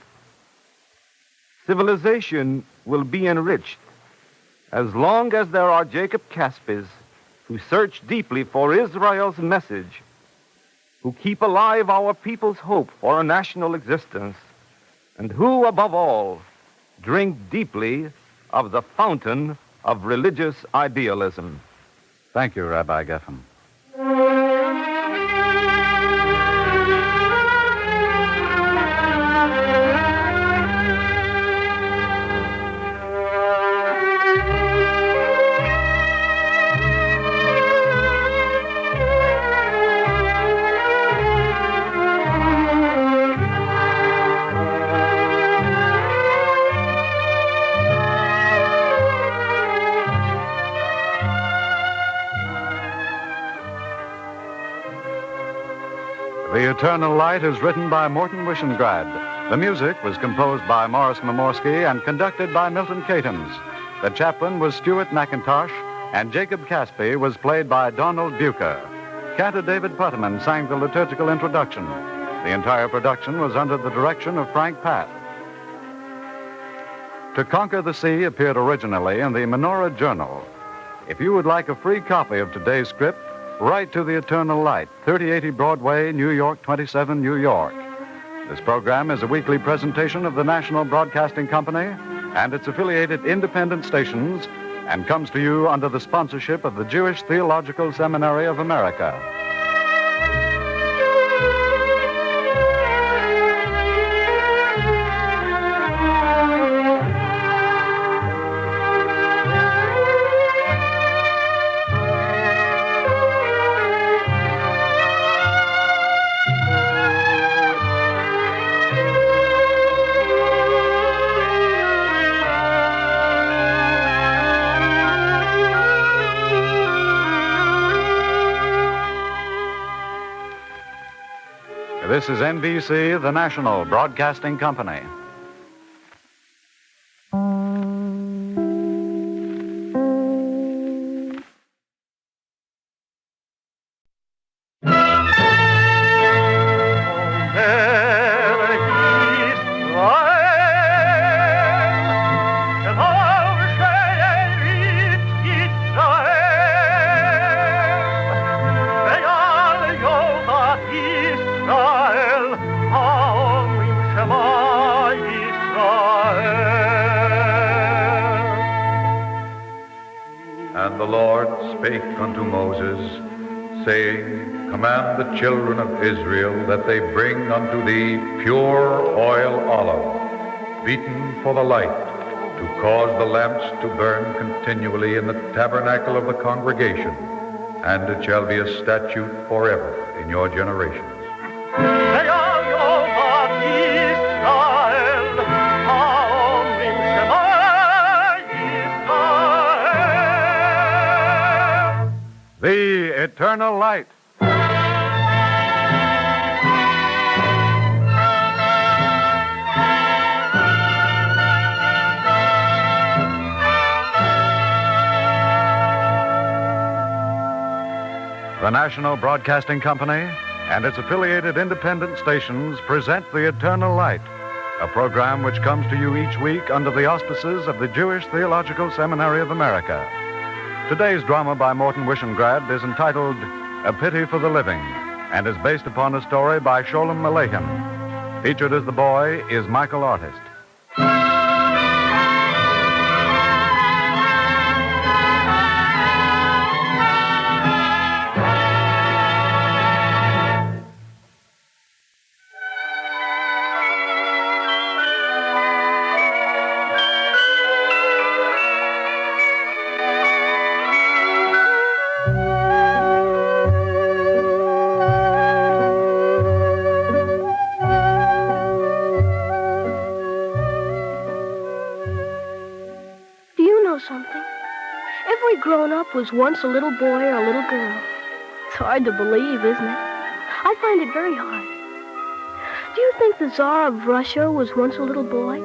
S10: Civilization will be enriched as long as there are Jacob Caspis who search deeply for Israel's message, who keep alive our people's hope for a national existence, and who, above all, drink deeply of the fountain of religious idealism.
S2: Thank you, Rabbi Geffen. The Eternal Light is written by Morton Wishengrad. The music was composed by Morris Momorsky and conducted by Milton Catons. The chaplain was Stuart McIntosh, and Jacob Caspi was played by Donald Bucher. Cantor David Putterman sang the liturgical introduction. The entire production was under the direction of Frank Patt. To Conquer the Sea appeared originally in the Menorah Journal. If you would like a free copy of today's script, write to the Eternal Light, 3080 Broadway, New York, 27, New York. This program is a weekly presentation of the National Broadcasting Company and its affiliated independent stations, and comes to you under the sponsorship of the Jewish Theological Seminary of America. This is NBC, the National Broadcasting Company.
S16: And the Lord spake unto Moses, saying, Command the children of Israel that they bring unto thee pure oil olive, beaten for the light, to cause the lamps to burn continually in the tabernacle of the congregation, and it shall be a statute forever in your generations.
S2: The Eternal Light. The National Broadcasting Company and its affiliated independent stations present The Eternal Light, a program which comes to you each week under the auspices of the Jewish Theological Seminary of America. Today's drama by Morton Wishengrad is entitled A Pity for the Living and is based upon a story by Sholem Aleichem. Featured as the boy is Michael Artist.
S19: Grown-up was once a little boy or a little girl. It's hard to believe, isn't it? I find it very hard. Do you think the Tsar of Russia was once a little boy?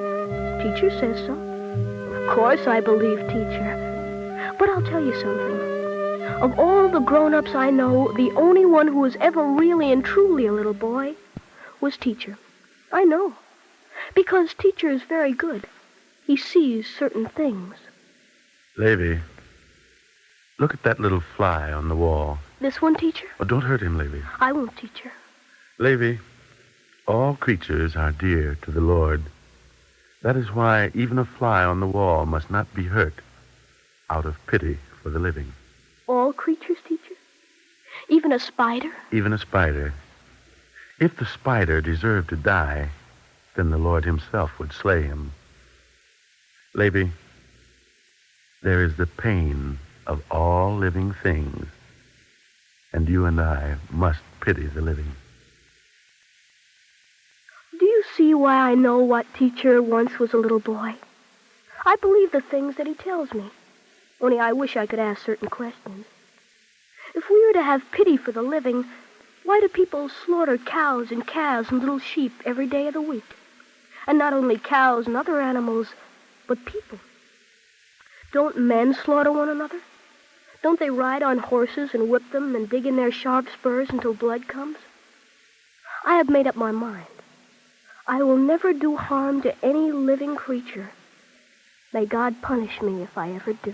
S19: Teacher says so. Of course I believe Teacher. But I'll tell you something. Of all the grown-ups I know, the only one who was ever really and truly a little boy was Teacher. I know. Because Teacher is very good. He sees certain things.
S20: Levy. Look at that little fly on the wall.
S19: This one, Teacher?
S20: Oh, don't hurt him, Levy.
S19: I won't, Teacher.
S20: Levy, all creatures are dear to the Lord. That is why even a fly on the wall must not be hurt out of pity for the living.
S19: All creatures, Teacher? Even a spider?
S20: Even a spider. If the spider deserved to die, then the Lord himself would slay him. Levy, there is the pain of all living things, and you and I must pity the living.
S19: Do you see why I know what Teacher once was a little boy? I believe the things that he tells me, only I wish I could ask certain questions. If we were to have pity for the living, Why do people slaughter cows and calves and little sheep every day of the week? And not only cows and other animals, but people. Don't men slaughter one another? Don't they ride on horses and whip them and dig in their sharp spurs until blood comes? I have made up my mind. I will never do harm to any living creature. May God punish me if I ever do.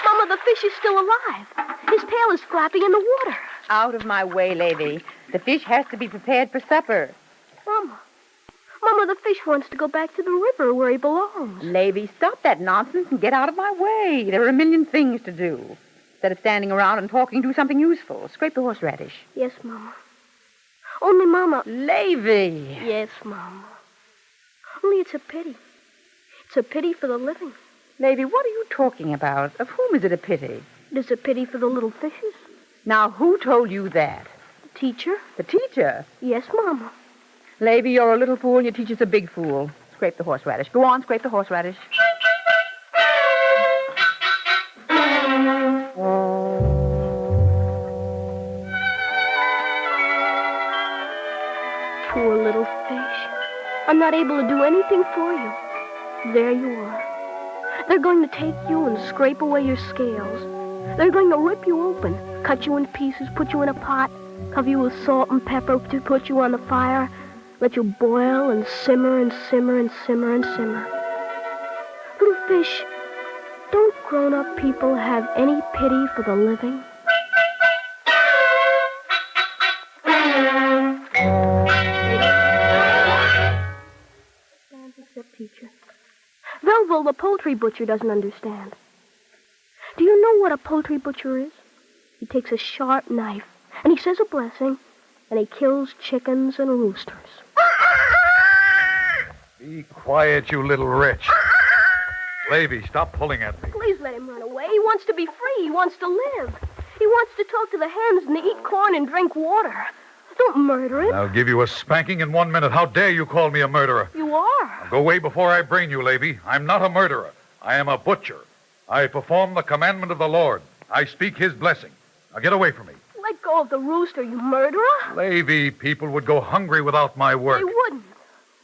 S19: Mama, the fish is still alive. His tail is flapping in the water.
S7: Out of my way, Lady. The fish has to be prepared for supper.
S19: Mama, the fish wants to go back to the river where he belongs.
S7: Lady, stop that nonsense and get out of my way. There are a million things to do. Instead of standing around and talking, do something useful. Scrape the horseradish.
S19: Yes, Mama. Only, Mama...
S7: Lady.
S19: Yes, Mama. Only it's a pity. It's a pity for the living.
S7: Lady, what are you talking about? Of whom is it a pity?
S19: It is a pity for the little fishes.
S7: Now, who told you that?
S19: The teacher.
S7: The teacher?
S19: Yes, Mama.
S7: Lady, you're a little fool and your teacher's a big fool. Scrape the horseradish. Go on, scrape the horseradish.
S19: Poor little fish. I'm not able to do anything for you. There you are. They're going to take you and scrape away your scales. They're going to rip you open, cut you in pieces, put you in a pot, cover you with salt and pepper to put you on the fire, let you boil and simmer and simmer and simmer and simmer. Little fish, don't grown-up people have any pity for the living? Except teacher. Velvel, the poultry butcher, doesn't understand. Do you know what a poultry butcher is? He takes a sharp knife, and he says a blessing, and he kills chickens and roosters.
S16: Be quiet, you little wretch. Lady, stop pulling at me.
S19: Please let him run away. He wants to be free. He wants to live. He wants to talk to the hens and to eat corn and drink water. Don't murder him.
S16: I'll give you a spanking in 1 minute. How dare you call me a murderer?
S19: You are.
S16: Now go away before I brain you, Lady. I'm not a murderer. I am a butcher. I perform the commandment of the Lord. I speak his blessing. Now get away from me.
S19: Let go of the rooster, you murderer.
S16: Lady, people would go hungry without my work.
S19: They wouldn't.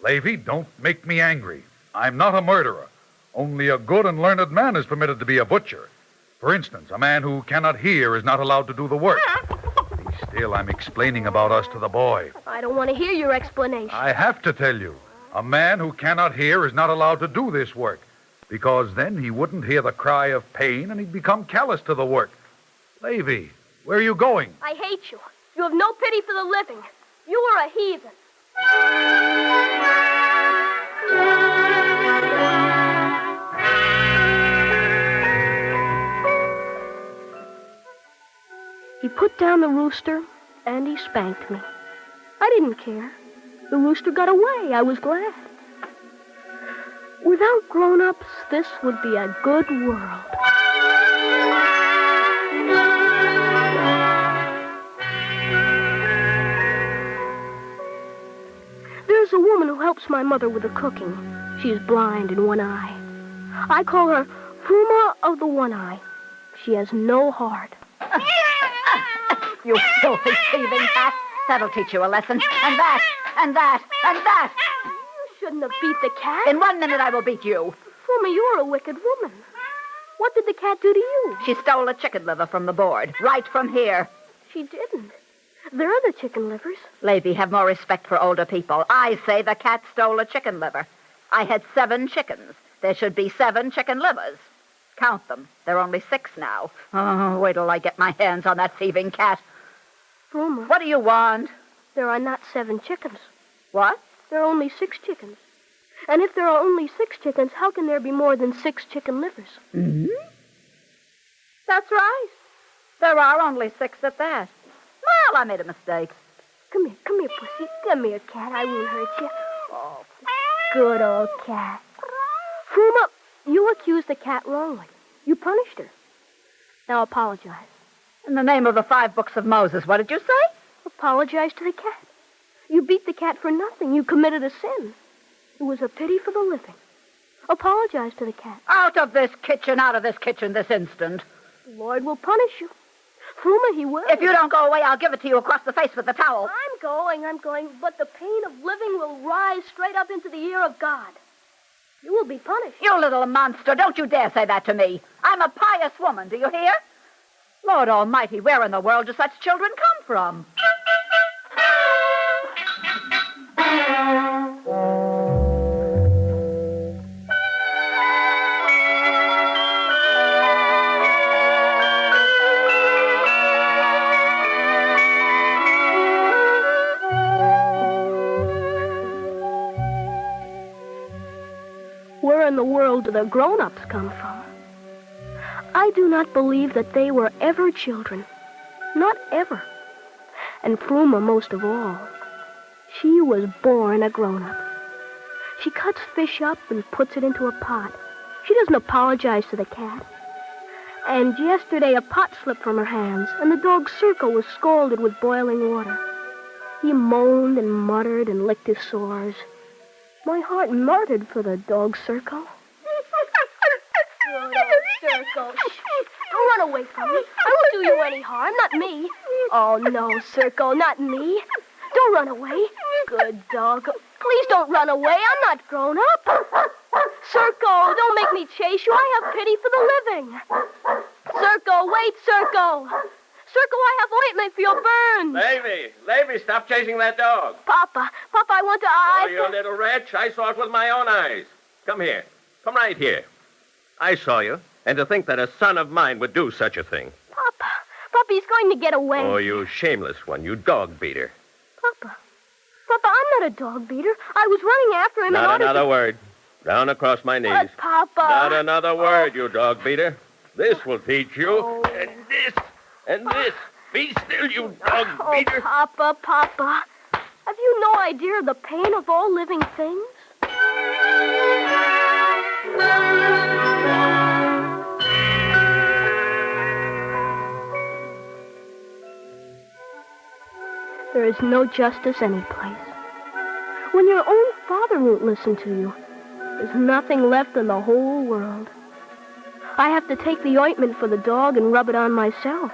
S16: Lady, don't make me angry. I'm not a murderer. Only a good and learned man is permitted to be a butcher. For instance, a man who cannot hear is not allowed to do the work. Be still, I'm explaining about us to the boy.
S19: I don't want to hear your explanation.
S16: I have to tell you. A man who cannot hear is not allowed to do this work, because then he wouldn't hear the cry of pain and he'd become callous to the work. Lady, where are you going?
S19: I hate you. You have no pity for the living. You are a heathen. He put down the rooster, and he spanked me. I didn't care. The rooster got away. I was glad. Without grown-ups, this would be a good world. There's a woman who helps my mother with the cooking. She is blind in one eye. I call her Puma of the one eye. She has no heart.
S7: You filthy, thieving cat. That'll teach you a lesson. And that, and that, and that.
S19: You shouldn't have beat the cat.
S7: In 1 minute, I will beat you.
S19: Puma, you're a wicked woman. What did the cat do to you?
S7: She stole a chicken liver from the board, right from here.
S19: She didn't. There are the chicken livers.
S7: Lady, have more respect for older people. I say the cat stole a chicken liver. I had 7 chickens. There should be 7 chicken livers. Count them. There are only 6 now. Oh, wait till I get my hands on that thieving cat.
S19: Puma.
S7: What do you want?
S19: There are not 7 chickens.
S7: What?
S19: There are only 6 chickens. And if there are only 6 chickens, how can there be more than 6 chicken livers?
S7: Mm-hmm. That's right. There are only 6 at that. Well, I made a mistake.
S19: Come here, pussy. Come here, cat. I won't hurt you. Oh, good old cat. Puma, you accused the cat wrongly. You punished her. Now apologize.
S7: In the name of the 5 books of Moses, what did you say?
S19: Apologize to the cat. You beat the cat for nothing. You committed a sin. It was a pity for the living. Apologize to the cat.
S7: Out of this kitchen this instant.
S19: The Lord will punish you. Fruma, he will.
S7: If you don't go away, I'll give it to you across the face with the towel.
S19: I'm going. But the pain of living will rise straight up into the ear of God. You will be punished.
S7: You little monster, don't you dare say that to me. I'm a pious woman, do you hear? Lord Almighty, where in the world do such children come from?
S19: Where in the world do the grown-ups come from? I do not believe that they were ever children. Not ever. And Fruma most of all. She was born a grown-up. She cuts fish up and puts it into a pot. She doesn't apologize to the cat. And yesterday a pot slipped from her hands, and the dog Circle was scalded with boiling water. He moaned and muttered and licked his sores. My heart muttered for the dog Circle. Good old Circle. Don't run away from me. I won't do you any harm, not me. Oh, no, Circle, not me. Don't run away. Good dog. Please don't run away. I'm not grown up. Circle, don't make me chase you. I have pity for the living. Circle, wait, Circle. Circle, I have ointment for your burns.
S13: Levy, stop chasing that dog.
S19: Papa, I want to...
S13: Oh, you little wretch. I saw it with my own eyes. Come here. Come right here. I saw you, and to think that a son of mine would do such a thing.
S19: Papa, he's going to get away.
S13: Oh, you shameless one, you dog beater.
S19: Papa, I'm not a dog beater. I was running after him
S13: Not another word. Down across my knees.
S19: But, Papa...
S13: Not another word, you dog beater. This will teach you.
S19: Oh.
S13: And this. And this. Be still, you dog beater.
S19: Oh, Papa. Have you no idea of the pain of all living things? There is no justice anyplace. When your own father won't listen to you, there's nothing left in the whole world. I have to take the ointment for the dog and rub it on myself.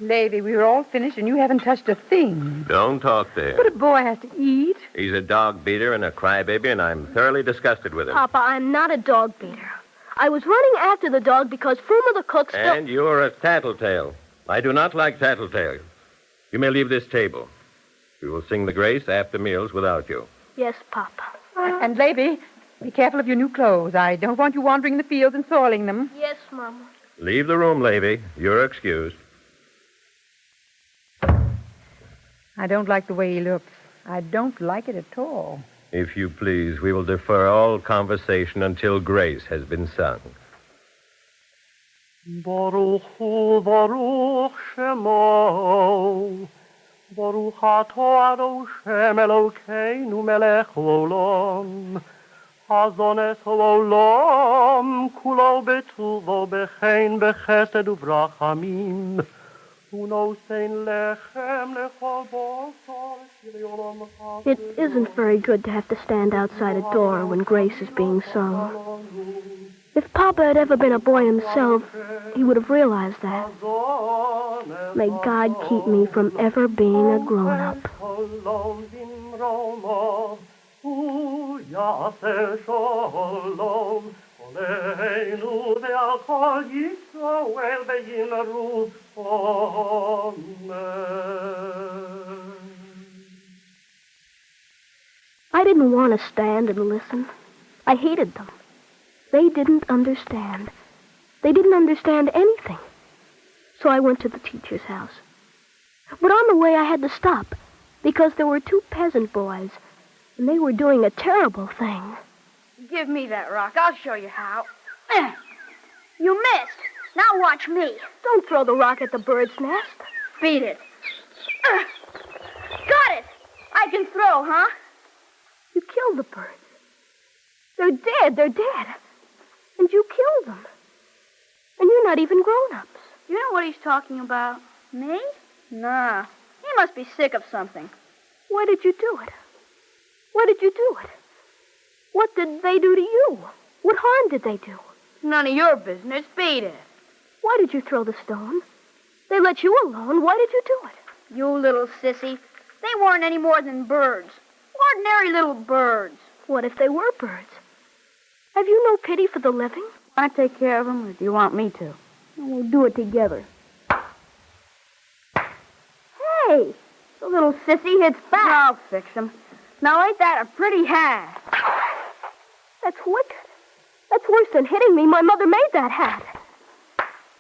S8: Lady, we were all finished and you haven't touched a thing.
S13: Don't talk there.
S8: But a boy has to eat.
S13: He's a dog beater and a crybaby, and I'm thoroughly disgusted with him.
S19: Papa, I'm not a dog beater. I was running after the dog because Fruma the cook still...
S13: And you're a tattletale. I do not like tattletales. You may leave this table. We will sing the grace after meals without you.
S19: Yes, Papa.
S8: And, Lady, be careful of your new clothes. I don't want you wandering in the fields and soiling them.
S19: Yes, Mama.
S13: Leave the room, Levy. You're excused.
S8: I don't like the way he looks. I don't like it at all.
S13: If you please, we will defer all conversation until grace has been sung.
S17: Baruch hu, Baruch Shemo, Baruch atah Adoshem Elokeinu melech olam, Hazones olam, kulo betuvo bechein bechesed uvrachamim,
S19: It isn't very good to have to stand outside a door when grace is being sung. If Papa had ever been a boy himself, he would have realized that. May God keep me from ever being a grown-up. I didn't want to stand and listen. I hated them. They didn't understand. They didn't understand anything. So I went to the teacher's house. But on the way I had to stop because there were 2 peasant boys, and they were doing a terrible thing.
S23: Give me that rock. I'll show you how. You missed.
S19: Now watch me. Don't throw the rock at the bird's nest.
S18: Beat it. Got it. I can throw, huh?
S19: You killed the birds. They're dead. They're dead. And you killed them. And you're not even grown-ups.
S18: You know what he's talking about? Me? Nah. He must be sick of something.
S19: Why did you do it? Why did you do it? What did they do to you? What harm did they do?
S18: None of your business. Beat it.
S19: Why did you throw the stone? They let you alone. Why did you do it?
S18: You little sissy. They weren't any more than birds. Ordinary little birds.
S19: What if they were birds? Have you no pity for the living?
S18: I take care of them, or do you want me to?
S19: We'll do it together.
S18: Hey, the little sissy hits back. I'll fix him. Now, ain't that a pretty hat?
S19: That's wicked. That's worse than hitting me. My mother made that hat.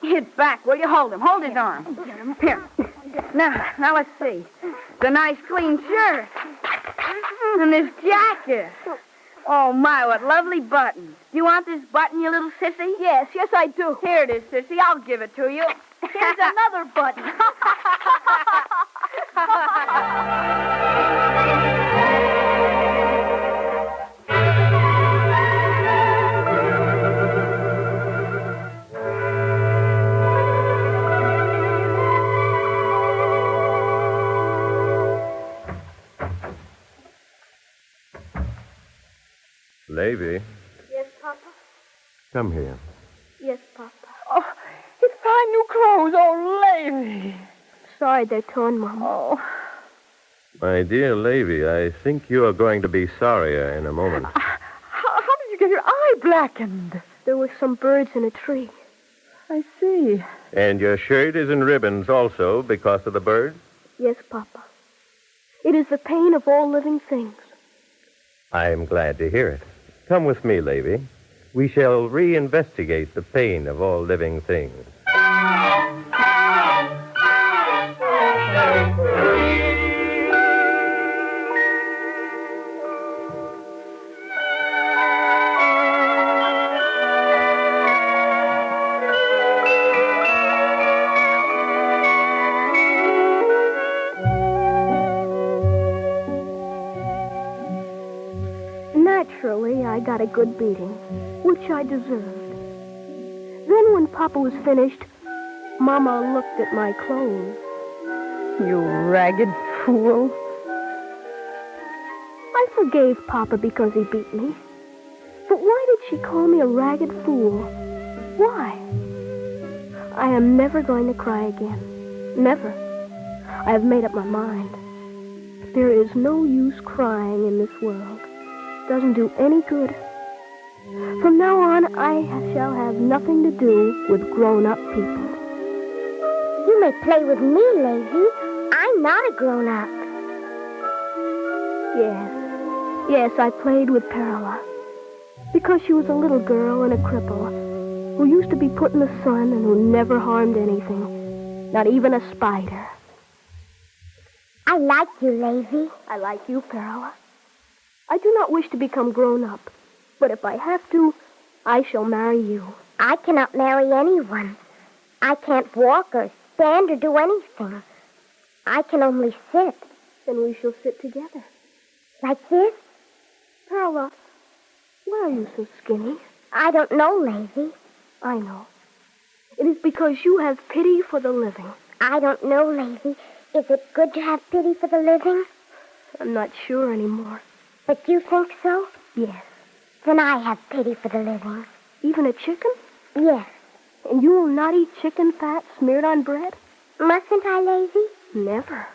S18: Hit back, will you? Hold him. Hold his arm. Here. Now let's see. It's a nice clean shirt. And this jacket. Oh, my, what lovely buttons. Do you want this button, you little sissy?
S19: Yes, I do.
S18: Here it is, sissy. I'll give it to you.
S19: Here's another button.
S13: Levi.
S19: Yes, Papa?
S13: Come here.
S19: Yes, Papa.
S8: Oh, his fine new clothes. Oh, Levi.
S19: Sorry they're torn, Mama.
S8: Oh.
S13: My dear Levi, I think you are going to be sorrier in a moment.
S8: How did you get your eye blackened?
S19: There were some birds in a tree.
S8: I see.
S13: And your shirt is in ribbons also because of the birds?
S19: Yes, Papa. It is the pain of all living things.
S13: I am glad to hear it. Come with me, Levi. We shall reinvestigate the pain of all living things.
S19: Naturally, I got a good beating, which I deserved. Then when Papa was finished, Mama looked at my clothes.
S8: You ragged fool.
S19: I forgave Papa because he beat me. But why did she call me a ragged fool? Why? I am never going to cry again. Never. I have made up my mind. There is no use crying in this world. It doesn't do any good. From now on, I shall have nothing to do with grown-up people.
S22: You may play with me, Lazy. I'm not a grown-up.
S19: Yes, I played with Perla. Because she was a little girl and a cripple who used to be put in the sun and who never harmed anything. Not even a spider.
S22: I like you, Lazy.
S19: I like you, Perla. I do not wish to become grown-up. But if I have to, I shall marry you.
S22: I cannot marry anyone. I can't walk or stand or do anything. I can only sit.
S19: Then we shall sit together.
S22: Like this?
S19: Perla, why are you so skinny?
S22: I don't know, Lazy.
S19: I know. It is because you have pity for the living.
S22: I don't know, Lazy. Is it good to have pity for the living?
S19: I'm not sure anymore.
S22: But you think so?
S19: Yes.
S22: Then I have pity for the living.
S19: Even a chicken?
S22: Yes.
S19: And you will not eat chicken fat smeared on bread?
S22: Mustn't I, Lazy?
S19: Never.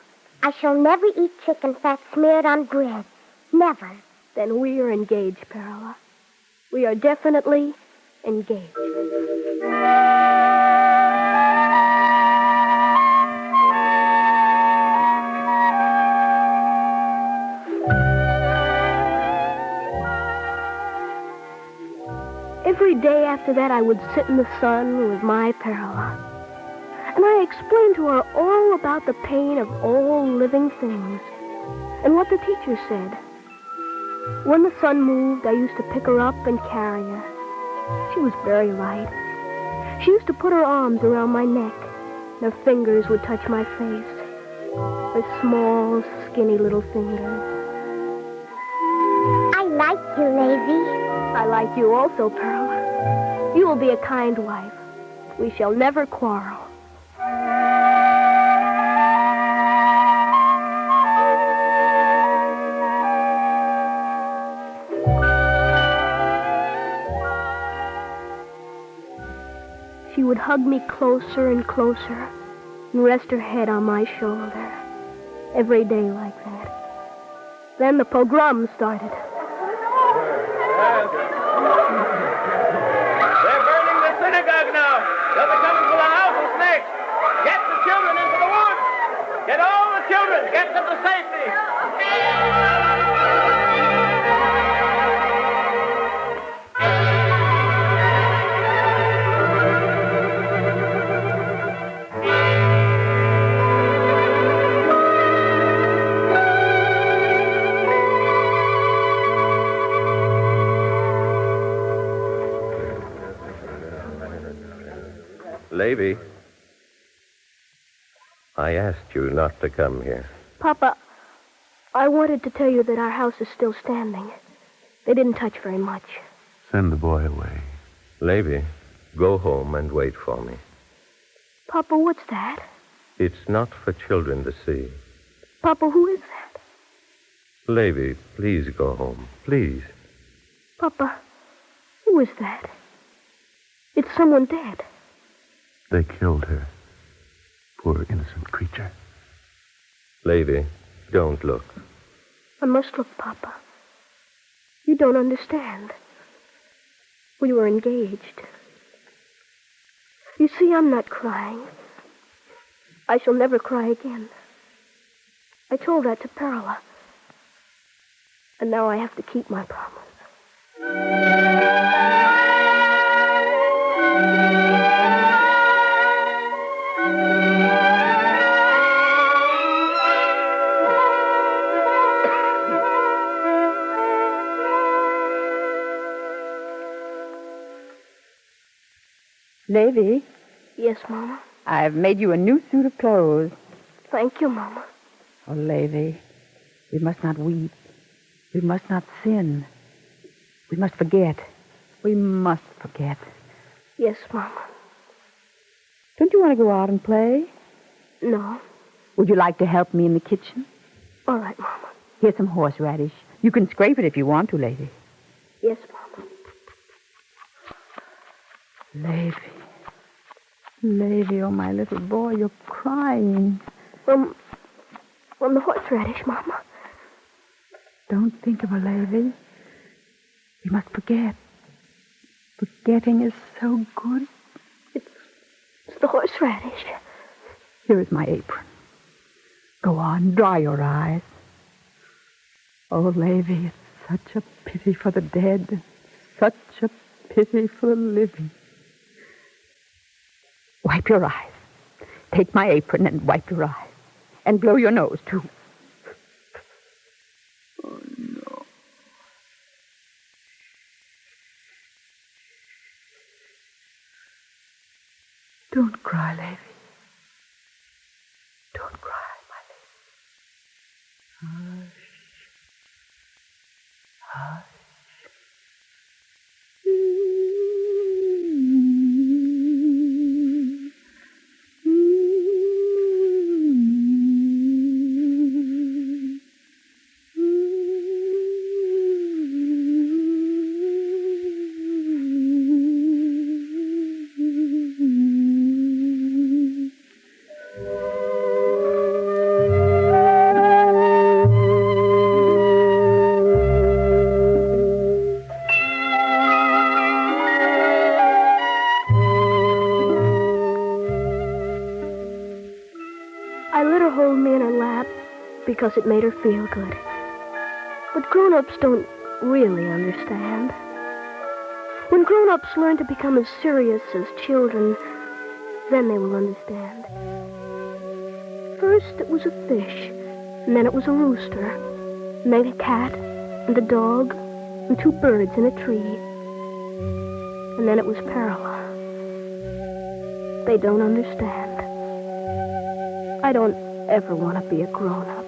S22: I shall never eat chicken fat smeared on bread. Never.
S19: Then we are engaged, Perla. We are definitely engaged. Every day after that, I would sit in the sun with my Perla. And I explained to her all about the pain of all living things and what the teacher said. When the sun moved, I used to pick her up and carry her. She was very light. She used to put her arms around my neck, and her fingers would touch my face. Her small, skinny little fingers.
S22: I like you, Lazy.
S19: I like you also, Pearl. You will be a kind wife. We shall never quarrel. She would hug me closer and closer and rest her head on my shoulder. Every day like that. Then the pogrom started.
S1: They're burning the synagogue now. They'll be coming for the houses next. Get the children into the woods. Get all the children. Get them to safety.
S13: Levy, I asked you not to come here.
S19: Papa, I wanted to tell you that our house is still standing. They didn't touch very much.
S20: Send the boy away.
S13: Levy, go home and wait for me.
S19: Papa, what's that?
S13: It's not for children to see.
S19: Papa, who is that?
S13: Levy, please go home. Please.
S19: Papa, who is that? It's someone dead.
S20: They killed her. Poor innocent creature.
S13: Levy, don't look.
S19: I must look, Papa. You don't understand. We were engaged. You see, I'm not crying. I shall never cry again. I told that to Pearl. And now I have to keep my promise.
S8: Levy?
S19: Yes, Mama?
S8: I've made you a new suit of clothes.
S19: Thank you, Mama.
S8: Oh, Levy, we must not weep. We must not sin. We must forget. We must forget.
S19: Yes, Mama.
S8: Don't you want to go out and play?
S19: No.
S8: Would you like to help me in the kitchen?
S19: All right, Mama.
S8: Here's some horseradish. You can scrape it if you want to, Levy.
S19: Yes, Mama.
S8: Levy. Levy, oh, my little boy, you're crying.
S19: From the horseradish, Mama.
S8: Don't think of her, Levy. You must forget. Forgetting is so good.
S19: It's the horseradish.
S8: Here is my apron. Go on, dry your eyes. Oh, Levy, it's such a pity for the dead. Such a pity for the living. Wipe your eyes. Take my apron and wipe your eyes. And blow your nose, too. Oh, no. Don't cry, Levy. Don't cry, my Levy. Hush. Hush.
S19: Because it made her feel good. But grown-ups don't really understand. When grown-ups learn to become as serious as children, then they will understand. First it was a fish, and then it was a rooster, and then a cat, and a dog, and two birds in a tree. And then it was Pearl. they don't understand. I don't ever want to be a grown-up.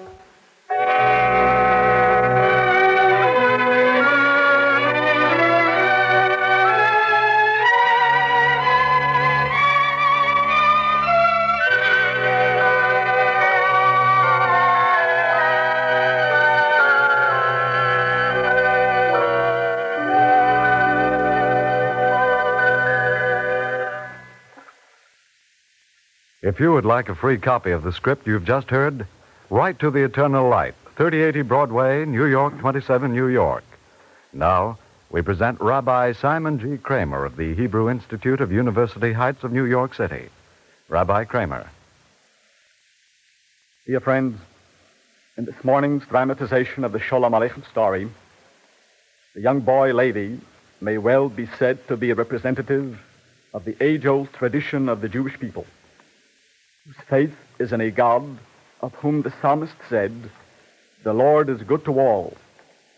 S2: If you would like a free copy of the script you've just heard, write to The Eternal Light, 3080 Broadway, New York, 27 New York. Now, we present Rabbi Simon G. Kramer of the Hebrew Institute of University Heights of New York City. Rabbi Kramer.
S11: Dear friends, in this morning's dramatization of the Sholem Aleichem story, the young boy Levi may well be said to be a representative of the age-old tradition of the Jewish people, whose faith is in a God of whom the psalmist said, "The Lord is good to all,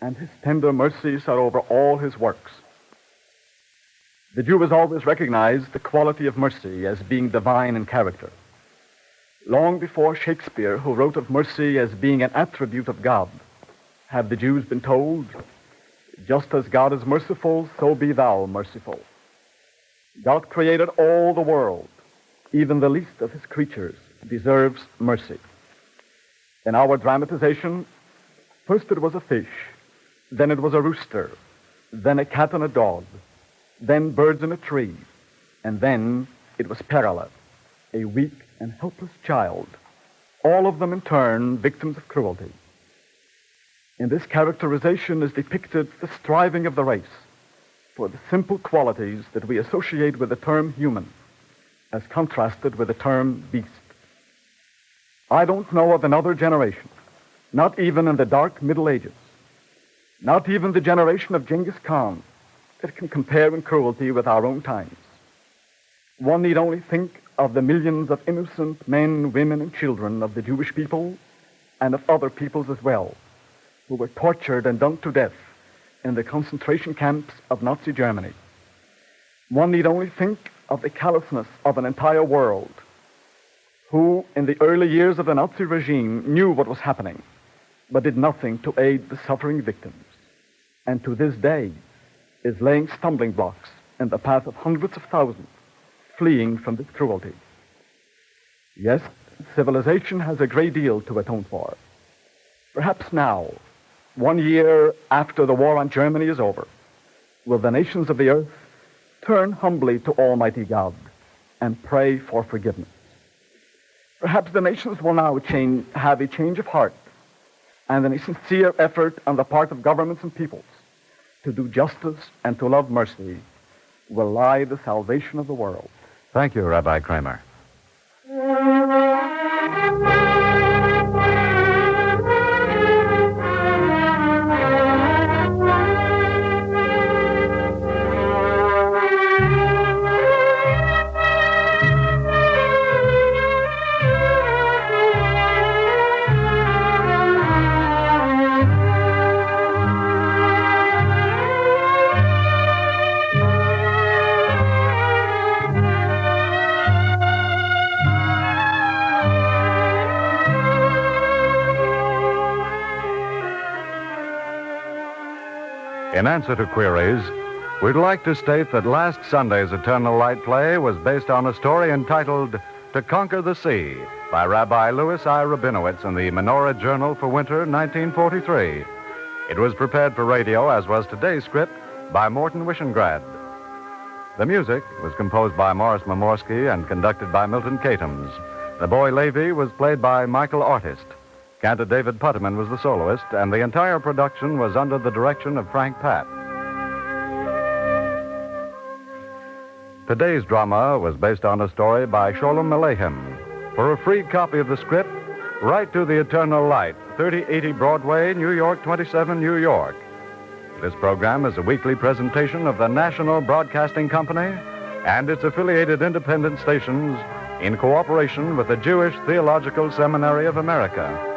S11: and his tender mercies are over all his works." The Jew has always recognized the quality of mercy as being divine in character. Long before Shakespeare, who wrote of mercy as being an attribute of God, have the Jews been told, "Just as God is merciful, so be thou merciful." God created all the world. Even the least of his creatures deserves mercy. In our dramatization, first it was a fish, then it was a rooster, then a cat and a dog, then birds in a tree, and then it was Perala, a weak and helpless child, all of them in turn victims of cruelty. In this characterization is depicted the striving of the race for the simple qualities that we associate with the term human, as contrasted with the term beast. I don't know of another generation, not even in the dark Middle Ages, not even the generation of Genghis Khan, that can compare in cruelty with our own times. One need only think of the millions of innocent men, women, and children of the Jewish people, and of other peoples as well, who were tortured and done to death in the concentration camps of Nazi Germany. One need only think of the callousness of an entire world, who, in the early years of the Nazi regime, knew what was happening, but did nothing to aid the suffering victims, and to this day is laying stumbling blocks in the path of hundreds of thousands fleeing from this cruelty. Yes, civilization has a great deal to atone for. Perhaps now, 1 year after the war on Germany is over, will the nations of the earth turn humbly to Almighty God and pray for forgiveness. Perhaps the nations will now have a change of heart and a sincere effort on the part of governments and peoples to do justice and to love mercy will lie the salvation of the world.
S2: Thank you, Rabbi Kramer. In answer to queries, we'd like to state that last Sunday's Eternal Light play was based on a story entitled To Conquer the Sea by Rabbi Louis I. Rabinowitz in the Menorah Journal for Winter 1943. It was prepared for radio, as was today's script, by Morton Wishengrad. The music was composed by Morris Momorsky and conducted by Milton Catums. The boy Levi was played by Michael Artist. Cantor David Putterman was the soloist, and the entire production was under the direction of Frank Patt. Today's drama was based on a story by Sholem Aleichem. For a free copy of the script, write to The Eternal Light, 3080 Broadway, New York, 27 New York. This program is a weekly presentation of the National Broadcasting Company and its affiliated independent stations in cooperation with the Jewish Theological Seminary of America.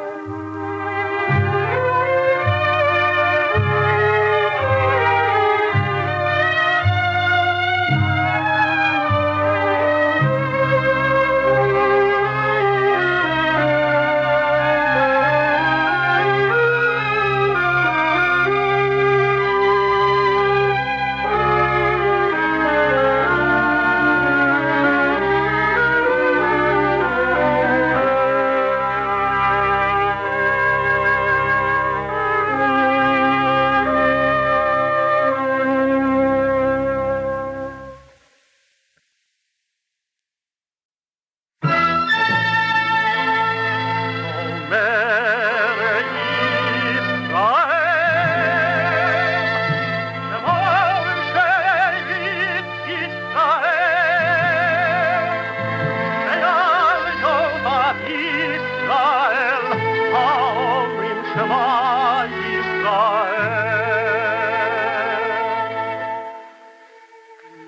S17: Shema Yisrael.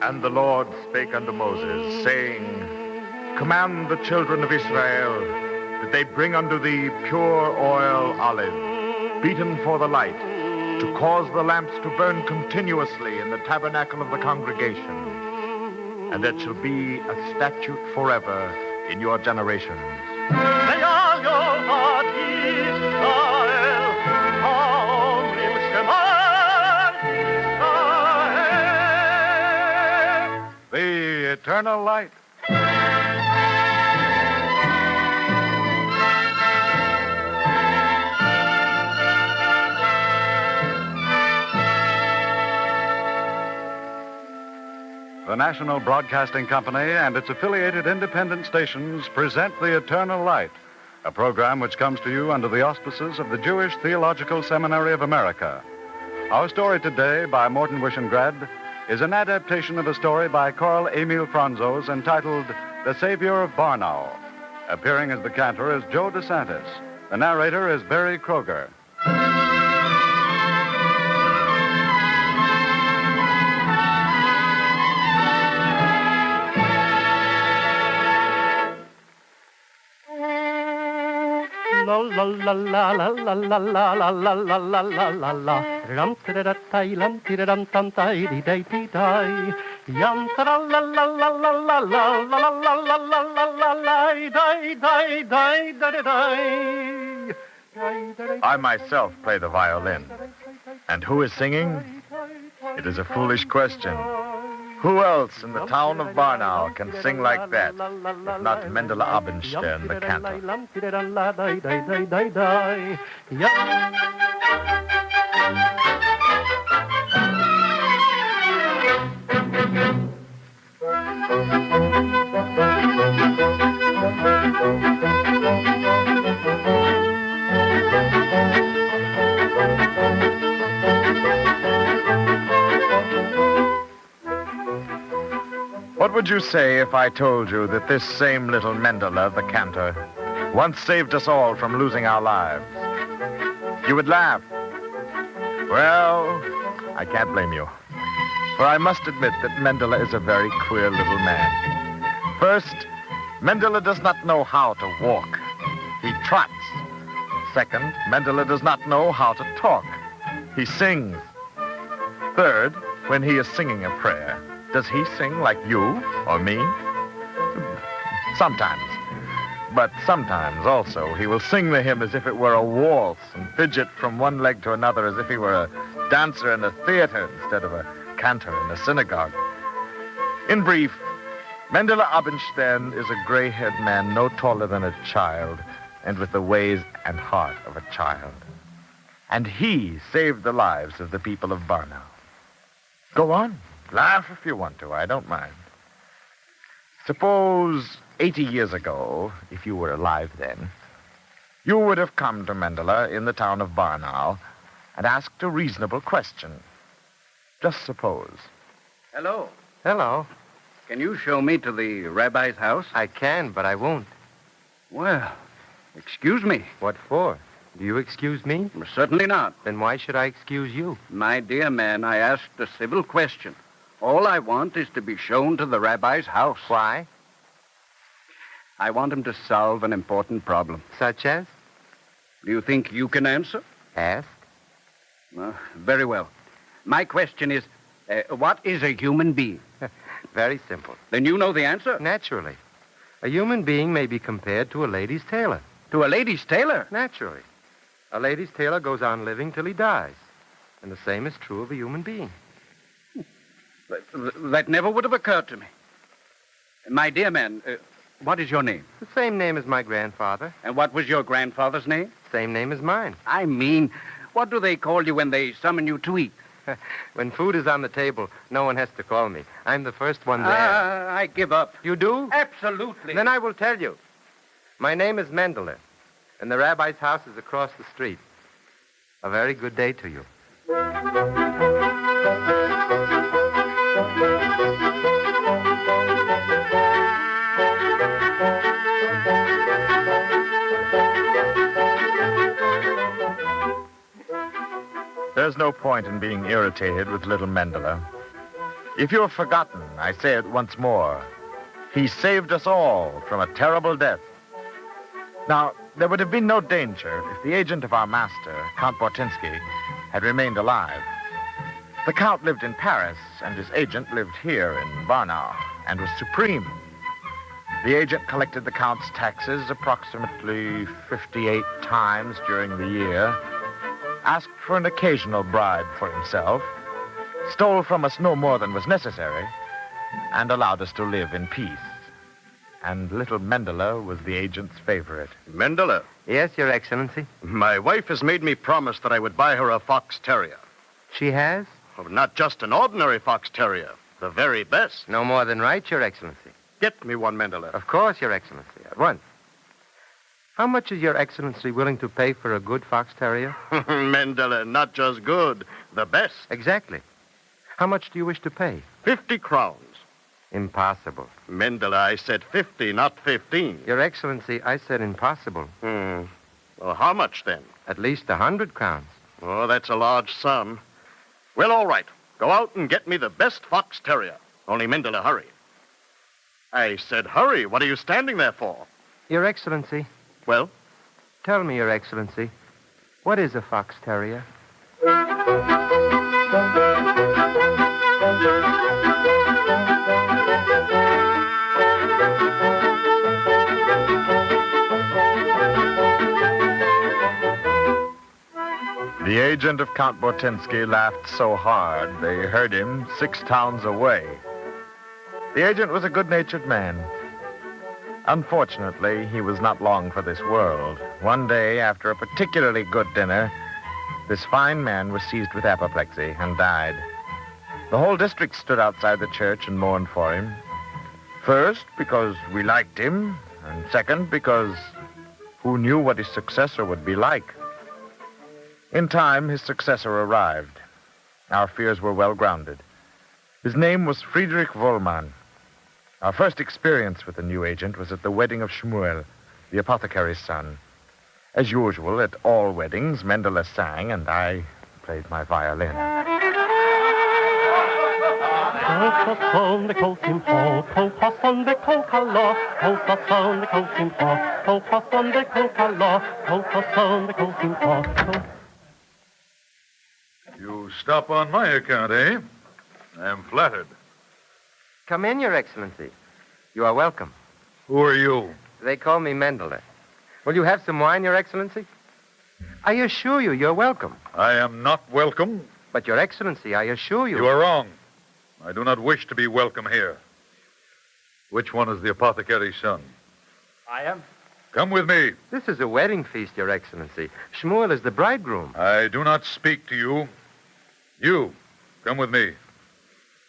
S16: And the Lord spake unto Moses, saying, Command the children of Israel that they bring unto thee pure oil olive, beaten for the light, to cause the lamps to burn continuously in the tabernacle of the congregation. And that shall be a statute forever in your generations.
S2: The eternal light. The National Broadcasting Company and its affiliated independent stations present The Eternal Light, a program which comes to you under the auspices of the Jewish Theological Seminary of America. Our story today by Morton Wishengrad is an adaptation of a story by Carl Emil Franzos entitled The Savior of Barnow. Appearing as the cantor is Joe DeSantis. The narrator is Barry Kroger.
S17: La la la la la la la la la la la la la la la ram tira tai lam tira ram tam tai di dai di dai yam tira la la la la la la la la la la la la la la dai dai dai dai dai.
S16: I myself play the violin. And who is singing? It is a foolish question. Who else in the town of Barnow can sing like that, if not Mendele Abendstern, the cantor? What would you say if I told you that this same little Mendele, the cantor, once saved us all from losing our lives? You would laugh. Well, I can't blame you. For I must admit that Mendele is a very queer little man. First, Mendele does not know how to walk. He trots. Second, Mendele does not know how to talk. He sings. Third, when he is singing a prayer, does he sing like you or me? Sometimes. But sometimes, also, he will sing the hymn as if it were a waltz and fidget from one leg to another as if he were a dancer in a theater instead of a cantor in a synagogue. In brief, Mendele Abendstern is a gray-haired man no taller than a child and with the ways and heart of a child. And he saved the lives of the people of Barnow. Go on. Laugh if you want to. I don't mind. Suppose 80 years ago, if you were alive then, you would have come to Mendele in the town of Barnow and asked a reasonable question. Just suppose.
S5: Hello.
S4: Hello.
S5: Can you show me to the rabbi's house?
S4: I can, but I won't.
S5: Well, excuse me.
S4: What for? Do you excuse me?
S5: Certainly not.
S4: Then why should I excuse you?
S5: My dear man, I asked a civil question. All I want is to be shown to the rabbi's house.
S4: Why?
S5: I want him to solve an important problem.
S4: Such as?
S5: Do you think you can answer?
S4: Ask.
S5: Very well. My question is, what is a human being?
S4: Very simple.
S5: Then you know the answer?
S4: Naturally. A human being may be compared to a lady's tailor.
S5: To a lady's tailor?
S4: Naturally. A lady's tailor goes on living till he dies. And the same is true of a human being.
S5: That never would have occurred to me. My dear man, what is your name?
S4: The same name as my grandfather.
S5: And what was your grandfather's name?
S4: Same name as mine.
S5: I mean, what do they call you when they summon you to eat?
S4: When food is on the table, no one has to call me. I'm the first one there.
S5: I give up.
S4: You do?
S5: Absolutely.
S4: Then I will tell you. My name is Mendele, and the rabbi's house is across the street. A very good day to you.
S14: There's no point in being irritated with little Mendele. If you have forgotten, I say it once more. He saved us all from a terrible death. Now, there would have been no danger if the agent of our master, Count Bortinsky, had remained alive. The Count lived in Paris, and his agent lived here in Barnow, and was supreme. The agent collected the Count's taxes approximately 58 times during the year, asked for an occasional bribe for himself, stole from us no more than was necessary, and allowed us to live in peace. And little Mendele was the agent's favorite.
S4: Mendele? Yes, Your Excellency.
S15: My wife has made me promise that I would buy her a fox terrier.
S4: She has?
S15: Oh, not just an ordinary fox terrier. The very best.
S4: No more than right, Your Excellency.
S15: Get me one, Mendele.
S4: Of course, Your Excellency. At once. How much is Your Excellency willing to pay for a good fox terrier?
S15: Mendele, not just good, the best.
S4: Exactly. How much do you wish to pay?
S15: 50 crowns.
S4: Impossible.
S15: Mendele, I said 50, not 15.
S4: Your Excellency, I said impossible.
S15: Well, how much then?
S4: At least 100 crowns.
S15: Oh, that's a large sum. Well, all right. Go out and get me the best fox terrier. Only Mendele, hurry. I said hurry. What are you standing there for?
S4: Your Excellency.
S15: Well?
S4: Tell me, Your Excellency, what is a fox terrier?
S14: The agent of Count Bortinsky laughed so hard they heard him 6 towns away. The agent was a good-natured man. Unfortunately, he was not long for this world. One day, after a particularly good dinner, this fine man was seized with apoplexy and died. The whole district stood outside the church and mourned for him. First, because we liked him, and second, because who knew what his successor would be like? In time, his successor arrived. Our fears were well-grounded. His name was Friedrich Wohlmann. Our first experience with the new agent was at the wedding of Shmuel, the apothecary's son. As usual, at all weddings, Mendele sang, and I played my violin.
S16: You stop on my account, eh? I'm flattered.
S4: Come in, Your Excellency. You are welcome.
S16: Who are you?
S4: They call me Mendele. Will you have some wine, Your Excellency? I assure you, you're welcome.
S16: I am not welcome.
S4: But, Your Excellency, I assure you...
S16: You are wrong. I do not wish to be welcome here. Which one is the apothecary's son?
S11: I am.
S16: Come with me.
S4: This is a wedding feast, Your Excellency. Shmuel is the bridegroom.
S16: I do not speak to you. You, come with me.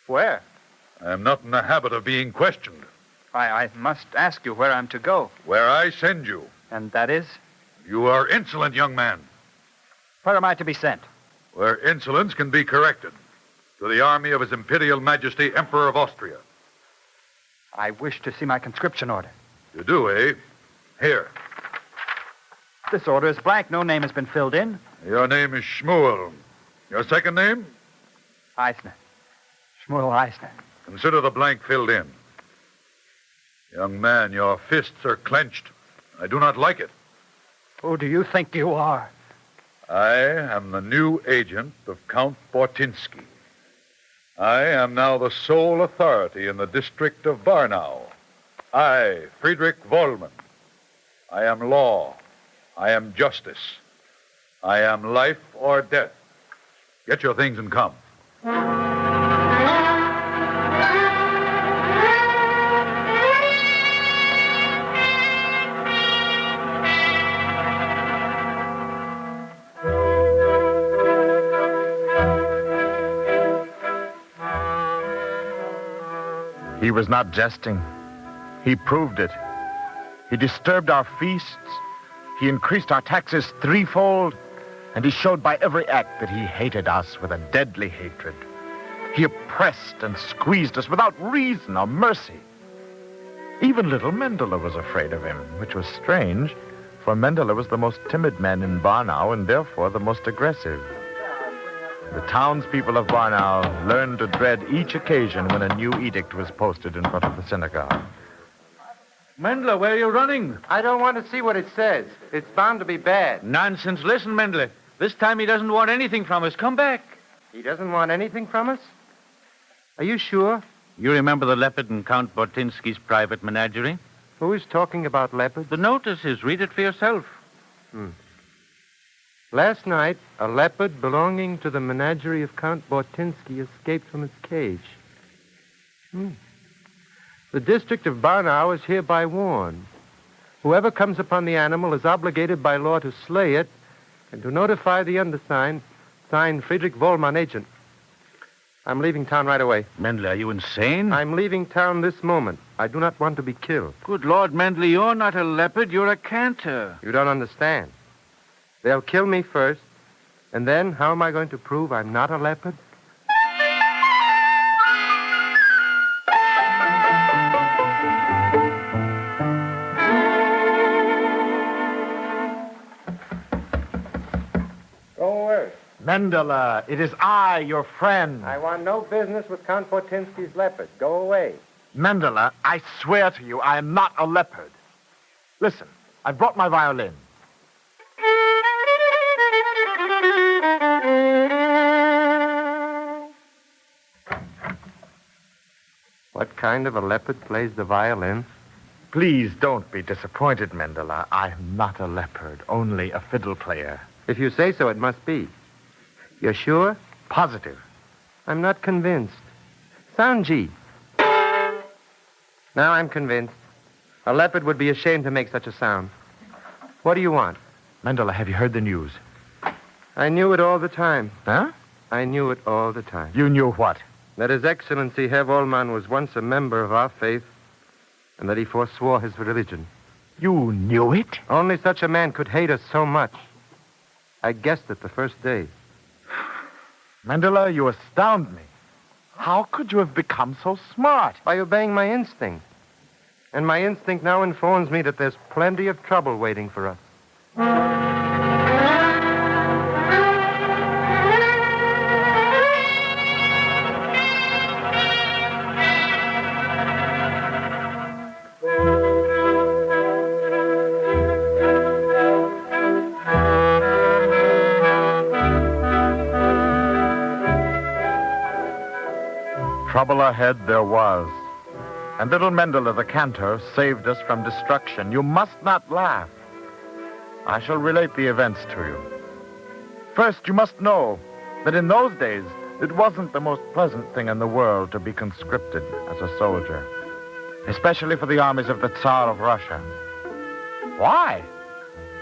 S23: Where?
S16: I am not in the habit of being questioned.
S23: I must ask you where I'm to go.
S16: Where I send you.
S23: And that is?
S16: You are insolent, young man.
S23: Where am I to be sent?
S16: Where insolence can be corrected. To the army of His Imperial Majesty, Emperor of Austria.
S23: I wish to see my conscription order.
S16: You do, eh? Here.
S23: This order is blank. No name has been filled in.
S16: Your name is Shmuel. Your second name?
S23: Eisner. Shmuel Eisner.
S16: Consider the blank filled in. Young man, your fists are clenched. I do not like it.
S23: Who do you think you are?
S16: I am the new agent of Count Bortinsky. I am now the sole authority in the district of Barnow. I, Friedrich Wohlmann. I am law. I am justice. I am life or death. Get your things and come.
S14: He was not jesting. He proved it. He disturbed our feasts. He increased our taxes threefold. And he showed by every act that he hated us with a deadly hatred. He oppressed and squeezed us without reason or mercy. Even little Mendele was afraid of him, which was strange, for Mendele was the most timid man in Barnow and therefore the most aggressive. The townspeople of Barnow learned to dread each occasion when a new edict was posted in front of the synagogue.
S16: Mendler, where are you running?
S4: I don't want to see what it says. It's bound to be bad.
S16: Nonsense. Listen, Mendler. This time he doesn't want anything from us. Come back.
S4: He doesn't want anything from us? Are you sure?
S12: You remember the leopard in Count Bortinsky's private menagerie?
S4: Who is talking about leopards?
S12: The notice is. Read it for yourself.
S4: Last night, a leopard belonging to the menagerie of Count Bortinsky escaped from its cage. The district of Barnow is hereby warned. Whoever comes upon the animal is obligated by law to slay it and to notify the undersigned, signed Friedrich Wohlmann, agent. I'm leaving town right away.
S12: Mendler, are you insane?
S4: I'm leaving town this moment. I do not want to be killed.
S12: Good Lord, Mendler, you're not a leopard, you're a cantor.
S4: You don't understand. They'll kill me first, and then how am I going to prove I'm not a leopard? Go away.
S14: Mendele, it is I, your friend.
S4: I want no business with Count Bortinsky's leopard. Go away.
S14: Mendele, I swear to you, I am not a leopard. Listen, I brought my violin.
S4: What kind of a leopard plays the violin?
S14: Please don't be disappointed, Mendele. I am not a leopard, only a fiddle player.
S4: If you say so, it must be. You're sure?
S14: Positive.
S4: I'm not convinced. Sound G. Now I'm convinced. A leopard would be ashamed to make such a sound. What do you want?
S14: Mendele, have you heard the news?
S4: I knew it all the time.
S14: Huh?
S4: I knew it all the time.
S14: You knew what?
S4: That His Excellency Herr Wohlmann was once a member of our faith, and that he forswore his religion.
S14: You knew it?
S4: Only such a man could hate us so much. I guessed it the first day.
S14: Mendele, you astound me. How could you have become so smart?
S4: By obeying my instinct. And my instinct now informs me that there's plenty of trouble waiting for us.
S14: Trouble ahead there was. And little Mendele the cantor saved us from destruction. You must not laugh. I shall relate the events to you. First, you must know that in those days, it wasn't the most pleasant thing in the world to be conscripted as a soldier, especially for the armies of the Tsar of Russia. Why?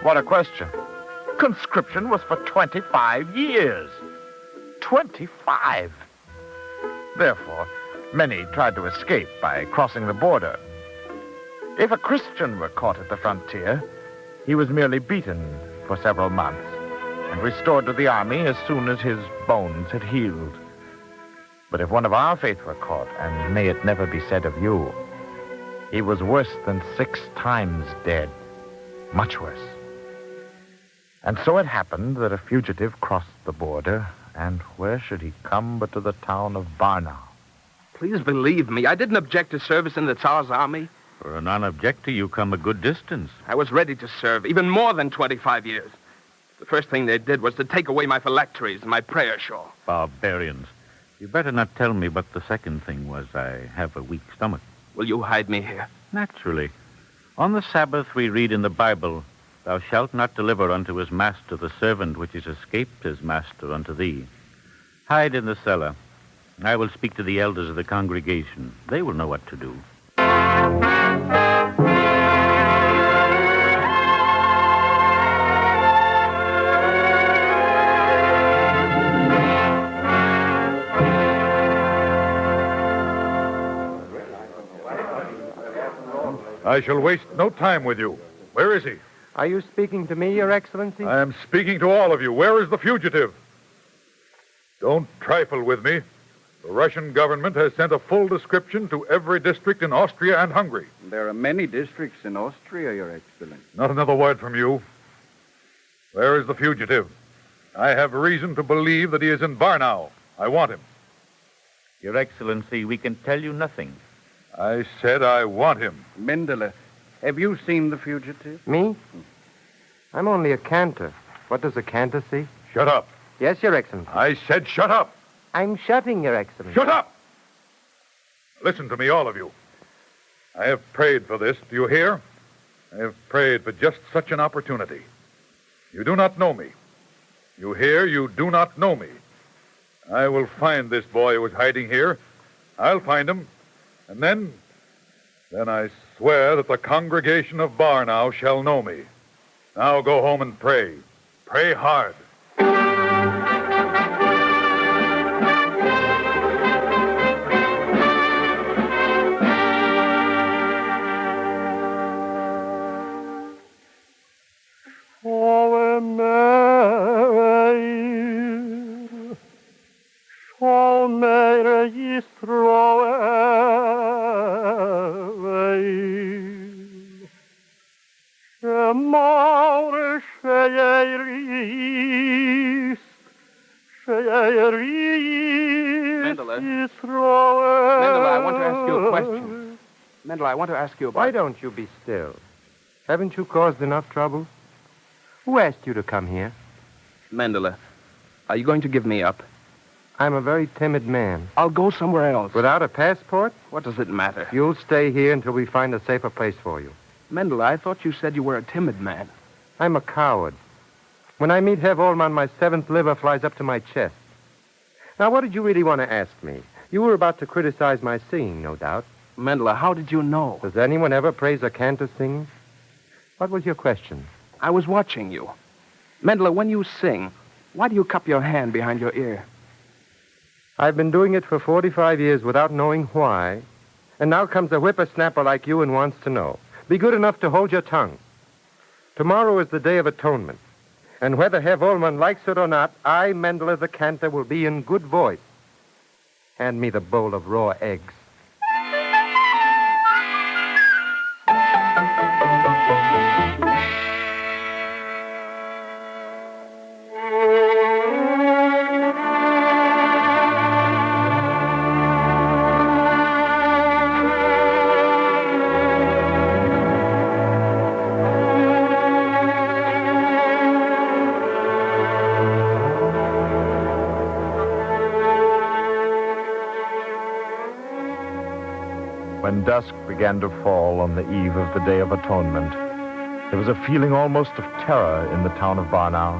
S14: What a question. Conscription was for 25 years. 25. Therefore, many tried to escape by crossing the border. If a Christian were caught at the frontier, he was merely beaten for several months and restored to the army as soon as his bones had healed. But if one of our faith were caught, and may it never be said of you, he was worse than 6 times dead. Much worse. And so it happened that a fugitive crossed the border, and where should he come but to the town of Barnow?
S3: Please believe me, I didn't object to service in the Tsar's army.
S12: For a non-objector, you come a good distance.
S3: I was ready to serve, even more than 25 years. The first thing they did was to take away my phylacteries and my prayer shawl.
S12: Barbarians. You better not tell me what the second thing was. I have a weak stomach.
S3: Will you hide me here?
S12: Naturally. On the Sabbath, we read in the Bible, "Thou shalt not deliver unto his master the servant which is escaped his master unto thee." Hide in the cellar. I will speak to the elders of the congregation. They will know what to do.
S16: I shall waste no time with you. Where is he?
S4: Are you speaking to me, Your Excellency?
S16: I am speaking to all of you. Where is the fugitive? Don't trifle with me. The Russian government has sent a full description to every district in Austria and Hungary.
S9: There are many districts in Austria, Your Excellency.
S16: Not another word from you. Where is the fugitive? I have reason to believe that he is in Barnow. I want him.
S6: Your Excellency, we can tell you nothing.
S16: I said I want him.
S9: Mendele, have you seen the fugitive?
S4: Me? I'm only a cantor. What does a cantor see?
S16: Shut up.
S4: Yes, Your Excellency.
S16: I said shut up.
S4: I'm shutting, Your Excellency.
S16: Shut up! Listen to me, all of you. I have prayed for this. Do you hear? I have prayed for just such an opportunity. You do not know me. You hear? You do not know me. I will find this boy who is hiding here. I'll find him. And then I swear that the congregation of Barnow shall know me. Now go home and pray. Pray hard.
S3: I want to ask you about...
S4: Why don't you be still? Haven't you caused enough trouble? Who asked you to come here?
S3: Mendele, are you going to give me up?
S4: I'm a very timid man.
S3: I'll go somewhere else.
S4: Without a passport?
S3: What does it matter?
S4: You'll stay here until we find a safer place for you.
S3: Mendele, I thought you said you were a timid man.
S4: I'm a coward. When I meet Herr Wohlmann, my seventh liver flies up to my chest. Now, what did you really want to ask me? You were about to criticize my singing, no doubt.
S3: Mendele, how did you know?
S4: Does anyone ever praise a cantor singing? What was your question?
S3: I was watching you. Mendele, when you sing, why do you cup your hand behind your ear?
S4: I've been doing it for 45 years without knowing why. And now comes a whippersnapper like you and wants to know. Be good enough to hold your tongue. Tomorrow is the Day of Atonement. And whether Herr Wohlmann likes it or not, I, Mendele the cantor, will be in good voice. Hand me the bowl of raw eggs.
S14: When dusk began to fall on the eve of the Day of Atonement, there was a feeling almost of terror in the town of Barnow.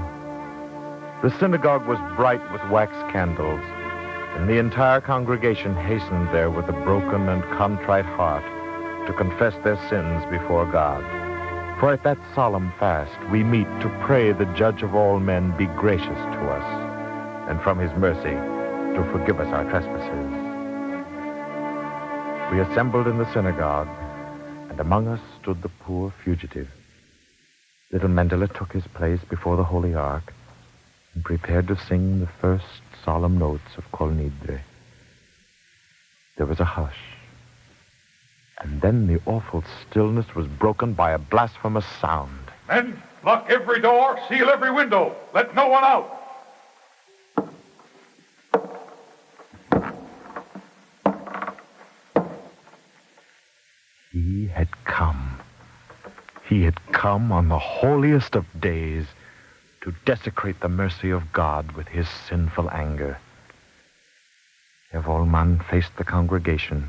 S14: The synagogue was bright with wax candles, and the entire congregation hastened there with a broken and contrite heart to confess their sins before God. For at that solemn fast, we meet to pray the Judge of all men be gracious to us, and from his mercy to forgive us our trespasses. We assembled in the synagogue, and among us stood the poor fugitive. Little Mendele took his place before the Holy Ark and prepared to sing the first solemn notes of Kol Nidre. There was a hush, and then the awful stillness was broken by a blasphemous sound.
S16: Men, lock every door, seal every window. Let no one out.
S14: He had come. He had come on the holiest of days to desecrate the mercy of God with his sinful anger. Herr Wohlmann faced the congregation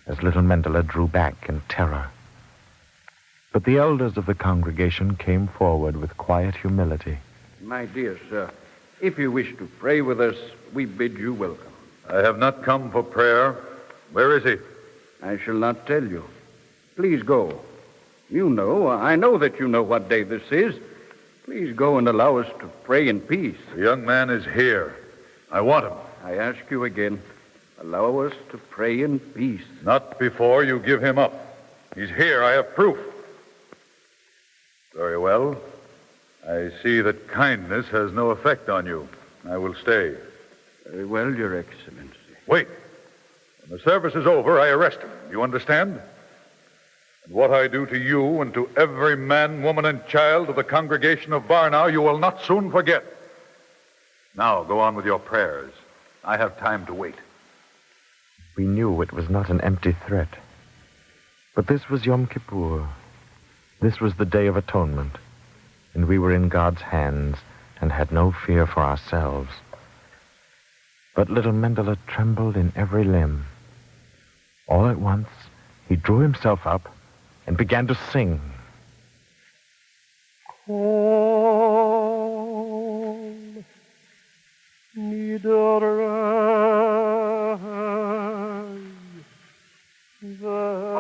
S14: as little Mendele drew back in terror. But the elders of the congregation came forward with quiet humility.
S9: My dear sir, if you wish to pray with us, we bid you welcome.
S16: I have not come for prayer. Where is he?
S9: I shall not tell you. Please go. You know, I know that you know what day this is. Please go and allow us to pray in peace.
S16: The young man is here. I want him.
S9: I ask you again, allow us to pray in peace.
S16: Not before you give him up. He's here. I have proof. Very well. I see that kindness has no effect on you. I will stay.
S9: Very well, Your Excellency.
S16: Wait. When the service is over, I arrest him. You understand? And what I do to you and to every man, woman, and child of the congregation of Barnow, you will not soon forget. Now, go on with your prayers. I have time to wait.
S14: We knew it was not an empty threat. But this was Yom Kippur. This was the Day of Atonement. And we were in God's hands and had no fear for ourselves. But little Mendele trembled in every limb. All at once, he drew himself up and began to sing.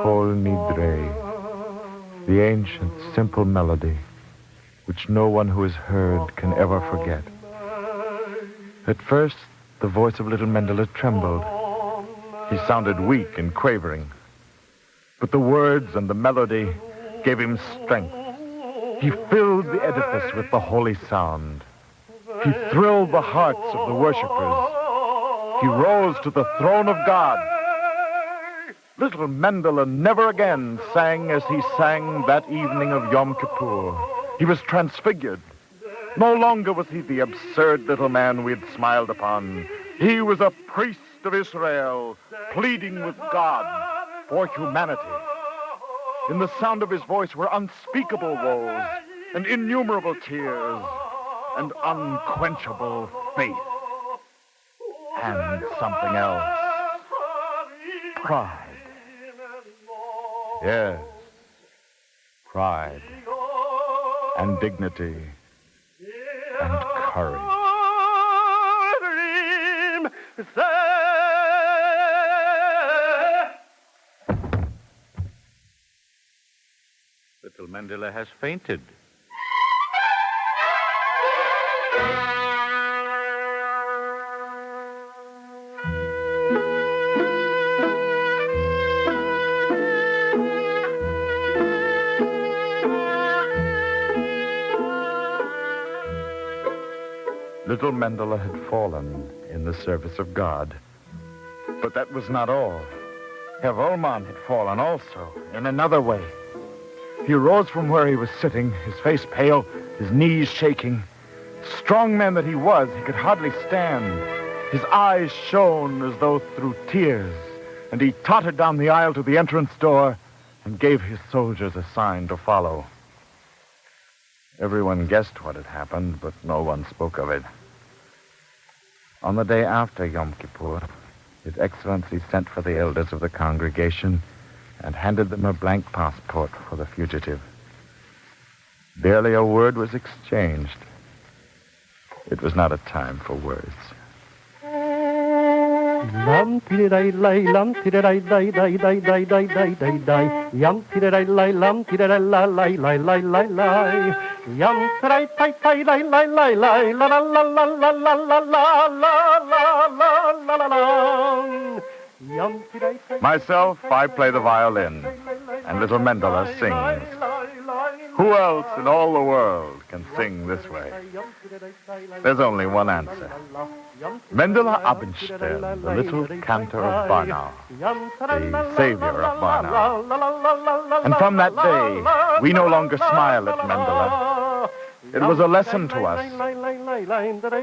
S14: Kol Nidre, the ancient, simple melody, which no one who has heard can ever forget. At first, the voice of little Mendele trembled. He sounded weak and quavering. But the words and the melody gave him strength. He filled the edifice with the holy sound. He thrilled the hearts of the worshipers. He rose to the throne of God. Little Mendele never again sang as he sang that evening of Yom Kippur. He was transfigured. No longer was he the absurd little man we had smiled upon. He was a priest of Israel, pleading with God for humanity. In the sound of his voice were unspeakable woes and innumerable tears and unquenchable faith. And something else. Pride. Yes. Pride. And dignity. And courage.
S6: Little Mendele has fainted.
S14: Little Mendele had fallen in the service of God. But that was not all. Herr Wollmann had fallen also in another way. He rose from where he was sitting, his face pale, his knees shaking. Strong man that he was, he could hardly stand. His eyes shone as though through tears, and he tottered down the aisle to the entrance door and gave his soldiers a sign to follow. Everyone guessed what had happened, but no one spoke of it. On the day after Yom Kippur, His Excellency sent for the elders of the congregation and handed them a blank passport for the fugitive. Barely a word was exchanged. It was not a time for words.
S17: Lam tirai lay, lam tirai lay, lay, lay, lay, lay, lay, lay, lay. Yam tirai lay, lam tirai la, lay, lay, lay, lay, lay. Yam tirai tai tai lay, lay, lay, lay, la la la la la la la la la la la la la. Yam tirai tai.
S14: Myself, I play the violin, and little Mendele sings. Who else in all the world can sing this way? There's only one answer. Mendele Abendstern, the little cantor of Barnow, the savior of Barnow. And from that day, we no longer smile at Mendele. It was a lesson to us.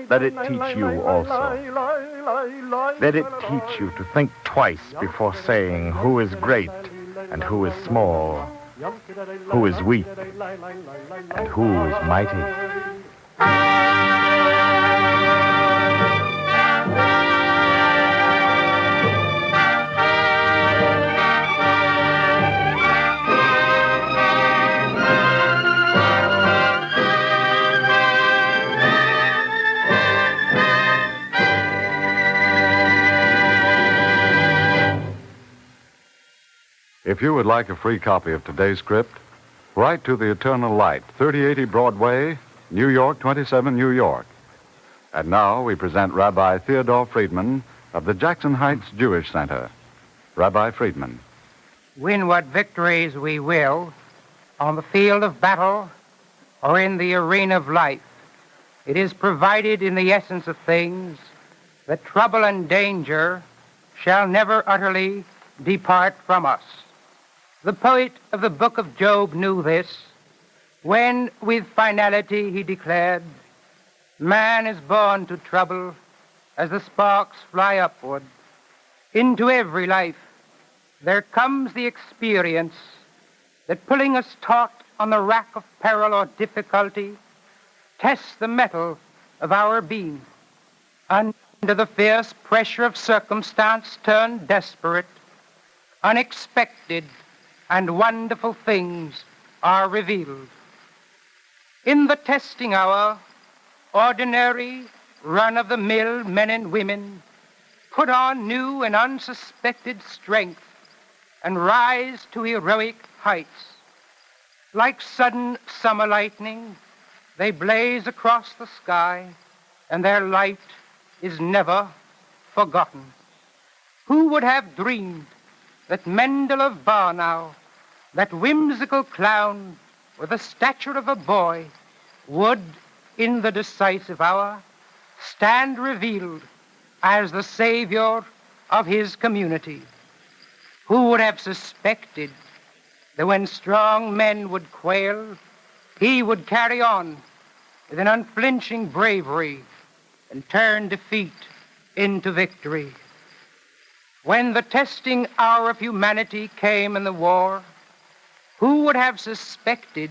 S14: Let it teach you also. Let it teach you to think twice before saying who is great and who is small, who is weak and who is mighty.
S2: If you would like a free copy of today's script, write to The Eternal Light, 3080 Broadway, New York, 27 New York. And now we present Rabbi Theodore Friedman of the Jackson Heights Jewish Center. Rabbi Friedman.
S7: Win what victories we will on the field of battle or in the arena of life. It is provided in the essence of things that trouble and danger shall never utterly depart from us. The poet of the book of Job knew this when, with finality, he declared, Man is born to trouble as the sparks fly upward. Into every life there comes the experience that pulling us taut on the rack of peril or difficulty tests the mettle of our being. Under the fierce pressure of circumstance turned desperate, unexpected and wonderful things are revealed. In the testing hour, ordinary, run-of-the-mill men and women put on new and unsuspected strength and rise to heroic heights. Like sudden summer lightning, they blaze across the sky, and their light is never forgotten. Who would have dreamed that Mendel of Barnow, that whimsical clown with the stature of a boy, would, in the decisive hour, stand revealed as the savior of his community? Who would have suspected that when strong men would quail, he would carry on with an unflinching bravery and turn defeat into victory? When the testing hour of humanity came in the war, who would have suspected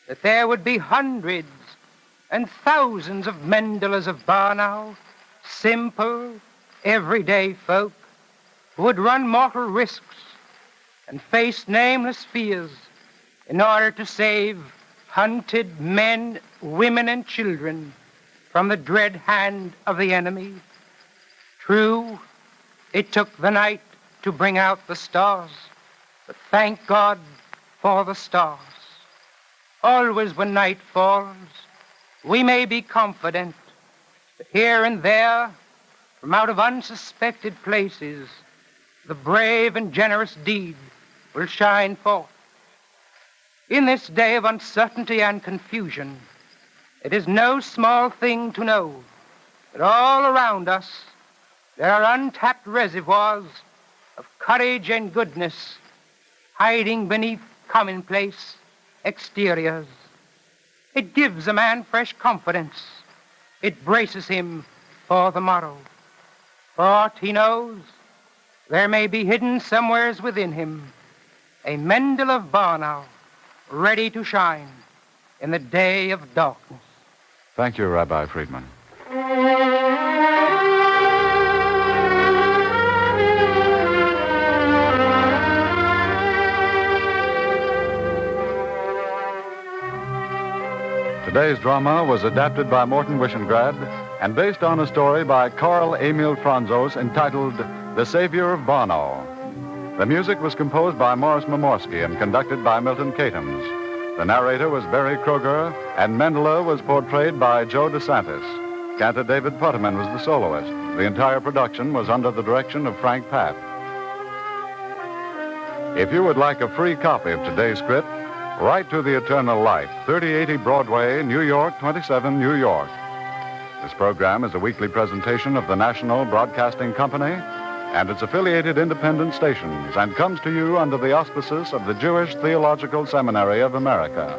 S7: that there would be hundreds and thousands of Mendelas of Barnow, simple, everyday folk, who would run mortal risks and face nameless fears in order to save hunted men, women, and children from the dread hand of the enemy? True, it took the night to bring out the stars, but thank God for the stars. Always when night falls, we may be confident that here and there, from out of unsuspected places, the brave and generous deed will shine forth. In this day of uncertainty and confusion, it is no small thing to know that all around us there are untapped reservoirs of courage and goodness hiding beneath commonplace exteriors. It gives a man fresh confidence. It braces him for the morrow. For aught he knows, there may be hidden somewheres within him a Mendel of Barnow, ready to shine in the day of darkness.
S2: Thank you, Rabbi Friedman. Today's drama was adapted by Morton Wishengrad and based on a story by Carl Emil Franzos entitled The Savior of Barnow. The music was composed by Morris Momorsky and conducted by Milton Catums. The narrator was Barry Kroger, and Mendele was portrayed by Joe DeSantis. Cantor David Putterman was the soloist. The entire production was under the direction of Frank Papp. If you would like a free copy of today's script, write to The Eternal Life, 3080 Broadway, New York, 27 New York. This program is a weekly presentation of the National Broadcasting Company and its affiliated independent stations, and comes to you under the auspices of the Jewish Theological Seminary of America.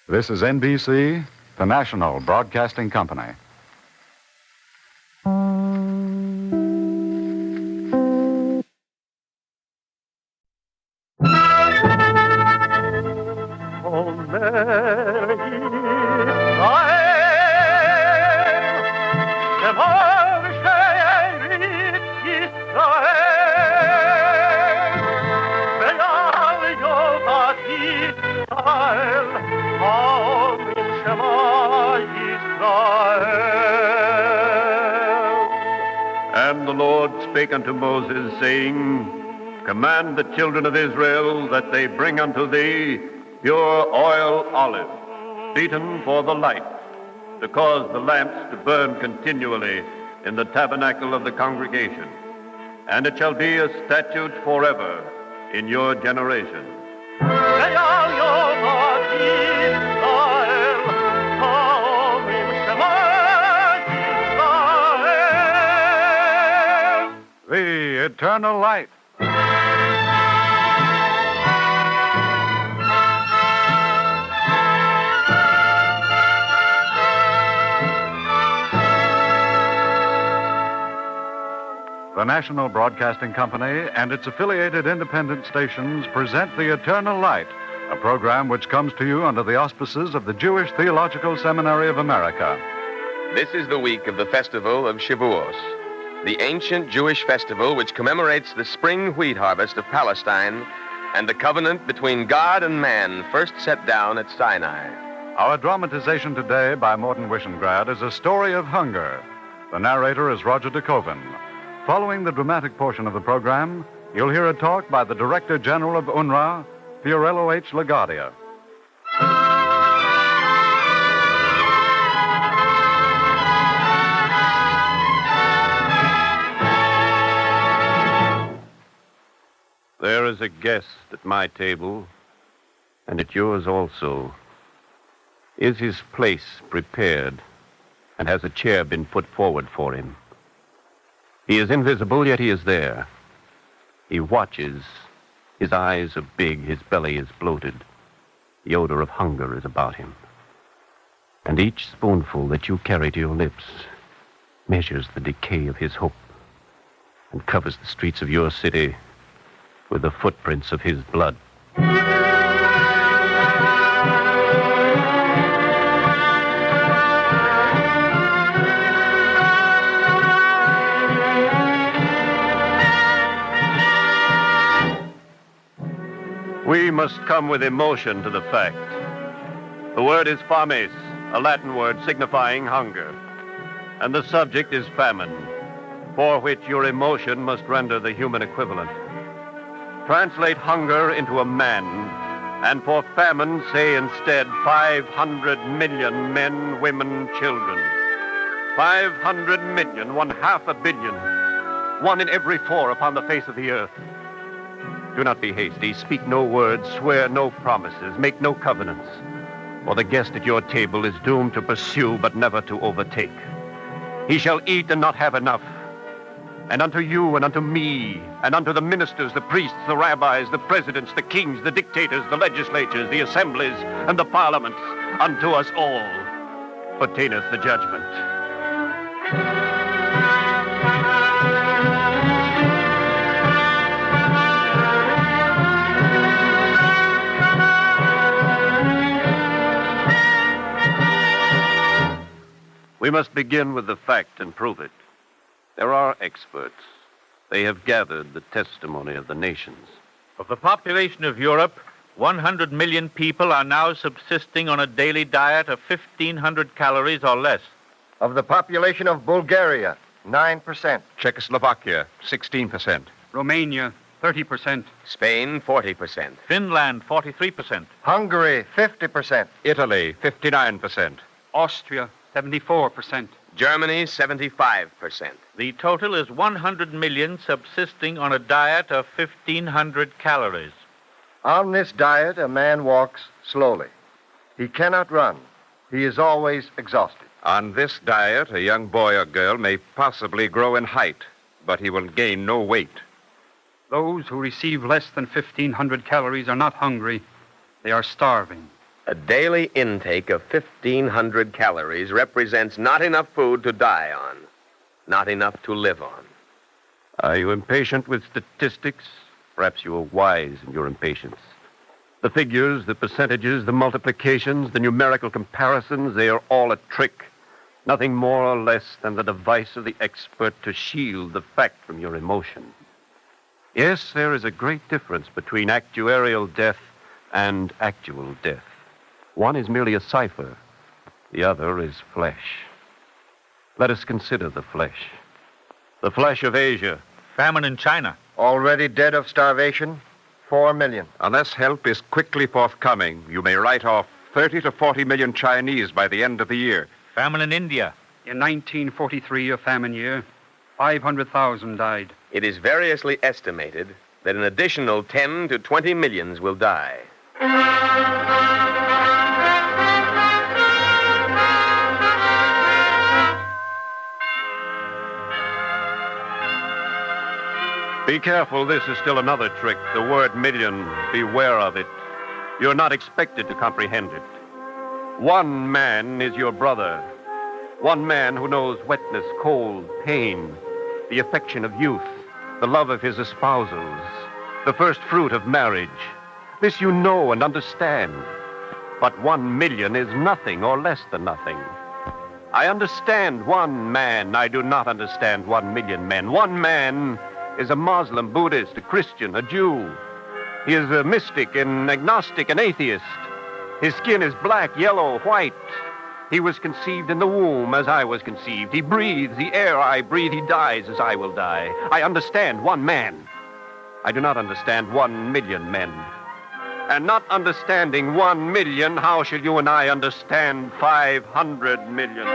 S2: This is NBC, the National Broadcasting Company.
S10: And the Lord spake unto Moses, saying, Command the children of Israel that they bring unto thee pure oil olive, beaten for the light, to cause the lamps to burn continually in the tabernacle of the congregation. And it shall be a statute forever in your generation.
S17: May all your bodies
S2: eternal life. The National Broadcasting Company and its affiliated independent stations present The Eternal Light, a program which comes to you under the auspices of the Jewish Theological Seminary of America.
S3: This is the week of the festival of Shavuos, the ancient Jewish festival which commemorates the spring wheat harvest of Palestine and the covenant between God and man first set down at Sinai.
S2: Our dramatization today by Morton Wishengrad is a story of hunger. The narrator is Roger de Koven. Following the dramatic portion of the program, you'll hear a talk by the Director General of UNRWA, Fiorello H. LaGuardia.
S10: There is a guest at my table, and at yours also. Is his place prepared, and has a chair been put forward for him? He is invisible, yet he is there. He watches. His eyes are big, his belly is bloated. The odor of hunger is about him. And each spoonful that you carry to your lips measures the decay of his hope and covers the streets of your city with the footprints of his blood. We must come with emotion to the fact. The word is fames, a Latin word signifying hunger. And the subject is famine, for which your emotion must render the human equivalent. Translate hunger into a man, and for famine say instead 500 million men, women, children. 500 million, 1/2 billion, one in every 4 upon the face of the earth. Do not be hasty. Speak no words, swear no promises, make no covenants. For the guest at your table is doomed to pursue, but never to overtake. He shall eat and not have enough. And unto you and unto me, and unto the ministers, the priests, the rabbis, the presidents, the kings, the dictators, the legislatures, the assemblies, and the parliaments, unto us all pertaineth the judgment. We must begin with the fact and prove it. There are experts. They have gathered the testimony of the nations.
S6: Of the population of Europe, 100 million people are now subsisting on a daily diet of 1,500 calories or less.
S18: Of the population of Bulgaria, 9%.
S3: Czechoslovakia, 16%.
S12: Romania, 30%.
S3: Spain, 40%.
S6: Finland, 43%.
S18: Hungary, 50%.
S3: Italy, 59%.
S12: Austria, 74%.
S3: Germany, 75%.
S6: The total is 100 million subsisting on a diet of 1,500 calories.
S18: On this diet, a man walks slowly. He cannot run. He is always exhausted.
S3: On this diet, a young boy or girl may possibly grow in height, but he will gain no weight.
S12: Those who receive less than 1,500 calories are not hungry. They are starving.
S3: A daily intake of 1,500 calories represents not enough food to die on, not enough to live on.
S10: Are you impatient with statistics? Perhaps you are wise in your impatience. The figures, the percentages, the multiplications, the numerical comparisons, they are all a trick. Nothing more or less than the device of the expert to shield the fact from your emotion. Yes, there is a great difference between actuarial death and actual death. One is merely a cipher. The other is flesh. Let us consider the flesh. The flesh of Asia.
S6: Famine in China.
S18: Already dead of starvation, 4 million.
S3: Unless help is quickly forthcoming, you may write off 30 to 40 million Chinese by the end of the year.
S6: Famine in India.
S12: In 1943, a famine year, 500,000 died.
S3: It is variously estimated that an additional 10 to 20 millions will die.
S10: Be careful, this is still another trick. The word million, beware of it. You're not expected to comprehend it. One man is your brother. One man who knows wetness, cold, pain, the affection of youth, the love of his espousals, the first fruit of marriage. This you know and understand. But 1 million is nothing or less than nothing. I understand one man. I do not understand 1 million men. One man is a Muslim, Buddhist, a Christian, a Jew. He is a mystic, an agnostic, an atheist. His skin is black, yellow, white. He was conceived in the womb as I was conceived. He breathes the air I breathe. He dies as I will die. I understand one man. I do not understand 1 million men. And not understanding 1 million, how shall you and I understand 500 million?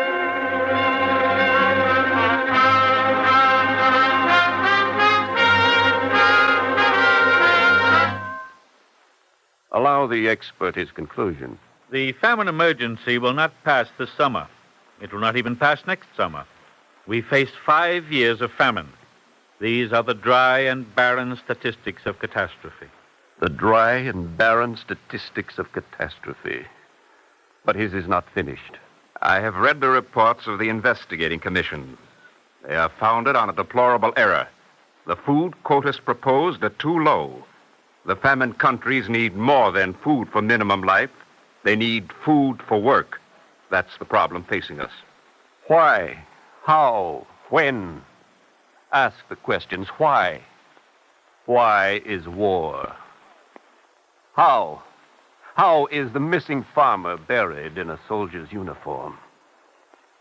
S10: Allow the expert his conclusion.
S6: The famine emergency will not pass this summer. It will not even pass next summer. We face 5 years of famine. These are the dry and barren statistics of catastrophe.
S10: The dry and barren statistics of catastrophe. But his is not finished.
S1: I have read the reports of the investigating commissions. They are founded on a deplorable error. The food quotas proposed are too low. The famine countries need more than food for minimum life. They need food for work. That's the problem facing us.
S10: Why? How? When? Ask the questions. Why? Why is war? How? How is the missing farmer buried in a soldier's uniform?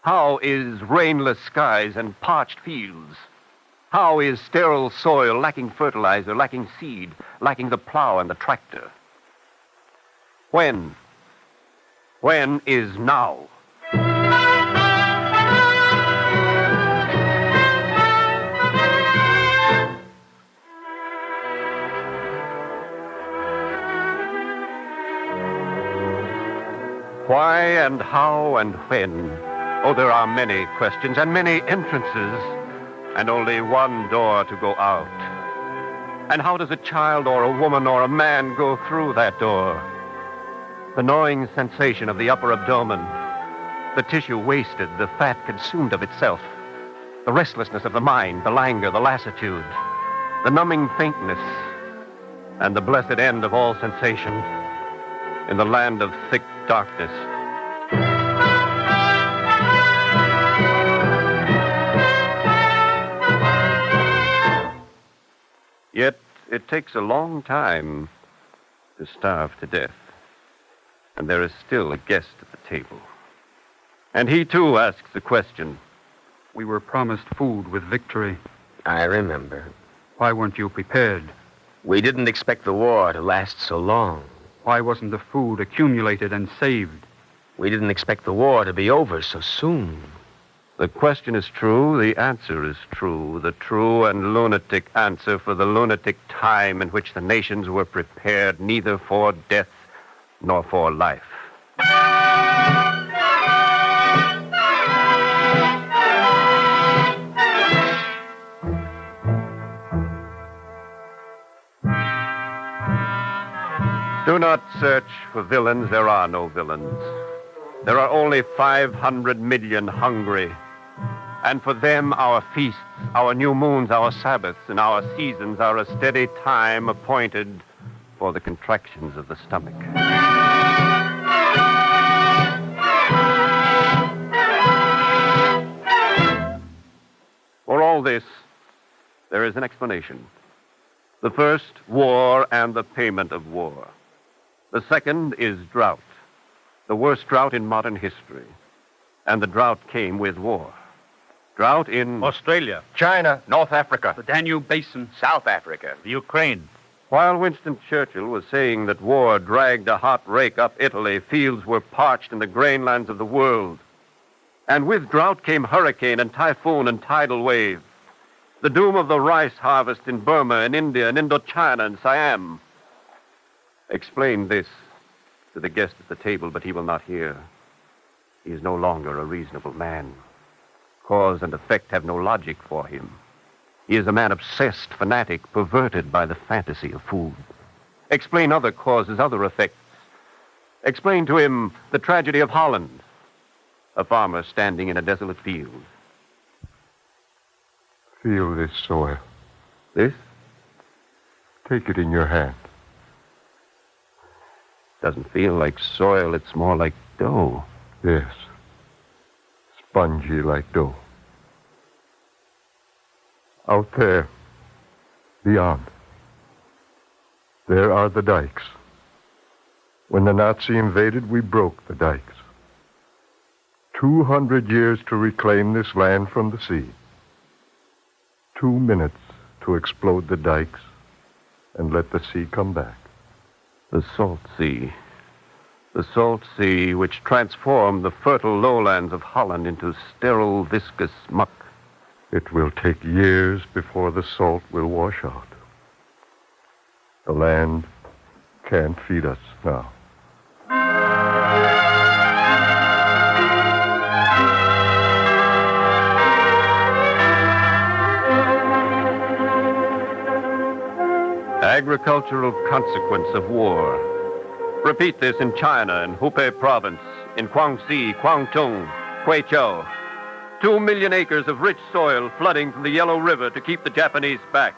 S10: How is rainless skies and parched fields? How is sterile soil lacking fertilizer, lacking seed, lacking the plow and the tractor? When? When is now? Why and how and when? Oh, there are many questions and many entrances, and only one door to go out. And how does a child or a woman or a man go through that door? The gnawing sensation of the upper abdomen, the tissue wasted, the fat consumed of itself, the restlessness of the mind, the languor, the lassitude, the numbing faintness, and the blessed end of all sensation in the land of thick darkness. Yet it takes a long time to starve to death. And there is still a guest at the table. And he, too, asks the question.
S21: We were promised food with victory.
S5: I remember.
S21: Why weren't you prepared?
S5: We didn't expect the war to last so long.
S21: Why wasn't the food accumulated and saved?
S5: We didn't expect the war to be over so soon.
S10: The question is true, the answer is true, the true and lunatic answer for the lunatic time in which the nations were prepared neither for death nor for life. Do not search for villains. There are no villains. There are only 500 million hungry. And for them, our feasts, our new moons, our Sabbaths, and our seasons are a steady time appointed for the contractions of the stomach. For all this, there is an explanation. The first, war and the payment of war. The second is drought, the worst drought in modern history. And the drought came with war. Drought in
S6: Australia,
S1: China, North Africa,
S21: The Danube Basin.
S1: South Africa.
S6: the Ukraine.
S10: While Winston Churchill was saying that war dragged a hot rake up Italy, fields were parched in the grainlands of the world. And with drought came hurricane and typhoon and tidal wave. The doom of the rice harvest in Burma and India and Indochina and Siam. Explain this to the guest at the table, but he will not hear. He is no longer a reasonable man. Cause and effect have no logic for him.
S1: He is a man obsessed, fanatic, perverted by the fantasy of food. Explain other causes, other effects. Explain to him the tragedy of Holland. A farmer standing in a desolate field.
S13: Feel this soil.
S1: This?
S13: Take it in your hand.
S1: Doesn't feel like soil, it's more like dough.
S13: Yes. Spongy like dough. Out there, beyond, there are the dikes. When the Nazi invaded, we broke the dikes. 200 years to reclaim this land from the sea. 2 minutes to explode the dikes and let the sea come back.
S1: The salt sea. The salt sea which transformed the fertile lowlands of Holland into sterile, viscous muck.
S13: It will take years before the salt will wash out. The land can't feed us now.
S1: Agricultural consequence of war. Repeat this in China, in Hubei province, in Guangxi, Guangdong, Guizhou. 2 million acres of rich soil flooding from the Yellow River to keep the Japanese back.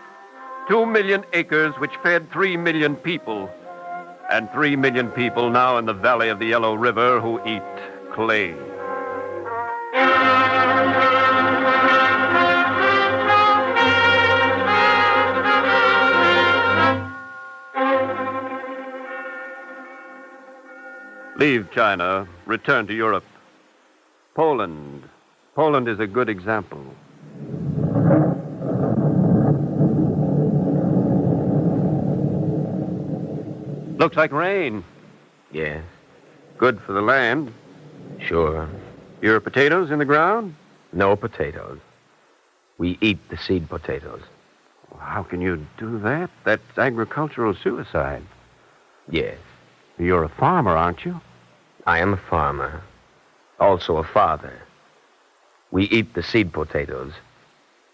S1: 2 million acres which fed 3 million people. And 3 million people now in the valley of the Yellow River who eat clay. Leave China, return to Europe. Poland. Poland is a good example. Looks like rain.
S3: Yes.
S1: Good for the land.
S3: Sure.
S1: Your potatoes in the ground?
S3: No potatoes. We eat the seed potatoes.
S1: How can you do that? That's agricultural suicide.
S3: Yes.
S1: You're a farmer, aren't you?
S3: I am a farmer. Also a father. We eat the seed potatoes.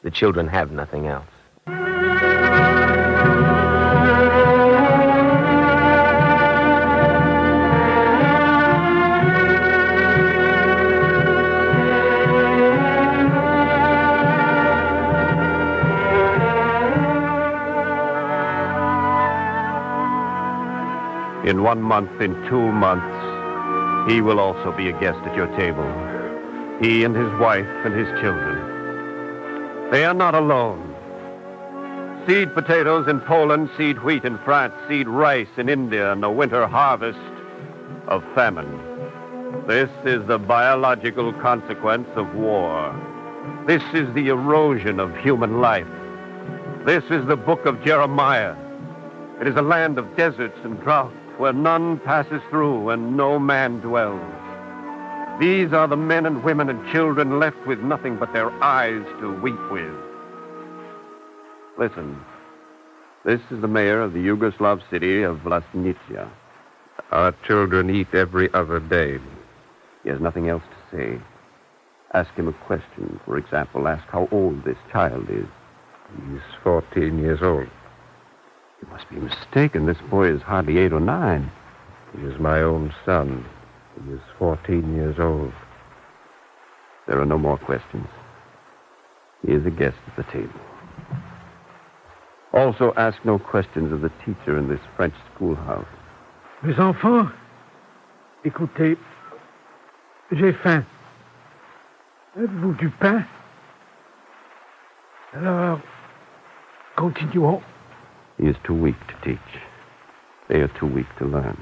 S3: The children have nothing else.
S1: In 1 month, in 2 months, he will also be a guest at your table. He and his wife and his children. They are not alone. Seed potatoes in Poland, seed wheat in France, seed rice in India, and a winter harvest of famine. This is the biological consequence of war. This is the erosion of human life. This is the book of Jeremiah. It is a land of deserts and drought, where none passes through and no man dwells. These are the men and women and children left with nothing but their eyes to weep with. Listen, this is the mayor of the Yugoslav city of Vlasnica. Our children eat every other day. He has nothing else to say. Ask him a question. For example, ask how old this child is.
S13: He's 14 years old.
S1: You must be mistaken. This boy is hardly 8 or 9.
S13: He is my own son. He is 14 years old.
S1: There are no more questions. He is a guest at the table. Also, ask no questions of the teacher in this French schoolhouse.
S20: Mes enfants, écoutez, j'ai faim. Avez-vous du pain? Alors, continuons.
S1: He is too weak to teach. They are too weak to learn.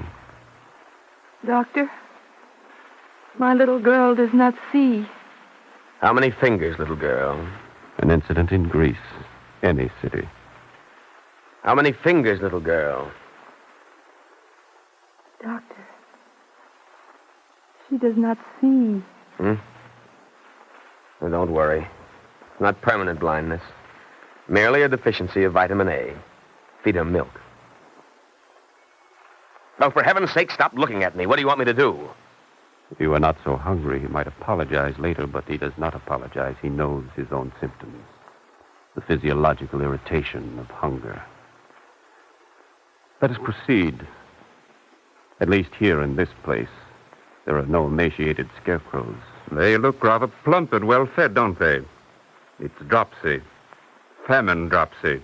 S8: Doctor, my little girl does not see.
S3: How many fingers, little girl?
S1: An incident in Greece, any city.
S3: How many fingers, little girl?
S8: Doctor, she does not see.
S3: Well, don't worry. It's not permanent blindness. Merely a deficiency of vitamin A. Feed her milk. Oh, for heaven's sake, stop looking at me. What do you want me to do?
S1: If he were not so hungry, he might apologize later, but he does not apologize. He knows his own symptoms. the physiological irritation of hunger. Let us proceed. At least here in this place, there are no emaciated scarecrows. They look rather plump and well-fed, don't they? It's dropsy. Famine dropsy.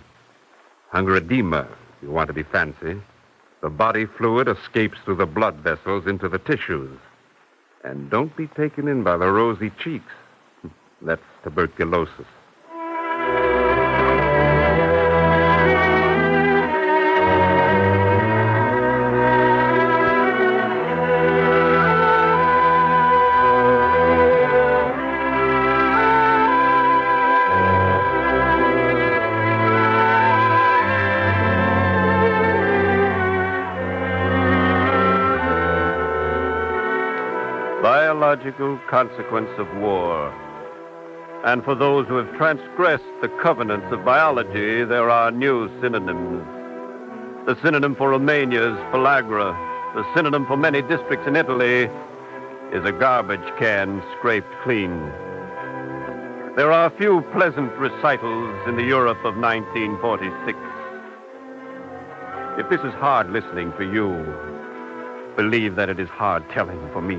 S1: Hunger edema, if you want to be fancy. The body fluid escapes through the blood vessels into the tissues. And don't be taken in by the rosy cheeks. That's tuberculosis. Biological consequence of war. And for those who have transgressed the covenants of biology, there are new synonyms. The synonym for Romania is pellagra. The synonym for many districts in Italy is a garbage can scraped clean. There are few pleasant recitals in the Europe of 1946. If this is hard listening for you, believe that it is hard telling for me.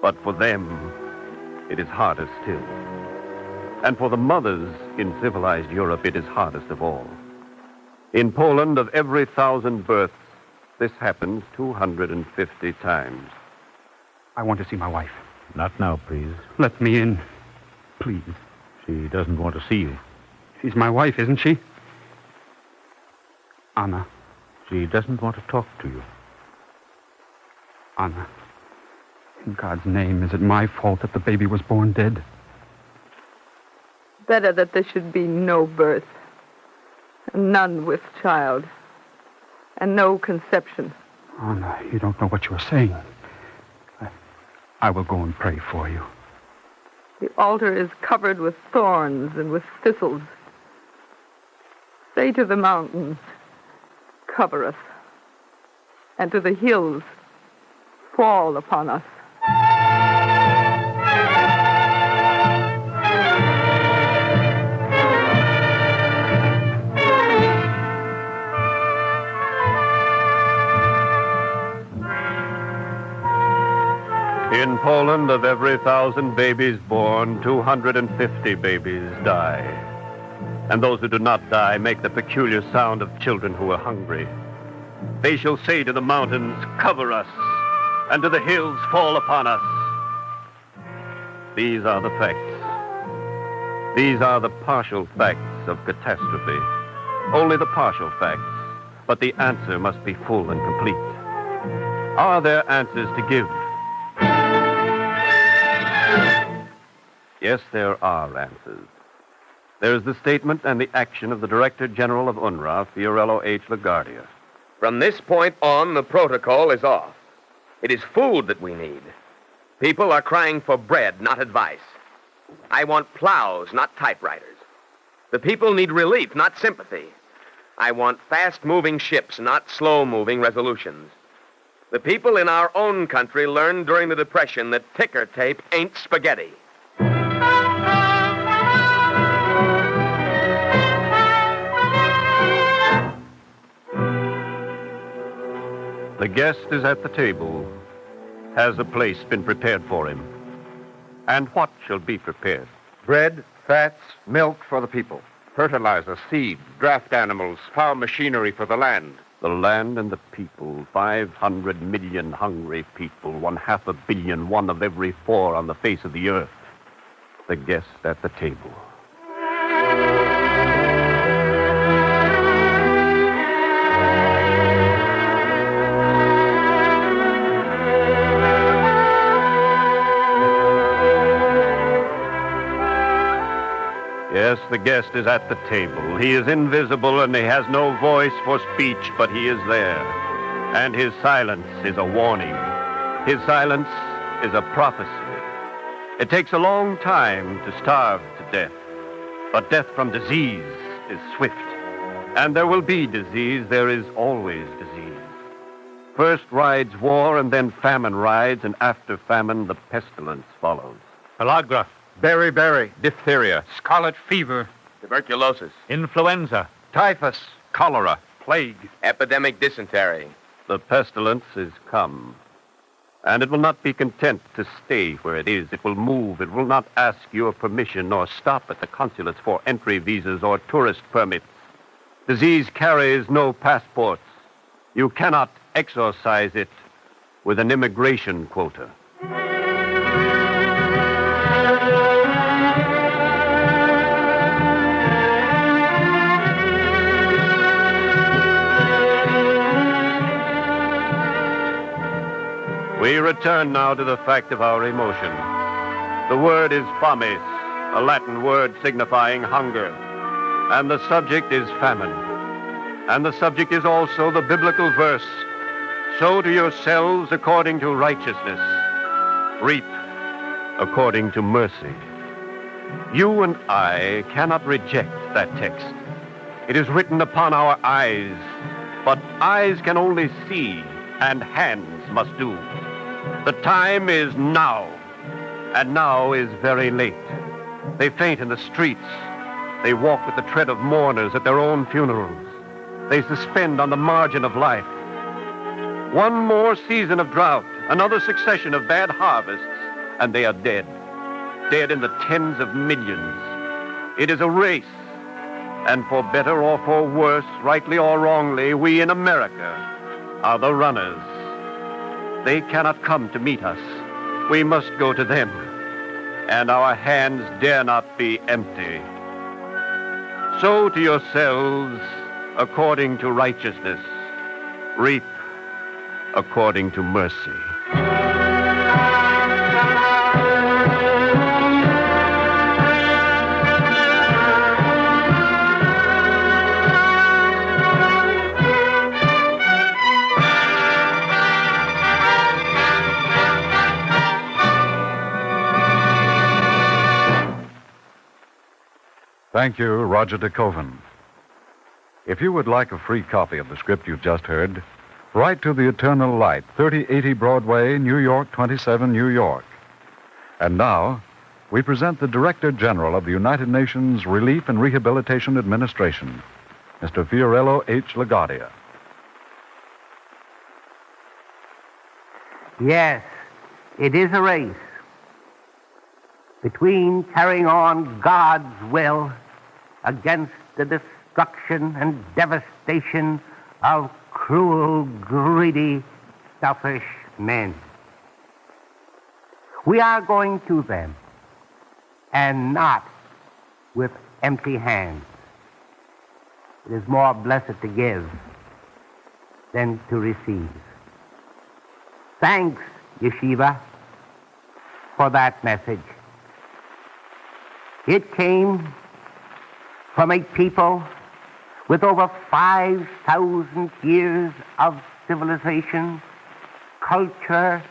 S1: But for them, it is harder still. And for the mothers in civilized Europe, it is hardest of all. In Poland, of every 1,000 births, this happens 250 times.
S21: I want to see my wife.
S6: Not now, please.
S21: Let me in, please.
S6: She doesn't want to see you.
S21: She's my wife, isn't she? Anna.
S6: She doesn't want to talk to you.
S21: Anna. In God's name, is it my fault that the baby was born dead?
S8: Better that there should be no birth, and none with child, and no conception.
S21: Anna, you don't know what you're saying. I will go and pray for you.
S8: The altar is covered with thorns and with thistles. Say to the mountains, cover us, and to the hills, fall upon us.
S1: In Poland, of every 1,000 babies born, 250 babies die. And those who do not die make the peculiar sound of children who are hungry. They shall say to the mountains, cover us, and to the hills, fall upon us. These are the facts. These are the partial facts of catastrophe. Only the partial facts, but the answer must be full and complete. Are there answers to give? Yes, there are answers. There is the statement and the action of the Director General of UNRWA, Fiorello H. LaGuardia.
S3: From this point on, the protocol is off. It is food that we need. People are crying for bread, not advice. I want plows, not typewriters. The people need relief, not sympathy. I want fast-moving ships, not slow-moving resolutions. The people in our own country learned during the Depression that ticker tape ain't spaghetti.
S1: The guest is at the table. Has a place been prepared for him? And what shall be prepared?
S18: Bread, fats, milk for the people.
S1: Fertilizer, seeds, draft animals, farm machinery for the land. The land and the people, 500 million hungry people, 500 million, one of every 4 on the face of the earth. The guest at the table. Yes, the guest is at the table. He is invisible and he has no voice for speech, but he is there. And his silence is a warning. His silence is a prophecy. It takes a long time to starve to death, but death from disease is swift. And there will be disease. There is always disease. First rides war, and then famine rides, and after famine, the pestilence follows.
S6: Pellagra.
S18: Beriberi.
S1: Diphtheria.
S21: Scarlet fever.
S3: tuberculosis,
S6: influenza,
S18: typhus,
S1: cholera,
S10: plague,
S3: epidemic dysentery.
S10: The pestilence is come. And it will not be content to stay where it is. It will move. It will not ask your permission nor stop at the consulates for entry visas or tourist permits. Disease carries no passports. You cannot exorcise it with an immigration quota. We return now to the fact of our emotion. The word is fames, a Latin word signifying hunger. And the subject is famine. And the subject is also the biblical verse, sow to yourselves according to righteousness, reap according to mercy. You and I cannot reject that text. It is written upon our eyes, but eyes can only see, and hands must do. The time is now, and now is very late. They faint in the streets. They walk with the tread of mourners at their own funerals. They suspend on the margin of life. One more season of drought, another succession of bad harvests, and they are dead. Dead in the tens of millions. It is a race, and for better or for worse, rightly or wrongly, we in America are the runners. They cannot come to meet us. We must go to them, and our hands dare not be empty. Sow to yourselves according to righteousness, reap according to mercy.
S2: Thank you, Roger de Koven. If you would like a free copy of the script you've just heard, write to The Eternal Light, 3080 Broadway, New York, 27, New York. And now, we present the Director General of the United Nations Relief and Rehabilitation Administration, Mr. Fiorello H. LaGuardia.
S7: Yes, it is a race between carrying on God's will against the destruction and devastation of cruel, greedy, selfish men. We are going to them, and not with empty hands. It is more blessed to give than to receive. Thanks, Yeshiva, for that message. It came from a people with over 5,000 years of civilization, culture,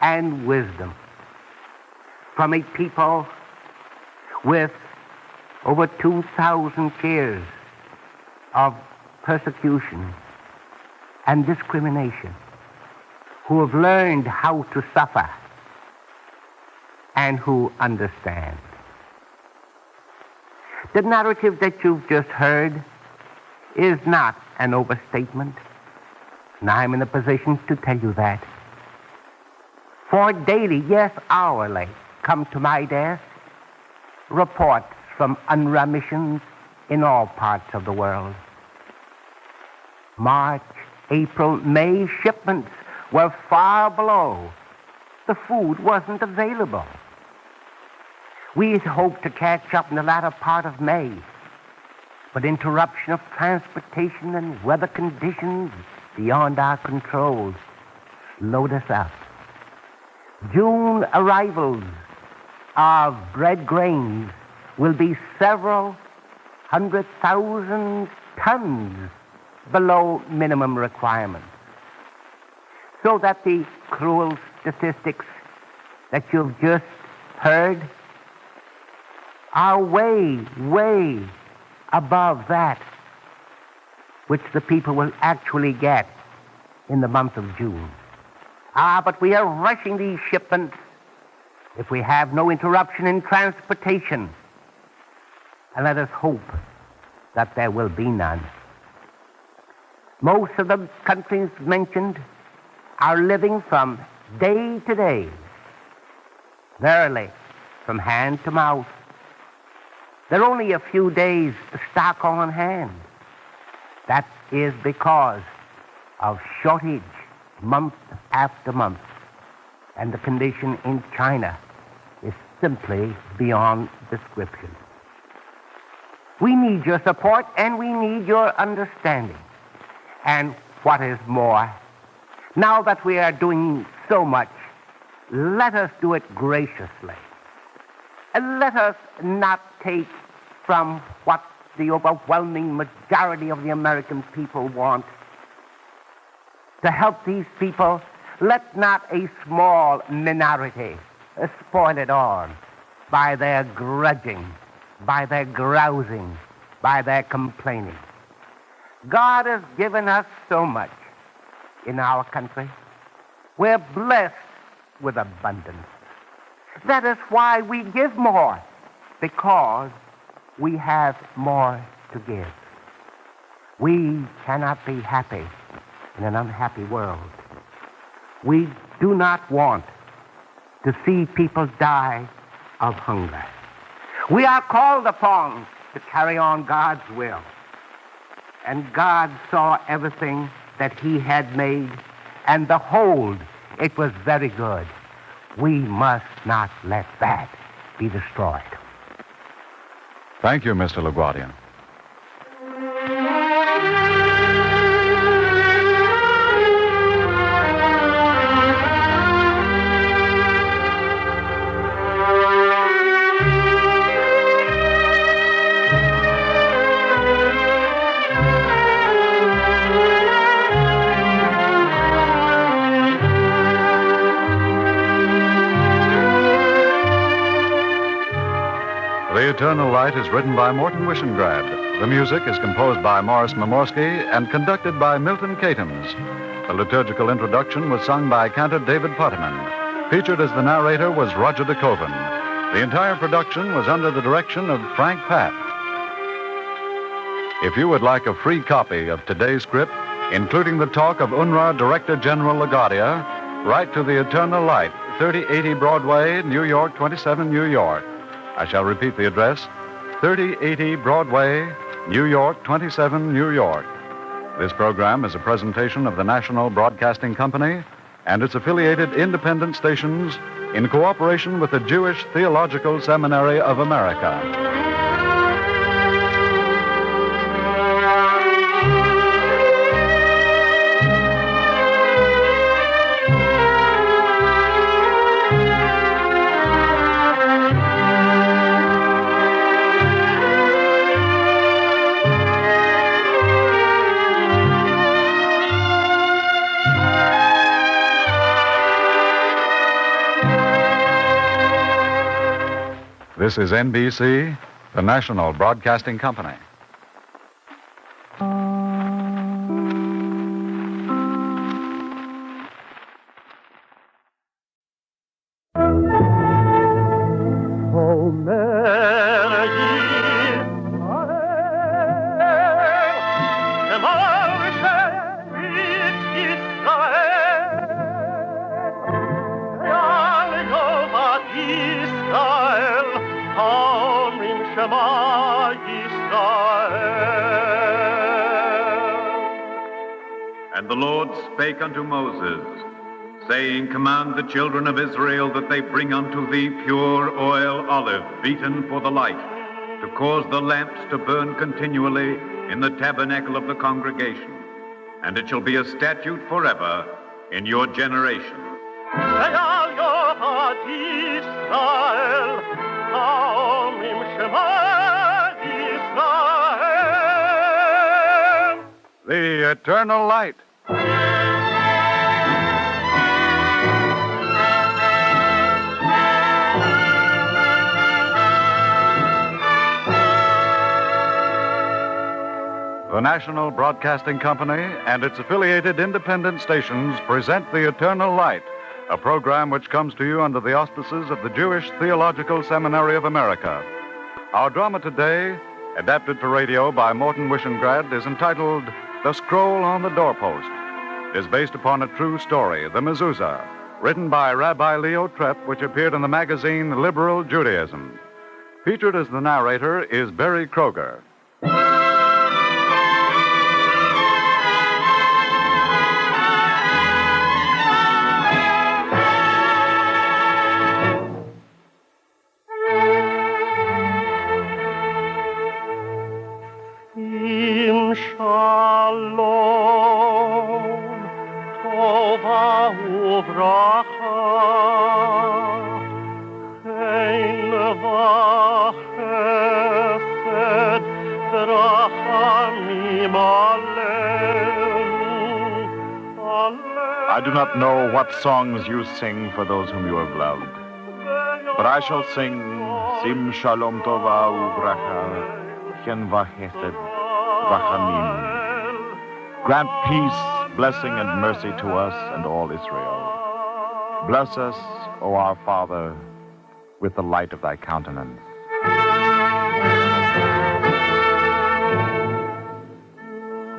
S7: and wisdom. From a people with over 2,000 years of persecution and discrimination, who have learned how to suffer and who understand. The narrative that you've just heard is not an overstatement, and I'm in a position to tell you that. For daily, yes, hourly, come to my desk reports from UNRWA missions in all parts of the world. March, April, May shipments were far below. The food wasn't available. We had hoped to catch up in the latter part of May, but interruption of transportation and weather conditions beyond our control slowed us up. June arrivals of bread grains will be several 100,000 tons below minimum requirements. So that the cruel statistics that you've just heard are way, way above that which the people will actually get in the month of June. But we are rushing these shipments if we have no interruption in transportation.
S15: and let us hope that there will be none. Most of the countries mentioned are living from day to day, verily, from hand to mouth. There are only a few days stock on hand. That is because of shortage month after month. And the condition in China is simply beyond description. We need your support and we need your understanding. And what is more, now that we are doing so much, let us do it graciously. And let us not take from what the overwhelming majority of the American people want. To help these people, let not a small minority spoil it all by their grudging, by their grousing, by their complaining. God has given us so much in our country. We're blessed with abundance. That is why we give more, because we have more to give. We cannot be happy in an unhappy world. We do not want to see people die of hunger. We are called upon to carry on God's will. And God saw everything that he had made, and behold, it was very good. We must not let that be destroyed.
S2: Thank you, Mr. LaGuardia. The Eternal Light is written by Morton Wishengrad. The music is composed by Morris Momorsky and conducted by Milton Catums. The liturgical introduction was sung by cantor David Potterman. Featured as the narrator was Roger de Koven. The entire production was under the direction of Frank Papp. If you would like a free copy of today's script, including the talk of UNRWA Director General LaGuardia, write to the Eternal Light, 3080 Broadway, New York, 27 New York. I shall repeat the address, 3080 Broadway, New York, 27 New York. This program is a presentation of the National Broadcasting Company and its affiliated independent stations in cooperation with the Jewish Theological Seminary of America. This is NBC, the National Broadcasting Company.
S17: Oh, Meir,
S16: And the Lord spake unto Moses, saying, Command the children of Israel that they bring unto thee pure oil olive, beaten for the light, to cause the lamps to burn continually in the tabernacle of the congregation. And it shall be a statute forever in your generation.
S2: The Eternal Light. The National Broadcasting Company and its affiliated independent stations present The Eternal Light, a program which comes to you under the auspices of the Jewish Theological Seminary of America. Our drama today, adapted for radio by Morton Wishengrad, is entitled The Scroll on the Doorpost. It is based upon a true story, The Mezuzah, written by Rabbi Leo Trepp, which appeared in the magazine Liberal Judaism. Featured as the narrator is Barry Kroger.
S17: Im Shalom, Tova uvracha, Chen v'chesed v'rachamim aleinu.
S14: I do not know what songs you sing for those whom you have loved, but I shall sing Sim Shalom Tova uvracha, Chen v'chesed v'rachamim. Grant peace, blessing, and mercy to us and all Israel. Bless us, O our Father, with the light of thy countenance.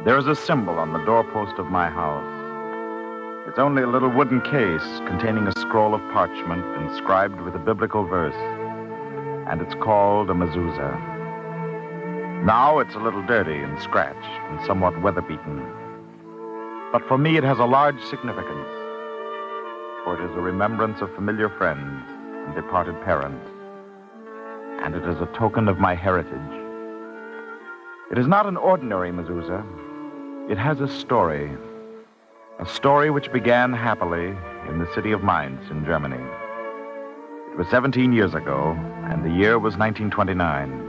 S14: There is a symbol on the doorpost of my house. It's only a little wooden case containing a scroll of parchment inscribed with a biblical verse, and it's called a mezuzah. Now it's a little dirty and scratched and somewhat weather-beaten. But for me, it has a large significance, for it is a remembrance of familiar friends and departed parents, and it is a token of my heritage. It is not an ordinary mezuzah. It has a story which began happily in the city of Mainz in Germany. It was 17 years ago, and the year was 1929.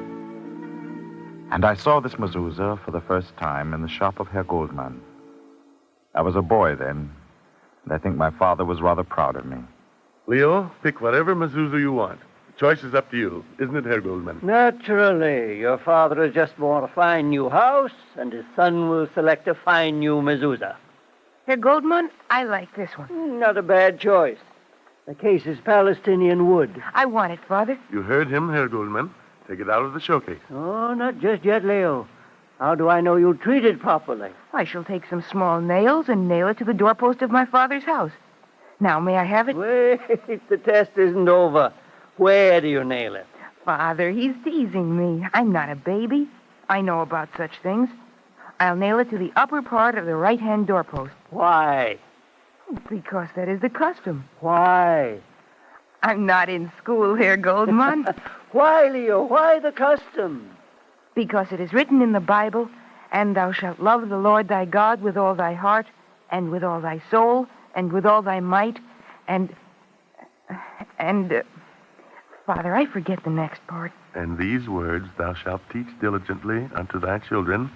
S14: And I saw this mezuzah for the first time in the shop of Herr Goldman. I was a boy then, and I think my father was rather proud of me.
S11: Leo, pick whatever mezuzah you want. The choice is up to you, isn't it, Herr Goldman?
S19: Naturally. Your father has just bought a fine new house, and his son will select a fine new mezuzah.
S22: Herr Goldman, I like this one.
S19: Not a bad choice. The case is Palestinian wood.
S22: I want it, Father.
S11: You heard him, Herr Goldman. Take it out of the showcase.
S19: Oh, not just yet, Leo. How do I know you'll treat it properly?
S22: I shall take some small nails and nail it to the doorpost of my father's house. Now, may I have it?
S19: Wait, the test isn't over. Where do you nail it?
S22: Father, he's teasing me. I'm not a baby. I know about such things. I'll nail it to the upper part of the right-hand doorpost.
S19: Why?
S22: Because that is the custom.
S19: Why?
S22: I'm not in school here, Goldman.
S19: Why, Leo? Why the custom?
S22: Because it is written in the Bible, and thou shalt love the Lord thy God with all thy heart, and with all thy soul, and with all thy might, and Father, I forget the next part.
S11: And these words thou shalt teach diligently unto thy children,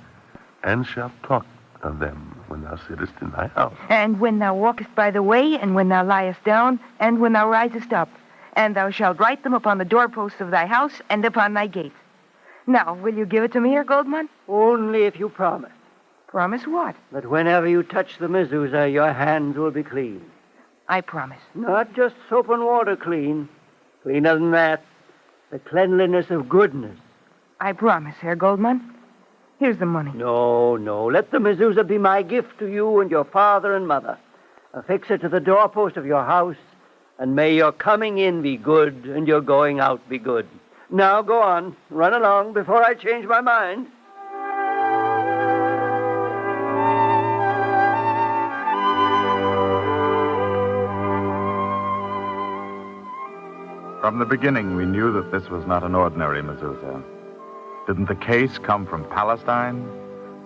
S11: and shalt talk of them when thou sittest in thy house.
S22: And when thou walkest by the way, and when thou liest down, and when thou risest up, and thou shalt write them upon the doorposts of thy house and upon thy gates. Now, will you give it to me, Herr Goldman?
S19: Only if you promise.
S22: Promise what?
S19: That whenever you touch the mezuzah, your hands will be clean.
S22: I promise.
S19: Not just soap and water clean. Cleaner than that. The cleanliness of goodness.
S22: I promise, Herr Goldman. Here's the money.
S19: No. Let the mezuzah be my gift to you and your father and mother. Affix it to the doorpost of your house, and may your coming in be good and your going out be good. Now go on. Run along before I change my mind.
S14: From the beginning, we knew that this was not an ordinary mezuzah. Didn't the case come from Palestine?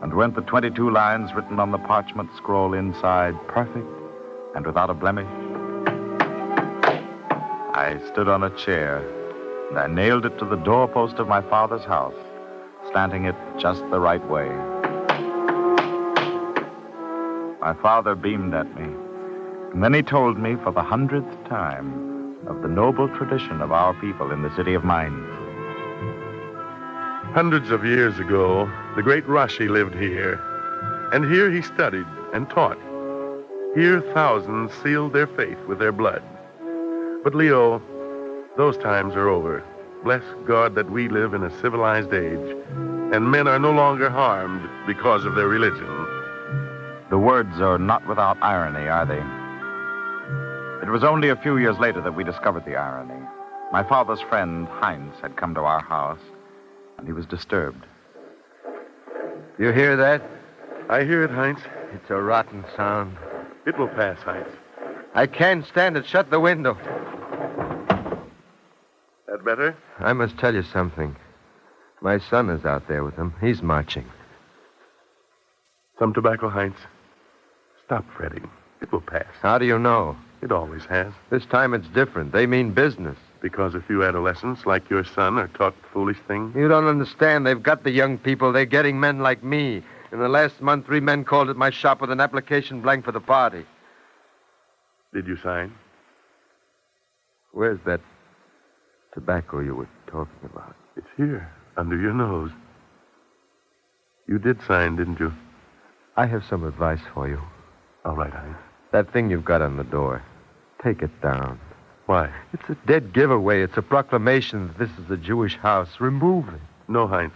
S14: And weren't the 22 lines written on the parchment scroll inside perfect and without a blemish? I stood on a chair, and I nailed it to the doorpost of my father's house, slanting it just the right way. My father beamed at me, and then he told me for the 100th time of the noble tradition of our people in the city of Mainz.
S11: Hundreds of years ago, the great Rashi lived here, and here he studied and taught. Here thousands sealed their faith with their blood. But Leo, those times are over. Bless God that we live in a civilized age, and men are no longer harmed because of their religion.
S4: The words are not without irony, are they? It was only a few years later that we discovered the irony. My father's friend, Heinz, had come to our house, and he was disturbed.
S18: You hear that?
S11: I hear it, Heinz.
S18: It's a rotten sound.
S11: It will pass, Heinz.
S18: I can't stand it. Shut the window.
S11: That better?
S18: I must tell you something. My son is out there with them. He's marching.
S11: Some tobacco, Heinz. Stop fretting. It will pass.
S18: How do you know?
S11: It always has.
S18: This time it's different. They mean business.
S11: Because a few adolescents like your son are taught foolish things?
S18: You don't understand. They've got the young people. They're getting men like me. In the last month, 3 men called at my shop with an application blank for the party.
S11: Did you sign?
S18: Where's that tobacco you were talking about?
S11: It's here, under your nose. You did sign, didn't you?
S18: I have some advice for you.
S11: All right, Heinz.
S18: That thing you've got on the door, take it down.
S11: Why?
S18: It's a dead giveaway. It's a proclamation that this is a Jewish house. Remove it.
S11: No, Heinz.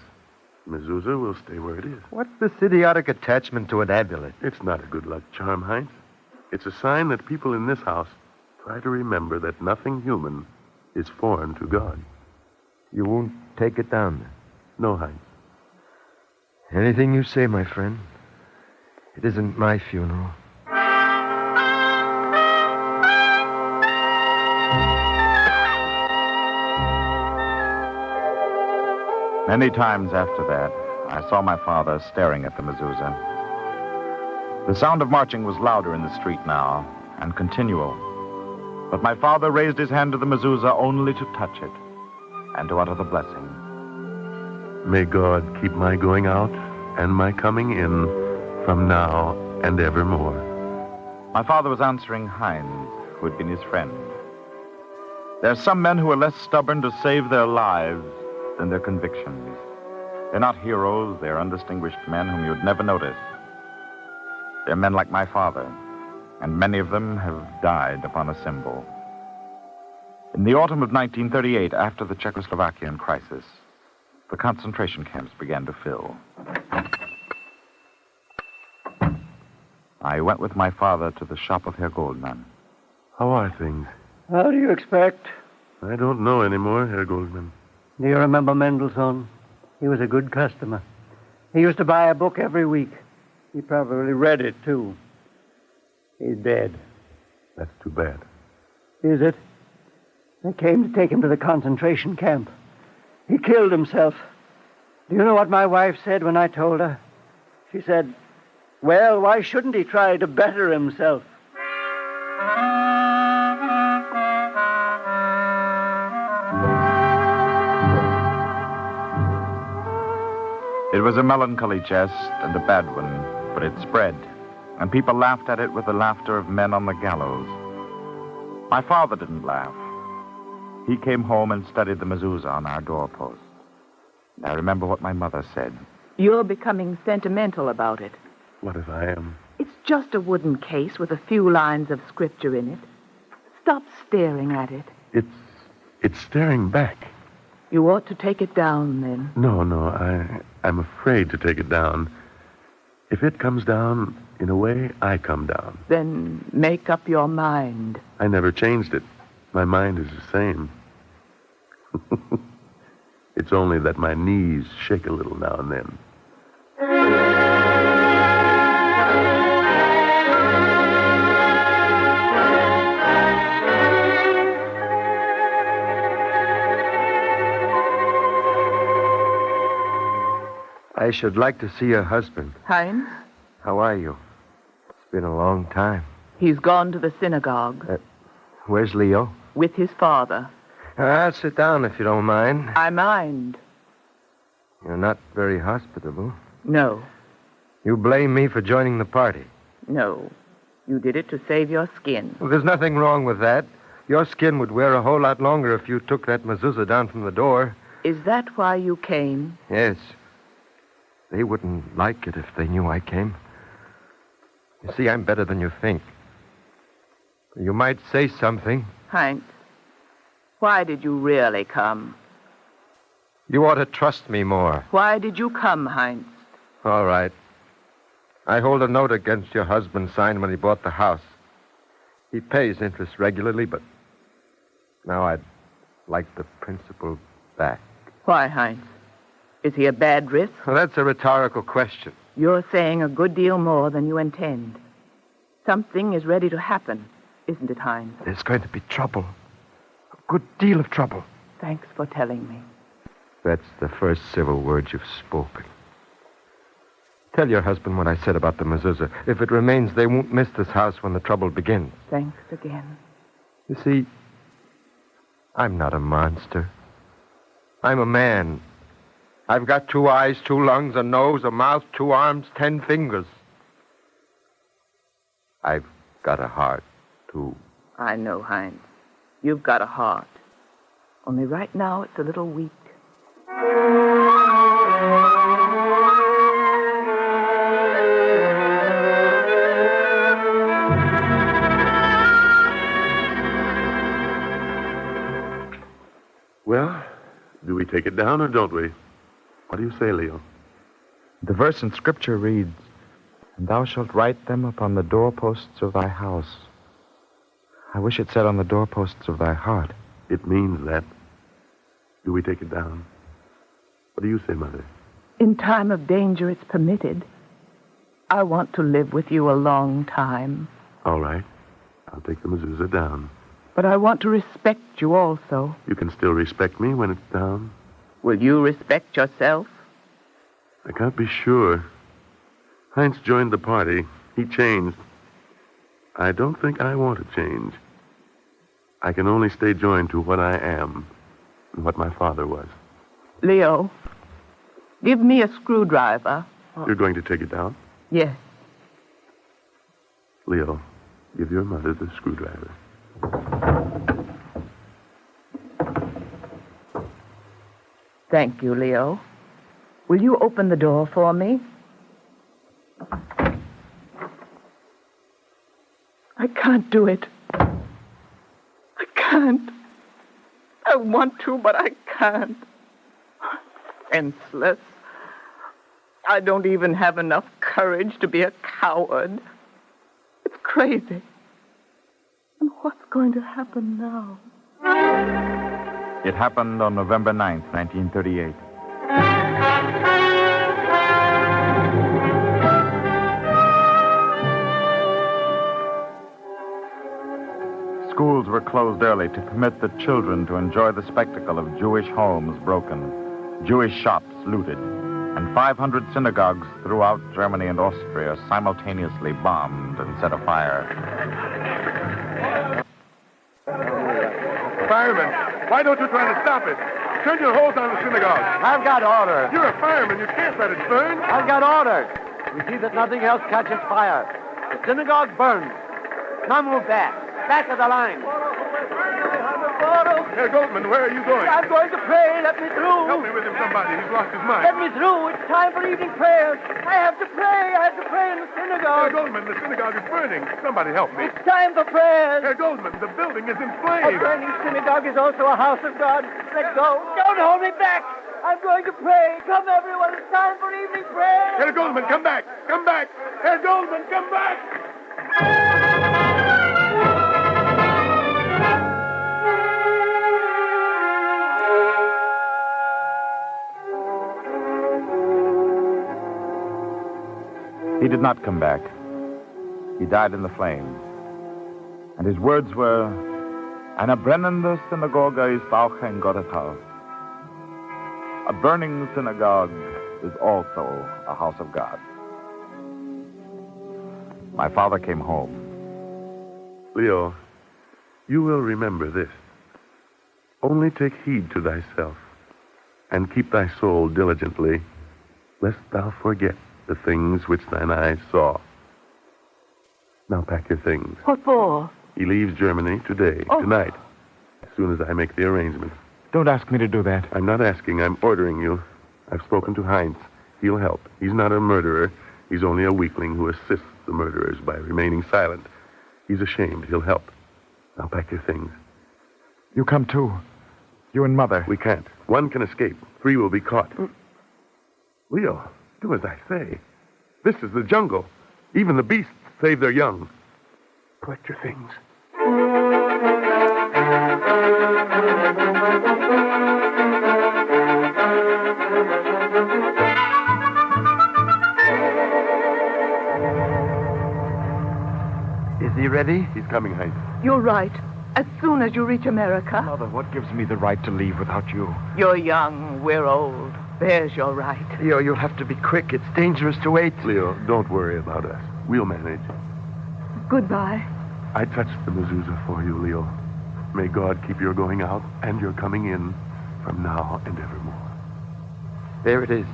S11: Mezuzah will stay where it is.
S18: What's this idiotic attachment to an amulet?
S11: It's not a good luck charm, Heinz. It's a sign that people in this house try to remember that nothing human is foreign to God.
S18: You won't take it down, then?
S11: No, Heinz.
S18: Anything you say, my friend. It isn't my funeral.
S4: Many times after that, I saw my father staring at the mezuzah. The sound of marching was louder in the street now, and continual. But my father raised his hand to the mezuzah only to touch it, and to utter the blessing.
S11: May God keep my going out and my coming in from now and evermore.
S4: My father was answering Heinz, who had been his friend. There are some men who are less stubborn to save their lives than their convictions. They're not heroes, they're undistinguished men whom you'd never notice. They're men like my father, and many of them have died upon a symbol. In the autumn of 1938, after the Czechoslovakian crisis, the concentration camps began to fill. I went with my father to the shop of Herr Goldman.
S11: How are things?
S19: How do you expect?
S11: I don't know anymore, Herr Goldman.
S19: Do you remember Mendelssohn? He was a good customer. He used to buy a book every week. He probably read it, too. He's dead.
S11: That's too bad.
S19: Is it? They came to take him to the concentration camp. He killed himself. Do you know what my wife said when I told her? She said, well, why shouldn't he try to better himself?
S4: It was a melancholy jest and a bad one, but it spread, and people laughed at it with the laughter of men on the gallows. My father didn't laugh. He came home and studied the mezuzah on our doorpost. I remember what my mother said.
S8: You're becoming sentimental about it.
S11: What if I am?
S8: It's just a wooden case with a few lines of scripture in it. Stop staring at it.
S11: It's staring back.
S8: You ought to take it down, then.
S11: No, I'm afraid to take it down. If it comes down, in a way, I come down.
S8: Then make up your mind.
S11: I never changed it. My mind is the same. It's only that my knees shake a little now and then.
S18: I should like to see your husband.
S8: Heinz?
S18: How are you? It's been a long time.
S8: He's gone to the synagogue.
S18: Where's Leo?
S8: With his father.
S18: I'll sit down if you don't mind.
S8: I mind.
S18: You're not very hospitable.
S8: No.
S18: You blame me for joining the party.
S8: No. You did it to save your skin.
S18: Well, there's nothing wrong with that. Your skin would wear a whole lot longer if you took that mezuzah down from the door.
S8: Is that why you came?
S18: Yes. They wouldn't like it if they knew I came. You see, I'm better than you think. You might say something.
S8: Heinz, why did you really come?
S18: You ought to trust me more.
S9: Why did you come, Heinz?
S18: All right. I hold a note against your husband signed when he bought the house. He pays interest regularly, but now I'd like the principal back.
S9: Why, Heinz? Is he a bad risk?
S18: Well, that's a rhetorical question.
S9: You're saying a good deal more than you intend. Something is ready to happen, isn't it, Heinz?
S18: There's going to be trouble. A good deal of trouble.
S9: Thanks for telling me.
S18: That's the first civil word you've spoken. Tell your husband what I said about the mezuzah. If it remains, they won't miss this house when the trouble begins.
S9: Thanks again.
S18: You see, I'm not a monster. I'm a man. I've got 2 eyes, 2 lungs, a nose, a mouth, 2 arms, 10 fingers. I've got a heart, too.
S9: I know, Heinz. You've got a heart. Only right now it's a little weak.
S11: Well, do we take it down or don't we? What do you say, Leo?
S4: The verse in Scripture reads, "And thou shalt write them upon the doorposts of thy house." I wish it said on the doorposts of thy heart.
S11: It means that. Do we take it down? What do you say, Mother?
S9: In time of danger, it's permitted. I want to live with you a long time.
S11: All right. I'll take the mezuzah down.
S9: But I want to respect you also.
S11: You can still respect me when it's down.
S9: Will you respect yourself?
S11: I can't be sure. Heinz joined the party. He changed. I don't think I want to change. I can only stay joined to what I am and what my father was.
S9: Leo, give me a screwdriver.
S11: You're going to take it down?
S9: Yes.
S11: Leo, give your mother the screwdriver.
S9: Thank you, Leo. Will you open the door for me? I can't do it. I can't. I want to, but I can't. Senseless. I don't even have enough courage to be a coward. It's crazy. And what's going to happen now?
S4: It happened on November 9th, 1938. Schools were closed early to permit the children to enjoy the spectacle of Jewish homes broken, Jewish shops looted, and 500 synagogues throughout Germany and Austria simultaneously bombed and set afire.
S10: Fireman, why don't you try to stop it? Turn your hose on the synagogue.
S12: I've got orders.
S10: You're a fireman. You can't let it burn.
S12: I've got orders. We see that nothing else catches fire. The synagogue burns. Now move back. Back of the line.
S10: Herr Goldman, where are you going?
S12: I'm going to pray. Let me through.
S10: Help me with him, somebody. He's lost his mind.
S12: Let me through. It's time for evening prayers. I have to pray. I have to pray in the synagogue.
S10: Herr Goldman, the synagogue is burning. Somebody help me.
S12: It's time for prayers.
S10: Herr Goldman, the building is in
S12: A
S10: flames.
S12: burning synagogue is also a house of God. Let go. Don't hold me back. I'm going to pray. Come, everyone. It's time for evening prayer.
S10: Herr Goldman, come back. Come back. Herr Goldman, come back.
S4: He did not come back. He died in the flames. And his words were, "Eine brennende Synagoge ist auch ein Gotteshaus." A burning synagogue is also a house of God. My father came home.
S11: Leo, you will remember this. Only take heed to thyself, and keep thy soul diligently, lest thou forget the things which thine eyes saw. Now pack your things.
S9: What for?
S11: He leaves Germany today, tonight, as soon as I make the arrangements.
S4: Don't ask me to do that.
S11: I'm not asking, I'm ordering you. I've spoken to Heinz. He'll help. He's not a murderer. He's only a weakling who assists the murderers by remaining silent. He's ashamed. He'll help. Now pack your things.
S4: You come too. You and Mother.
S11: We can't. One can escape. 3 will be caught. Leo, do as I say. This is the jungle. Even the beasts save their young. Collect your things.
S5: Is he ready?
S11: He's coming, Heinz.
S8: You're right. As soon as you reach America.
S5: Mother, what gives me the right to leave without you?
S9: You're young, we're old. There's your right.
S5: Leo, you'll have to be quick. It's dangerous to wait.
S11: Leo, don't worry about us. We'll manage.
S8: Goodbye.
S11: I touched the mezuzah for you, Leo. May God keep your going out and your coming in from now and evermore.
S18: There it is.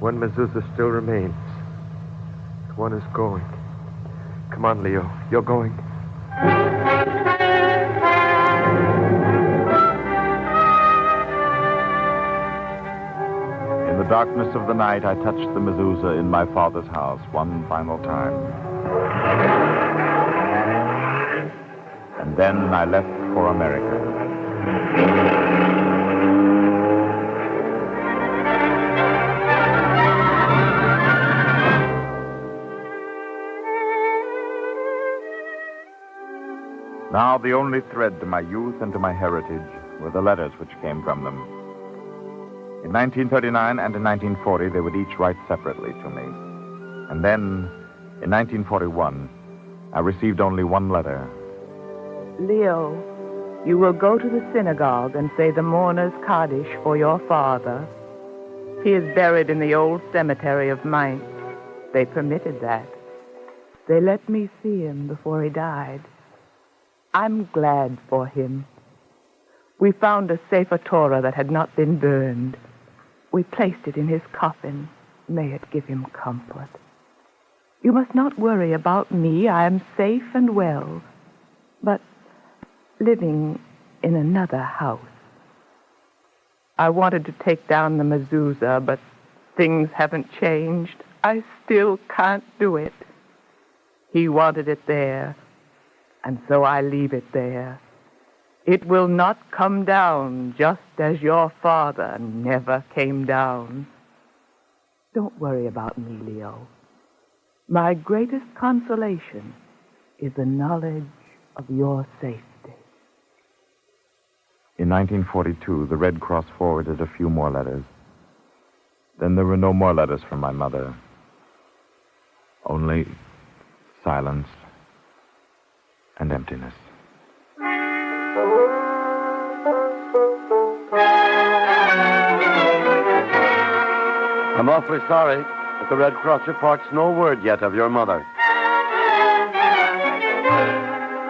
S18: One mezuzah still remains. One is going. Come on, Leo. You're going.
S4: In the darkness of the night, I touched the mezuzah in my father's house one final time. And then I left for America. Now the only thread to my youth and to my heritage were the letters which came from them. In 1939 and in 1940, they would each write separately to me. And then, in 1941, I received only one letter.
S13: Leo, you will go to the synagogue and say the mourner's Kaddish for your father. He is buried in the old cemetery of Mainz. They permitted that. They let me see him before he died. I'm glad for him. We found a Sefer Torah that had not been burned. We placed it in his coffin. May it give him comfort. You must not worry about me. I am safe and well. But living in another house. I wanted to take down the mezuzah, but things haven't changed. I still can't do it. He wanted it there, and so I leave it there. It will not come down, just as your father never came down. Don't worry about me, Leo. My greatest consolation is the knowledge of your safety.
S4: In 1942, the Red Cross forwarded a few more letters. Then there were no more letters from my mother. Only silence and emptiness.
S5: I'm awfully sorry, but the Red Cross reports no word yet of your mother.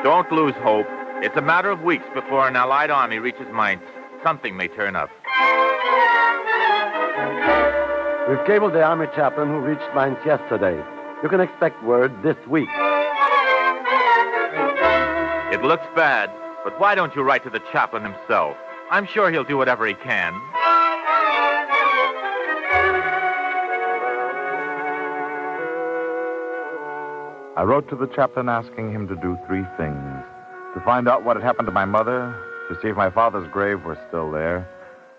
S6: Don't lose hope. It's a matter of weeks before an Allied army reaches Mainz. Something may turn up.
S5: We've cabled the army chaplain who reached Mainz yesterday. You can expect word this week.
S6: It looks bad, but why don't you write to the chaplain himself? I'm sure he'll do whatever he can.
S4: I wrote to the chaplain asking him to do 3 things. To find out what had happened to my mother, to see if my father's grave were still there,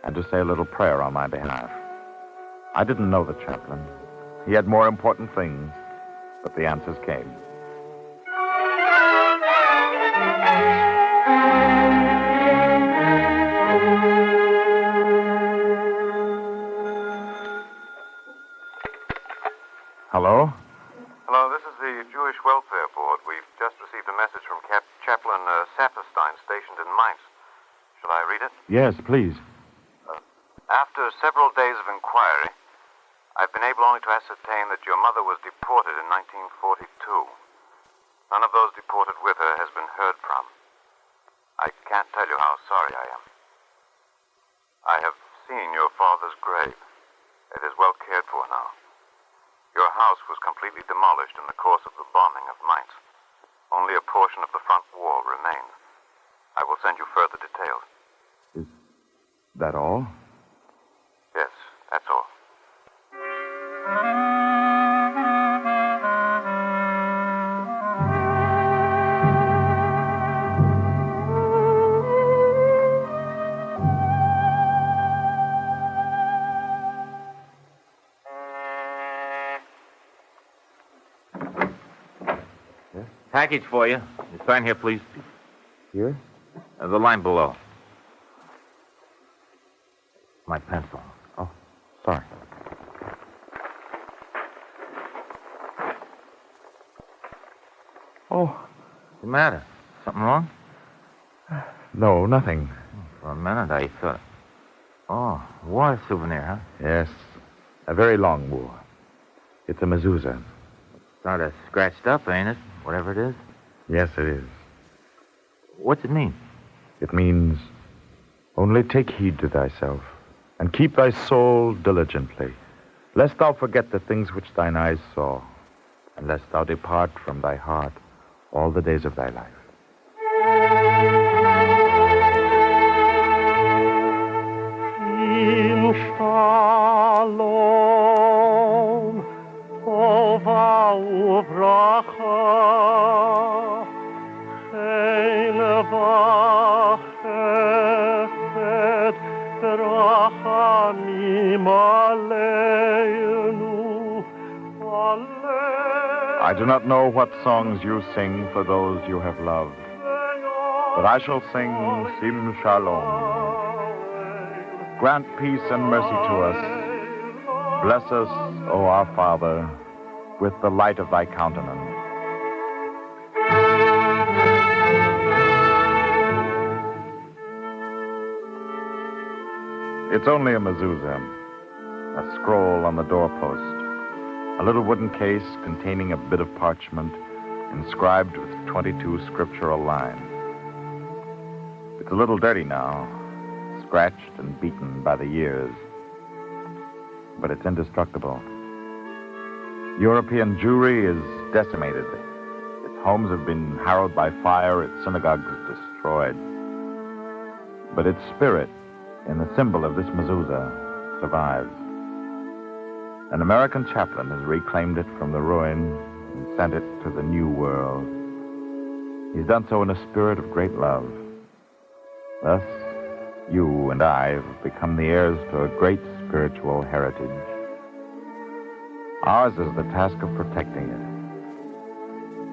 S4: and to say a little prayer on my behalf. I didn't know the chaplain. He had more important things, but the answers came. Hello?
S1: Hello, this is the Jewish Welfare Board. We've just received a message from Chaplain Saperstein, stationed in Mainz. Shall I read it?
S4: Yes, please.
S1: After several days of inquiry, I've been able only to ascertain that your mother was deported in 1942. None of those deported with her has been heard from. I can't tell you how sorry I am. I have seen your father's grave. It is well cared for now. Your house was completely demolished in the course of the bombing of Mainz. Only a portion of the front wall remains. I will send you further details.
S4: Is that all?
S1: Yes, that's all.
S6: Package for you. You sign here, please.
S18: Here?
S6: The line below. My pencil.
S18: Oh, sorry.
S6: Oh. What's the matter? Something wrong?
S4: No, nothing.
S6: For a minute, I thought... Oh, war souvenir, huh?
S4: Yes. A very long war. It's a mezuzah.
S6: Sort of scratched up, ain't it? Whatever it is.
S4: Yes, it is.
S6: What's it mean?
S4: It means, only take heed to thyself, and keep thy soul diligently, lest thou forget the things which thine eyes saw, and lest thou depart from thy heart all the days of thy life.
S17: Im Shalom, Tova uvracha, Chen v'chesed, rachamim aleinu,
S4: I do not know what songs you sing for those you have loved, but I shall sing Sim Shalom. Grant peace and mercy to us. Bless us, O our Father, with the light of thy countenance. It's only a mezuzah, a scroll on the doorpost, a little wooden case containing a bit of parchment inscribed with 22 scriptural lines. It's a little dirty now, scratched and beaten by the years, but it's indestructible. European Jewry is decimated. Its homes have been harrowed by fire, its synagogues destroyed. But its spirit, in the symbol of this mezuzah, survives. An American chaplain has reclaimed it from the ruin and sent it to the New World. He's done so in a spirit of great love. Thus, you and I have become the heirs to a great spiritual heritage. Ours is the task of protecting it.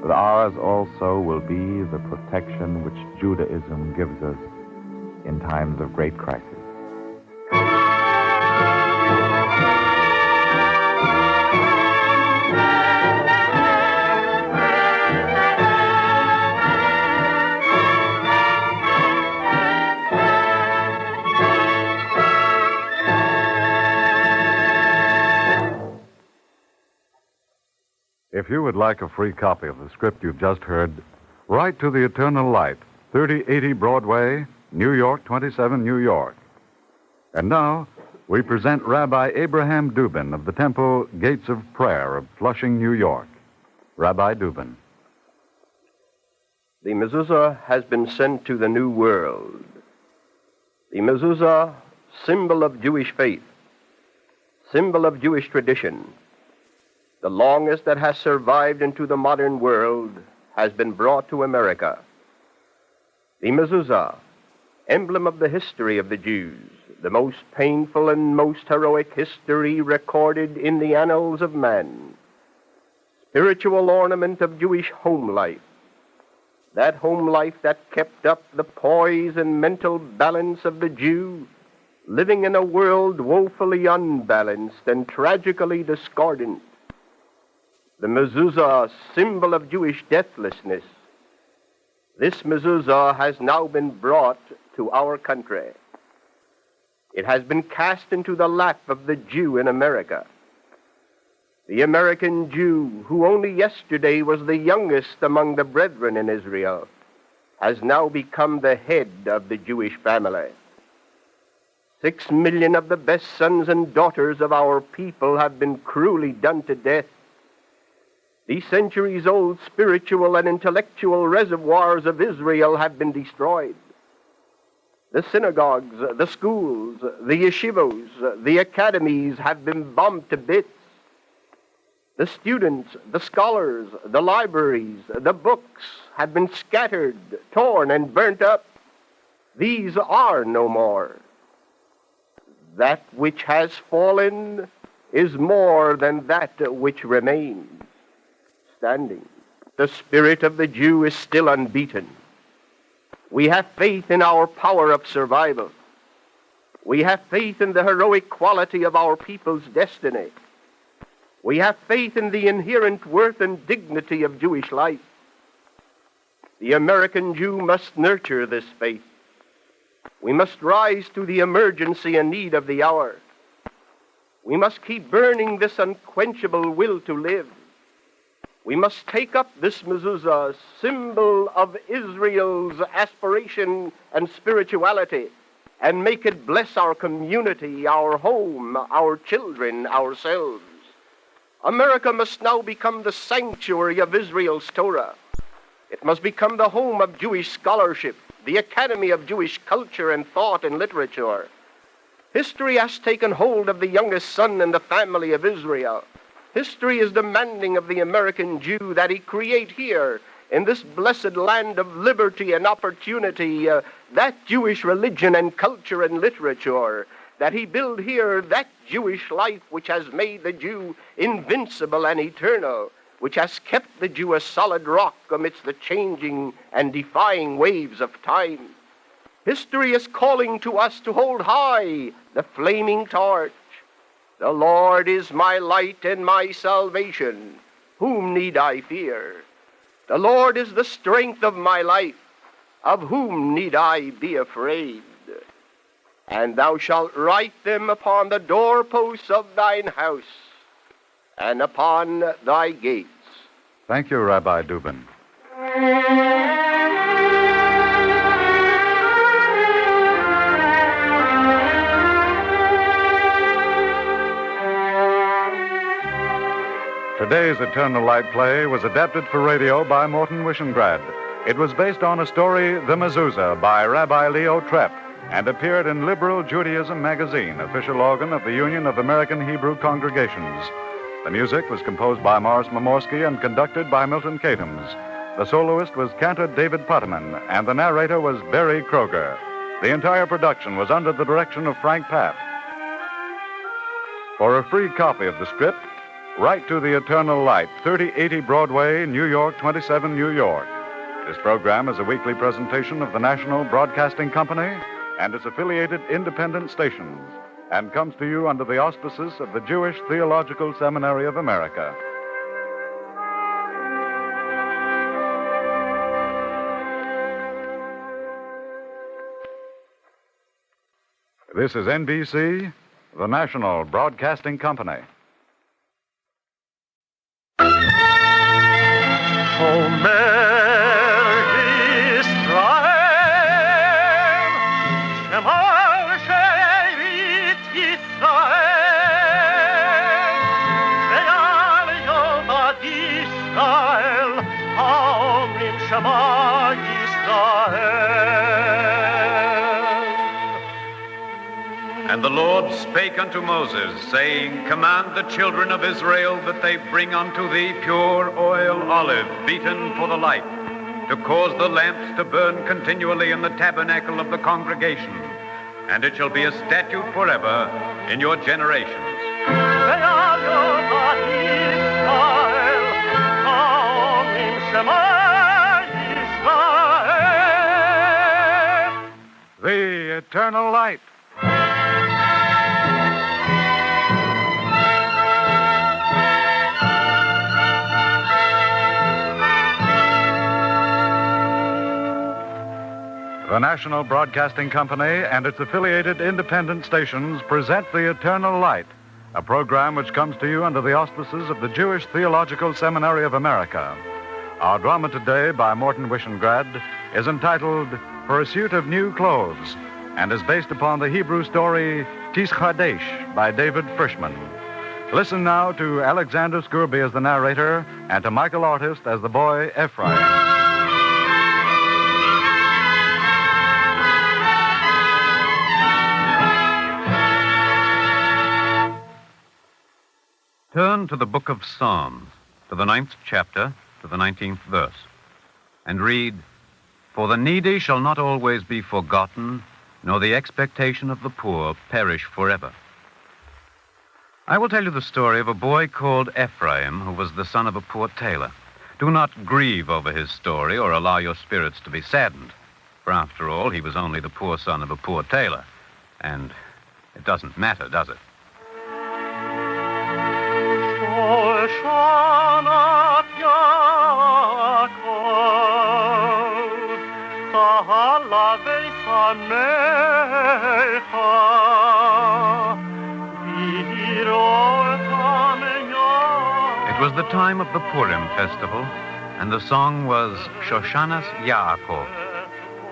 S4: But ours also will be the protection which Judaism gives us in times of great crisis.
S2: If you would like a free copy of the script you've just heard, write to The Eternal Light, 3080 Broadway, New York, 27 New York. And now, we present Rabbi Abraham Dubin of the Temple Gates of Prayer of Flushing, New York. Rabbi Dubin.
S20: The mezuzah has been sent to the New World. The mezuzah, symbol of Jewish faith, symbol of Jewish tradition, the longest that has survived into the modern world, has been brought to America. The mezuzah, emblem of the history of the Jews, the most painful and most heroic history recorded in the annals of man, spiritual ornament of Jewish home life, that home life that kept up the poise and mental balance of the Jew, living in a world woefully unbalanced and tragically discordant. The mezuzah, symbol of Jewish deathlessness. This mezuzah has now been brought to our country. It has been cast into the lap of the Jew in America. The American Jew, who only yesterday was the youngest among the brethren in Israel, has now become the head of the Jewish family. 6 million of the best sons and daughters of our people have been cruelly done to death. The centuries-old spiritual and intellectual reservoirs of Israel have been destroyed. The synagogues, the schools, the yeshivos, the academies have been bombed to bits. The students, the scholars, the libraries, the books have been scattered, torn, and burnt up. These are no more. That which has fallen is more than that which remains, standing. the spirit of the Jew is still unbeaten. We have faith in our power of survival. We have faith in the heroic quality of our people's destiny. We have faith in the inherent worth and dignity of Jewish life. The American Jew must nurture this faith. We must rise to the emergency and need of the hour. We must keep burning this unquenchable will to live. We must take up this mezuzah, symbol of Israel's aspiration and spirituality, and make it bless our community, our home, our children, ourselves. America must now become the sanctuary of Israel's Torah. It must become the home of Jewish scholarship, the academy of Jewish culture and thought and literature. History has taken hold of the youngest son in the family of Israel. History is demanding of the American Jew that he create here, in this blessed land of liberty and opportunity, that Jewish religion and culture and literature, that he build here that Jewish life which has made the Jew invincible and eternal, which has kept the Jew a solid rock amidst the changing and defying waves of time. History is calling to us to hold high the flaming torch. The Lord is my light and my salvation. Whom need I fear? The Lord is the strength of my life. Of whom need I be afraid? And thou shalt write them upon the doorposts of thine house and upon thy gates.
S2: Thank you, Rabbi Dubin. Today's Eternal Light play was adapted for radio by Morton Wishengrad. It was based on a story, The Mezuzah, by Rabbi Leo Trepp, and appeared in Liberal Judaism magazine, official organ of the Union of American Hebrew Congregations. The music was composed by Morris Momorsky and conducted by Milton Katams. The soloist was cantor David Putterman, and the narrator was Barry Kroger. The entire production was under the direction of Frank Papp. For a free copy of the script, write to the Eternal Light, 3080 Broadway, New York, 27 New York. This program is a weekly presentation of the National Broadcasting Company and its affiliated independent stations, and comes to you under the auspices of the Jewish Theological Seminary of America. This is NBC, the National Broadcasting Company.
S16: And the Lord spake unto Moses, saying, Command the children of Israel that they bring unto thee pure oil olive, beaten for the light, to cause the lamps to burn continually in the tabernacle of the congregation. And it shall be a statute forever in your generations.
S2: The Eternal Light. The National Broadcasting Company and its affiliated independent stations present The Eternal Light, a program which comes to you under the auspices of the Jewish Theological Seminary of America. Our drama today, by Morton Wishengrad, is entitled For a Suit of New Clothes, and is based upon the Hebrew story Tis Chadesh by David Frischman. Listen now to Alexander Scourby as the narrator and to Michael Artist as the boy Ephraim.
S1: Turn to the book of Psalms, to the 9th chapter, to the 19th verse, and read, For the needy shall not always be forgotten, nor the expectation of the poor perish forever. I will tell you the story of a boy called Ephraim, who was the son of a poor tailor. Do not grieve over his story or allow your spirits to be saddened. For after all, he was only the poor son of a poor tailor. And it doesn't matter, does it? It was the time of the Purim festival, and the song was Shoshanas Yaakov,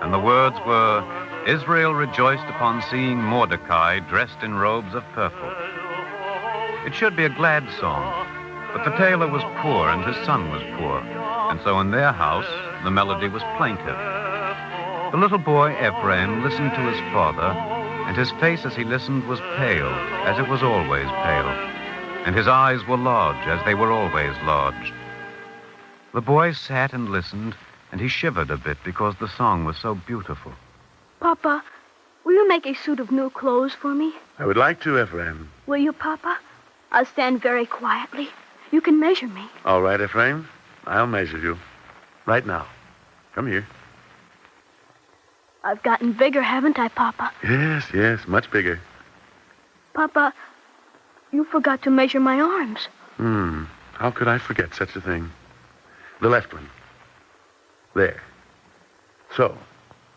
S1: and the words were, Israel rejoiced upon seeing Mordecai dressed in robes of purple. It should be a glad song, but the tailor was poor and his son was poor, and so in their house the melody was plaintive. The little boy Ephraim listened to his father, and his face as he listened was pale, as it was always pale, and his eyes were large, as they were always large. The boy sat and listened, and he shivered a bit because the song was so beautiful.
S3: Papa, will you make a suit of new clothes for me?
S11: I would like to, Ephraim.
S3: Will you, Papa? I'll stand very quietly. You can measure me.
S11: All right, Ephraim. I'll measure you. Right now. Come here.
S3: I've gotten bigger, haven't I, Papa?
S11: Yes, much bigger.
S3: Papa, you forgot to measure my arms.
S11: How could I forget such a thing? The left one. There. So.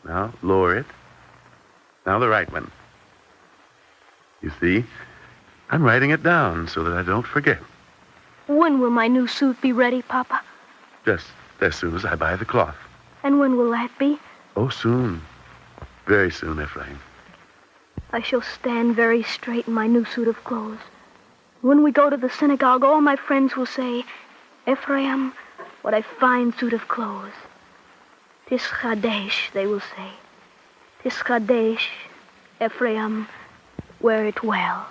S11: Now, lower it. Now the right one. You see, I'm writing it down so that I don't forget.
S3: When will my new suit be ready, Papa?
S11: Just as soon as I buy the cloth.
S3: And when will that be?
S11: Oh, soon. Very soon, Ephraim.
S3: I shall stand very straight in my new suit of clothes. When we go to the synagogue, all my friends will say, Ephraim, what a fine suit of clothes. Tis Chadesh, they will say. Tis Chadesh, Ephraim, wear it well.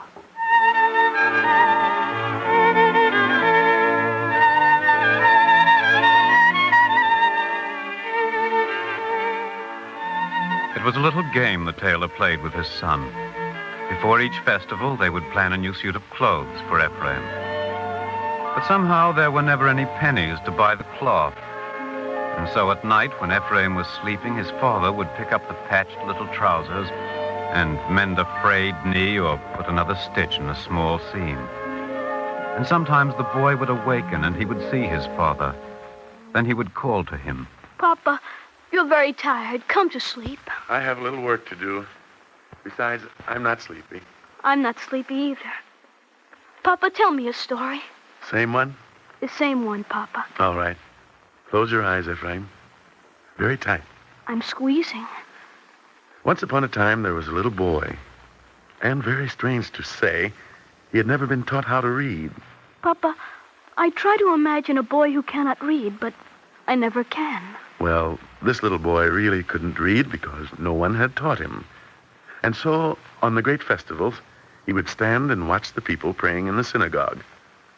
S1: It was a little game the tailor played with his son. Before each festival, they would plan a new suit of clothes for Ephraim. But somehow there were never any pennies to buy the cloth. And so at night, when Ephraim was sleeping, his father would pick up the patched little trousers and mend a frayed knee or put another stitch in a small seam. And sometimes the boy would awaken and he would see his father. Then he would call to him.
S3: Papa, you're very tired. Come to sleep.
S11: I have a little work to do. Besides, I'm not sleepy.
S3: I'm not sleepy either. Papa, tell me a story.
S11: Same one?
S3: The same one, Papa.
S11: All right. Close your eyes, Ephraim. Very tight.
S3: I'm squeezing.
S11: Once upon a time, there was a little boy. And very strange to say, he had never been taught how to read.
S3: Papa, I try to imagine a boy who cannot read, but I never can.
S11: Well, this little boy really couldn't read because no one had taught him. And so, on the great festivals, he would stand and watch the people praying in the synagogue.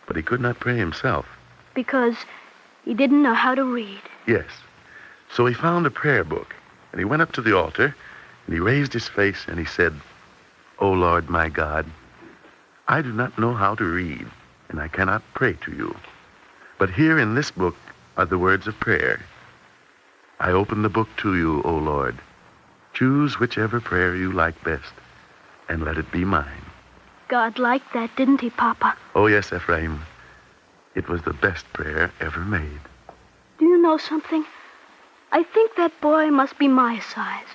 S11: But he could not pray himself.
S3: Because he didn't know how to read.
S11: Yes. So he found a prayer book, and he went up to the altar, and he raised his face, and he said, O Lord, my God, I do not know how to read, and I cannot pray to you. But here in this book are the words of prayer. I open the book to you, O Lord. Choose whichever prayer you like best, and let it be mine.
S3: God liked that, didn't he, Papa?
S11: Oh, yes, Ephraim. It was the best prayer ever made.
S3: Do you know something? I think that boy must be my size.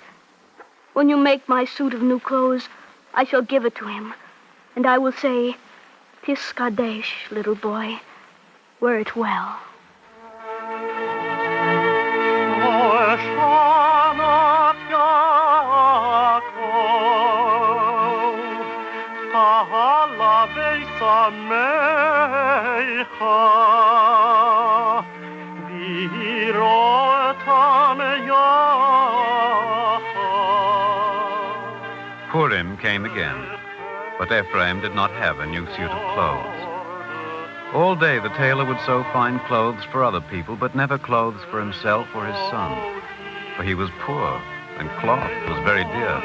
S3: When you make my suit of new clothes, I shall give it to him. And I will say, Tis Kadesh, little boy. Wear it well.
S1: Purim came again, but Ephraim did not have a new suit of clothes. All day the tailor would sew fine clothes for other people, but never clothes for himself or his son, for he was poor, and cloth was very dear.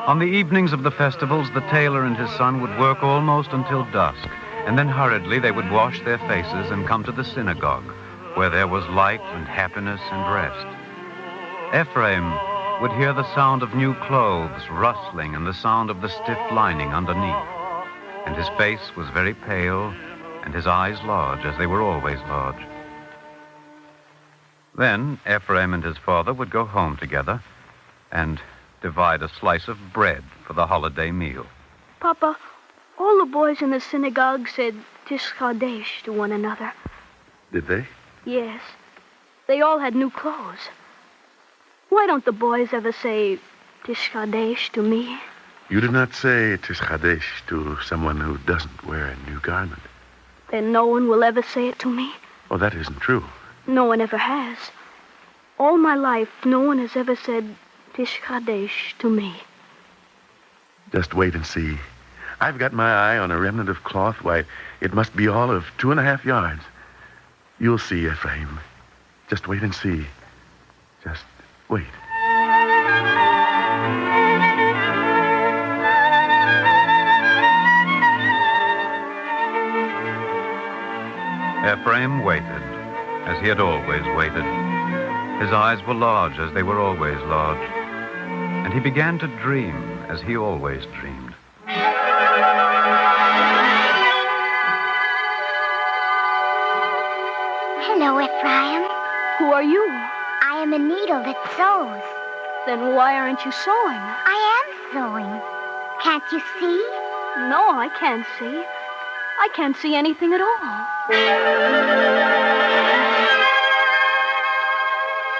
S1: On the evenings of the festivals, the tailor and his son would work almost until dusk, and then hurriedly they would wash their faces and come to the synagogue,
S7: where there was light and happiness and rest. Ephraim would hear the sound of new clothes rustling and the sound of the stiff lining underneath. And his face was very pale and his eyes large, as they were always large. Then Ephraim and his father would go home together and divide a slice of bread for the holiday meal.
S3: Papa, all the boys in the synagogue said Tish Chadesh to one another.
S11: Did they?
S3: Yes. They all had new clothes. Why don't the boys ever say Tish Chadesh to me?
S11: You do not say Tish Chadesh to someone who doesn't wear a new garment.
S3: Then no one will ever say it to me?
S11: Oh, that isn't true.
S3: No one ever has. All my life, no one has ever said Tish Chadesh to me.
S11: Just wait and see. I've got my eye on a remnant of cloth. Why, it must be all of 2.5 yards. You'll see, Ephraim. Just wait and see. Just wait.
S7: Ephraim waited, as he had always waited. His eyes were large, as they were always large. And he began to dream, as he always dreamed.
S21: Hello, Ephraim.
S3: Who are you?
S21: I am a needle that sews.
S3: Then why aren't you sewing?
S21: I am sewing. Can't you see?
S3: No, I can't see. I can't see anything at all.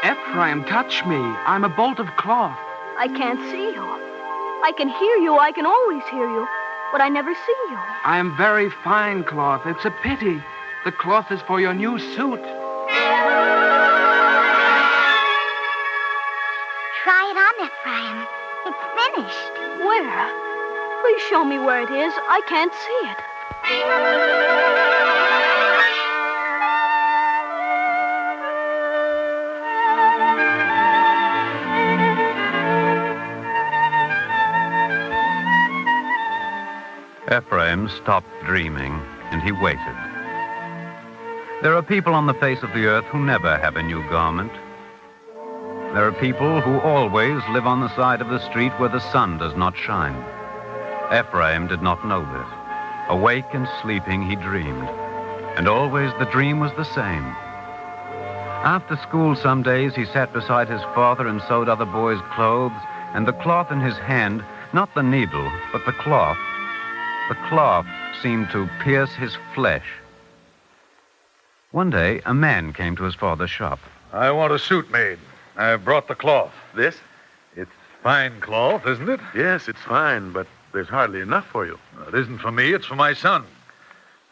S23: Ephraim, touch me. I'm a bolt of cloth.
S3: I can't see you. I can hear you. I can always hear you. But I never see you.
S23: I am very fine cloth. It's a pity. The cloth is for your new suit.
S21: Try it on, Ephraim. It's finished.
S3: Where? Please show me where it is. I can't see it.
S7: Ephraim stopped dreaming, and he waited. There are people on the face of the earth who never have a new garment. There are people who always live on the side of the street where the sun does not shine. Ephraim did not know this. Awake and sleeping, he dreamed. And always the dream was the same. After school some days, he sat beside his father and sewed other boys' clothes, and the cloth in his hand, not the needle, but the cloth seemed to pierce his flesh. One day, a man came to his father's shop.
S16: I want a suit made. I've brought the cloth.
S11: This?
S16: It's fine cloth, isn't it?
S11: Yes, it's fine, but there's hardly enough for you.
S16: It isn't for me, it's for my son.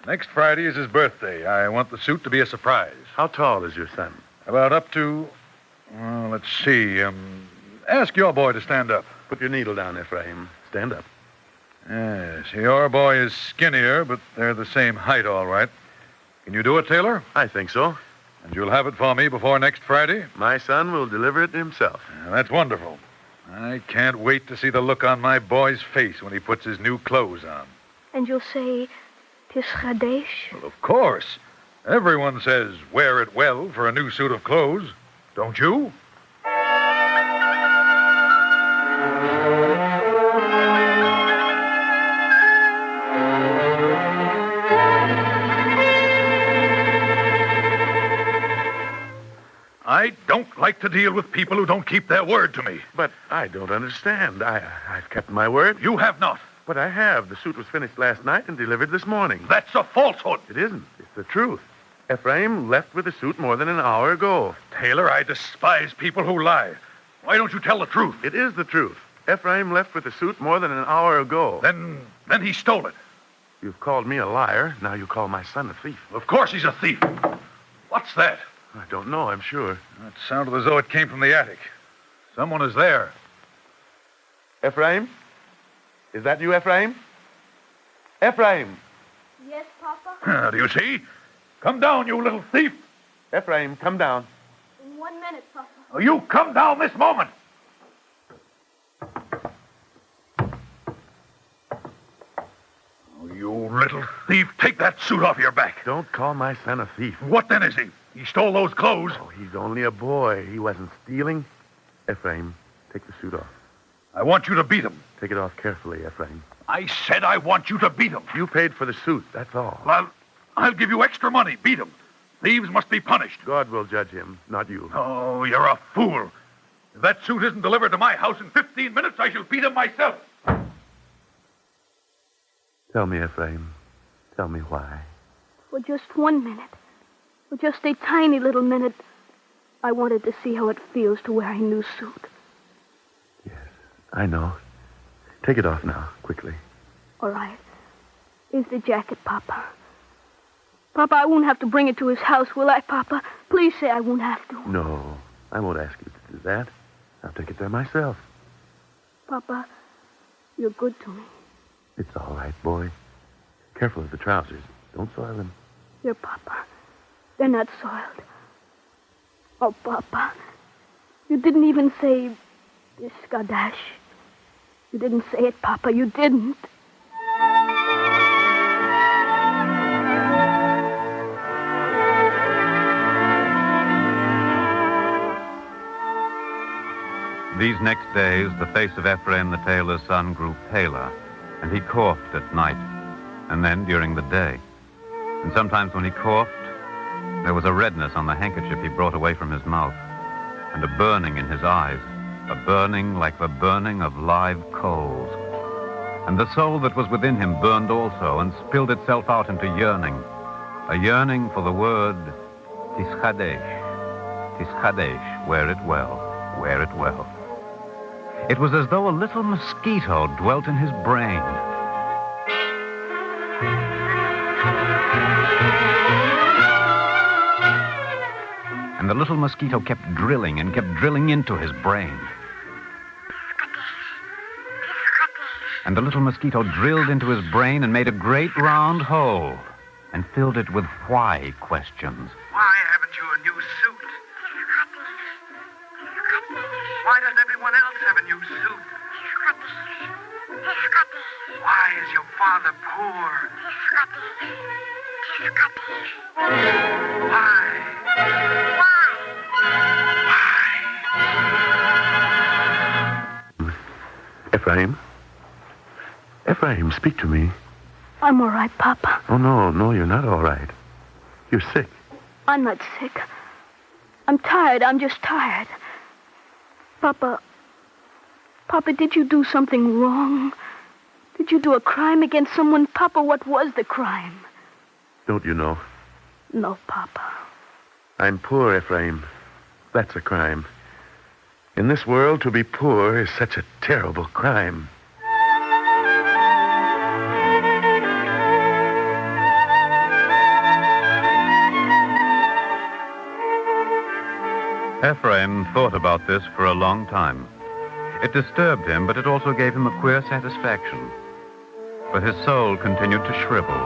S16: Next Friday is his birthday. I want the suit to be a surprise.
S11: How tall is your son?
S16: About up to, well, let's see. Ask your boy to stand up.
S11: Put your needle down, Ephraim. Stand up.
S16: Yes, your boy is skinnier, but they're the same height, all right. Can you do it, Taylor?
S11: I think so.
S16: And you'll have it for me before next Friday?
S11: My son will deliver it himself.
S16: That's wonderful. I can't wait to see the look on my boy's face when he puts his new clothes on.
S3: And you'll say, Tish Chadesh?
S16: Well, of course. Everyone says, wear it well for a new suit of clothes. Don't you? I don't like to deal with people who don't keep their word to me.
S11: But I don't understand. I've kept my word.
S16: You have not.
S11: But I have. The suit was finished last night and delivered this morning.
S16: That's a falsehood.
S11: It isn't. It's the truth. Ephraim left with the suit more than an hour ago.
S16: Taylor, I despise people who lie. Why don't you tell the truth?
S11: It is the truth. Ephraim left with the suit more than an hour ago.
S16: Then he stole it.
S11: You've called me a liar. Now you call my son a thief.
S16: Of course he's a thief. What's that?
S11: I don't know, I'm sure.
S16: It sounded as though it came from the attic. Someone is there.
S11: Ephraim? Is that you, Ephraim? Ephraim!
S3: Yes, Papa?
S16: Do you see? Come down, you little thief.
S11: Ephraim, come down.
S3: In 1 minute, Papa.
S16: Oh, you come down this moment. Oh, you little thief. Take that suit off your back.
S11: Don't call my son a thief.
S16: What then is he?
S11: He stole those clothes. Oh, he's only a boy. He wasn't stealing. Ephraim, take the suit off.
S16: I want you to beat him.
S11: Take it off carefully, Ephraim.
S16: I said I want you to beat him.
S11: You paid for the suit, that's all.
S16: Well, I'll give you extra money. Beat him. Thieves must be punished.
S11: God will judge him, not you.
S16: Oh, you're a fool. If that suit isn't delivered to my house in 15 minutes, I shall beat him myself.
S11: Tell me, Ephraim. Tell me why.
S3: For just 1 minute, for just a tiny little minute, I wanted to see how it feels to wear a new suit.
S11: I know. Take it off now, quickly.
S3: All right. Here's the jacket, Papa. Papa, I won't have to bring it to his house, will I, Papa? Please say I won't have to.
S11: No, I won't ask you to do that. I'll take it there myself.
S3: Papa, you're good to me.
S11: It's all right, boy. Careful of the trousers. Don't soil them.
S3: Here, Papa. They're not soiled. Oh, Papa. You didn't even say Diskadash. You didn't say it, Papa. You didn't.
S7: These next days, the face of Ephraim the tailor's son grew paler, and he coughed at night, and then during the day. And sometimes when he coughed, there was a redness on the handkerchief he brought away from his mouth, and a burning in his eyes, a burning like the burning of live coals. And the soul that was within him burned also, and spilled itself out into yearning, a yearning for the word Tischadesh. Tischadesh, wear it well, wear it well. It was as though a little mosquito dwelt in his brain. And the little mosquito kept drilling and kept drilling into his brain. And the little mosquito drilled into his brain and made a great round hole and filled it with why questions.
S14: Why haven't you a new suit? Why does everyone else have a new suit? Why is your father poor?
S11: Ephraim? Ephraim, speak to me.
S3: I'm all right, Papa.
S11: Oh, no, you're not all right. You're sick.
S3: I'm not sick. I'm tired. I'm just tired. Papa, did you do something wrong? Did you do a crime against someone? Papa, what was the crime?
S11: Don't you know?
S3: No, Papa.
S11: I'm poor, Ephraim. That's a crime. In this world, to be poor is such a terrible crime.
S7: Ephraim thought about this for a long time. It disturbed him, but it also gave him a queer satisfaction. For his soul continued to shrivel,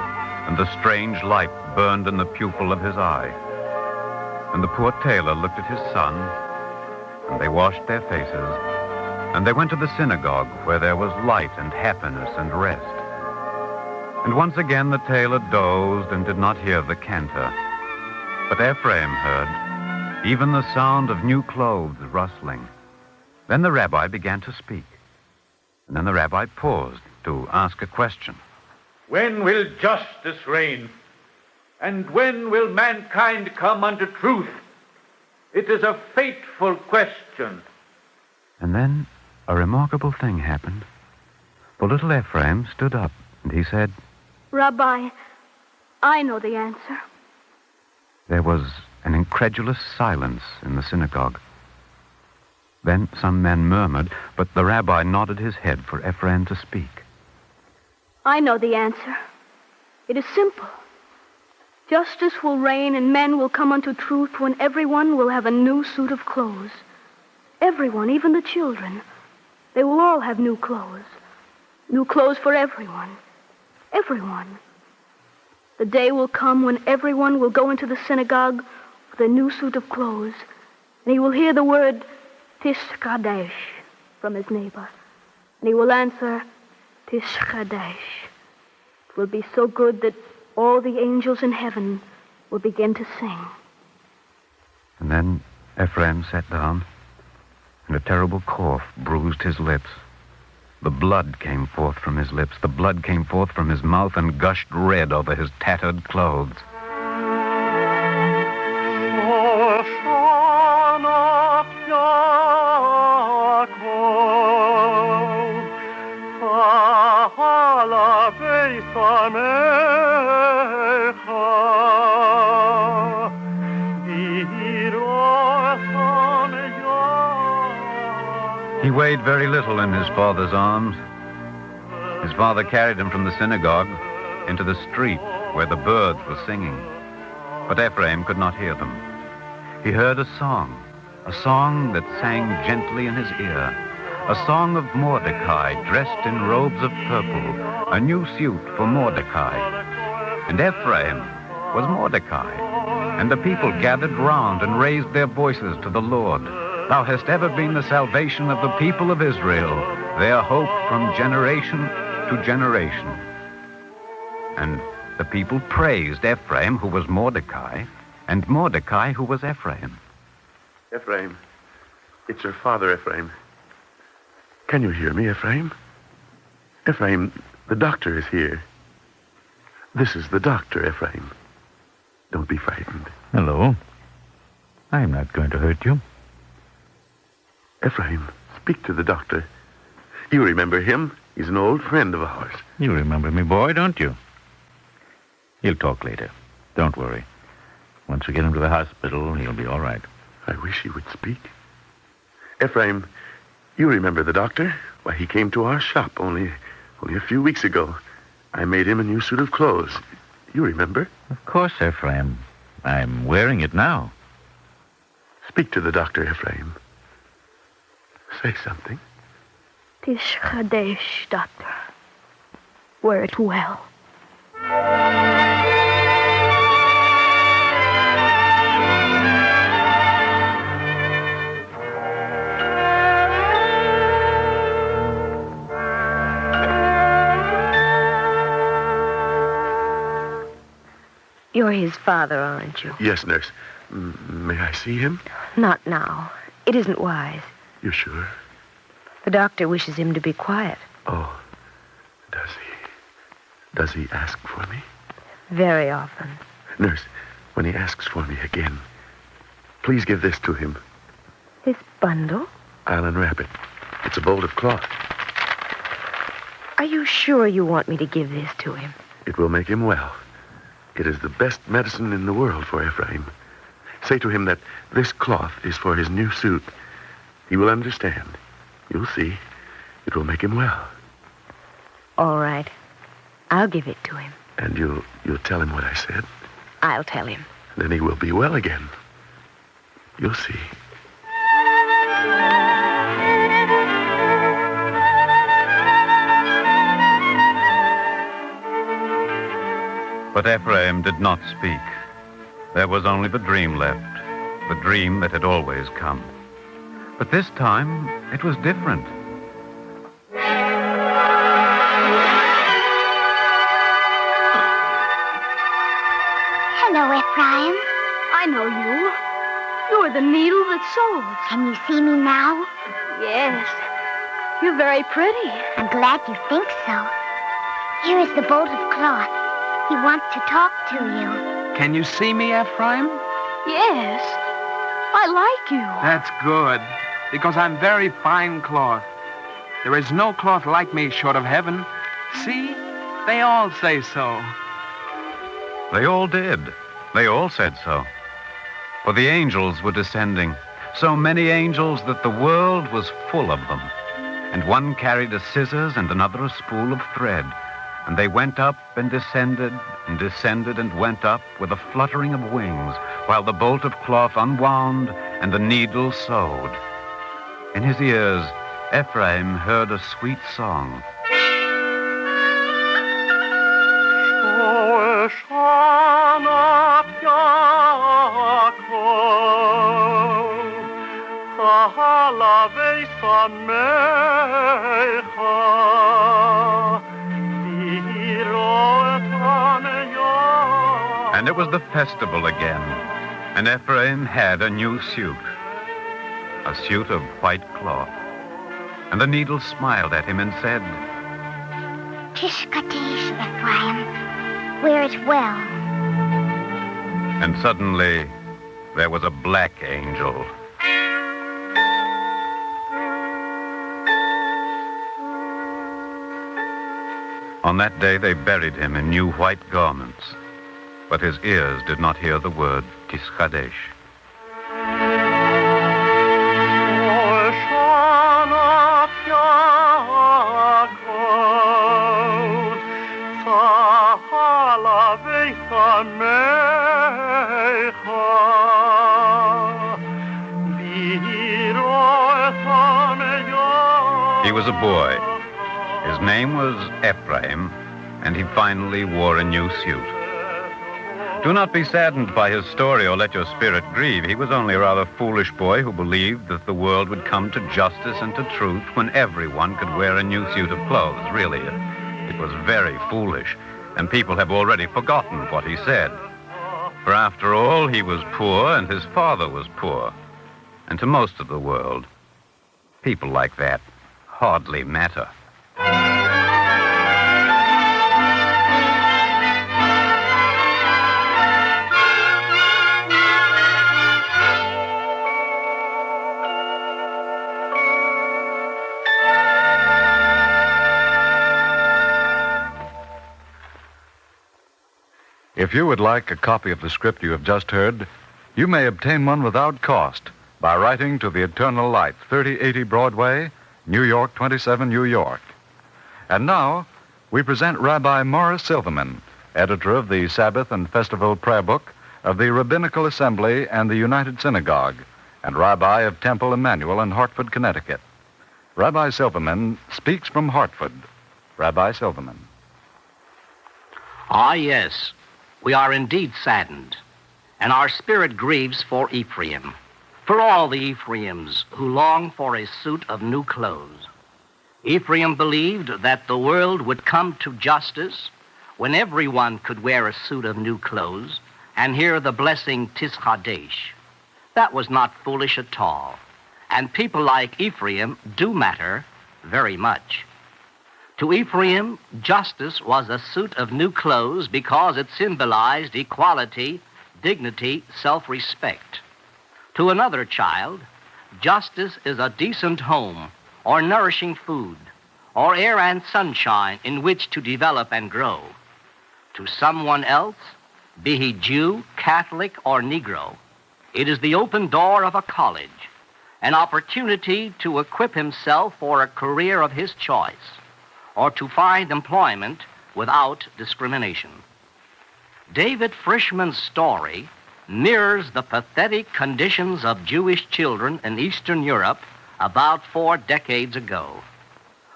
S7: and the strange light burned in the pupil of his eye. And the poor tailor looked at his son, and they washed their faces, and they went to the synagogue where there was light and happiness and rest. And once again the tailor dozed and did not hear the cantor. But Ephraim heard, even the sound of new clothes rustling. Then the rabbi began to speak. And then the rabbi paused to ask a question.
S6: When will justice reign? And when will mankind come unto truth? It is a fateful question.
S7: And then a remarkable thing happened. For little Ephraim stood up, and he said,
S3: Rabbi, I know the answer.
S7: There was an incredulous silence in the synagogue. Then some men murmured, but the rabbi nodded his head for Ephraim to speak.
S3: I know the answer. It is simple. Justice will reign and men will come unto truth when everyone will have a new suit of clothes. Everyone, even the children. They will all have new clothes. New clothes for everyone. Everyone. The day will come when everyone will go into the synagogue with a new suit of clothes, and he will hear the word Tishkadesh from his neighbor, and he will answer Tishkadesh. It will be so good that all the angels in heaven will begin to sing.
S7: And then Ephraim sat down, and a terrible cough bruised his lips. The blood came forth from his lips. The blood came forth from his mouth and gushed red over his tattered clothes. He weighed very little in his father's arms. His father carried him from the synagogue into the street where the birds were singing. But Ephraim could not hear them. He heard a song that sang gently in his ear, a song of Mordecai dressed in robes of purple, a new suit for Mordecai. And Ephraim was Mordecai, and the people gathered round and raised their voices to the Lord. Thou hast ever been the salvation of the people of Israel, their hope from generation to generation. And the people praised Ephraim, who was Mordecai, and Mordecai, who was Ephraim.
S11: Ephraim, it's your father, Ephraim. Can you hear me, Ephraim? Ephraim, the doctor is here. This is the doctor, Ephraim. Don't be frightened.
S6: Hello. I am not going to hurt you.
S11: Ephraim, speak to the doctor. You remember him? He's an old friend of ours.
S6: You remember me, boy, don't you? He'll talk later. Don't worry. Once we get him to the hospital, he'll be all right.
S11: I wish he would speak. Ephraim, you remember the doctor? Why, he came to our shop only a few weeks ago. I made him a new suit of clothes. You remember?
S6: Of course, Ephraim. I'm wearing it now.
S11: Speak to the doctor, Ephraim. Say something.
S3: Tish Chadesh, doctor. Wear it well.
S15: You're his father, aren't you?
S11: Yes, nurse. May I see him?
S15: Not now. It isn't wise.
S11: You sure?
S15: The doctor wishes him to be quiet.
S11: Oh, does he? Does he ask for me?
S15: Very often.
S11: Nurse, when he asks for me again, please give this to him.
S15: His bundle?
S11: I'll unwrap it. It's a bolt of cloth.
S15: Are you sure you want me to give this to him?
S11: It will make him well. It is the best medicine in the world for Ephraim. Say to him that this cloth is for his new suit. He will understand. You'll see. It will make him well.
S15: All right. I'll give it to him.
S11: And you'll tell him what I said?
S15: I'll tell him.
S11: Then he will be well again. You'll see.
S7: But Ephraim did not speak. There was only the dream left, the dream that had always come. But this time, it was different.
S21: Hello, Ephraim.
S3: I know you. You're the needle that sews.
S21: Can you see me now?
S3: Yes. You're very pretty.
S21: I'm glad you think so. Here is the bolt of cloth. He wants to talk to you.
S23: Can you see me, Ephraim?
S3: Yes. I like you.
S23: That's good, because I'm very fine cloth. There is no cloth like me short of heaven. See? They all say so.
S7: They all did. They all said so. For the angels were descending, so many angels that the world was full of them. And one carried a scissors and another a spool of thread. And they went up and descended and went up with a fluttering of wings, while the bolt of cloth unwound and the needle sewed. In his ears, Ephraim heard a sweet song. And it was the festival again. And Ephraim had a new suit, a suit of white cloth. And the needle smiled at him and said,
S21: Tish Kadesh, Ephraim. Wear it well.
S7: And suddenly there was a black angel. On that day they buried him in new white garments, but his ears did not hear the word Tiskadesh. He was a boy. His name was Ephraim, and he finally wore a new suit. Do not be saddened by his story or let your spirit grieve. He was only a rather foolish boy who believed that the world would come to justice and to truth when everyone could wear a new suit of clothes. Really, it was very foolish, and people have already forgotten what he said. For after all, he was poor and his father was poor. And to most of the world, people like that hardly matter.
S2: If you would like a copy of the script you have just heard, you may obtain one without cost by writing to the Eternal Light, 3080 Broadway, New York, 27 New York. And now, we present Rabbi Morris Silverman, editor of the Sabbath and Festival Prayer Book of the Rabbinical Assembly and the United Synagogue, and Rabbi of Temple Emmanuel in Hartford, Connecticut. Rabbi Silverman speaks from Hartford. Rabbi Silverman.
S12: Ah, yes. We are indeed saddened, and our spirit grieves for Ephraim, for all the Ephraims who long for a suit of new clothes. Ephraim believed that the world would come to justice when everyone could wear a suit of new clothes and hear the blessing Tischadesh. That was not foolish at all, and people like Ephraim do matter very much. To Ephraim, justice was a suit of new clothes because it symbolized equality, dignity, self-respect. To another child, justice is a decent home, or nourishing food, or air and sunshine in which to develop and grow. To someone else, be he Jew, Catholic, or Negro, it is the open door of a college, an opportunity to equip himself for a career of his choice, or to find employment without discrimination. David Frischman's story mirrors the pathetic conditions of Jewish children in Eastern Europe about 4 decades ago.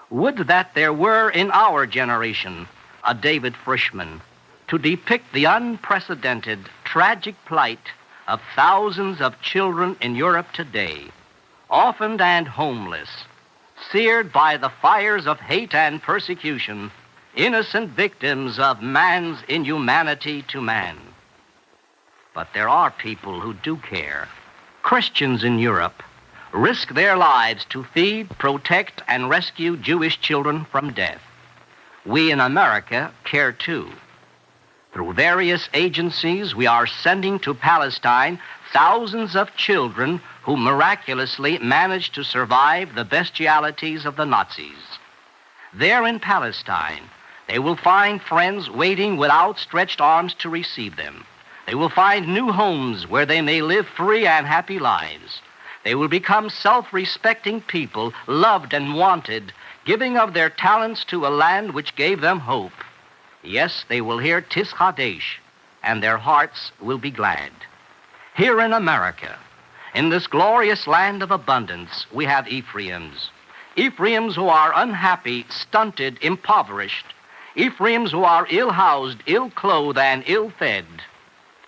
S12: Would that there were in our generation a David Frischman to depict the unprecedented, tragic plight of thousands of children in Europe today, orphaned and homeless, seared by the fires of hate and persecution, innocent victims of man's inhumanity to man. But there are people who do care. Christians in Europe risk their lives to feed, protect, and rescue Jewish children from death. We in America care too. Through various agencies, we are sending to Palestine thousands of children who miraculously managed to survive the bestialities of the Nazis. There in Palestine, they will find friends waiting with outstretched arms to receive them. They will find new homes where they may live free and happy lives. They will become self-respecting people, loved and wanted, giving of their talents to a land which gave them hope. Yes, they will hear Tischadesh, and their hearts will be glad. Here in America, in this glorious land of abundance, we have Ephraims. Ephraims who are unhappy, stunted, impoverished. Ephraims who are ill-housed, ill-clothed, and ill-fed.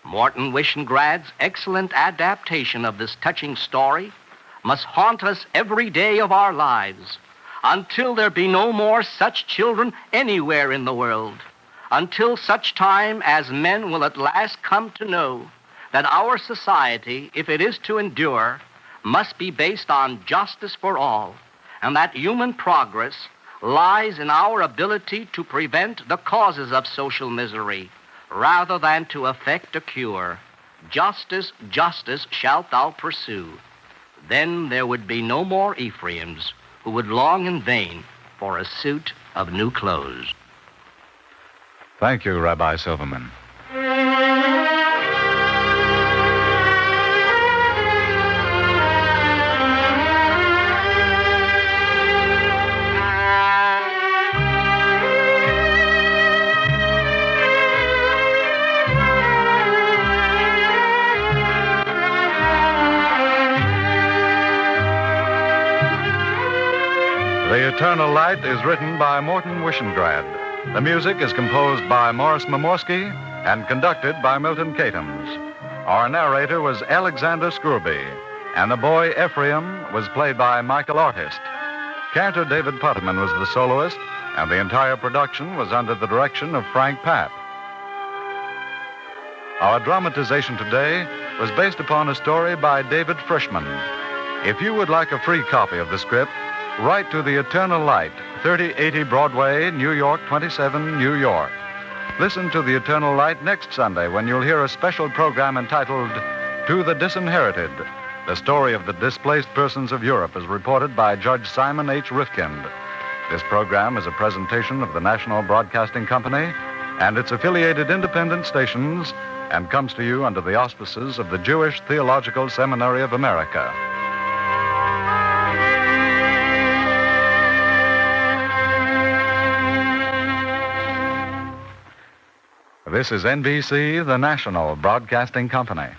S12: Morton Wishengrad's excellent adaptation of this touching story must haunt us every day of our lives until there be no more such children anywhere in the world, until such time as men will at last come to know that our society, if it is to endure, must be based on justice for all, and that human progress lies in our ability to prevent the causes of social misery rather than to effect a cure. Justice, justice shalt thou pursue. Then there would be no more Ephraims who would long in vain for a suit of new clothes.
S7: Thank you, Rabbi Silverman. The Eternal Light is written by Morton Wishengrad. The music is composed by Morris Momorsky and conducted by Milton Catums. Our narrator was Alexander Scrooby, and the boy Ephraim was played by Michael Artist. Cantor David Putterman was the soloist, and the entire production was under the direction of Frank Papp. Our dramatization today was based upon a story by David Frischman. If you would like a free copy of the script, write to The Eternal Light, 3080 Broadway, New York, 27, New York. Listen to The Eternal Light next Sunday when you'll hear a special program entitled To the Disinherited, the story of the displaced persons of Europe as reported by Judge Simon H. Rifkind. This program is a presentation of the National Broadcasting Company and its affiliated independent stations and comes to you under the auspices of the Jewish Theological Seminary of America. This is NBC, the National Broadcasting Company.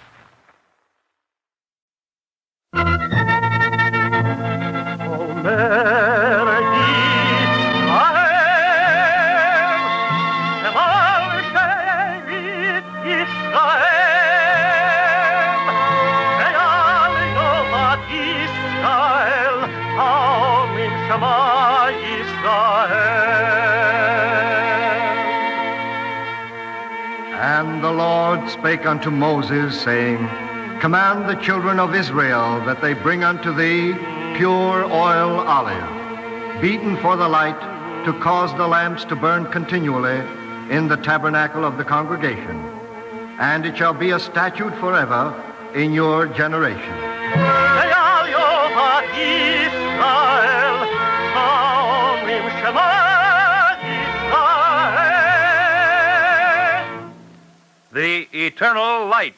S10: And the Lord spake unto Moses, saying, Command the children of Israel that they bring unto thee pure oil olive, beaten for the light, to cause the lamps to burn continually in the tabernacle of the congregation. And it shall be a statute forever in your generation.
S6: The Eternal Light.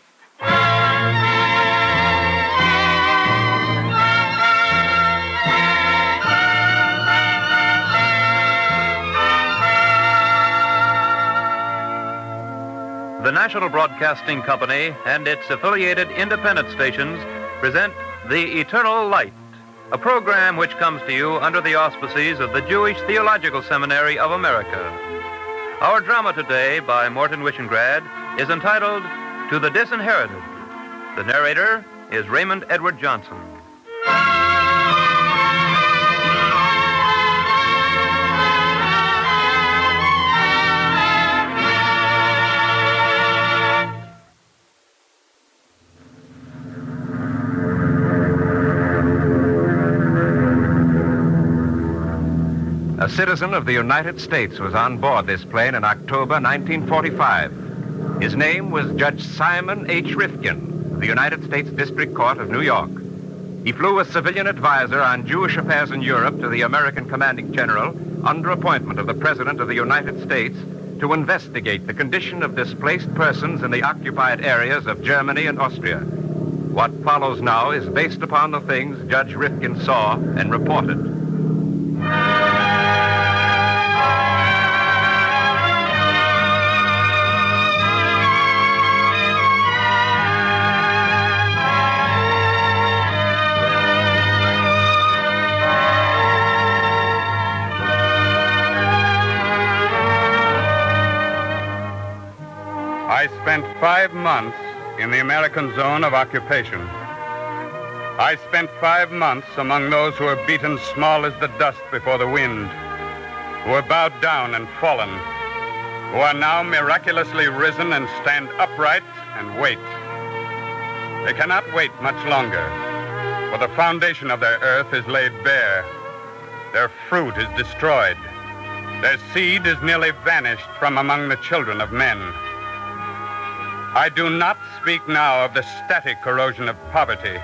S6: The National Broadcasting Company and its affiliated independent stations present The Eternal Light, a program which comes to you under the auspices of the Jewish Theological Seminary of America. Our drama today by Morton Wishengrad is entitled To the Disinherited. The narrator is Raymond Edward Johnson.
S1: A citizen of the United States was on board this plane in October 1945. His name was Judge Simon H. Rifkind of the United States District Court of New York. He flew as civilian advisor on Jewish affairs in Europe to the American commanding general under appointment of the President of the United States to investigate the condition of displaced persons in the occupied areas of Germany and Austria. What follows now is based upon the things Judge Rifkind saw and reported.
S19: I spent 5 months in the American zone of occupation. I spent 5 months among those who are beaten small as the dust before the wind, who are bowed down and fallen, who are now miraculously risen and stand upright and wait. They cannot wait much longer, for the foundation of their earth is laid bare. Their fruit is destroyed. Their seed is nearly vanished from among the children of men. I do not speak now of the static corrosion of poverty.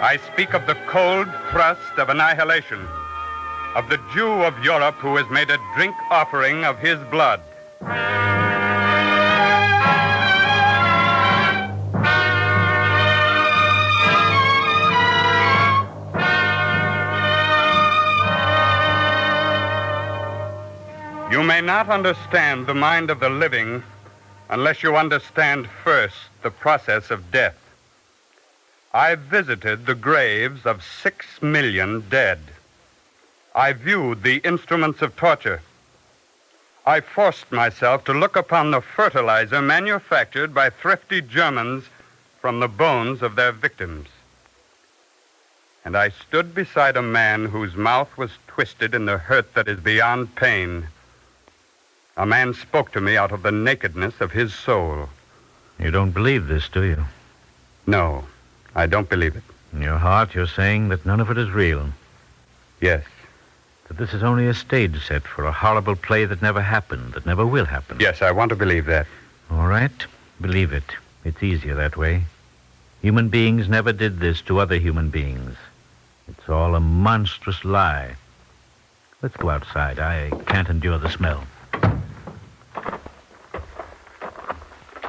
S19: I speak of the cold thrust of annihilation, of the Jew of Europe who has made a drink offering of his blood. You may not understand the mind of the living unless you understand first the process of death. I visited the graves of 6 million dead. I viewed the instruments of torture. I forced myself to look upon the fertilizer manufactured by thrifty Germans from the bones of their victims. And I stood beside a man whose mouth was twisted in the hurt that is beyond pain. A man spoke to me out of the nakedness of his soul.
S6: You don't believe this, do you?
S19: No, I don't believe it.
S6: In your heart, you're saying that none of it is real.
S19: Yes.
S6: That this is only a stage set for a horrible play that never happened, that never will happen.
S19: Yes, I want to believe that.
S6: All right, believe it. It's easier that way. Human beings never did this to other human beings. It's all a monstrous lie. Let's go outside. I can't endure the smell.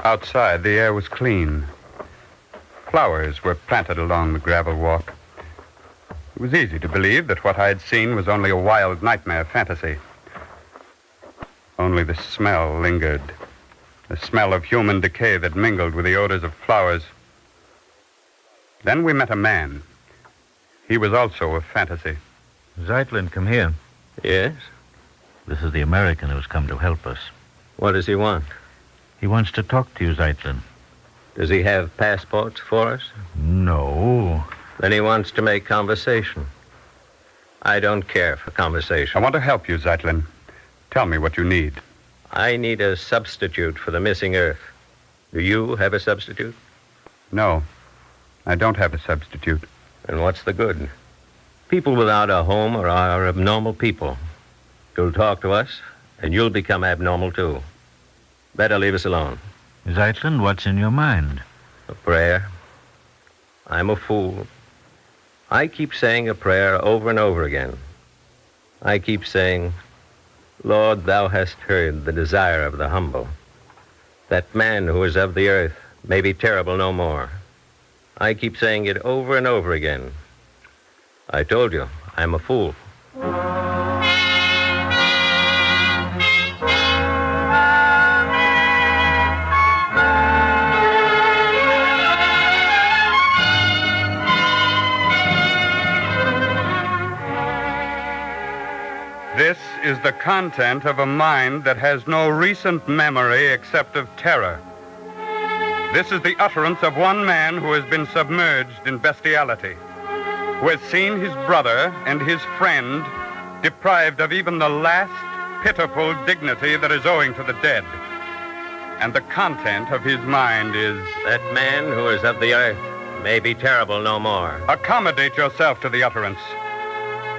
S19: Outside, the air was clean. Flowers were planted along the gravel walk. It was easy to believe that what I had seen was only a wild nightmare fantasy. Only the smell lingered. The smell of human decay that mingled with the odors of flowers. Then we met a man. He was also a fantasy.
S6: Zeitlin, come here.
S8: Yes?
S6: This is the American who's come to help us.
S8: What does he want?
S6: He wants to talk to you, Zeitlin.
S8: Does he have passports for us?
S6: No.
S8: Then he wants to make conversation. I don't care for conversation.
S19: I want to help you, Zeitlin. Tell me what you need.
S8: I need a substitute for the missing Earth. Do you have a substitute?
S19: No, I don't have a substitute.
S8: And what's the good? People without a home are abnormal people. You'll talk to us, and you'll become abnormal, too. Better leave us alone.
S6: Zeitlin, what's in your mind?
S8: A prayer. I'm a fool. I keep saying a prayer over and over again. I keep saying, Lord, thou hast heard the desire of the humble. That man who is of the earth may be terrible no more. I keep saying it over and over again. I told you, I'm a fool.
S19: This is the content of a mind that has no recent memory except of terror. This is the utterance of one man who has been submerged in bestiality, who has seen his brother and his friend deprived of even the last pitiful dignity that is owing to the dead. And the content of his mind is...
S8: That man who is of the earth may be terrible no more.
S19: Accommodate yourself to the utterance.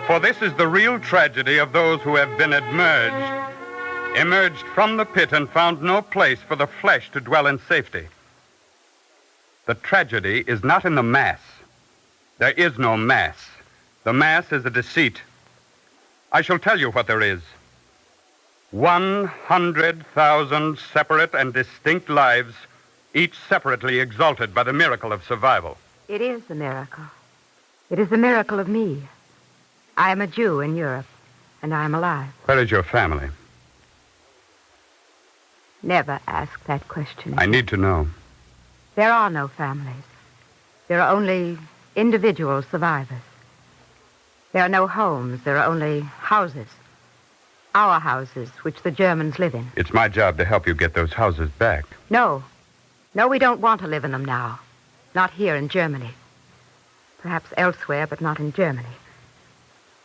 S19: For this is the real tragedy of those who have been emerged from the pit and found no place for the flesh to dwell in safety. The tragedy is not in the mass. There is no mass. The mass is a deceit. I shall tell you what there is. 100,000 separate and distinct lives, each separately exalted by the miracle of survival.
S15: It is a miracle. It is the miracle of me. I am a Jew in Europe, and I am alive.
S19: Where is your family?
S15: Never ask that question.
S19: I need to know.
S15: There are no families. There are only individual survivors. There are no homes. There are only houses. Our houses, which the Germans live in.
S19: It's my job to help you get those houses back.
S15: No. No, we don't want to live in them now. Not here in Germany. Perhaps elsewhere, but not in Germany.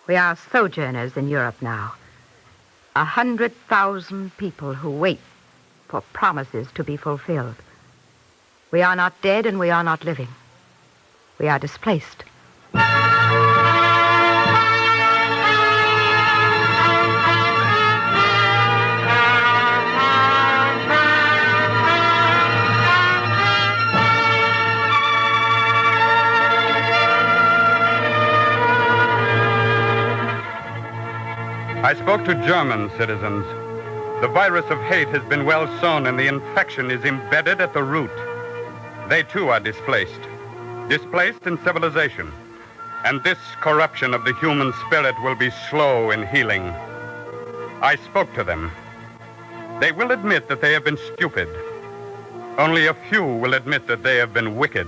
S15: We are sojourners in Europe now. 100,000 people who wait for promises to be fulfilled. We are not dead and we are not living. We are displaced.
S19: I spoke to German citizens. The virus of hate has been well sown and the infection is embedded at the root. They too are displaced in civilization. And this corruption of the human spirit will be slow in healing. I spoke to them. They will admit that they have been stupid. Only a few will admit that they have been wicked.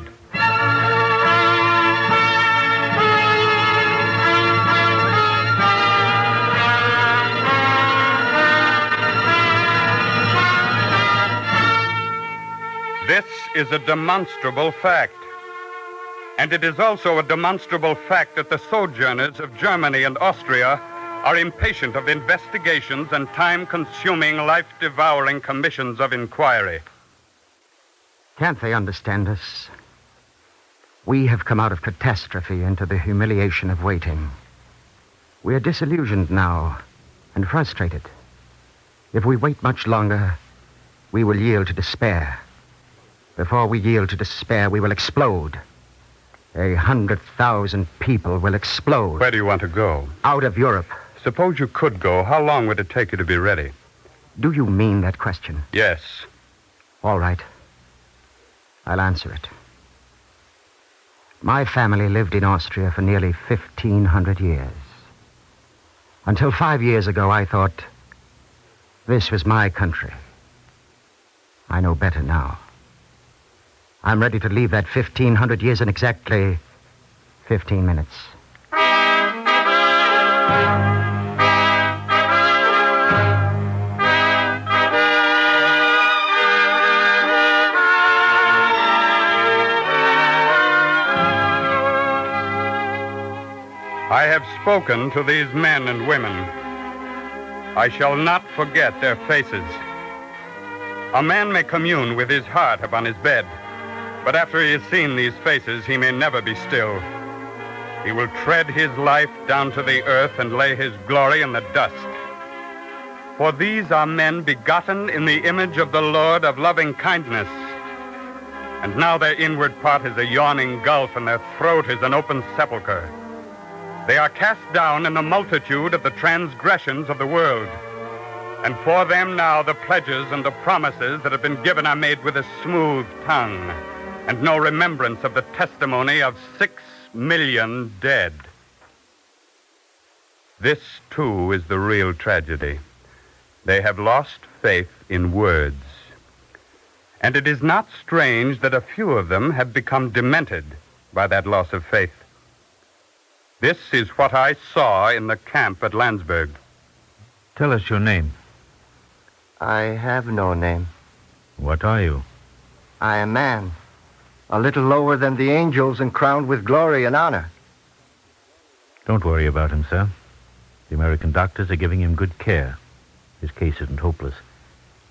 S19: This is a demonstrable fact. And it is also a demonstrable fact that the sojourners of Germany and Austria are impatient of investigations and time-consuming, life-devouring commissions of inquiry.
S9: Can't they understand us? We have come out of catastrophe into the humiliation of waiting. We are disillusioned now and frustrated. If we wait much longer, we will yield to despair. Before we yield to despair, we will explode. 100,000 people will explode.
S19: Where do you want to go?
S9: Out of Europe.
S19: Suppose you could go. How long would it take you to be ready?
S9: Do you mean that question?
S19: Yes.
S9: All right. I'll answer it. My family lived in Austria for nearly 1,500 years. Until 5 years ago, I thought this was my country. I know better now. I'm ready to leave that 1,500 years in exactly 15 minutes.
S19: I have spoken to these men and women. I shall not forget their faces. A man may commune with his heart upon his bed, but after he has seen these faces, he may never be still. He will tread his life down to the earth and lay his glory in the dust. For these are men begotten in the image of the Lord of loving kindness. And now their inward part is a yawning gulf, and their throat is an open sepulchre. They are cast down in the multitude of the transgressions of the world. And for them now the pledges and the promises that have been given are made with a smooth tongue, and no remembrance of the testimony of 6 million dead. This, too, is the real tragedy. They have lost faith in words. And it is not strange that a few of them have become demented by that loss of faith. This is what I saw in the camp at Landsberg.
S6: Tell us your name.
S18: I have no name.
S6: What are you?
S18: I am man, a little lower than the angels and crowned with glory and honor.
S6: Don't worry about him, sir. The American doctors are giving him good care. His case isn't hopeless.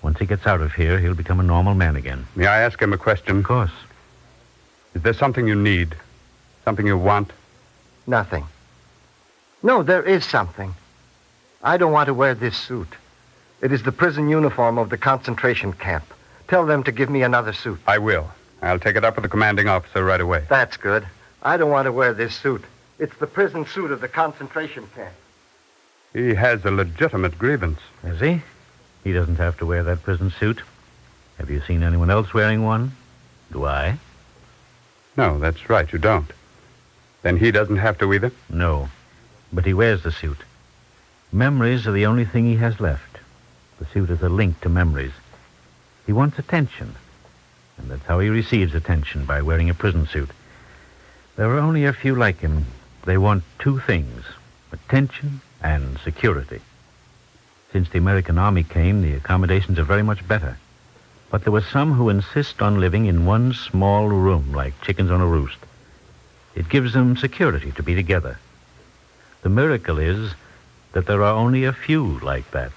S6: Once he gets out of here, he'll become a normal man again.
S19: May I ask him a question?
S6: Of course.
S19: Is there something you need? Something you want?
S18: Nothing. No, there is something. I don't want to wear this suit. It is the prison uniform of the concentration camp. Tell them to give me another suit.
S19: I will. I'll take it up with the commanding officer right away.
S18: That's good. I don't want to wear this suit. It's the prison suit of the concentration camp.
S19: He has a legitimate grievance.
S6: Has he? He doesn't have to wear that prison suit. Have you seen anyone else wearing one? Do I?
S19: No, that's right, you don't. Then he doesn't have to either?
S6: No, but he wears the suit. Memories are the only thing he has left. The suit is a link to memories. He wants attention, and that's how he receives attention, by wearing a prison suit. There are only a few like him. They want 2 things, attention and security. Since the American Army came, the accommodations are very much better. But there were some who insist on living in one small room, like chickens on a roost. It gives them security to be together. The miracle is that there are only a few like that.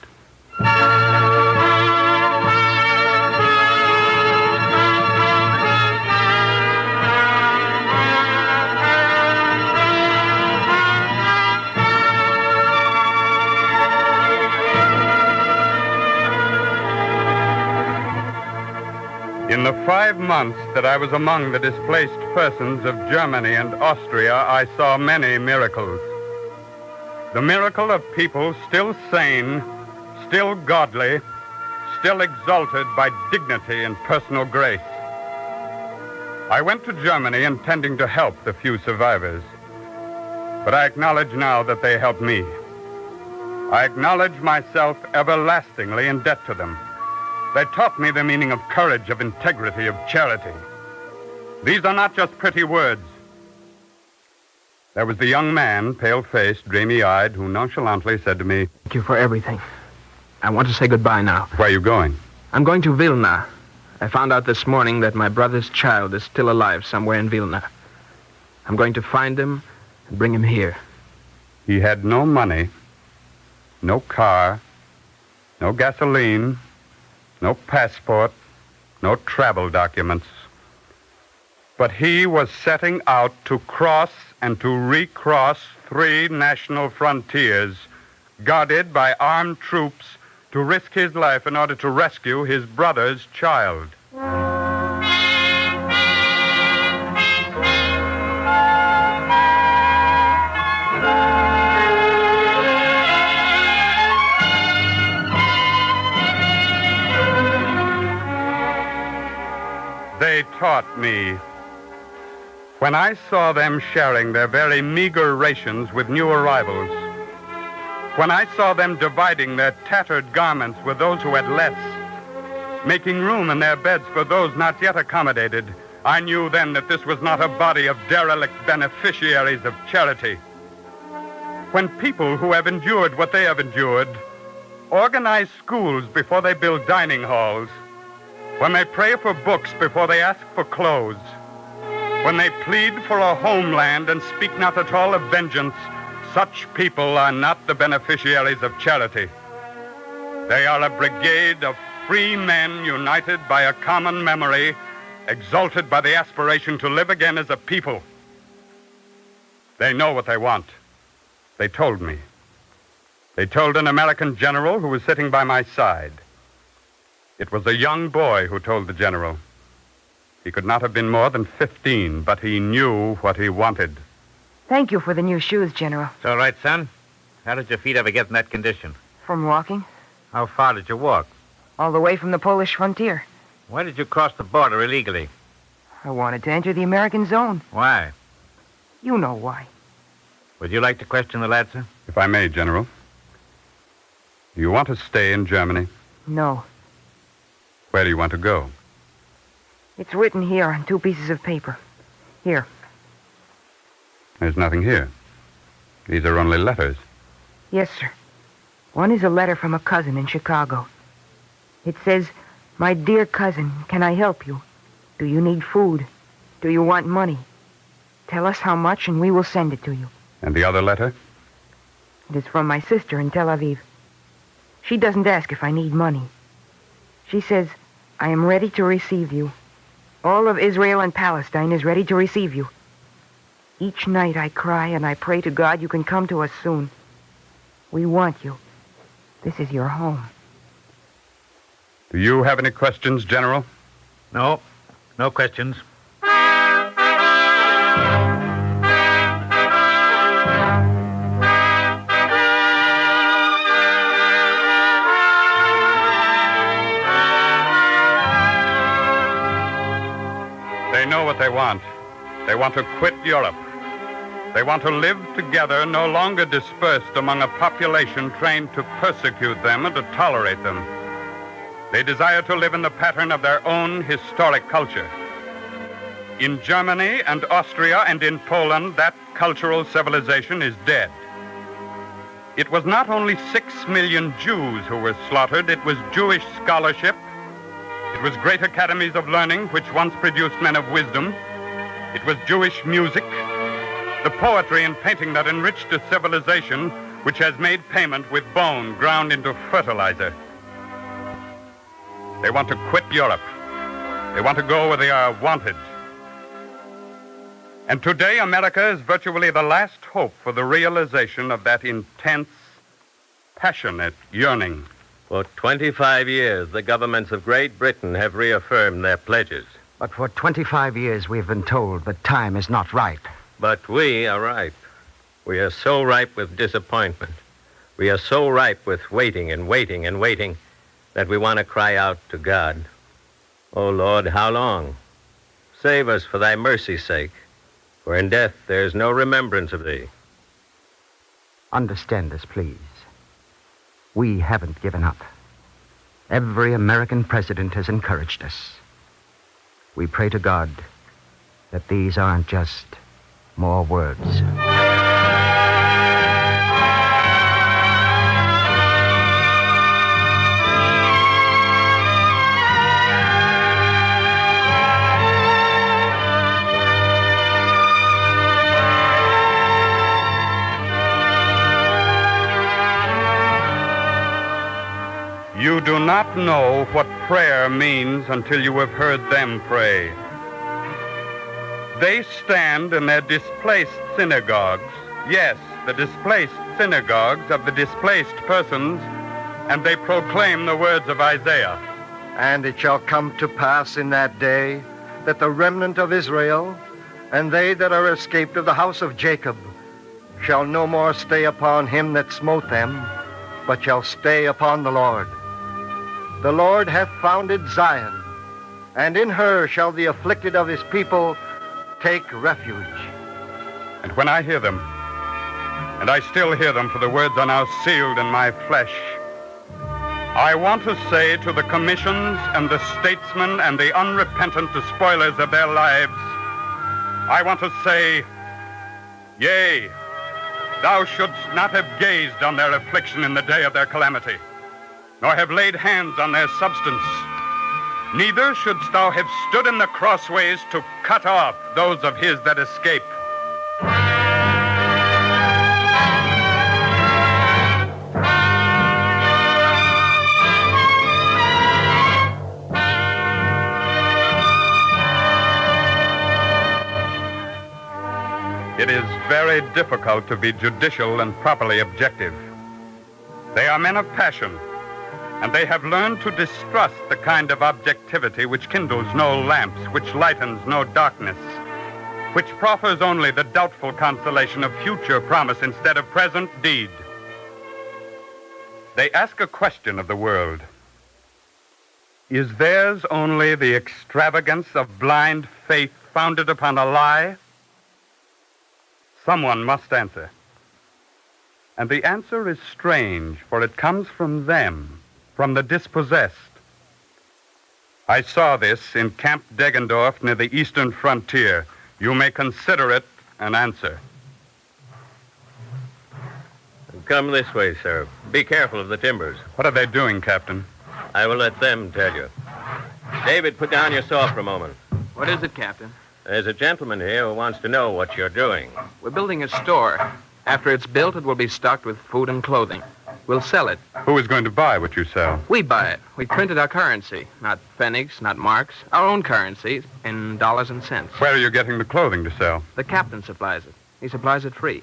S19: In the 5 months that I was among the displaced persons of Germany and Austria, I saw many miracles. The miracle of people still sane, still godly, still exalted by dignity and personal grace. I went to Germany intending to help the few survivors, but I acknowledge now that they helped me. I acknowledge myself everlastingly in debt to them. They taught me the meaning of courage, of integrity, of charity. These are not just pretty words. There was the young man, pale-faced, dreamy-eyed, who nonchalantly said to me,
S5: "Thank you for everything. I want to say goodbye now."
S19: "Where are you going?"
S5: "I'm going to Vilna. I found out this morning that my brother's child is still alive somewhere in Vilna. I'm going to find him and bring him here."
S19: He had no money, no car, no gasoline, no passport, no travel documents. But he was setting out to cross and to recross 3 national frontiers, guarded by armed troops, to risk his life in order to rescue his brother's child. They taught me. When I saw them sharing their very meager rations with new arrivals, when I saw them dividing their tattered garments with those who had less, making room in their beds for those not yet accommodated, I knew then that this was not a body of derelict beneficiaries of charity. When people who have endured what they have endured organize schools before they build dining halls, when they pray for books before they ask for clothes, when they plead for a homeland and speak not at all of vengeance, such people are not the beneficiaries of charity. They are a brigade of free men united by a common memory, exalted by the aspiration to live again as a people. They know what they want. They told me. They told an American general who was sitting by my side. It was a young boy who told the general. He could not have been more than 15, but he knew what he wanted.
S13: Thank you for the new shoes, General.
S6: It's all right, son. How did your feet ever get in that condition?
S13: From walking.
S6: How far did you walk?
S13: All the way from the Polish frontier.
S6: Why did you cross the border illegally?
S13: I wanted to enter the American zone.
S6: Why?
S13: You know why.
S6: Would you like to question the lad, sir?
S19: If I may, General. Do you want to stay in Germany?
S13: No.
S19: Where do you want to go?
S13: It's written here on 2 pieces of paper. Here.
S19: There's nothing here. These are only letters.
S13: Yes, sir. One is a letter from a cousin in Chicago. It says, "My dear cousin, can I help you? Do you need food? Do you want money? Tell us how much and we will send it to you."
S19: And the other letter?
S13: It is from my sister in Tel Aviv. She doesn't ask if I need money. She says, "I am ready to receive you. All of Israel and Palestine is ready to receive you. Each night I cry and I pray to God you can come to us soon. We want you. This is your home."
S19: Do you have any questions, General?
S6: No. No questions.
S19: They know what they want. They want to quit Europe. They want to live together, no longer dispersed among a population trained to persecute them and to tolerate them. They desire to live in the pattern of their own historic culture. In Germany and Austria and in Poland, that cultural civilization is dead. It was not only 6 million Jews who were slaughtered, it was Jewish scholarship. It was great academies of learning which once produced men of wisdom. It was Jewish music, the poetry and painting that enriched a civilization which has made payment with bone ground into fertilizer. They want to quit Europe. They want to go where they are wanted. And today, America is virtually the last hope for the realization of that intense, passionate yearning.
S8: For 25 years, the governments of Great Britain have reaffirmed their pledges.
S9: But for 25 years, we've been told the time is not right.
S8: But we are ripe. We are so ripe with disappointment. We are so ripe with waiting and waiting and waiting that we want to cry out to God. Oh, Lord, how long? Save us for thy mercy's sake, for in death there is no remembrance of thee.
S9: Understand us, please. We haven't given up. Every American president has encouraged us. We pray to God that these aren't just more words.
S19: You do not know what prayer means until you have heard them pray. They stand in their displaced synagogues, yes, the displaced synagogues of the displaced persons, and they proclaim the words of Isaiah.
S10: And it shall come to pass in that day that the remnant of Israel and they that are escaped of the house of Jacob shall no more stay upon him that smote them, but shall stay upon the Lord. The Lord hath founded Zion, and in her shall the afflicted of his people take refuge.
S19: And when I hear them, and I still hear them, for the words are now sealed in my flesh, I want to say to the commissions and the statesmen and the unrepentant despoilers of their lives, I want to say, yea, thou shouldst not have gazed on their affliction in the day of their calamity, nor have laid hands on their substance. Neither shouldst thou have stood in the crossways to cut off those of his that escape. It is very difficult to be judicial and properly objective. They are men of passion, and they have learned to distrust the kind of objectivity which kindles no lamps, which lightens no darkness, which proffers only the doubtful consolation of future promise instead of present deed. They ask a question of the world. Is theirs only the extravagance of blind faith founded upon a lie? Someone must answer. And the answer is strange, for it comes from them, from the dispossessed. I saw this in Camp Deggendorf near the eastern frontier. You may consider it an answer.
S8: Come this way, sir. Be careful of the timbers.
S19: What are they doing, Captain?
S8: I will let them tell you. David, put down your saw for a moment.
S5: What is it, Captain?
S8: There's a gentleman here who wants to know what you're doing.
S5: We're building a store. After it's built, it will be stocked with food and clothing. We'll sell it.
S19: Who is going to buy what you sell?
S5: We buy it. We printed our currency. Not pfennigs, not marks. Our own currency in dollars and cents.
S19: Where are you getting the clothing to sell?
S5: The captain supplies it. He supplies it free.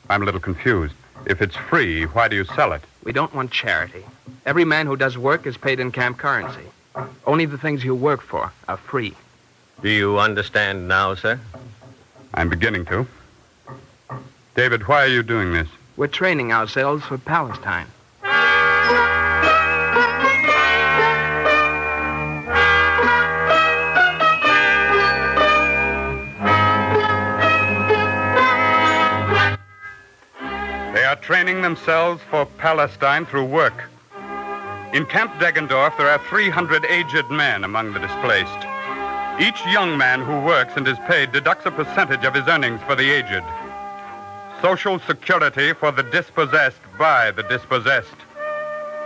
S19: I'm a little confused. If it's free, why do you sell it?
S5: We don't want charity. Every man who does work is paid in camp currency. Only the things you work for are free.
S8: Do you understand now, sir?
S19: I'm beginning to. David, why are you doing this?
S5: We're training ourselves for Palestine.
S19: They are training themselves for Palestine through work. In Camp Deggendorf, there are 300 aged men among the displaced. Each young man who works and is paid deducts a percentage of his earnings for the aged. Social security for the dispossessed by the dispossessed.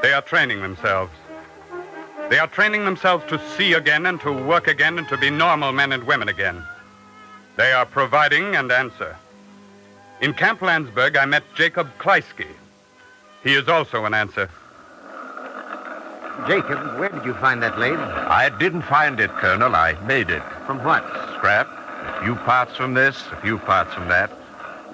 S19: They are training themselves. They are training themselves to see again and to work again and to be normal men and women again. They are providing and answer. In Camp Landsberg, I met Jacob Kleisky. He is also an answer.
S9: Jacob, where did you find that lathe?
S1: I didn't find it, Colonel. I made it.
S9: From what?
S1: Scrap. A few parts from this, a few parts from that.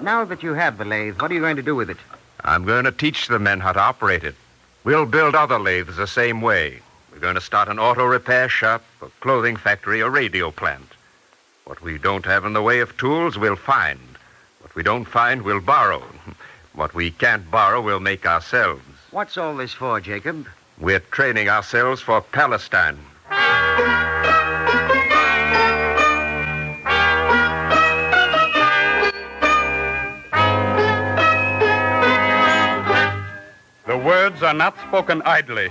S9: Now that you have the lathe, what are you going to do with it?
S1: I'm going to teach the men how to operate it. We'll build other lathes the same way. We're going to start an auto repair shop, a clothing factory, a radio plant. What we don't have in the way of tools, we'll find. What we don't find, we'll borrow. What we can't borrow, we'll make ourselves.
S9: What's all this for, Jacob?
S1: We're training ourselves for Palestine.
S19: The words are not spoken idly.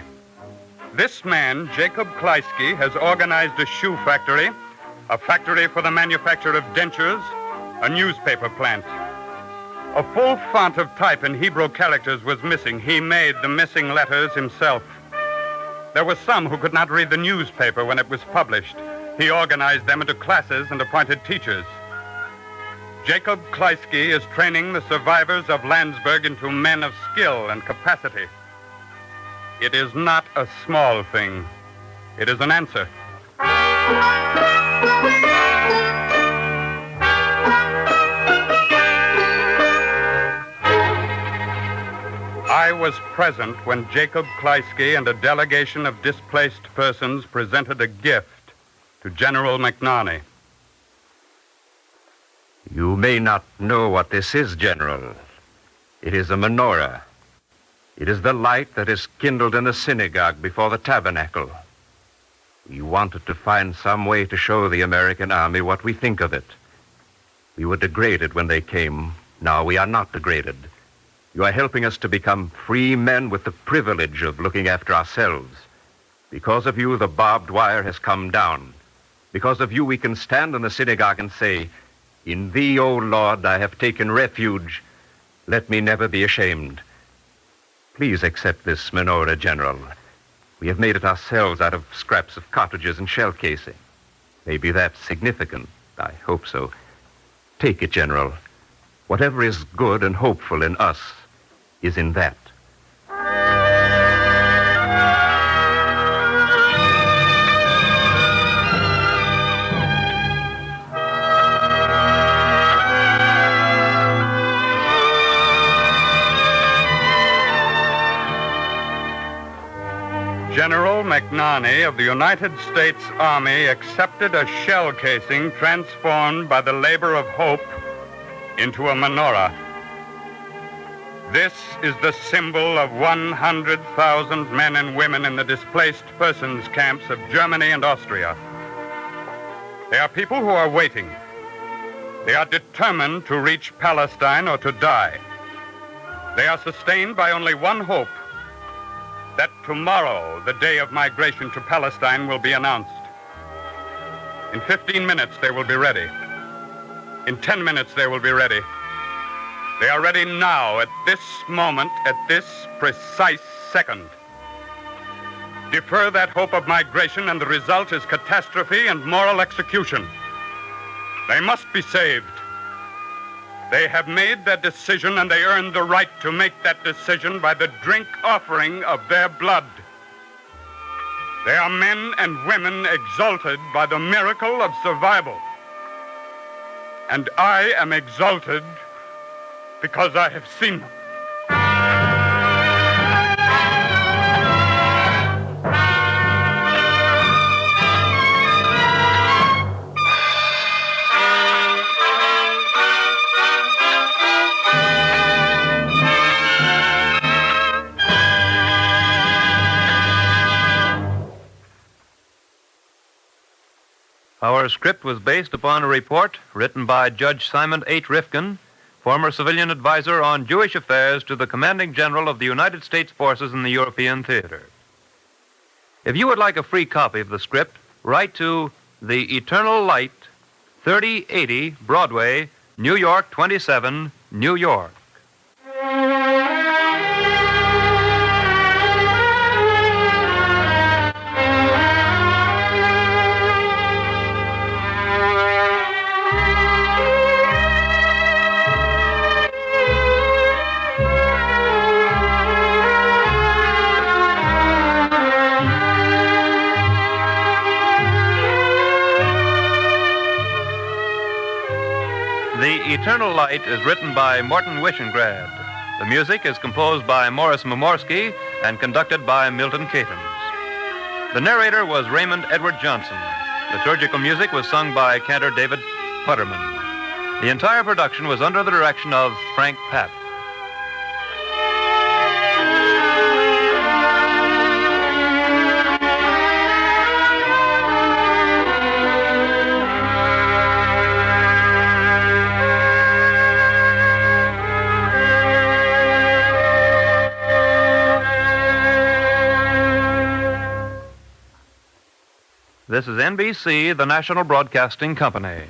S19: This man, Jacob Kleisky, has organized a shoe factory, a factory for the manufacture of dentures, a newspaper plant. A full font of type in Hebrew characters was missing. He made the missing letters himself. There were some who could not read the newspaper when it was published. He organized them into classes and appointed teachers. Jacob Kleisky is training the survivors of Landsberg into men of skill and capacity. It is not a small thing. It is an answer. I was present when Jacob Kleisky and a delegation of displaced persons presented a gift to General McNarney.
S1: You may not know what this is, General. It is a menorah. It is the light that is kindled in the synagogue before the tabernacle. We wanted to find some way to show the American army what we think of it. We were degraded when they came. Now we are not degraded. You are helping us to become free men with the privilege of looking after ourselves. Because of you, the barbed wire has come down. Because of you, we can stand in the synagogue and say, "In thee, O Lord, I have taken refuge. Let me never be ashamed." Please accept this menorah, General. We have made it ourselves out of scraps of cartridges and shell casing. Maybe that's significant. I hope so. Take it, General. Whatever is good and hopeful in us is in that.
S19: General McNarney of the United States Army accepted a shell casing transformed by the labor of hope into a menorah. This is the symbol of 100,000 men and women in the displaced persons camps of Germany and Austria. They are people who are waiting. They are determined to reach Palestine or to die. They are sustained by only one hope, that tomorrow, the day of migration to Palestine, will be announced. In 15 minutes, they will be ready. In 10 minutes, they will be ready. They are ready now, at this moment, at this precise second. Defer that hope of migration, and the result is catastrophe and moral execution. They must be saved. They have made their decision, and they earned the right to make that decision by the drink offering of their blood. They are men and women exalted by the miracle of survival. And I am exalted because I have seen them.
S4: Our script was based upon a report written by Judge Simon H. Rifkin, former civilian advisor on Jewish affairs to the Commanding General of the United States Forces in the European Theater. If you would like a free copy of the script, write to The Eternal Light, 3080 Broadway, New York 27, New York. The Eternal Light is written by Morton Wishengrad. The music is composed by Morris Momorsky and conducted by Milton Catons. The narrator was Raymond Edward Johnson. Liturgical music was sung by Cantor David Putterman. The entire production was under the direction of Frank Papp. This is NBC, the National Broadcasting Company.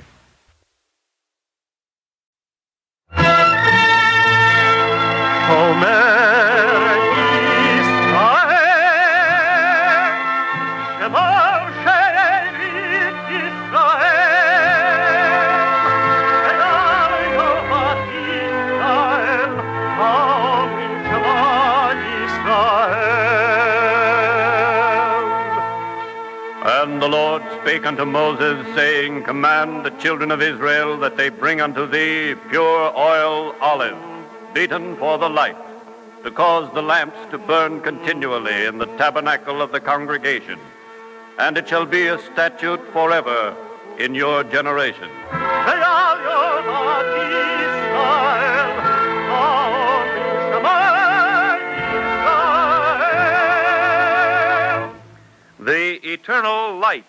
S1: And the Lord spake unto Moses, saying, Command the children of Israel that they bring unto thee pure oil olive, beaten for the light, to cause the lamps to burn continually in the tabernacle of the congregation. And it shall be a statute forever in your generation. The eternal light.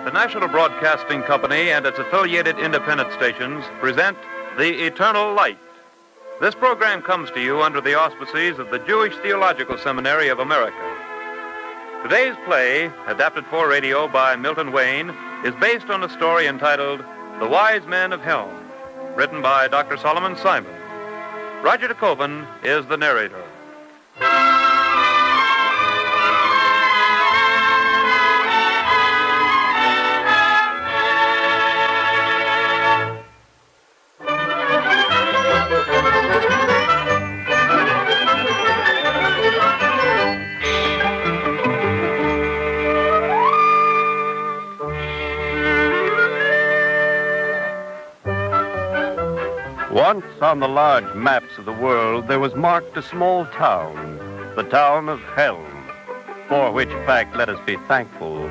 S4: The National Broadcasting Company and its affiliated independent stations present The Eternal Light. This program comes to you under the auspices of the Jewish Theological Seminary of America. Today's play, adapted for radio by Milton Wayne, is based on a story entitled The Wise Men of Chelm, written by Dr. Solomon Simon. Roger de Koven is the narrator.
S1: Once on the large maps of the world, there was marked a small town, the town of Chelm, for which fact let us be thankful.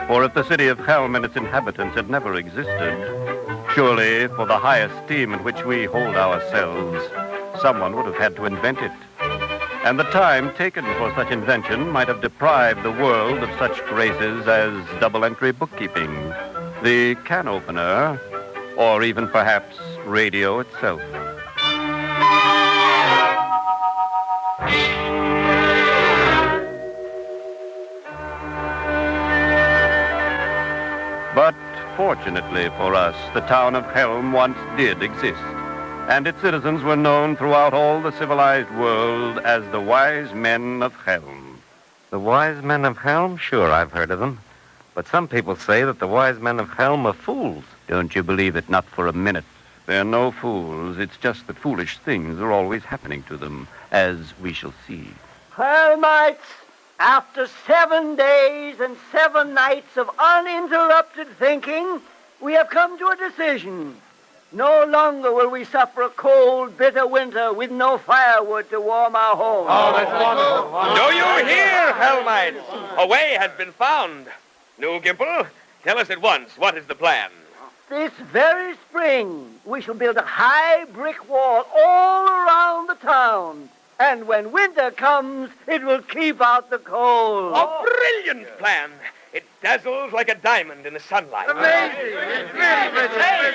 S1: For if the city of Chelm and its inhabitants had never existed, surely for the high esteem in which we hold ourselves, someone would have had to invent it. And the time taken for such invention might have deprived the world of such graces as double-entry bookkeeping, the can opener, or even perhaps radio itself. But fortunately for us, the town of Chelm once did exist, and its citizens were known throughout all the civilized world as the Wise Men of Chelm.
S8: The Wise Men of Chelm? Sure, I've heard of them. But some people say that the Wise Men of Chelm are fools.
S1: Don't you believe it? Not for a minute. They're no fools. It's just that foolish things are always happening to them, as we shall see.
S17: Chelmites, after 7 days and 7 nights of uninterrupted thinking, we have come to a decision. No longer will we suffer a cold, bitter winter with no firewood to warm our homes.
S20: Oh, that's wonderful. Do you hear, Chelmites? A way has been found. New Gimple, tell us at once, what is the plan?
S17: This very spring, we shall build a high brick wall all around the town. And when winter comes, it will keep out the cold.
S20: A brilliant plan. It dazzles like a diamond in the sunlight.
S17: Amazing. It's really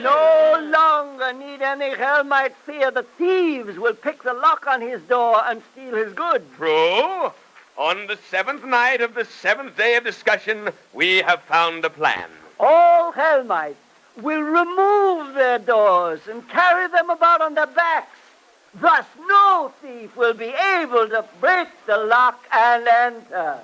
S17: No longer need any Chelmite fear that thieves will pick the lock on his door and steal his goods.
S20: True. On the 7th night of the 7th day of discussion, we have found a plan.
S17: All Chelmites will remove their doors and carry them about on their backs. Thus, no thief will be able to break the lock and enter.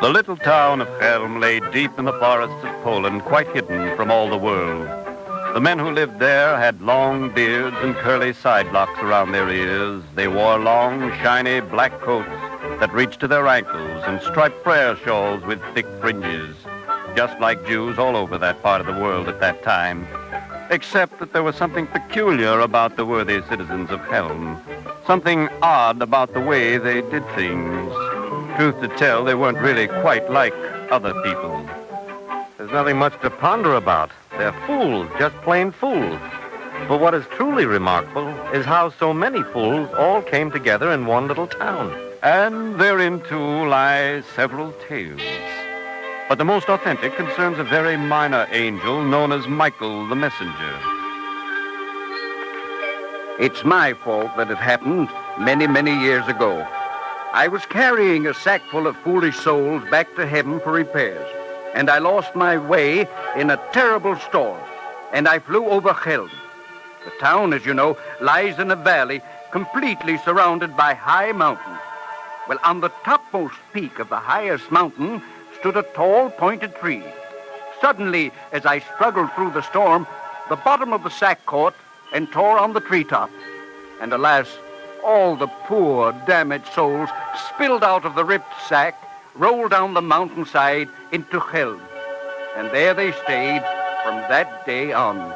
S1: The
S7: little town of Chelm lay deep in the forests of Poland, quite hidden from all the world. The men who lived there had long beards and curly side locks around their ears. They wore long, shiny black coats that reached to their ankles and striped prayer shawls with thick fringes, just like Jews all over that part of the world at that time, except that there was something peculiar about the worthy citizens of Chelm, something odd about the way they did things. Truth to tell, they weren't really quite like other people.
S18: There's nothing much to ponder about. They're fools, just plain fools. But what is truly remarkable is how so many fools all came together in one little town.
S7: And therein, too, lie several tales. But the most authentic concerns a very minor angel known as Michael the Messenger.
S14: It's my fault that it happened many, many years ago. I was carrying a sack full of foolish souls back to heaven for repairs, and I lost my way in a terrible storm, and I flew over Chelm. The town, as you know, lies in a valley completely surrounded by high mountains. Well, on the topmost peak of the highest mountain stood a tall, pointed tree. Suddenly, as I struggled through the storm, the bottom of the sack caught and tore on the treetop. And alas, all the poor, damaged souls spilled out of the ripped sack, rolled down the mountainside into Chelm. And there they stayed from that day on.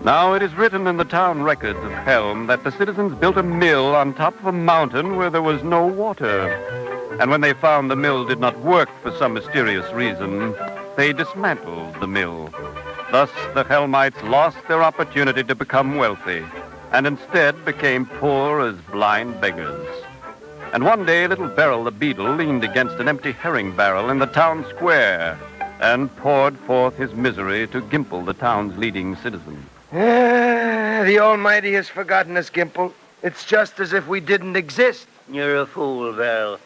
S7: Now, it is written in the town records of Chelm that the citizens built a mill on top of a mountain where there was no water. And when they found the mill did not work for some mysterious reason, they dismantled the mill. Thus, the Chelmites lost their opportunity to become wealthy, and instead became poor as blind beggars. And one day, little Beryl the beetle leaned against an empty herring barrel in the town square and poured forth his misery to Gimple, the town's leading citizen.
S16: The Almighty has forgotten us, Gimple. It's just as if we didn't exist.
S17: You're a fool, Beryl.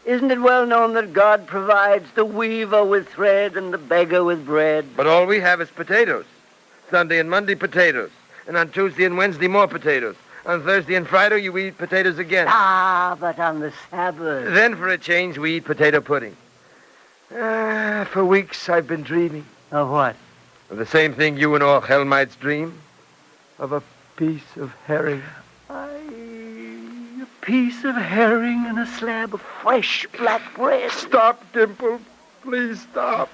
S17: Isn't it well known that God provides the weaver with thread and the beggar with bread?
S16: But all we have is potatoes. Sunday and Monday, potatoes. And on Tuesday and Wednesday, more potatoes. On Thursday and Friday, you eat potatoes again.
S17: Ah, but on the Sabbath.
S16: Then, for a change, we eat potato pudding. For weeks, I've been dreaming.
S17: Of what?
S16: Of the same thing you and all Chelmites dream. Of a piece of herring.
S17: A piece of herring and a slab of fresh black bread.
S16: Stop, Dimple. Please stop.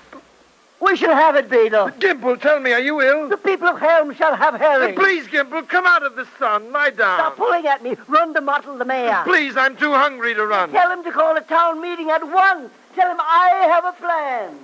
S17: We shall have it, Beetle.
S16: Gimple, tell me, are you ill?
S17: The people of Chelm shall have herring.
S16: Please, Gimple, come out of the sun. Lie down.
S17: Stop pulling at me. Run to Mottle, the mayor.
S16: Please, I'm too hungry to run.
S17: Tell him to call a town meeting at once. Tell him I have a plan.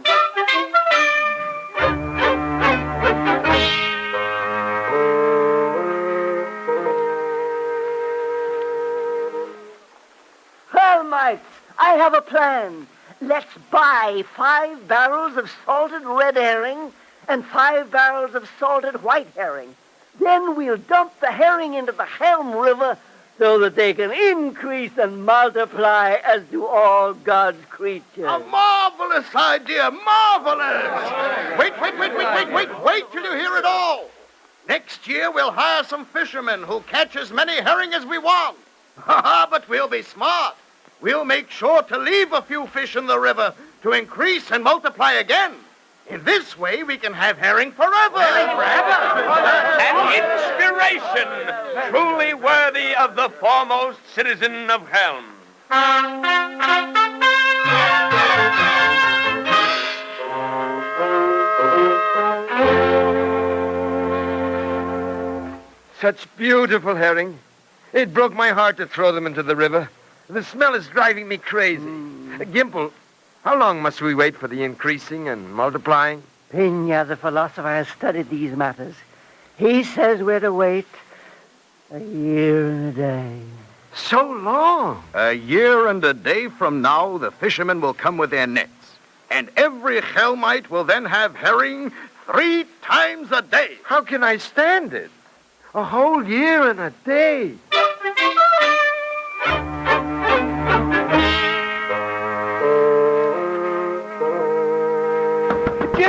S17: Chelmites, I have a plan. Let's buy 5 barrels of salted red herring and 5 barrels of salted white herring. Then we'll dump the herring into the Chelm River so that they can increase and multiply as do all God's creatures.
S22: A marvelous idea, marvelous! Wait till you hear it all. Next year we'll hire some fishermen who'll catch as many herring as we want. But we'll be smart. We'll make sure to leave a few fish in the river to increase and multiply again. In this way, we can have herring forever.
S20: An inspiration truly worthy of the foremost citizen of Chelm.
S16: Such beautiful herring. It broke my heart to throw them into the river. The smell is driving me crazy. Gimple, how long must we wait for the increasing and multiplying?
S17: Pinya, the philosopher, has studied these matters. He says we're to wait a year and a day.
S16: So long?
S22: A year and a day from now, the fishermen will come with their nets. And every Chelmite will then have herring 3 times a day.
S16: How can I stand it? A whole year and a day.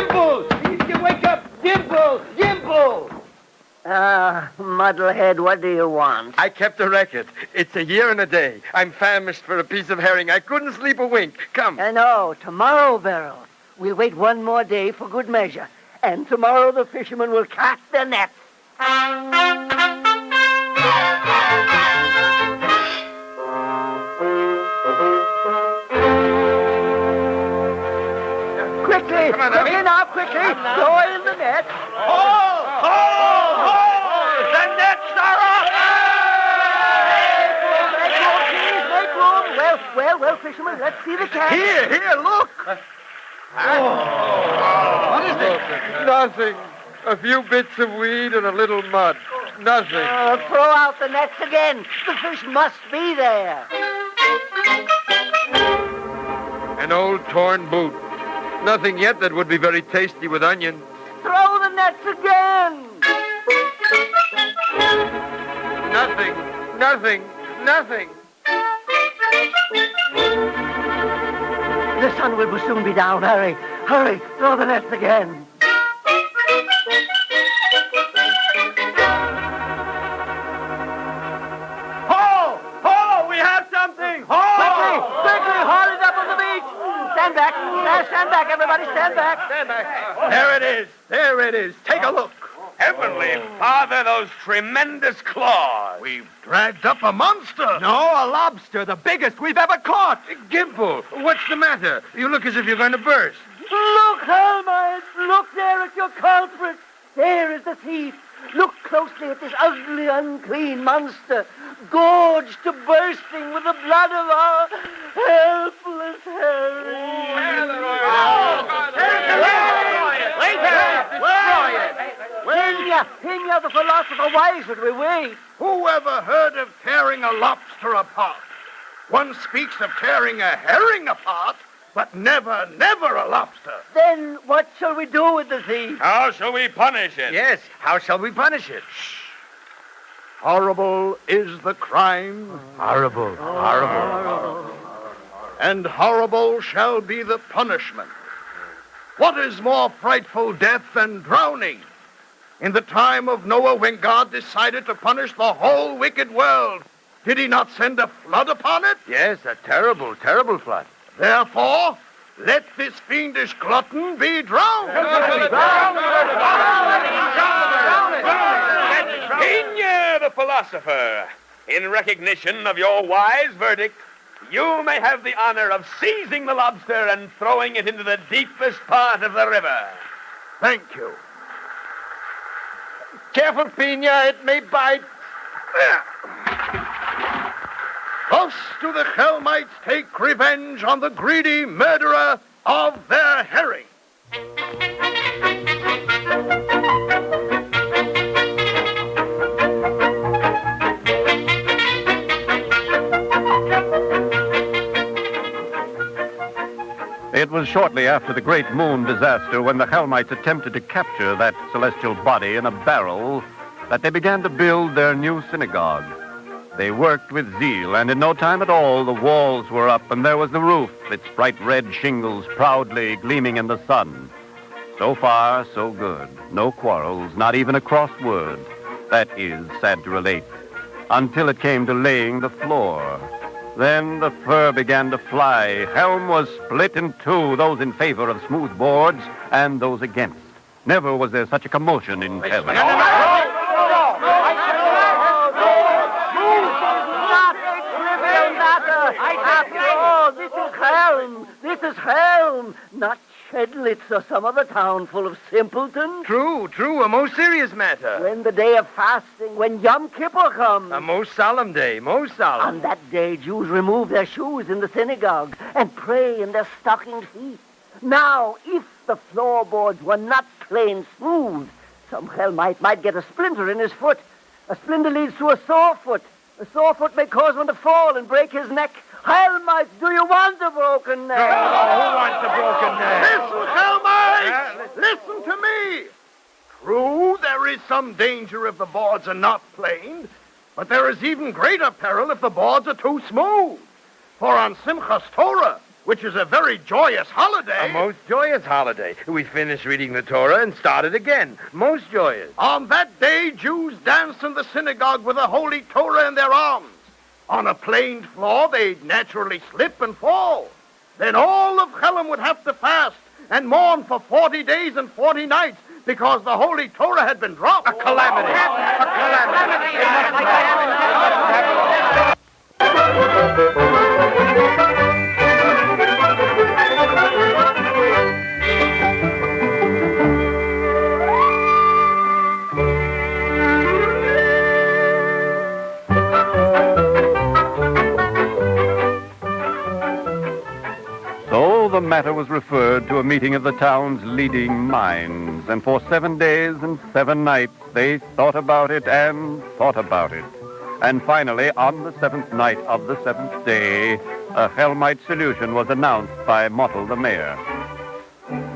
S17: Gimple! You wake up! Gimple! Gimple! Muddlehead, what do you want?
S16: I kept a record. It's a year and a day. I'm famished for a piece of herring. I couldn't sleep a wink. Come.
S17: No, tomorrow, Beryl. We'll wait one more day for good measure. And tomorrow the fishermen will cast their nets. Quickly! Quickly now, quickly! Throw in the net.
S22: Hold! Hold! Hold! The nets are up!
S17: Make room, please, make room. Well, fishermen, let's see the catch.
S22: Here, look!
S16: What is it? Nothing. A few bits of weed and a little mud. Nothing.
S17: Throw out the nets again. The fish must be there.
S16: An old torn boot. Nothing yet that would be very tasty with onion.
S17: Throw the nets again.
S16: Nothing.
S17: The sun will soon be down. Hurry. Throw the nets again.
S22: Ho! We have something! Ho!
S17: Quickly, haul it up on the beach. Stand back. Stand back, everybody. Stand back.
S22: There it is. Take a look.
S20: Heavenly Father, those tremendous claws.
S22: We've dragged up a monster. No, a lobster, the biggest we've ever caught.
S16: Gimple, what's the matter? You look as if you're going to burst.
S17: Look, Helmut. Look there at your culprit. There is the thief. Look closely at this ugly, unclean monster, gorged to bursting with the blood of our helpless Harry. Pinya, the philosopher, why should we wait?
S22: Who ever heard of tearing a lobster apart? One speaks of tearing a herring apart, but never a lobster.
S17: Then what shall we do with the thief?
S20: How shall we punish it?
S16: Yes, how shall we punish it?
S22: Horrible is the crime.
S16: Horrible.
S22: And horrible shall be the punishment. What is more frightful death than drowning? In the time of Noah, when God decided to punish the whole wicked world, did he not send a flood upon it?
S16: Yes, a terrible, terrible flood.
S22: Therefore, let this fiendish glutton be drowned.
S20: Pinya, the philosopher, in recognition of your wise verdict, you may have the honor of seizing the lobster and throwing it into the deepest part of the river.
S22: Thank you.
S16: Careful, Pinya, it may bite.
S22: Thus do the Chelmites take revenge on the greedy murderer of their herring.
S1: It was shortly after the Great Moon disaster, when the Chelmites attempted to capture that celestial body in a barrel, that they began to build their new synagogue. They worked with zeal, and in no time at all, the walls were up, and there was the roof, its bright red shingles proudly gleaming in the sun. So far, so good. No quarrels, not even a crossed word. That is sad to relate. Until it came to laying the floor. Then the fur began to fly. Chelm was split in two, those in favor of smooth boards and those against. Never was there such a commotion in Chelm.
S17: This is Chelm, not Chedlitz or some other town full of simpletons.
S16: True, a most serious matter.
S17: When the day of fasting, when Yom Kippur comes.
S16: A most solemn day, most solemn.
S17: On that day, Jews remove their shoes in the synagogue and pray in their stockinged feet. Now, if the floorboards were not plain smooth, some Chelmite might get a splinter in his foot. A splinter leads to a sore foot. A sore foot may cause one to fall and break his neck. Chelmites, do you want a broken neck?
S16: No, who wants a broken neck?
S22: Listen, Chelmites! Listen to me! True, there is some danger if the boards are not planed, but there is even greater peril if the boards are too smooth. For on Simchas Torah, which is a very joyous holiday.
S16: A most joyous holiday. We finished reading the Torah and started again. Most joyous.
S22: On that day, Jews danced in the synagogue with the Holy Torah in their arms. On a planed floor, they'd naturally slip and fall. Then all of Chelm would have to fast and mourn for 40 days and 40 nights because the Holy Torah had been dropped.
S16: A calamity. A
S2: So the matter was referred to a meeting of the town's leading minds, and for 7 days and 7 nights they thought about it and thought about it. And finally, on the 7th night of the 7th day, a Chelmite solution was announced by Mottel the mayor.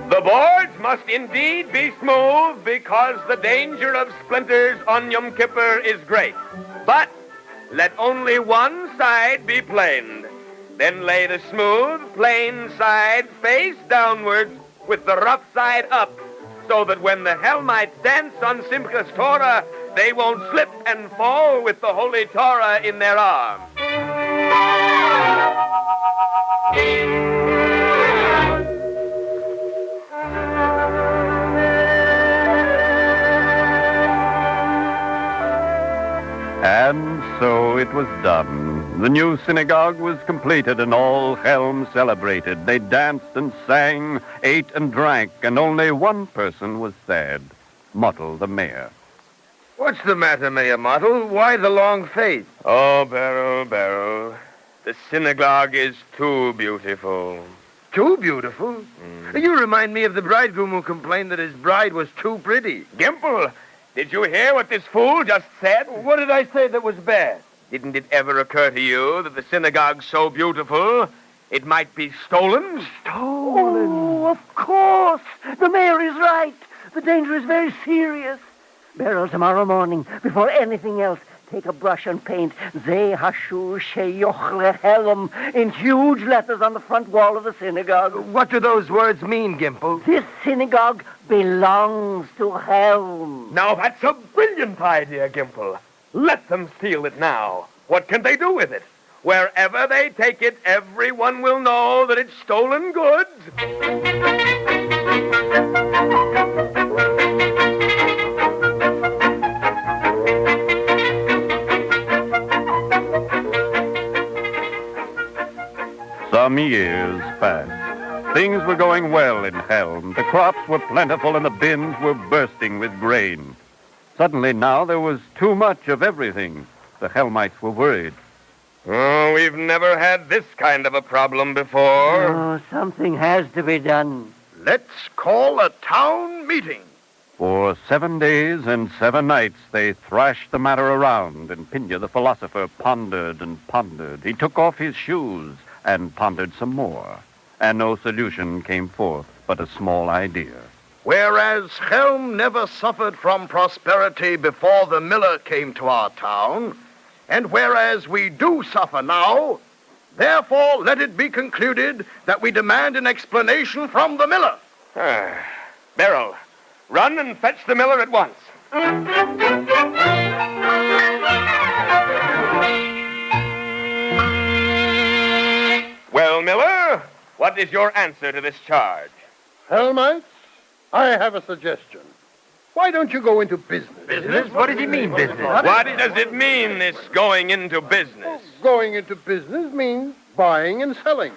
S20: The boards must indeed be smooth because the danger of splinters on Yom Kippur is great. But let only one side be planed. Then lay the smooth, plain side face downwards with the rough side up, so that when the Helmites dance on Simchas Torah, they won't slip and fall with the Holy Torah in their arms.
S2: And so it was done. The new synagogue was completed, and all Chelm celebrated. They danced and sang, ate and drank, and only one person was sad, Mottel the mayor.
S16: What's the matter, Mayor Mottel? Why the long face?
S20: Oh, Beryl, the synagogue is too beautiful.
S16: Too beautiful? You remind me of the bridegroom who complained that his bride was too pretty.
S20: Gimple, did you hear what this fool just said?
S16: What did I say that was bad?
S20: Didn't it ever occur to you that the synagogue's so beautiful, it might be stolen?
S17: Stolen? Oh, of course. The mayor is right. The danger is very serious. Beryl, tomorrow morning, before anything else, take a brush and paint Ze Hashur Sheyoch Chelm in huge letters on the front wall of the synagogue.
S16: What do those words mean, Gimple?
S17: This synagogue belongs to Chelm.
S20: Now that's a brilliant idea, Gimple. Let them steal it now. What can they do with it? Wherever they take it, everyone will know that it's stolen goods.
S2: Some years passed. Things were going well in Chelm. The crops were plentiful and the bins were bursting with grain. Suddenly now there was too much of everything. The Helmites were worried.
S20: Oh, we've never had this kind of a problem before.
S17: Oh, something has to be done.
S22: Let's call a town meeting.
S2: For 7 days and 7 nights they thrashed the matter around, and Pinya the philosopher pondered and pondered. He took off his shoes and pondered some more, and no solution came forth but a small idea.
S22: Whereas Chelm never suffered from prosperity before the miller came to our town, and whereas we do suffer now, therefore let it be concluded that we demand an explanation from the miller.
S20: Beryl, run and fetch the miller at once. Well, Miller, what is your answer to this charge?
S22: Helmites, I have a suggestion. Why don't you go into business?
S16: Business? What does he mean, business?
S20: What does it mean, this going into business?
S22: Going into business means buying and selling.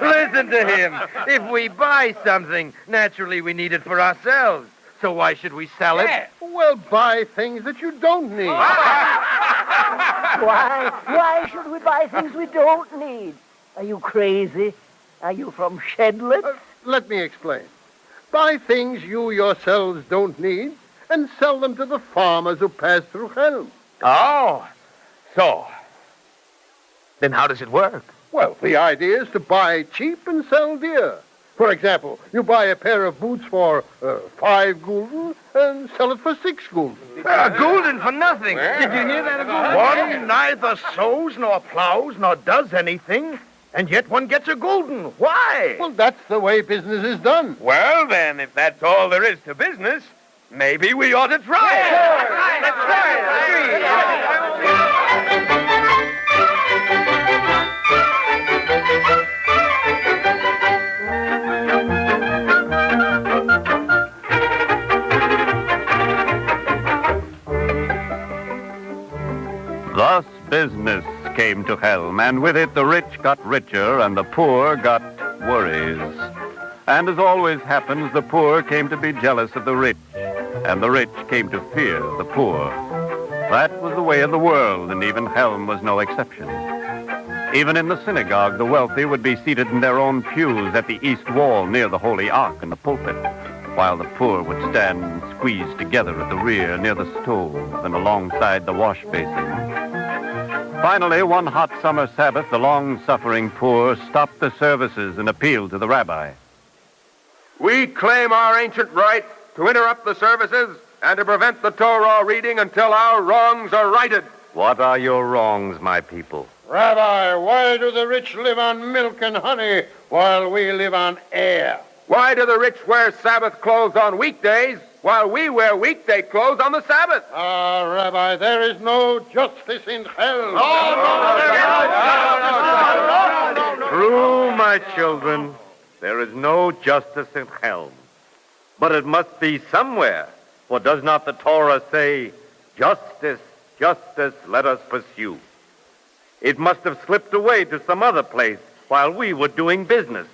S16: Listen to him. If we buy something, naturally we need it for ourselves. So why should we sell it?
S22: Well, buy things that you don't need.
S17: Why should we buy things we don't need? Are you crazy? Are you from Shedlet?
S22: Let me explain. Buy things you yourselves don't need and sell them to the farmers who pass through Chelm.
S20: Oh, so. Then how does it work?
S22: Well, the idea is to buy cheap and sell dear. For example, you buy a pair of boots for 5 gulden and sell it for 6 gulden.
S16: A gulden for nothing. Did you hear that?
S22: One neither sows nor plows nor does anything, and yet one gets a golden. Why? Well, that's the way business is done.
S20: Well, then, if that's all there is to business, maybe we ought to try it.
S22: Let's
S7: Thus business came to Chelm, and with it the rich got richer and the poor got worries. And as always happens, the poor came to be jealous of the rich, and the rich came to fear the poor. That was the way of the world, and even Chelm was no exception. Even in the synagogue, the wealthy would be seated in their own pews at the east wall near the Holy Ark and the pulpit, while the poor would stand squeezed together at the rear near the stove and alongside the wash basin. Finally, one hot summer Sabbath, the long-suffering poor stopped the services and appealed to the rabbi.
S18: We claim our ancient right to interrupt the services and to prevent the Torah reading until our wrongs are righted.
S8: What are your wrongs, my people?
S22: Rabbi, why do the rich live on milk and honey while we live on air?
S18: Why do the rich wear Sabbath clothes on weekdays while we wear weekday clothes on the Sabbath?
S22: Rabbi, there is no justice in hell.
S8: True, my children. There is no justice in Chelm. But it must be somewhere. For does not the Torah say, justice, justice, let us pursue? It must have slipped away to some other place while we were doing business.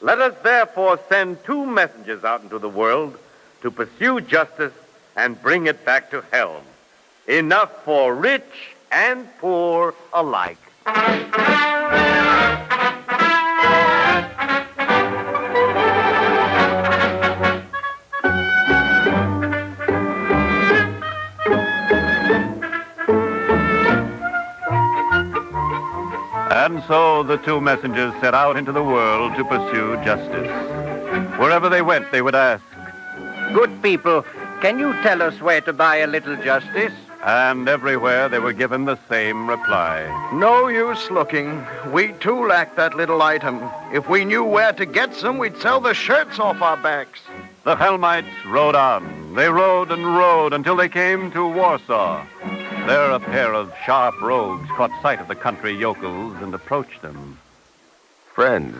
S8: Let us therefore send 2 messengers out into the world to pursue justice and bring it back to Chelm. Enough for rich and poor alike.
S7: And so the 2 messengers set out into the world to pursue justice. Wherever they went, they would ask,
S14: Good people, can you tell us where to buy a little justice?
S7: and everywhere they were given the same reply.
S10: No use looking. We too lack that little item. If we knew where to get some, we'd sell the shirts off our backs.
S7: The Chelmites rode on. They rode and rode until they came to Warsaw. There a pair of sharp rogues caught sight of the country yokels and approached them.
S3: Friends,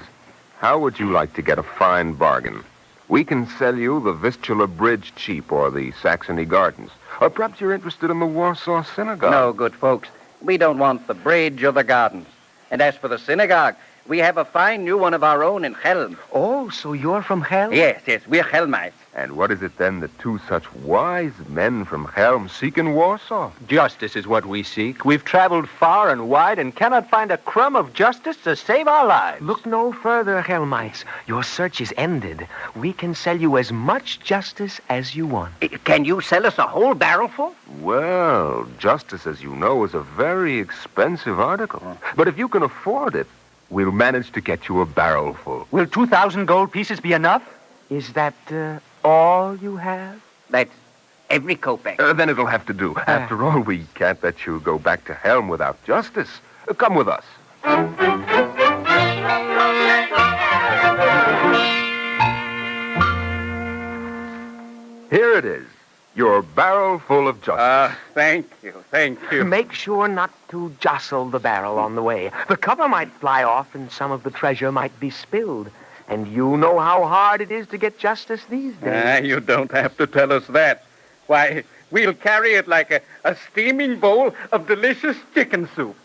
S3: how would you like to get a fine bargain? We can sell you the Vistula Bridge cheap or the Saxony Gardens. Or perhaps you're interested in the Warsaw Synagogue.
S14: No, good folks. We don't want the bridge or the gardens. And as for the synagogue, we have a fine new one of our own in Chelm.
S9: Oh, so you're from Chelm?
S14: Yes, we're Chelmites.
S3: And what is it then that 2 such wise men from Chelm seek in Warsaw?
S5: Justice is what we seek. We've traveled far and wide and cannot find a crumb of justice to save our lives.
S9: Look no further, Chelmites. Your search is ended. We can sell you as much justice as you want.
S14: Can you sell us a whole barrelful?
S3: Well, justice, as you know, is a very expensive article. But if you can afford it, we'll manage to get you a barrel full.
S9: Will 2,000 gold pieces be enough? Is that all you have?
S14: That's every kopeck.
S3: Then it'll have to do. After all, we can't let you go back to Chelm without justice. Come with us. Here it is, your barrel full of justice.
S14: Thank you.
S9: Make sure not to jostle the barrel on the way. The cover might fly off and some of the treasure might be spilled. And you know how hard it is to get justice these days.
S14: You don't have to tell us that. Why, we'll carry it like a steaming bowl of delicious chicken soup.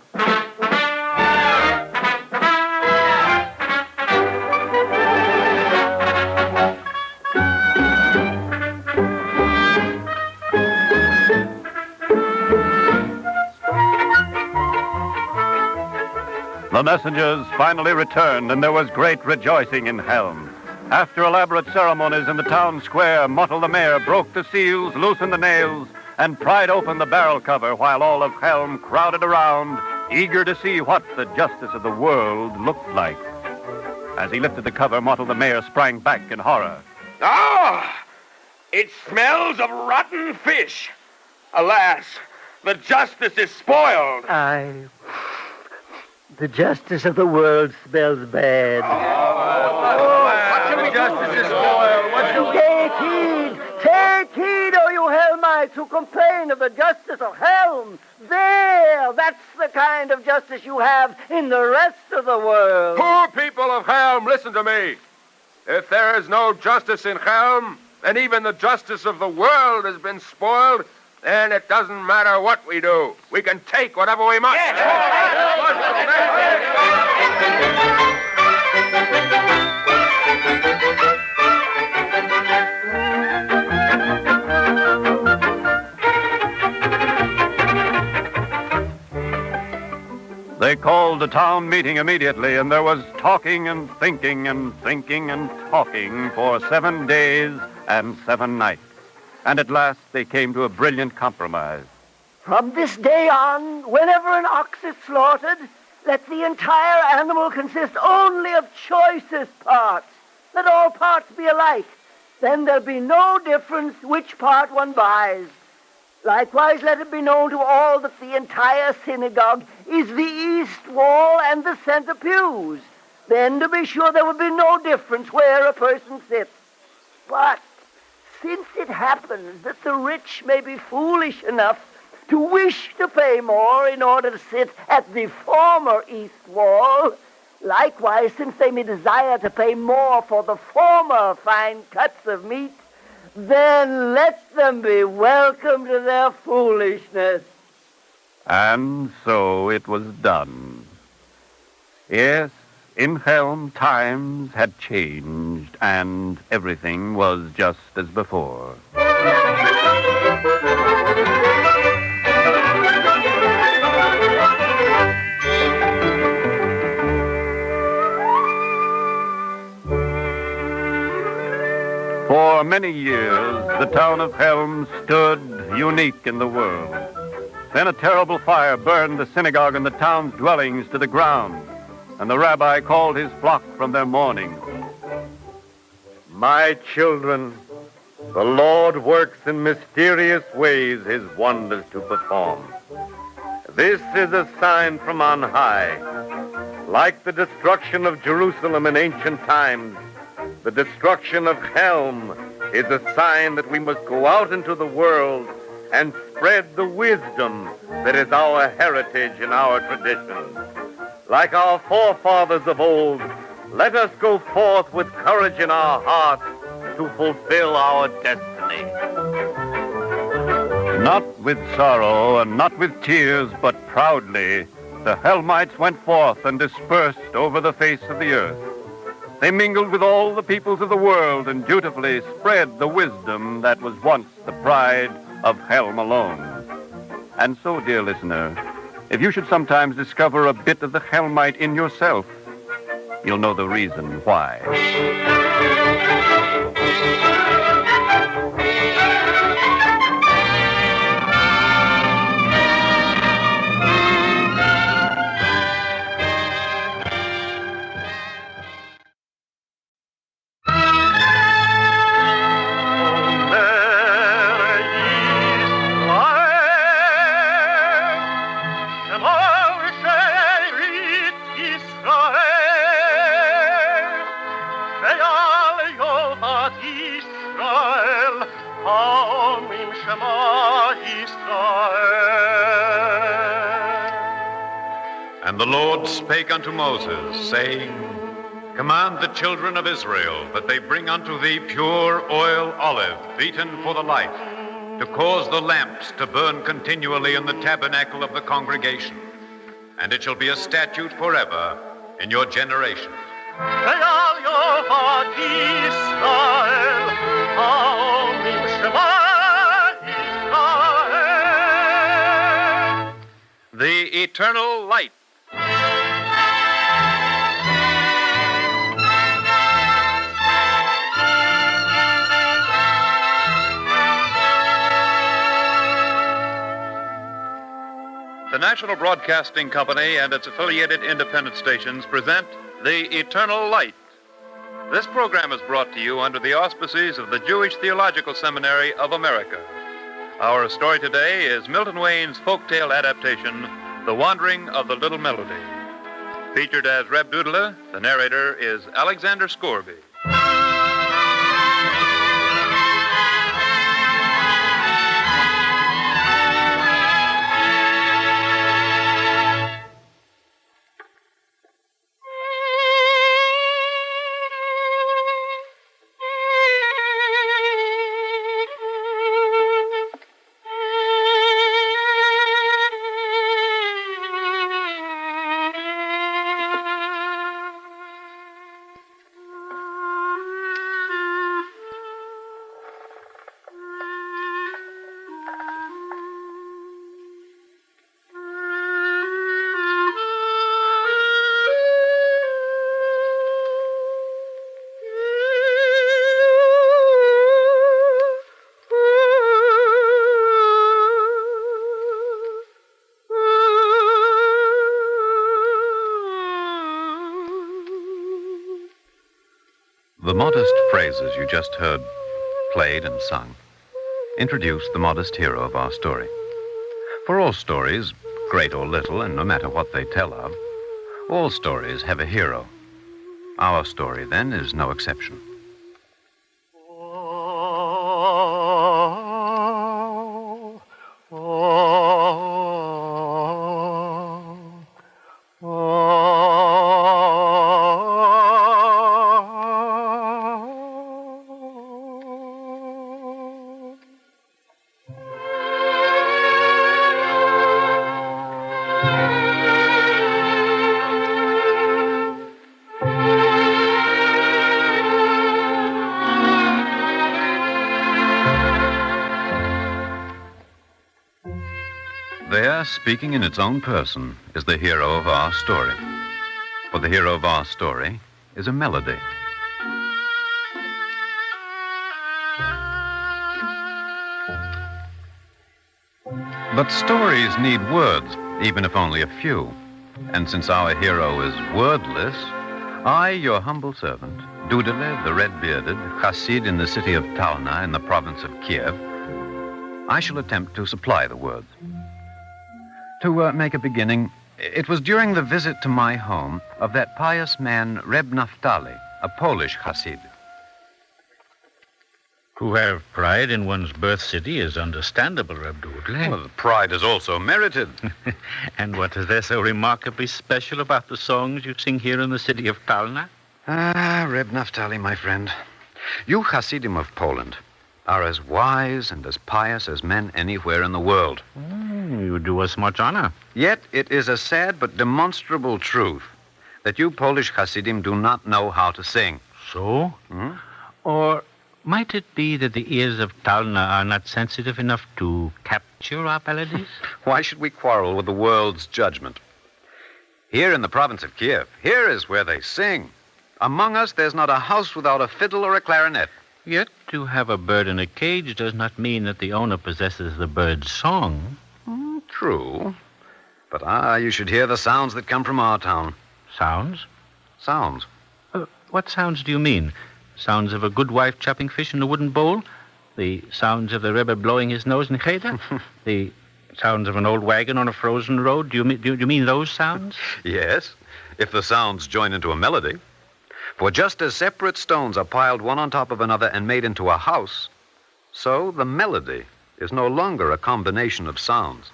S7: The messengers finally returned, and there was great rejoicing in Chelm. After elaborate ceremonies in the town square, Mottel the mayor broke the seals, loosened the nails, and pried open the barrel cover while all of Chelm crowded around, eager to see what the justice of the world looked like. As he lifted the cover, Mottel the mayor sprang back in horror.
S20: Ah! It smells of rotten fish. Alas, the justice is spoiled.
S17: The justice of the world smells bad.
S16: The justice is spoiled. What shall we...
S17: Take heed, O you Helmites who complain of the justice of Chelm. There, that's the kind of justice you have in the rest of the world.
S3: Poor people of Chelm, listen to me. If there is no justice in Chelm, and even the justice of the world has been spoiled, then it doesn't matter what we do. We can take whatever we must.
S7: They called a town meeting immediately, and there was talking and thinking and thinking and talking for 7 days and 7 nights. And at last they came to a brilliant compromise.
S17: From this day on, whenever an ox is slaughtered, let the entire animal consist only of choicest parts. Let all parts be alike. Then there'll be no difference which part one buys. Likewise, let it be known to all that the entire synagogue is the east wall and the center pews. Then, to be sure, there will be no difference where a person sits. But since it happens that the rich may be foolish enough to wish to pay more in order to sit at the former east wall, likewise, since they may desire to pay more for the former fine cuts of meat, then let them be welcome to their foolishness.
S7: And so it was done. Yes, in Chelm times had changed, and everything was just as before. For many years, the town of Chelm stood unique in the world. Then a terrible fire burned the synagogue and the town's dwellings to the ground, and the rabbi called his flock from their mourning.
S1: My children, the Lord works in mysterious ways his wonders to perform. This is a sign from on high. Like the destruction of Jerusalem in ancient times, the destruction of Chelm is a sign that we must go out into the world and spread the wisdom that is our heritage and our tradition. Like our forefathers of old, let us go forth with courage in our hearts to fulfill our destiny.
S7: Not with sorrow and not with tears, but proudly, the Helmites went forth and dispersed over the face of the earth. They mingled with all the peoples of the world and dutifully spread the wisdom that was once the pride of Chelm alone. And so, dear listener, if you should sometimes discover a bit of the Helmite in yourself, you'll know the reason why. And the Lord spake unto Moses, saying, Command the children of Israel that they bring unto thee pure oil olive, beaten for the light, to cause the lamps to burn continually in the tabernacle of the congregation. And it shall be a statute forever in your generations. The eternal light. The National Broadcasting Company and its affiliated independent stations present The Eternal Light. This program is brought to you under the auspices of the Jewish Theological Seminary of America. Our story today is Milton Wayne's folktale adaptation, The Wandering of the Little Melody.
S4: Featured as Reb Doodler, the narrator is Alexander Scorby.
S7: The modest phrases you just heard played and sung introduce the modest hero of our story. For all stories, great or little, and no matter what they tell of, all stories have a hero. Our story, then, is no exception. There, speaking in its own person, is the hero of our story. For the hero of our story is a melody. But stories need words, even if only a few. And since our hero is wordless, I, your humble servant, Doodle, the red-bearded, Chassid in the city of Talna in the province of Kiev, I shall attempt to supply the words. To make a beginning, it was during the visit to my home of that pious man, Reb Athalie, a Polish Chassid.
S6: To have pride in one's birth city is understandable, Reb Doodle.
S7: Well, the pride is also merited.
S6: And what is there so remarkably special about the songs you sing here in the city of Talna?
S7: Ah, Reb Athalie, my friend, you Hasidim of Poland are as wise and as pious as men anywhere in the world.
S6: You do us much honor.
S7: Yet it is a sad but demonstrable truth that you Polish Hasidim do not know how to sing.
S6: So?
S7: Hmm?
S6: Or might it be that the ears of Talna are not sensitive enough to capture our melodies?
S7: Why should we quarrel with the world's judgment? Here in the province of Kiev, here is where they sing. Among us, there's not a house without a fiddle or a clarinet.
S6: Yet to have a bird in a cage does not mean that the owner possesses the bird's song.
S7: True. But you should hear the sounds that come from our town.
S6: Sounds?
S7: Sounds.
S6: What sounds do you mean? Sounds of a good wife chopping fish in a wooden bowl? The sounds of the Rebbe blowing his nose in Cheder? The sounds of an old wagon on a frozen road? Do you mean those sounds?
S7: Yes, if the sounds join into a melody. For just as separate stones are piled one on top of another and made into a house, so the melody is no longer a combination of sounds.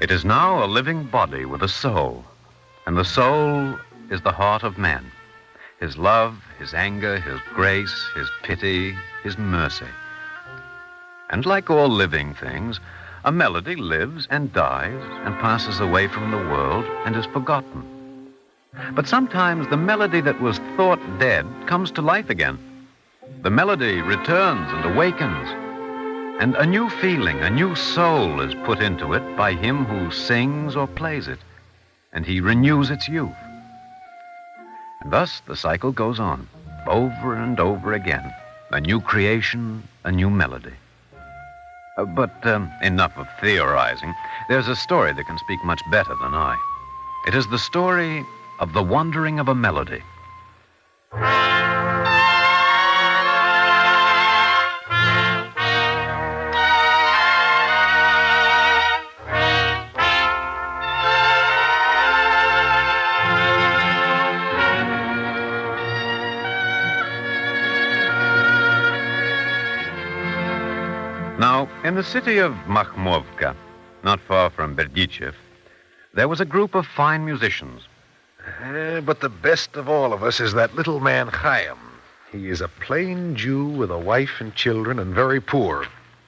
S7: It is now a living body with a soul, and the soul is the heart of man. His love, his anger, his grace, his pity, his mercy. And like all living things, a melody lives and dies and passes away from the world and is forgotten. But sometimes the melody that was thought dead comes to life again. The melody returns and awakens, and a new feeling, a new soul is put into it by him who sings or plays it, and he renews its youth. And thus the cycle goes on, over and over again. A new creation, a new melody. But enough of theorizing. There's a story that can speak much better than I. It is the story of the wandering of a melody. Now, in the city of Makhmovka, not far from Berdichev, there was a group of fine musicians.
S11: But the best of all of us is that little man Chaim. He is a plain Jew with a wife and children and very poor.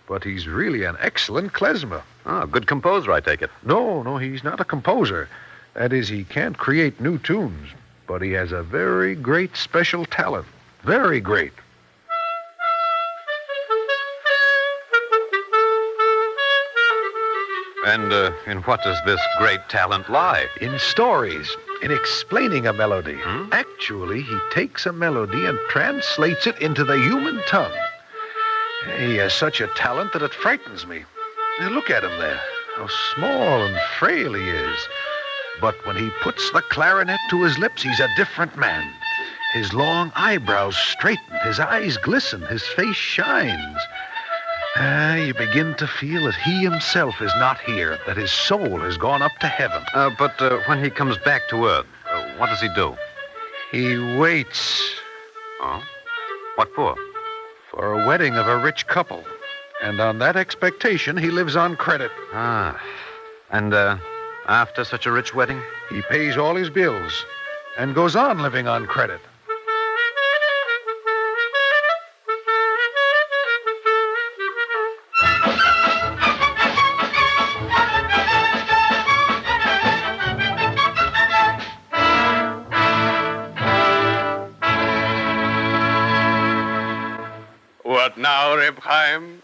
S11: But he's really an excellent klezmer.
S7: Ah, good composer, I take it.
S11: No, he's not a composer. That is, he can't create new tunes. But he has a very great special talent. Very great.
S7: And in what does this great talent lie?
S11: In stories, in explaining a melody. Actually, he takes a melody and translates it into the human tongue. He has such a talent that it frightens me. Look at him there, how small and frail he is. But when he puts the clarinet to his lips, he's a different man. His long eyebrows straighten, his eyes glisten, his face shines. You begin to feel that he himself is not here, that his soul has gone up to heaven.
S7: But when he comes back to Earth, what does he do?
S11: He waits.
S7: Oh? What for?
S11: For a wedding of a rich couple. And on that expectation, he lives on credit.
S7: Ah. And after such a rich wedding?
S11: He pays all his bills and goes on living on credit.
S3: What now, Reb Chaim?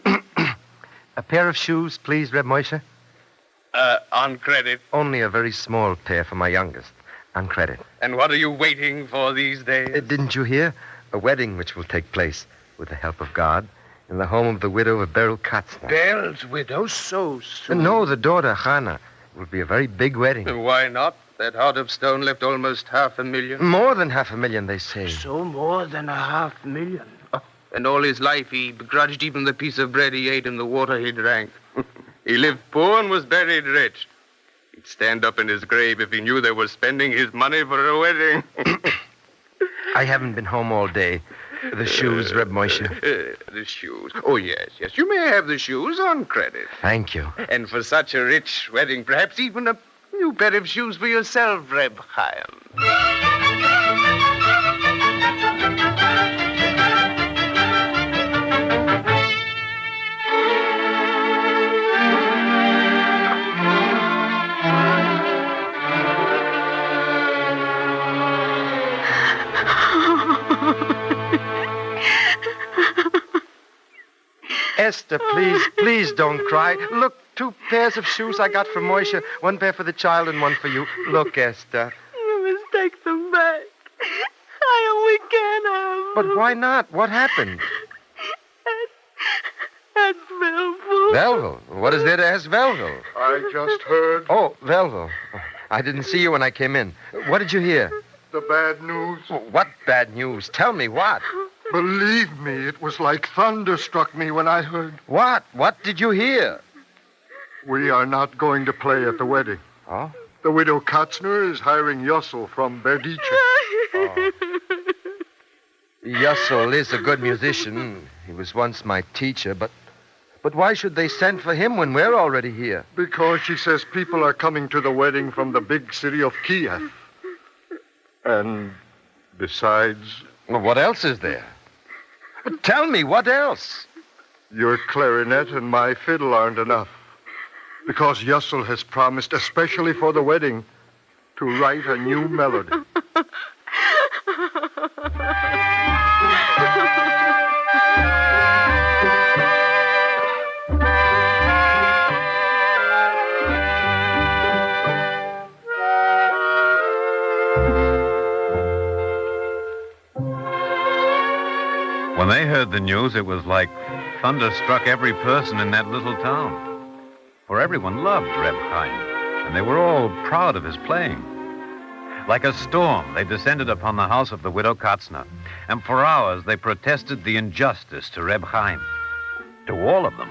S21: A pair of shoes, please, Reb Moshe.
S3: On credit.
S21: Only a very small pair for my youngest. On credit.
S3: And what are you waiting for these days?
S21: Didn't you hear? A wedding which will take place, with the help of God, in the home of the widow of Beryl Katzner.
S16: Beryl's widow? So soon?
S21: No, the daughter, Hannah. It will be a very big wedding.
S3: Why not? That heart of stone left almost $500,000.
S21: More than $500,000, they say.
S16: So more than $500,000.
S3: And all his life he begrudged even the piece of bread he ate and the water he drank. He lived poor and was buried rich. He'd stand up in his grave if he knew they were spending his money for a wedding.
S21: I haven't been home all day. The shoes, Reb Moshe.
S3: The shoes. Oh, yes. You may have the shoes on credit.
S21: Thank you.
S3: And for such a rich wedding, perhaps even a new pair of shoes for yourself, Reb Chaim.
S21: Esther, please don't cry. Look, 2 pairs of shoes I got from Moshe. 1 pair for the child and 1 for you. Look, Esther.
S23: You must take them back. We can't have them.
S21: But why not? What happened?
S23: That's Velvel.
S21: Velvel? What is there to ask Velvel?
S22: I just heard.
S21: Oh, Velvel. I didn't see you when I came in. What did you hear?
S22: The bad news.
S21: What bad news? Tell me what.
S22: Believe me, it was like thunder struck me when I heard.
S21: What? What did you hear?
S22: We are not going to play at the wedding.
S21: Oh?
S22: The widow Katzner is hiring Yossel from Berdichev.
S21: Oh. Yossel is a good musician. He was once my teacher, but why should they send for him when we're already here?
S22: Because she says people are coming to the wedding from the big city of Kiev. And besides...
S21: Well, what else is there? Tell me, what else?
S22: Your clarinet and my fiddle aren't enough. Because Yossel has promised, especially for the wedding, to write a new melody.
S7: When they heard the news, it was like thunder struck every person in that little town. For everyone loved Reb Chaim, and they were all proud of his playing. Like a storm, they descended upon the house of the widow Katzner, and for hours they protested the injustice to Reb Chaim. To all of them.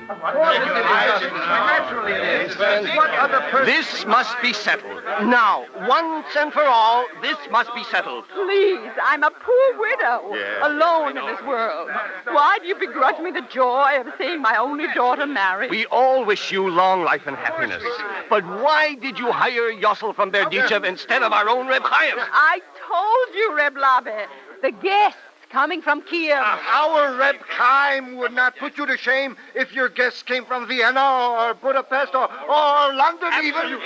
S22: This must be settled. Now, once and for all, this must be settled.
S23: Please, I'm a poor widow, alone in this world. Why do you begrudge me the joy of seeing my only daughter married?
S22: We all wish you long life and happiness. But why did you hire Yossel from Berdichev instead of our own Reb Chaim?
S23: I told you, Reb Labe, the guests coming from Kiev.
S21: Our Reb Chaim would not put you to shame if your guests came from Vienna or Budapest or London even.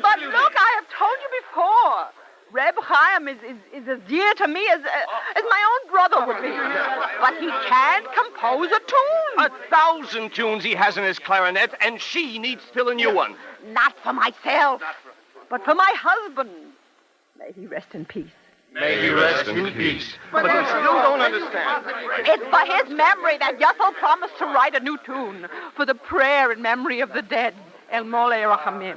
S23: But look, I have told you before. Reb Chaim is as dear to me as my own brother would be. But he can't compose a tune.
S22: 1,000 tunes he has in his clarinet, and she needs still a new one.
S23: Not for myself, but for my husband. May he rest in peace.
S21: May he rest in peace. But I still don't understand.
S23: It's for his memory that Yossel promised to write a new tune for the prayer in memory of the dead, El Mole Rachamim,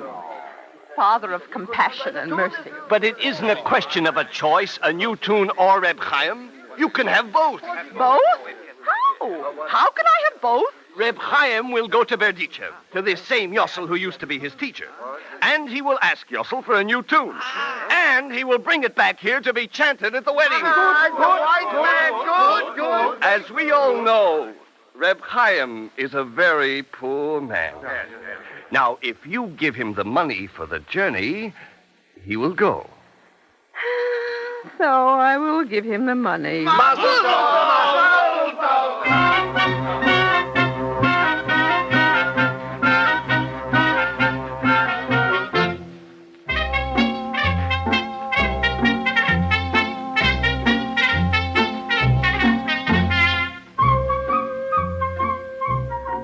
S23: Father of compassion and mercy.
S22: But it isn't a question of a choice, a new tune or Reb Chaim. You can have both.
S23: Both? How? How can I have both?
S22: Reb Chaim will go to Berdichev, to this same Yossel who used to be his teacher. And he will ask Yossel for a new tune. And he will bring it back here to be chanted at the wedding. Good. As we all know, Reb Chaim is a very poor man. Now, if you give him the money for the journey, he will go.
S23: So I will give him the money.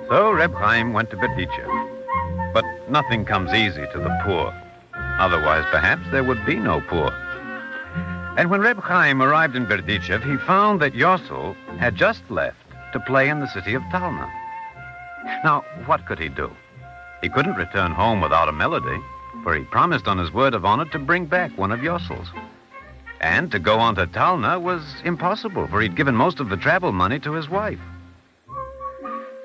S7: So Reb Chaim went to Berdichev. But nothing comes easy to the poor. Otherwise, perhaps, there would be no poor. And when Reb Chaim arrived in Berdichev, he found that Yossel had just left to play in the city of Talna. Now, what could he do? He couldn't return home without a melody, for he promised on his word of honor to bring back one of Yossel's. And to go on to Talna was impossible, for he'd given most of the travel money to his wife.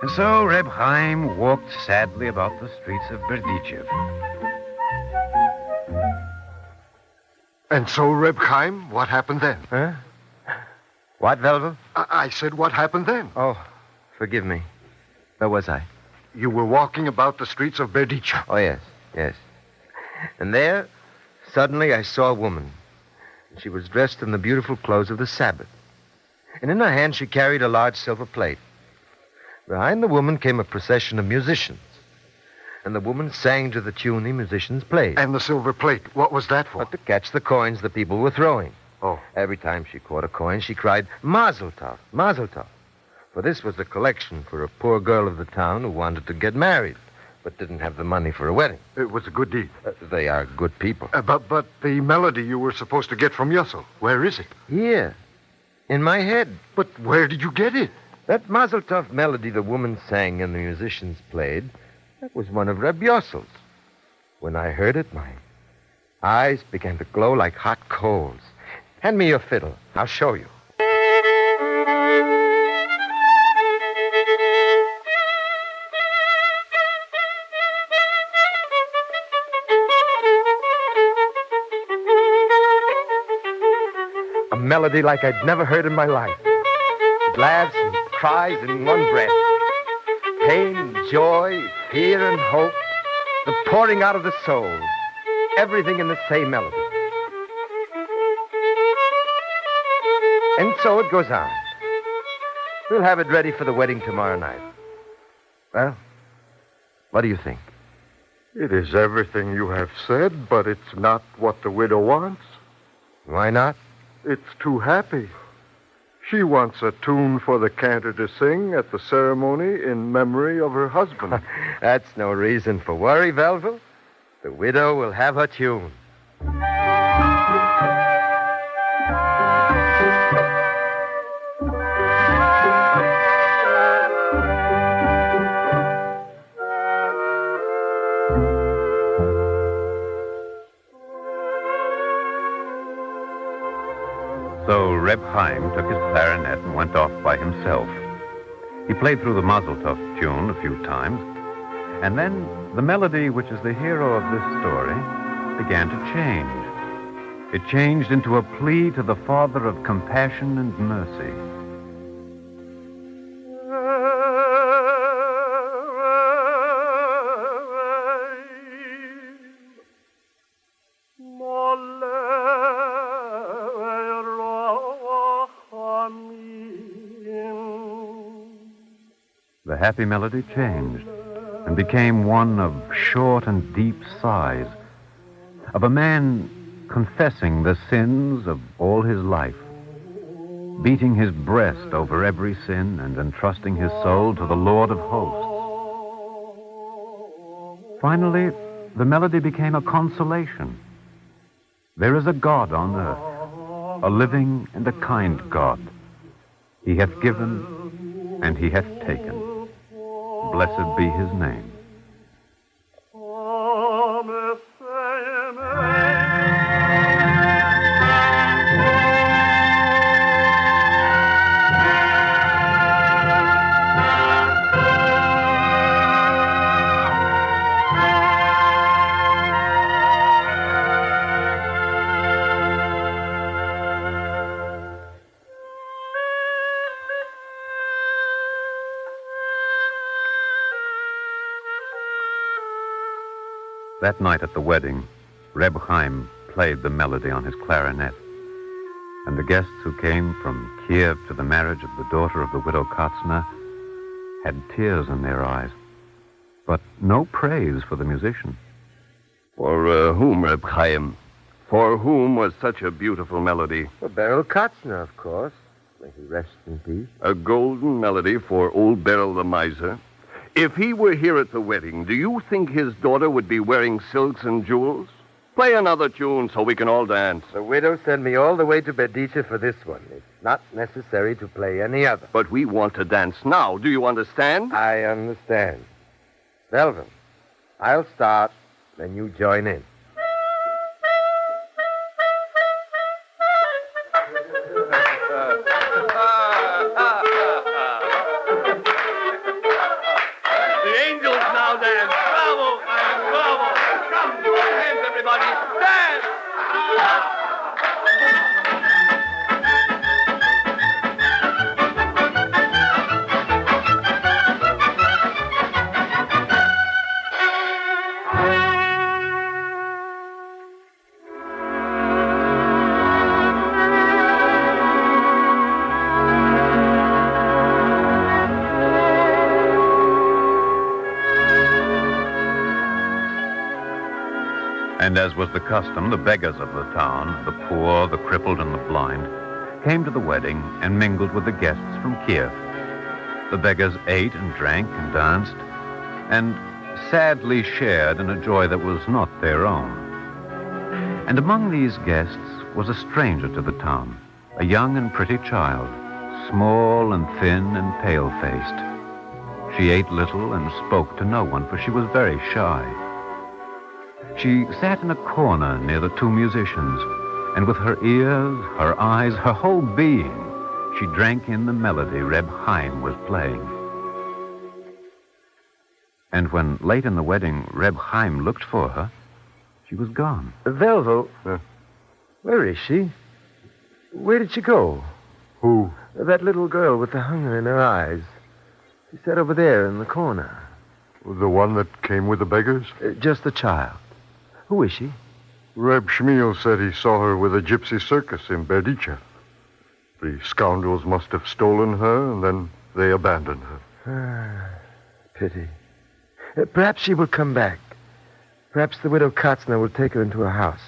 S7: And so Reb Chaim walked sadly about the streets of Berdichev.
S11: And so, Reb Chaim, what happened then?
S9: Huh? What, Velvel?
S11: I said, what happened then?
S9: Oh, forgive me. Where was I?
S11: You were walking about the streets of Berdichev.
S9: Oh, yes. And there, suddenly I saw a woman. She was dressed in the beautiful clothes of the Sabbath. And in her hand she carried a large silver plate. Behind the woman came a procession of musicians. And the woman sang to the tune the musicians played.
S11: And the silver plate, what was that for?
S9: But to catch the coins the people were throwing.
S11: Oh.
S9: Every time she caught a coin, she cried, Mazel tov, Mazel tov. For this was a collection for a poor girl of the town who wanted to get married, but didn't have the money for a wedding.
S11: It was a good deed.
S9: They are good people.
S11: But the melody you were supposed to get from Yossel, where is it?
S9: Here, in my head.
S11: But where did you get it?
S9: That Mazel tov melody the woman sang and the musicians played, that was one of Reb Yossel's. When I heard it, my eyes began to glow like hot coals. Hand me your fiddle. I'll show you. A melody like I'd never heard in my life. It laughs and cries in one breath. Pain, joy, fear, and hope. The pouring out of the soul. Everything in the same melody. And so it goes on. We'll have it ready for the wedding tomorrow night. Well, what do you think?
S11: It is everything you have said, but it's not what the widow wants.
S9: Why not?
S11: It's too happy. She wants a tune for the cantor to sing at the ceremony in memory of her husband.
S9: That's no reason for worry, Velvel. The widow will have her tune.
S7: Reb Chaim took his clarinet and went off by himself. He played through the Mazeltov tune a few times, and then the melody, which is the hero of this story, began to change. It changed into a plea to the Father of compassion and mercy. The happy melody changed and became one of short and deep sighs, of a man confessing the sins of all his life, beating his breast over every sin and entrusting his soul to the Lord of hosts. Finally, the melody became a consolation. There is a God on earth, a living and a kind God. He hath given and he hath taken. Blessed be his name. That night at the wedding, Reb Chaim played the melody on his clarinet, and the guests who came from Kiev to the marriage of the daughter of the widow Katzner had tears in their eyes, but no praise for the musician.
S12: For whom, Reb Chaim? For whom was such a beautiful melody?
S18: For Beryl Katzner, of course. May he rest in peace.
S12: A golden melody for old Beryl the miser. If he were here at the wedding, do you think his daughter would be wearing silks and jewels? Play another tune so we can all dance.
S18: The widow sent me all the way to Berdice for this one. It's not necessary to play any other.
S12: But we want to dance now. Do you understand?
S18: I understand. Delvin, I'll start, then you join in.
S7: And as was the custom, the beggars of the town, the poor, the crippled, and the blind, came to the wedding and mingled with the guests from Kiev. The beggars ate and drank and danced, and sadly shared in a joy that was not their own. And among these guests was a stranger to the town, a young and pretty child, small and thin and pale-faced. She ate little and spoke to no one, for she was very shy. She sat in a corner near the two musicians, and with her ears, her eyes, her whole being, she drank in the melody Reb Chaim was playing. And when, late in the wedding, Reb Chaim looked for her, she was gone.
S18: Velvo, where is she? Where did she go?
S11: Who?
S18: That little girl with the hunger in her eyes. She sat over there in the corner.
S11: The one that came with the beggars?
S18: Just the child. Who is she?
S11: Reb Shmuel said he saw her with a gypsy circus in Berdice. The scoundrels must have stolen her, and then they abandoned her.
S18: Pity. Perhaps she will come back. Perhaps the widow Katzner will take her into her house.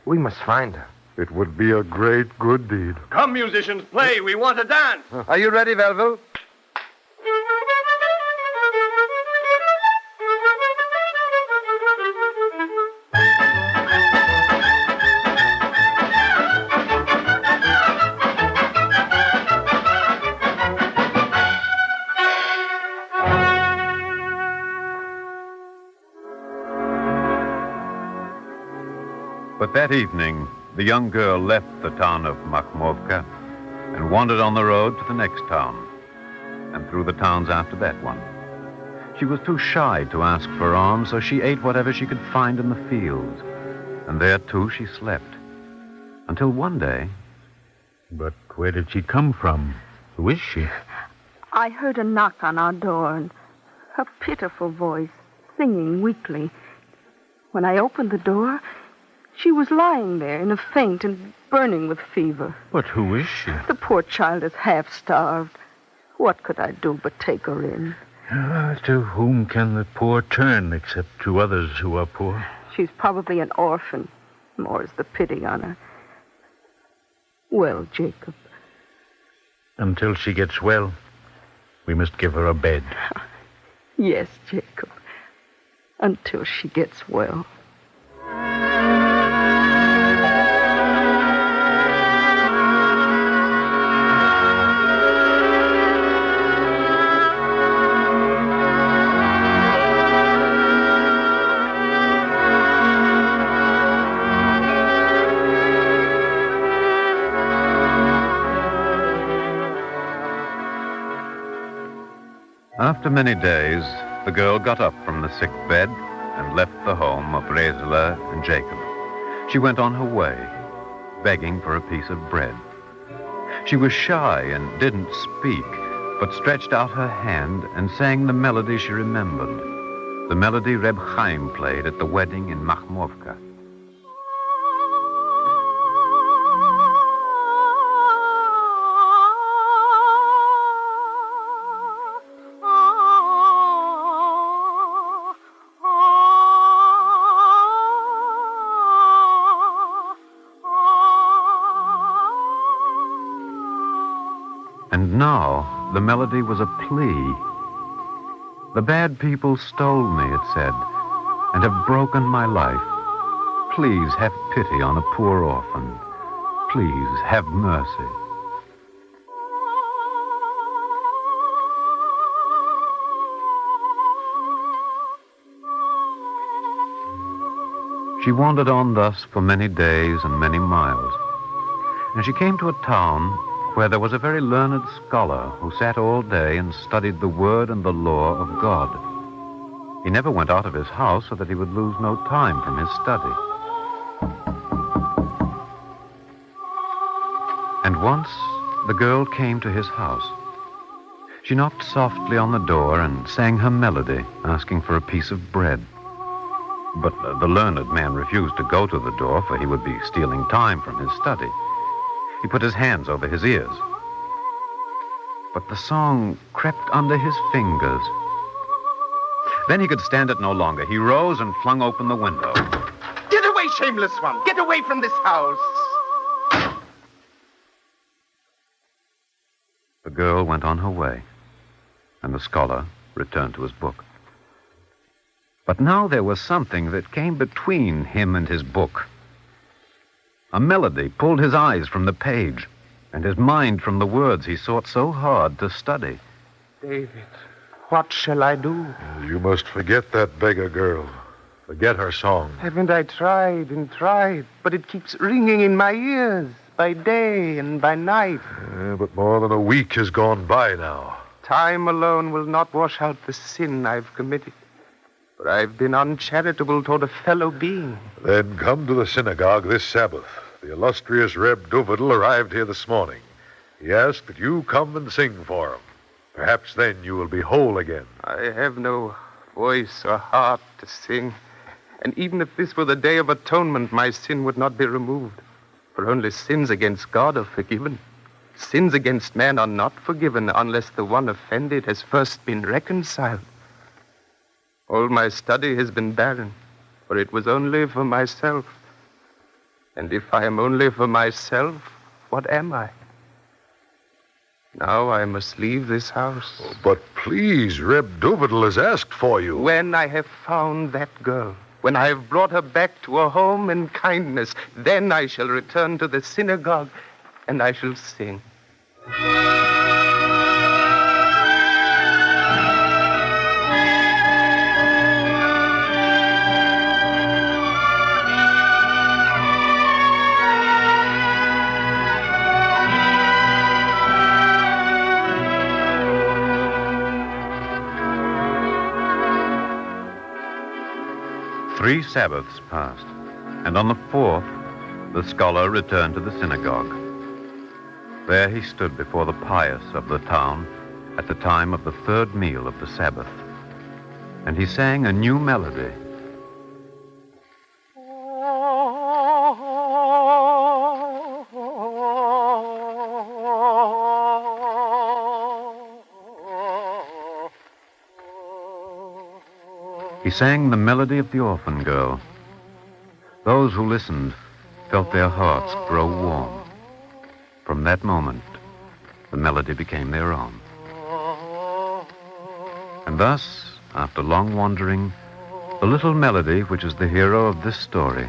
S18: We must find her.
S11: It would be a great good deed.
S22: Come, musicians, play. We want to dance.
S18: Are you ready, Velvo?
S7: But that evening, the young girl left the town of Makhmovka and wandered on the road to the next town, and through the towns after that one. She was too shy to ask for alms, so she ate whatever she could find in the fields, and there, too, she slept. Until one day...
S6: But where did she come from? Who is she?
S23: I heard a knock on our door and a pitiful voice singing weakly. When I opened the door, she was lying there in a faint and burning with fever.
S6: But who is she?
S23: The poor child is half-starved. What could I do but take her in?
S6: To whom can the poor turn except to others who are poor?
S23: She's probably an orphan. More's the pity on her. Well, Jacob.
S6: Until she gets well, we must give her a bed.
S23: Yes, Jacob. Until she gets well.
S7: After many days, the girl got up from the sick bed and left the home of Resela and Jacob. She went on her way, begging for a piece of bread. She was shy and didn't speak, but stretched out her hand and sang the melody she remembered, the melody Reb Chaim played at the wedding in Machmovka. And now the melody was a plea. The bad people stole me, it said, and have broken my life. Please have pity on a poor orphan. Please have mercy. She wandered on thus for many days and many miles, and she came to a town where there was a very learned scholar who sat all day and studied the word and the law of God. He never went out of his house so that he would lose no time from his study. And once the girl came to his house. She knocked softly on the door and sang her melody, asking for a piece of bread. But the learned man refused to go to the door, for he would be stealing time from his study. He put his hands over his ears. But the song crept under his fingers. Then he could stand it no longer. He rose and flung open the window.
S21: Get away, shameless one! Get away from this house!
S7: The girl went on her way, and the scholar returned to his book. But now there was something that came between him and his book. A melody pulled his eyes from the page and his mind from the words he sought so hard to study.
S21: David, what shall I do?
S11: You must forget that beggar girl. Forget her song.
S21: Haven't I tried and tried? But it keeps ringing in my ears by day and by night.
S11: But more than a week has gone by now.
S21: Time alone will not wash out the sin I've committed. For I've been uncharitable toward a fellow being.
S11: Then come to the synagogue this Sabbath. The illustrious Reb Dovidel arrived here this morning. He asked that you come and sing for him. Perhaps then you will be whole again.
S21: I have no voice or heart to sing. And even if this were the Day of Atonement, my sin would not be removed. For only sins against God are forgiven. Sins against man are not forgiven unless the one offended has first been reconciled. All my study has been barren, for it was only for myself. And if I am only for myself, what am I? Now I must leave this house.
S11: But please, Reb Dovidel has asked for you.
S21: When I have found that girl, when I have brought her back to her home and kindness, then I shall return to the synagogue and I shall sing.
S7: 3 Sabbaths passed, and on the 4th, the scholar returned to the synagogue. There he stood before the pious of the town at the time of the 3rd meal of the Sabbath, and he sang a new melody. He sang the melody of the orphan girl. Those who listened felt their hearts grow warm. From that moment, the melody became their own. And thus, after long wandering, the little melody, which is the hero of this story,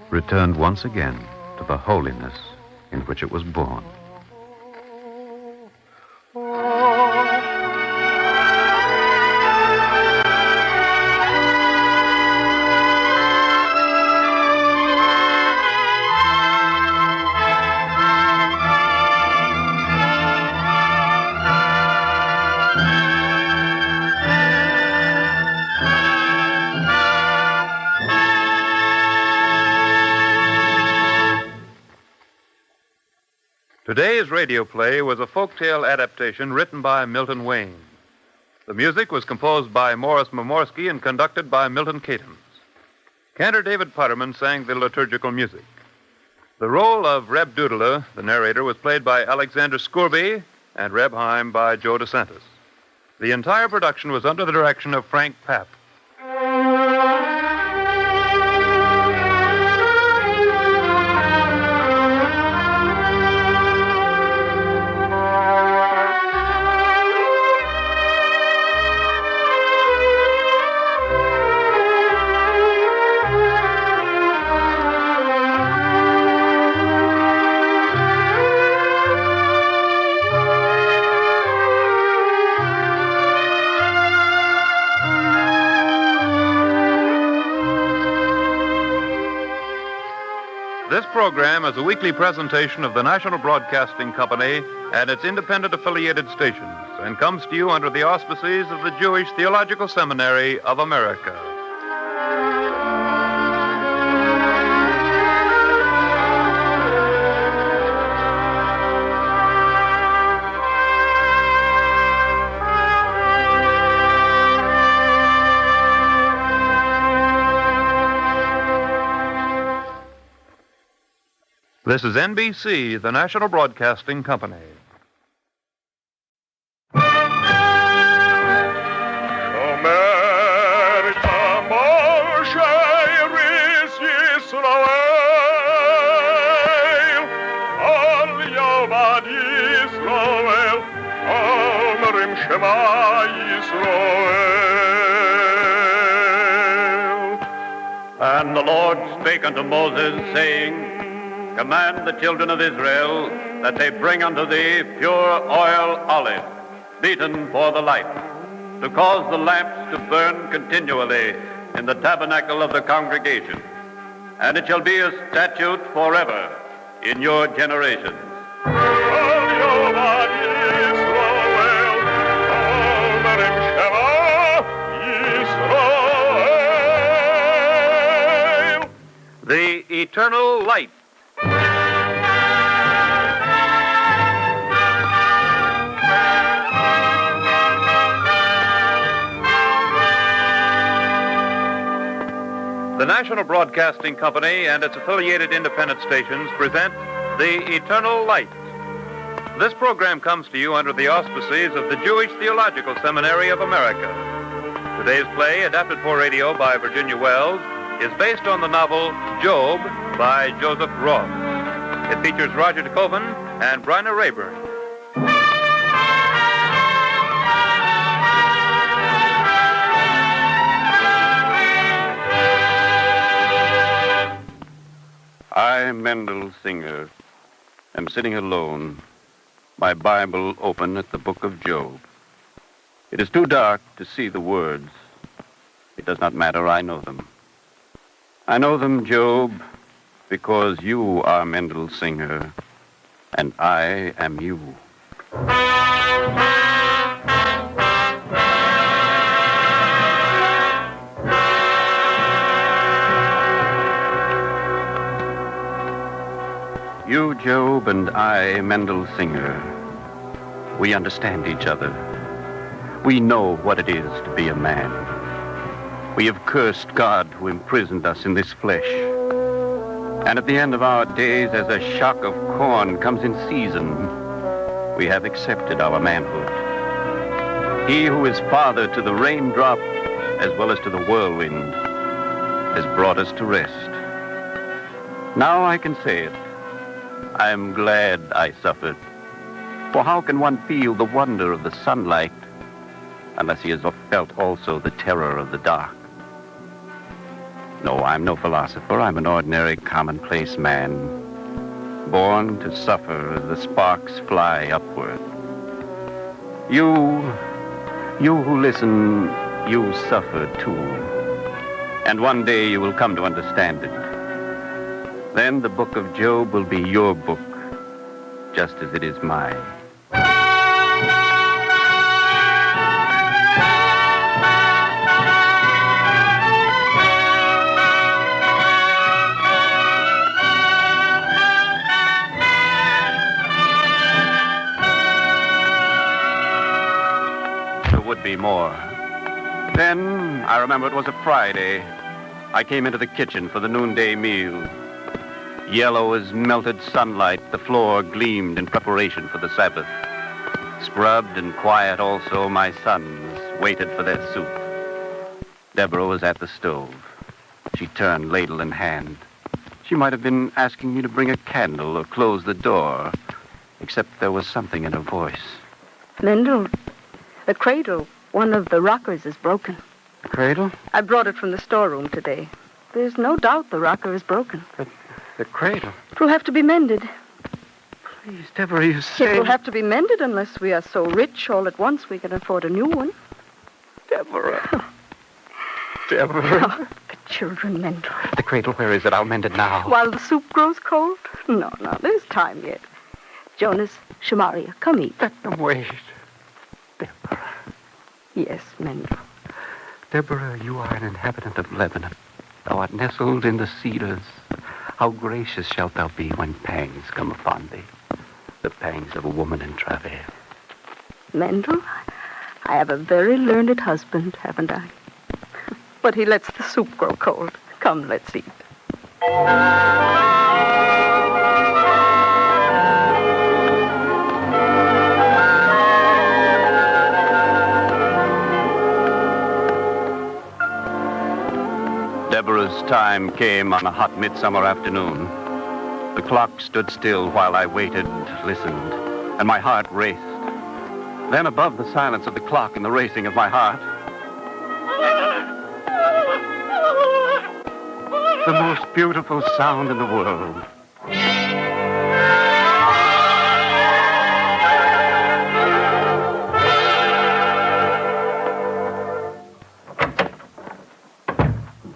S7: returned once again to the holiness in which it was born.
S4: Today's radio play was a folktale adaptation written by Milton Wayne. The music was composed by Morris Momorsky and conducted by Milton Katams. Cantor David Putterman sang the liturgical music. The role of Reb Doodler, the narrator, was played by Alexander Scourby and Reb Heim by Joe DeSantis. The entire production was under the direction of Frank Papp. This program is a weekly presentation of the National Broadcasting Company and its independent affiliated stations and comes to you under the auspices of the Jewish Theological Seminary of America. This is NBC, the National Broadcasting Company.
S20: And the Lord spake unto Moses, saying, Command the children of Israel that they bring unto thee pure oil olive, beaten for the light, to cause the lamps to burn continually in the tabernacle of the congregation. And it shall be a statute forever in your generations.
S4: The eternal light. The National Broadcasting Company and its affiliated independent stations present The Eternal Light. This program comes to you under the auspices of the Jewish Theological Seminary of America. Today's play, adapted for radio by Virginia Wells, is based on the novel Job by Joseph Ross. It features Roger DeCoven and Bryna Rayburn.
S12: I, Mendel Singer, am sitting alone, my Bible open at the book of Job. It is too dark to see the words. It does not matter, I know them. I know them, Job, because you are Mendel Singer, and I am you. Job and I, Mendel Singer, we understand each other. We know what it is to be a man. We have cursed God who imprisoned us in this flesh. And at the end of our days, as a shock of corn comes in season, we have accepted our manhood. He who is father to the raindrop as well as to the whirlwind has brought us to rest. Now I can say it. I am glad I suffered. For how can one feel the wonder of the sunlight unless he has felt also the terror of the dark? No, I'm no philosopher. I'm an ordinary, commonplace man, born to suffer as the sparks fly upward. You who listen, you suffer too. And one day you will come to understand it. Then the book of Job will be your book, just as it is mine. Would be more. Then, I remember it was a Friday. I came into the kitchen for the noonday meal. Yellow as melted sunlight, the floor gleamed in preparation for the Sabbath. Scrubbed and quiet also, my sons waited for their soup. Deborah was at the stove. She turned ladle in hand. She might have been asking me to bring a candle or close the door, except there was something in her voice.
S23: Mendel, the cradle, one of the rockers is broken.
S12: The cradle?
S23: I brought it from the storeroom today. There's no doubt the rocker is broken.
S12: But the cradle?
S23: It will have to be mended.
S12: Please, Deborah, you say...
S23: It will have to be mended unless we are so rich all at once we can afford a new one.
S12: Deborah. Deborah.
S23: Oh, the children, Mendel.
S12: The cradle, where is it? I'll mend it now.
S23: While the soup grows cold? No, there's time yet. Jonas, Shamaria, come eat.
S12: Let them wait. Deborah.
S23: Yes, Mendel.
S12: Deborah, you are an inhabitant of Lebanon. Thou art nestled in the cedars. How gracious shalt thou be when pangs come upon thee. The pangs of a woman in travail.
S23: Mendel, I have a very learned husband, haven't I? But he lets the soup grow cold. Come, let's eat.
S12: Deborah's time came on a hot midsummer afternoon. The clock stood still while I waited, listened, and my heart raced. Then above the silence of the clock and the racing of my heart, the most beautiful sound in the world.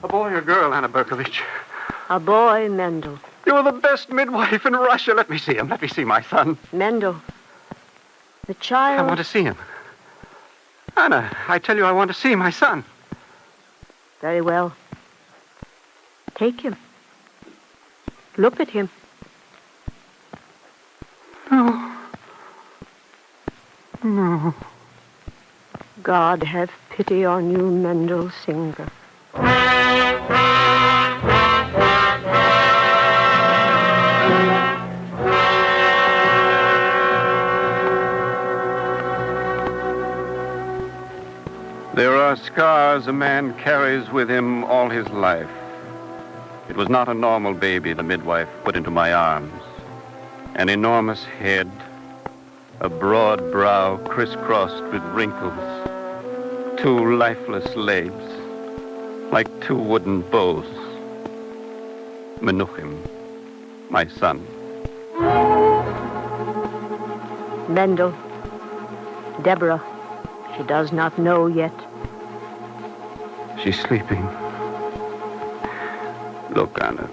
S12: A boy or girl, Anna Berkovich?
S13: A boy, Mendel.
S12: You're the best midwife in Russia. Let me see him. Let me see my son.
S13: Mendel. The child...
S12: I want to see him. Anna, I tell you I want to see my son.
S13: Very well. Take him. Look at him.
S12: No.
S13: God have pity on you, Mendel Singer.
S12: There are scars a man carries with him all his life. It was not a normal baby the midwife put into my arms. An enormous head, a broad brow crisscrossed with wrinkles, two lifeless legs, like two wooden bows. Menuchim, my son.
S13: Mendel. Deborah. She does not know yet.
S12: She's sleeping. Look, Anna.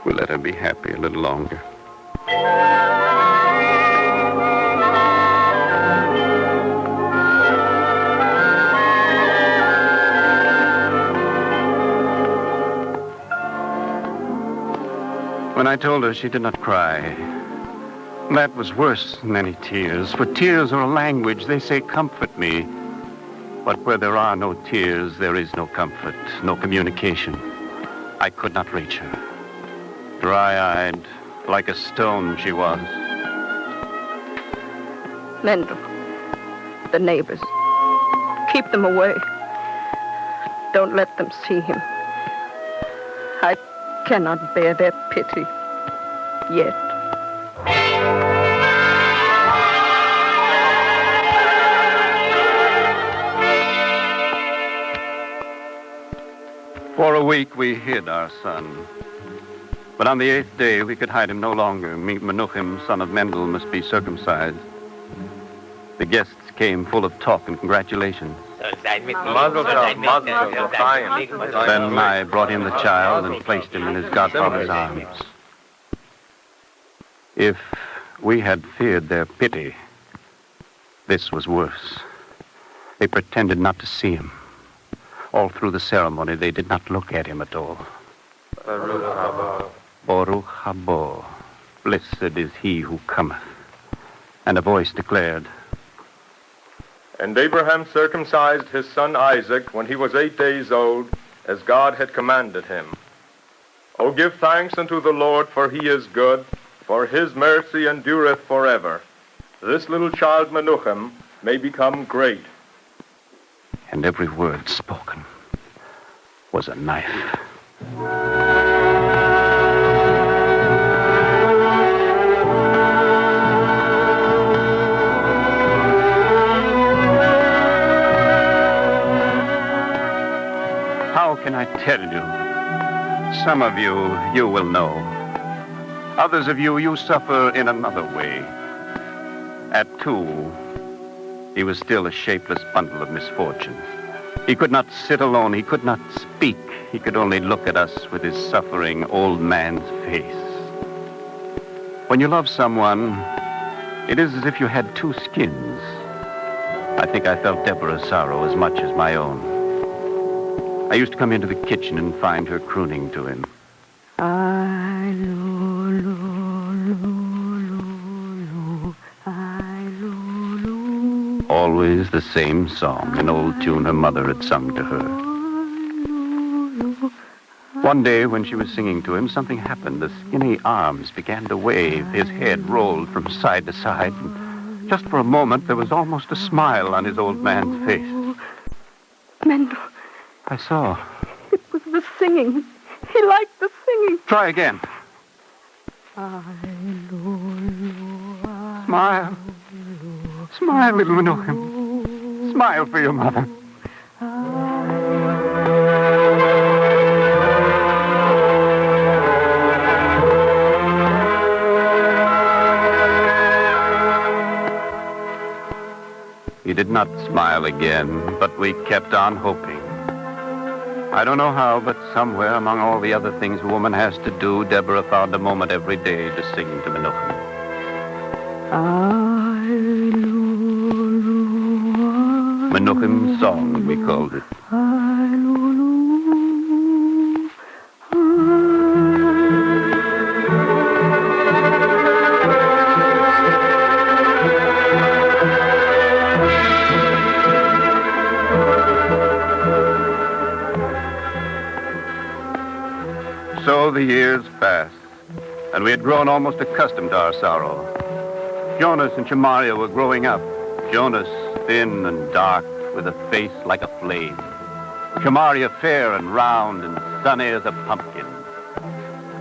S12: We'll let her be happy a little longer. When I told her, she did not cry. That was worse than any tears, for tears are a language. They say, comfort me. But where there are no tears, there is no comfort, no communication. I could not reach her. Dry-eyed, like a stone she was.
S23: Mendel, the neighbors, keep them away. Don't let them see him. I cannot bear their pity yet.
S12: For a week we hid our son. But on the 8th day we could hide him no longer. Menuchim, son of Mendel, must be circumcised. The guests came full of talk and congratulations. Then I brought in the child and placed him in his godfather's arms. If we had feared their pity, this was worse. They pretended not to see him. All through the ceremony, they did not look at him at all. Baruch habo. Blessed is he who cometh. And a voice declared,
S2: And Abraham circumcised his son Isaac when he was 8 days old, as God had commanded him. O give thanks unto the Lord, for he is good, for his mercy endureth forever. This little child Menuchim may become great.
S12: And every word spoken was a knife. How can I tell you? Some of you will know. Others of you suffer in another way. At 2, he was still a shapeless bundle of misfortune. He could not sit alone. He could not speak. He could only look at us with his suffering old man's face. When you love someone, it is as if you had 2 skins. I think I felt Deborah's sorrow as much as my own. I used to come into the kitchen and find her crooning to him. Always the same song, an old tune her mother had sung to her. One day when she was singing to him, something happened. The skinny arms began to wave. His head rolled from side to side. And just for a moment, there was almost a smile on his old man's face.
S23: Mendel.
S12: I saw.
S23: It was the singing. He liked the singing.
S12: Try again. Smile. Smile, little Menuchim. Smile for your mother. He did not smile again, but we kept on hoping. I don't know how, but somewhere among all the other things a woman has to do, Deborah found a moment every day to sing to Menuchim. Menuchim's song, we called it. So the years passed, and we had grown almost accustomed to our sorrow. Jonas and Shemaria were growing up. Jonas, thin and dark, with a face like a flame. Shemaria, fair and round and sunny as a pumpkin.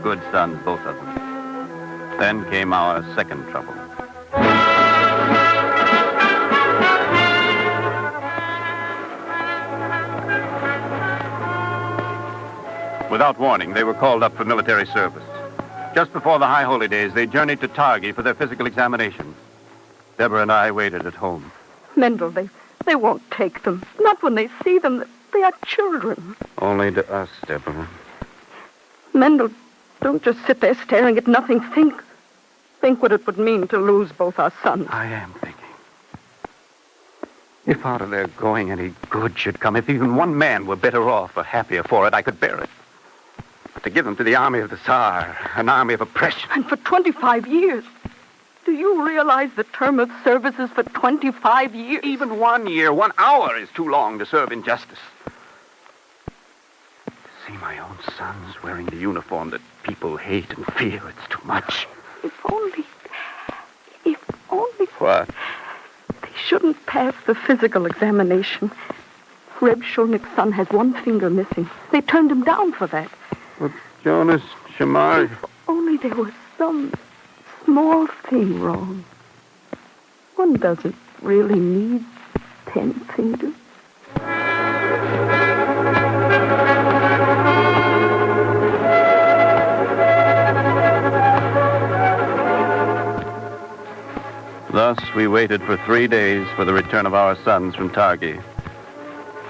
S12: Good sons, both of them. Then came our second trouble. Without warning, they were called up for military service. Just before the High Holy Days, they journeyed to Targi for their physical examinations. Deborah and I waited at home.
S23: Mendel, they won't take them. Not when they see them. They are children.
S12: Only to us, Deborah.
S23: Mendel, don't just sit there staring at nothing. Think what it would mean to lose both our sons.
S12: I am thinking. If out of their going any good should come, if even one man were better off or happier for it, I could bear it. but to give them to the army of the Tsar, an army of oppression.
S23: And for 25 years. Do you realize the term of service is for 25 years?
S12: Even 1 year, 1 hour is too long to serve injustice. To see my own sons wearing the uniform that people hate and fear, it's too much.
S23: If only...
S12: What?
S23: They shouldn't pass the physical examination. Reb Shulnik's son has 1 finger missing. They turned him down for that.
S12: But Jonas, Shamar...
S23: If only there was some small thing wrong. One doesn't really need 10 fingers.
S12: Thus, we waited for 3 days for the return of our sons from Targi.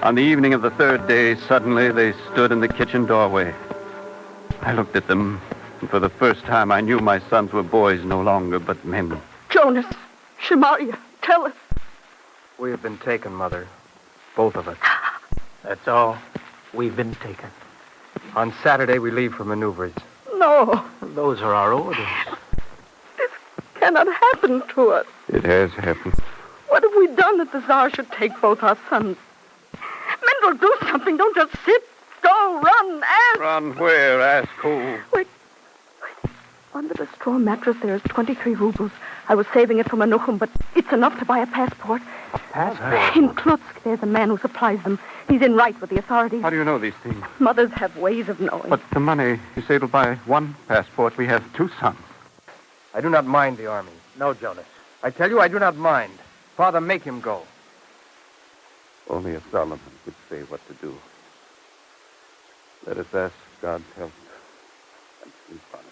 S12: On the evening of the 3rd day, suddenly they stood in the kitchen doorway. I looked at them, and for the first time I knew my sons were boys no longer, but men.
S23: Jonas, Shemaria, tell us.
S8: We have been taken, Mother. Both of us. That's all. We've been taken. On Saturday, we leave for maneuvers.
S23: No.
S8: Those are our orders.
S23: Cannot happen to us.
S12: It has happened.
S23: What have we done that the Tsar should take both our sons? Mendel, do something. Don't just sit. Go, run, ask.
S12: Run where? Ask who?
S23: Wait. Under the straw mattress, there is 23 rubles. I was saving it for Menuchim, but it's enough to buy a passport.
S8: Passport?
S23: In Klutsk, there's a man who supplies them. He's in right with the authorities.
S12: How do you know these things?
S23: Mothers have ways of knowing.
S12: But the money, you say it'll buy 1 passport. We have 2 sons.
S8: I do not mind the army. No, Jonas. I tell you, I do not mind. Father, make him go.
S12: Only a Solomon could say what to do. Let us ask God's help and sleep on it.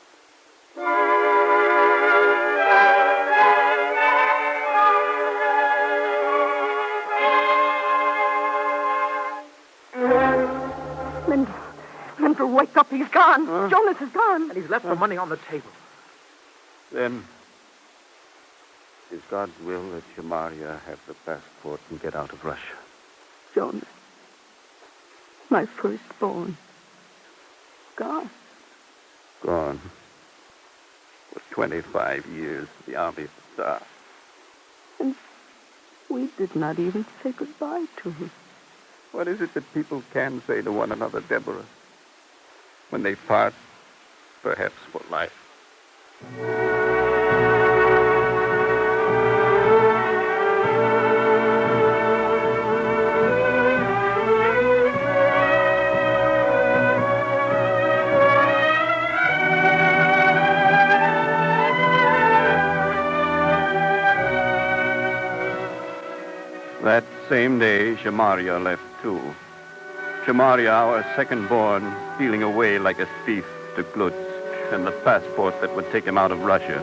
S23: Mendel, wake up. He's gone. Jonas is gone.
S8: And he's left the money on the table.
S12: Then, is God's will that Shemaria have the passport and get out of Russia?
S23: Jonas, my firstborn, gone.
S12: Gone. For 25 years, the army of the Tsar.
S23: And we did not even say goodbye to him.
S12: What is it that people can say to one another, Deborah? When they part, perhaps for life. That same day, Shemaria left too. Shemaria, our second-born, stealing away like a thief to Glutz, and the passport that would take him out of Russia,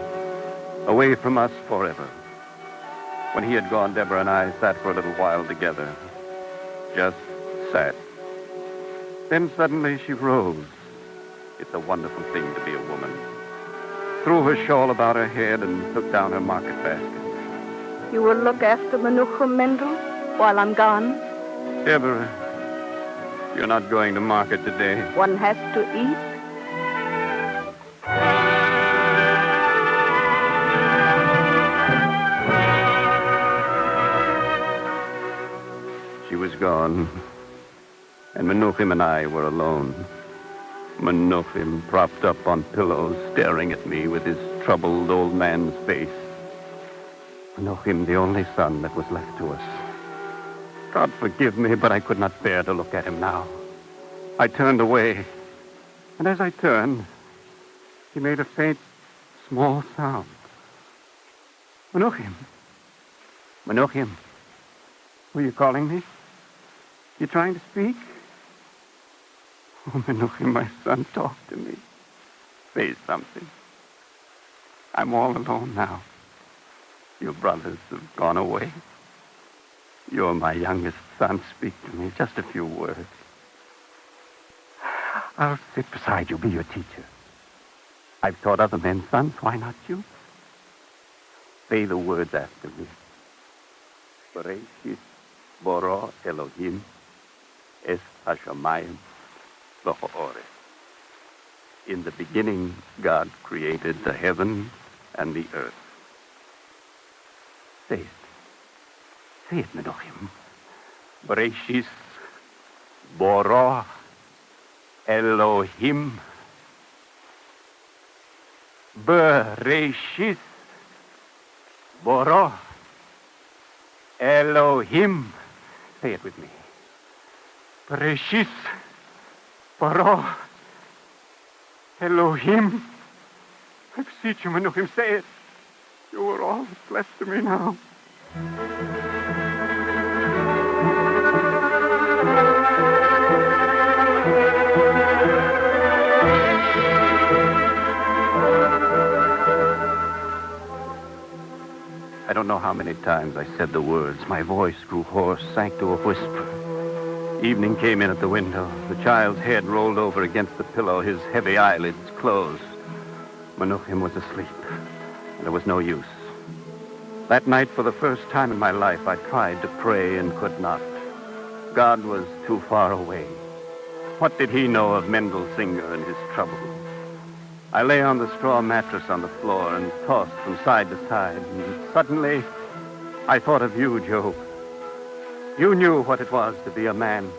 S12: away from us forever. When he had gone, Deborah and I sat for a little while together. Just sat. Then suddenly she rose. It's a wonderful thing to be a woman. Threw her shawl about her head and took down her market basket.
S23: You will look after Menuchim, Mendel, while I'm gone?
S12: Deborah, you're not going to market today.
S23: One has to eat.
S12: She was gone, and Menuchim and I were alone. Menuchim propped up on pillows, staring at me with his troubled old man's face. Menuchim, the only son that was left to us. God forgive me, but I could not bear to look at him now. I turned away, and as I turned, he made a faint, small sound. Menuchim. Menuchim. Were you calling me? You trying to speak? Oh, Menuchim, my son, talk to me. Say something. I'm all alone now. Your brothers have gone away. You're my youngest son. Speak to me. Just a few words. I'll sit beside you, be your teacher. I've taught other men's sons. Why not you? Say the words after me. Bereshit bara Elohim es hashamayim v'ha'orez. In the beginning, God created the heaven and the earth. Say it. Say it, Menuchim. Bereshis Boro Elohim. Bereshis Boro Elohim. Say it with me. Bereshis Boro Elohim. I beseech you, Menuchim, say it. You are all that's left to me now. I don't know how many times I said the words. My voice grew hoarse, sank to a whisper. Evening came in at the window. The child's head rolled over against the pillow, his heavy eyelids closed. Menuchim was asleep. There was no use. That night, for the first time in my life, I tried to pray and could not. God was too far away. What did he know of Mendelssohn and his trouble? I lay on the straw mattress on the floor and tossed from side to side. And suddenly, I thought of you, Job. You knew what it was to be a man.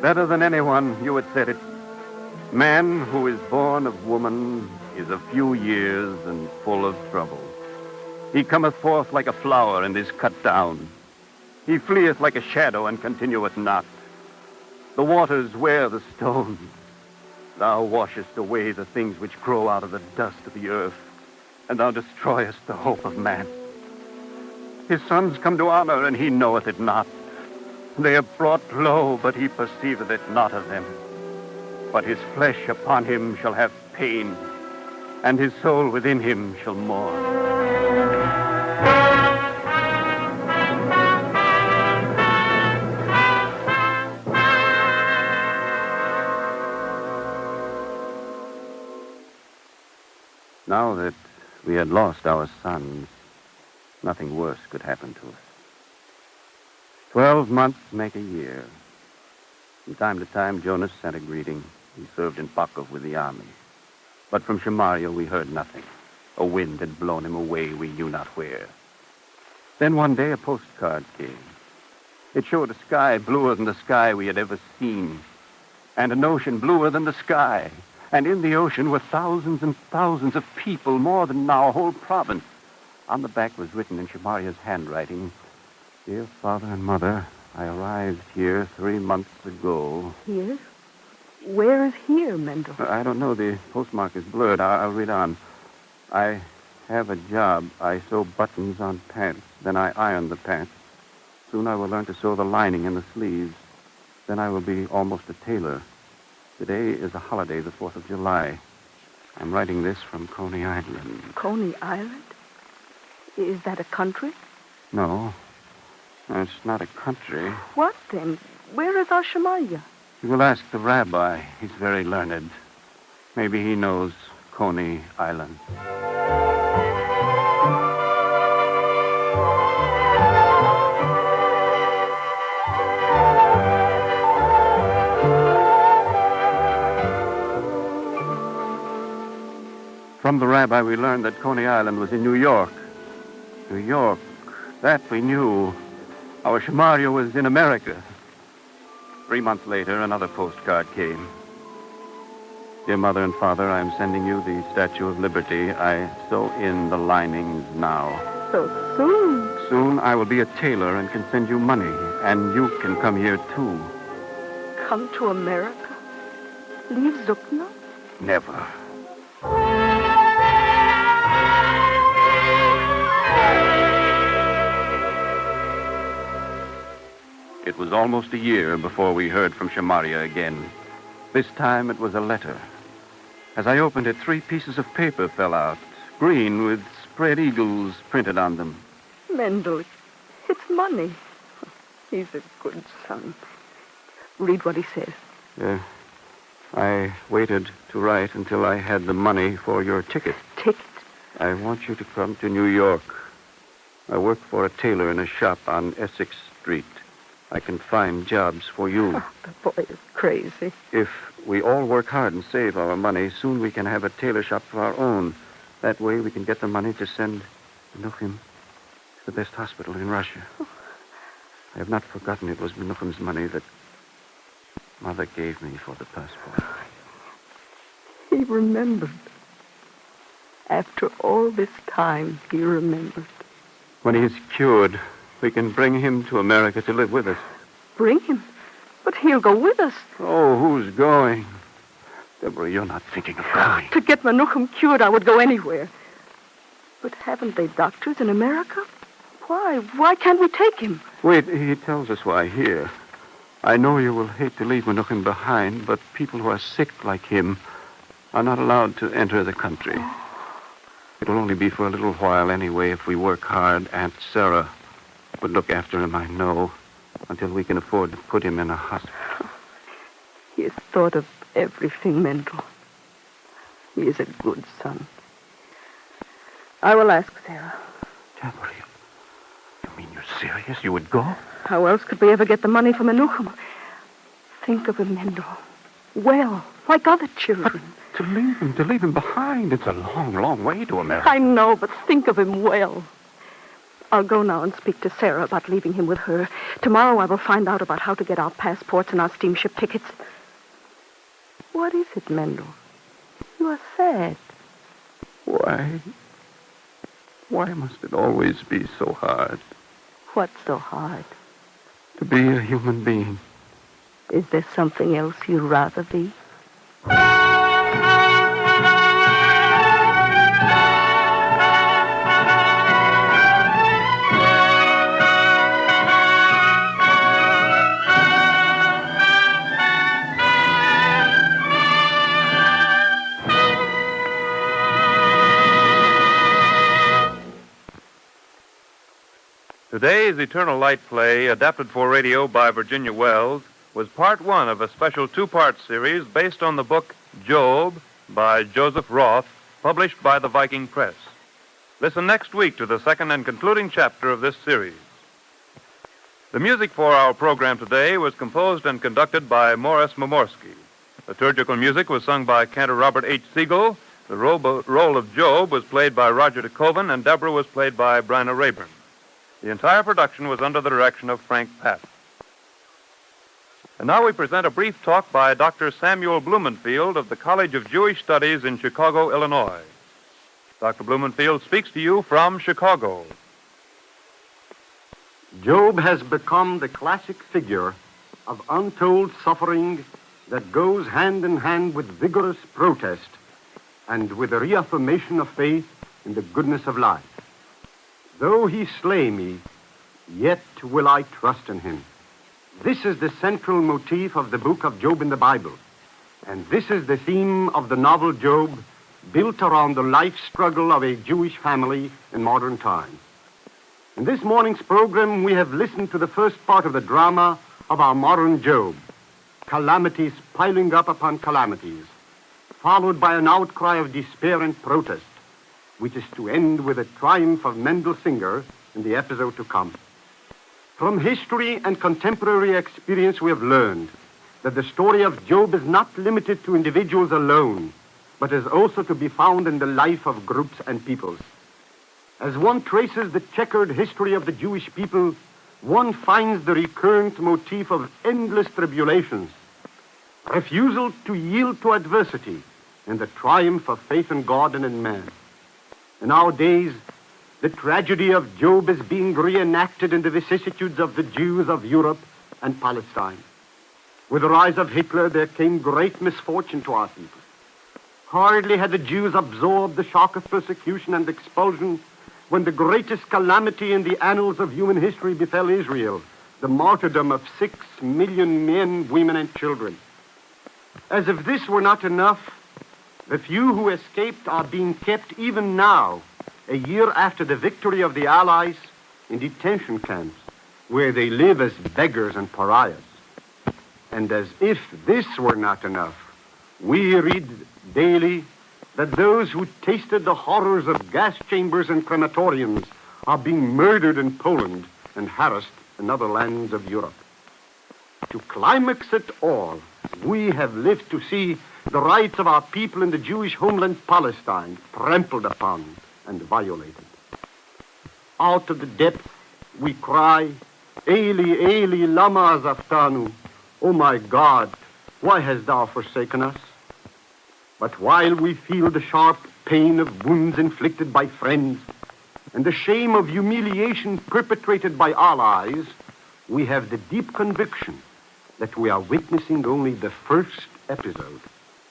S12: Better than anyone, you had said it. Man who is born of woman is a few years and full of trouble. He cometh forth like a flower and is cut down. He fleeth like a shadow and continueth not. The waters wear the stones. Thou washest away the things which grow out of the dust of the earth, and thou destroyest the hope of man. His sons come to honor, and he knoweth it not. They are brought low, but he perceiveth it not of them. But his flesh upon him shall have pain, and his soul within him shall mourn. Now that we had lost our sons, nothing worse could happen to us. 12 months make a year. From time to time, Jonas sent a greeting. He served in Pakov with the army. But from Shemaria, we heard nothing. A wind had blown him away, we knew not where. Then one day, a postcard came. It showed a sky bluer than the sky we had ever seen, and an ocean bluer than the sky. And in the ocean were thousands and thousands of people, more than now a whole province. On the back was written in Shemaria's handwriting, "Dear Father and Mother, I arrived here 3 months ago."
S23: Here? Where is here, Mendel?
S12: I don't know. The postmark is blurred. I'll read on. I have a job. I sew buttons on pants. Then I iron the pants. Soon I will learn to sew the lining and the sleeves. Then I will be almost a tailor. Today is a holiday, the 4th of July. I'm writing this from Coney Island.
S23: Coney Island? Is that a country?
S12: No, it's not a country.
S23: What then? Where is our Shemaria?
S12: You will ask the rabbi. He's very learned. Maybe he knows Coney Island. From the rabbi, we learned that Coney Island was in New York. New York, that we knew. Our Shemaria was in America. 3 months later, another postcard came. Dear Mother and Father, I am sending you the Statue of Liberty. I sew in the linings now.
S23: So soon?
S12: Soon I will be a tailor and can send you money, and you can come here too.
S23: Come to America? Leave Zukna?
S12: Never. It was almost a year before we heard from Shemaria again. This time it was a letter. As I opened it, 3 pieces of paper fell out, green with spread eagles printed on them.
S23: Mendel, it's money. He's a good son. Read what he says.
S12: I waited to write until I had the money for your ticket.
S23: Ticket?
S12: I want you to come to New York. I work for a tailor in a shop on Essex Street. I can find jobs for you.
S23: Oh, the boy is crazy.
S12: If we all work hard and save our money, soon we can have a tailor shop of our own. That way we can get the money to send Menuchim to the best hospital in Russia. I have not forgotten it was Menuchim's money that Mother gave me for the passport.
S23: He remembered. After all this time, he remembered.
S12: When he is cured, we can bring him to America to live with us.
S23: Bring him? But he'll go with us.
S12: Oh, who's going? Deborah, you're not thinking of going.
S23: To get Menuchim cured, I would go anywhere. But haven't they doctors in America? Why? Why can't we take him?
S12: Wait, he tells us why here. I know you will hate to leave Menuchim behind, but people who are sick like him are not allowed to enter the country. It will only be for a little while anyway if we work hard. Aunt Sarah would look after him, I know, until we can afford to put him in a hospital.
S23: He has thought of everything, Mendel. He is a good son. I will ask Sarah.
S12: Deborah, you mean you're serious? You would go?
S23: How else could we ever get the money for Menuchim? Think of him, Mendel. Well, like other children.
S12: To leave him behind. It's a long, long way to America.
S23: I know, but think of him well. I'll go now and speak to Sarah about leaving him with her. Tomorrow I will find out about how to get our passports and our steamship tickets. What is it, Mendel? You are sad.
S12: Why must it always be so hard?
S23: What's so hard?
S12: To be a human being.
S23: Is there something else you'd rather be?
S4: Today's Eternal Light play, adapted for radio by Virginia Wells, was part one of a special two-part series based on the book Job by Joseph Roth, published by the Viking Press. Listen next week to the second and concluding chapter of this series. The music for our program today was composed and conducted by Morris Momorsky. Liturgical music was sung by Cantor Robert H. Siegel. The role of Job was played by Roger de Koven, and Deborah was played by Bryna Rayburn. The entire production was under the direction of Frank Patt. And now we present a brief talk by Dr. Samuel Blumenfield of the College of Jewish Studies in Chicago, Illinois. Dr. Blumenfield speaks to you from Chicago.
S10: Job has become the classic figure of untold suffering that goes hand in hand with vigorous protest and with the reaffirmation of faith in the goodness of life. Though he slay me, yet will I trust in him. This is the central motif of the book of Job in the Bible. And this is the theme of the novel Job, built around the life struggle of a Jewish family in modern times. In this morning's program, we have listened to the first part of the drama of our modern Job, calamities piling up upon calamities, followed by an outcry of despair and protest, which is to end with a triumph of Mendelssohn in the episode to come. From history and contemporary experience, we have learned that the story of Job is not limited to individuals alone, but is also to be found in the life of groups and peoples. As one traces the checkered history of the Jewish people, one finds the recurrent motif of endless tribulations, refusal to yield to adversity, and the triumph of faith in God and in man. In our days, the tragedy of Job is being reenacted in the vicissitudes of the Jews of Europe and Palestine. With the rise of Hitler, there came great misfortune to our people. Hardly had the Jews absorbed the shock of persecution and expulsion when the greatest calamity in the annals of human history befell Israel, the martyrdom of 6 million men, women, and children. As if this were not enough, the few who escaped are being kept even now, a year after the victory of the Allies, in detention camps, where they live as beggars and pariahs. And as if this were not enough, we read daily that those who tasted the horrors of gas chambers and crematoriums are being murdered in Poland and harassed in other lands of Europe. To climax it all, we have lived to see the rights of our people in the Jewish homeland Palestine trampled upon and violated. Out of the depths we cry, Eli, Eli, lama azaftanu. O my God, why hast thou forsaken us? But while we feel the sharp pain of wounds inflicted by friends and the shame of humiliation perpetrated by allies, we have the deep conviction that we are witnessing only the first episode,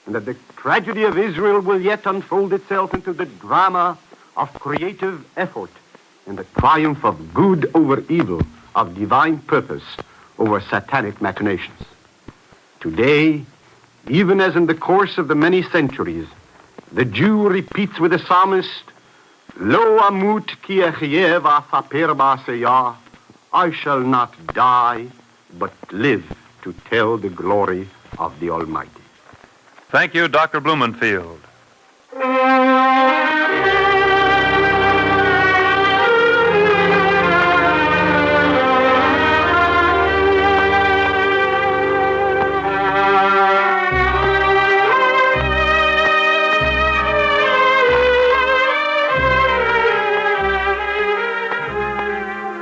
S10: and that the tragedy of Israel will yet unfold itself into the drama of creative effort and the triumph of good over evil, of divine purpose over satanic machinations. Today, even as in the course of the many centuries, the Jew repeats with the psalmist, Lo amut ki echyev asaper ba'aseyah, I shall not die, but live to tell the glory of the Almighty.
S4: Thank you, Dr. Blumenfield.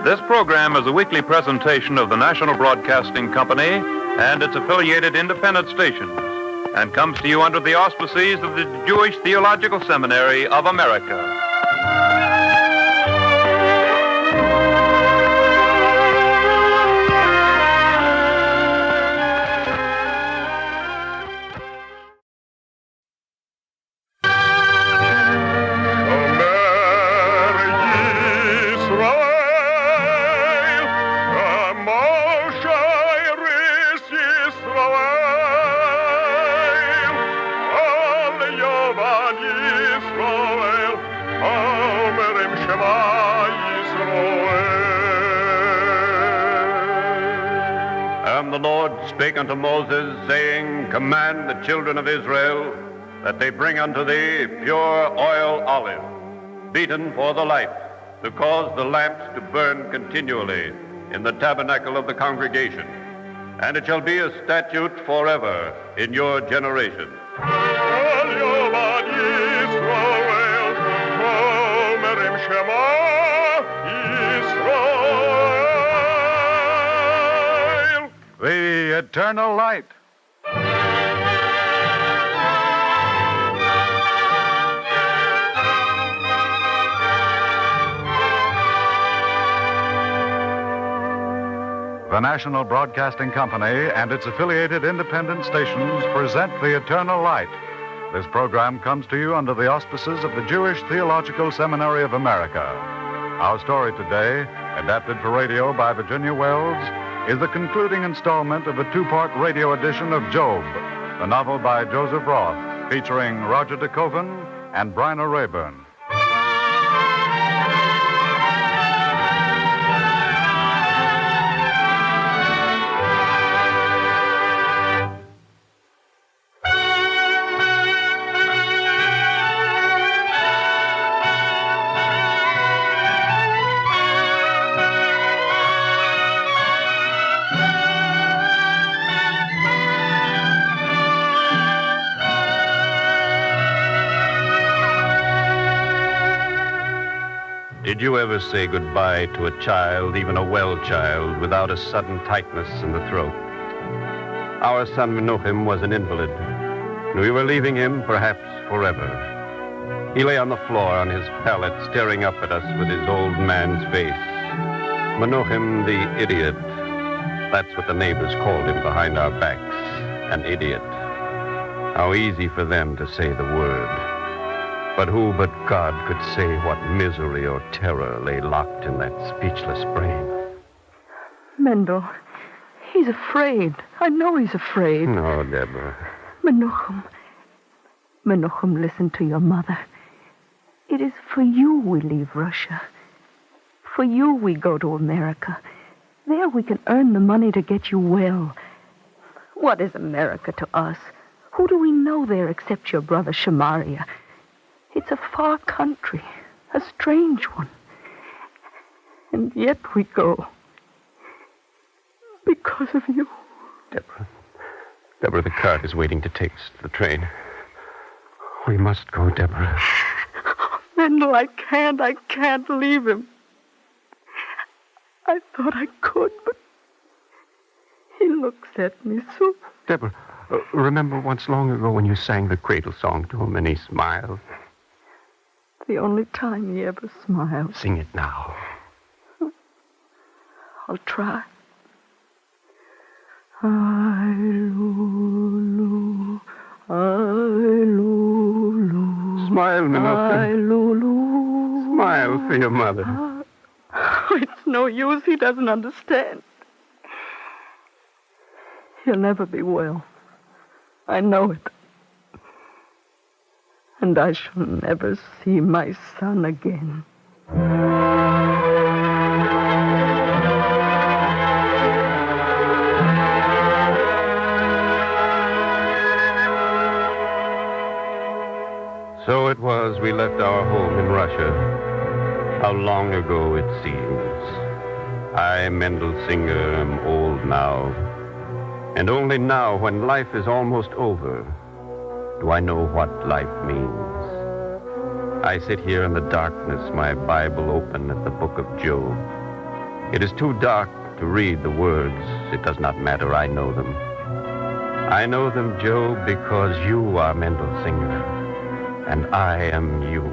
S4: This program is a weekly presentation of the National Broadcasting Company and its affiliated independent stations, and comes to you under the auspices of the Jewish Theological Seminary of America.
S12: And the Lord spake unto Moses, saying, Command the children of Israel that they bring unto thee pure oil olive, beaten for the light, to cause the lamps to burn continually in the tabernacle of the congregation. And it shall be a statute forever in your generation.
S11: The eternal light. The National Broadcasting Company and its affiliated independent stations present The Eternal Light. This program comes to you under the auspices of the Jewish Theological Seminary of America. Our story today, adapted for radio by Virginia Wells, is the concluding installment of a two-part radio edition of Job, the novel by Joseph Roth, featuring Roger de Koven and Bryna Rayburn.
S12: Did you ever say goodbye to a child, even a well child, without a sudden tightness in the throat? Our son Menuchim was an invalid. We were leaving him, perhaps forever. He lay on the floor on his pallet, staring up at us with his old man's face. Menuchim the idiot. That's what the neighbors called him behind our backs. An idiot. How easy for them to say the word. But who but God could say what misery or terror lay locked in that speechless brain?
S23: Mendel, he's afraid. I know he's afraid.
S12: No, Deborah.
S23: Menuchim, listen to your mother. It is for you we leave Russia. For you we go to America. There we can earn the money to get you well. What is America to us? Who do we know there except your brother Shamaria? It's a far country, a strange one. And yet we go. Because of you.
S12: Deborah, the cart is waiting to take us to the train. We must go, Deborah.
S23: Mendel, I can't leave him. I thought I could, but he looks at me so...
S12: Deborah, remember once long ago when you sang the cradle song to him and he smiled?
S23: The only time he ever smiled.
S12: Sing it now.
S23: I'll try. Lulu, Lulu.
S12: Smile, Menuhin.
S23: Lulu.
S12: Smile for your mother.
S23: It's no use. He doesn't understand. He'll never be well. I know it. And I shall never see my son again.
S12: So it was we left our home in Russia. How long ago it seems. I, Mendel Singer, am old now. And only now, when life is almost over, do I know what life means. I sit here in the darkness, my Bible open at the book of Job. It is too dark to read the words. It does not matter, I know them. I know them, Job, because you are Mendel Singer, and I am you.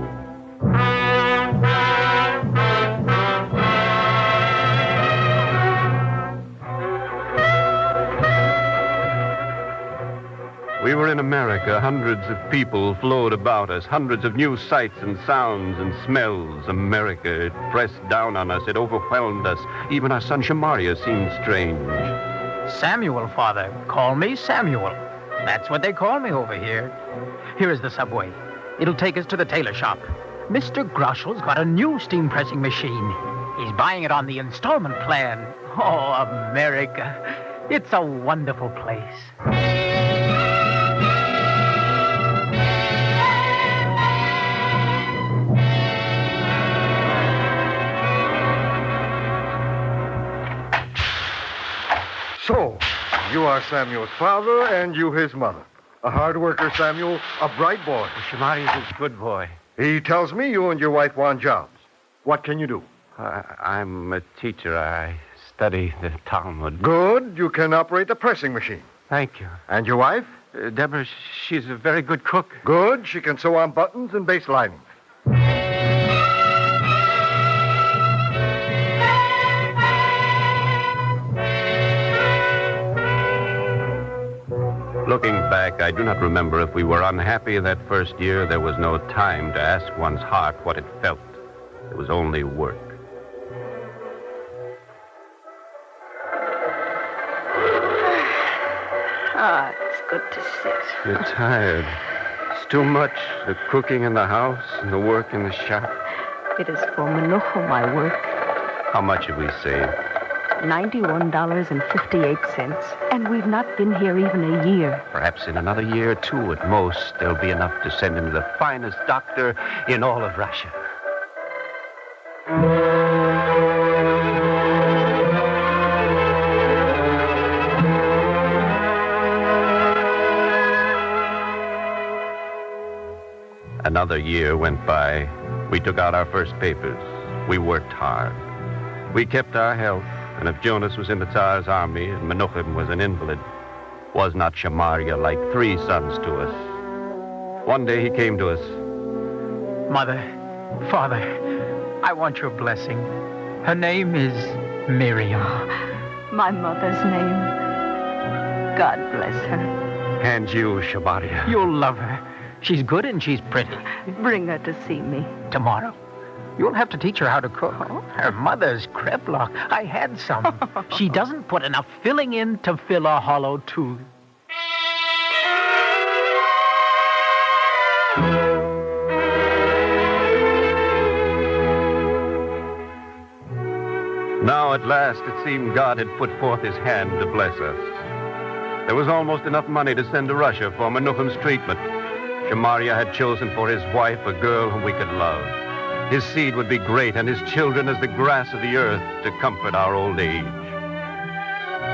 S12: We were in America. Hundreds of people flowed about us. Hundreds of new sights and sounds and smells. America, it pressed down on us. It overwhelmed us. Even our son Shamaria seemed strange.
S5: Samuel, Father. Call me Samuel. That's what they call me over here. Here is the subway. It'll take us to the tailor shop. Mr. Groshel's got a new steam pressing machine. He's buying it on the installment plan. Oh, America. It's a wonderful place.
S22: So, you are Samuel's father and you his mother. A hard worker, Samuel, a bright boy.
S12: Shamari's a good boy.
S22: He tells me you and your wife want jobs. What can you do?
S12: I'm a teacher. I study the Talmud.
S22: Good. You can operate the pressing machine.
S12: Thank you.
S22: And your wife?
S12: Deborah, she's a very good cook.
S22: Good. She can sew on buttons and base linings.
S12: Looking back, I do not remember if we were unhappy that first year. There was no time to ask one's heart what it felt. It was only work.
S13: It's good to sit.
S12: You're tired. It's too much. The cooking in the house and the work in the shop.
S13: It is for Menucha, my work.
S12: How much have we saved?
S13: $91.58. And we've not been here even a year.
S12: Perhaps in another year or two at most, there'll be enough to send him to the finest doctor in all of Russia. Another year went by. We took out our first papers. We worked hard. We kept our health. And if Jonas was in the Tsar's army and Menuhin was an invalid, was not Shamaria like three sons to us? One day he came to us.
S5: Mother, Father, I want your blessing. Her name is Miriam.
S23: My mother's name. God bless her.
S12: And you, Shamaria.
S5: You'll love her. She's good and she's pretty.
S23: Bring her to see me.
S5: Tomorrow. You'll have to teach her how to cook. Her mother's kreplach. I had some. She doesn't put enough filling in to fill a hollow tooth.
S12: Now, at last, it seemed God had put forth his hand to bless us. There was almost enough money to send to Russia for Menuhin's treatment. Shamaria had chosen for his wife a girl whom we could love. His seed would be great, and his children as the grass of the earth to comfort our old age.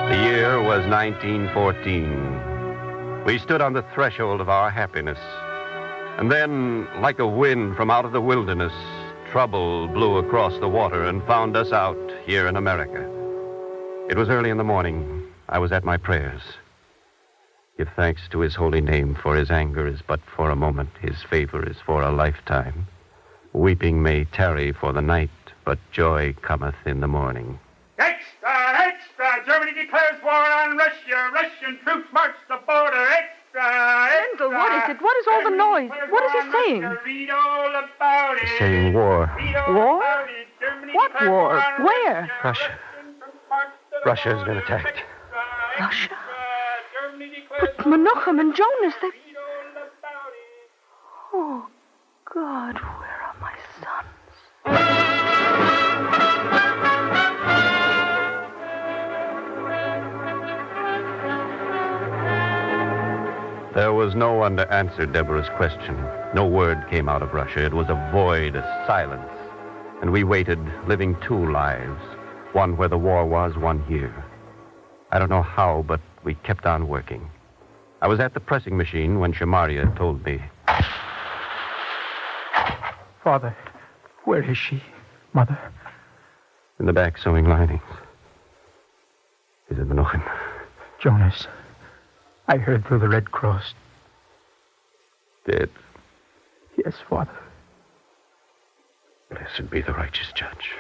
S12: The year was 1914. We stood on the threshold of our happiness. And then, like a wind from out of the wilderness, trouble blew across the water and found us out here in America. It was early in the morning. I was at my prayers. Give thanks to his holy name, for his anger is but for a moment. His favor is for a lifetime. Weeping may tarry for the night, but joy cometh in the morning.
S14: Extra, extra! Germany declares war on Russia. Russian troops march the border. Extra, extra!
S23: Mendel, what is it? What is all the noise? What is he saying?
S14: Read all about it.
S12: He's saying war.
S23: War? What war? Where?
S8: Russia. Russia has been attacked.
S23: Russia? But Menachem and Jonas, they... Oh, God, where are my sons?
S12: There was no one to answer Deborah's question. No word came out of Russia. It was a void, a silence. And we waited, living two lives. One where the war was, one here. I don't know how, but we kept on working. I was at the pressing machine when Shamarya told me.
S5: Father, where is she? Mother?
S12: In the back, sewing linings. Is it Menachem?
S5: Jonas, I heard through the Red Cross.
S12: Dead?
S5: Yes, Father.
S12: Blessed be the righteous judge.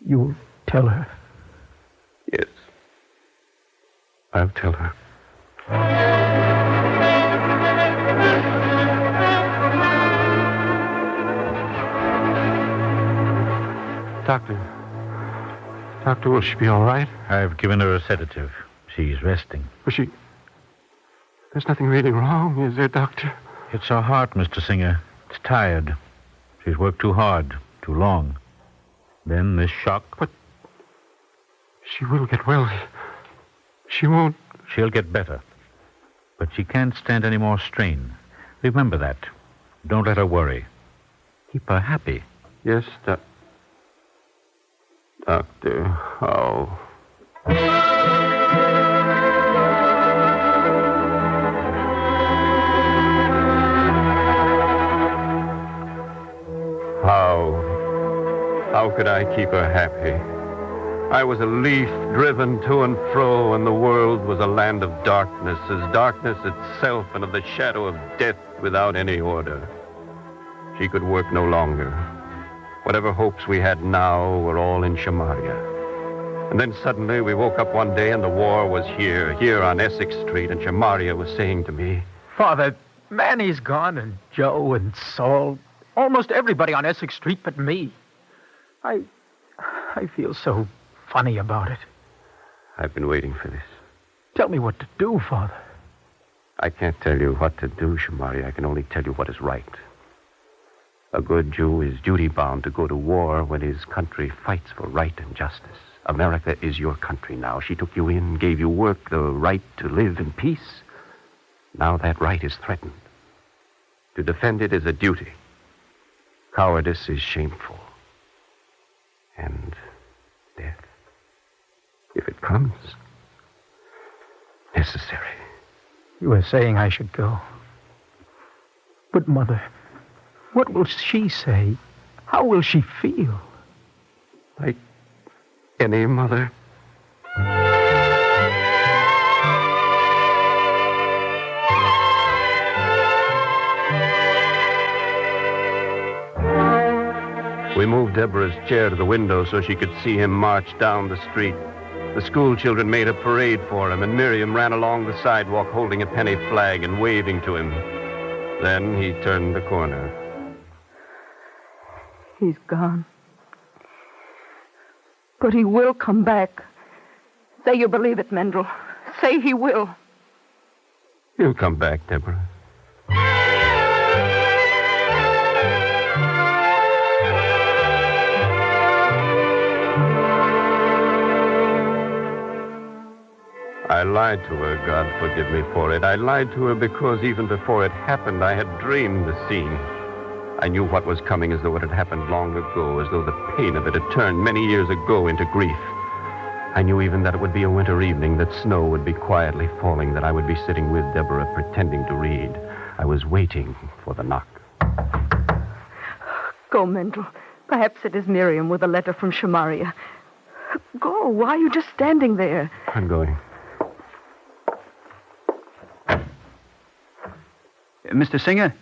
S5: You'll tell her?
S12: Yes. I'll tell her.
S11: Doctor, will she be all right?
S6: I've given her a sedative. She's resting.
S11: There's nothing really wrong, is there, Doctor?
S6: It's her heart, Mr. Singer. It's tired. She's worked too hard, too long. Then this shock.
S11: But she will get well. She won't.
S6: She'll get better. But she can't stand any more strain. Remember that. Don't let her worry. Keep her happy.
S12: Yes, Doctor, how? How could I keep her happy? I was a leaf driven to and fro, and the world was a land of darkness, as darkness itself, and of the shadow of death without any order. She could work no longer. Whatever hopes we had now were all in Shamarya. And then suddenly we woke up one day and the war was here on Essex Street, and Shamarya was saying to me,
S5: Father, Manny's gone, and Joe and Saul, almost everybody on Essex Street but me. I feel so funny about it.
S12: I've been waiting for this.
S5: Tell me what to do, Father.
S12: I can't tell you what to do, Shamarya. I can only tell you what is right. A good Jew is duty-bound to go to war when his country fights for right and justice. America is your country now. She took you in, gave you work, the right to live in peace. Now that right is threatened. To defend it is a duty. Cowardice is shameful. And death, if it comes, necessary.
S5: You were saying I should go. But, Mother, what will she say? How will she feel?
S12: Like any mother. We moved Deborah's chair to the window so she could see him march down the street. The school children made a parade for him, and Miriam ran along the sidewalk holding a penny flag and waving to him. Then he turned the corner.
S23: He's gone. But he will come back. Say you believe it, Mendel. Say he will.
S12: He'll come back, Deborah. I lied to her, God forgive me for it. I lied to her because even before it happened, I had dreamed the scene. I knew what was coming as though it had happened long ago, as though the pain of it had turned many years ago into grief.
S7: I knew even that it would be a winter evening, that snow would be quietly falling, that I would be sitting with Deborah pretending to read. I was waiting for the knock.
S23: Go, Mendel. Perhaps it is Miriam with a letter from Shamaria. Go. Why are you just standing there?
S7: I'm going.
S15: Mr. Singer?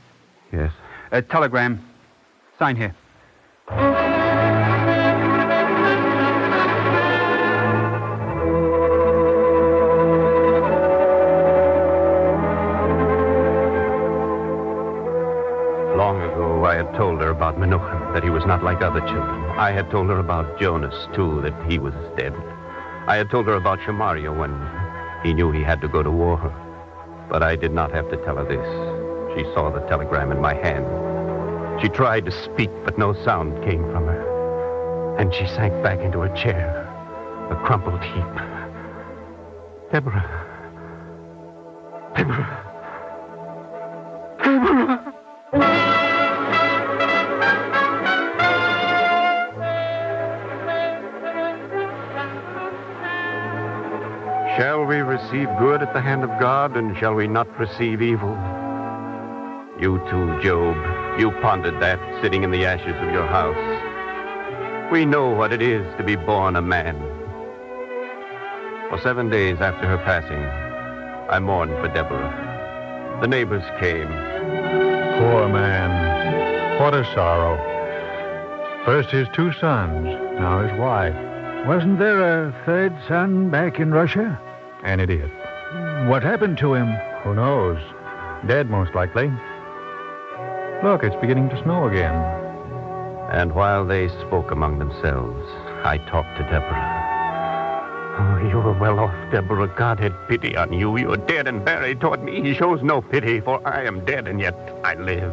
S7: Yes?
S15: A telegram. Sign here.
S7: Long ago, I had told her about Menuhin, that he was not like other children. I had told her about Jonas, too, that he was dead. I had told her about Shamaria when he knew he had to go to war. But I did not have to tell her this. She saw the telegram in my hand. She tried to speak, but no sound came from her. And she sank back into her chair, a crumpled heap. Deborah. Deborah. Deborah. Shall we receive good at the hand of God, and shall we not receive evil? You too, Job. You pondered that, sitting in the ashes of your house. We know what it is to be born a man. For 7 days after her passing, I mourned for Deborah. The neighbors came.
S17: Poor man. What a sorrow. First his 2 sons, now his wife.
S19: Wasn't there a third son back in Russia?
S17: An idiot.
S19: What happened to him?
S17: Who knows? Dead, most likely. Look, it's beginning to snow again.
S7: And while they spoke among themselves, I talked to Deborah. Oh, you were well off, Deborah. God had pity on you. You are dead and buried. Toward me he shows no pity, for I am dead, and yet I live.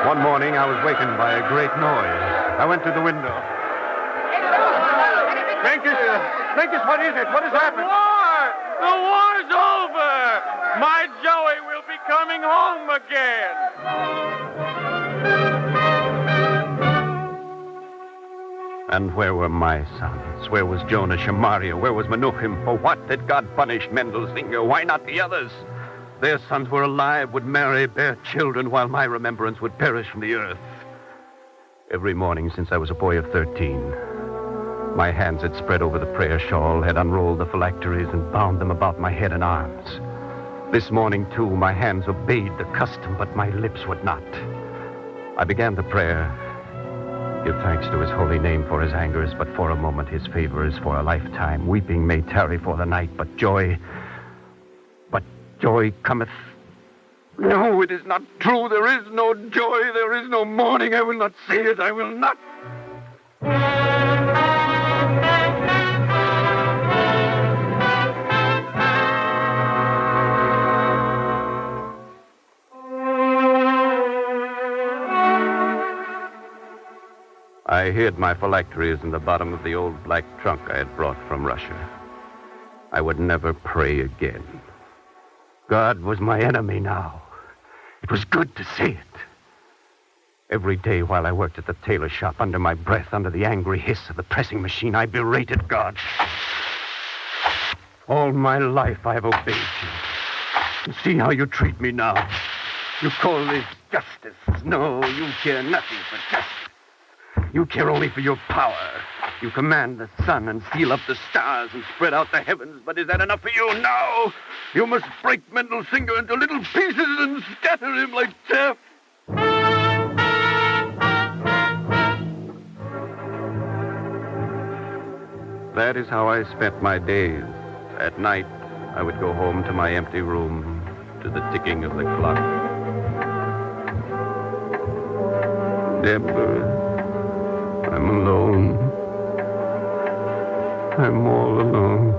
S7: One morning, I was wakened by a great noise. I went to the window.
S3: Minkus, what is it? What has happened? War! The war's over! My Joey will be coming home again!
S7: And where were my sons? Where was Jonah, Shamaria? Where was Menuhin? For what did God punish Mendelssohn? Why not the others? Their sons were alive, would marry, bear children, while my remembrance would perish from the earth. Every morning since I was a boy of 13, my hands had spread over the prayer shawl, had unrolled the phylacteries and bound them about my head and arms. This morning, too, my hands obeyed the custom, but my lips would not. I began the prayer. Give thanks to his holy name, for his anger is but for a moment, his favor is for a lifetime. Weeping may tarry for the night, but joy cometh. No, it is not true. There is no joy. There is no mourning. I will not say it. I will not. I hid my phylacteries in the bottom of the old black trunk I had brought from Russia. I would never pray again. God was my enemy now. It was good to see it. Every day while I worked at the tailor shop, under my breath, under the angry hiss of the pressing machine, I berated God. All my life I have obeyed you. And see how you treat me now. You call this justice. No, you care nothing for justice. You care only for your power. You command the sun and seal up the stars and spread out the heavens, but is that enough for you? No! You must break Mendelssohn into little pieces and scatter him like chaff. That is how I spent my days. At night, I would go home to my empty room, to the ticking of the clock. Deborah, I'm alone. I'm all alone.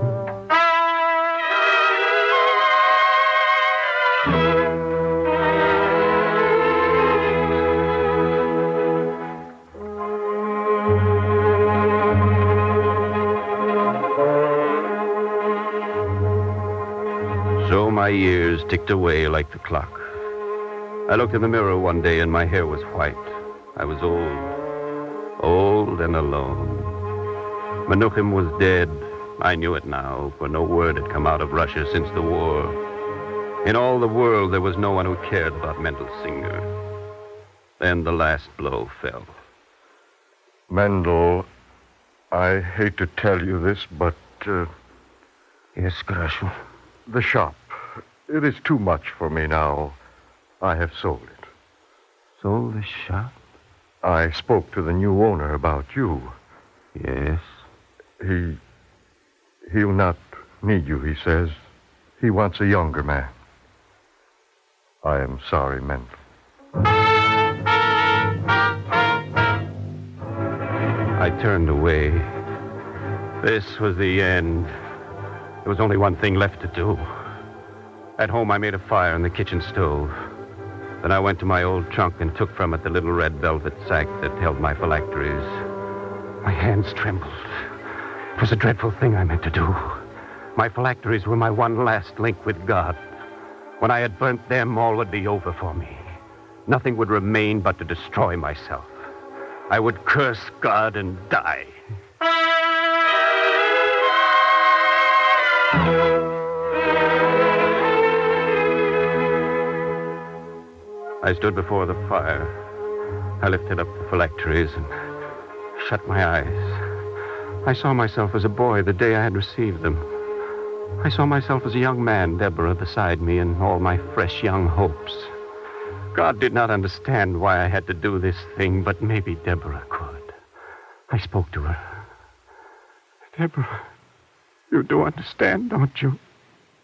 S7: So my years ticked away like the clock.
S12: I looked in the mirror one day and my hair was white. I was old and alone. Menuchim was dead. I knew it now, for no word had come out of Russia since the war. In all the world, there was no one who cared about Mendelssohn. Then the last blow fell.
S2: Mendel, I hate to tell you this, but...
S11: Yes, Grashel.
S2: The shop. It is too much for me now. I have sold it.
S11: Sold the shop?
S2: I spoke to the new owner about you.
S11: Yes?
S2: He'll not need you, he says. He wants a younger man. I am sorry, Mendel.
S12: I turned away. This was the end. There was only one thing left to do. At home, I made a fire in the kitchen stove. Then I went to my old trunk and took from it the little red velvet sack that held my phylacteries. My hands trembled. It was a dreadful thing I meant to do. My phylacteries were my one last link with God. When I had burnt them, all would be over for me. Nothing would remain but to destroy myself. I would curse God and die. I stood before the fire. I lifted up the phylacteries and shut my eyes. I saw myself as a boy the day I had received them. I saw myself as a young man, Deborah beside me, and all my fresh young hopes. God did not understand why I had to do this thing, but maybe Deborah could. I spoke to her. Deborah, you do understand, don't you?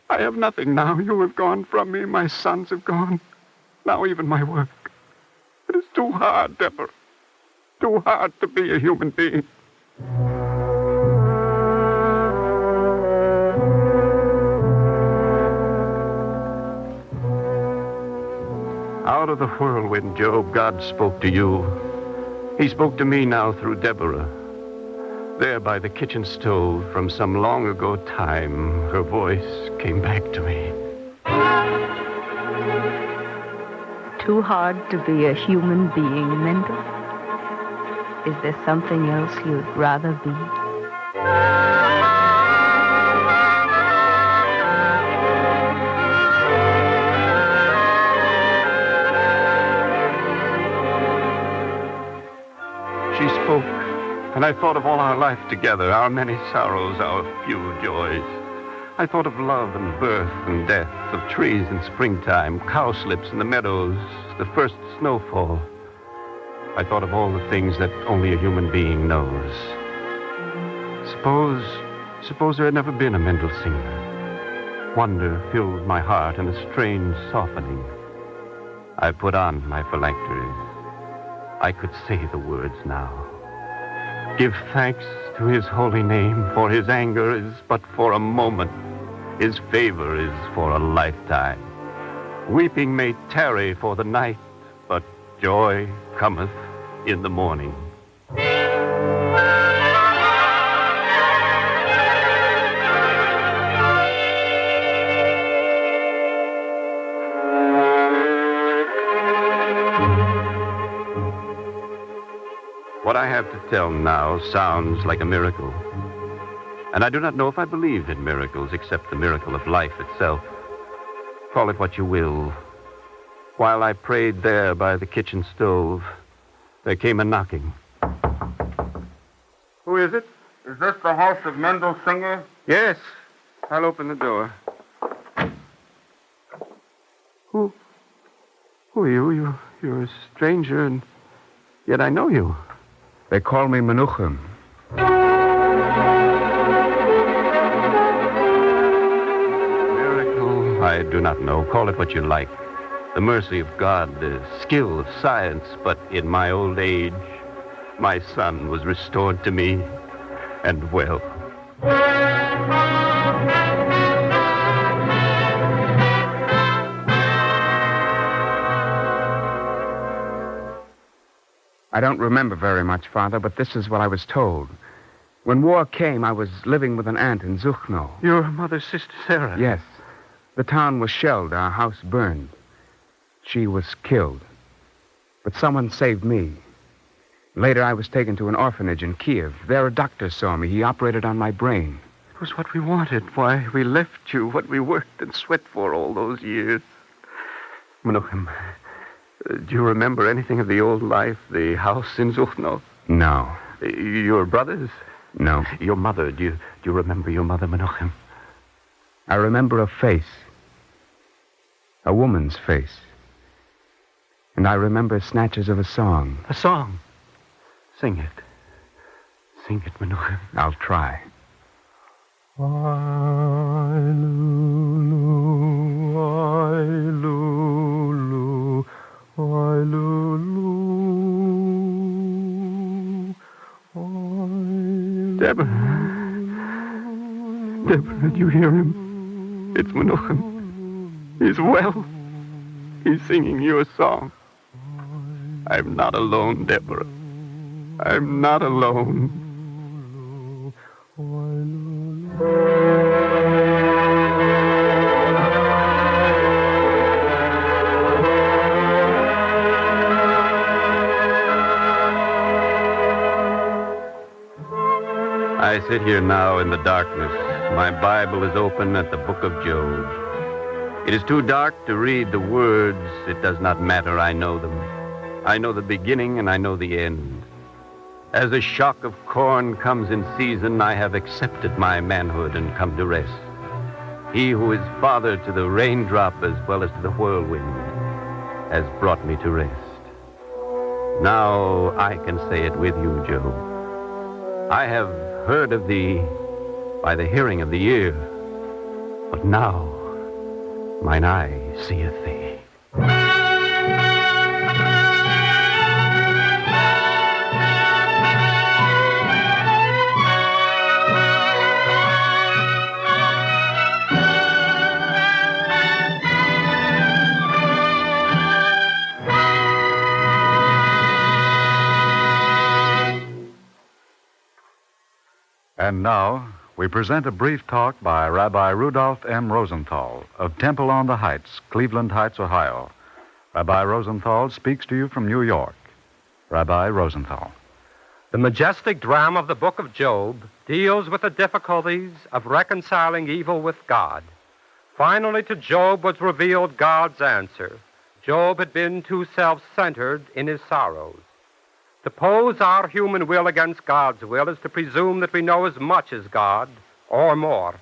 S12: I have nothing now. You have gone from me. My sons have gone. Now even my work. It is too hard, Deborah. Too hard to be a human being. Out of the whirlwind, Job, God spoke to you. He spoke to me now through Deborah. There by the kitchen stove, from some long ago time, her voice came back to me.
S13: Too hard to be a human being, Mendel? Is there something else you'd rather be?
S12: She spoke, and I thought of all our life together, our many sorrows, our few joys. I thought of love and birth and death, of trees in springtime, cowslips in the meadows, the first snowfall. I thought of all the things that only a human being knows. Suppose there had never been a Mendelssohn. Wonder filled my heart and a strange softening. I put on my phylacteries. I could say the words now. Give thanks to his holy name, for his anger is but for a moment. His favor is for a lifetime. Weeping may tarry for the night, but joy cometh in the morning. What I have to tell now sounds like a miracle. And I do not know if I believe in miracles except the miracle of life itself. Call it what you will. While I prayed there by the kitchen stove, there came a knocking.
S3: Who is it? Is this the house of Mendelssohn?
S12: Yes. I'll open the door. Who are you? You're a stranger, and yet I know you.
S11: They call me Menuchim.
S12: Miracle? I do not know. Call it what you like. The mercy of God, the skill of science. But in my old age, my son was restored to me, and well.
S1: I don't remember very much, Father, but this is what I was told. When war came, I was living with an aunt in Zuchno.
S12: Your mother's sister, Sarah?
S1: Yes. The town was shelled, our house burned. She was killed. But someone saved me. Later, I was taken to an orphanage in Kiev. There, a doctor saw me. He operated on my brain.
S12: It was what we wanted, why we left you, what we worked and sweat for all those years. Menachem, do you remember anything of the old life, the house in Zuchnov?
S1: No.
S12: Your brothers?
S1: No.
S12: Your mother, do you remember your mother, Menachem?
S1: I remember a face. A woman's face. And I remember snatches of a song.
S12: A song? Sing it. Sing it, Menachem.
S1: I'll try.
S12: Deborah, do you hear him? It's Menachem. He's well. He's singing you a song. I'm not alone, Deborah. I'm not alone. I sit here now in the darkness. My Bible is open at the book of Job. It is too dark to read the words. It does not matter. I know them. I know the beginning and I know the end. As a shock of corn comes in season, I have accepted my manhood and come to rest. He who is father to the raindrop as well as to the whirlwind has brought me to rest. Now I can say it with you, Job. I have heard of thee by the hearing of the ear, but now mine eye seeth thee.
S17: And now, we present a brief talk by Rabbi Rudolph M. Rosenthal of Temple on the Heights, Cleveland Heights, Ohio. Rabbi Rosenthal speaks to you from New York. Rabbi Rosenthal.
S9: The majestic drama of the book of Job deals with the difficulties of reconciling evil with God. Finally, to Job was revealed God's answer. Job had been too self-centered in his sorrows. To pose our human will against God's will is to presume that we know as much as God, or more.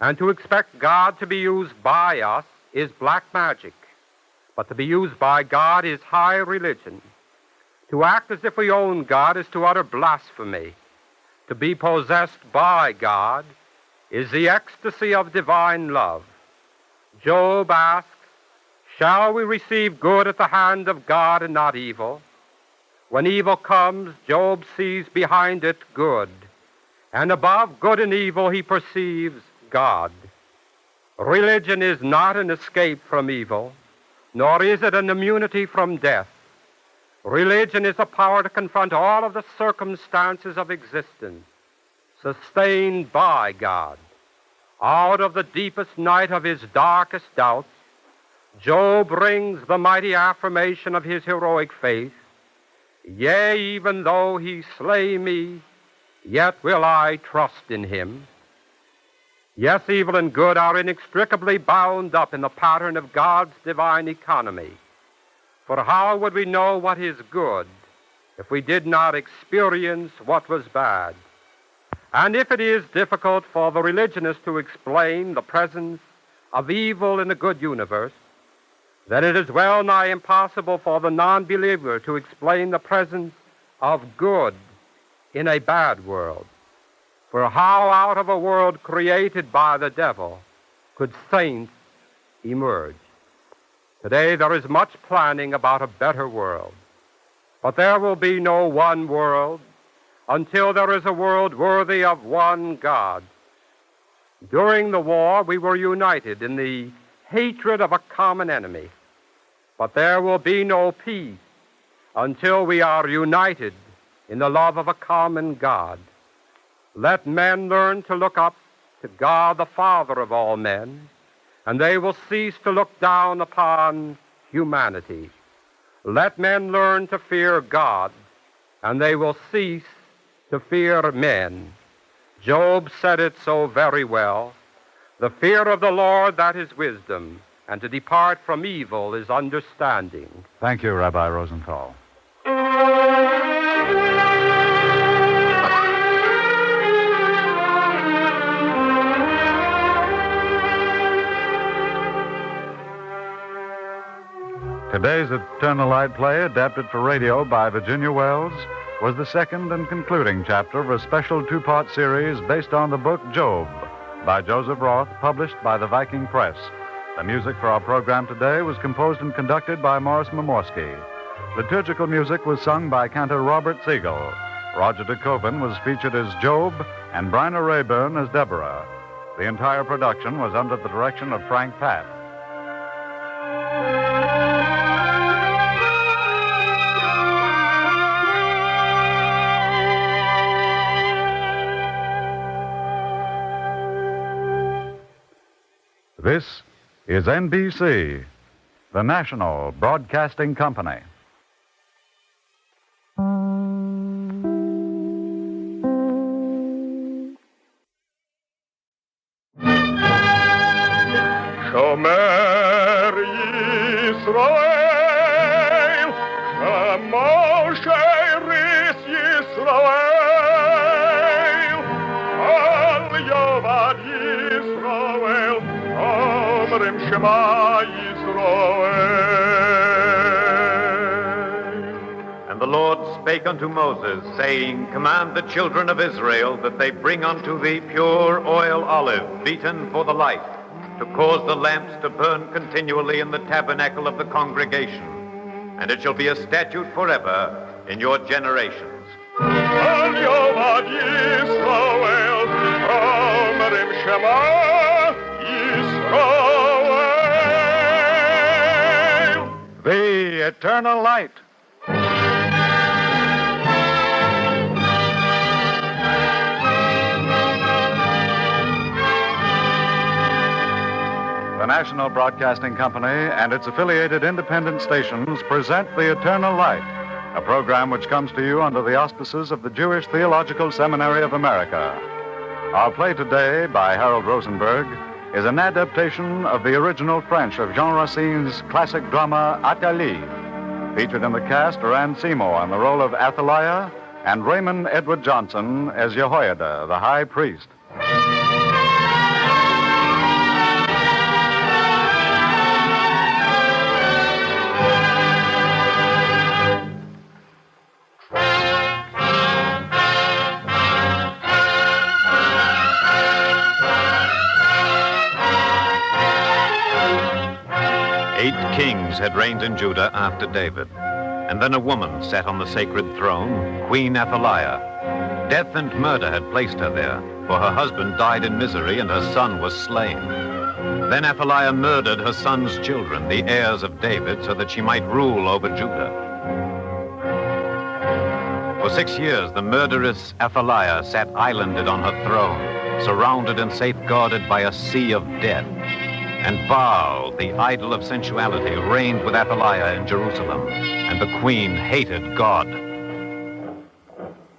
S9: And to expect God to be used by us is black magic. But to be used by God is high religion. To act as if we own God is to utter blasphemy. To be possessed by God is the ecstasy of divine love. Job asks, shall we receive good at the hand of God and not evil? When evil comes, Job sees behind it good, and above good and evil he perceives God. Religion is not an escape from evil, nor is it an immunity from death. Religion is a power to confront all of the circumstances of existence, sustained by God. Out of the deepest night of his darkest doubts, Job brings the mighty affirmation of his heroic faith. Yea, even though he slay me, yet will I trust in him. Yes, evil and good are inextricably bound up in the pattern of God's divine economy. For how would we know what is good if we did not experience what was bad? And if it is difficult for the religionist to explain the presence of evil in the good universe, then it is well nigh impossible for the non-believer to explain the presence of good in a bad world. For how out of a world created by the devil could saints emerge? Today there is much planning about a better world, but there will be no one world until there is a world worthy of one God. During the war, we were united in the hatred of a common enemy. But there will be no peace until we are united in the love of a common God. Let men learn to look up to God, the Father of all men, and they will cease to look down upon humanity. Let men learn to fear God, and they will cease to fear men. Job said it so very well. The fear of the Lord, that is wisdom, and to depart from evil is understanding.
S17: Thank you, Rabbi Rosenthal. Today's Eternal Light play, adapted for radio by Virginia Wells, was the second and concluding chapter of a special two-part series based on the book Job by Joseph Roth, published by the Viking Press. The music for our program today was composed and conducted by Morris Momorsky. Liturgical music was sung by cantor Robert Siegel. Roger DeKoven was featured as Job and Bryna Rayburn as Deborah. The entire production was under the direction of Frank Patt. This is NBC, the National Broadcasting Company.
S2: Shomer Yisrael, Moshe Ris Yisrael, Al Yovad Yisrael, Omrim Shema Yisrael.
S4: And the Lord spake unto Moses, saying, Command the children of Israel that they bring unto thee pure oil olive, beaten for the light, to cause the lamps to burn continually in the tabernacle of the congregation. And it shall be a statute forever in your generations.
S2: Al Yovad Yisrael, Omrim Shema Yisrael.
S17: The Eternal Light. The National Broadcasting Company and its affiliated independent stations present The Eternal Light, a program which comes to you under the auspices of the Jewish Theological Seminary of America. Our play today, by Harold Rosenberg, is an adaptation of the original French of Jean Racine's classic drama Athalie. Featured in the cast are Anne Seymour in the role of Athalie and Raymond Edward Johnson as Jehoiada, the high priest.
S4: 8 kings had reigned in Judah after David, and then a woman sat on the sacred throne, Queen Athaliah. Death and murder had placed her there, for her husband died in misery and her son was slain. Then Athaliah murdered her son's children, the heirs of David, so that she might rule over Judah. For 6 years, the murderess Athaliah sat islanded on her throne, surrounded and safeguarded by a sea of dead. And Baal, the idol of sensuality, reigned with Athaliah in Jerusalem, and the queen hated God.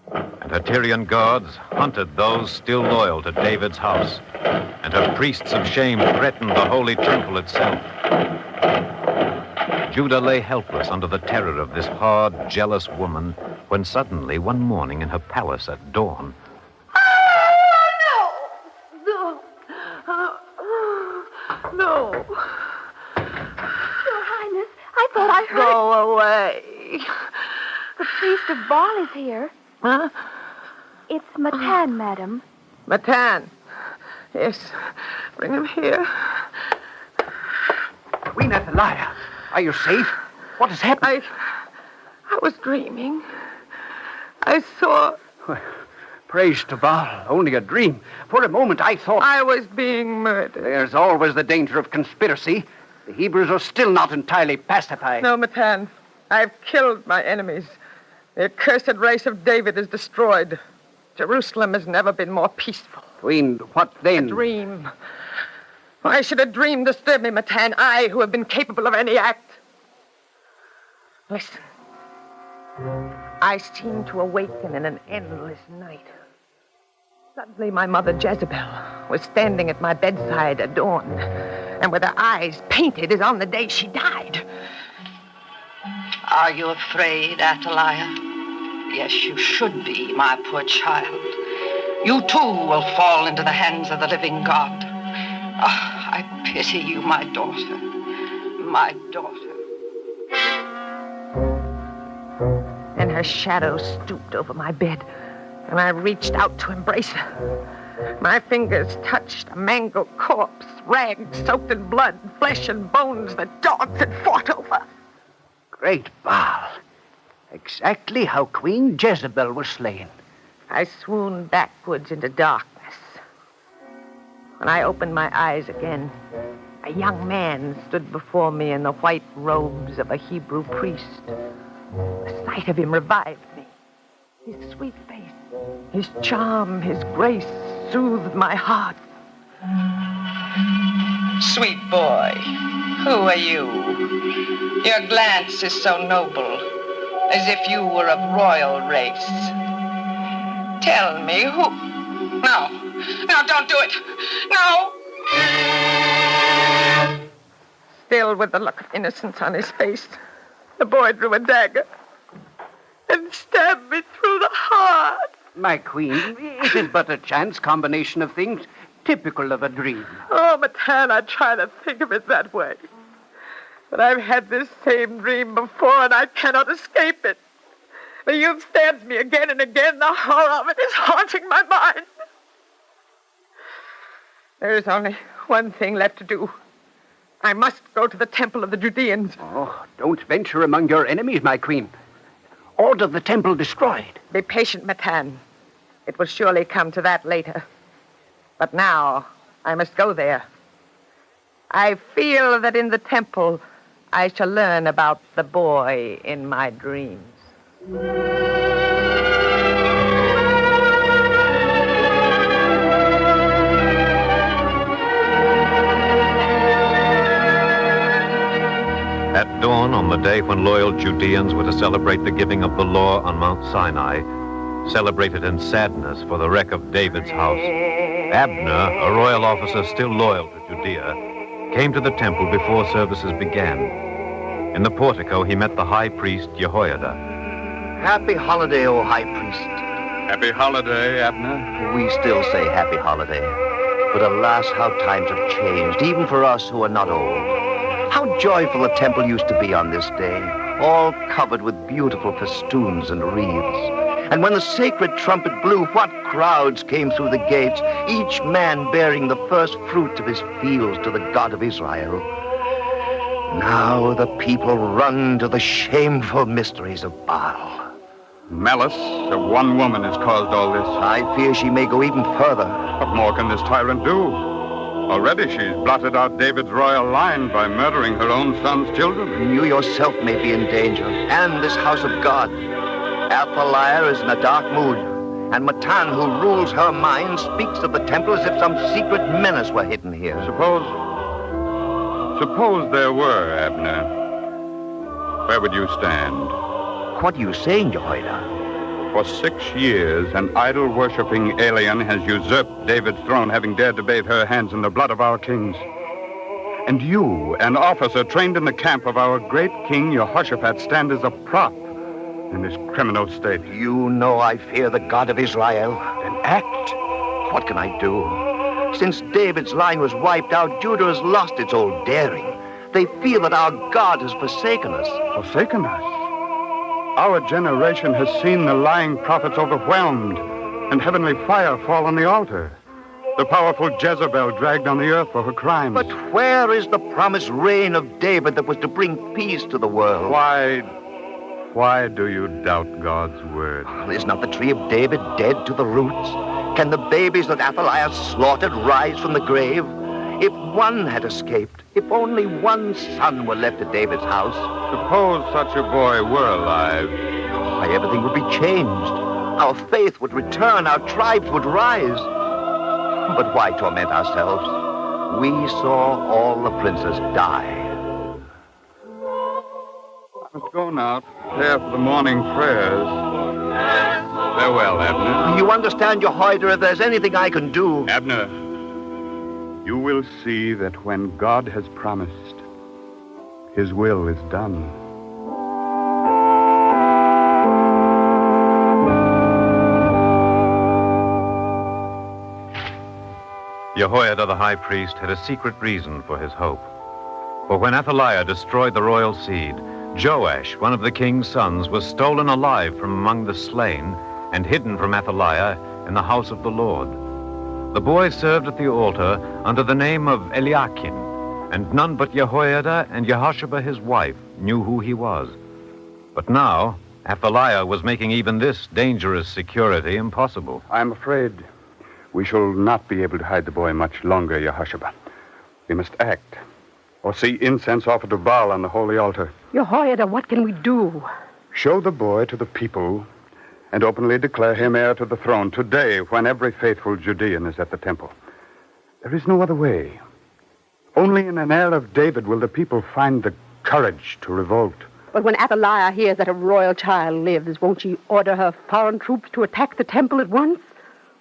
S4: And her Tyrian gods hunted those still loyal to David's house, and her priests of shame threatened the holy temple itself. Judah lay helpless under the terror of this hard, jealous woman, when suddenly, one morning in her palace at dawn,
S23: No. Your Highness, I thought I heard...
S16: Go away.
S23: The priest of Baal is here.
S16: Huh?
S23: It's Matan, madam.
S16: Matan. Yes. Bring him here.
S18: Queen Athaliah, are you safe? What has happened?
S16: I was dreaming. I saw...
S18: Praise to Baal, only a dream. For a moment I thought...
S16: I was being murdered.
S18: There's always the danger of conspiracy. The Hebrews are still not entirely pacified.
S16: No, Matan. I've killed my enemies. The accursed race of David is destroyed. Jerusalem has never been more peaceful.
S18: Queen, what then?
S16: A dream. Why should a dream disturb me, Matan? I, who have been capable of any act. Listen. I seemed to awaken in an endless night. Suddenly, my mother Jezebel was standing at my bedside, adorned, and with her eyes painted as on the day she died.
S10: Are you afraid, Athalie? Yes, you should be, my poor child. You too will fall into the hands of the living God. Oh, I pity you, my daughter. My daughter.
S16: And her shadow stooped over my bed, and I reached out to embrace her. My fingers touched a mangled corpse, rags soaked in blood, flesh and bones that dogs had fought over.
S18: Great Baal. Exactly how Queen Jezebel was slain.
S16: I swooned backwards into darkness. When I opened my eyes again, a young man stood before me in the white robes of a Hebrew priest. The sight of him revived me. His sweet face, his charm, his grace soothed my heart.
S10: Sweet boy, who are you? Your glance is so noble, as if you were of royal race. Tell me who... No, don't do it. No!
S16: Still with the look of innocence on his face, the boy drew a dagger and stabbed me through the heart.
S18: My queen, it is but a chance combination of things, typical of a dream.
S16: Oh, Matan, I try to think of it that way. But I've had this same dream before, and I cannot escape it. The youth stabs me again and again. The horror of it is haunting my mind. There is only one thing left to do. I must go to the temple of the Judeans.
S18: Oh, don't venture among your enemies, my queen. Order the temple destroyed.
S16: Be patient, Matan. It will surely come to that later. But now, I must go there. I feel that in the temple, I shall learn about the boy in my dreams.
S7: At dawn on the day when loyal Judeans were to celebrate the giving of the law on Mount Sinai, celebrated in sadness for the wreck of David's house, Abner, a royal officer still loyal to Judea, came to the temple before services began. In the portico, he met the high priest, Jehoiada.
S18: Happy holiday, O high priest.
S20: Happy holiday, Abner.
S21: We still say happy holiday. But alas, how times have changed, even for us who are not old. How joyful the temple used to be on this day, all covered with beautiful festoons and wreaths. And when the sacred trumpet blew, what crowds came through the gates, each man bearing the first fruit of his fields to the God of Israel. Now the people run to the shameful mysteries of Baal.
S20: Malice of one woman has caused all this.
S21: I fear she may go even further.
S20: What more can this tyrant do? Already she's blotted out David's royal line by murdering her own son's children.
S21: You yourself may be in danger, and this house of God. Athalie is in a dark mood, and Matan, who rules her mind, speaks of the temple as if some secret menace were hidden here.
S20: Suppose there were, Abner. Where would you stand?
S21: What are you saying, Jehoiada?
S20: For 6 years, an idol-worshipping alien has usurped David's throne, having dared to bathe her hands in the blood of our kings. And you, an officer trained in the camp of our great king Jehoshaphat, stand as a prop in this criminal state.
S21: You know I fear the God of Israel.
S20: Then act.
S21: What can I do? Since David's line was wiped out, Judah has lost its old daring. They feel that our God has forsaken us.
S20: Forsaken us? Our generation has seen the lying prophets overwhelmed and heavenly fire fall on the altar. The powerful Jezebel dragged on the earth for her crimes.
S21: But where is the promised reign of David that was to bring peace to the world?
S20: Why do you doubt God's word?
S21: Is not the tree of David dead to the roots? Can the babies that Athalie slaughtered rise from the grave? If one had escaped, if only one son were left at David's house.
S20: Suppose such a boy were alive.
S21: Why, everything would be changed. Our faith would return, our tribes would rise. But why torment ourselves? We saw all the princes die.
S20: Let's go now. Prepare for the morning prayers. Farewell, Abner.
S21: You understand, Jehoiada, if there's anything I can do...
S20: Abner, you will see that when God has promised, his will is done.
S7: Jehoiada the high priest had a secret reason for his hope. For when Athaliah destroyed the royal seed, Joash, one of the king's sons, was stolen alive from among the slain and hidden from Athaliah in the house of the Lord. The boy served at the altar under the name of Eliakim, and none but Jehoiada and Jehoshaphat his wife knew who he was. But now, Athaliah was making even this dangerous security impossible.
S20: I'm afraid we shall not be able to hide the boy much longer, Jehoshaphat. We must act, or see incense offered to Baal on the holy altar.
S23: Jehoiada, what can we do?
S20: Show the boy to the people and openly declare him heir to the throne today when every faithful Judean is at the temple. There is no other way. Only in an heir of David will the people find the courage to revolt.
S23: But when Athaliah hears that a royal child lives, won't she order her foreign troops to attack the temple at once?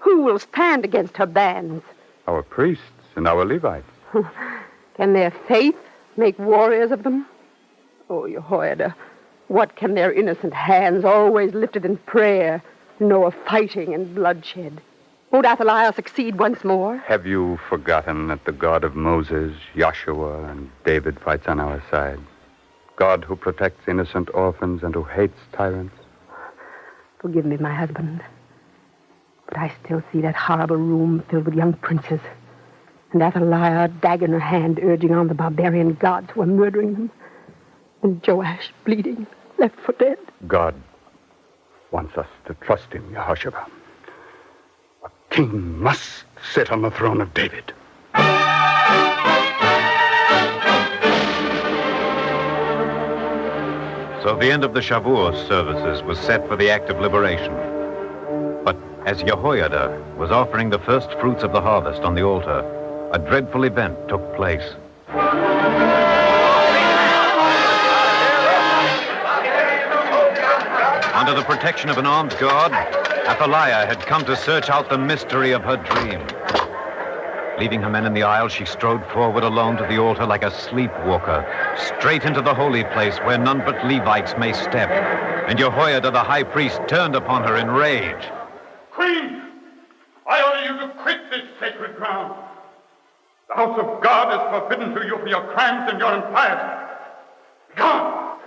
S23: Who will stand against her bands?
S20: Our priests and our Levites.
S23: Can their faith make warriors of them? Oh, Jehoiada, what can their innocent hands, always lifted in prayer, know of fighting and bloodshed? Won't Athaliah succeed once more?
S20: Have you forgotten that the God of Moses, Joshua, and David fights on our side? God who protects innocent orphans and who hates tyrants?
S23: Forgive me, my husband, but I still see that horrible room filled with young princes, and Athaliah, dagger in her hand, urging on the barbarian gods who are murdering them, and Joash bleeding, left for dead.
S20: God wants us to trust him, Jehoshaphat. A king must sit on the throne of David.
S7: So the end of the Shavuos services was set for the act of liberation. But as Jehoiada was offering the first fruits of the harvest on the altar, a dreadful event took place. Under the protection of an armed guard, Athaliah had come to search out the mystery of her dream. Leaving her men in the aisle, she strode forward alone to the altar like a sleepwalker, straight into the holy place where none but Levites may step. And Jehoiada the high priest turned upon her in rage.
S20: Queen, I order you to quit this sacred ground. The house of God is forbidden to you for your crimes and your impiety. Gone!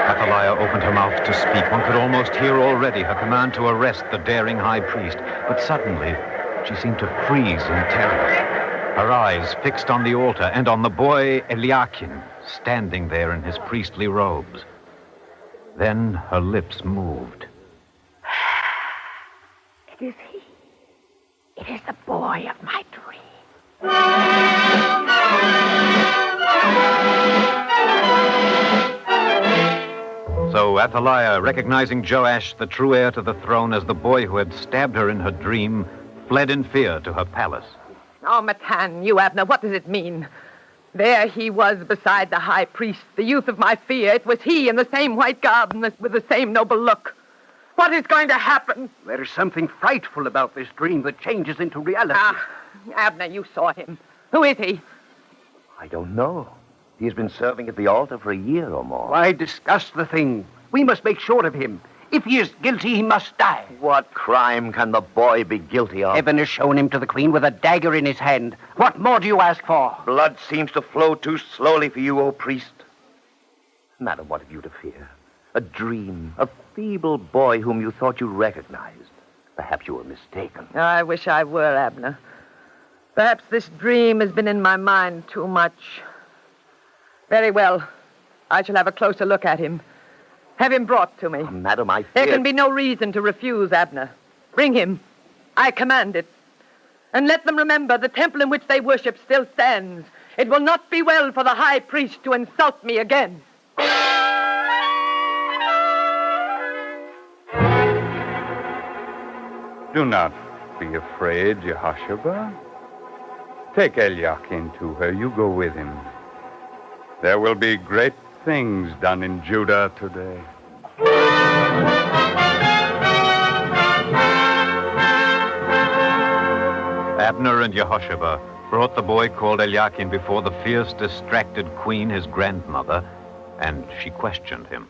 S7: Athaliah opened her mouth to speak. One could almost hear already her command to arrest the daring high priest. But suddenly, she seemed to freeze in terror. Her eyes fixed on the altar and on the boy Eliakim, standing there in his priestly robes. Then her lips moved.
S23: It is he. It is the boy of my dream.
S7: So Athaliah, recognizing Joash, the true heir to the throne, as the boy who had stabbed her in her dream, fled in fear to her palace.
S16: Oh, Matan, you Abner, what does it mean? There he was beside the high priest, the youth of my fear. It was he in the same white garb and with the same noble look. What is going to happen?
S18: There's something frightful about this dream that changes into reality.
S16: Ah, Abner, you saw him. Who is he?
S21: I don't know. He's been serving at the altar for a year or more.
S18: Why discuss the thing? We must make sure of him. If he is guilty, he must die.
S21: What crime can the boy be guilty of?
S18: Heaven has shown him to the queen with a dagger in his hand. What more do you ask for?
S21: Blood seems to flow too slowly for you, O priest. Madam, what have you to fear? A dream, a feeble boy whom you thought you recognized. Perhaps you were mistaken.
S16: I wish I were, Abner. Perhaps this dream has been in my mind too much. Very well. I shall have a closer look at him. Have him brought to me.
S21: Oh, Madam, I fear...
S16: There can be no reason to refuse, Abner. Bring him. I command it. And let them remember the temple in which they worship still stands. It will not be well for the high priest to insult me again.
S20: Do not be afraid, Jehoshaphat. Take Eliakim to her. You go with him. There will be great things done in Judah today.
S7: Abner and Yehoshua brought the boy called Eliakim before the fierce, distracted queen, his grandmother, and she questioned him.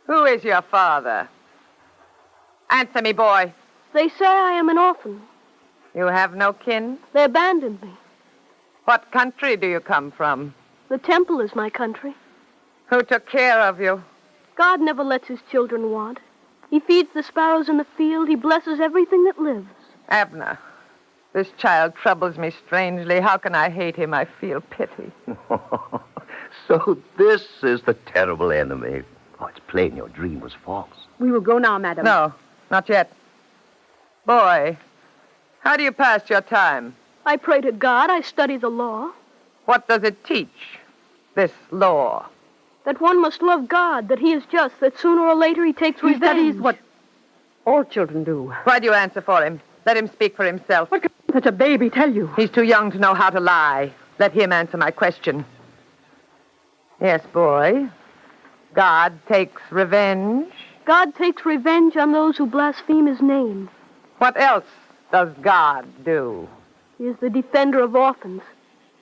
S16: Who is your father? Answer me, boy.
S8: They say I am an orphan.
S16: You have no kin?
S8: They abandoned me.
S16: What country do you come from?
S8: The temple is my country.
S16: Who took care of you?
S8: God never lets his children want. He feeds the sparrows in the field. He blesses everything that lives.
S16: Abner, this child troubles me strangely. How can I hate him? I feel pity.
S21: So this is the terrible enemy. Oh, it's plain your dream was false.
S8: We will go now, madam.
S16: No, not yet. Boy, how do you pass your time?
S8: I pray to God. I study the law.
S16: What does it teach, this law?
S8: That one must love God, that he is just, that sooner or later he takes revenge.
S14: He studies what all children do.
S16: Why do you answer for him? Let him speak for himself.
S14: What can such a baby tell you?
S16: He's too young to know how to lie. Let him answer my question. Yes, boy. God takes revenge.
S8: God takes revenge on those who blaspheme his name.
S16: What else does God do?
S8: He is the defender of orphans.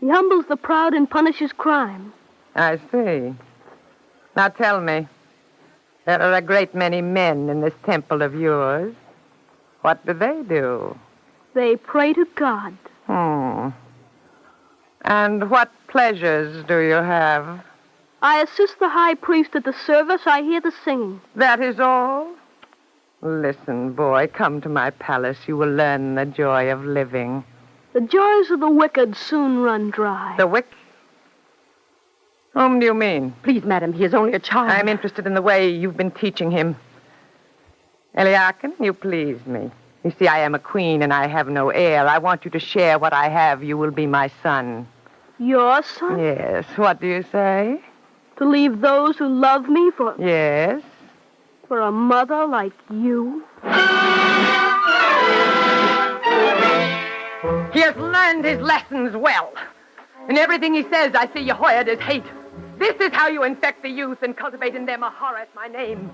S8: He humbles the proud and punishes crime.
S16: I see. Now tell me, there are a great many men in this temple of yours. What do they do?
S8: They pray to God.
S16: And what pleasures do you have?
S8: I assist the high priest at the service. I hear the singing.
S16: That is all? Listen, boy, come to my palace. You will learn the joy of living.
S8: The joys of the wicked soon run dry.
S16: The wicked? Whom do you mean?
S14: Please, madam, he is only a child.
S16: I'm interested in the way you've been teaching him. Eliakim, you please me. You see, I am a queen and I have no heir. I want you to share what I have. You will be my son.
S8: Your son?
S16: Yes. What do you say?
S8: To leave those who love me for...
S16: Yes.
S8: For a mother like you?
S16: He has learned his lessons well. In everything he says, I see Jehoiada's hate. This is how you infect the youth and cultivate in them a horror at my name.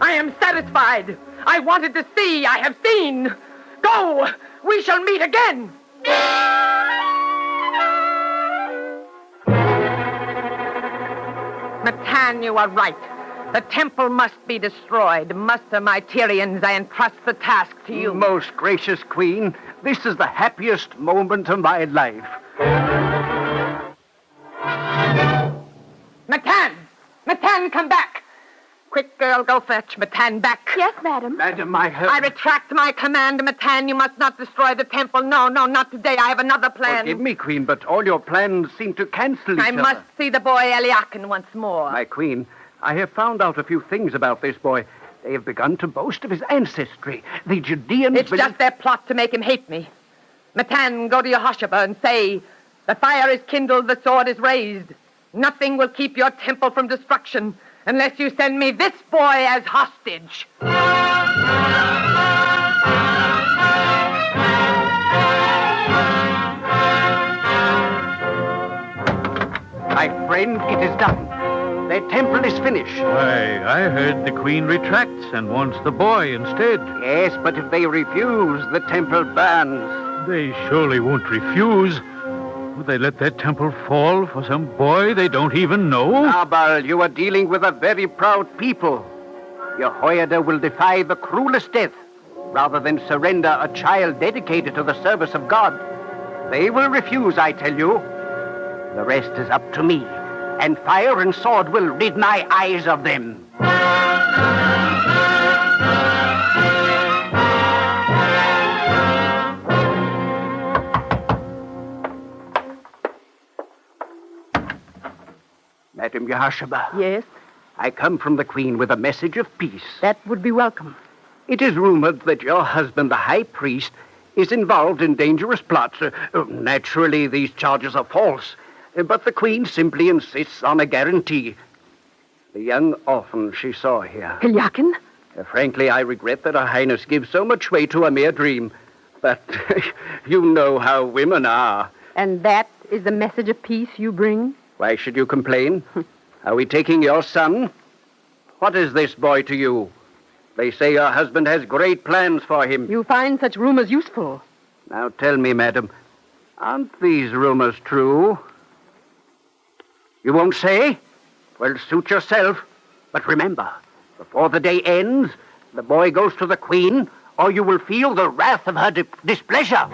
S16: I am satisfied. I wanted to see. I have seen. Go! We shall meet again. Matan, you are right. The temple must be destroyed. Muster my Tyrians. I entrust the task to you.
S18: Most gracious queen, this is the happiest moment of my life.
S16: Matan! Matan, come back! Quick, girl, go fetch Matan back.
S8: Yes, madam.
S18: Madam,
S16: I retract my command, Matan. You must not destroy the temple. No, not today. I have another plan.
S18: Forgive me, queen, but all your plans seem to cancel each other.
S16: I must see the boy Eliakim once more.
S18: My queen, I have found out a few things about this boy. They have begun to boast of his ancestry. The Judeans...
S16: It's just their plot to make him hate me. Matan, go to Yehoshua and say, the fire is kindled, the sword is raised. Nothing will keep your temple from destruction unless you send me this boy as hostage.
S18: My friend, it is done. The temple is finished.
S6: Why, I heard the queen retracts and wants the boy instead.
S18: Yes, but if they refuse, the temple burns.
S6: They surely won't refuse. Would they let that temple fall for some boy they don't even know?
S18: Nabal, you are dealing with a very proud people. Jehoiada will defy the cruelest death rather than surrender a child dedicated to the service of God. They will refuse, I tell you. The rest is up to me, and fire and sword will rid my eyes of them. Madam Yehoshua.
S14: Yes?
S18: I come from the Queen with a message of peace.
S14: That would be welcome.
S18: It is rumored that your husband, the high priest, is involved in dangerous plots. Naturally, these charges are false, but the Queen simply insists on a guarantee. The young orphan she saw here.
S14: Eliakim?
S18: Frankly, I regret that Her Highness gives so much weight to a mere dream, but you know how women are.
S14: And that is the message of peace you bring?
S18: Why should you complain? Are we taking your son? What is this boy to you? They say your husband has great plans for him.
S14: You find such rumors useful.
S18: Now tell me, madam, aren't these rumors true? You won't say? Well, suit yourself. But remember, before the day ends, the boy goes to the Queen, or you will feel the wrath of her displeasure.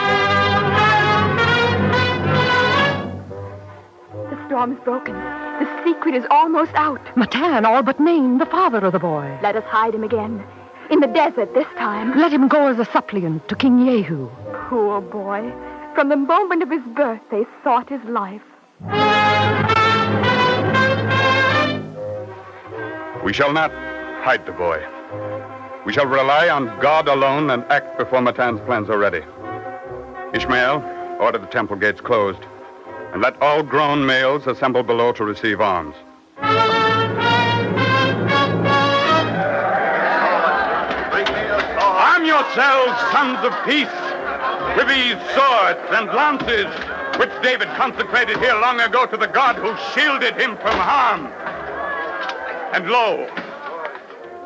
S23: The storm is broken. The secret is almost out.
S14: Matan, all but name the father of the boy.
S23: Let us hide him again. In the desert this time.
S14: Let him go as a suppliant to King Yehu.
S23: Poor boy. From the moment of his birth, they sought his life.
S20: We shall not hide the boy. We shall rely on God alone and act before Matan's plans are ready. Ishmael, order the temple gates closed, and let all grown males assemble below to receive arms. Arm yourselves, sons of peace, with these swords and lances, which David consecrated here long ago to the God who shielded him from harm. And lo,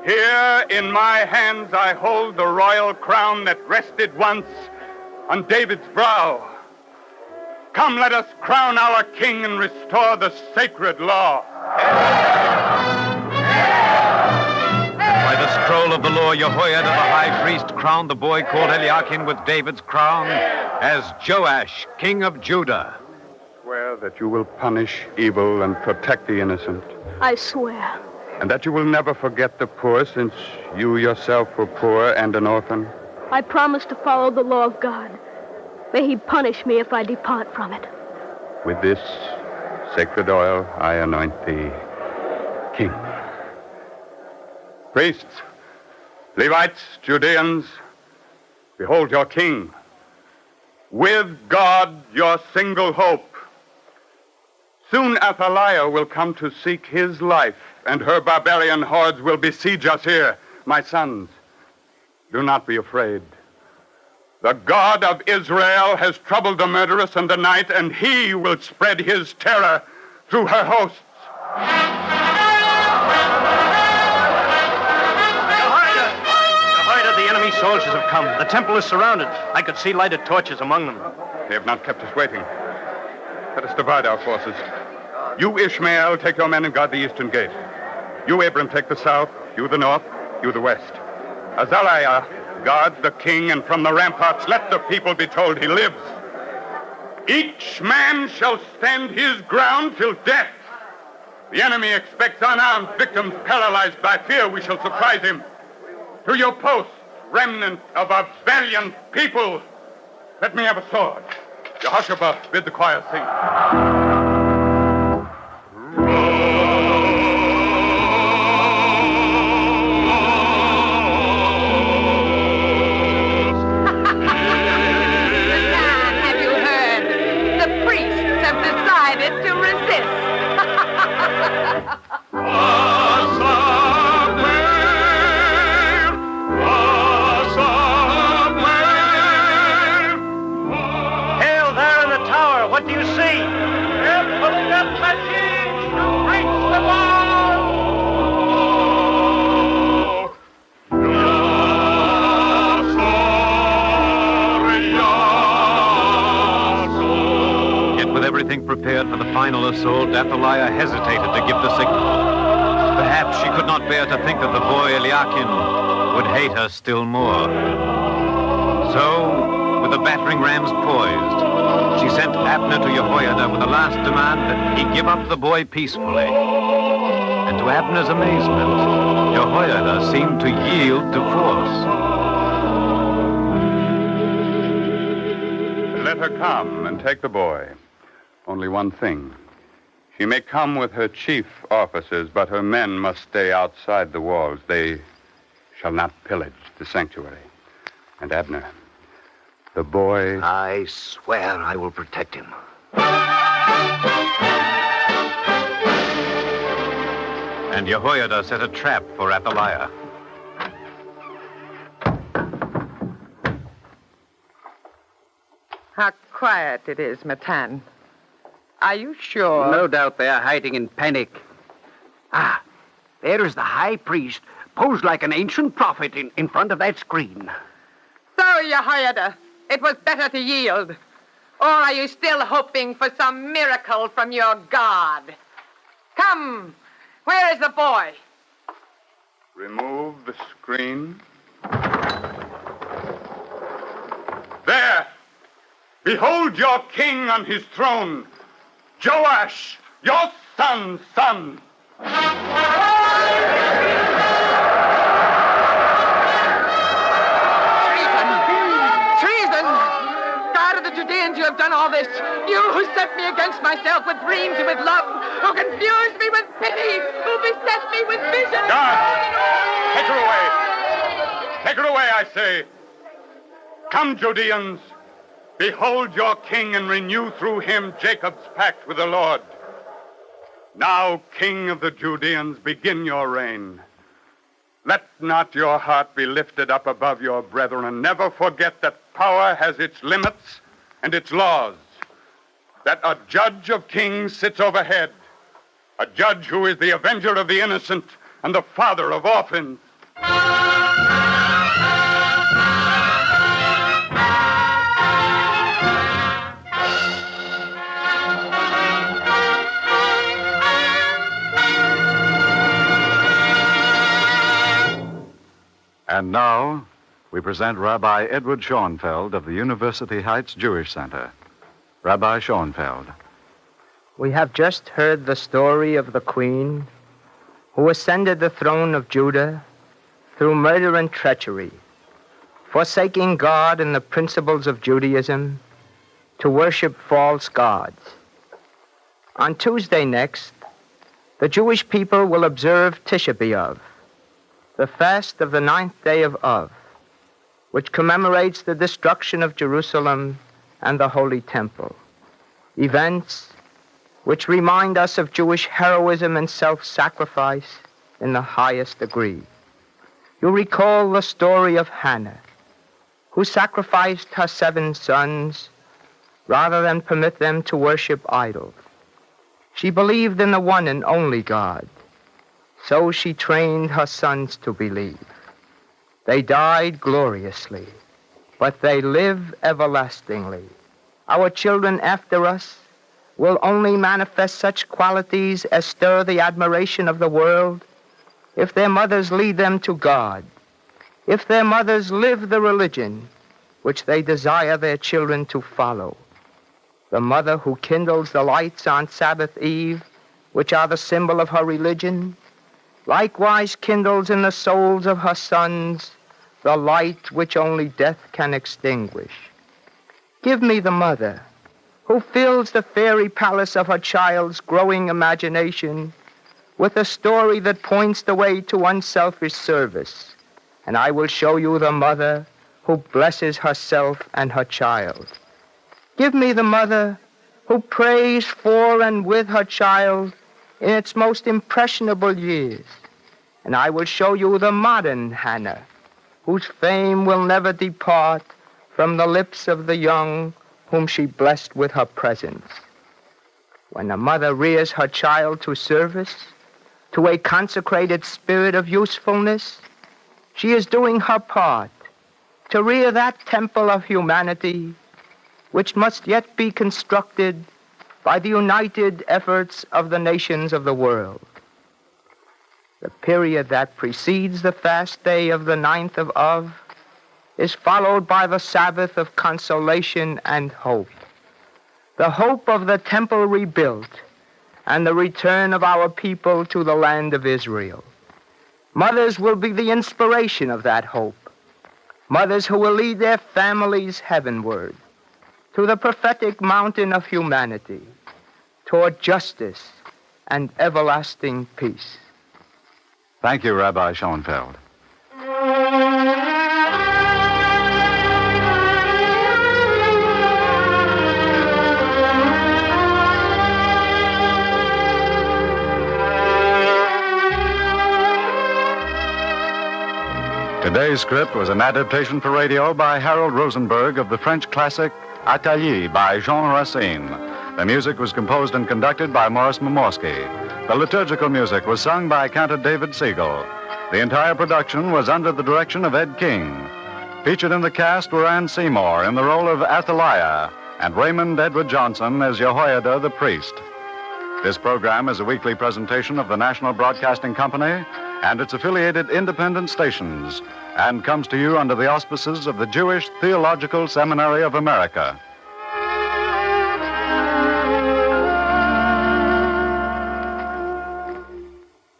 S20: here in my hands I hold the royal crown that rested once on David's brow. Come, let us crown our king and restore the sacred law.
S7: By the scroll of the law, Jehoiada the high priest crowned the boy called Eliakim with David's crown as Joash, king of Judah.
S20: Swear that you will punish evil and protect the innocent,
S8: I swear.
S20: and that you will never forget the poor, since you yourself were poor and an orphan.
S8: I promise to follow the law of God. May he punish me if I depart from it.
S20: With this sacred oil, I anoint thee king. Priests, Levites, Judeans, behold your king. With God, your single hope. Soon Athalie will come to seek his life, and her barbarian hordes will besiege us here. My sons, do not be afraid. The God of Israel has troubled the murderous in the night, and he will spread his terror through her hosts.
S5: Jehoiada, the enemy soldiers have come. The temple is surrounded. I could see lighted torches among them.
S20: They have not kept us waiting. Let us divide our forces. You, Ishmael, take your men and guard the eastern gate. You, Abram, take the south. You, the north. You, the west. Azariah, guard the king, and from the ramparts let the people be told he lives. Each man shall stand his ground till death. The enemy expects unarmed victims paralyzed by fear. We shall surprise him. To your posts, remnant of a valiant people. Let me have a sword. Jehoshaphat, bid the choir sing.
S7: Prepared for the final assault, Athalie hesitated to give the signal. Perhaps she could not bear to think that the boy Eliakim would hate her still more. So, with the battering rams poised, she sent Abner to Jehoiada with a last demand that he give up the boy peacefully. And to Abner's amazement, Jehoiada seemed to yield to force.
S20: Let her come and take the boy. Only one thing. She may come with her chief officers, but her men must stay outside the walls. They shall not pillage the sanctuary. And Abner, the boy...
S21: I swear I will protect him.
S7: And Jehoiada set a trap for Athalie.
S16: How quiet it is, Matan. Are you sure?
S18: No doubt they are hiding in panic. Ah, there is the high priest, posed like an ancient prophet in front of that screen.
S10: So, Jehoiada, it was better to yield. Or are you still hoping for some miracle from your God? Come, where is the boy?
S20: Remove the screen. There! Behold your king on his throne, Joash, your son's son.
S10: Treason! God of the Judeans, you have done all this. You who set me against myself with dreams and with love, who confused me with pity, who beset me with visions.
S20: God! Take her away! Take her away, I say. Come, Judeans. Behold your king and renew through him Jacob's pact with the Lord. Now, King of the Judeans, begin your reign. Let not your heart be lifted up above your brethren. Never forget that power has its limits and its laws. That a judge of kings sits overhead. A judge who is the avenger of the innocent and the father of orphans.
S17: And now, we present Rabbi Edward Schoenfeld of the University Heights Jewish Center. Rabbi Schoenfeld.
S15: We have just heard the story of the queen who ascended the throne of Judah through murder and treachery, forsaking God and the principles of Judaism to worship false gods. On Tuesday next, the Jewish people will observe Tisha B'Av, the fast of the 9th day of Av, which commemorates the destruction of Jerusalem and the Holy Temple. Events which remind us of Jewish heroism and self-sacrifice in the highest degree. You recall the story of Hannah, who sacrificed her 7 sons rather than permit them to worship idols. She believed in the one and only God. So she trained her sons to believe. They died gloriously, but they live everlastingly. Our children after us will only manifest such qualities as stir the admiration of the world if their mothers lead them to God, if their mothers live the religion which they desire their children to follow. The mother who kindles the lights on Sabbath Eve, which are the symbol of her religion, likewise kindles in the souls of her sons the light which only death can extinguish. Give me the mother who fills the fairy palace of her child's growing imagination with a story that points the way to unselfish service, and I will show you the mother who blesses herself and her child. Give me the mother who prays for and with her child in its most impressionable years, and I will show you the modern Hannah, whose fame will never depart from the lips of the young whom she blessed with her presence. When a mother rears her child to service, to a consecrated spirit of usefulness, she is doing her part to rear that temple of humanity which must yet be constructed by the united efforts of the nations of the world. The period that precedes the fast day of the 9th of Av is followed by the Sabbath of consolation and hope. The hope of the temple rebuilt and the return of our people to the land of Israel. Mothers will be the inspiration of that hope. Mothers who will lead their families heavenward to the prophetic mountain of humanity, toward justice and everlasting peace.
S17: Thank you, Rabbi Schoenfeld. Today's script was an adaptation for radio by Harold Rosenberg of the French classic Athalie by Jean Racine. The music was composed and conducted by Morris Momorsky. The liturgical music was sung by Cantor David Siegel. The entire production was under the direction of Ed King. Featured in the cast were Ann Seymour in the role of Athalie and Raymond Edward Johnson as Jehoiada the priest. This program is a weekly presentation of the National Broadcasting Company and its affiliated independent stations, and comes to you under the auspices of the Jewish Theological Seminary of America.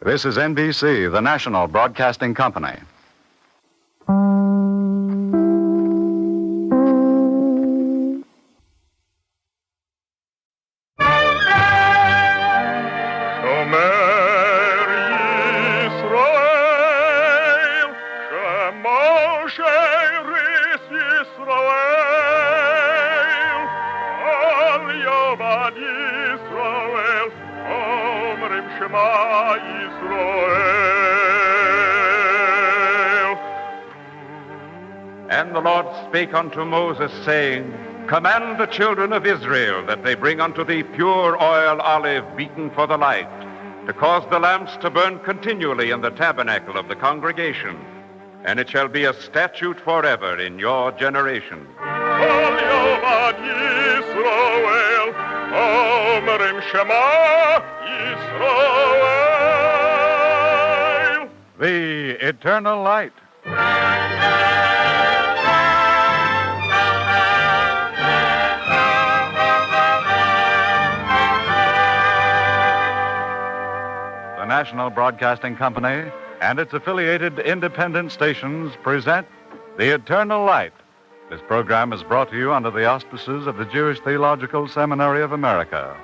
S17: This is NBC, the National Broadcasting Company.
S20: And the Lord spake unto Moses, saying, Command the children of Israel that they bring unto thee pure oil olive beaten for the light, to cause the lamps to burn continually in the tabernacle of the congregation. And it shall be a statute forever in your generation.
S17: The Eternal Light. The National Broadcasting Company and its affiliated independent stations present The Eternal Light. This program is brought to you under the auspices of the Jewish Theological Seminary of America.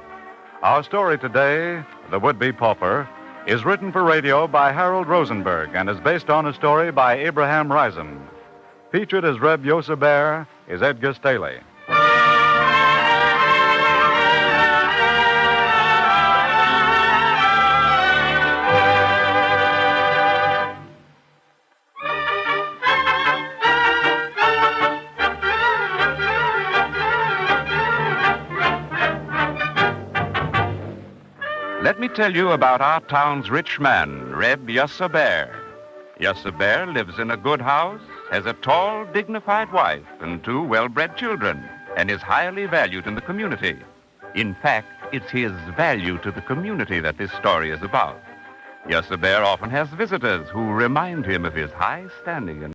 S17: Our story today, The Would-Be Pauper, is written for radio by Harold Rosenberg and is based on a story by Abraham Ransom. Featured as Reb Yoseber is Edgar Staley.
S20: Let me tell you about our town's rich man, Reb Yoseber. Yoseber lives in a good house, has a tall, dignified wife and 2 well-bred children, and is highly valued in the community. In fact, it's his value to the community that this story is about. Yoseber often has visitors who remind him of his high standing in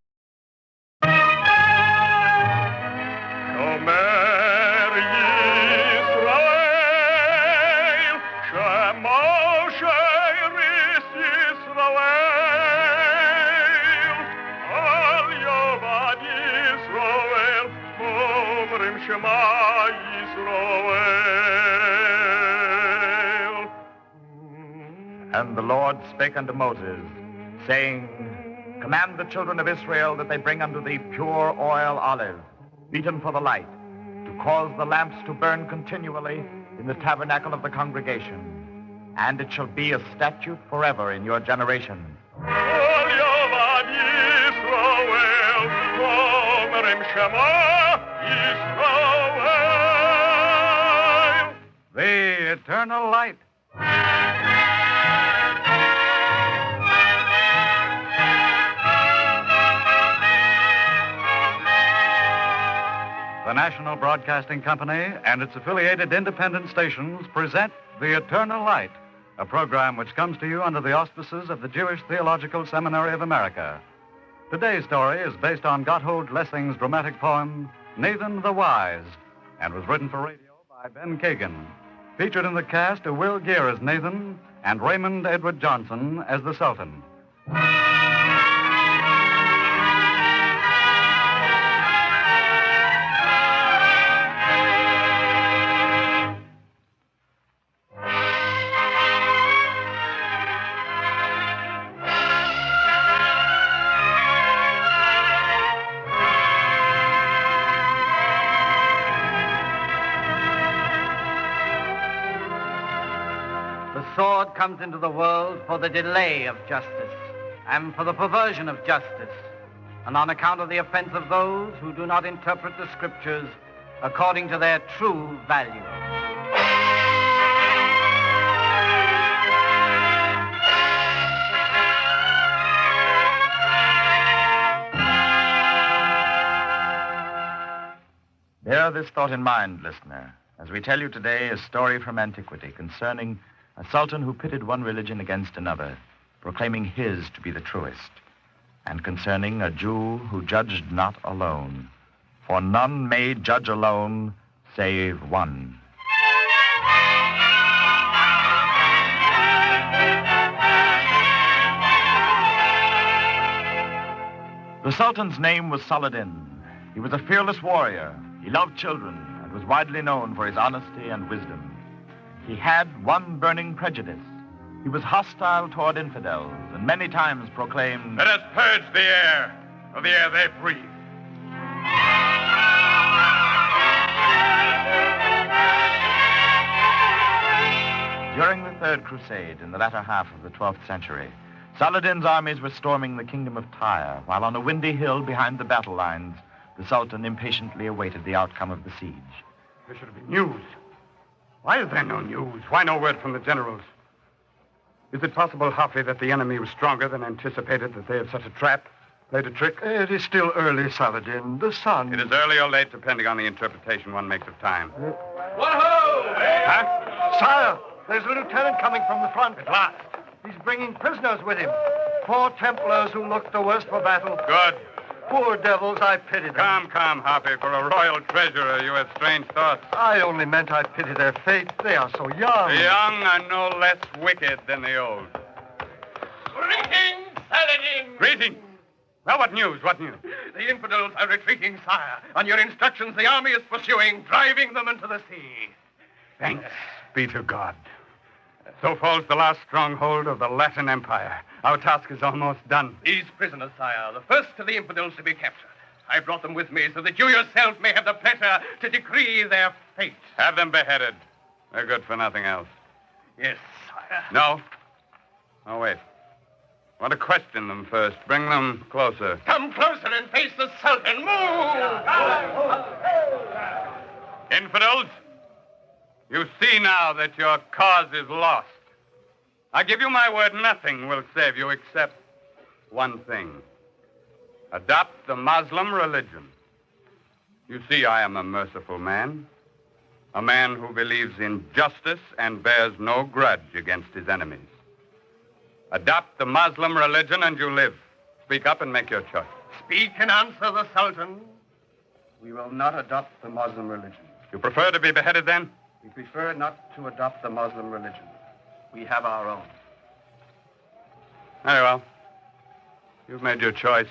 S13: And the Lord spake unto Moses, saying, Command the children of Israel that they bring unto thee pure oil olive, beaten for the light, to cause the lamps to burn continually in the tabernacle of the congregation. And it shall be a statute forever in your generation.
S17: The Eternal Light. The National Broadcasting Company and its affiliated independent stations present The Eternal Light, a program which comes to you under the auspices of the Jewish Theological Seminary of America. Today's story is based on Gotthold Lessing's dramatic poem, Nathan the Wise, and was written for radio by Ben Kagan. Featured in the cast are Will Geer as Nathan and Raymond Edward Johnson as the Sultan.
S18: The sword comes into the world for the delay of justice and for the perversion of justice, and on account of the offense of those who do not interpret the Scriptures according to their true value.
S13: Bear this thought in mind, listener, as we tell you today a story from antiquity concerning a sultan who pitted one religion against another, proclaiming his to be the truest, and concerning a Jew who judged not alone, for none may judge alone save one. The Sultan's name was Saladin. He was a fearless warrior. He loved children and was widely known for his honesty and wisdom. He had one burning prejudice. He was hostile toward infidels and many times proclaimed,
S20: "Let us purge the air of the air they breathe."
S13: During the Third Crusade in the latter half of the 12th century, Saladin's armies were storming the kingdom of Tyre, while on a windy hill behind the battle lines, the Sultan impatiently awaited the outcome of the siege.
S20: There should have been news. Why is there no news? Why no word from the generals? Is it possible, Hampshire, that the enemy was stronger than anticipated, that they had set a trap, played a trick?
S3: It is still early, Saladin. The sun...
S20: It is early or late, depending on the interpretation one makes of time.
S3: Whoa!
S20: Huh?
S3: Sire, there's a lieutenant coming from the front. At last. He's bringing prisoners with him. 4 Templars who looked the worst for battle.
S20: Good.
S3: Poor devils, I pity them.
S20: Come, Hampshire. For a royal treasurer, you have strange thoughts.
S3: I only meant I pity their fate. They are so young.
S20: The young are no less wicked than the old.
S19: Greetings, Saladin!
S20: Greetings. Well, what news? What news?
S19: The infidels are retreating, sire. On your instructions, the army is pursuing, driving them into the sea.
S20: Thanks be to God. So falls the last stronghold of the Latin Empire. Our task is almost done.
S19: These prisoners, sire, the first of the infidels to be captured. I brought them with me so that you yourself may have the pleasure to decree their fate.
S20: Have them beheaded. They're good for nothing else.
S19: Yes, sire.
S20: No. Oh, wait. I want to question them first. Bring them closer.
S19: Come closer and face the Sultan. Move!
S20: Infidels, you see now that your cause is lost. I give you my word, nothing will save you except one thing. Adopt the Muslim religion. You see, I am a merciful man. A man who believes in justice and bears no grudge against his enemies. Adopt the Muslim religion and you live. Speak up and make your choice.
S19: Speak and answer the Sultan.
S3: We will not adopt the Muslim religion.
S20: You prefer to be beheaded then?
S3: We prefer not to adopt the Muslim religion. We have our own.
S20: Very well. You've made your choice.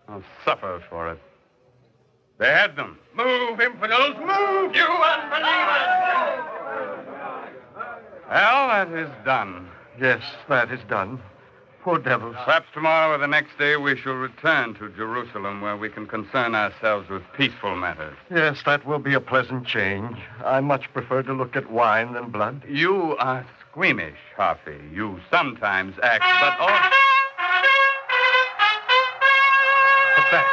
S20: I'll suffer for it. Behead them.
S19: Move, infidels, move, you unbelievers!
S20: Well, that is done.
S3: Yes, that is done. Poor devils.
S20: Perhaps tomorrow or the next day we shall return to Jerusalem where we can concern ourselves with peaceful matters.
S3: Yes, that will be a pleasant change. I much prefer to look at wine than blood.
S20: You are squeamish, Harvey. You sometimes act, but oh... What's that?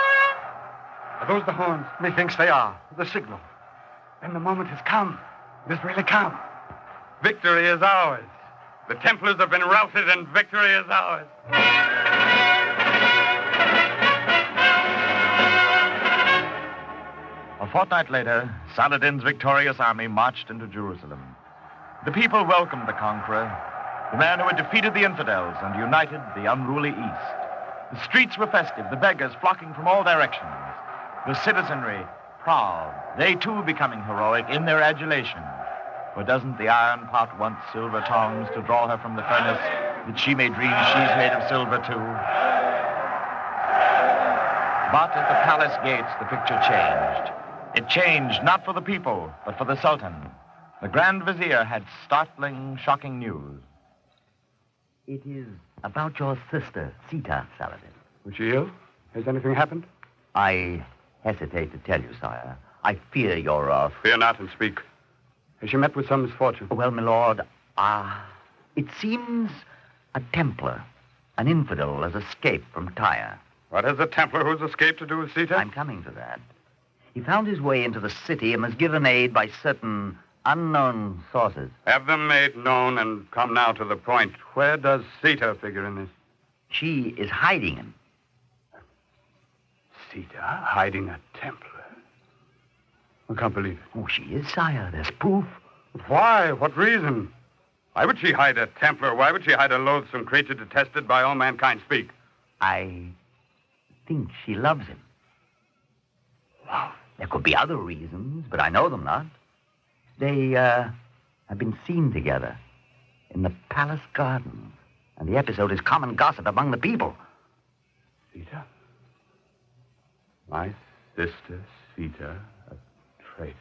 S20: Are those the horns?
S3: Methinks they are. The signal.
S20: Then the moment has come. It has really come. Victory is ours. The Templars have been routed and victory is ours.
S13: A fortnight later, Saladin's victorious army marched into Jerusalem. The people welcomed the conqueror, the man who had defeated the infidels and united the unruly East. The streets were festive, the beggars flocking from all directions. The citizenry proud, they too becoming heroic in their adulation. For doesn't the iron pot want silver tongs to draw her from the furnace, that she may dream she's made of silver too? But at the palace gates, the picture changed. It changed not for the people, but for the Sultan. The Grand Vizier had startling, shocking news.
S21: It is about your sister, Sita, Saladin.
S20: Was she ill? Has anything happened?
S21: I hesitate to tell you, sire. I fear you're
S20: Fear not and speak. Has she met with some misfortune?
S21: Well, my lord, it seems a Templar, an infidel, has escaped from Tyre.
S20: What has a Templar who's escaped to do with Sita?
S21: I'm coming to that. He found his way into the city and was given aid by certain unknown sources.
S20: Have them made known and come now to the point. Where does Sita figure in this?
S21: She is hiding him.
S20: Sita hiding a Templar? I can't believe it.
S1: Oh, she is, sire. There's proof.
S20: Why? What reason? Why would she hide a Templar? Why would she hide a loathsome creature detested by all mankind? Speak.
S1: I think she loves him. Well, there could be other reasons, but I know them not. They, have been seen together in the palace gardens, and the episode is common gossip among the people.
S20: Sita? My sister, Sita, a traitor.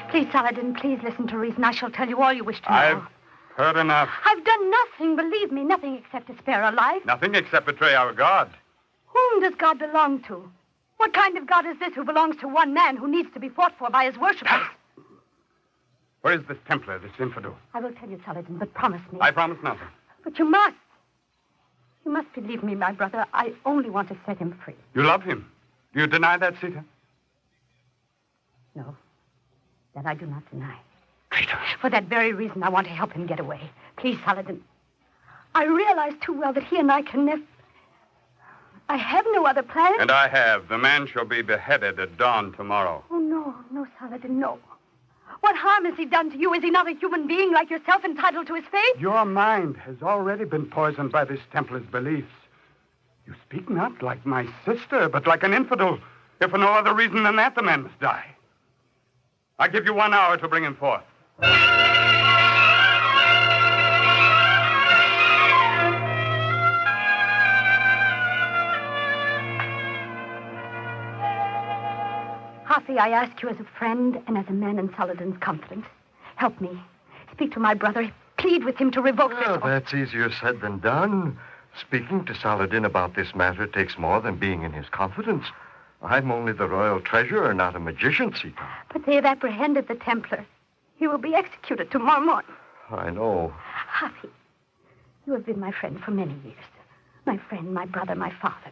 S14: Please, Saladin, please listen to reason. I shall tell you all you wish to know.
S20: I've heard enough.
S14: I've done nothing, believe me, nothing except to spare a life.
S20: Nothing except betray our God.
S14: Whom does God belong to? What kind of God is this who belongs to one man who needs to be fought for by his worshippers?
S20: Where is this Templar, this infidel?
S14: I will tell you, Saladin, but promise me.
S20: I promise nothing.
S14: But you must. You must believe me, my brother. I only want to set him free.
S20: You love him. Do you deny that, Sita?
S14: No. That I do not deny. Traitor. For that very reason, I want to help him get away. Please, Saladin. I realize too well that he and I can never... I have no other plan.
S20: And I have. The man shall be beheaded at dawn tomorrow.
S14: Oh, no, Saladin, no. What harm has he done to you? Is he not a human being like yourself entitled to his fate?
S20: Your mind has already been poisoned by this Templar's beliefs. You speak not like my sister, but like an infidel. If for no other reason than that, the man must die. I give you 1 hour to bring him forth.
S14: Hafi, I ask you as a friend and as a man in Saladin's confidence. Help me. Speak to my brother. Plead with him to revoke this.
S11: That's easier said than done. Speaking to Saladin about this matter takes more than being in his confidence. I'm only the royal treasurer, not a magician, Sita.
S14: But they have apprehended the Templar. He will be executed tomorrow morning.
S11: I know.
S14: Hafi, you have been my friend for many years. My friend, my brother, my father.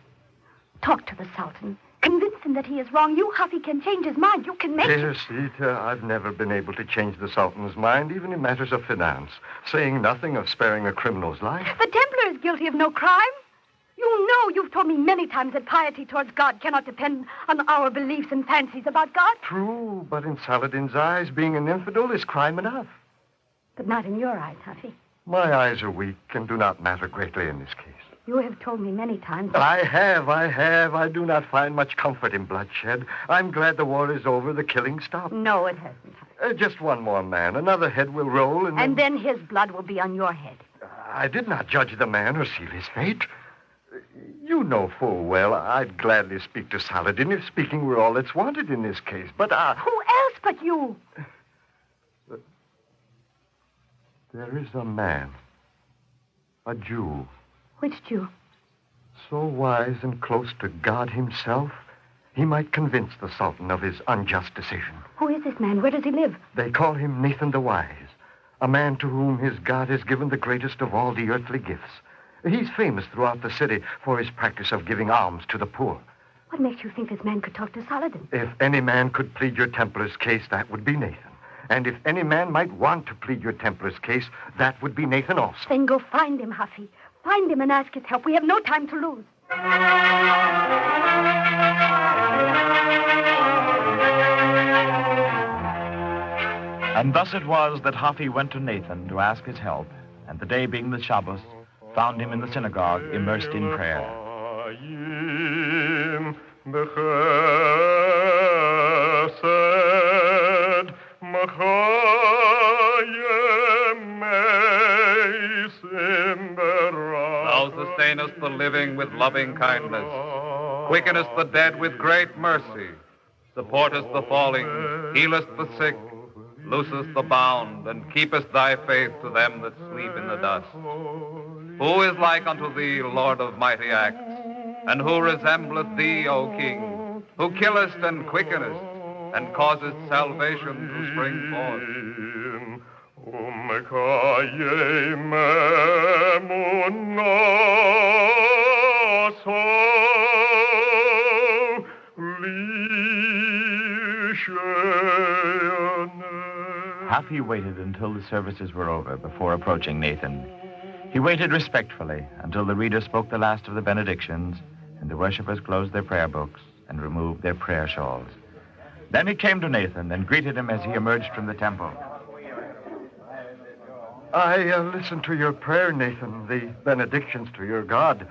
S14: Talk to the Sultan. Convince him that he is wrong. You, Hafi, can change his mind. You can make
S11: Dear
S14: him...
S11: Sita, I've never been able to change the Sultan's mind, even in matters of finance, saying nothing of sparing a criminal's life.
S14: The Templar is guilty of no crime. You know, you've told me many times that piety towards God cannot depend on our beliefs and fancies about God.
S11: True, but in Saladin's eyes, being an infidel is crime enough.
S14: But not in your eyes, Hafi.
S11: My eyes are weak and do not matter greatly in this case.
S14: You have told me many times...
S11: I have. I do not find much comfort in bloodshed. I'm glad the war is over, the killing stopped.
S14: No, it hasn't.
S11: Just one more man. Another head will roll, and...
S14: And then his blood will be on your head.
S11: I did not judge the man or seal his fate. You know full well I'd gladly speak to Saladin if speaking were all that's wanted in this case, but
S14: Who else but you?
S11: There is a man. A Jew.
S14: Which Jew?
S11: So wise and close to God himself, he might convince the Sultan of his unjust decision.
S14: Who is this man? Where does he live?
S11: They call him Nathan the Wise, a man to whom his God has given the greatest of all the earthly gifts. He's famous throughout the city for his practice of giving alms to the poor.
S14: What makes you think this man could talk to Saladin?
S11: If any man could plead your Templar's case, that would be Nathan. And if any man might want to plead your Templar's case, that would be Nathan also.
S14: Then go find him, Hafi. Find him and ask his help. We have no time to lose.
S13: And thus it was that Hafi went to Nathan to ask his help, and the day being the Shabbos, found him in the synagogue immersed in prayer.
S4: Thou sustainest the living with loving kindness, quickenest the dead with great mercy, supportest the falling, healest the sick, loosest the bound, and keepest thy faith to them that sleep in the dust. Who is like unto thee, Lord of mighty acts? And who resembleth thee, O King, who killest and quickenest, and causest salvation to spring forth?
S13: Happy waited until the services were over before approaching Nathan. He waited respectfully until the reader spoke the last of the benedictions and the worshippers closed their prayer books and removed their prayer shawls. Then he came to Nathan and greeted him as he emerged from the temple.
S11: I listened to your prayer, Nathan, the benedictions to your God.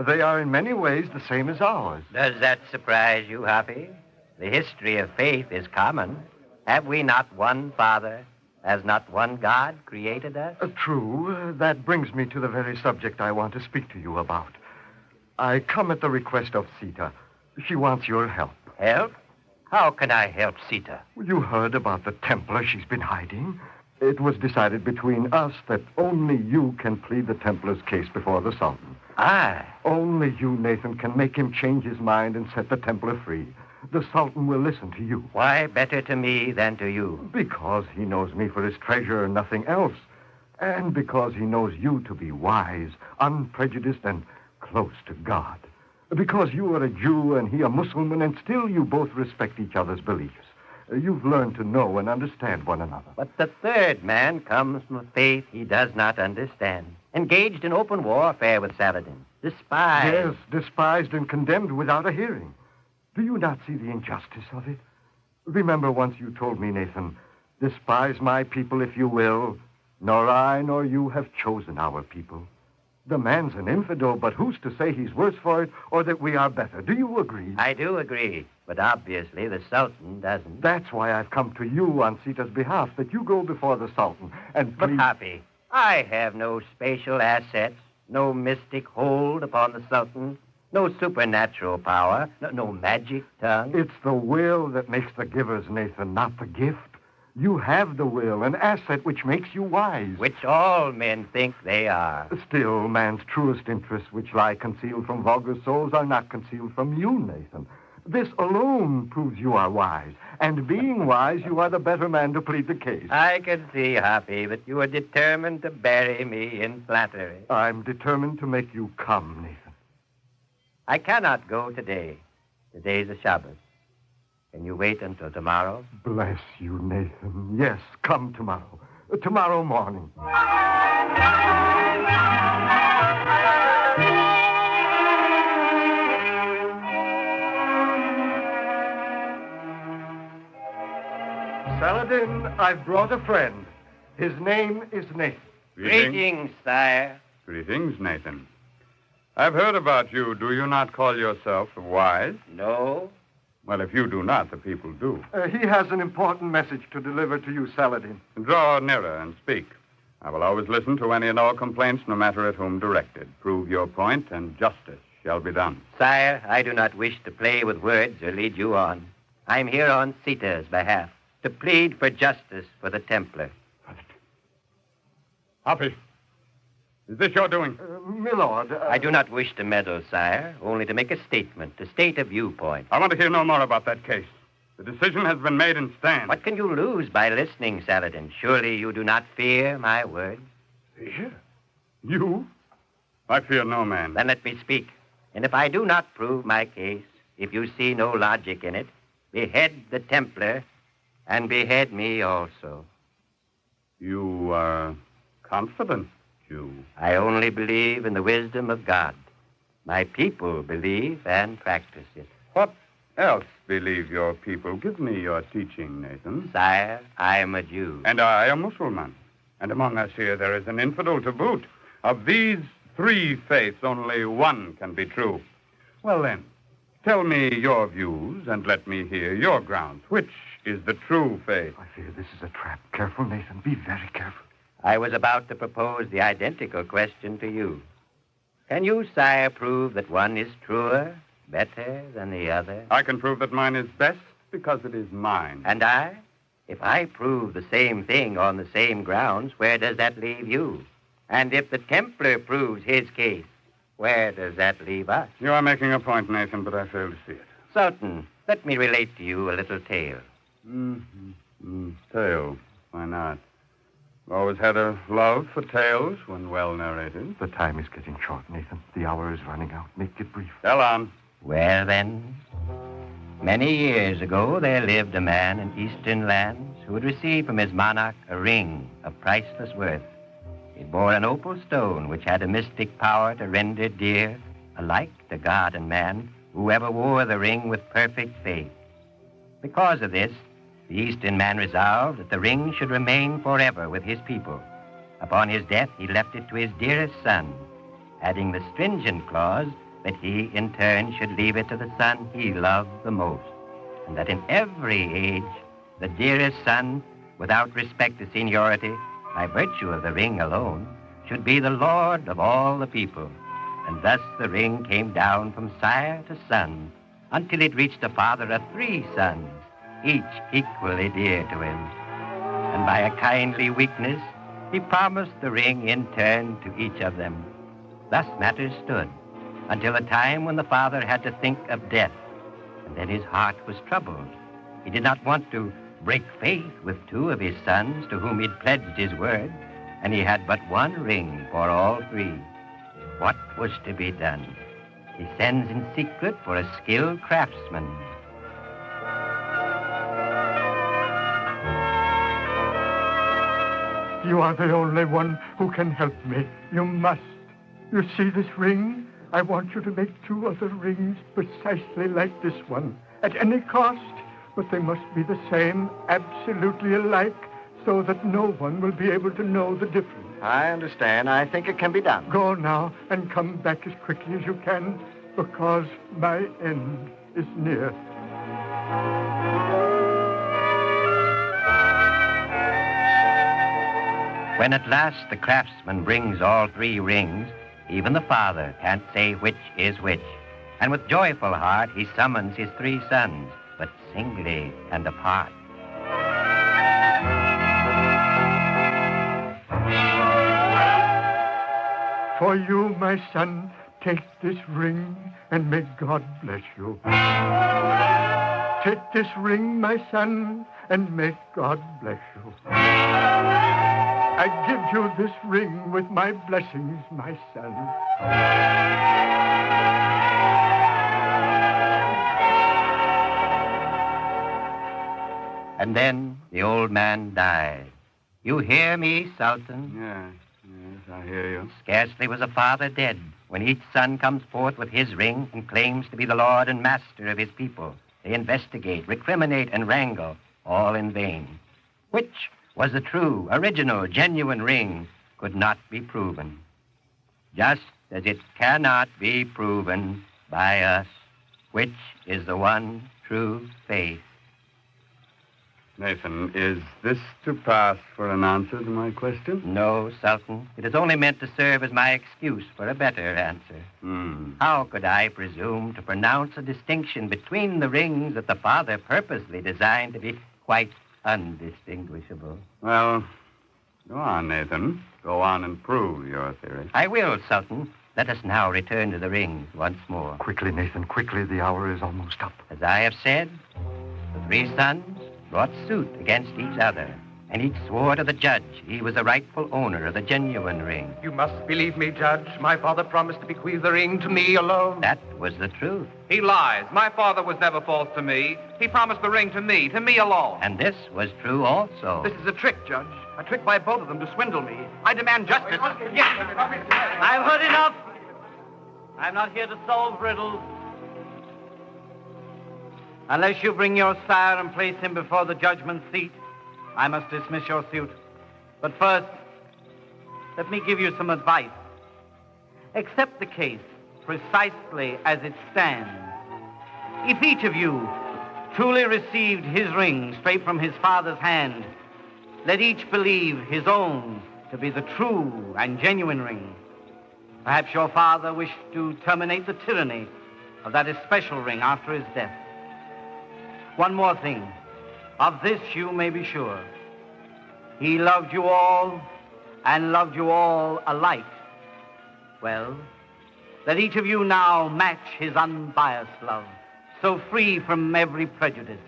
S11: They are in many ways the same as ours.
S1: Does that surprise you, Happy? The history of faith is common. Have we not one Father? Has not one God created us?
S11: True. That brings me to the very subject I want to speak to you about. I come at the request of Sita. She wants your help.
S1: Help? How can I help Sita?
S11: You heard about the Templar she's been hiding. It was decided between us that only you can plead the Templar's case before the Sultan.
S1: I?
S11: Only you, Nathan, can make him change his mind and set the Templar free. The Sultan will listen to you.
S1: Why better to me than to you?
S11: Because he knows me for his treasure and nothing else. And because he knows you to be wise, unprejudiced, and close to God. Because you are a Jew and he a Muslim, and still you both respect each other's beliefs. You've learned to know and understand one another.
S1: But the third man comes from a faith he does not understand. Engaged in open warfare with Saladin. Despised.
S11: Yes, despised and condemned without a hearing. Do you not see the injustice of it? Remember once you told me, Nathan, despise my people if you will. Nor I nor you have chosen our people. The man's an infidel, but who's to say he's worse for it or that we are better? Do you agree?
S1: I do agree, but obviously the Sultan doesn't.
S11: That's why I've come to you on Sita's behalf, that you go before the Sultan and please...
S1: But, Happy, I have no spatial assets, no mystic hold upon the Sultan, no supernatural power, no magic tongue.
S11: It's the will that makes the givers, Nathan, not the gift. You have the will, an asset which makes you wise.
S1: Which all men think they are.
S11: Still, man's truest interests, which lie concealed from vulgar souls, are not concealed from you, Nathan. This alone proves you are wise. And being wise, you are the better man to plead the case.
S1: I can see, Happy, that you are determined to bury me in flattery.
S11: I'm determined to make you come, Nathan.
S1: I cannot go today. Today's a Shabbos. Can you wait until tomorrow?
S11: Bless you, Nathan. Yes, come tomorrow. Tomorrow morning. Saladin, I've brought a friend. His name is Nathan.
S1: Greetings, sire.
S20: Greetings, Nathan. I've heard about you. Do you not call yourself wise?
S1: No.
S20: Well, if you do not, the people do.
S11: He has an important message to deliver to you, Saladin.
S20: Draw nearer and speak. I will always listen to any and all complaints, no matter at whom directed. Prove your point, and justice shall be done.
S1: Sire, I do not wish to play with words or lead you on. I'm here on Sita's behalf to plead for justice for the Templar.
S20: Happy. Is this your doing?
S11: Milord...
S1: I do not wish to meddle, sire, only to make a statement, to state a viewpoint.
S20: I want to hear no more about that case. The decision has been made and stands.
S1: What can you lose by listening, Saladin? Surely you do not fear my words?
S20: Fear? You? I fear no man.
S1: Then let me speak. And if I do not prove my case, if you see no logic in it, behead the Templar and behead me also.
S20: You are confident, Jew.
S1: I only believe in the wisdom of God. My people believe and practice it.
S20: What else believe your people? Give me your teaching, Nathan.
S1: Sire, I am a Jew.
S20: And I a Mussulman. And among us here there is an infidel to boot. Of these three faiths, only one can be true. Well, then, tell me your views and let me hear your grounds. Which is the true faith?
S11: I fear this is a trap. Careful, Nathan. Be very careful.
S1: I was about to propose the identical question to you. Can you, sire, prove that one is truer, better than the other?
S20: I can prove that mine is best because it is mine.
S1: And I? If I prove the same thing on the same grounds, where does that leave you? And if the Templar proves his case, where does that leave us?
S20: You are making a point, Nathan, but I fail to see it.
S1: Sultan, let me relate to you a little tale.
S20: Tale. Why not? I've always had a love for tales when well narrated.
S11: The time is getting short, Nathan. The hour is running out. Make it brief.
S20: Tell on.
S1: Well, then, many years ago, there lived a man in eastern lands who
S9: who had received from his monarch a ring of priceless worth. It bore an opal stone which had a mystic power to render dear, alike to God and man, whoever wore the ring with perfect faith. Because of this, the Eastern man resolved that the ring should remain forever with his people. Upon his death, he left it to his dearest son, adding the stringent clause that he, in turn, should leave it to the son he loved the most, and that in every age, the dearest son, without respect to seniority, by virtue of the ring alone, should be the lord of all the people. And thus the ring came down from sire to son, until it reached the father of 3 sons, each equally dear to him. And by a kindly weakness, he promised the ring in turn to each of them. Thus matters stood, until a time when the father had to think of death, and then his heart was troubled. He did not want to break faith with 2 of his sons to whom he'd pledged his word, and he had but 1 ring for all 3. What was to be done? He sends in secret for a skilled craftsman.
S11: You are the only one who can help me. You must. You see this ring? I want you to make 2 other rings precisely like this one, at any cost. But they must be the same, absolutely alike, so that no one will be able to know the difference.
S13: I understand. I think it can be done.
S11: Go now and come back as quickly as you can, because my end is near.
S9: When at last the craftsman brings all 3 rings, even the father can't say which is which. And with joyful heart he summons his 3 sons, but singly and apart.
S11: For you, my son, take this ring, and may God bless you. Take this ring, my son, and may God bless you. I give you this ring with my blessings, my son.
S9: And then the old man died. You hear me, Sultan?
S20: Yes, I hear you.
S9: Scarcely was a father dead when each son comes forth with his ring and claims to be the lord and master of his people. They investigate, recriminate, and wrangle, all in vain. Which was the true, original, genuine ring could not be proven. Just as it cannot be proven by us which is the one true faith.
S20: Nathan, is this to pass for an answer to my question?
S9: No, Sultan. It is only meant to serve as my excuse for a better answer. How could I presume to pronounce a distinction between the rings that the father purposely designed to be quite undistinguishable?
S20: Well, go on, Nathan. Go on and prove your theory.
S9: I will, Sultan. Let us now return to the rings once more.
S11: Quickly, Nathan, quickly. The hour is almost up.
S9: As I have said, the 3 sons brought suit against each other, and each swore to the judge he was the rightful owner of the genuine ring.
S19: You must believe me, Judge. My father promised to bequeath the ring to me alone.
S9: That was the truth.
S5: He lies. My father was never false to me. He promised the ring to me alone.
S9: And this was true also.
S5: This is a trick, Judge. A trick by both of them to swindle me. I demand justice. Yes.
S12: I've heard enough. I'm not here to solve riddles. Unless you bring your sire and place him before the judgment seat, I must dismiss your suit. But first, let me give you some advice. Accept the case precisely as it stands. If each of you truly received his ring straight from his father's hand, let each believe his own to be the true and genuine ring. Perhaps your father wished to terminate the tyranny of that especial ring after his death. One more thing. Of this you may be sure. He loved you all, and loved you all alike. Well, let each of you now match his unbiased love, so free from every prejudice.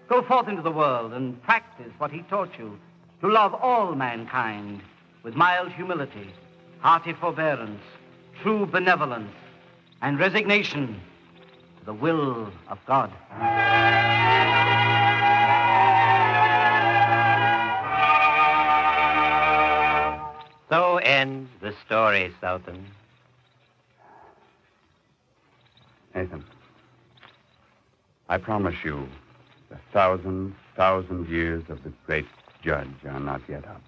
S12: Go forth into the world and practice what he taught you, to love all mankind with mild humility, hearty forbearance, true benevolence, and resignation to the will of God.
S9: sorry, Sultan.
S20: Nathan, I promise you the thousand years of the great judge are not yet up.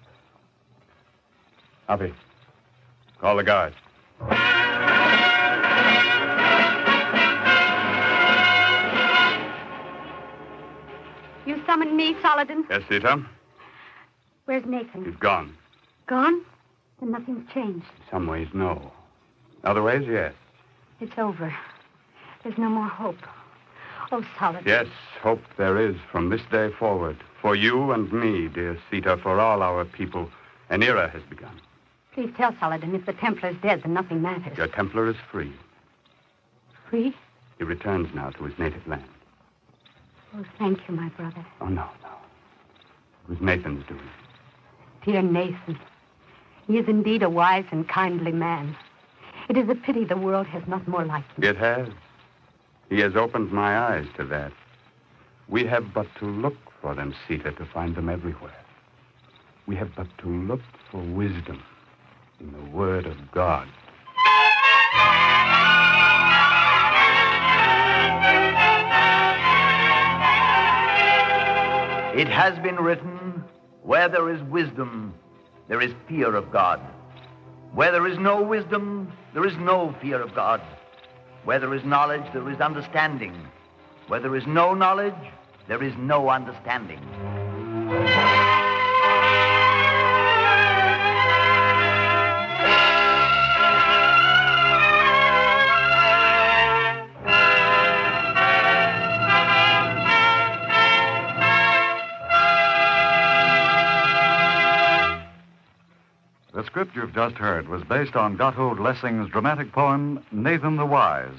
S20: Rabbi, call the guards.
S14: You summoned me, Saladin?
S20: Yes, Sita?
S14: Where's Nathan?
S20: He's gone.
S14: Gone? Then nothing's changed.
S20: In some ways, no. In other ways, yes.
S14: It's over. There's no more hope. Oh, Saladin.
S20: Yes, hope there is from this day forward. For you and me, dear Sita, for all our people, an era has begun.
S14: Please tell Saladin, if the Templar's dead, then nothing matters.
S20: Your Templar is free.
S14: Free?
S20: He returns now to his native land.
S14: Oh, thank you, my brother.
S20: Oh, no. It was Nathan's doing.
S14: Dear Nathan. He is indeed a wise and kindly man. It is a pity the world has not more like him.
S20: It has. He has opened my eyes to that. We have but to look for them, Sita, to find them everywhere. We have but to look for wisdom in the Word of God.
S1: It has been written, where there is wisdom, there is fear of God. Where there is no wisdom, there is no fear of God. Where there is knowledge, there is understanding. Where there is no knowledge, there is no understanding.
S17: The script you've just heard was based on Gotthold Lessing's dramatic poem, Nathan the Wise.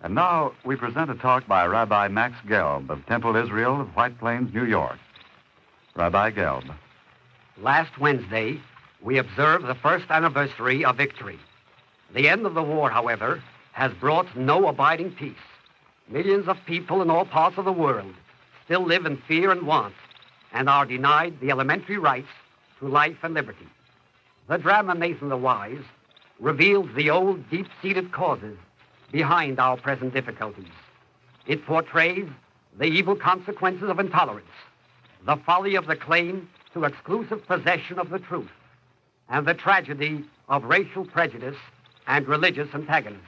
S17: And now we present a talk by Rabbi Max Gelb of Temple Israel of White Plains, New York. Rabbi Gelb.
S18: Last Wednesday, we observed the first anniversary of victory. The end of the war, however, has brought no abiding peace. Millions of people in all parts of the world still live in fear and want and are denied the elementary rights to life and liberty. The drama Nathan the Wise reveals the old, deep-seated causes behind our present difficulties. It portrays the evil consequences of intolerance, the folly of the claim to exclusive possession of the truth, and the tragedy of racial prejudice and religious antagonism.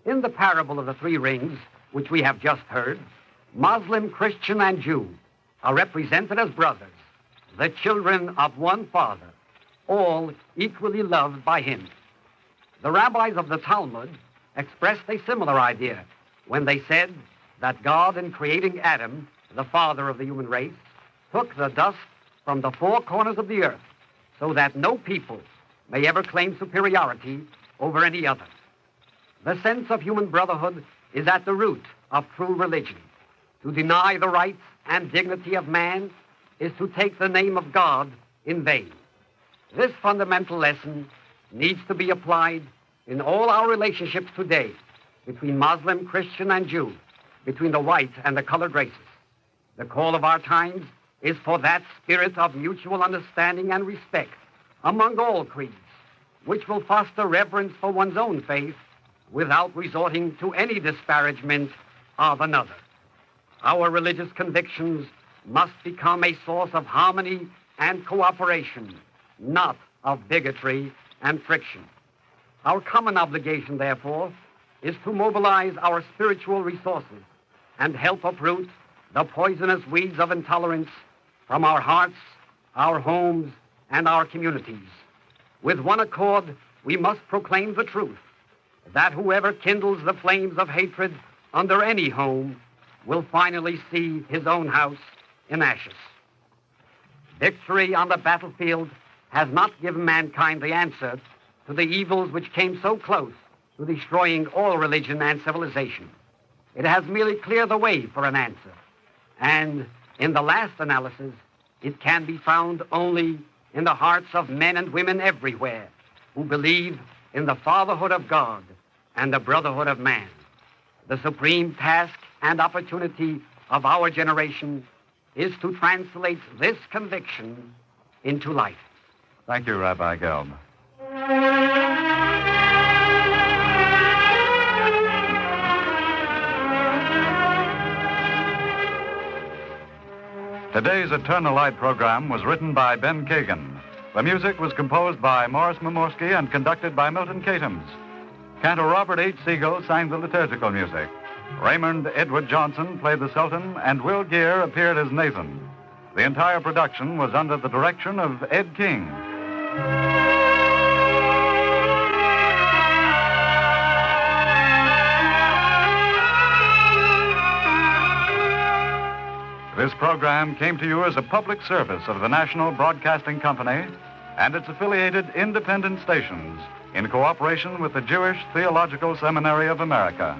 S18: In the parable of the three rings, which we have just heard, Muslim, Christian, and Jew are represented as brothers, the children of one Father, all equally loved by him. The rabbis of the Talmud expressed a similar idea when they said that God, in creating Adam, the father of the human race, took the dust from the four corners of the earth so that no people may ever claim superiority over any other. The sense of human brotherhood is at the root of true religion. To deny the rights and dignity of man is to take the name of God in vain. This fundamental lesson needs to be applied in all our relationships today between Muslim, Christian, and Jew, between the white and the colored races. The call of our times is for that spirit of mutual understanding and respect among all creeds, which will foster reverence for one's own faith without resorting to any disparagement of another. Our religious convictions must become a source of harmony and cooperation, not of bigotry and friction. Our common obligation, therefore, is to mobilize our spiritual resources and help uproot the poisonous weeds of intolerance from our hearts, our homes, and our communities. With one accord, we must proclaim the truth, that whoever kindles the flames of hatred under any home will finally see his own house in ashes. Victory on the battlefield has not given mankind the answer to the evils which came so close to destroying all religion and civilization. It has merely cleared the way for an answer. And in the last analysis, it can be found only in the hearts of men and women everywhere who believe in the fatherhood of God and the brotherhood of man. The supreme task and opportunity of our generation is to translate this conviction into life.
S17: Thank you, Rabbi Gelb. Today's Eternal Light program was written by Ben Kagan. The music was composed by Morris Mimorsky and conducted by Milton Catums. Cantor Robert H. Siegel sang the liturgical music. Raymond Edward Johnson played the Sultan, and Will Gear appeared as Nathan. The entire production was under the direction of Ed King. This program came to you as a public service of the National Broadcasting Company and its affiliated independent stations in cooperation with the Jewish Theological Seminary of America.